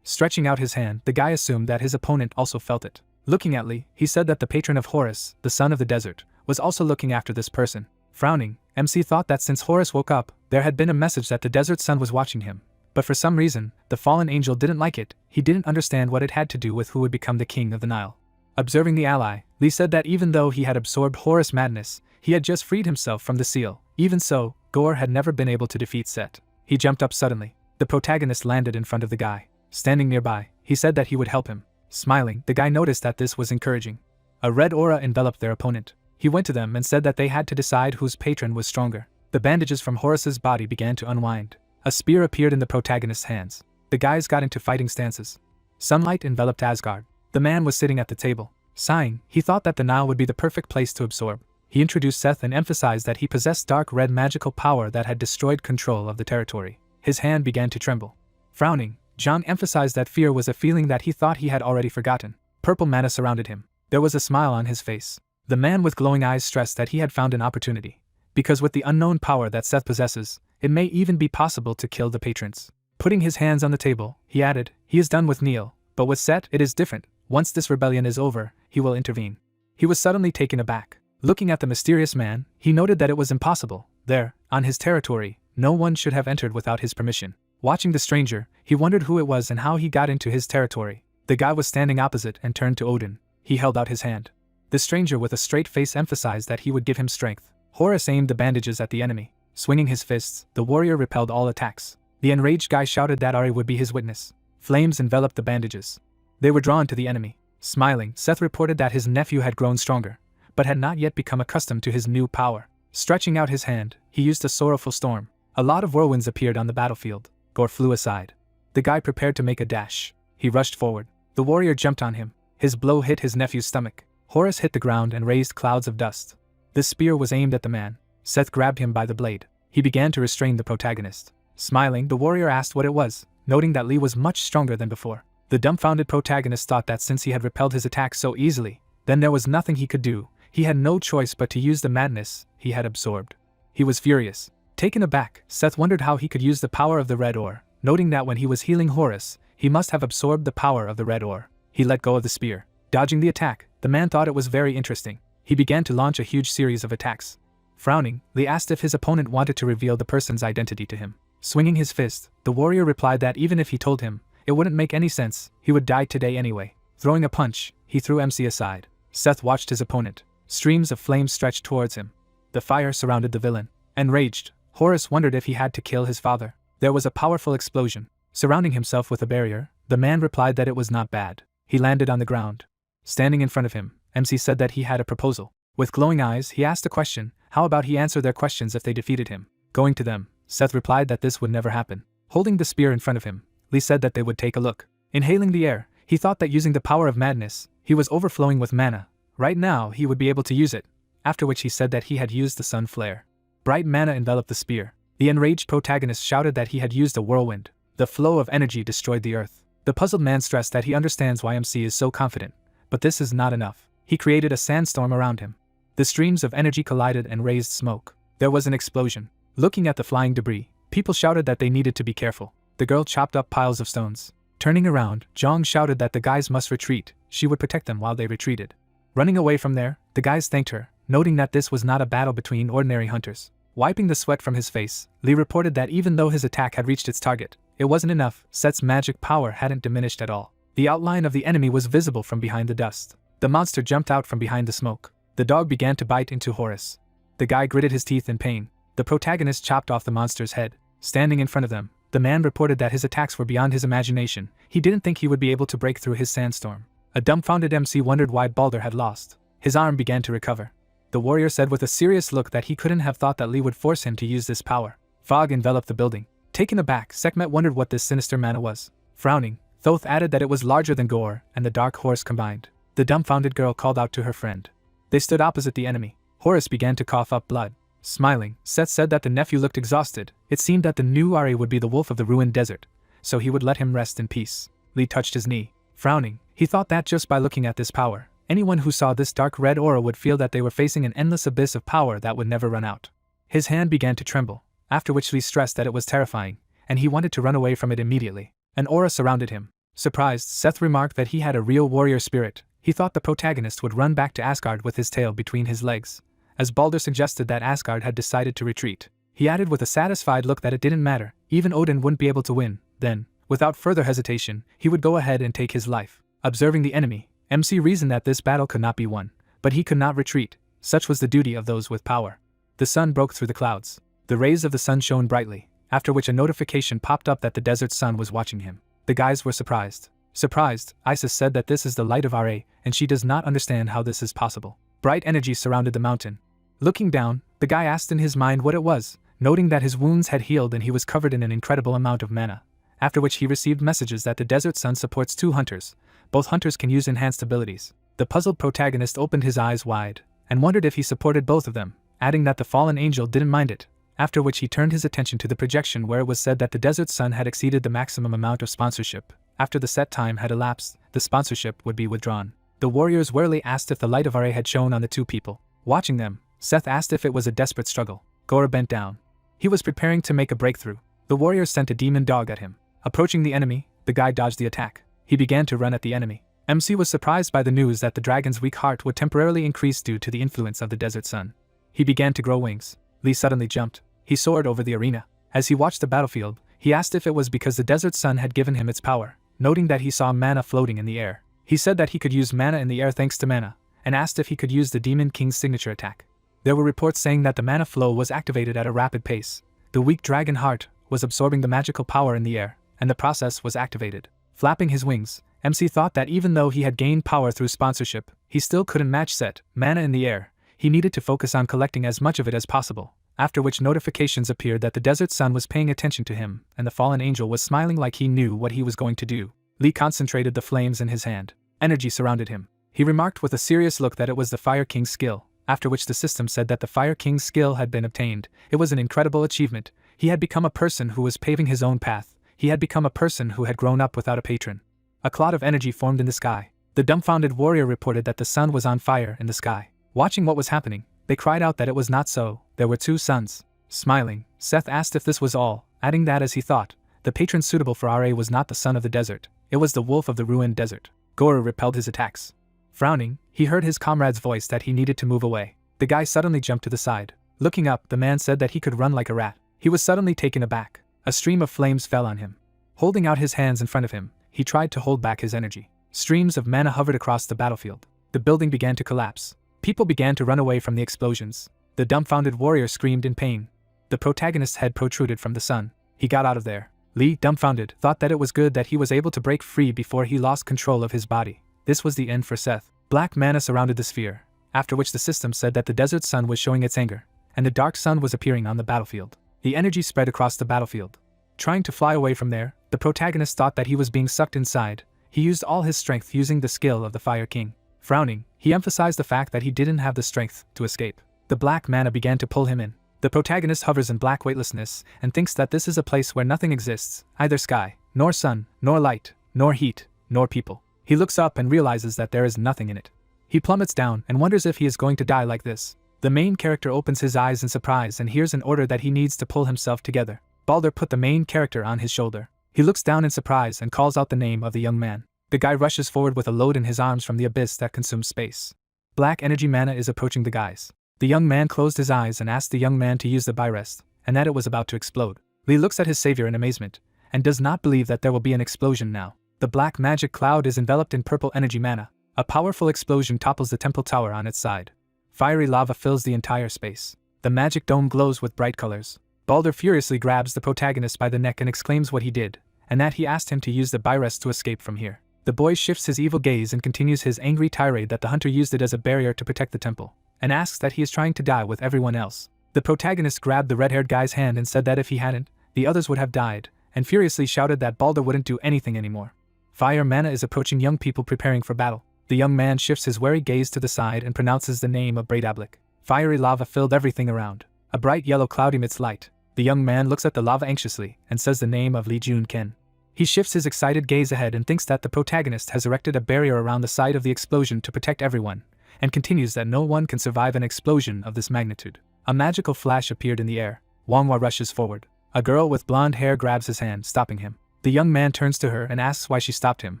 Stretching out his hand, the guy assumed that his opponent also felt it. Looking at Lee, he said that the patron of Horus, the son of the desert, was also looking after this person. Frowning, MC thought that since Horus woke up, there had been a message that the desert sun was watching him. But for some reason, the fallen angel didn't like it. He didn't understand what it had to do with who would become the king of the Nile. Observing the ally, Lee said that even though he had absorbed Horus' madness, he had just freed himself from the seal. Even so, Gore had never been able to defeat Set. He jumped up suddenly. The protagonist landed in front of the guy. Standing nearby, he said that he would help him. Smiling, the guy noticed that this was encouraging. A red aura enveloped their opponent. He went to them and said that they had to decide whose patron was stronger. The bandages from Horus's body began to unwind. A spear appeared in the protagonist's hands. The guys got into fighting stances. Sunlight enveloped Asgard. The man was sitting at the table. Sighing, he thought that the Nile would be the perfect place to absorb. He introduced Seth and emphasized that he possessed dark red magical power that had destroyed control of the territory. His hand began to tremble. Frowning, John emphasized that fear was a feeling that he thought he had already forgotten. Purple mana surrounded him. There was a smile on his face. The man with glowing eyes stressed that he had found an opportunity. Because with the unknown power that Seth possesses, it may even be possible to kill the patrons. Putting his hands on the table, he added, he is done with Neil, but with Set it is different. Once this rebellion is over, he will intervene. He was suddenly taken aback. Looking at the mysterious man, he noted that it was impossible. There, on his territory, no one should have entered without his permission. Watching the stranger, he wondered who it was and how he got into his territory. The guy was standing opposite and turned to Odin. He held out his hand. The stranger with a straight face emphasized that he would give him strength. Horus aimed the bandages at the enemy. Swinging his fists, the warrior repelled all attacks. The enraged guy shouted that Ari would be his witness. Flames enveloped the bandages. They were drawn to the enemy. Smiling, Seth reported that his nephew had grown stronger, but had not yet become accustomed to his new power. Stretching out his hand, he used a sorrowful storm. A lot of whirlwinds appeared on the battlefield. Gore flew aside. The guy prepared to make a dash. He rushed forward. The warrior jumped on him. His blow hit his nephew's stomach. Horus hit the ground and raised clouds of dust. The spear was aimed at the man. Seth grabbed him by the blade. He began to restrain the protagonist. Smiling, the warrior asked what it was, noting that Lee was much stronger than before. The dumbfounded protagonist thought that since he had repelled his attack so easily, then there was nothing he could do. He had no choice but to use the madness he had absorbed. He was furious. Taken aback, Seth wondered how he could use the power of the red ore, noting that when he was healing Horus, he must have absorbed the power of the red ore. He let go of the spear. Dodging the attack, the man thought it was very interesting. He began to launch a huge series of attacks. Frowning, Lee asked if his opponent wanted to reveal the person's identity to him. Swinging his fist, the warrior replied that even if he told him, it wouldn't make any sense, he would die today anyway. Throwing a punch, he threw MC aside. Seth watched his opponent. Streams of flames stretched towards him. The fire surrounded the villain. Enraged, Horus wondered if he had to kill his father. There was a powerful explosion. Surrounding himself with a barrier, the man replied that it was not bad. He landed on the ground. Standing in front of him, MC said that he had a proposal. With glowing eyes, he asked a question. How about he answer their questions if they defeated him? Going to them, Seth replied that this would never happen. Holding the spear in front of him, Lee said that they would take a look. Inhaling the air, he thought that using the power of madness, he was overflowing with mana. Right now, he would be able to use it. After which he said that he had used the sun flare. Bright mana enveloped the spear. The enraged protagonist shouted that he had used a whirlwind. The flow of energy destroyed the earth. The puzzled man stressed that he understands why MC is so confident, but this is not enough. He created a sandstorm around him. The streams of energy collided and raised smoke. There was an explosion. Looking at the flying debris, people shouted that they needed to be careful. The girl chopped up piles of stones. Turning around, Zhang shouted that the guys must retreat. She would protect them while they retreated. Running away from there, the guys thanked her, noting that this was not a battle between ordinary hunters. Wiping the sweat from his face, Lee reported that even though his attack had reached its target, it wasn't enough. Set's magic power hadn't diminished at all. The outline of the enemy was visible from behind the dust. The monster jumped out from behind the smoke. The dog began to bite into Horace. The guy gritted his teeth in pain. The protagonist chopped off the monster's head. Standing in front of them, the man reported that his attacks were beyond his imagination. He didn't think he would be able to break through his sandstorm. A dumbfounded MC wondered why Balder had lost. His arm began to recover. The warrior said with a serious look that he couldn't have thought that Lee would force him to use this power. Fog enveloped the building. Taken aback, Sekhmet wondered what this sinister mana was. Frowning, Thoth added that it was larger than Gore and the Dark Horse combined. The dumbfounded girl called out to her friend. They stood opposite the enemy. Horace began to cough up blood. Smiling, Seth said that the nephew looked exhausted. It seemed that the new Ari would be the wolf of the ruined desert, so he would let him rest in peace. Lee touched his knee. Frowning, he thought that just by looking at this power, anyone who saw this dark red aura would feel that they were facing an endless abyss of power that would never run out. His hand began to tremble, after which Lee stressed that it was terrifying, and he wanted to run away from it immediately. An aura surrounded him. Surprised, Seth remarked that he had a real warrior spirit. He thought the protagonist would run back to Asgard with his tail between his legs. As Balder suggested that Asgard had decided to retreat, he added with a satisfied look that it didn't matter, even Odin wouldn't be able to win. Then, without further hesitation, he would go ahead and take his life. Observing the enemy, MC reasoned that this battle could not be won, but he could not retreat. Such was the duty of those with power. The sun broke through the clouds. The rays of the sun shone brightly, after which a notification popped up that the desert sun was watching him. The guys were surprised. Surprised, Isis said that this is the light of Ra, and she does not understand how this is possible. Bright energy surrounded the mountain. Looking down, the guy asked in his mind what it was, noting that his wounds had healed and he was covered in an incredible amount of mana. After which he received messages that the desert sun supports 2 hunters. Both hunters can use enhanced abilities. The puzzled protagonist opened his eyes wide, and wondered if he supported both of them, adding that the fallen angel didn't mind it. After which he turned his attention to the projection where it was said that the desert sun had exceeded the maximum amount of sponsorship. After the set time had elapsed, the sponsorship would be withdrawn. The warriors warily asked if the light of Ra had shone on the 2 people. Watching them, Seth asked if it was a desperate struggle. Gora bent down. He was preparing to make a breakthrough. The warriors sent a demon dog at him. Approaching the enemy, the guy dodged the attack. He began to run at the enemy. MC was surprised by the news that the dragon's weak heart would temporarily increase due to the influence of the desert sun. He began to grow wings. Lee suddenly jumped. He soared over the arena. As he watched the battlefield, he asked if it was because the desert sun had given him its power, noting that he saw mana floating in the air. He said that he could use mana in the air thanks to mana, and asked if he could use the Demon King's signature attack. There were reports saying that the mana flow was activated at a rapid pace. The weak dragon heart was absorbing the magical power in the air, and the process was activated. Flapping his wings, MC thought that even though he had gained power through sponsorship, he still couldn't match set mana in the air. He needed to focus on collecting as much of it as possible. After which notifications appeared that the desert sun was paying attention to him, and the fallen angel was smiling like he knew what he was going to do. Lee concentrated the flames in his hand. Energy surrounded him. He remarked with a serious look that it was the Fire King's skill, after which the system said that the Fire King's skill had been obtained. It was an incredible achievement. He had become a person who was paving his own path. He had become a person who had grown up without a patron. A cloud of energy formed in the sky. The dumbfounded warrior reported that the sun was on fire in the sky. Watching what was happening, they cried out that it was not so. There were 2 suns. Smiling, Seth asked if this was all, adding that as he thought, the patron suitable for Ra was not the sun of the desert, it was the wolf of the ruined desert. Gora repelled his attacks. Frowning, he heard his comrade's voice that he needed to move away. The guy suddenly jumped to the side. Looking up, the man said that he could run like a rat. He was suddenly taken aback. A stream of flames fell on him. Holding out his hands in front of him, he tried to hold back his energy. Streams of mana hovered across the battlefield. The building began to collapse. People began to run away from the explosions. The dumbfounded warrior screamed in pain. The protagonist's head protruded from the sun. He got out of there. Lee, dumbfounded, thought that it was good that he was able to break free before he lost control of his body. This was the end for Seth. Black mana surrounded the sphere, after which the system said that the desert sun was showing its anger, and the dark sun was appearing on the battlefield. The energy spread across the battlefield. Trying to fly away from there, the protagonist thought that he was being sucked inside. He used all his strength using the skill of the Fire King. Frowning, he emphasized the fact that he didn't have the strength to escape. The black mana began to pull him in. The protagonist hovers in black weightlessness and thinks that this is a place where nothing exists, either sky, nor sun, nor light, nor heat, nor people. He looks up and realizes that there is nothing in it. He plummets down and wonders if he is going to die like this. The main character opens his eyes in surprise and hears an order that he needs to pull himself together. Balder put the main character on his shoulder. He looks down in surprise and calls out the name of the young man. The guy rushes forward with a load in his arms from the abyss that consumes space. Black energy mana is approaching the guys. The young man closed his eyes and asked the young man to use the byrest, and that it was about to explode. Lee looks at his savior in amazement, and does not believe that there will be an explosion now. The black magic cloud is enveloped in purple energy mana. A powerful explosion topples the temple tower on its side. Fiery lava fills the entire space. The magic dome glows with bright colors. Balder furiously grabs the protagonist by the neck and exclaims what he did, and that he asked him to use the byrest to escape from here. The boy shifts his evil gaze and continues his angry tirade that the hunter used it as a barrier to protect the temple, and asks that he is trying to die with everyone else. The protagonist grabbed the red-haired guy's hand and said that if he hadn't, the others would have died, and furiously shouted that Balder wouldn't do anything anymore. Fire mana is approaching young people preparing for battle. The young man shifts his wary gaze to the side and pronounces the name of Breidablik. Fiery lava filled everything around. A bright yellow cloud emits light. The young man looks at the lava anxiously and says the name of Lee Jun-ken. He shifts his excited gaze ahead and thinks that the protagonist has erected a barrier around the site of the explosion to protect everyone, and continues that no one can survive an explosion of this magnitude. A magical flash appeared in the air. Manhwa rushes forward. A girl with blonde hair grabs his hand, stopping him. The young man turns to her and asks why she stopped him,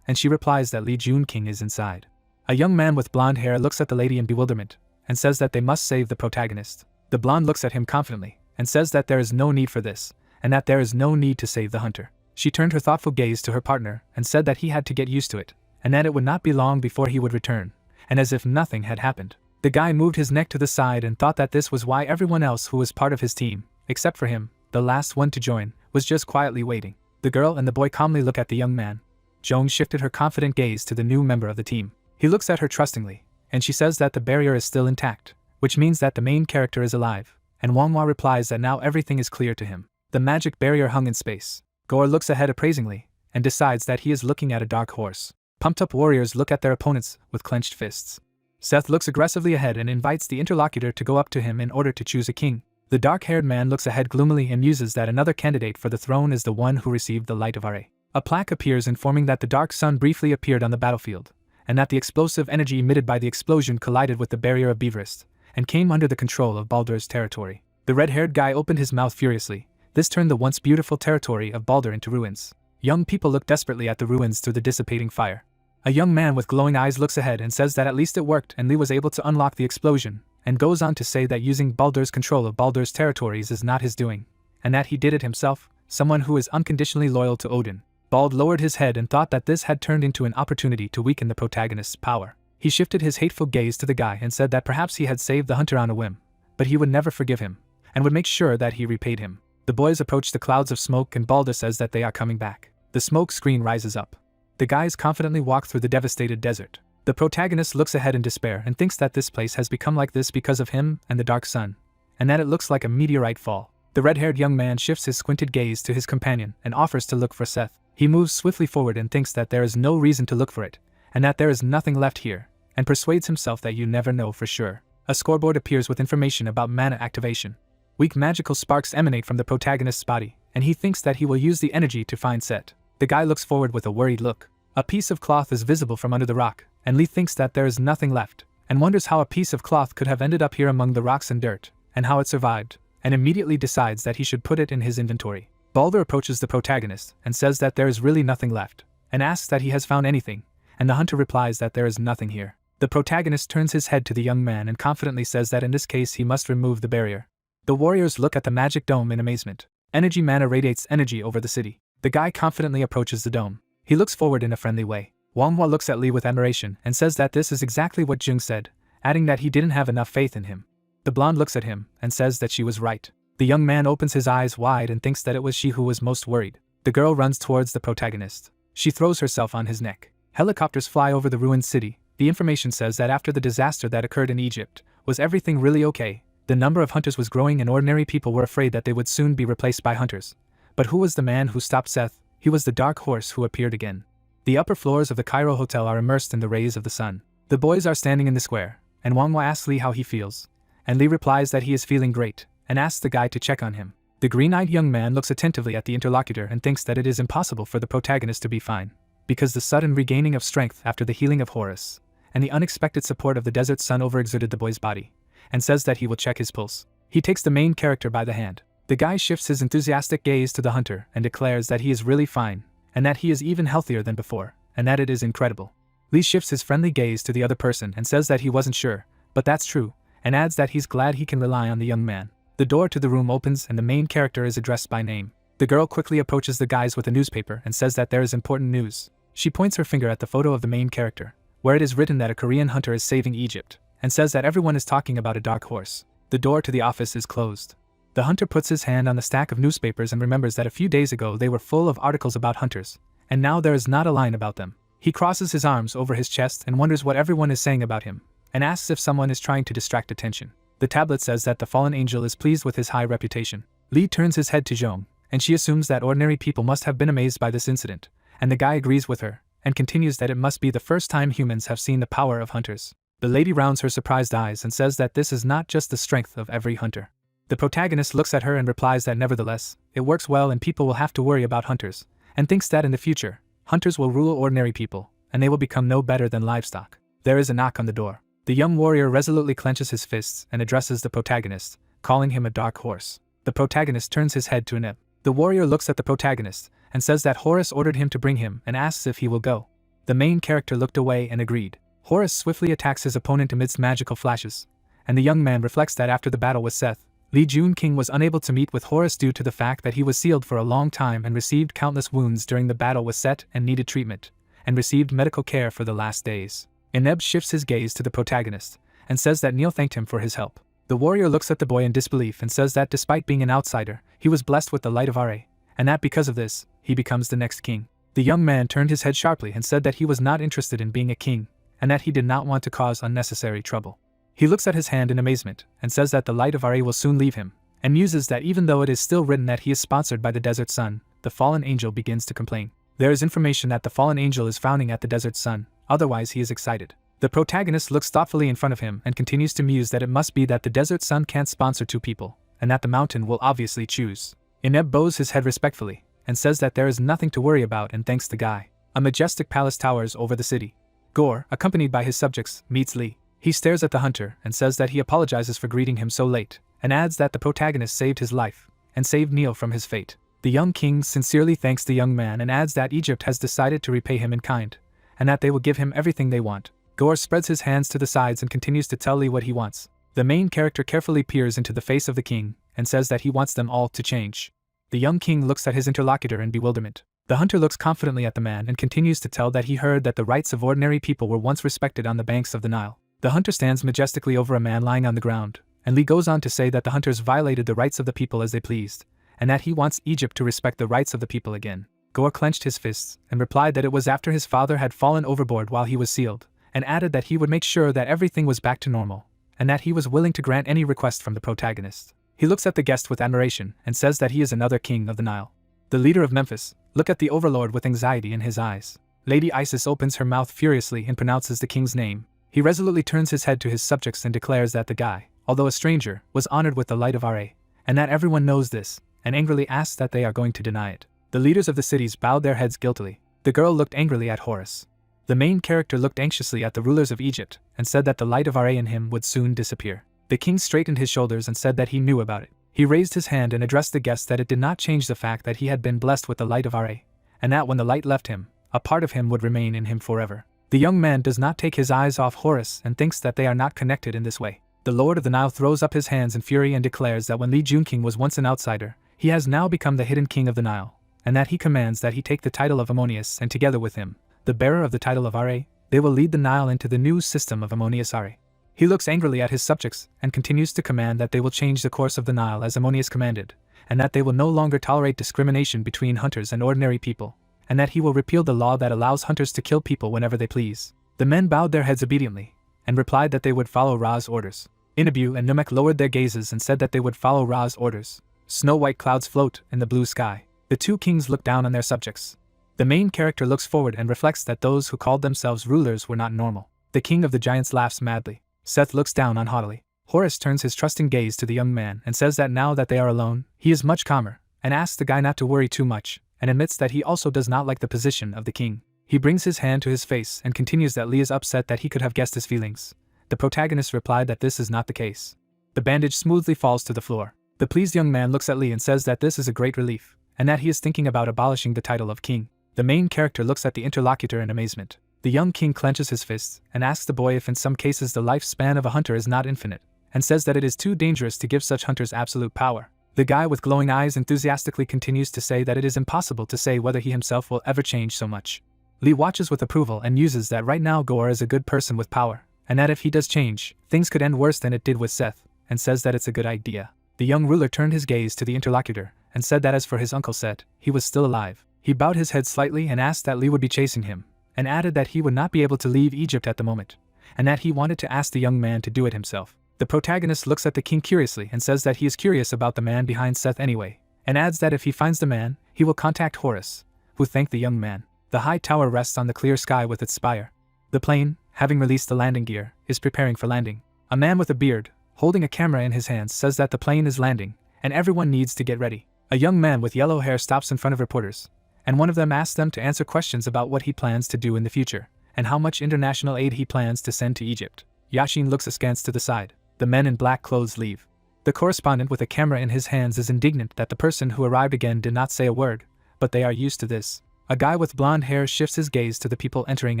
and she replies that Lee Jun-king is inside. A young man with blonde hair looks at the lady in bewilderment, and says that they must save the protagonist. The blonde looks at him confidently, and says that there is no need for this, and that there is no need to save the hunter. She turned her thoughtful gaze to her partner, and said that he had to get used to it, and that it would not be long before he would return, and as if nothing had happened. The guy moved his neck to the side and thought that this was why everyone else who was part of his team, except for him, the last one to join, was just quietly waiting. The girl and the boy calmly look at the young man. Joan shifted her confident gaze to the new member of the team. He looks at her trustingly, and she says that the barrier is still intact, which means that the main character is alive, and Manhwa replies that now everything is clear to him. The magic barrier hung in space. Gore looks ahead appraisingly, and decides that he is looking at a dark horse. Pumped-up warriors look at their opponents with clenched fists. Seth looks aggressively ahead and invites the interlocutor to go up to him in order to choose a king. The dark-haired man looks ahead gloomily and muses that another candidate for the throne is the one who received the light of Are. A plaque appears informing that the dark sun briefly appeared on the battlefield, and that the explosive energy emitted by the explosion collided with the barrier of Beaverist, and came under the control of Baldur's territory. The red-haired guy opened his mouth furiously. This turned the once beautiful territory of Baldur into ruins. Young people look desperately at the ruins through the dissipating fire. A young man with glowing eyes looks ahead and says that at least it worked and Lee was able to unlock the explosion, and goes on to say that using Baldur's control of Baldur's territories is not his doing, and that he did it himself, someone who is unconditionally loyal to Odin. Bald lowered his head and thought that this had turned into an opportunity to weaken the protagonist's power. He shifted his hateful gaze to the guy and said that perhaps he had saved the hunter on a whim, but he would never forgive him, and would make sure that he repaid him. The boys approach the clouds of smoke and Baldur says that they are coming back. The smoke screen rises up. The guys confidently walk through the devastated desert. The protagonist looks ahead in despair and thinks that this place has become like this because of him and the dark sun, and that it looks like a meteorite fall. The red-haired young man shifts his squinted gaze to his companion and offers to look for Seth. He moves swiftly forward and thinks that there is no reason to look for it, and that there is nothing left here, and persuades himself that you never know for sure. A scoreboard appears with information about mana activation. Weak magical sparks emanate from the protagonist's body, and he thinks that he will use the energy to find Set. The guy looks forward with a worried look. A piece of cloth is visible from under the rock, and Lee thinks that there is nothing left, and wonders how a piece of cloth could have ended up here among the rocks and dirt, and how it survived, and immediately decides that he should put it in his inventory. Baldur approaches the protagonist and says that there is really nothing left, and asks that he has found anything, and the hunter replies that there is nothing here. The protagonist turns his head to the young man and confidently says that in this case he must remove the barrier. The warriors look at the magic dome in amazement. Energy mana radiates energy over the city. The guy confidently approaches the dome. He looks forward in a friendly way. Manhwa looks at Lee with admiration and says that this is exactly what Jung said, adding that he didn't have enough faith in him. The blonde looks at him and says that she was right. The young man opens his eyes wide and thinks that it was she who was most worried. The girl runs towards the protagonist. She throws herself on his neck. Helicopters fly over the ruined city. The information says that after the disaster that occurred in Egypt, was everything really okay? The number of hunters was growing and ordinary people were afraid that they would soon be replaced by hunters. But who was the man who stopped Seth? He was the dark horse who appeared again. The upper floors of the Cairo hotel are immersed in the rays of the sun. The boys are standing in the square, and Manhwa asks Lee how he feels. And Lee replies that he is feeling great, and asks the guy to check on him. The green-eyed young man looks attentively at the interlocutor and thinks that it is impossible for the protagonist to be fine, because the sudden regaining of strength after the healing of Horus, and the unexpected support of the desert sun overexerted the boy's body, and says that he will check his pulse. He takes the main character by the hand. The guy shifts his enthusiastic gaze to the hunter and declares that he is really fine, and that he is even healthier than before, and that it is incredible. Lee shifts his friendly gaze to the other person and says that he wasn't sure, but that's true, and adds that he's glad he can rely on the young man. The door to the room opens and the main character is addressed by name. The girl quickly approaches the guys with a newspaper and says that there is important news. She points her finger at the photo of the main character, where it is written that a Korean hunter is saving Egypt, and says that everyone is talking about a dark horse. The door to the office is closed. The hunter puts his hand on the stack of newspapers and remembers that a few days ago they were full of articles about hunters, and now there is not a line about them. He crosses his arms over his chest and wonders what everyone is saying about him, and asks if someone is trying to distract attention. The tablet says that the fallen angel is pleased with his high reputation. Lee turns his head to Jong, and she assumes that ordinary people must have been amazed by this incident, and the guy agrees with her, and continues that it must be the first time humans have seen the power of hunters. The lady rounds her surprised eyes and says that this is not just the strength of every hunter. The protagonist looks at her and replies that nevertheless, it works well and people will have to worry about hunters, and thinks that in the future, hunters will rule ordinary people, and they will become no better than livestock. There is a knock on the door. The young warrior resolutely clenches his fists and addresses the protagonist, calling him a dark horse. The protagonist turns his head to Aneb. The warrior looks at the protagonist and says that Horus ordered him to bring him and asks if he will go. The main character looked away and agreed. Horus swiftly attacks his opponent amidst magical flashes, and the young man reflects that after the battle with Seth, Lee Jun-king was unable to meet with Horus due to the fact that he was sealed for a long time and received countless wounds during the battle with Set and needed treatment, and received medical care for the last days. Aneb shifts his gaze to the protagonist, and says that Neil thanked him for his help. The warrior looks at the boy in disbelief and says that despite being an outsider, he was blessed with the light of Ra, and that because of this, he becomes the next king. The young man turned his head sharply and said that he was not interested in being a king, and that he did not want to cause unnecessary trouble. He looks at his hand in amazement, and says that the light of Ra will soon leave him, and muses that even though it is still written that he is sponsored by the desert sun, the fallen angel begins to complain. There is information that the fallen angel is frowning at the desert sun, otherwise he is excited. The protagonist looks thoughtfully in front of him and continues to muse that it must be that the desert sun can't sponsor two people, and that the mountain will obviously choose. Aneb bows his head respectfully, and says that there is nothing to worry about and thanks the guy. A majestic palace towers over the city. Gore, accompanied by his subjects, meets Lee. He stares at the hunter and says that he apologizes for greeting him so late, and adds that the protagonist saved his life, and saved Neil from his fate. The young king sincerely thanks the young man and adds that Egypt has decided to repay him in kind, and that they will give him everything they want. Gore spreads his hands to the sides and continues to tell Lee what he wants. The main character carefully peers into the face of the king, and says that he wants them all to change. The young king looks at his interlocutor in bewilderment. The hunter looks confidently at the man and continues to tell that he heard that the rights of ordinary people were once respected on the banks of the Nile. The hunter stands majestically over a man lying on the ground, and Lee goes on to say that the hunters violated the rights of the people as they pleased, and that he wants Egypt to respect the rights of the people again. Gore clenched his fists and replied that it was after his father had fallen overboard while he was sealed, and added that he would make sure that everything was back to normal, and that he was willing to grant any request from the protagonist. He looks at the guest with admiration and says that he is another king of the Nile. The leader of Memphis, look at the overlord with anxiety in his eyes. Lady Isis opens her mouth furiously and pronounces the king's name. He resolutely turns his head to his subjects and declares that the guy, although a stranger, was honored with the light of Ra, and that everyone knows this, and angrily asks that they are going to deny it. The leaders of the cities bowed their heads guiltily. The girl looked angrily at Horus. The main character looked anxiously at the rulers of Egypt and said that the light of Ra in him would soon disappear. The king straightened his shoulders and said that he knew about it. He raised his hand and addressed the guest that it did not change the fact that he had been blessed with the light of Ra, and that when the light left him, a part of him would remain in him forever. The young man does not take his eyes off Horus and thinks that they are not connected in this way. The Lord of the Nile throws up his hands in fury and declares that when Lee Jun-king was once an outsider, he has now become the hidden king of the Nile, and that he commands that he take the title of Ammonius and together with him, the bearer of the title of Ra, they will lead the Nile into the new system of Ammonius Ra. He looks angrily at his subjects and continues to command that they will change the course of the Nile as Ammonius commanded, and that they will no longer tolerate discrimination between hunters and ordinary people, and that he will repeal the law that allows hunters to kill people whenever they please. The men bowed their heads obediently, and replied that they would follow Ra's orders. Inabu and Numek lowered their gazes and said that they would follow Ra's orders. Snow-white clouds float in the blue sky. The two kings look down on their subjects. The main character looks forward and reflects that those who called themselves rulers were not normal. The king of the giants laughs madly. Seth looks down on haughtily. Horus turns his trusting gaze to the young man and says that now that they are alone, he is much calmer, and asks the guy not to worry too much, and admits that he also does not like the position of the king. He brings his hand to his face and continues that Lee is upset that he could have guessed his feelings. The protagonist replied that this is not the case. The bandage smoothly falls to the floor. The pleased young man looks at Lee and says that this is a great relief, and that he is thinking about abolishing the title of king. The main character looks at the interlocutor in amazement. The young king clenches his fists and asks the boy if in some cases the lifespan of a hunter is not infinite, and says that it is too dangerous to give such hunters absolute power. The guy with glowing eyes enthusiastically continues to say that it is impossible to say whether he himself will ever change so much. Lee watches with approval and muses that right now Gore is a good person with power, and that if he does change, things could end worse than it did with Seth, and says that it's a good idea. The young ruler turned his gaze to the interlocutor, and said that as for his uncle Seth, he was still alive. He bowed his head slightly and asked that Lee would be chasing him, and added that he would not be able to leave Egypt at the moment, and that he wanted to ask the young man to do it himself. The protagonist looks at the king curiously and says that he is curious about the man behind Seth anyway, and adds that if he finds the man, he will contact Horus, who thanked the young man. The high tower rests on the clear sky with its spire. The plane, having released the landing gear, is preparing for landing. A man with a beard, holding a camera in his hands, says that the plane is landing, and everyone needs to get ready. A young man with yellow hair stops in front of reporters, and one of them asks them to answer questions about what he plans to do in the future, and how much international aid he plans to send to Egypt. Yashin looks askance to the side. The men in black clothes leave. The correspondent with a camera in his hands is indignant that the person who arrived again did not say a word, but they are used to this. A guy with blonde hair shifts his gaze to the people entering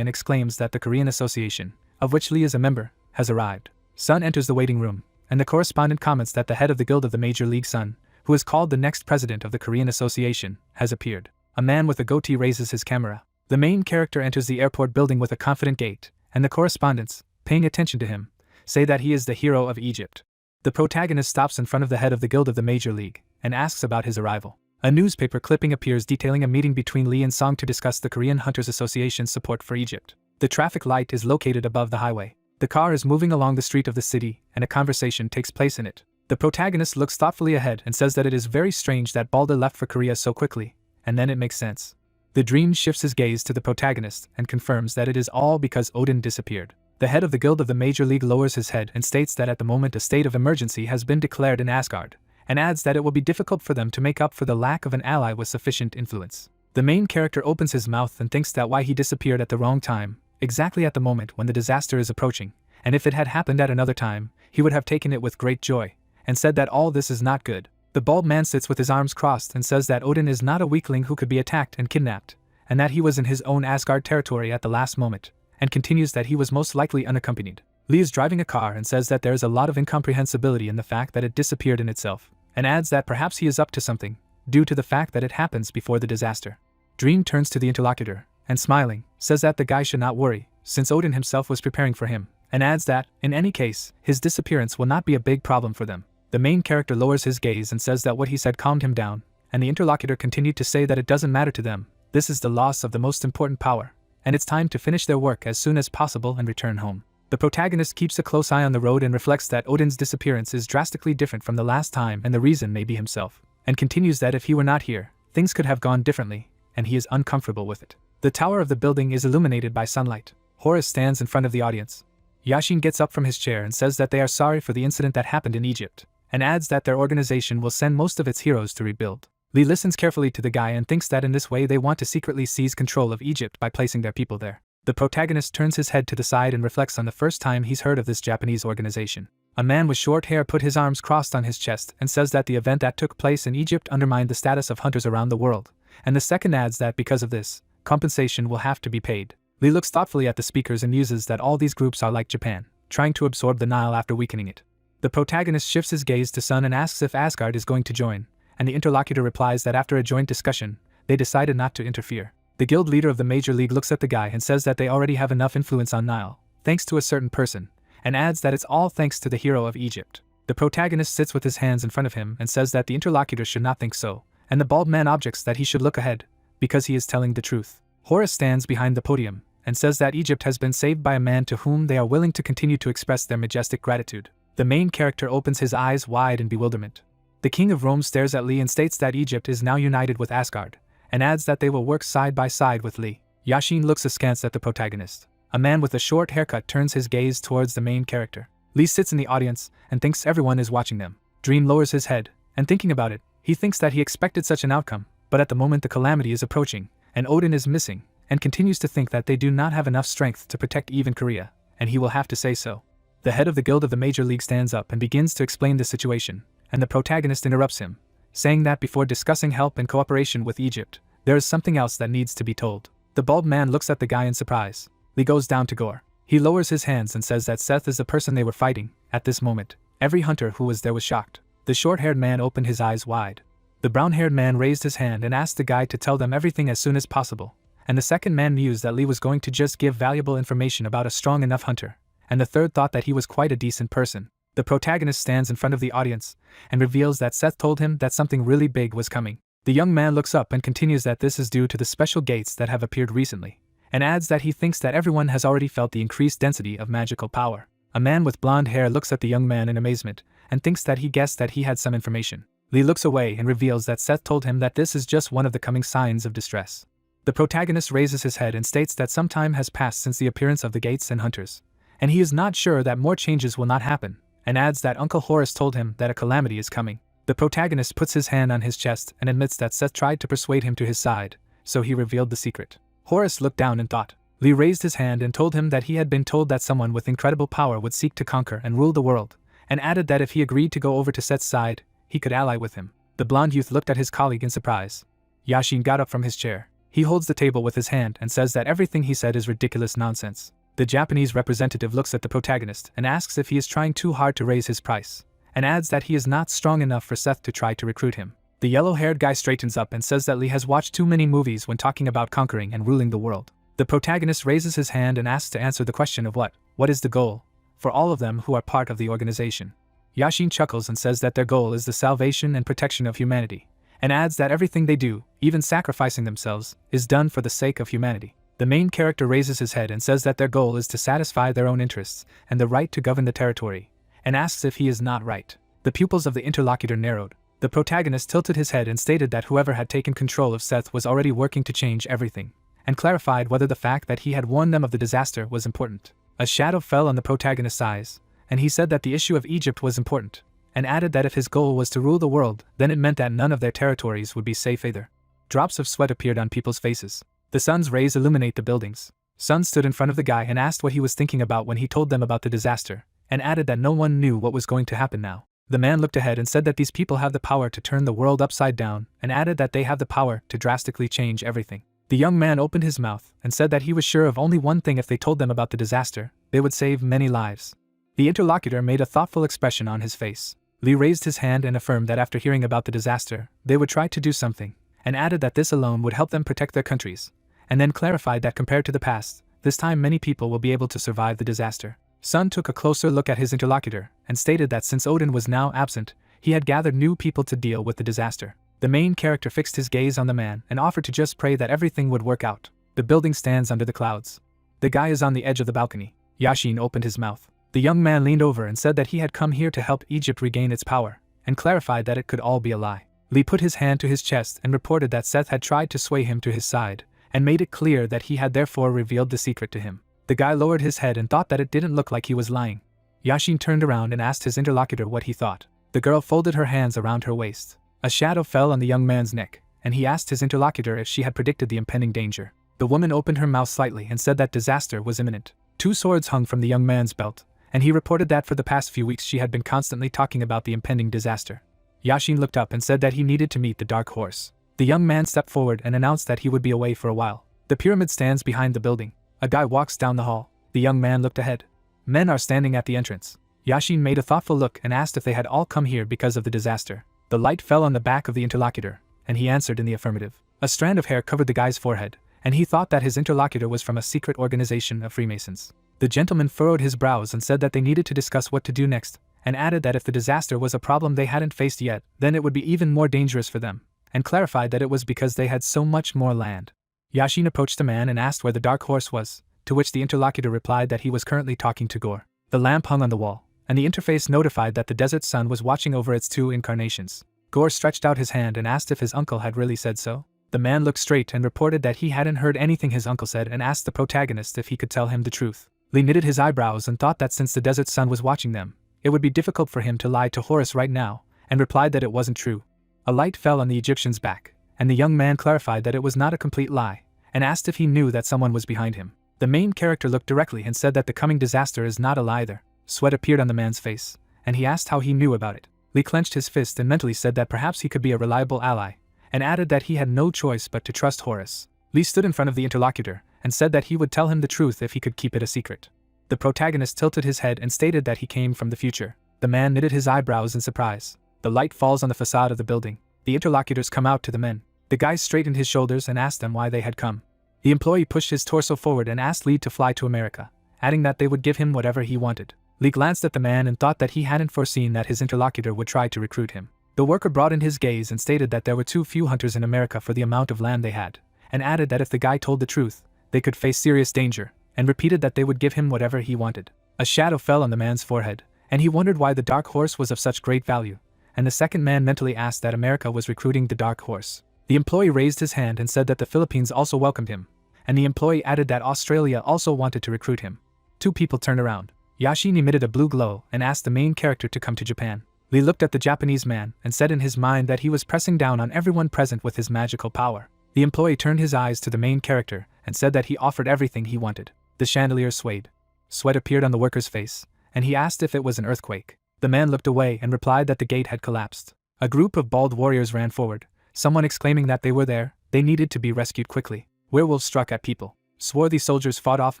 and exclaims that the Korean Association, of which Lee is a member, has arrived. Sun enters the waiting room, and the correspondent comments that the head of the guild of the Major League Sun, who is called the next president of the Korean Association, has appeared. A man with a goatee raises his camera. The main character enters the airport building with a confident gait, and the correspondents, paying attention to him, say that he is the hero of Egypt. The protagonist stops in front of the head of the guild of the Major League, and asks about his arrival. A newspaper clipping appears detailing a meeting between Lee and Song to discuss the Korean Hunters Association's support for Egypt. The traffic light is located above the highway. The car is moving along the street of the city, and a conversation takes place in it. The protagonist looks thoughtfully ahead and says that it is very strange that Balder left for Korea so quickly, and then it makes sense. The dream shifts his gaze to the protagonist and confirms that it is all because Odin disappeared. The head of the guild of the Major League lowers his head and states that at the moment a state of emergency has been declared in Asgard, and adds that it will be difficult for them to make up for the lack of an ally with sufficient influence. The main character opens his mouth and thinks that why he disappeared at the wrong time, exactly at the moment when the disaster is approaching, and if it had happened at another time, he would have taken it with great joy, and said that all this is not good. The bald man sits with his arms crossed and says that Odin is not a weakling who could be attacked and kidnapped, and that he was in his own Asgard territory at the last moment, and continues that he was most likely unaccompanied. Lee is driving a car and says that there is a lot of incomprehensibility in the fact that it disappeared in itself, and adds that perhaps he is up to something, due to the fact that it happens before the disaster. Dream turns to the interlocutor, and smiling, says that the guy should not worry, since Odin himself was preparing for him, and adds that, in any case, his disappearance will not be a big problem for them. The main character lowers his gaze and says that what he said calmed him down, and the interlocutor continued to say that it doesn't matter to them, this is the loss of the most important power, and it's time to finish their work as soon as possible and return home. The protagonist keeps a close eye on the road and reflects that Odin's disappearance is drastically different from the last time and the reason may be himself, and continues that if he were not here, things could have gone differently, and he is uncomfortable with it. The tower of the building is illuminated by sunlight. Horus stands in front of the audience. Yashin gets up from his chair and says that they are sorry for the incident that happened in Egypt, and adds that their organization will send most of its heroes to rebuild. Lee listens carefully to the guy and thinks that in this way they want to secretly seize control of Egypt by placing their people there. The protagonist turns his head to the side and reflects on the first time he's heard of this Japanese organization. A man with short hair put his arms crossed on his chest and says that the event that took place in Egypt undermined the status of hunters around the world, and the second adds that because of this, compensation will have to be paid. Lee looks thoughtfully at the speakers and muses that all these groups are like Japan, trying to absorb the Nile after weakening it. The protagonist shifts his gaze to Sun and asks if Asgard is going to join, and the interlocutor replies that after a joint discussion, they decided not to interfere. The guild leader of the Major League looks at the guy and says that they already have enough influence on Nile, thanks to a certain person, and adds that it's all thanks to the hero of Egypt. The protagonist sits with his hands in front of him and says that the interlocutor should not think so, and the bald man objects that he should look ahead, because he is telling the truth. Horus stands behind the podium, and says that Egypt has been saved by a man to whom they are willing to continue to express their majestic gratitude. The main character opens his eyes wide in bewilderment. The king of Rome stares at Lee and states that Egypt is now united with Asgard, and adds that they will work side by side with Lee. Yashin looks askance at the protagonist. A man with a short haircut turns his gaze towards the main character. Lee sits in the audience and thinks everyone is watching them. Dream lowers his head, and thinking about it, he thinks that he expected such an outcome, but at the moment the calamity is approaching, and Odin is missing, and continues to think that they do not have enough strength to protect even Korea, and he will have to say so. The head of the guild of the Major League stands up and begins to explain the situation, and the protagonist interrupts him, saying that before discussing help and cooperation with Egypt, there is something else that needs to be told. The bald man looks at the guy in surprise. Lee goes down to Gore. He lowers his hands and says that Seth is the person they were fighting, at this moment, Every hunter who was there was shocked. The short-haired man opened his eyes wide. The brown-haired man raised his hand and asked the guide to tell them everything as soon as possible. And the second man mused that Lee was going to just give valuable information about a strong enough hunter. And the third thought that he was quite a decent person. The protagonist stands in front of the audience and reveals that Seth told him that something really big was coming. The young man looks up and continues that this is due to the special gates that have appeared recently, and adds that he thinks that everyone has already felt the increased density of magical power. A man with blonde hair looks at the young man in amazement and thinks that he guessed that he had some information. Lee looks away and reveals that Seth told him that this is just one of the coming signs of distress. The protagonist raises his head and states that some time has passed since the appearance of the gates and hunters, and he is not sure that more changes will not happen, and adds that Uncle Horace told him that a calamity is coming. The protagonist puts his hand on his chest and admits that Seth tried to persuade him to his side, so he revealed the secret. Horace looked down in thought. Lee raised his hand and told him that he had been told that someone with incredible power would seek to conquer and rule the world, and added that if he agreed to go over to Seth's side, he could ally with him. The blonde youth looked at his colleague in surprise. Yashin got up from his chair. He holds the table with his hand and says that everything he said is ridiculous nonsense. The Japanese representative looks at the protagonist and asks if he is trying too hard to raise his price, and adds that he is not strong enough for Seth to try to recruit him. The yellow-haired guy straightens up and says that Lee has watched too many movies when talking about conquering and ruling the world. The protagonist raises his hand and asks to answer the question of what is the goal, for all of them who are part of the organization. Yashin chuckles and says that their goal is the salvation and protection of humanity, and adds that everything they do, even sacrificing themselves, is done for the sake of humanity. The main character raises his head and says that their goal is to satisfy their own interests and the right to govern the territory, and asks if he is not right. The pupils of the interlocutor narrowed. The protagonist tilted his head and stated that whoever had taken control of Seth was already working to change everything, and clarified whether the fact that he had warned them of the disaster was important. A shadow fell on the protagonist's eyes, and he said that the issue of Egypt was important, and added that if his goal was to rule the world, then it meant that none of their territories would be safe either. Drops of sweat appeared on people's faces. The sun's rays illuminate the buildings. Sun stood in front of the guy and asked what he was thinking about when he told them about the disaster, and added that no one knew what was going to happen now. The man looked ahead and said that these people have the power to turn the world upside down, and added that they have the power to drastically change everything. The young man opened his mouth and said that he was sure of only one thing: if they told them about the disaster, they would save many lives. The interlocutor made a thoughtful expression on his face. Lee raised his hand and affirmed that after hearing about the disaster, they would try to do something, and added that this alone would help them protect their countries, and then clarified that compared to the past, this time many people will be able to survive the disaster. Sun took a closer look at his interlocutor and stated that since Odin was now absent, he had gathered new people to deal with the disaster. The main character fixed his gaze on the man and offered to just pray that everything would work out. The building stands under the clouds. The guy is on the edge of the balcony. Yashin opened his mouth. The young man leaned over and said that he had come here to help Egypt regain its power, and clarified that it could all be a lie. Lee put his hand to his chest and reported that Seth had tried to sway him to his side, and made it clear that he had therefore revealed the secret to him. The guy lowered his head and thought that it didn't look like he was lying. Yashin turned around and asked his interlocutor what he thought. The girl folded her hands around her waist. A shadow fell on the young man's neck, and he asked his interlocutor if she had predicted the impending danger. The woman opened her mouth slightly and said that disaster was imminent. 2 swords hung from the young man's belt, and he reported that for the past few weeks she had been constantly talking about the impending disaster. Yashin looked up and said that he needed to meet the dark horse. The young man stepped forward and announced that he would be away for a while. The pyramid stands behind the building. A guy walks down the hall. The young man looked ahead. Men are standing at the entrance. Yashin made a thoughtful look and asked if they had all come here because of the disaster. The light fell on the back of the interlocutor, and he answered in the affirmative. A strand of hair covered the guy's forehead, and he thought that his interlocutor was from a secret organization of Freemasons. The gentleman furrowed his brows and said that they needed to discuss what to do next, and added that if the disaster was a problem they hadn't faced yet, then it would be even more dangerous for them, and clarified that it was because they had so much more land. Yashin approached the man and asked where the dark horse was, to which the interlocutor replied that he was currently talking to Gore. The lamp hung on the wall, and the interface notified that the desert sun was watching over its 2 incarnations. Gore stretched out his hand and asked if his uncle had really said so. The man looked straight and reported that he hadn't heard anything his uncle said, and asked the protagonist if he could tell him the truth. Lee knitted his eyebrows and thought that since the desert sun was watching them, it would be difficult for him to lie to Horace right now, and replied that it wasn't true. A light fell on the Egyptian's back, and the young man clarified that it was not a complete lie, and asked if he knew that someone was behind him. The main character looked directly and said that the coming disaster is not a lie either. Sweat appeared on the man's face, and he asked how he knew about it. Lee clenched his fist and mentally said that perhaps he could be a reliable ally, and added that he had no choice but to trust Horace. Lee stood in front of the interlocutor and said that he would tell him the truth if he could keep it a secret. The protagonist tilted his head and stated that he came from the future. The man knitted his eyebrows in surprise. The light falls on the facade of the building. The interlocutors come out to the men. The guy straightened his shoulders and asked them why they had come. The employee pushed his torso forward and asked Lee to fly to America, adding that they would give him whatever he wanted. Lee glanced at the man and thought that he hadn't foreseen that his interlocutor would try to recruit him. The worker broadened his gaze and stated that there were too few hunters in America for the amount of land they had, and added that if the guy told the truth, they could face serious danger, and repeated that they would give him whatever he wanted. A shadow fell on the man's forehead, and he wondered why the dark horse was of such great value, and the second man mentally asked that America was recruiting the dark horse. The employee raised his hand and said that the Philippines also welcomed him, and the employee added that Australia also wanted to recruit him. Two people turned around. Yashin emitted a blue glow and asked the main character to come to Japan. Lee looked at the Japanese man and said in his mind that he was pressing down on everyone present with his magical power. The employee turned his eyes to the main character and said that he offered everything he wanted. The chandelier swayed. Sweat appeared on the worker's face, and he asked if it was an earthquake. The man looked away and replied that the gate had collapsed. A group of bald warriors ran forward, someone exclaiming that they were there, they needed to be rescued quickly. Werewolves struck at people. Swarthy soldiers fought off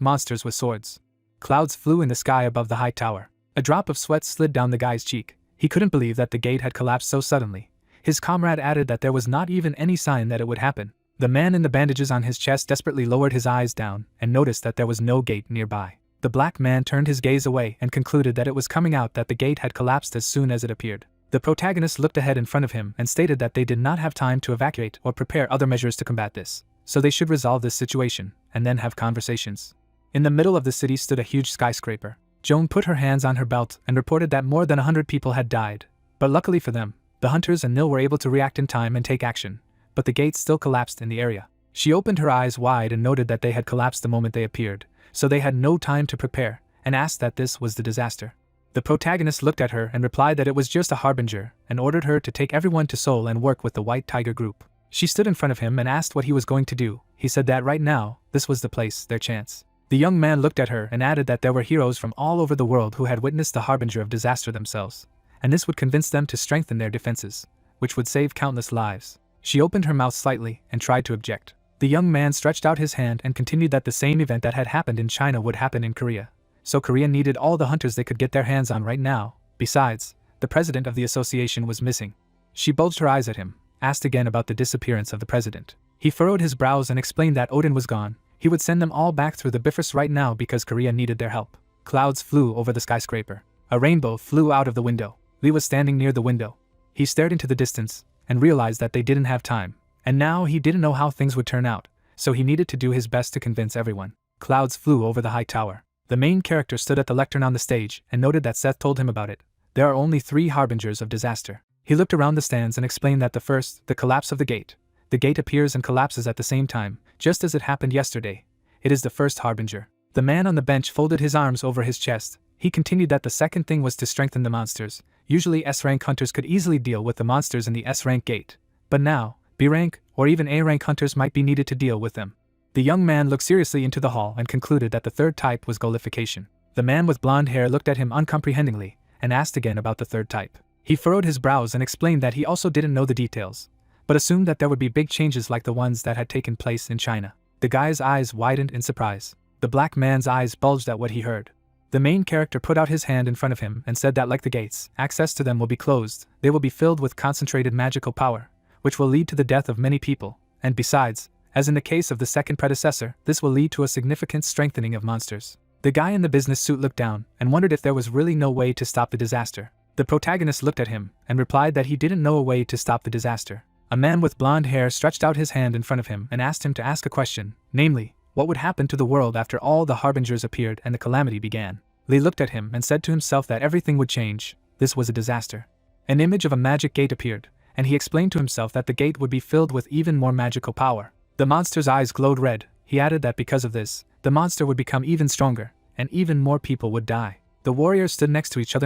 monsters with swords. Clouds flew in the sky above the high tower. A drop of sweat slid down the guy's cheek. He couldn't believe that the gate had collapsed so suddenly. His comrade added that there was not even any sign that it would happen. The man in the bandages on his chest desperately lowered his eyes down and noticed that there was no gate nearby. The black man turned his gaze away and concluded that it was coming out that the gate had collapsed as soon as it appeared. The protagonist looked ahead in front of him and stated that they did not have time to evacuate or prepare other measures to combat this, so they should resolve this situation and then have conversations. In the middle of the city stood a huge skyscraper. Joan put her hands on her belt and reported that more than 100 people had died, but luckily for them, the hunters and Nil were able to react in time and take action, but the gates still collapsed in the area. She opened her eyes wide and noted that they had collapsed the moment they appeared, so they had no time to prepare, and asked that this was the disaster. The protagonist looked at her and replied that it was just a harbinger, and ordered her to take everyone to Seoul and work with the White Tiger group. She stood in front of him and asked what he was going to do. He said that right now, this was the place, their chance. The young man looked at her and added that there were heroes from all over the world who had witnessed the harbinger of disaster themselves, and this would convince them to strengthen their defenses, which would save countless lives. She opened her mouth slightly and tried to object. The young man stretched out his hand and continued that the same event that had happened in China would happen in Korea. So Korea needed all the hunters they could get their hands on right now. Besides, the president of the association was missing. She bulged her eyes at him, asked again about the disappearance of the president. He furrowed his brows and explained that Odin was gone. He would send them all back through the Bifrost right now because Korea needed their help. Clouds flew over the skyscraper. A rainbow flew out of the window. Lee was standing near the window. He stared into the distance and realized that they didn't have time. And now he didn't know how things would turn out, so he needed to do his best to convince everyone. Clouds flew over the high tower. The main character stood at the lectern on the stage and noted that Seth told him about it. There are only 3 harbingers of disaster. He looked around the stands and explained that the first, the collapse of the gate. The gate appears and collapses at the same time, just as it happened yesterday. It is the first harbinger. The man on the bench folded his arms over his chest. He continued that the second thing was to strengthen the monsters. Usually S-rank hunters could easily deal with the monsters in the S-rank gate, but now, B-rank, or even A-rank hunters might be needed to deal with them. The young man looked seriously into the hall and concluded that the third type was golification. The man with blonde hair looked at him uncomprehendingly and asked again about the third type. He furrowed his brows and explained that he also didn't know the details, but assumed that there would be big changes like the ones that had taken place in China. The guy's eyes widened in surprise. The black man's eyes bulged at what he heard. The main character put out his hand in front of him and said that like the gates, access to them will be closed, they will be filled with concentrated magical power, which will lead to the death of many people, and besides, as in the case of the second predecessor, this will lead to a significant strengthening of monsters. The guy in the business suit looked down and wondered if there was really no way to stop the disaster. The protagonist looked at him and replied that he didn't know a way to stop the disaster. A man with blonde hair stretched out his hand in front of him and asked him to ask a question, namely, what would happen to the world after all the harbingers appeared and the calamity began. Lee looked at him and said to himself that everything would change. This was a disaster. An image of a magic gate appeared, and he explained to himself that the gate would be filled with even more magical power. The monster's eyes glowed red. He added that because of this, the monster would become even stronger, and even more people would die. The warriors stood next to each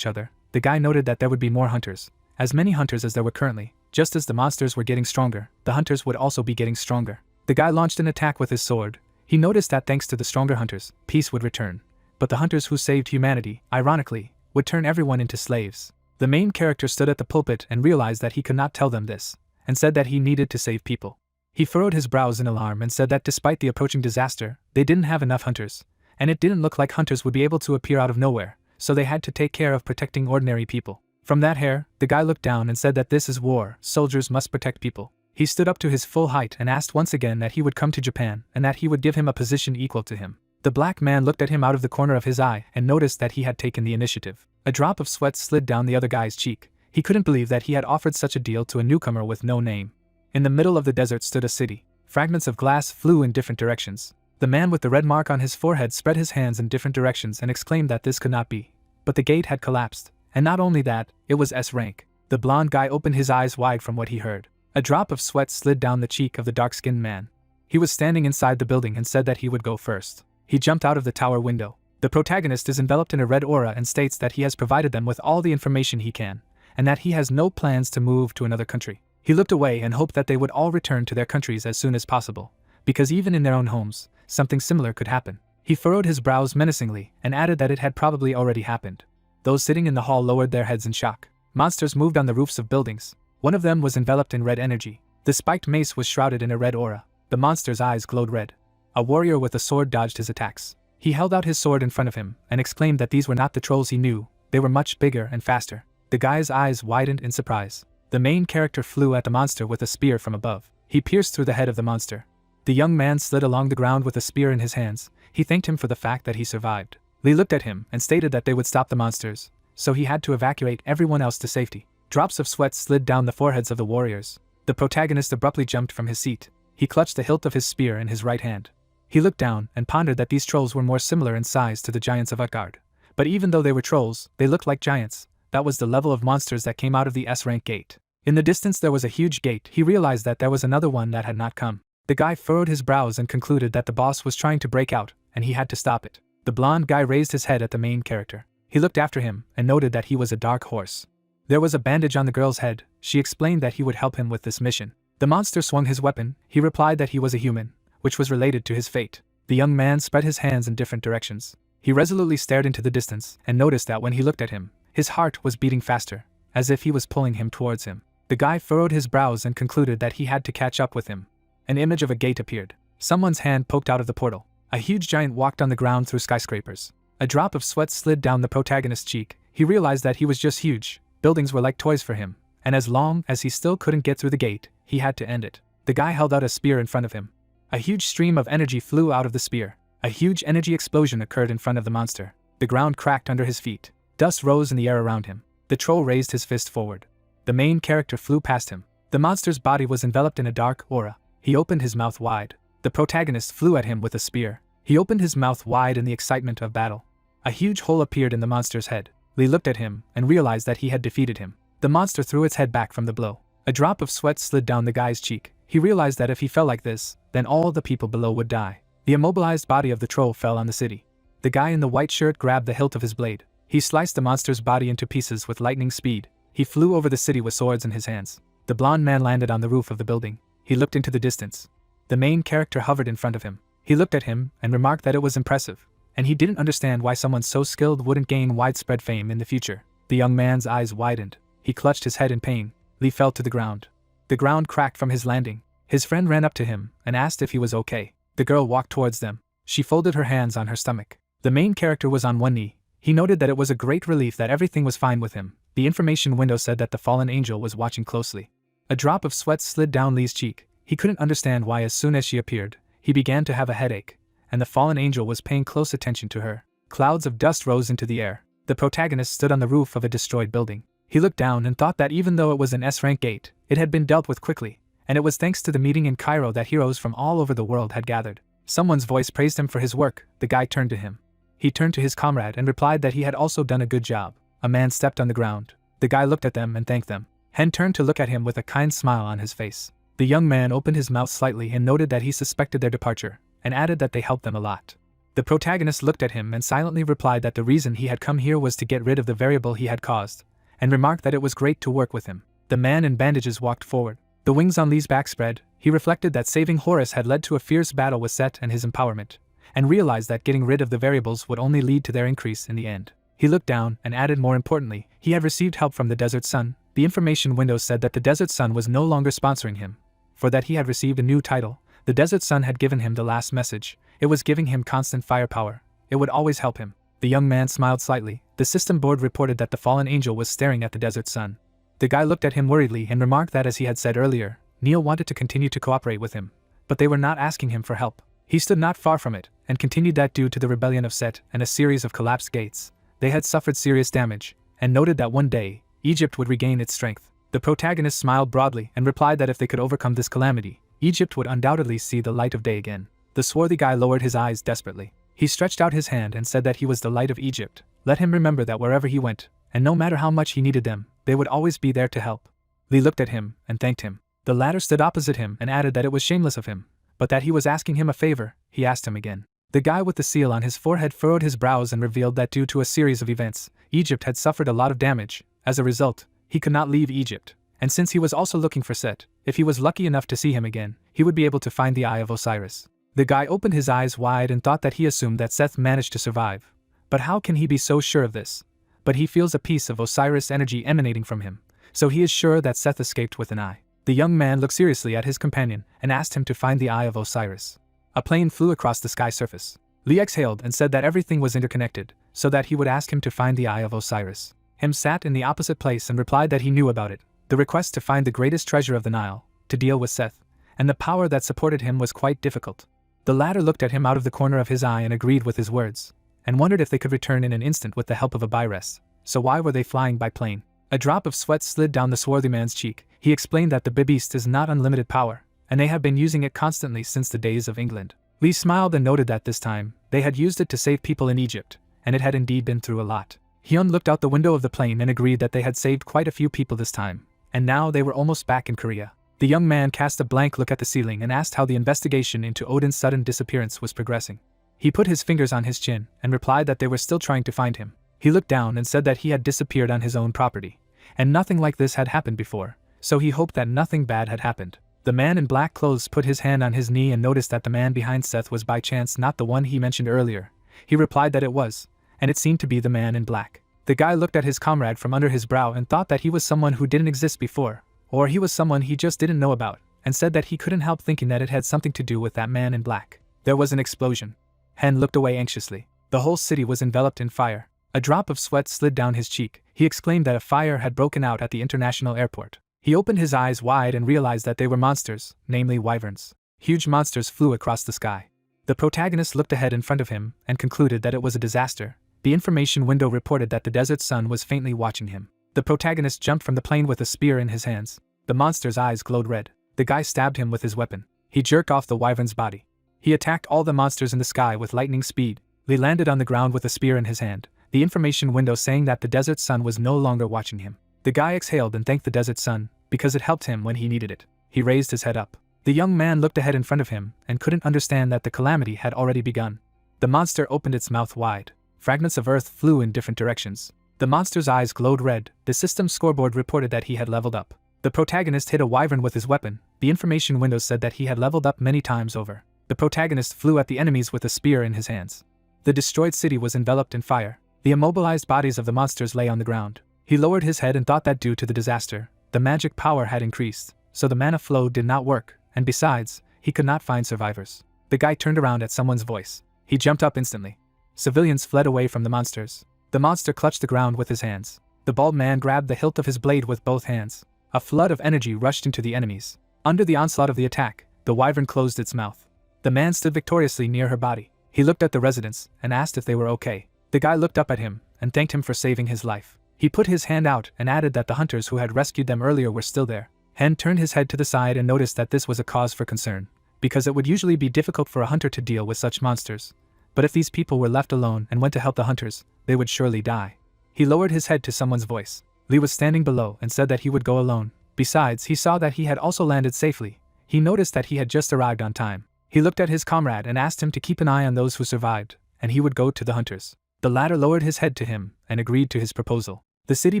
other. The guy noted that there would be more hunters, as many hunters as there were currently. Just as the monsters were getting stronger, the hunters would also be getting stronger. The guy launched an attack with his sword. He noticed that thanks to the stronger hunters, peace would return. But the hunters who saved humanity, ironically, would turn everyone into slaves. The main character stood at the pulpit and realized that he could not tell them this, and said that he needed to save people. He furrowed his brows in alarm and said that despite the approaching disaster, they didn't have enough hunters, and it didn't look like hunters would be able to appear out of nowhere, so they had to take care of protecting ordinary people. From that hair, the guy looked down and said that this is war, soldiers must protect people. He stood up to his full height and asked once again that he would come to Japan and that he would give him a position equal to him. The black man looked at him out of the corner of his eye and noticed that he had taken the initiative. A drop of sweat slid down the other guy's cheek. He couldn't believe that he had offered such a deal to a newcomer with no name. In the middle of the desert stood a city. Fragments of glass flew in different directions. The man with the red mark on his forehead spread his hands in different directions and exclaimed that this could not be. But the gate had collapsed. And not only that, it was S rank. The blonde guy opened his eyes wide from what he heard. A drop of sweat slid down the cheek of the dark-skinned man. He was standing inside the building and said that he would go first. He jumped out of the tower window. The protagonist is enveloped in a red aura and states that he has provided them with all the information he can, and that he has no plans to move to another country. He looked away and hoped that they would all return to their countries as soon as possible, because even in their own homes, something similar could happen. He furrowed his brows menacingly and added that it had probably already happened. Those sitting in the hall lowered their heads in shock. Monsters moved on the roofs of buildings. One of them was enveloped in red energy. The spiked mace was shrouded in a red aura. The monster's eyes glowed red. A warrior with a sword dodged his attacks. He held out his sword in front of him and exclaimed that these were not the trolls he knew, they were much bigger and faster. The guy's eyes widened in surprise. The main character flew at the monster with a spear from above. He pierced through the head of the monster. The young man slid along the ground with a spear in his hands. He thanked him for the fact that he survived. Lee looked at him and stated that they would stop the monsters, so he had to evacuate everyone else to safety. Drops of sweat slid down the foreheads of the warriors. The protagonist abruptly jumped from his seat. He clutched the hilt of his spear in his right hand. He looked down and pondered that these trolls were more similar in size to the giants of Utgard. But even though they were trolls, they looked like giants. That was the level of monsters that came out of the S-rank gate. In the distance there was a huge gate. He realized that there was another one that had not come. The guy furrowed his brows and concluded that the boss was trying to break out, and he had to stop it. The blonde guy raised his head at the main character. He looked after him and noted that he was a dark horse. There was a bandage on the girl's head. She explained that he would help him with this mission. The monster swung his weapon. He replied that he was a human, which was related to his fate. The young man spread his hands in different directions. He resolutely stared into the distance and noticed that when he looked at him, his heart was beating faster, as if he was pulling him towards him. The guy furrowed his brows and concluded that he had to catch up with him. An image of a gate appeared. Someone's hand poked out of the portal. A huge giant walked on the ground through skyscrapers. A drop of sweat slid down the protagonist's cheek. He realized that he was just huge. Buildings were like toys for him, and as long as he still couldn't get through the gate, he had to end it. The guy held out a spear in front of him. A huge stream of energy flew out of the spear. A huge energy explosion occurred in front of the monster. The ground cracked under his feet. Dust rose in the air around him. The troll raised his fist forward. The main character flew past him. The monster's body was enveloped in a dark aura. He opened his mouth wide. The protagonist flew at him with a spear. He opened his mouth wide in the excitement of battle. A huge hole appeared in the monster's head. Lee looked at him and realized that he had defeated him. The monster threw its head back from the blow. A drop of sweat slid down the guy's cheek. He realized that if he fell like this, then all the people below would die. The immobilized body of the troll fell on the city. The guy in the white shirt grabbed the hilt of his blade. He sliced the monster's body into pieces with lightning speed. He flew over the city with swords in his hands. The blonde man landed on the roof of the building. He looked into the distance. The main character hovered in front of him. He looked at him and remarked that it was impressive, and he didn't understand why someone so skilled wouldn't gain widespread fame in the future. The young man's eyes widened. He clutched his head in pain. Lee fell to the ground. The ground cracked from his landing. His friend ran up to him and asked if he was okay. The girl walked towards them. She folded her hands on her stomach. The main character was on one knee. He noted that it was a great relief that everything was fine with him. The information window said that the fallen angel was watching closely. A drop of sweat slid down Lee's cheek. He couldn't understand why as soon as she appeared, he began to have a headache, and the fallen angel was paying close attention to her. Clouds of dust rose into the air. The protagonist stood on the roof of a destroyed building. He looked down and thought that even though it was an S-rank gate, it had been dealt with quickly, and it was thanks to the meeting in Cairo that heroes from all over the world had gathered. Someone's voice praised him for his work. The guy turned to him. He turned to his comrade and replied that he had also done a good job. A man stepped on the ground. The guy looked at them and thanked them. Hen turned to look at him with a kind smile on his face. The young man opened his mouth slightly and noted that he suspected their departure, and added that they helped them a lot. The protagonist looked at him and silently replied that the reason he had come here was to get rid of the variable he had caused, and remarked that it was great to work with him. The man in bandages walked forward. The wings on Lee's back spread. He reflected that saving Horus had led to a fierce battle with Set and his empowerment, and realized that getting rid of the variables would only lead to their increase in the end. He looked down and added more importantly, he had received help from the Desert Sun. The information window said that the Desert Sun was no longer sponsoring him, for that he had received a new title. The Desert Sun had given him the last message. It was giving him constant firepower. It would always help him. The young man smiled slightly The system board reported that the fallen angel was staring at the desert sun. The guy looked at him worriedly and remarked that, as he had said earlier, Neil wanted to continue to cooperate with him, but they were not asking him for help. He stood not far from it, and continued that due to the rebellion of Set and a series of collapsed gates, they had suffered serious damage, and noted that one day, Egypt would regain its strength. The protagonist smiled broadly and replied that if they could overcome this calamity, Egypt would undoubtedly see the light of day again. The swarthy guy lowered his eyes desperately. He stretched out his hand and said that he was the light of Egypt. Let him remember that wherever he went, and no matter how much he needed them, they would always be there to help. Lee looked at him and thanked him. The latter stood opposite him and added that it was shameless of him, but that he was asking him a favor. He asked him again. The guy with the seal on his forehead furrowed his brows and revealed that due to a series of events, Egypt had suffered a lot of damage. As a result, he could not leave Egypt, and since he was also looking for Set, if he was lucky enough to see him again, he would be able to find the Eye of Osiris. The guy opened his eyes wide and thought that he assumed that Seth managed to survive. But how can he be so sure of this? But he feels a piece of Osiris energy emanating from him, so he is sure that Seth escaped with an eye. The young man looked seriously at his companion and asked him to find the Eye of Osiris. A plane flew across the sky surface. Lee exhaled and said that everything was interconnected, so that he would ask him to find the Eye of Osiris. Him sat in the opposite place and replied that he knew about it. The request to find the greatest treasure of the Nile, to deal with Seth, and the power that supported him was quite difficult. The latter looked at him out of the corner of his eye and agreed with his words, and wondered if they could return in an instant with the help of a Byress. So why were they flying by plane? A drop of sweat slid down the swarthy man's cheek. He explained that the beast is not unlimited power, and they have been using it constantly since the days of England. Lee smiled and noted that this time, they had used it to save people in Egypt, and it had indeed been through a lot. Hyun looked out the window of the plane and agreed that they had saved quite a few people this time, and now they were almost back in Korea. The young man cast a blank look at the ceiling and asked how the investigation into Odin's sudden disappearance was progressing. He put his fingers on his chin and replied that they were still trying to find him. He looked down and said that he had disappeared on his own property, and nothing like this had happened before, so he hoped that nothing bad had happened. The man in black clothes put his hand on his knee and noticed that the man behind Seth was by chance not the one he mentioned earlier. He replied that it was, and it seemed to be the man in black. The guy looked at his comrade from under his brow and thought that he was someone who didn't exist before, or he was someone he just didn't know about, and said that he couldn't help thinking that it had something to do with that man in black. There was an explosion. Hen looked away anxiously. The whole city was enveloped in fire. A drop of sweat slid down his cheek. He exclaimed that a fire had broken out at the international airport. He opened his eyes wide and realized that they were monsters, namely wyverns. Huge monsters flew across the sky. The protagonist looked ahead in front of him and concluded that it was a disaster. The information window reported that the desert sun was faintly watching him. The protagonist jumped from the plane with a spear in his hands. The monster's eyes glowed red. The guy stabbed him with his weapon. He jerked off the wyvern's body. He attacked all the monsters in the sky with lightning speed. Lee landed on the ground with a spear in his hand, the information window saying that the desert sun was no longer watching him. The guy exhaled and thanked the desert sun, because it helped him when he needed it. He raised his head up. The young man looked ahead in front of him and couldn't understand that the calamity had already begun. The monster opened its mouth wide. Fragments of earth flew in different directions. The monster's eyes glowed red. The system scoreboard reported that he had leveled up. The protagonist hit a wyvern with his weapon. The information window said that he had leveled up many times over. The protagonist flew at the enemies with a spear in his hands. The destroyed city was enveloped in fire. The immobilized bodies of the monsters lay on the ground. He lowered his head and thought that due to the disaster, the magic power had increased, so the mana flow did not work, and besides, he could not find survivors. The guy turned around at someone's voice. He jumped up instantly. Civilians fled away from the monsters. The monster clutched the ground with his hands. The bald man grabbed the hilt of his blade with both hands. A flood of energy rushed into the enemies. Under the onslaught of the attack, the wyvern closed its mouth. The man stood victoriously near her body. He looked at the residents and asked if they were okay. The guy looked up at him and thanked him for saving his life. He put his hand out and added that the hunters who had rescued them earlier were still there. Hen turned his head to the side and noticed that this was a cause for concern, because it would usually be difficult for a hunter to deal with such monsters. But if these people were left alone and went to help the hunters, they would surely die. He lowered his head to someone's voice. Lee was standing below and said that he would go alone. Besides, he saw that he had also landed safely. He noticed that he had just arrived on time. He looked at his comrade and asked him to keep an eye on those who survived, and he would go to the hunters. The latter lowered his head to him and agreed to his proposal. The city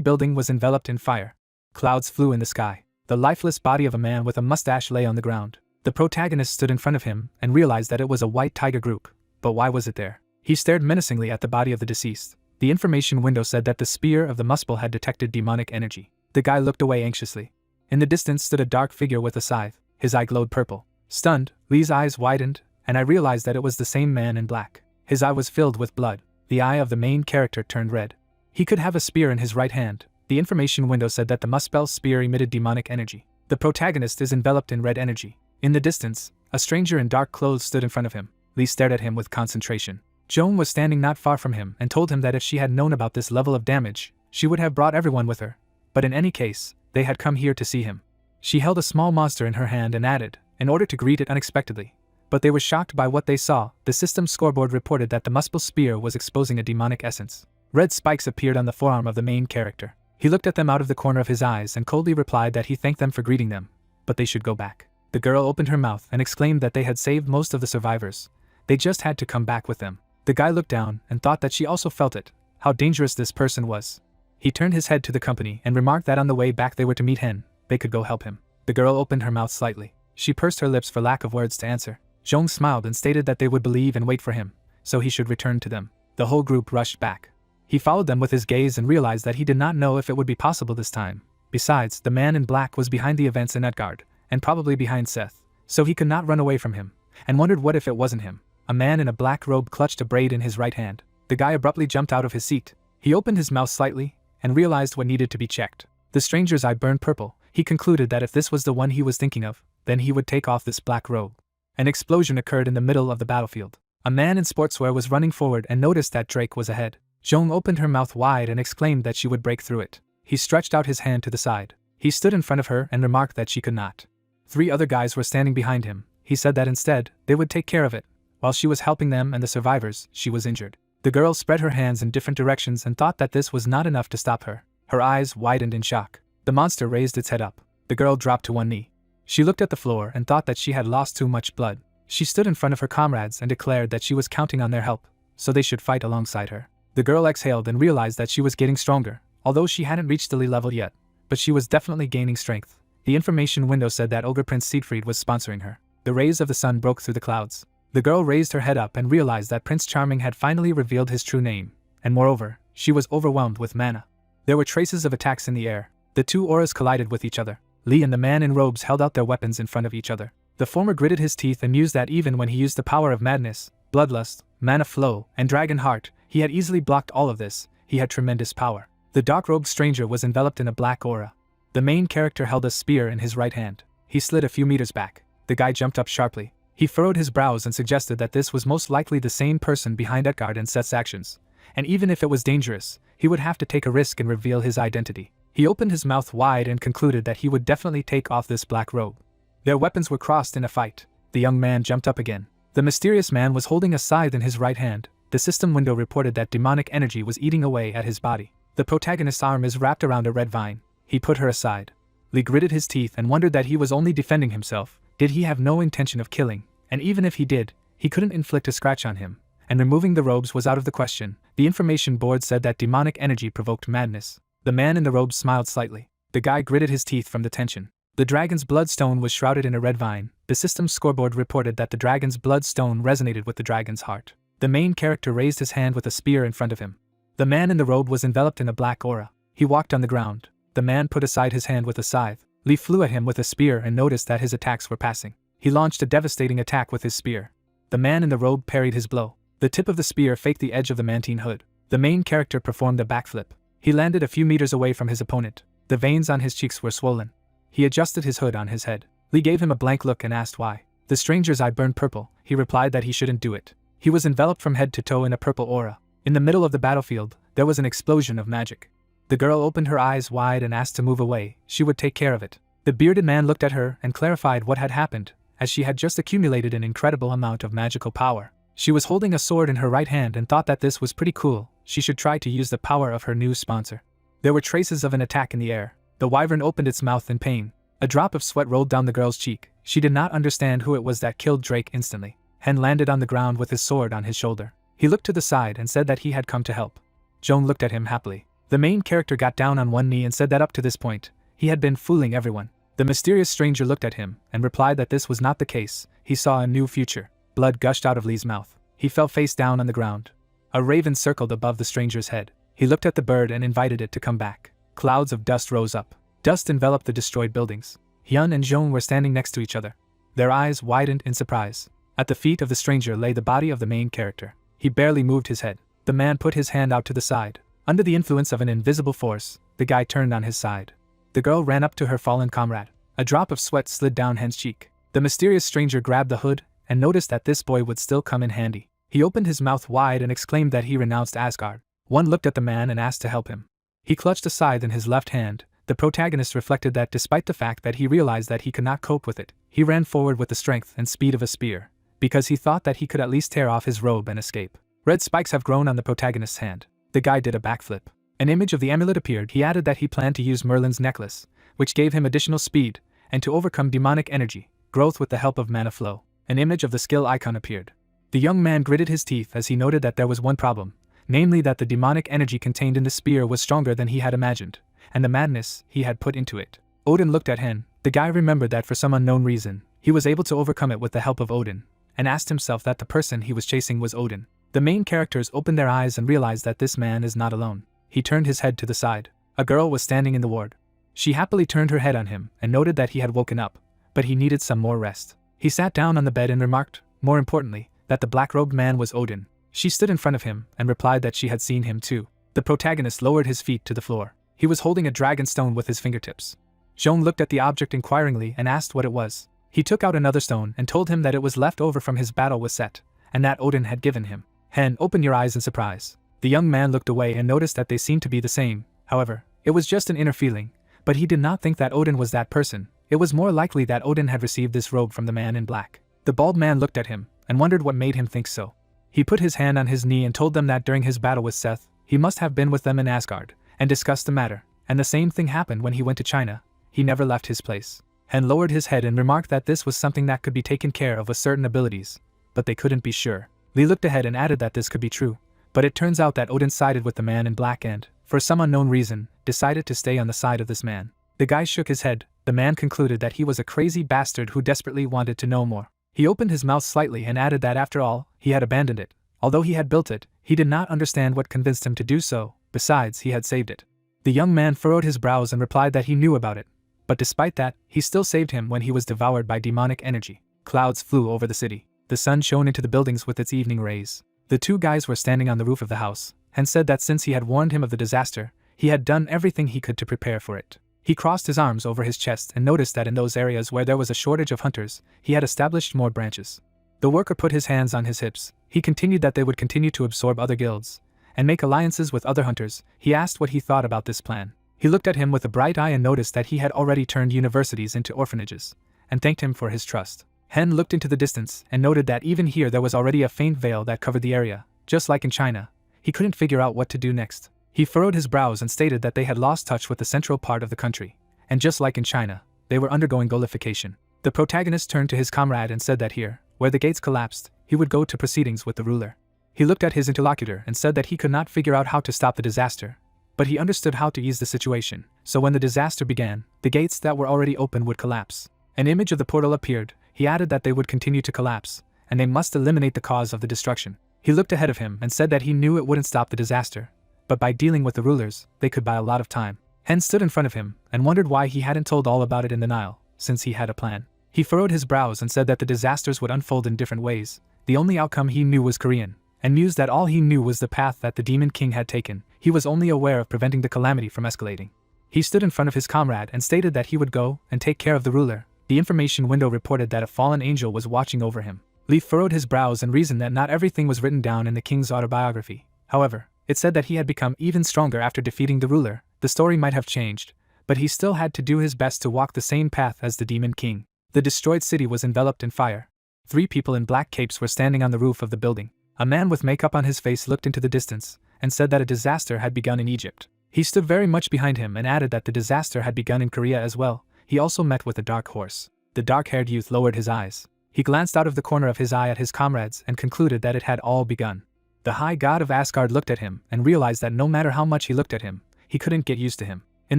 building was enveloped in fire. Clouds flew in the sky. The lifeless body of a man with a mustache lay on the ground. The protagonist stood in front of him and realized that it was a white tiger group. But why was it there? He stared menacingly at the body of the deceased. The information window said that the spear of the muspel had detected demonic energy. The guy looked away anxiously. In the distance stood a dark figure with a scythe. His eye glowed purple. Stunned, Lee's eyes widened, and I realized that it was the same man in black. His eye was filled with blood. The eye of the main character turned red. He could have a spear in his right hand. The information window said that the Muspel's spear emitted demonic energy. The protagonist is enveloped in red energy. In the distance, a stranger in dark clothes stood in front of him. Lee stared at him with concentration. Joan was standing not far from him and told him that if she had known about this level of damage, she would have brought everyone with her. But in any case, they had come here to see him. She held a small monster in her hand and added, in order to greet it unexpectedly. But they were shocked by what they saw. The system scoreboard reported that the Muspel spear was exposing a demonic essence. Red spikes appeared on the forearm of the main character. He looked at them out of the corner of his eyes and coldly replied that he thanked them for greeting them, but they should go back. The girl opened her mouth and exclaimed that they had saved most of the survivors. They just had to come back with them. The guy looked down and thought that she also felt it, how dangerous this person was. He turned his head to the company and remarked that on the way back they were to meet Hen. They could go help him. The girl opened her mouth slightly. She pursed her lips for lack of words to answer. Zhong smiled and stated that they would believe and wait for him, so he should return to them. The whole group rushed back. He followed them with his gaze and realized that he did not know if it would be possible this time. Besides, the man in black was behind the events in Utgard, and probably behind Seth, so he could not run away from him, and wondered what if it wasn't him. A man in a black robe clutched a braid in his right hand. The guy abruptly jumped out of his seat. He opened his mouth slightly, and realized what needed to be checked. The stranger's eye burned purple. He concluded that if this was the one he was thinking of, then he would take off this black robe. An explosion occurred in the middle of the battlefield. A man in sportswear was running forward and noticed that Drake was ahead. Zhong opened her mouth wide and exclaimed that she would break through it. He stretched out his hand to the side. He stood in front of her and remarked that she could not. 3 other guys were standing behind him. He said that instead, they would take care of it. While she was helping them and the survivors, she was injured. The girl spread her hands in different directions and thought that this was not enough to stop her. Her eyes widened in shock. The monster raised its head up. The girl dropped to one knee. She looked at the floor and thought that she had lost too much blood. She stood in front of her comrades and declared that she was counting on their help, so they should fight alongside her. The girl exhaled and realized that she was getting stronger, although she hadn't reached the Lee level yet, but she was definitely gaining strength. The information window said that Ogre Prince Siegfried was sponsoring her. The rays of the sun broke through the clouds. The girl raised her head up and realized that Prince Charming had finally revealed his true name, and moreover, she was overwhelmed with mana. There were traces of attacks in the air. The 2 auras collided with each other. Lee and the man in robes held out their weapons in front of each other. The former gritted his teeth and mused that even when he used the power of madness, bloodlust, mana flow, and dragon heart, he had easily blocked all of this. He had tremendous power. The dark-robed stranger was enveloped in a black aura. The main character held a spear in his right hand. He slid a few meters back. The guy jumped up sharply. He furrowed his brows and suggested that this was most likely the same person behind Utgard and Seth's actions. And even if it was dangerous, he would have to take a risk and reveal his identity. He opened his mouth wide and concluded that he would definitely take off this black robe. Their weapons were crossed in a fight. The young man jumped up again. The mysterious man was holding a scythe in his right hand. The system window reported that demonic energy was eating away at his body. The protagonist's arm is wrapped around a red vine. He put her aside. Lee gritted his teeth and wondered that he was only defending himself. Did he have no intention of killing? And even if he did, he couldn't inflict a scratch on him. And removing the robes was out of the question. The information board said that demonic energy provoked madness. The man in the robes smiled slightly. The guy gritted his teeth from the tension. The dragon's bloodstone was shrouded in a red vine. The system's scoreboard reported that the dragon's bloodstone resonated with the dragon's heart. The main character raised his hand with a spear in front of him. The man in the robe was enveloped in a black aura. He walked on the ground. The man put aside his hand with a scythe. Lee flew at him with a spear and noticed that his attacks were passing. He launched a devastating attack with his spear. The man in the robe parried his blow. The tip of the spear faked the edge of the mantine hood. The main character performed a backflip. He landed a few meters away from his opponent. The veins on his cheeks were swollen. He adjusted his hood on his head. Lee gave him a blank look and asked why. The stranger's eye burned purple. He replied that he shouldn't do it. He was enveloped from head to toe in a purple aura. In the middle of the battlefield, there was an explosion of magic. The girl opened her eyes wide and asked to move away. She would take care of it. The bearded man looked at her and clarified what had happened, as she had just accumulated an incredible amount of magical power. She was holding a sword in her right hand and thought that this was pretty cool. She should try to use the power of her new sponsor. There were traces of an attack in the air. The wyvern opened its mouth in pain. A drop of sweat rolled down the girl's cheek. She did not understand who it was that killed Drake instantly. Hen landed on the ground with his sword on his shoulder. He looked to the side and said that he had come to help. Joan looked at him happily. The main character got down on one knee and said that up to this point, he had been fooling everyone. The mysterious stranger looked at him and replied that this was not the case. He saw a new future. Blood gushed out of Lee's mouth. He fell face down on the ground. A raven circled above the stranger's head. He looked at the bird and invited it to come back. Clouds of dust rose up. Dust enveloped the destroyed buildings. Hyun and Joan were standing next to each other. Their eyes widened in surprise. At the feet of the stranger lay the body of the main character. He barely moved his head. The man put his hand out to the side. Under the influence of an invisible force, the guy turned on his side. The girl ran up to her fallen comrade. A drop of sweat slid down Hen's cheek. The mysterious stranger grabbed the hood and noticed that this boy would still come in handy. He opened his mouth wide and exclaimed that he renounced Asgard. One looked at the man and asked to help him. He clutched a scythe in his left hand. The protagonist reflected that despite the fact that he realized that he could not cope with it, he ran forward with the strength and speed of a spear, because he thought that he could at least tear off his robe and escape. Red spikes have grown on the protagonist's hand. The guy did a backflip. An image of the amulet appeared. He added that he planned to use Merlin's necklace, which gave him additional speed, and to overcome demonic energy, growth with the help of mana flow. An image of the skill icon appeared. The young man gritted his teeth as he noted that there was one problem, namely that the demonic energy contained in the spear was stronger than he had imagined, and the madness he had put into it. Odin looked at Hen. The guy remembered that for some unknown reason, he was able to overcome it with the help of Odin, and asked himself that the person he was chasing was Odin. The main characters opened their eyes and realized that this man is not alone. He turned his head to the side. A girl was standing in the ward. She happily turned her head on him and noted that he had woken up, but he needed some more rest. He sat down on the bed and remarked, more importantly, that the black-robed man was Odin. She stood in front of him and replied that she had seen him too. The protagonist lowered his feet to the floor. He was holding a dragon stone with his fingertips. Jean looked at the object inquiringly and asked what it was. He took out another stone and told him that it was left over from his battle with Set, and that Odin had given him. Hen, open your eyes in surprise. The young man looked away and noticed that they seemed to be the same. However, it was just an inner feeling, but he did not think that Odin was that person. It was more likely that Odin had received this robe from the man in black. The bald man looked at him and wondered what made him think so. He put his hand on his knee and told them that during his battle with Seth, he must have been with them in Asgard, and discussed the matter, and the same thing happened when he went to China. He never left his place. Hen lowered his head and remarked that this was something that could be taken care of with certain abilities, but they couldn't be sure. Lee looked ahead and added that this could be true, but it turns out that Odin sided with the man in black and, for some unknown reason, decided to stay on the side of this man. The guy shook his head. The man concluded that he was a crazy bastard who desperately wanted to know more. He opened his mouth slightly and added that after all, he had abandoned it. Although he had built it, he did not understand what convinced him to do so. Besides, he had saved it. The young man furrowed his brows and replied that he knew about it, but despite that, he still saved him when he was devoured by demonic energy. Clouds flew over the city. The sun shone into the buildings with its evening rays. The two guys were standing on the roof of the house, and said that since he had warned him of the disaster, he had done everything he could to prepare for it. He crossed his arms over his chest and noticed that in those areas where there was a shortage of hunters, he had established more branches. The worker put his hands on his hips. He continued that they would continue to absorb other guilds and make alliances with other hunters. He asked what he thought about this plan. He looked at him with a bright eye and noticed that he had already turned universities into orphanages, and thanked him for his trust. Hen looked into the distance and noted that even here there was already a faint veil that covered the area, just like in China. He couldn't figure out what to do next. He furrowed his brows and stated that they had lost touch with the central part of the country, and just like in China, they were undergoing Gaulification. The protagonist turned to his comrade and said that here, where the gates collapsed, he would go to proceedings with the ruler. He looked at his interlocutor and said that he could not figure out how to stop the disaster, but he understood how to ease the situation. So when the disaster began, the gates that were already open would collapse. An image of the portal appeared. He added that they would continue to collapse, and they must eliminate the cause of the destruction. He looked ahead of him and said that he knew it wouldn't stop the disaster, but by dealing with the rulers, they could buy a lot of time. Hen stood in front of him and wondered why he hadn't told all about it in the Nile, since he had a plan. He furrowed his brows and said that the disasters would unfold in different ways. The only outcome he knew was Korean, and mused that all he knew was the path that the Demon King had taken. He was only aware of preventing the calamity from escalating. He stood in front of his comrade and stated that he would go and take care of the ruler. The information window reported that a fallen angel was watching over him. Lee furrowed his brows and reasoned that not everything was written down in the king's autobiography. However, it said that he had become even stronger after defeating the ruler. The story might have changed, but he still had to do his best to walk the same path as the Demon King. The destroyed city was enveloped in fire. 3 people in black capes were standing on the roof of the building. A man with makeup on his face looked into the distance and said that a disaster had begun in Egypt. He stood very much behind him and added that the disaster had begun in Korea as well. He also met with a dark horse. The dark-haired youth lowered his eyes. He glanced out of the corner of his eye at his comrades and concluded that it had all begun. The high god of Asgard looked at him and realized that no matter how much he looked at him, he couldn't get used to him. In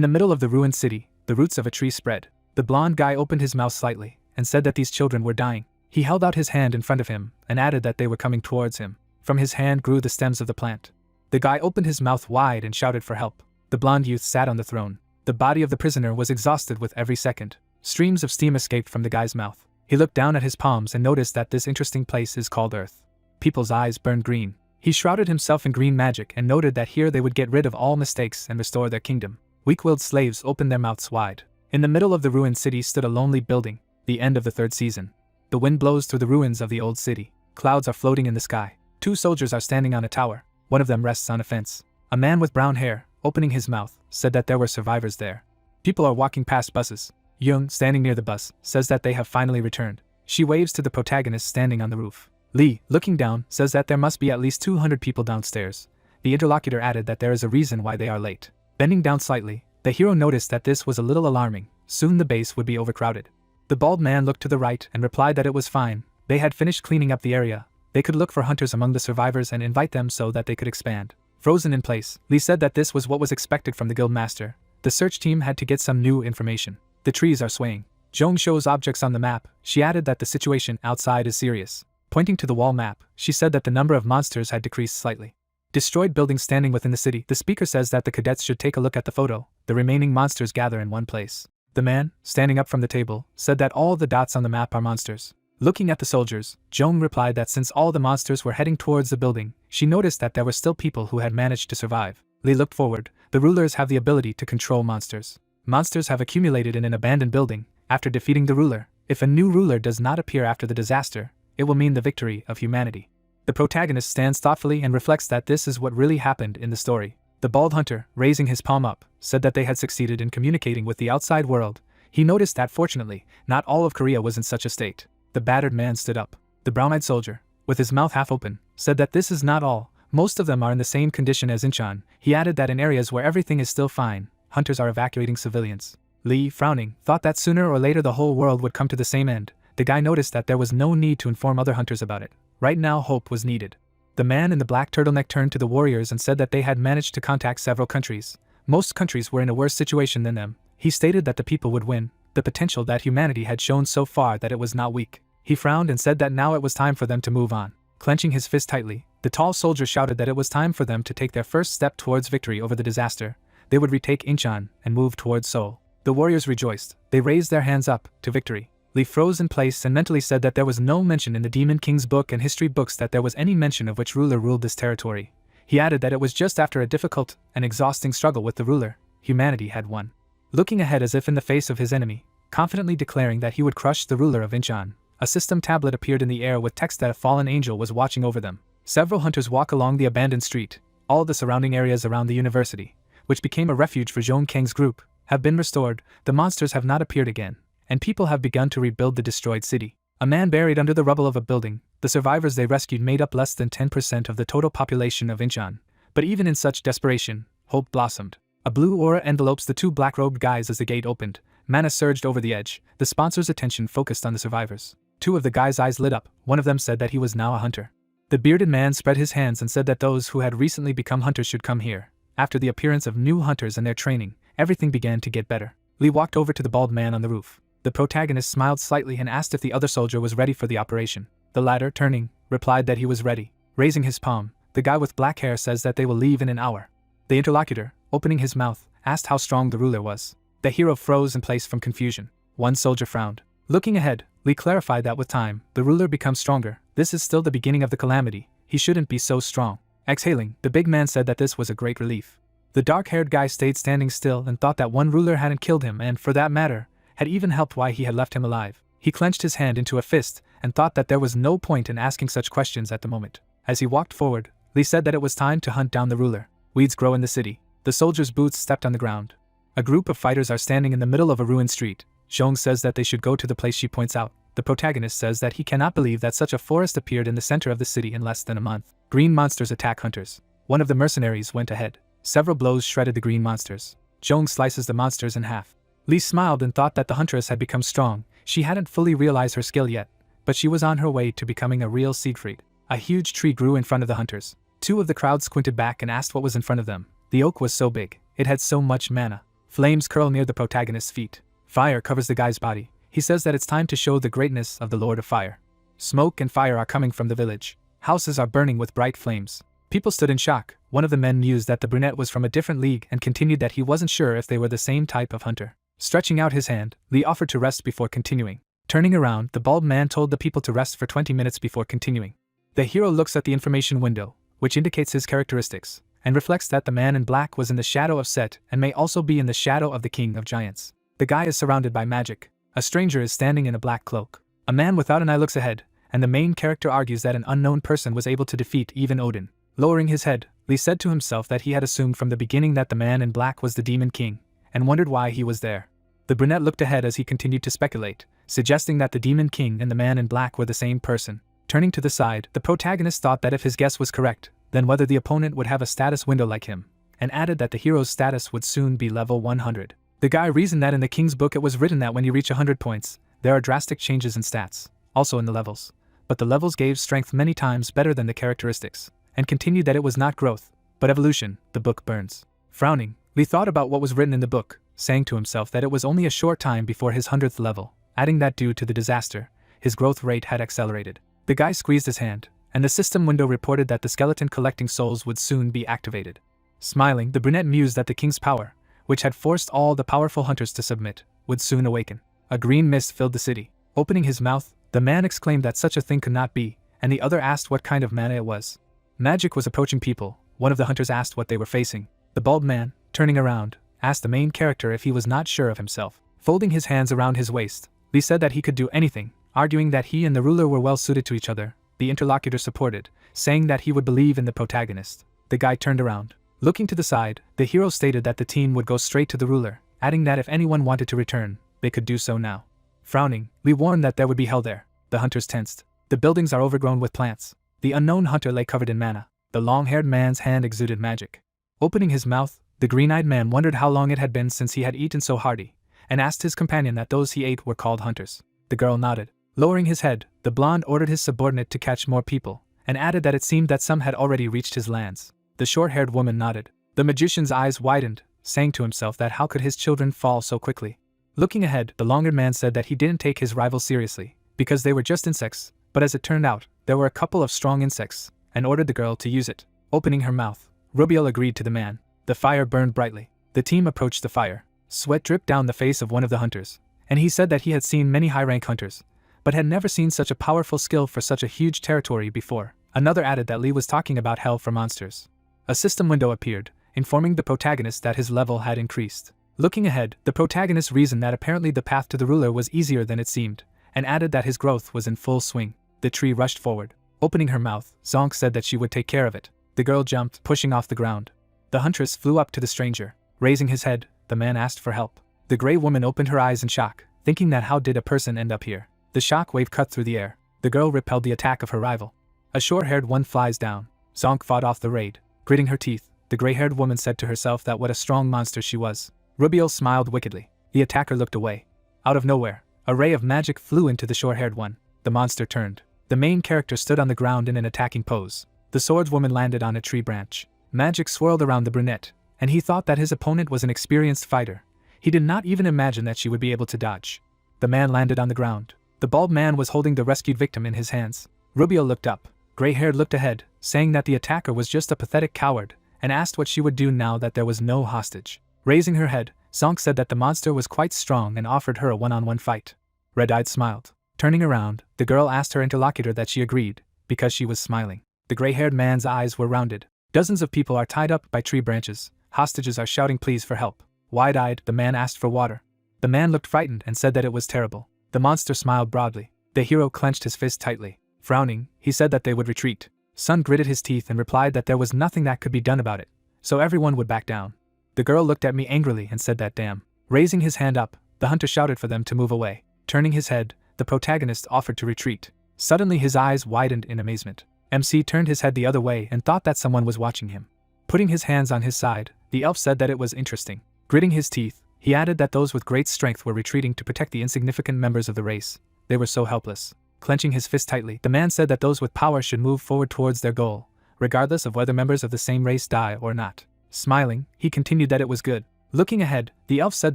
the middle of the ruined city, the roots of a tree spread. The blonde guy opened his mouth slightly and said that these children were dying. He held out his hand in front of him and added that they were coming towards him. From his hand grew the stems of the plant. The guy opened his mouth wide and shouted for help. The blonde youth sat on the throne. The body of the prisoner was exhausted with every second. Streams of steam escaped from the guy's mouth. He looked down at his palms and noticed that this interesting place is called Earth. People's eyes burned green. He shrouded himself in green magic and noted that here they would get rid of all mistakes and restore their kingdom. Weak-willed slaves opened their mouths wide. In the middle of the ruined city stood a lonely building, the end of the 3rd season. The wind blows through the ruins of the old city. Clouds are floating in the sky. 2 soldiers are standing on a tower. One of them rests on a fence. A man with brown hair, opening his mouth, said that there were survivors there. People are walking past buses. Young, standing near the bus, says that they have finally returned. She waves to the protagonist standing on the roof. Lee, looking down, says that there must be at least 200 people downstairs. The interlocutor added that there is a reason why they are late. Bending down slightly, the hero noticed that this was a little alarming. Soon the base would be overcrowded. The bald man looked to the right and replied that it was fine. They had finished cleaning up the area. They could look for hunters among the survivors and invite them so that they could expand. Frozen in place, Lee said that this was what was expected from the guild master. The search team had to get some new information. The trees are swaying. Jong shows objects on the map. She added that the situation outside is serious. Pointing to the wall map, she said that the number of monsters had decreased slightly. Destroyed buildings standing within the city. The speaker says that the cadets should take a look at the photo. The remaining monsters gather in one place. The man, standing up from the table, said that all the dots on the map are monsters. Looking at the soldiers, Jong replied that since all the monsters were heading towards the building, she noticed that there were still people who had managed to survive. Lee looked forward. The rulers have the ability to control monsters. Monsters have accumulated in an abandoned building. After defeating the ruler, if a new ruler does not appear after the disaster, it will mean the victory of humanity. The protagonist stands thoughtfully and reflects that this is what really happened in the story. The bald hunter, raising his palm up, said that they had succeeded in communicating with the outside world. He noticed that fortunately, not all of Korea was in such a state. The battered man stood up. The brown-eyed soldier, with his mouth half open, said that this is not all. Most of them are in the same condition as Incheon. He added that in areas where everything is still fine, hunters are evacuating civilians. Lee, frowning, thought that sooner or later the whole world would come to the same end. The guy noticed that there was no need to inform other hunters about it. Right now hope was needed. The man in the black turtleneck turned to the warriors and said that they had managed to contact several countries. Most countries were in a worse situation than them. He stated that the people would win, the potential that humanity had shown so far that it was not weak. He frowned and said that now it was time for them to move on. Clenching his fist tightly, the tall soldier shouted that it was time for them to take their first step towards victory over the disaster. They would retake Incheon and move towards Seoul. The warriors rejoiced. They raised their hands up to victory. Lee froze in place and mentally said that there was no mention in the Demon King's book and history books that there was any mention of which ruler ruled this territory. He added that it was just after a difficult and exhausting struggle with the ruler, humanity had won. Looking ahead as if in the face of his enemy, confidently declaring that he would crush the ruler of Incheon, a system tablet appeared in the air with text that a fallen angel was watching over them. Several hunters walk along the abandoned street. All the surrounding areas around the university, which became a refuge for Zhong Kang's group, have been restored. The monsters have not appeared again, and people have begun to rebuild the destroyed city. A man buried under the rubble of a building. The survivors they rescued made up less than 10% of the total population of Incheon. But even in such desperation, hope blossomed. A blue aura envelopes the 2 black-robed guys as the gate opened. Mana surged over the edge. The sponsor's attention focused on the survivors. 2 of the guys' eyes lit up. One of them said that he was now a hunter. The bearded man spread his hands and said that those who had recently become hunters should come here. After the appearance of new hunters and their training, everything began to get better. Lee walked over to the bald man on the roof. The protagonist smiled slightly and asked if the other soldier was ready for the operation. The latter, turning, replied that he was ready. Raising his palm, the guy with black hair says that they will leave in an hour. The interlocutor, opening his mouth, asked how strong the ruler was. The hero froze in place from confusion. One soldier frowned. Looking ahead, Lee clarified that with time, the ruler becomes stronger. This is still the beginning of the calamity. He shouldn't be so strong. Exhaling, the big man said that this was a great relief. The dark-haired guy stayed standing still and thought that one ruler hadn't killed him and, for that matter, had even helped why he had left him alive. He clenched his hand into a fist and thought that there was no point in asking such questions at the moment. As he walked forward, Lee said that it was time to hunt down the ruler. Weeds grow in the city. The soldier's boots stepped on the ground. A group of fighters are standing in the middle of a ruined street. Zhong says that they should go to the place she points out. The protagonist says that he cannot believe that such a forest appeared in the center of the city in less than a month. Green monsters attack hunters. One of the mercenaries went ahead. Several blows shredded the green monsters. Zhong slices the monsters in half. Lee smiled and thought that the huntress had become strong. She hadn't fully realized her skill yet, but she was on her way to becoming a real Siegfried. A huge tree grew in front of the hunters. 2 of the crowd squinted back and asked what was in front of them. The oak was so big. It had so much mana. Flames curl near the protagonist's feet. Fire covers the guy's body. He says that it's time to show the greatness of the Lord of Fire. Smoke and fire are coming from the village. Houses are burning with bright flames. People stood in shock. One of the men mused that the brunette was from a different league and continued that he wasn't sure if they were the same type of hunter. Stretching out his hand, Lee offered to rest before continuing. Turning around, the bald man told the people to rest for 20 minutes before continuing. The hero looks at the information window. which indicates his characteristics, and reflects that the man in black was in the shadow of Set and may also be in the shadow of the King of Giants. The guy is surrounded by magic. A stranger is standing in a black cloak. A man without an eye looks ahead, and the main character argues that an unknown person was able to defeat even Odin. Lowering his head, Lee said to himself that he had assumed from the beginning that the man in black was the Demon King, and wondered why he was there. The brunette looked ahead as he continued to speculate, suggesting that the Demon King and the man in black were the same person. Turning to the side, the protagonist thought that if his guess was correct, then whether the opponent would have a status window like him, and added that the hero's status would soon be level 100. The guy reasoned that in the King's book it was written that when you reach 100 points, there are drastic changes in stats, also in the levels. But the levels gave strength many times better than the characteristics, and continued that it was not growth, but evolution. The book burns. Frowning, Lee thought about what was written in the book, saying to himself that it was only a short time before his 100th level, adding that due to the disaster, his growth rate had accelerated. The guy squeezed his hand, and the system window reported that the skeleton collecting souls would soon be activated. Smiling, the brunette mused that the king's power, which had forced all the powerful hunters to submit, would soon awaken. A green mist filled the city. Opening his mouth, the man exclaimed that such a thing could not be, and the other asked what kind of mana it was. Magic was approaching people. One of the hunters asked what they were facing. The bald man, turning around, asked the main character if he was not sure of himself. Folding his hands around his waist, Lee said that he could do anything, arguing that he and the ruler were well suited to each other. The interlocutor supported, saying that he would believe in the protagonist. The guy turned around. Looking to the side, the hero stated that the team would go straight to the ruler, adding that if anyone wanted to return, they could do so now. Frowning, Lee warned that there would be hell there. The hunters tensed. The buildings are overgrown with plants. The unknown hunter lay covered in mana. The long-haired man's hand exuded magic. Opening his mouth, the green-eyed man wondered how long it had been since he had eaten so hearty, and asked his companion that those he ate were called hunters. The girl nodded. Lowering his head, the blonde ordered his subordinate to catch more people, and added that it seemed that some had already reached his lands. The short-haired woman nodded. The magician's eyes widened, saying to himself that how could his children fall so quickly. Looking ahead, the long-haired man said that he didn't take his rivals seriously, because they were just insects, but as it turned out, there were a couple of strong insects, and ordered the girl to use it. Opening her mouth, Rubiel agreed to the man. The fire burned brightly. The team approached the fire. Sweat dripped down the face of one of the hunters, and he said that he had seen many high-rank hunters, but had never seen such a powerful skill for such a huge territory before. Another added that Lee was talking about hell for monsters. A system window appeared, informing the protagonist that his level had increased. Looking ahead, the protagonist reasoned that apparently the path to the ruler was easier than it seemed, and added that his growth was in full swing. The tree rushed forward. Opening her mouth, Zonk said that she would take care of it. The girl jumped, pushing off the ground. The huntress flew up to the stranger. Raising his head, the man asked for help. The gray woman opened her eyes in shock, thinking that how did a person end up here? The shock wave cut through the air. The girl repelled the attack of her rival. A short-haired one flies down. Zonk fought off the raid. Gritting her teeth, the gray-haired woman said to herself that what a strong monster she was. Rubiel smiled wickedly. The attacker looked away. Out of nowhere, a ray of magic flew into the short-haired one. The monster turned. The main character stood on the ground in an attacking pose. The swordswoman landed on a tree branch. Magic swirled around the brunette, and he thought that his opponent was an experienced fighter. He did not even imagine that she would be able to dodge. The man landed on the ground. The bald man was holding the rescued victim in his hands. Rubiel looked up. Gray-haired looked ahead, saying that the attacker was just a pathetic coward, and asked what she would do now that there was no hostage. Raising her head, Zonk said that the monster was quite strong and offered her a one-on-one fight. Red-eyed smiled. Turning around, the girl asked her interlocutor that she agreed, because she was smiling. The gray-haired man's eyes were rounded. Dozens of people are tied up by tree branches. Hostages are shouting pleas for help. Wide-eyed, the man asked for water. The man looked frightened and said that it was terrible. The monster smiled broadly. The hero clenched his fist tightly. Frowning, he said that they would retreat. Sun gritted his teeth and replied that there was nothing that could be done about it, so everyone would back down. The girl looked at me angrily and said that damn. Raising his hand up, the hunter shouted for them to move away. Turning his head, the protagonist offered to retreat. Suddenly his eyes widened in amazement. MC turned his head the other way and thought that someone was watching him. Putting his hands on his side, the elf said that it was interesting. Gritting his teeth, he added that those with great strength were retreating to protect the insignificant members of the race. They were so helpless. Clenching his fist tightly, the man said that those with power should move forward towards their goal, regardless of whether members of the same race die or not. Smiling, he continued that it was good. Looking ahead, the elf said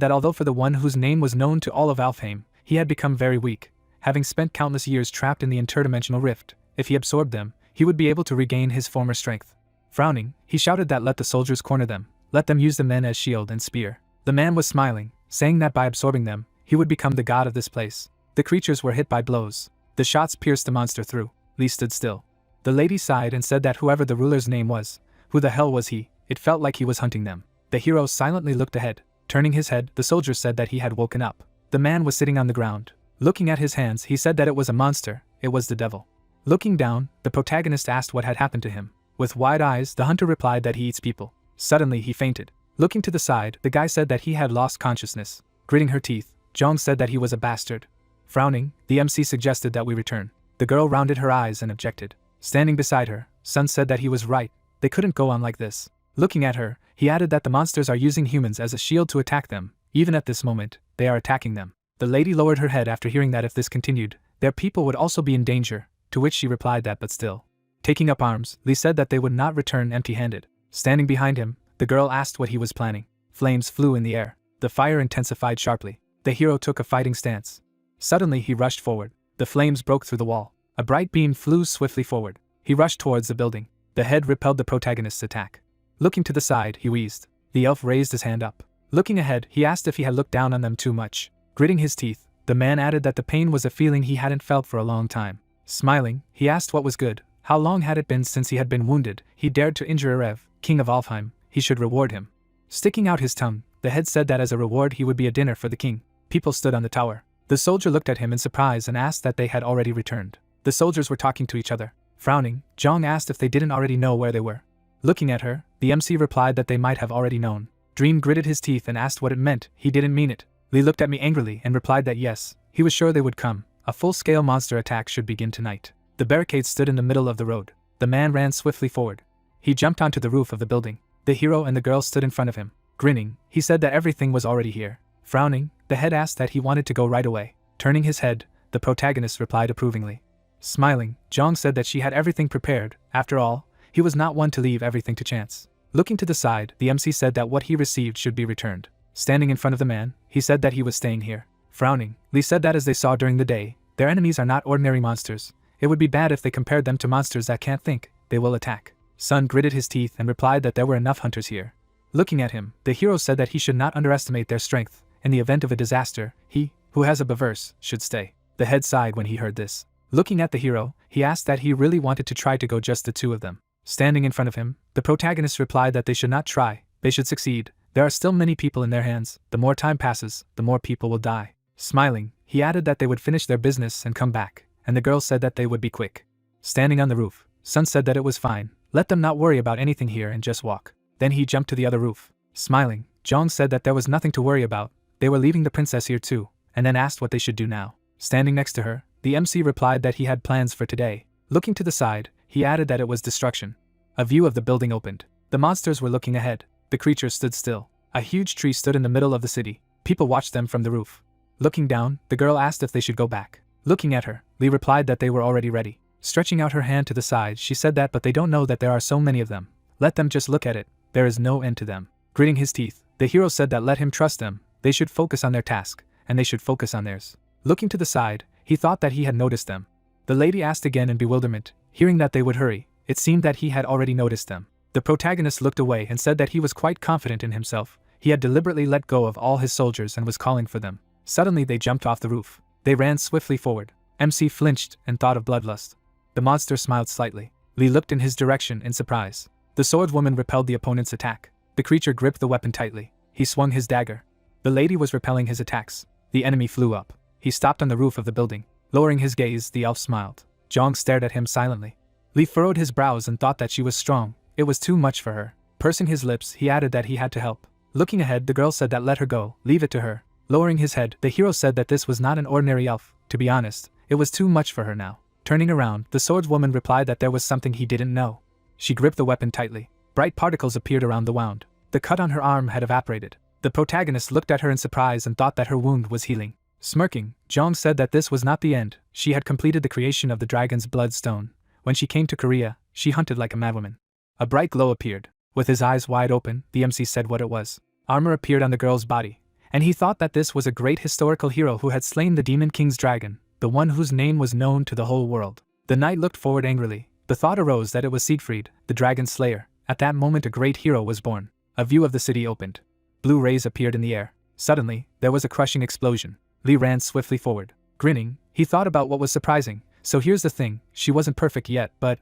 that although for the one whose name was known to all of Alfheim, he had become very weak, having spent countless years trapped in the interdimensional rift, if he absorbed them, he would be able to regain his former strength. Frowning, he shouted that let the soldiers corner them, let them use the men as shield and spear. The man was smiling, saying that by absorbing them, he would become the god of this place. The creatures were hit by blows. The shots pierced the monster through. Lee stood still. The lady sighed and said that whoever the ruler's name was, who the hell was he? It felt like he was hunting them. The hero silently looked ahead. Turning his head, the soldier said that he had woken up. The man was sitting on the ground. Looking at his hands, he said that it was a monster, it was the devil. Looking down, the protagonist asked what had happened to him. With wide eyes, the hunter replied that he eats people. Suddenly he fainted. Looking to the side, the guy said that he had lost consciousness. Gritting her teeth, Jong said that he was a bastard. Frowning, the MC suggested that we return. The girl rounded her eyes and objected. Standing beside her, Sun said that he was right, they couldn't go on like this. Looking at her, he added that the monsters are using humans as a shield to attack them. Even at this moment, they are attacking them. The lady lowered her head after hearing that if this continued, their people would also be in danger, to which she replied that but still. Taking up arms, Lee said that they would not return empty-handed. Standing behind him, the girl asked what he was planning. Flames flew in the air. The fire intensified sharply. The hero took a fighting stance. Suddenly he rushed forward. The flames broke through the wall. A bright beam flew swiftly forward. He rushed towards the building. The head repelled the protagonist's attack. Looking to the side, he wheezed. The elf raised his hand up. Looking ahead, he asked if he had looked down on them too much. Gritting his teeth, the man added that the pain was a feeling he hadn't felt for a long time. Smiling, he asked what was good. How long had it been since he had been wounded? He dared to injure Erev, king of Alfheim. He should reward him. Sticking out his tongue, the head said that as a reward he would be a dinner for the king. People stood on the tower. The soldier looked at him in surprise and asked that they had already returned. The soldiers were talking to each other. Frowning, Jong asked if they didn't already know where they were. Looking at her, the MC replied that they might have already known. Dream gritted his teeth and asked what it meant. He didn't mean it. Lee looked at me angrily and replied that yes, he was sure they would come. A full-scale monster attack should begin tonight. The barricade stood in the middle of the road. The man ran swiftly forward. He jumped onto the roof of the building. The hero and the girl stood in front of him. Grinning, he said that everything was already here. Frowning, the head asked that he wanted to go right away. Turning his head, the protagonist replied approvingly. Smiling, Jong said that she had everything prepared. After all, he was not one to leave everything to chance. Looking to the side, the MC said that what he received should be returned. Standing in front of the man, he said that he was staying here. Frowning, Lee said that as they saw during the day, their enemies are not ordinary monsters. It would be bad if they compared them to monsters that can't think. They will attack. Sun gritted his teeth and replied that there were enough hunters here. Looking at him, the hero said that he should not underestimate their strength. In the event of a disaster, he, who has a Baverse, should stay. The head sighed when he heard this. Looking at the hero, he asked that he really wanted to try to go just the two of them. Standing in front of him, the protagonist replied that they should not try, they should succeed. There are still many people in their hands. The more time passes, the more people will die. Smiling, he added that they would finish their business and come back, and the girl said that they would be quick. Standing on the roof, Sun said that it was fine. Let them not worry about anything here and just walk. Then he jumped to the other roof. Smiling, Jong said that there was nothing to worry about. They were leaving the princess here too, and then asked what they should do now. Standing next to her, the MC replied that he had plans for today. Looking to the side, he added that it was destruction. A view of the building opened. The monsters were looking ahead. The creatures stood still. A huge tree stood in the middle of the city. People watched them from the roof. Looking down, the girl asked if they should go back. Looking at her, Lee replied that they were already ready. Stretching out her hand to the side, she said that but they don't know that there are so many of them. Let them just look at it. There is no end to them. Gritting his teeth, the hero said that let him trust them. They should focus on their task, and they should focus on theirs. Looking to the side, he thought that he had noticed them. The lady asked again in bewilderment, hearing that they would hurry. It seemed that he had already noticed them. The protagonist looked away and said that he was quite confident in himself. He had deliberately let go of all his soldiers and was calling for them. Suddenly they jumped off the roof. They ran swiftly forward. MC flinched and thought of bloodlust. The monster smiled slightly. Lee looked in his direction in surprise. The swordswoman repelled the opponent's attack. The creature gripped the weapon tightly. He swung his dagger. The lady was repelling his attacks. The enemy flew up. He stopped on the roof of the building. Lowering his gaze, the elf smiled. Jong stared at him silently. Lee furrowed his brows and thought that she was strong. It was too much for her. Pursing his lips, he added that he had to help. Looking ahead, the girl said that let her go, leave it to her. Lowering his head, the hero said that this was not an ordinary elf. To be honest, it was too much for her now. Turning around, the swordswoman replied that there was something he didn't know. She gripped the weapon tightly. Bright particles appeared around the wound. The cut on her arm had evaporated. The protagonist looked at her in surprise and thought that her wound was healing. Smirking, Jong said that this was not the end. She had completed the creation of the dragon's bloodstone. When she came to Korea, she hunted like a madwoman. A bright glow appeared. With his eyes wide open, the MC said what it was. Armor appeared on the girl's body, and he thought that this was a great historical hero who had slain the Demon King's dragon, the one whose name was known to the whole world. The knight looked forward angrily. The thought arose that it was Siegfried, the dragon slayer. At that moment a great hero was born. A view of the city opened. Blue rays appeared in the air. Suddenly, there was a crushing explosion. Lee ran swiftly forward. Grinning, he thought about what was surprising. So here's the thing, she wasn't perfect yet, but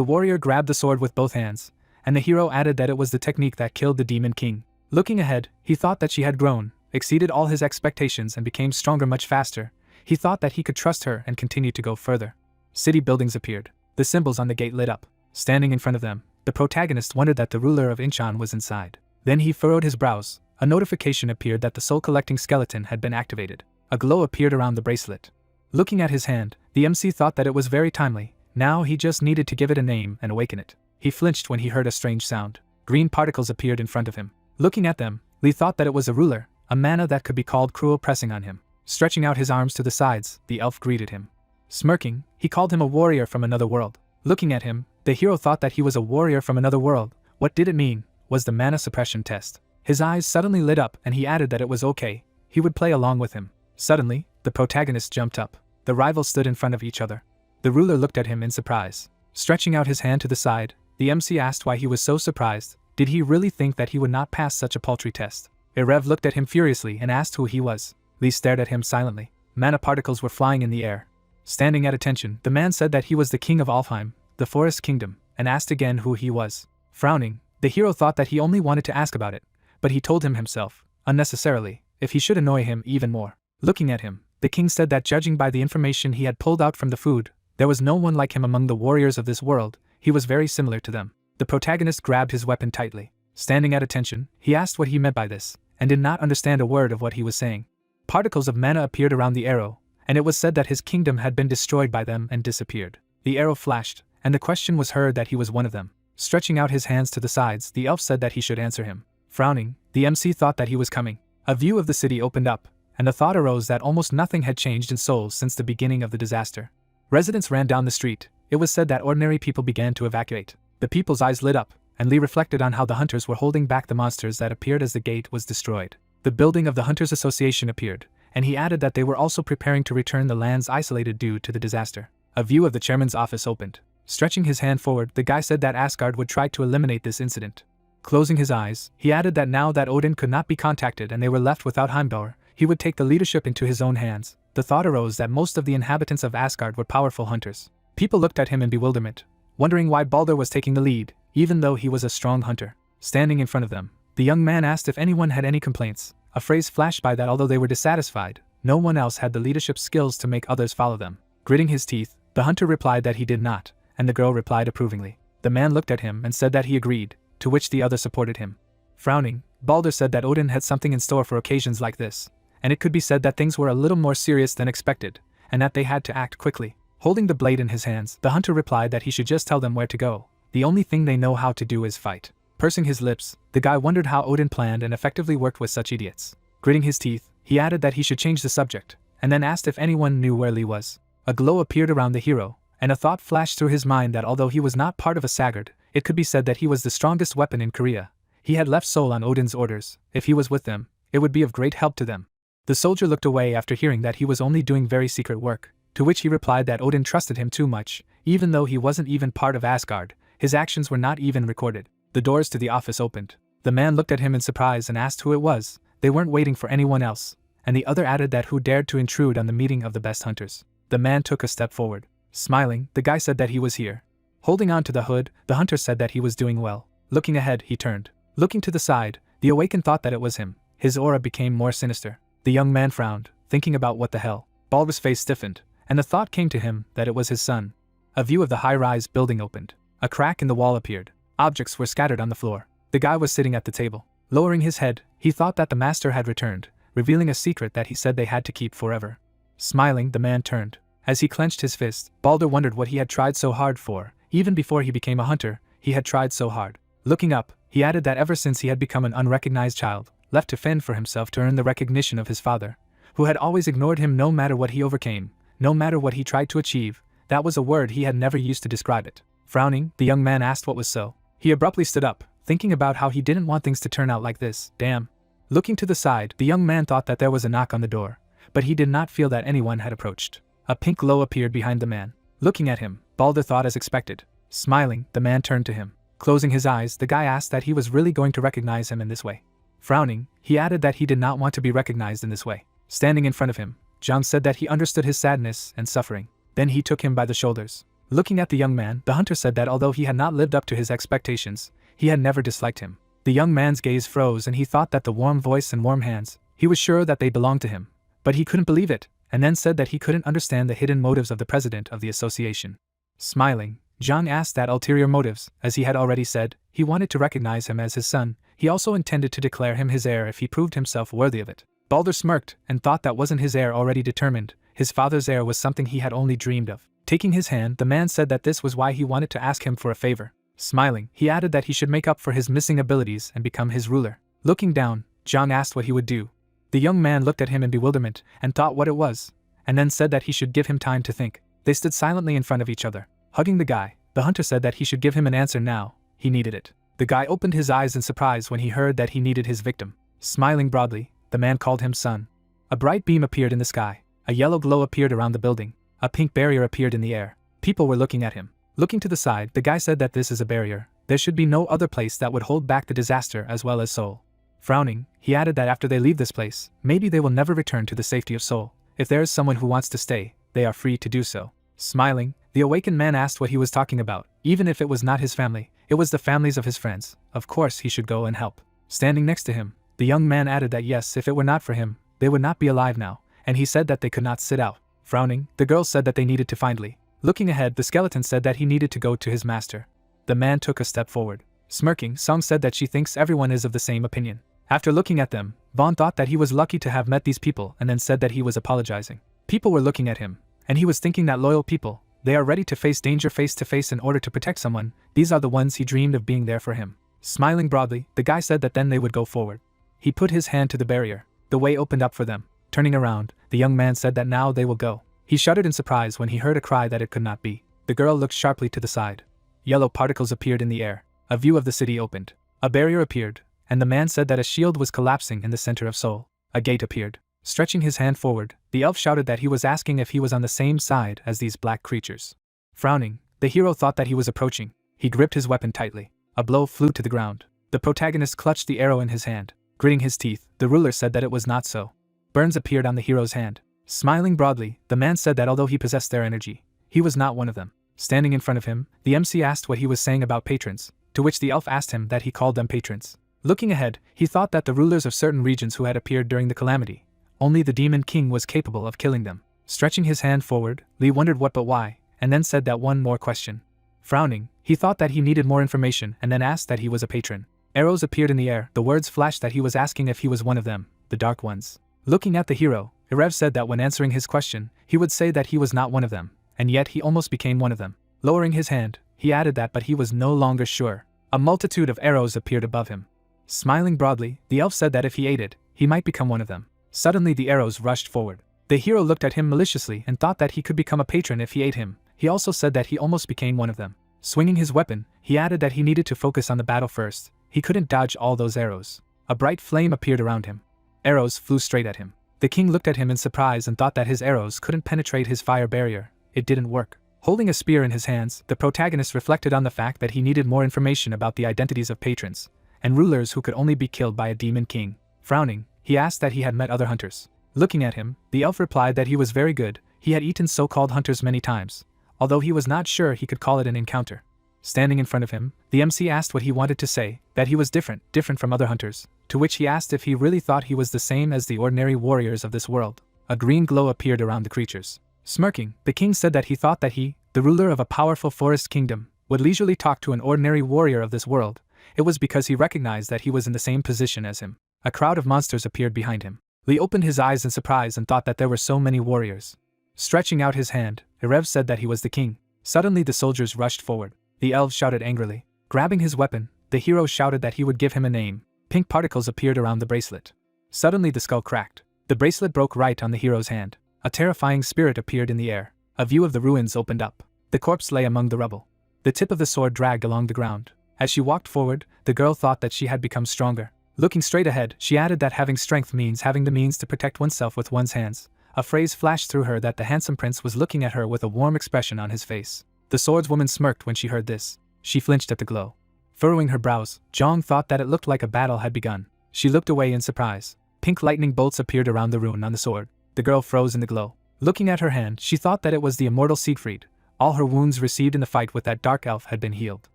The warrior grabbed the sword with both hands, and the hero added that it was the technique that killed the demon king. Looking ahead, he thought that she had grown, exceeded all his expectations and became stronger much faster. He thought that he could trust her and continue to go further. City buildings appeared. The symbols on the gate lit up. Standing in front of them, the protagonist wondered that the ruler of Incheon was inside. Then he furrowed his brows. A notification appeared that the soul-collecting skeleton had been activated. A glow appeared around the bracelet. Looking at his hand, the MC thought that it was very timely. Now he just needed to give it a name and awaken it. He flinched when he heard a strange sound. Green particles appeared in front of him. Looking at them, Lee thought that it was a ruler, a mana that could be called cruel, pressing on him. Stretching out his arms to the sides, the elf greeted him. Smirking, he called him a warrior from another world. Looking at him, the hero thought that he was a warrior from another world. What did it mean? Was the mana suppression test? His eyes suddenly lit up and he added that it was okay. He would play along with him. Suddenly, the protagonist jumped up. The rivals stood in front of each other. The ruler looked at him in surprise. Stretching out his hand to the side, the MC asked why he was so surprised. Did he really think that he would not pass such a paltry test? Erev looked at him furiously and asked who he was. Lee stared at him silently. Mana particles were flying in the air. Standing at attention, the man said that he was the king of Alfheim, the forest kingdom, and asked again who he was. Frowning, the hero thought that he only wanted to ask about it, but he told him himself, unnecessarily, if he should annoy him even more. Looking at him, the king said that judging by the information he had pulled out from the food, there was no one like him among the warriors of this world. He was very similar to them. The protagonist grabbed his weapon tightly. Standing at attention, he asked what he meant by this, and did not understand a word of what he was saying. Particles of mana appeared around the arrow, and it was said that his kingdom had been destroyed by them and disappeared. The arrow flashed, and the question was heard that he was one of them. Stretching out his hands to the sides, the elf said that he should answer him. Frowning, the MC thought that he was coming. A view of the city opened up, and the thought arose that almost nothing had changed in Seoul since the beginning of the disaster. Residents ran down the street. It was said that ordinary people began to evacuate. The people's eyes lit up, and Lee reflected on how the hunters were holding back the monsters that appeared as the gate was destroyed. The building of the Hunters Association appeared, and he added that they were also preparing to return the lands isolated due to the disaster. A view of the chairman's office opened. Stretching his hand forward, the guy said that Asgard would try to eliminate this incident. Closing his eyes, he added that now that Odin could not be contacted and they were left without Heimdall, he would take the leadership into his own hands. The thought arose that most of the inhabitants of Asgard were powerful hunters. People looked at him in bewilderment, wondering why Baldur was taking the lead, even though he was a strong hunter. Standing in front of them, the young man asked if anyone had any complaints. A phrase flashed by that although they were dissatisfied, no one else had the leadership skills to make others follow them. Gritting his teeth, the hunter replied that he did not, and the girl replied approvingly. The man looked at him and said that he agreed, to which the other supported him. Frowning, Baldur said that Odin had something in store for occasions like this, and it could be said that things were a little more serious than expected, and that they had to act quickly. Holding the blade in his hands, the hunter replied that he should just tell them where to go. The only thing they know how to do is fight. Pursing his lips, the guy wondered how Odin planned and effectively worked with such idiots. Gritting his teeth, he added that he should change the subject, and then asked if anyone knew where Lee was. A glow appeared around the hero, and a thought flashed through his mind that although he was not part of a Sagard, it could be said that he was the strongest weapon in Korea. He had left Seoul on Odin's orders. If he was with them, it would be of great help to them. The soldier looked away after hearing that he was only doing very secret work, to which he replied that Odin trusted him too much. Even though he wasn't even part of Asgard, his actions were not even recorded. The doors to the office opened. The man looked at him in surprise and asked who it was. They weren't waiting for anyone else, and the other added that who dared to intrude on the meeting of the best hunters. The man took a step forward. Smiling, the guy said that he was here. Holding on to the hood, the hunter said that he was doing well. Looking ahead, he turned. Looking to the side, the awakened thought that it was him. His aura became more sinister. The young man frowned, thinking about what the hell. Baldur's face stiffened, and the thought came to him that it was his son. A view of the high-rise building opened. A crack in the wall appeared. Objects were scattered on the floor. The guy was sitting at the table. Lowering his head, he thought that the master had returned, revealing a secret that he said they had to keep forever. Smiling, the man turned. As he clenched his fist, Baldur wondered what he had tried so hard for. Even before he became a hunter, he had tried so hard. Looking up, he added that ever since he had become an unrecognized child, left to fend for himself to earn the recognition of his father, who had always ignored him no matter what he overcame, no matter what he tried to achieve, that was a word he had never used to describe it. Frowning, the young man asked what was so. He abruptly stood up, thinking about how he didn't want things to turn out like this. Damn. Looking to the side, the young man thought that there was a knock on the door, but he did not feel that anyone had approached. A pink glow appeared behind the man. Looking at him, Baldur thought as expected. Smiling, the man turned to him. Closing his eyes, the guy asked that he was really going to recognize him in this way. Frowning, he added that he did not want to be recognized in this way. Standing in front of him, John said that he understood his sadness and suffering. Then he took him by the shoulders. Looking at the young man, the hunter said that although he had not lived up to his expectations, he had never disliked him. The young man's gaze froze and he thought that the warm voice and warm hands, he was sure that they belonged to him. But he couldn't believe it, and then said that he couldn't understand the hidden motives of the president of the association. Smiling, Zhang asked that ulterior motives. As he had already said, he wanted to recognize him as his son. He also intended to declare him his heir if he proved himself worthy of it. Balder smirked and thought that wasn't his heir already determined. His father's heir was something he had only dreamed of. Taking his hand, the man said that this was why he wanted to ask him for a favor. Smiling, he added that he should make up for his missing abilities and become his ruler. Looking down, Zhang asked what he would do. The young man looked at him in bewilderment and thought what it was, and then said that he should give him time to think. They stood silently in front of each other, hugging the guy. The hunter said that he should give him an answer now. He needed it. The guy opened his eyes in surprise when he heard that he needed his victim. Smiling broadly, the man called him son. A bright beam appeared in the sky. A yellow glow appeared around the building. A pink barrier appeared in the air. People were looking at him. Looking to the side, the guy said that this is a barrier. There should be no other place that would hold back the disaster as well as Seoul. Frowning, he added that after they leave this place, maybe they will never return to the safety of Seoul. If there is someone who wants to stay, they are free to do so. Smiling, the awakened man asked what he was talking about. Even if it was not his family, it was the families of his friends. Of course he should go and help. Standing next to him, the young man added that yes, if it were not for him, they would not be alive now, and he said that they could not sit out. Frowning, the girl said that they needed to find Lee. Looking ahead, the skeleton said that he needed to go to his master. The man took a step forward. Smirking, Song said that she thinks everyone is of the same opinion. After looking at them, Vaughn thought that he was lucky to have met these people and then said that he was apologizing. People were looking at him, and he was thinking that loyal people, they are ready to face danger face to face in order to protect someone. These are the ones he dreamed of being there for him. Smiling broadly, the guy said that then they would go forward. He put his hand to the barrier. The way opened up for them. Turning around, the young man said that now they will go. He shuddered in surprise when he heard a cry that it could not be. The girl looked sharply to the side. Yellow particles appeared in the air. A view of the city opened. A barrier appeared, and the man said that a shield was collapsing in the center of Seoul. A gate appeared. Stretching his hand forward, the elf shouted that he was asking if he was on the same side as these black creatures. Frowning, the hero thought that he was approaching. He gripped his weapon tightly. A blow flew to the ground. The protagonist clutched the arrow in his hand. Gritting his teeth, the ruler said that it was not so. Burns appeared on the hero's hand. Smiling broadly, the man said that although he possessed their energy, he was not one of them. Standing in front of him, the MC asked what he was saying about patrons, to which the elf asked him that he called them patrons. Looking ahead, he thought that the rulers of certain regions who had appeared during the calamity, only the Demon King was capable of killing them. Stretching his hand forward, Lee wondered what but why, and then said that one more question. Frowning, he thought that he needed more information and then asked that he was a patron. Arrows appeared in the air. The words flashed that he was asking if he was one of them, the Dark Ones. Looking at the hero, Irev said that when answering his question, he would say that he was not one of them, and yet he almost became one of them. Lowering his hand, he added that but he was no longer sure. A multitude of arrows appeared above him. Smiling broadly, the elf said that if he ate it, he might become one of them. Suddenly the arrows rushed forward. The hero looked at him maliciously and thought that he could become a patron if he ate him. He also said that he almost became one of them. Swinging his weapon, he added that he needed to focus on the battle first. He couldn't dodge all those arrows. A bright flame appeared around him. Arrows flew straight at him. The king looked at him in surprise and thought that his arrows couldn't penetrate his fire barrier. It didn't work. Holding a spear in his hands, the protagonist reflected on the fact that he needed more information about the identities of patrons and rulers who could only be killed by a demon king. Frowning, he asked that he had met other hunters. Looking at him, the elf replied that he was very good. He had eaten so-called hunters many times, although he was not sure he could call it an encounter. Standing in front of him, the MC asked what he wanted to say, that he was different from other hunters, to which he asked if he really thought he was the same as the ordinary warriors of this world. A green glow appeared around the creatures. Smirking, the king said that he thought that he, the ruler of a powerful forest kingdom, would leisurely talk to an ordinary warrior of this world. It was because he recognized that he was in the same position as him. A crowd of monsters appeared behind him. Lee opened his eyes in surprise and thought that there were so many warriors. Stretching out his hand, Irev said that he was the king. Suddenly the soldiers rushed forward. The elves shouted angrily. Grabbing his weapon, the hero shouted that he would give him a name. Pink particles appeared around the bracelet. Suddenly the skull cracked. The bracelet broke right on the hero's hand. A terrifying spirit appeared in the air. A view of the ruins opened up. The corpse lay among the rubble. The tip of the sword dragged along the ground. As she walked forward, the girl thought that she had become stronger. Looking straight ahead, she added that having strength means having the means to protect oneself with one's hands. A phrase flashed through her that the handsome prince was looking at her with a warm expression on his face. The swordswoman smirked when she heard this. She flinched at the glow. Furrowing her brows, Zhang thought that it looked like a battle had begun. She looked away in surprise. Pink lightning bolts appeared around the rune on the sword. The girl froze in the glow. Looking at her hand, she thought that it was the immortal Siegfried, All her wounds received in the fight with that dark elf had been healed.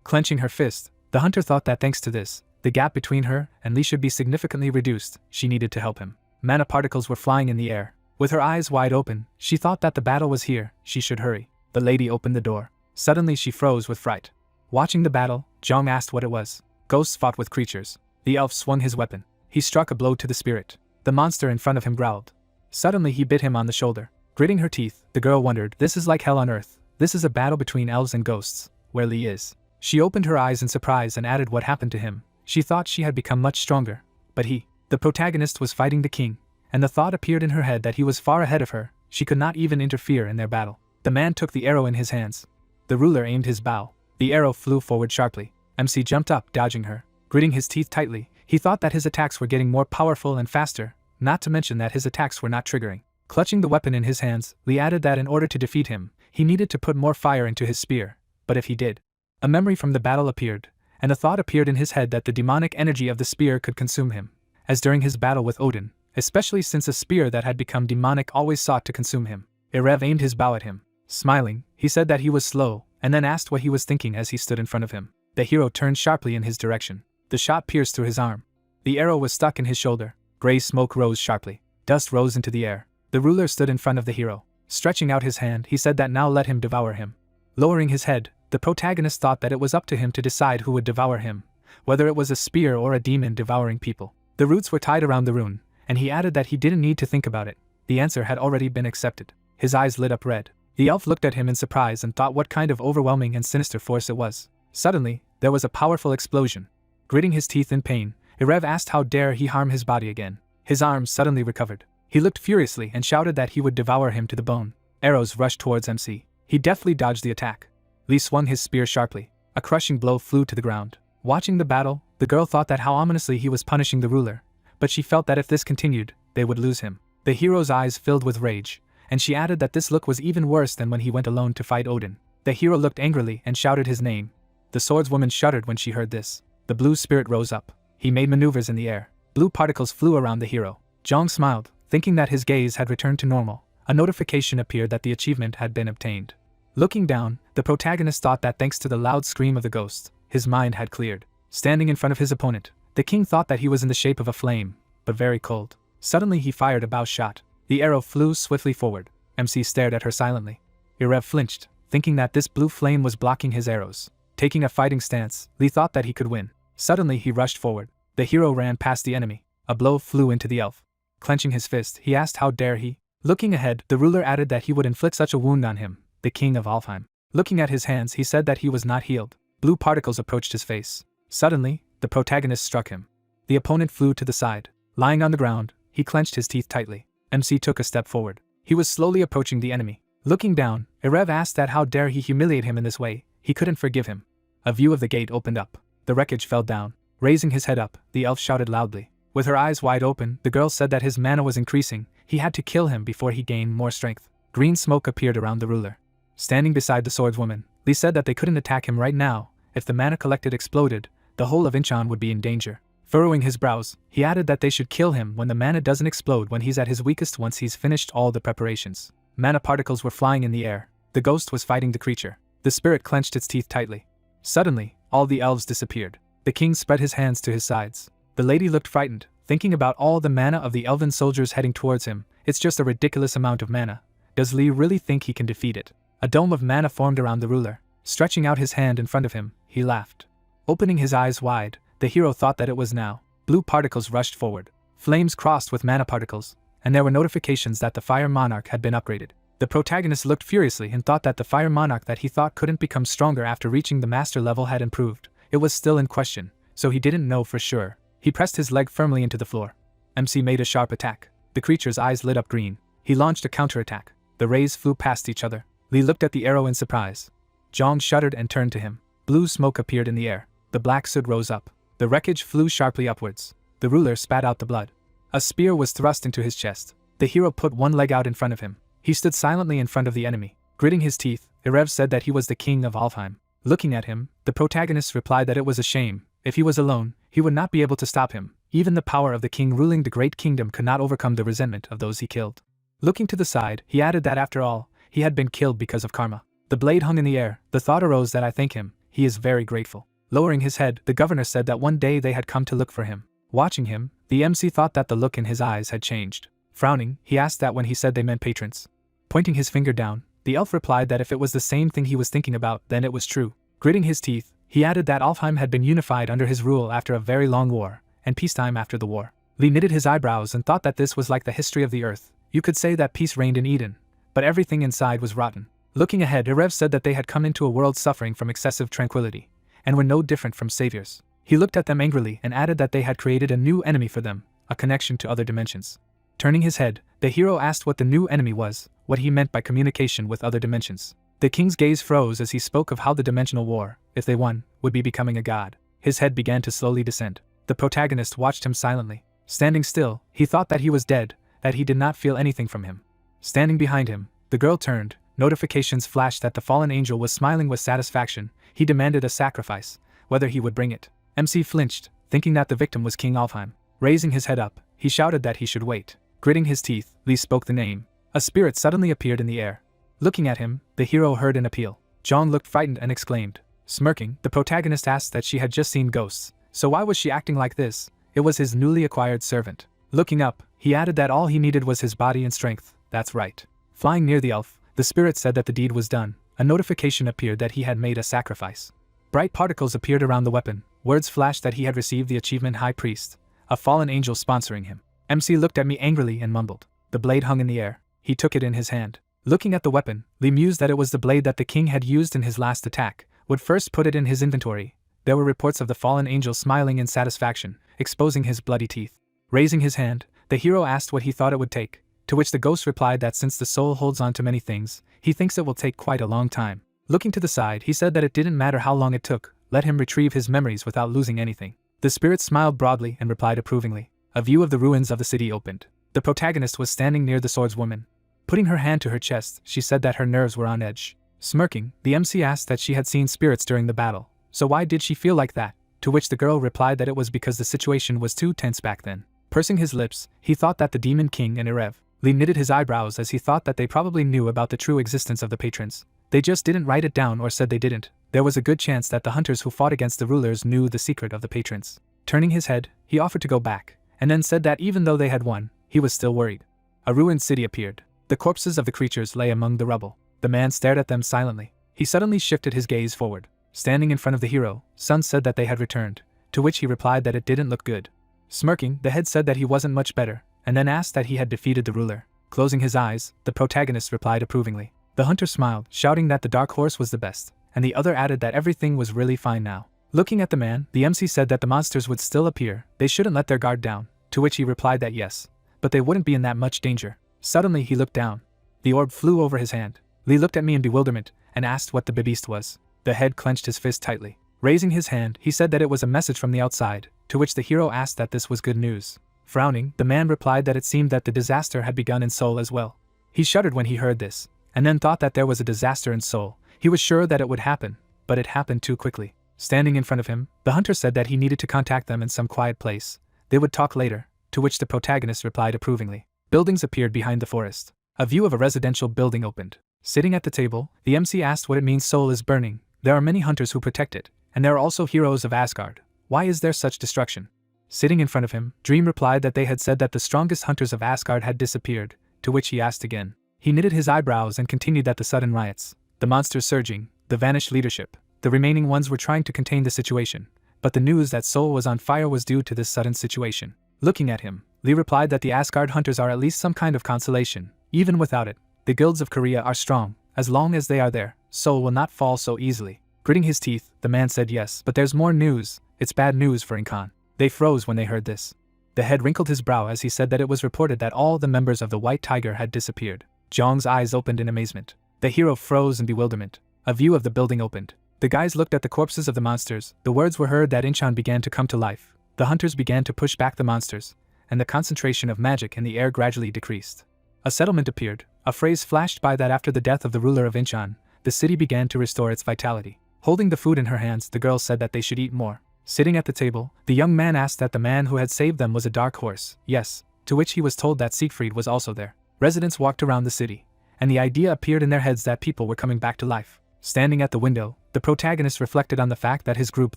Clenching her fist, the hunter thought that thanks to this, the gap between her and Lee should be significantly reduced. She needed to help him. Mana particles were flying in the air. With her eyes wide open, she thought that the battle was here. She should hurry. The lady opened the door. Suddenly she froze with fright. Watching the battle, Zhang asked what it was. Ghosts fought with creatures. The elf swung his weapon. He struck a blow to the spirit. The monster in front of him growled. Suddenly he bit him on the shoulder. Gritting her teeth, the girl wondered, this is like hell on earth. This is a battle between elves and ghosts. Where Lee is. She opened her eyes in surprise and added what happened to him. She thought she had become much stronger. But he, the protagonist, was fighting the king. And the thought appeared in her head that he was far ahead of her. She could not even interfere in their battle. The man took the arrow in his hands. The ruler aimed his bow. The arrow flew forward sharply. MC jumped up, dodging her. Gritting his teeth tightly, he thought that his attacks were getting more powerful and faster, not to mention that his attacks were not triggering. Clutching the weapon in his hands, Lee added that in order to defeat him, he needed to put more fire into his spear. But if he did, a memory from the battle appeared, and a thought appeared in his head that the demonic energy of the spear could consume him, as during his battle with Odin, especially since a spear that had become demonic always sought to consume him. Erev aimed his bow at him. Smiling, he said that he was slow, and then asked what he was thinking as he stood in front of him. The hero turned sharply in his direction. The shot pierced through his arm. The arrow was stuck in his shoulder. Gray smoke rose sharply. Dust rose into the air. The ruler stood in front of the hero. Stretching out his hand, he said that now let him devour him. Lowering his head, the protagonist thought that it was up to him to decide who would devour him, whether it was a spear or a demon devouring people. The roots were tied around the rune, and he added that he didn't need to think about it. The answer had already been accepted. His eyes lit up red. The elf looked at him in surprise and thought what kind of overwhelming and sinister force it was. Suddenly, there was a powerful explosion. Gritting his teeth in pain, Erev asked how dare he harm his body again. His arms suddenly recovered. He looked furiously and shouted that he would devour him to the bone. Arrows rushed towards MC. He deftly dodged the attack. Lee swung his spear sharply. A crushing blow flew to the ground. Watching the battle, the girl thought that how ominously he was punishing the ruler, but she felt that if this continued, they would lose him. The hero's eyes filled with rage, and she added that this look was even worse than when he went alone to fight Odin. The hero looked angrily and shouted his name. The swordswoman shuddered when she heard this. The blue spirit rose up. He made maneuvers in the air. Blue particles flew around the hero. Zhang smiled, thinking that his gaze had returned to normal. A notification appeared that the achievement had been obtained. Looking down, the protagonist thought that thanks to the loud scream of the ghost, his mind had cleared. Standing in front of his opponent, the king thought that he was in the shape of a flame, but very cold. Suddenly he fired a bow shot. The arrow flew swiftly forward. MC stared at her silently. Erev flinched, thinking that this blue flame was blocking his arrows. Taking a fighting stance, Lee thought that he could win. Suddenly he rushed forward. The hero ran past the enemy. A blow flew into the elf. Clenching his fist, he asked how dare he. Looking ahead, the ruler added that he would inflict such a wound on him, the king of Alfheim. Looking at his hands, he said that he was not healed. Blue particles approached his face. Suddenly, the protagonist struck him. The opponent flew to the side. Lying on the ground, he clenched his teeth tightly. MC took a step forward. He was slowly approaching the enemy. Looking down, Erev asked that how dare he humiliate him in this way. He couldn't forgive him. A view of the gate opened up. The wreckage fell down. Raising his head up, the elf shouted loudly. With her eyes wide open, the girl said that his mana was increasing. He had to kill him before he gained more strength. Green smoke appeared around the ruler. Standing beside the swordswoman, Lee said that they couldn't attack him right now. If the mana collected exploded, the whole of Incheon would be in danger. Furrowing his brows, he added that they should kill him when the mana doesn't explode when he's at his weakest once he's finished all the preparations. Mana particles were flying in the air. The ghost was fighting the creature. The spirit clenched its teeth tightly. Suddenly, all the elves disappeared. The king spread his hands to his sides. The lady looked frightened, thinking about all the mana of the elven soldiers heading towards him. It's just a ridiculous amount of mana. Does Lee really think he can defeat it? A dome of mana formed around the ruler. Stretching out his hand in front of him, he laughed. Opening his eyes wide, the hero thought that it was now. Blue particles rushed forward. Flames crossed with mana particles, and there were notifications that the Fire Monarch had been upgraded. The protagonist looked furiously and thought that the Fire Monarch that he thought couldn't become stronger after reaching the master level had improved. It was still in question, so he didn't know for sure. He pressed his leg firmly into the floor. MC made a sharp attack. The creature's eyes lit up green. He launched a counterattack. The rays flew past each other. Lee looked at the arrow in surprise. Zhang shuddered and turned to him. Blue smoke appeared in the air. The black soot rose up. The wreckage flew sharply upwards. The ruler spat out the blood. A spear was thrust into his chest. The hero put one leg out in front of him. He stood silently in front of the enemy. Gritting his teeth, Erev said that he was the king of Alfheim. Looking at him, the protagonist replied that it was a shame. If he was alone, he would not be able to stop him. Even the power of the king ruling the great kingdom could not overcome the resentment of those he killed. Looking to the side, he added that after all, he had been killed because of karma. The blade hung in the air. The thought arose that I thank him, he is very grateful. Lowering his head, the governor said that one day they had come to look for him. Watching him, the MC thought that the look in his eyes had changed. Frowning, he asked that when he said they meant patrons. Pointing his finger down, the elf replied that if it was the same thing he was thinking about, then it was true. Gritting his teeth, he added that Alfheim had been unified under his rule after a very long war, and peacetime after the war. Lee knitted his eyebrows and thought that this was like the history of the earth. You could say that peace reigned in Eden, but everything inside was rotten. Looking ahead, Erev said that they had come into a world suffering from excessive tranquility, and were no different from saviors. He looked at them angrily and added that they had created a new enemy for them, a connection to other dimensions. Turning his head, the hero asked what the new enemy was, what he meant by communication with other dimensions. The king's gaze froze as he spoke of how the dimensional war, if they won, would be becoming a god. His head began to slowly descend. The protagonist watched him silently. Standing still, he thought that he was dead, that he did not feel anything from him. Standing behind him, the girl turned. Notifications flashed that the fallen angel was smiling with satisfaction. He demanded a sacrifice, whether he would bring it. MC flinched, thinking that the victim was King Alfheim. Raising his head up, he shouted that he should wait. Gritting his teeth, Lee spoke the name. A spirit suddenly appeared in the air. Looking at him, the hero heard an appeal. Jong looked frightened and exclaimed. Smirking, the protagonist asked that she had just seen ghosts, so why was she acting like this? It was his newly acquired servant. Looking up, he added that all he needed was his body and strength. That's right. Flying near the elf, the spirit said that the deed was done. A notification appeared that he had made a sacrifice. Bright particles appeared around the weapon. Words flashed that he had received the achievement High Priest, a fallen angel sponsoring him. MC looked at me angrily and mumbled. The blade hung in the air. He took it in his hand. Looking at the weapon, Lee mused that it was the blade that the king had used in his last attack. Would first put it in his inventory. There were reports of the fallen angel smiling in satisfaction, exposing his bloody teeth. Raising his hand, the hero asked what he thought it would take, to which the ghost replied that since the soul holds on to many things, he thinks it will take quite a long time. Looking to the side, he said that it didn't matter how long it took, let him retrieve his memories without losing anything. The spirit smiled broadly and replied approvingly. A view of the ruins of the city opened. The protagonist was standing near the swordswoman. Putting her hand to her chest, she said that her nerves were on edge. Smirking, the MC asked that she had seen spirits during the battle, so why did she feel like that? To which the girl replied that it was because the situation was too tense back then. Pursing his lips, he thought that the Demon King and Erev. Lee knitted his eyebrows as he thought that they probably knew about the true existence of the patrons. They just didn't write it down or said they didn't. There was a good chance that the hunters who fought against the rulers knew the secret of the patrons. Turning his head, he offered to go back, and then said that even though they had won, he was still worried. A ruined city appeared. The corpses of the creatures lay among the rubble. The man stared at them silently. He suddenly shifted his gaze forward. Standing in front of the hero, Sun said that they had returned, to which he replied that it didn't look good. Smirking, the head said that he wasn't much better, and then asked that he had defeated the ruler. Closing his eyes, the protagonist replied approvingly. The hunter smiled, shouting that the dark horse was the best, and the other added that everything was really fine now. Looking at the man, the MC said that the monsters would still appear, they shouldn't let their guard down, to which he replied that yes, but they wouldn't be in that much danger. Suddenly he looked down. The orb flew over his hand. Lee looked at me in bewilderment, and asked what the beast was. The head clenched his fist tightly. Raising his hand, he said that it was a message from the outside, to which the hero asked that this was good news. Frowning, the man replied that it seemed that the disaster had begun in Seoul as well. He shuddered when he heard this, and then thought that there was a disaster in Seoul. He was sure that it would happen, but it happened too quickly. Standing in front of him, the hunter said that he needed to contact them in some quiet place. They would talk later, to which the protagonist replied approvingly. Buildings appeared behind the forest. A view of a residential building opened. Sitting at the table, the MC asked what it means Seoul is burning. There are many hunters who protect it, and there are also heroes of Asgard. Why is there such destruction? Sitting in front of him, Dream replied that they had said that the strongest hunters of Asgard had disappeared, to which he asked again. He knitted his eyebrows and continued that the sudden riots, the monsters surging, the vanished leadership, the remaining ones were trying to contain the situation, but the news that Seoul was on fire was due to this sudden situation. Looking at him, Lee replied that the Asgard hunters are at least some kind of consolation. Even without it, the guilds of Korea are strong. As long as they are there, Seoul will not fall so easily. Gritting his teeth, the man said yes, but there's more news. It's bad news for Incan. They froze when they heard this. The head wrinkled his brow as he said that it was reported that all the members of the White Tiger had disappeared. Jong's eyes opened in amazement. The hero froze in bewilderment. A view of the building opened. The guys looked at the corpses of the monsters. The words were heard that Incheon began to come to life. The hunters began to push back the monsters, and the concentration of magic in the air gradually decreased. A settlement appeared. A phrase flashed by that after the death of the ruler of Incheon, the city began to restore its vitality. Holding the food in her hands, the girl said that they should eat more. Sitting at the table, the young man asked that the man who had saved them was a dark horse. Yes, to which he was told that Siegfried was also there. Residents walked around the city, and the idea appeared in their heads that people were coming back to life. Standing at the window, the protagonist reflected on the fact that his group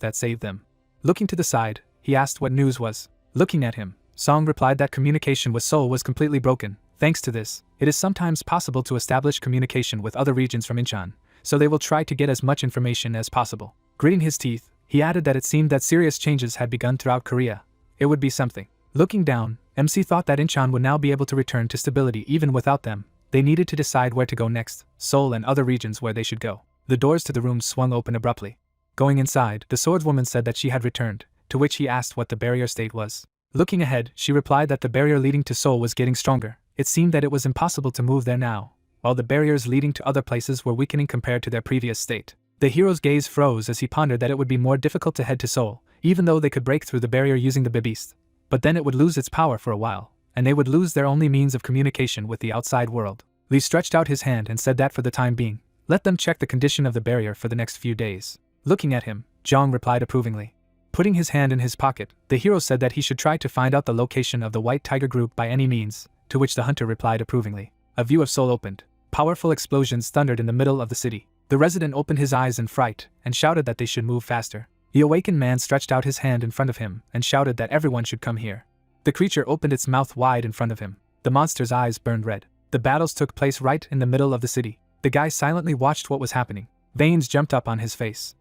that saved them. Looking to the side, he asked what news was. Looking at him, Song replied that communication with Seoul was completely broken. Thanks to this, it is sometimes possible to establish communication with other regions from Incheon, so they will try to get as much information as possible. Gritting his teeth, he added that it seemed that serious changes had begun throughout Korea. It would be something. Looking down, MC thought that Incheon would now be able to return to stability even without them. They needed to decide where to go next, Seoul and other regions where they should go. The doors to the rooms swung open abruptly. Going inside, the swordswoman said that she had returned, to which he asked what the barrier state was. Looking ahead, she replied that the barrier leading to Seoul was getting stronger. It seemed that it was impossible to move there now, while the barriers leading to other places were weakening compared to their previous state. The hero's gaze froze as he pondered that it would be more difficult to head to Seoul, even though they could break through the barrier using the beast. But then it would lose its power for a while, and they would lose their only means of communication with the outside world. Lee stretched out his hand and said that for the time being, let them check the condition of the barrier for the next few days. Looking at him, Jong replied approvingly. Putting his hand in his pocket, the hero said that he should try to find out the location of the White Tiger group by any means, to which the hunter replied approvingly. A view of Seoul opened. Powerful explosions thundered in the middle of the city. The resident opened his eyes in fright and shouted that they should move faster. The awakened man stretched out his hand in front of him and shouted that everyone should come here. The creature opened its mouth wide in front of him. The monster's eyes burned red. The battles took place right in the middle of the city. The guy silently watched what was happening. Veins jumped up on his face.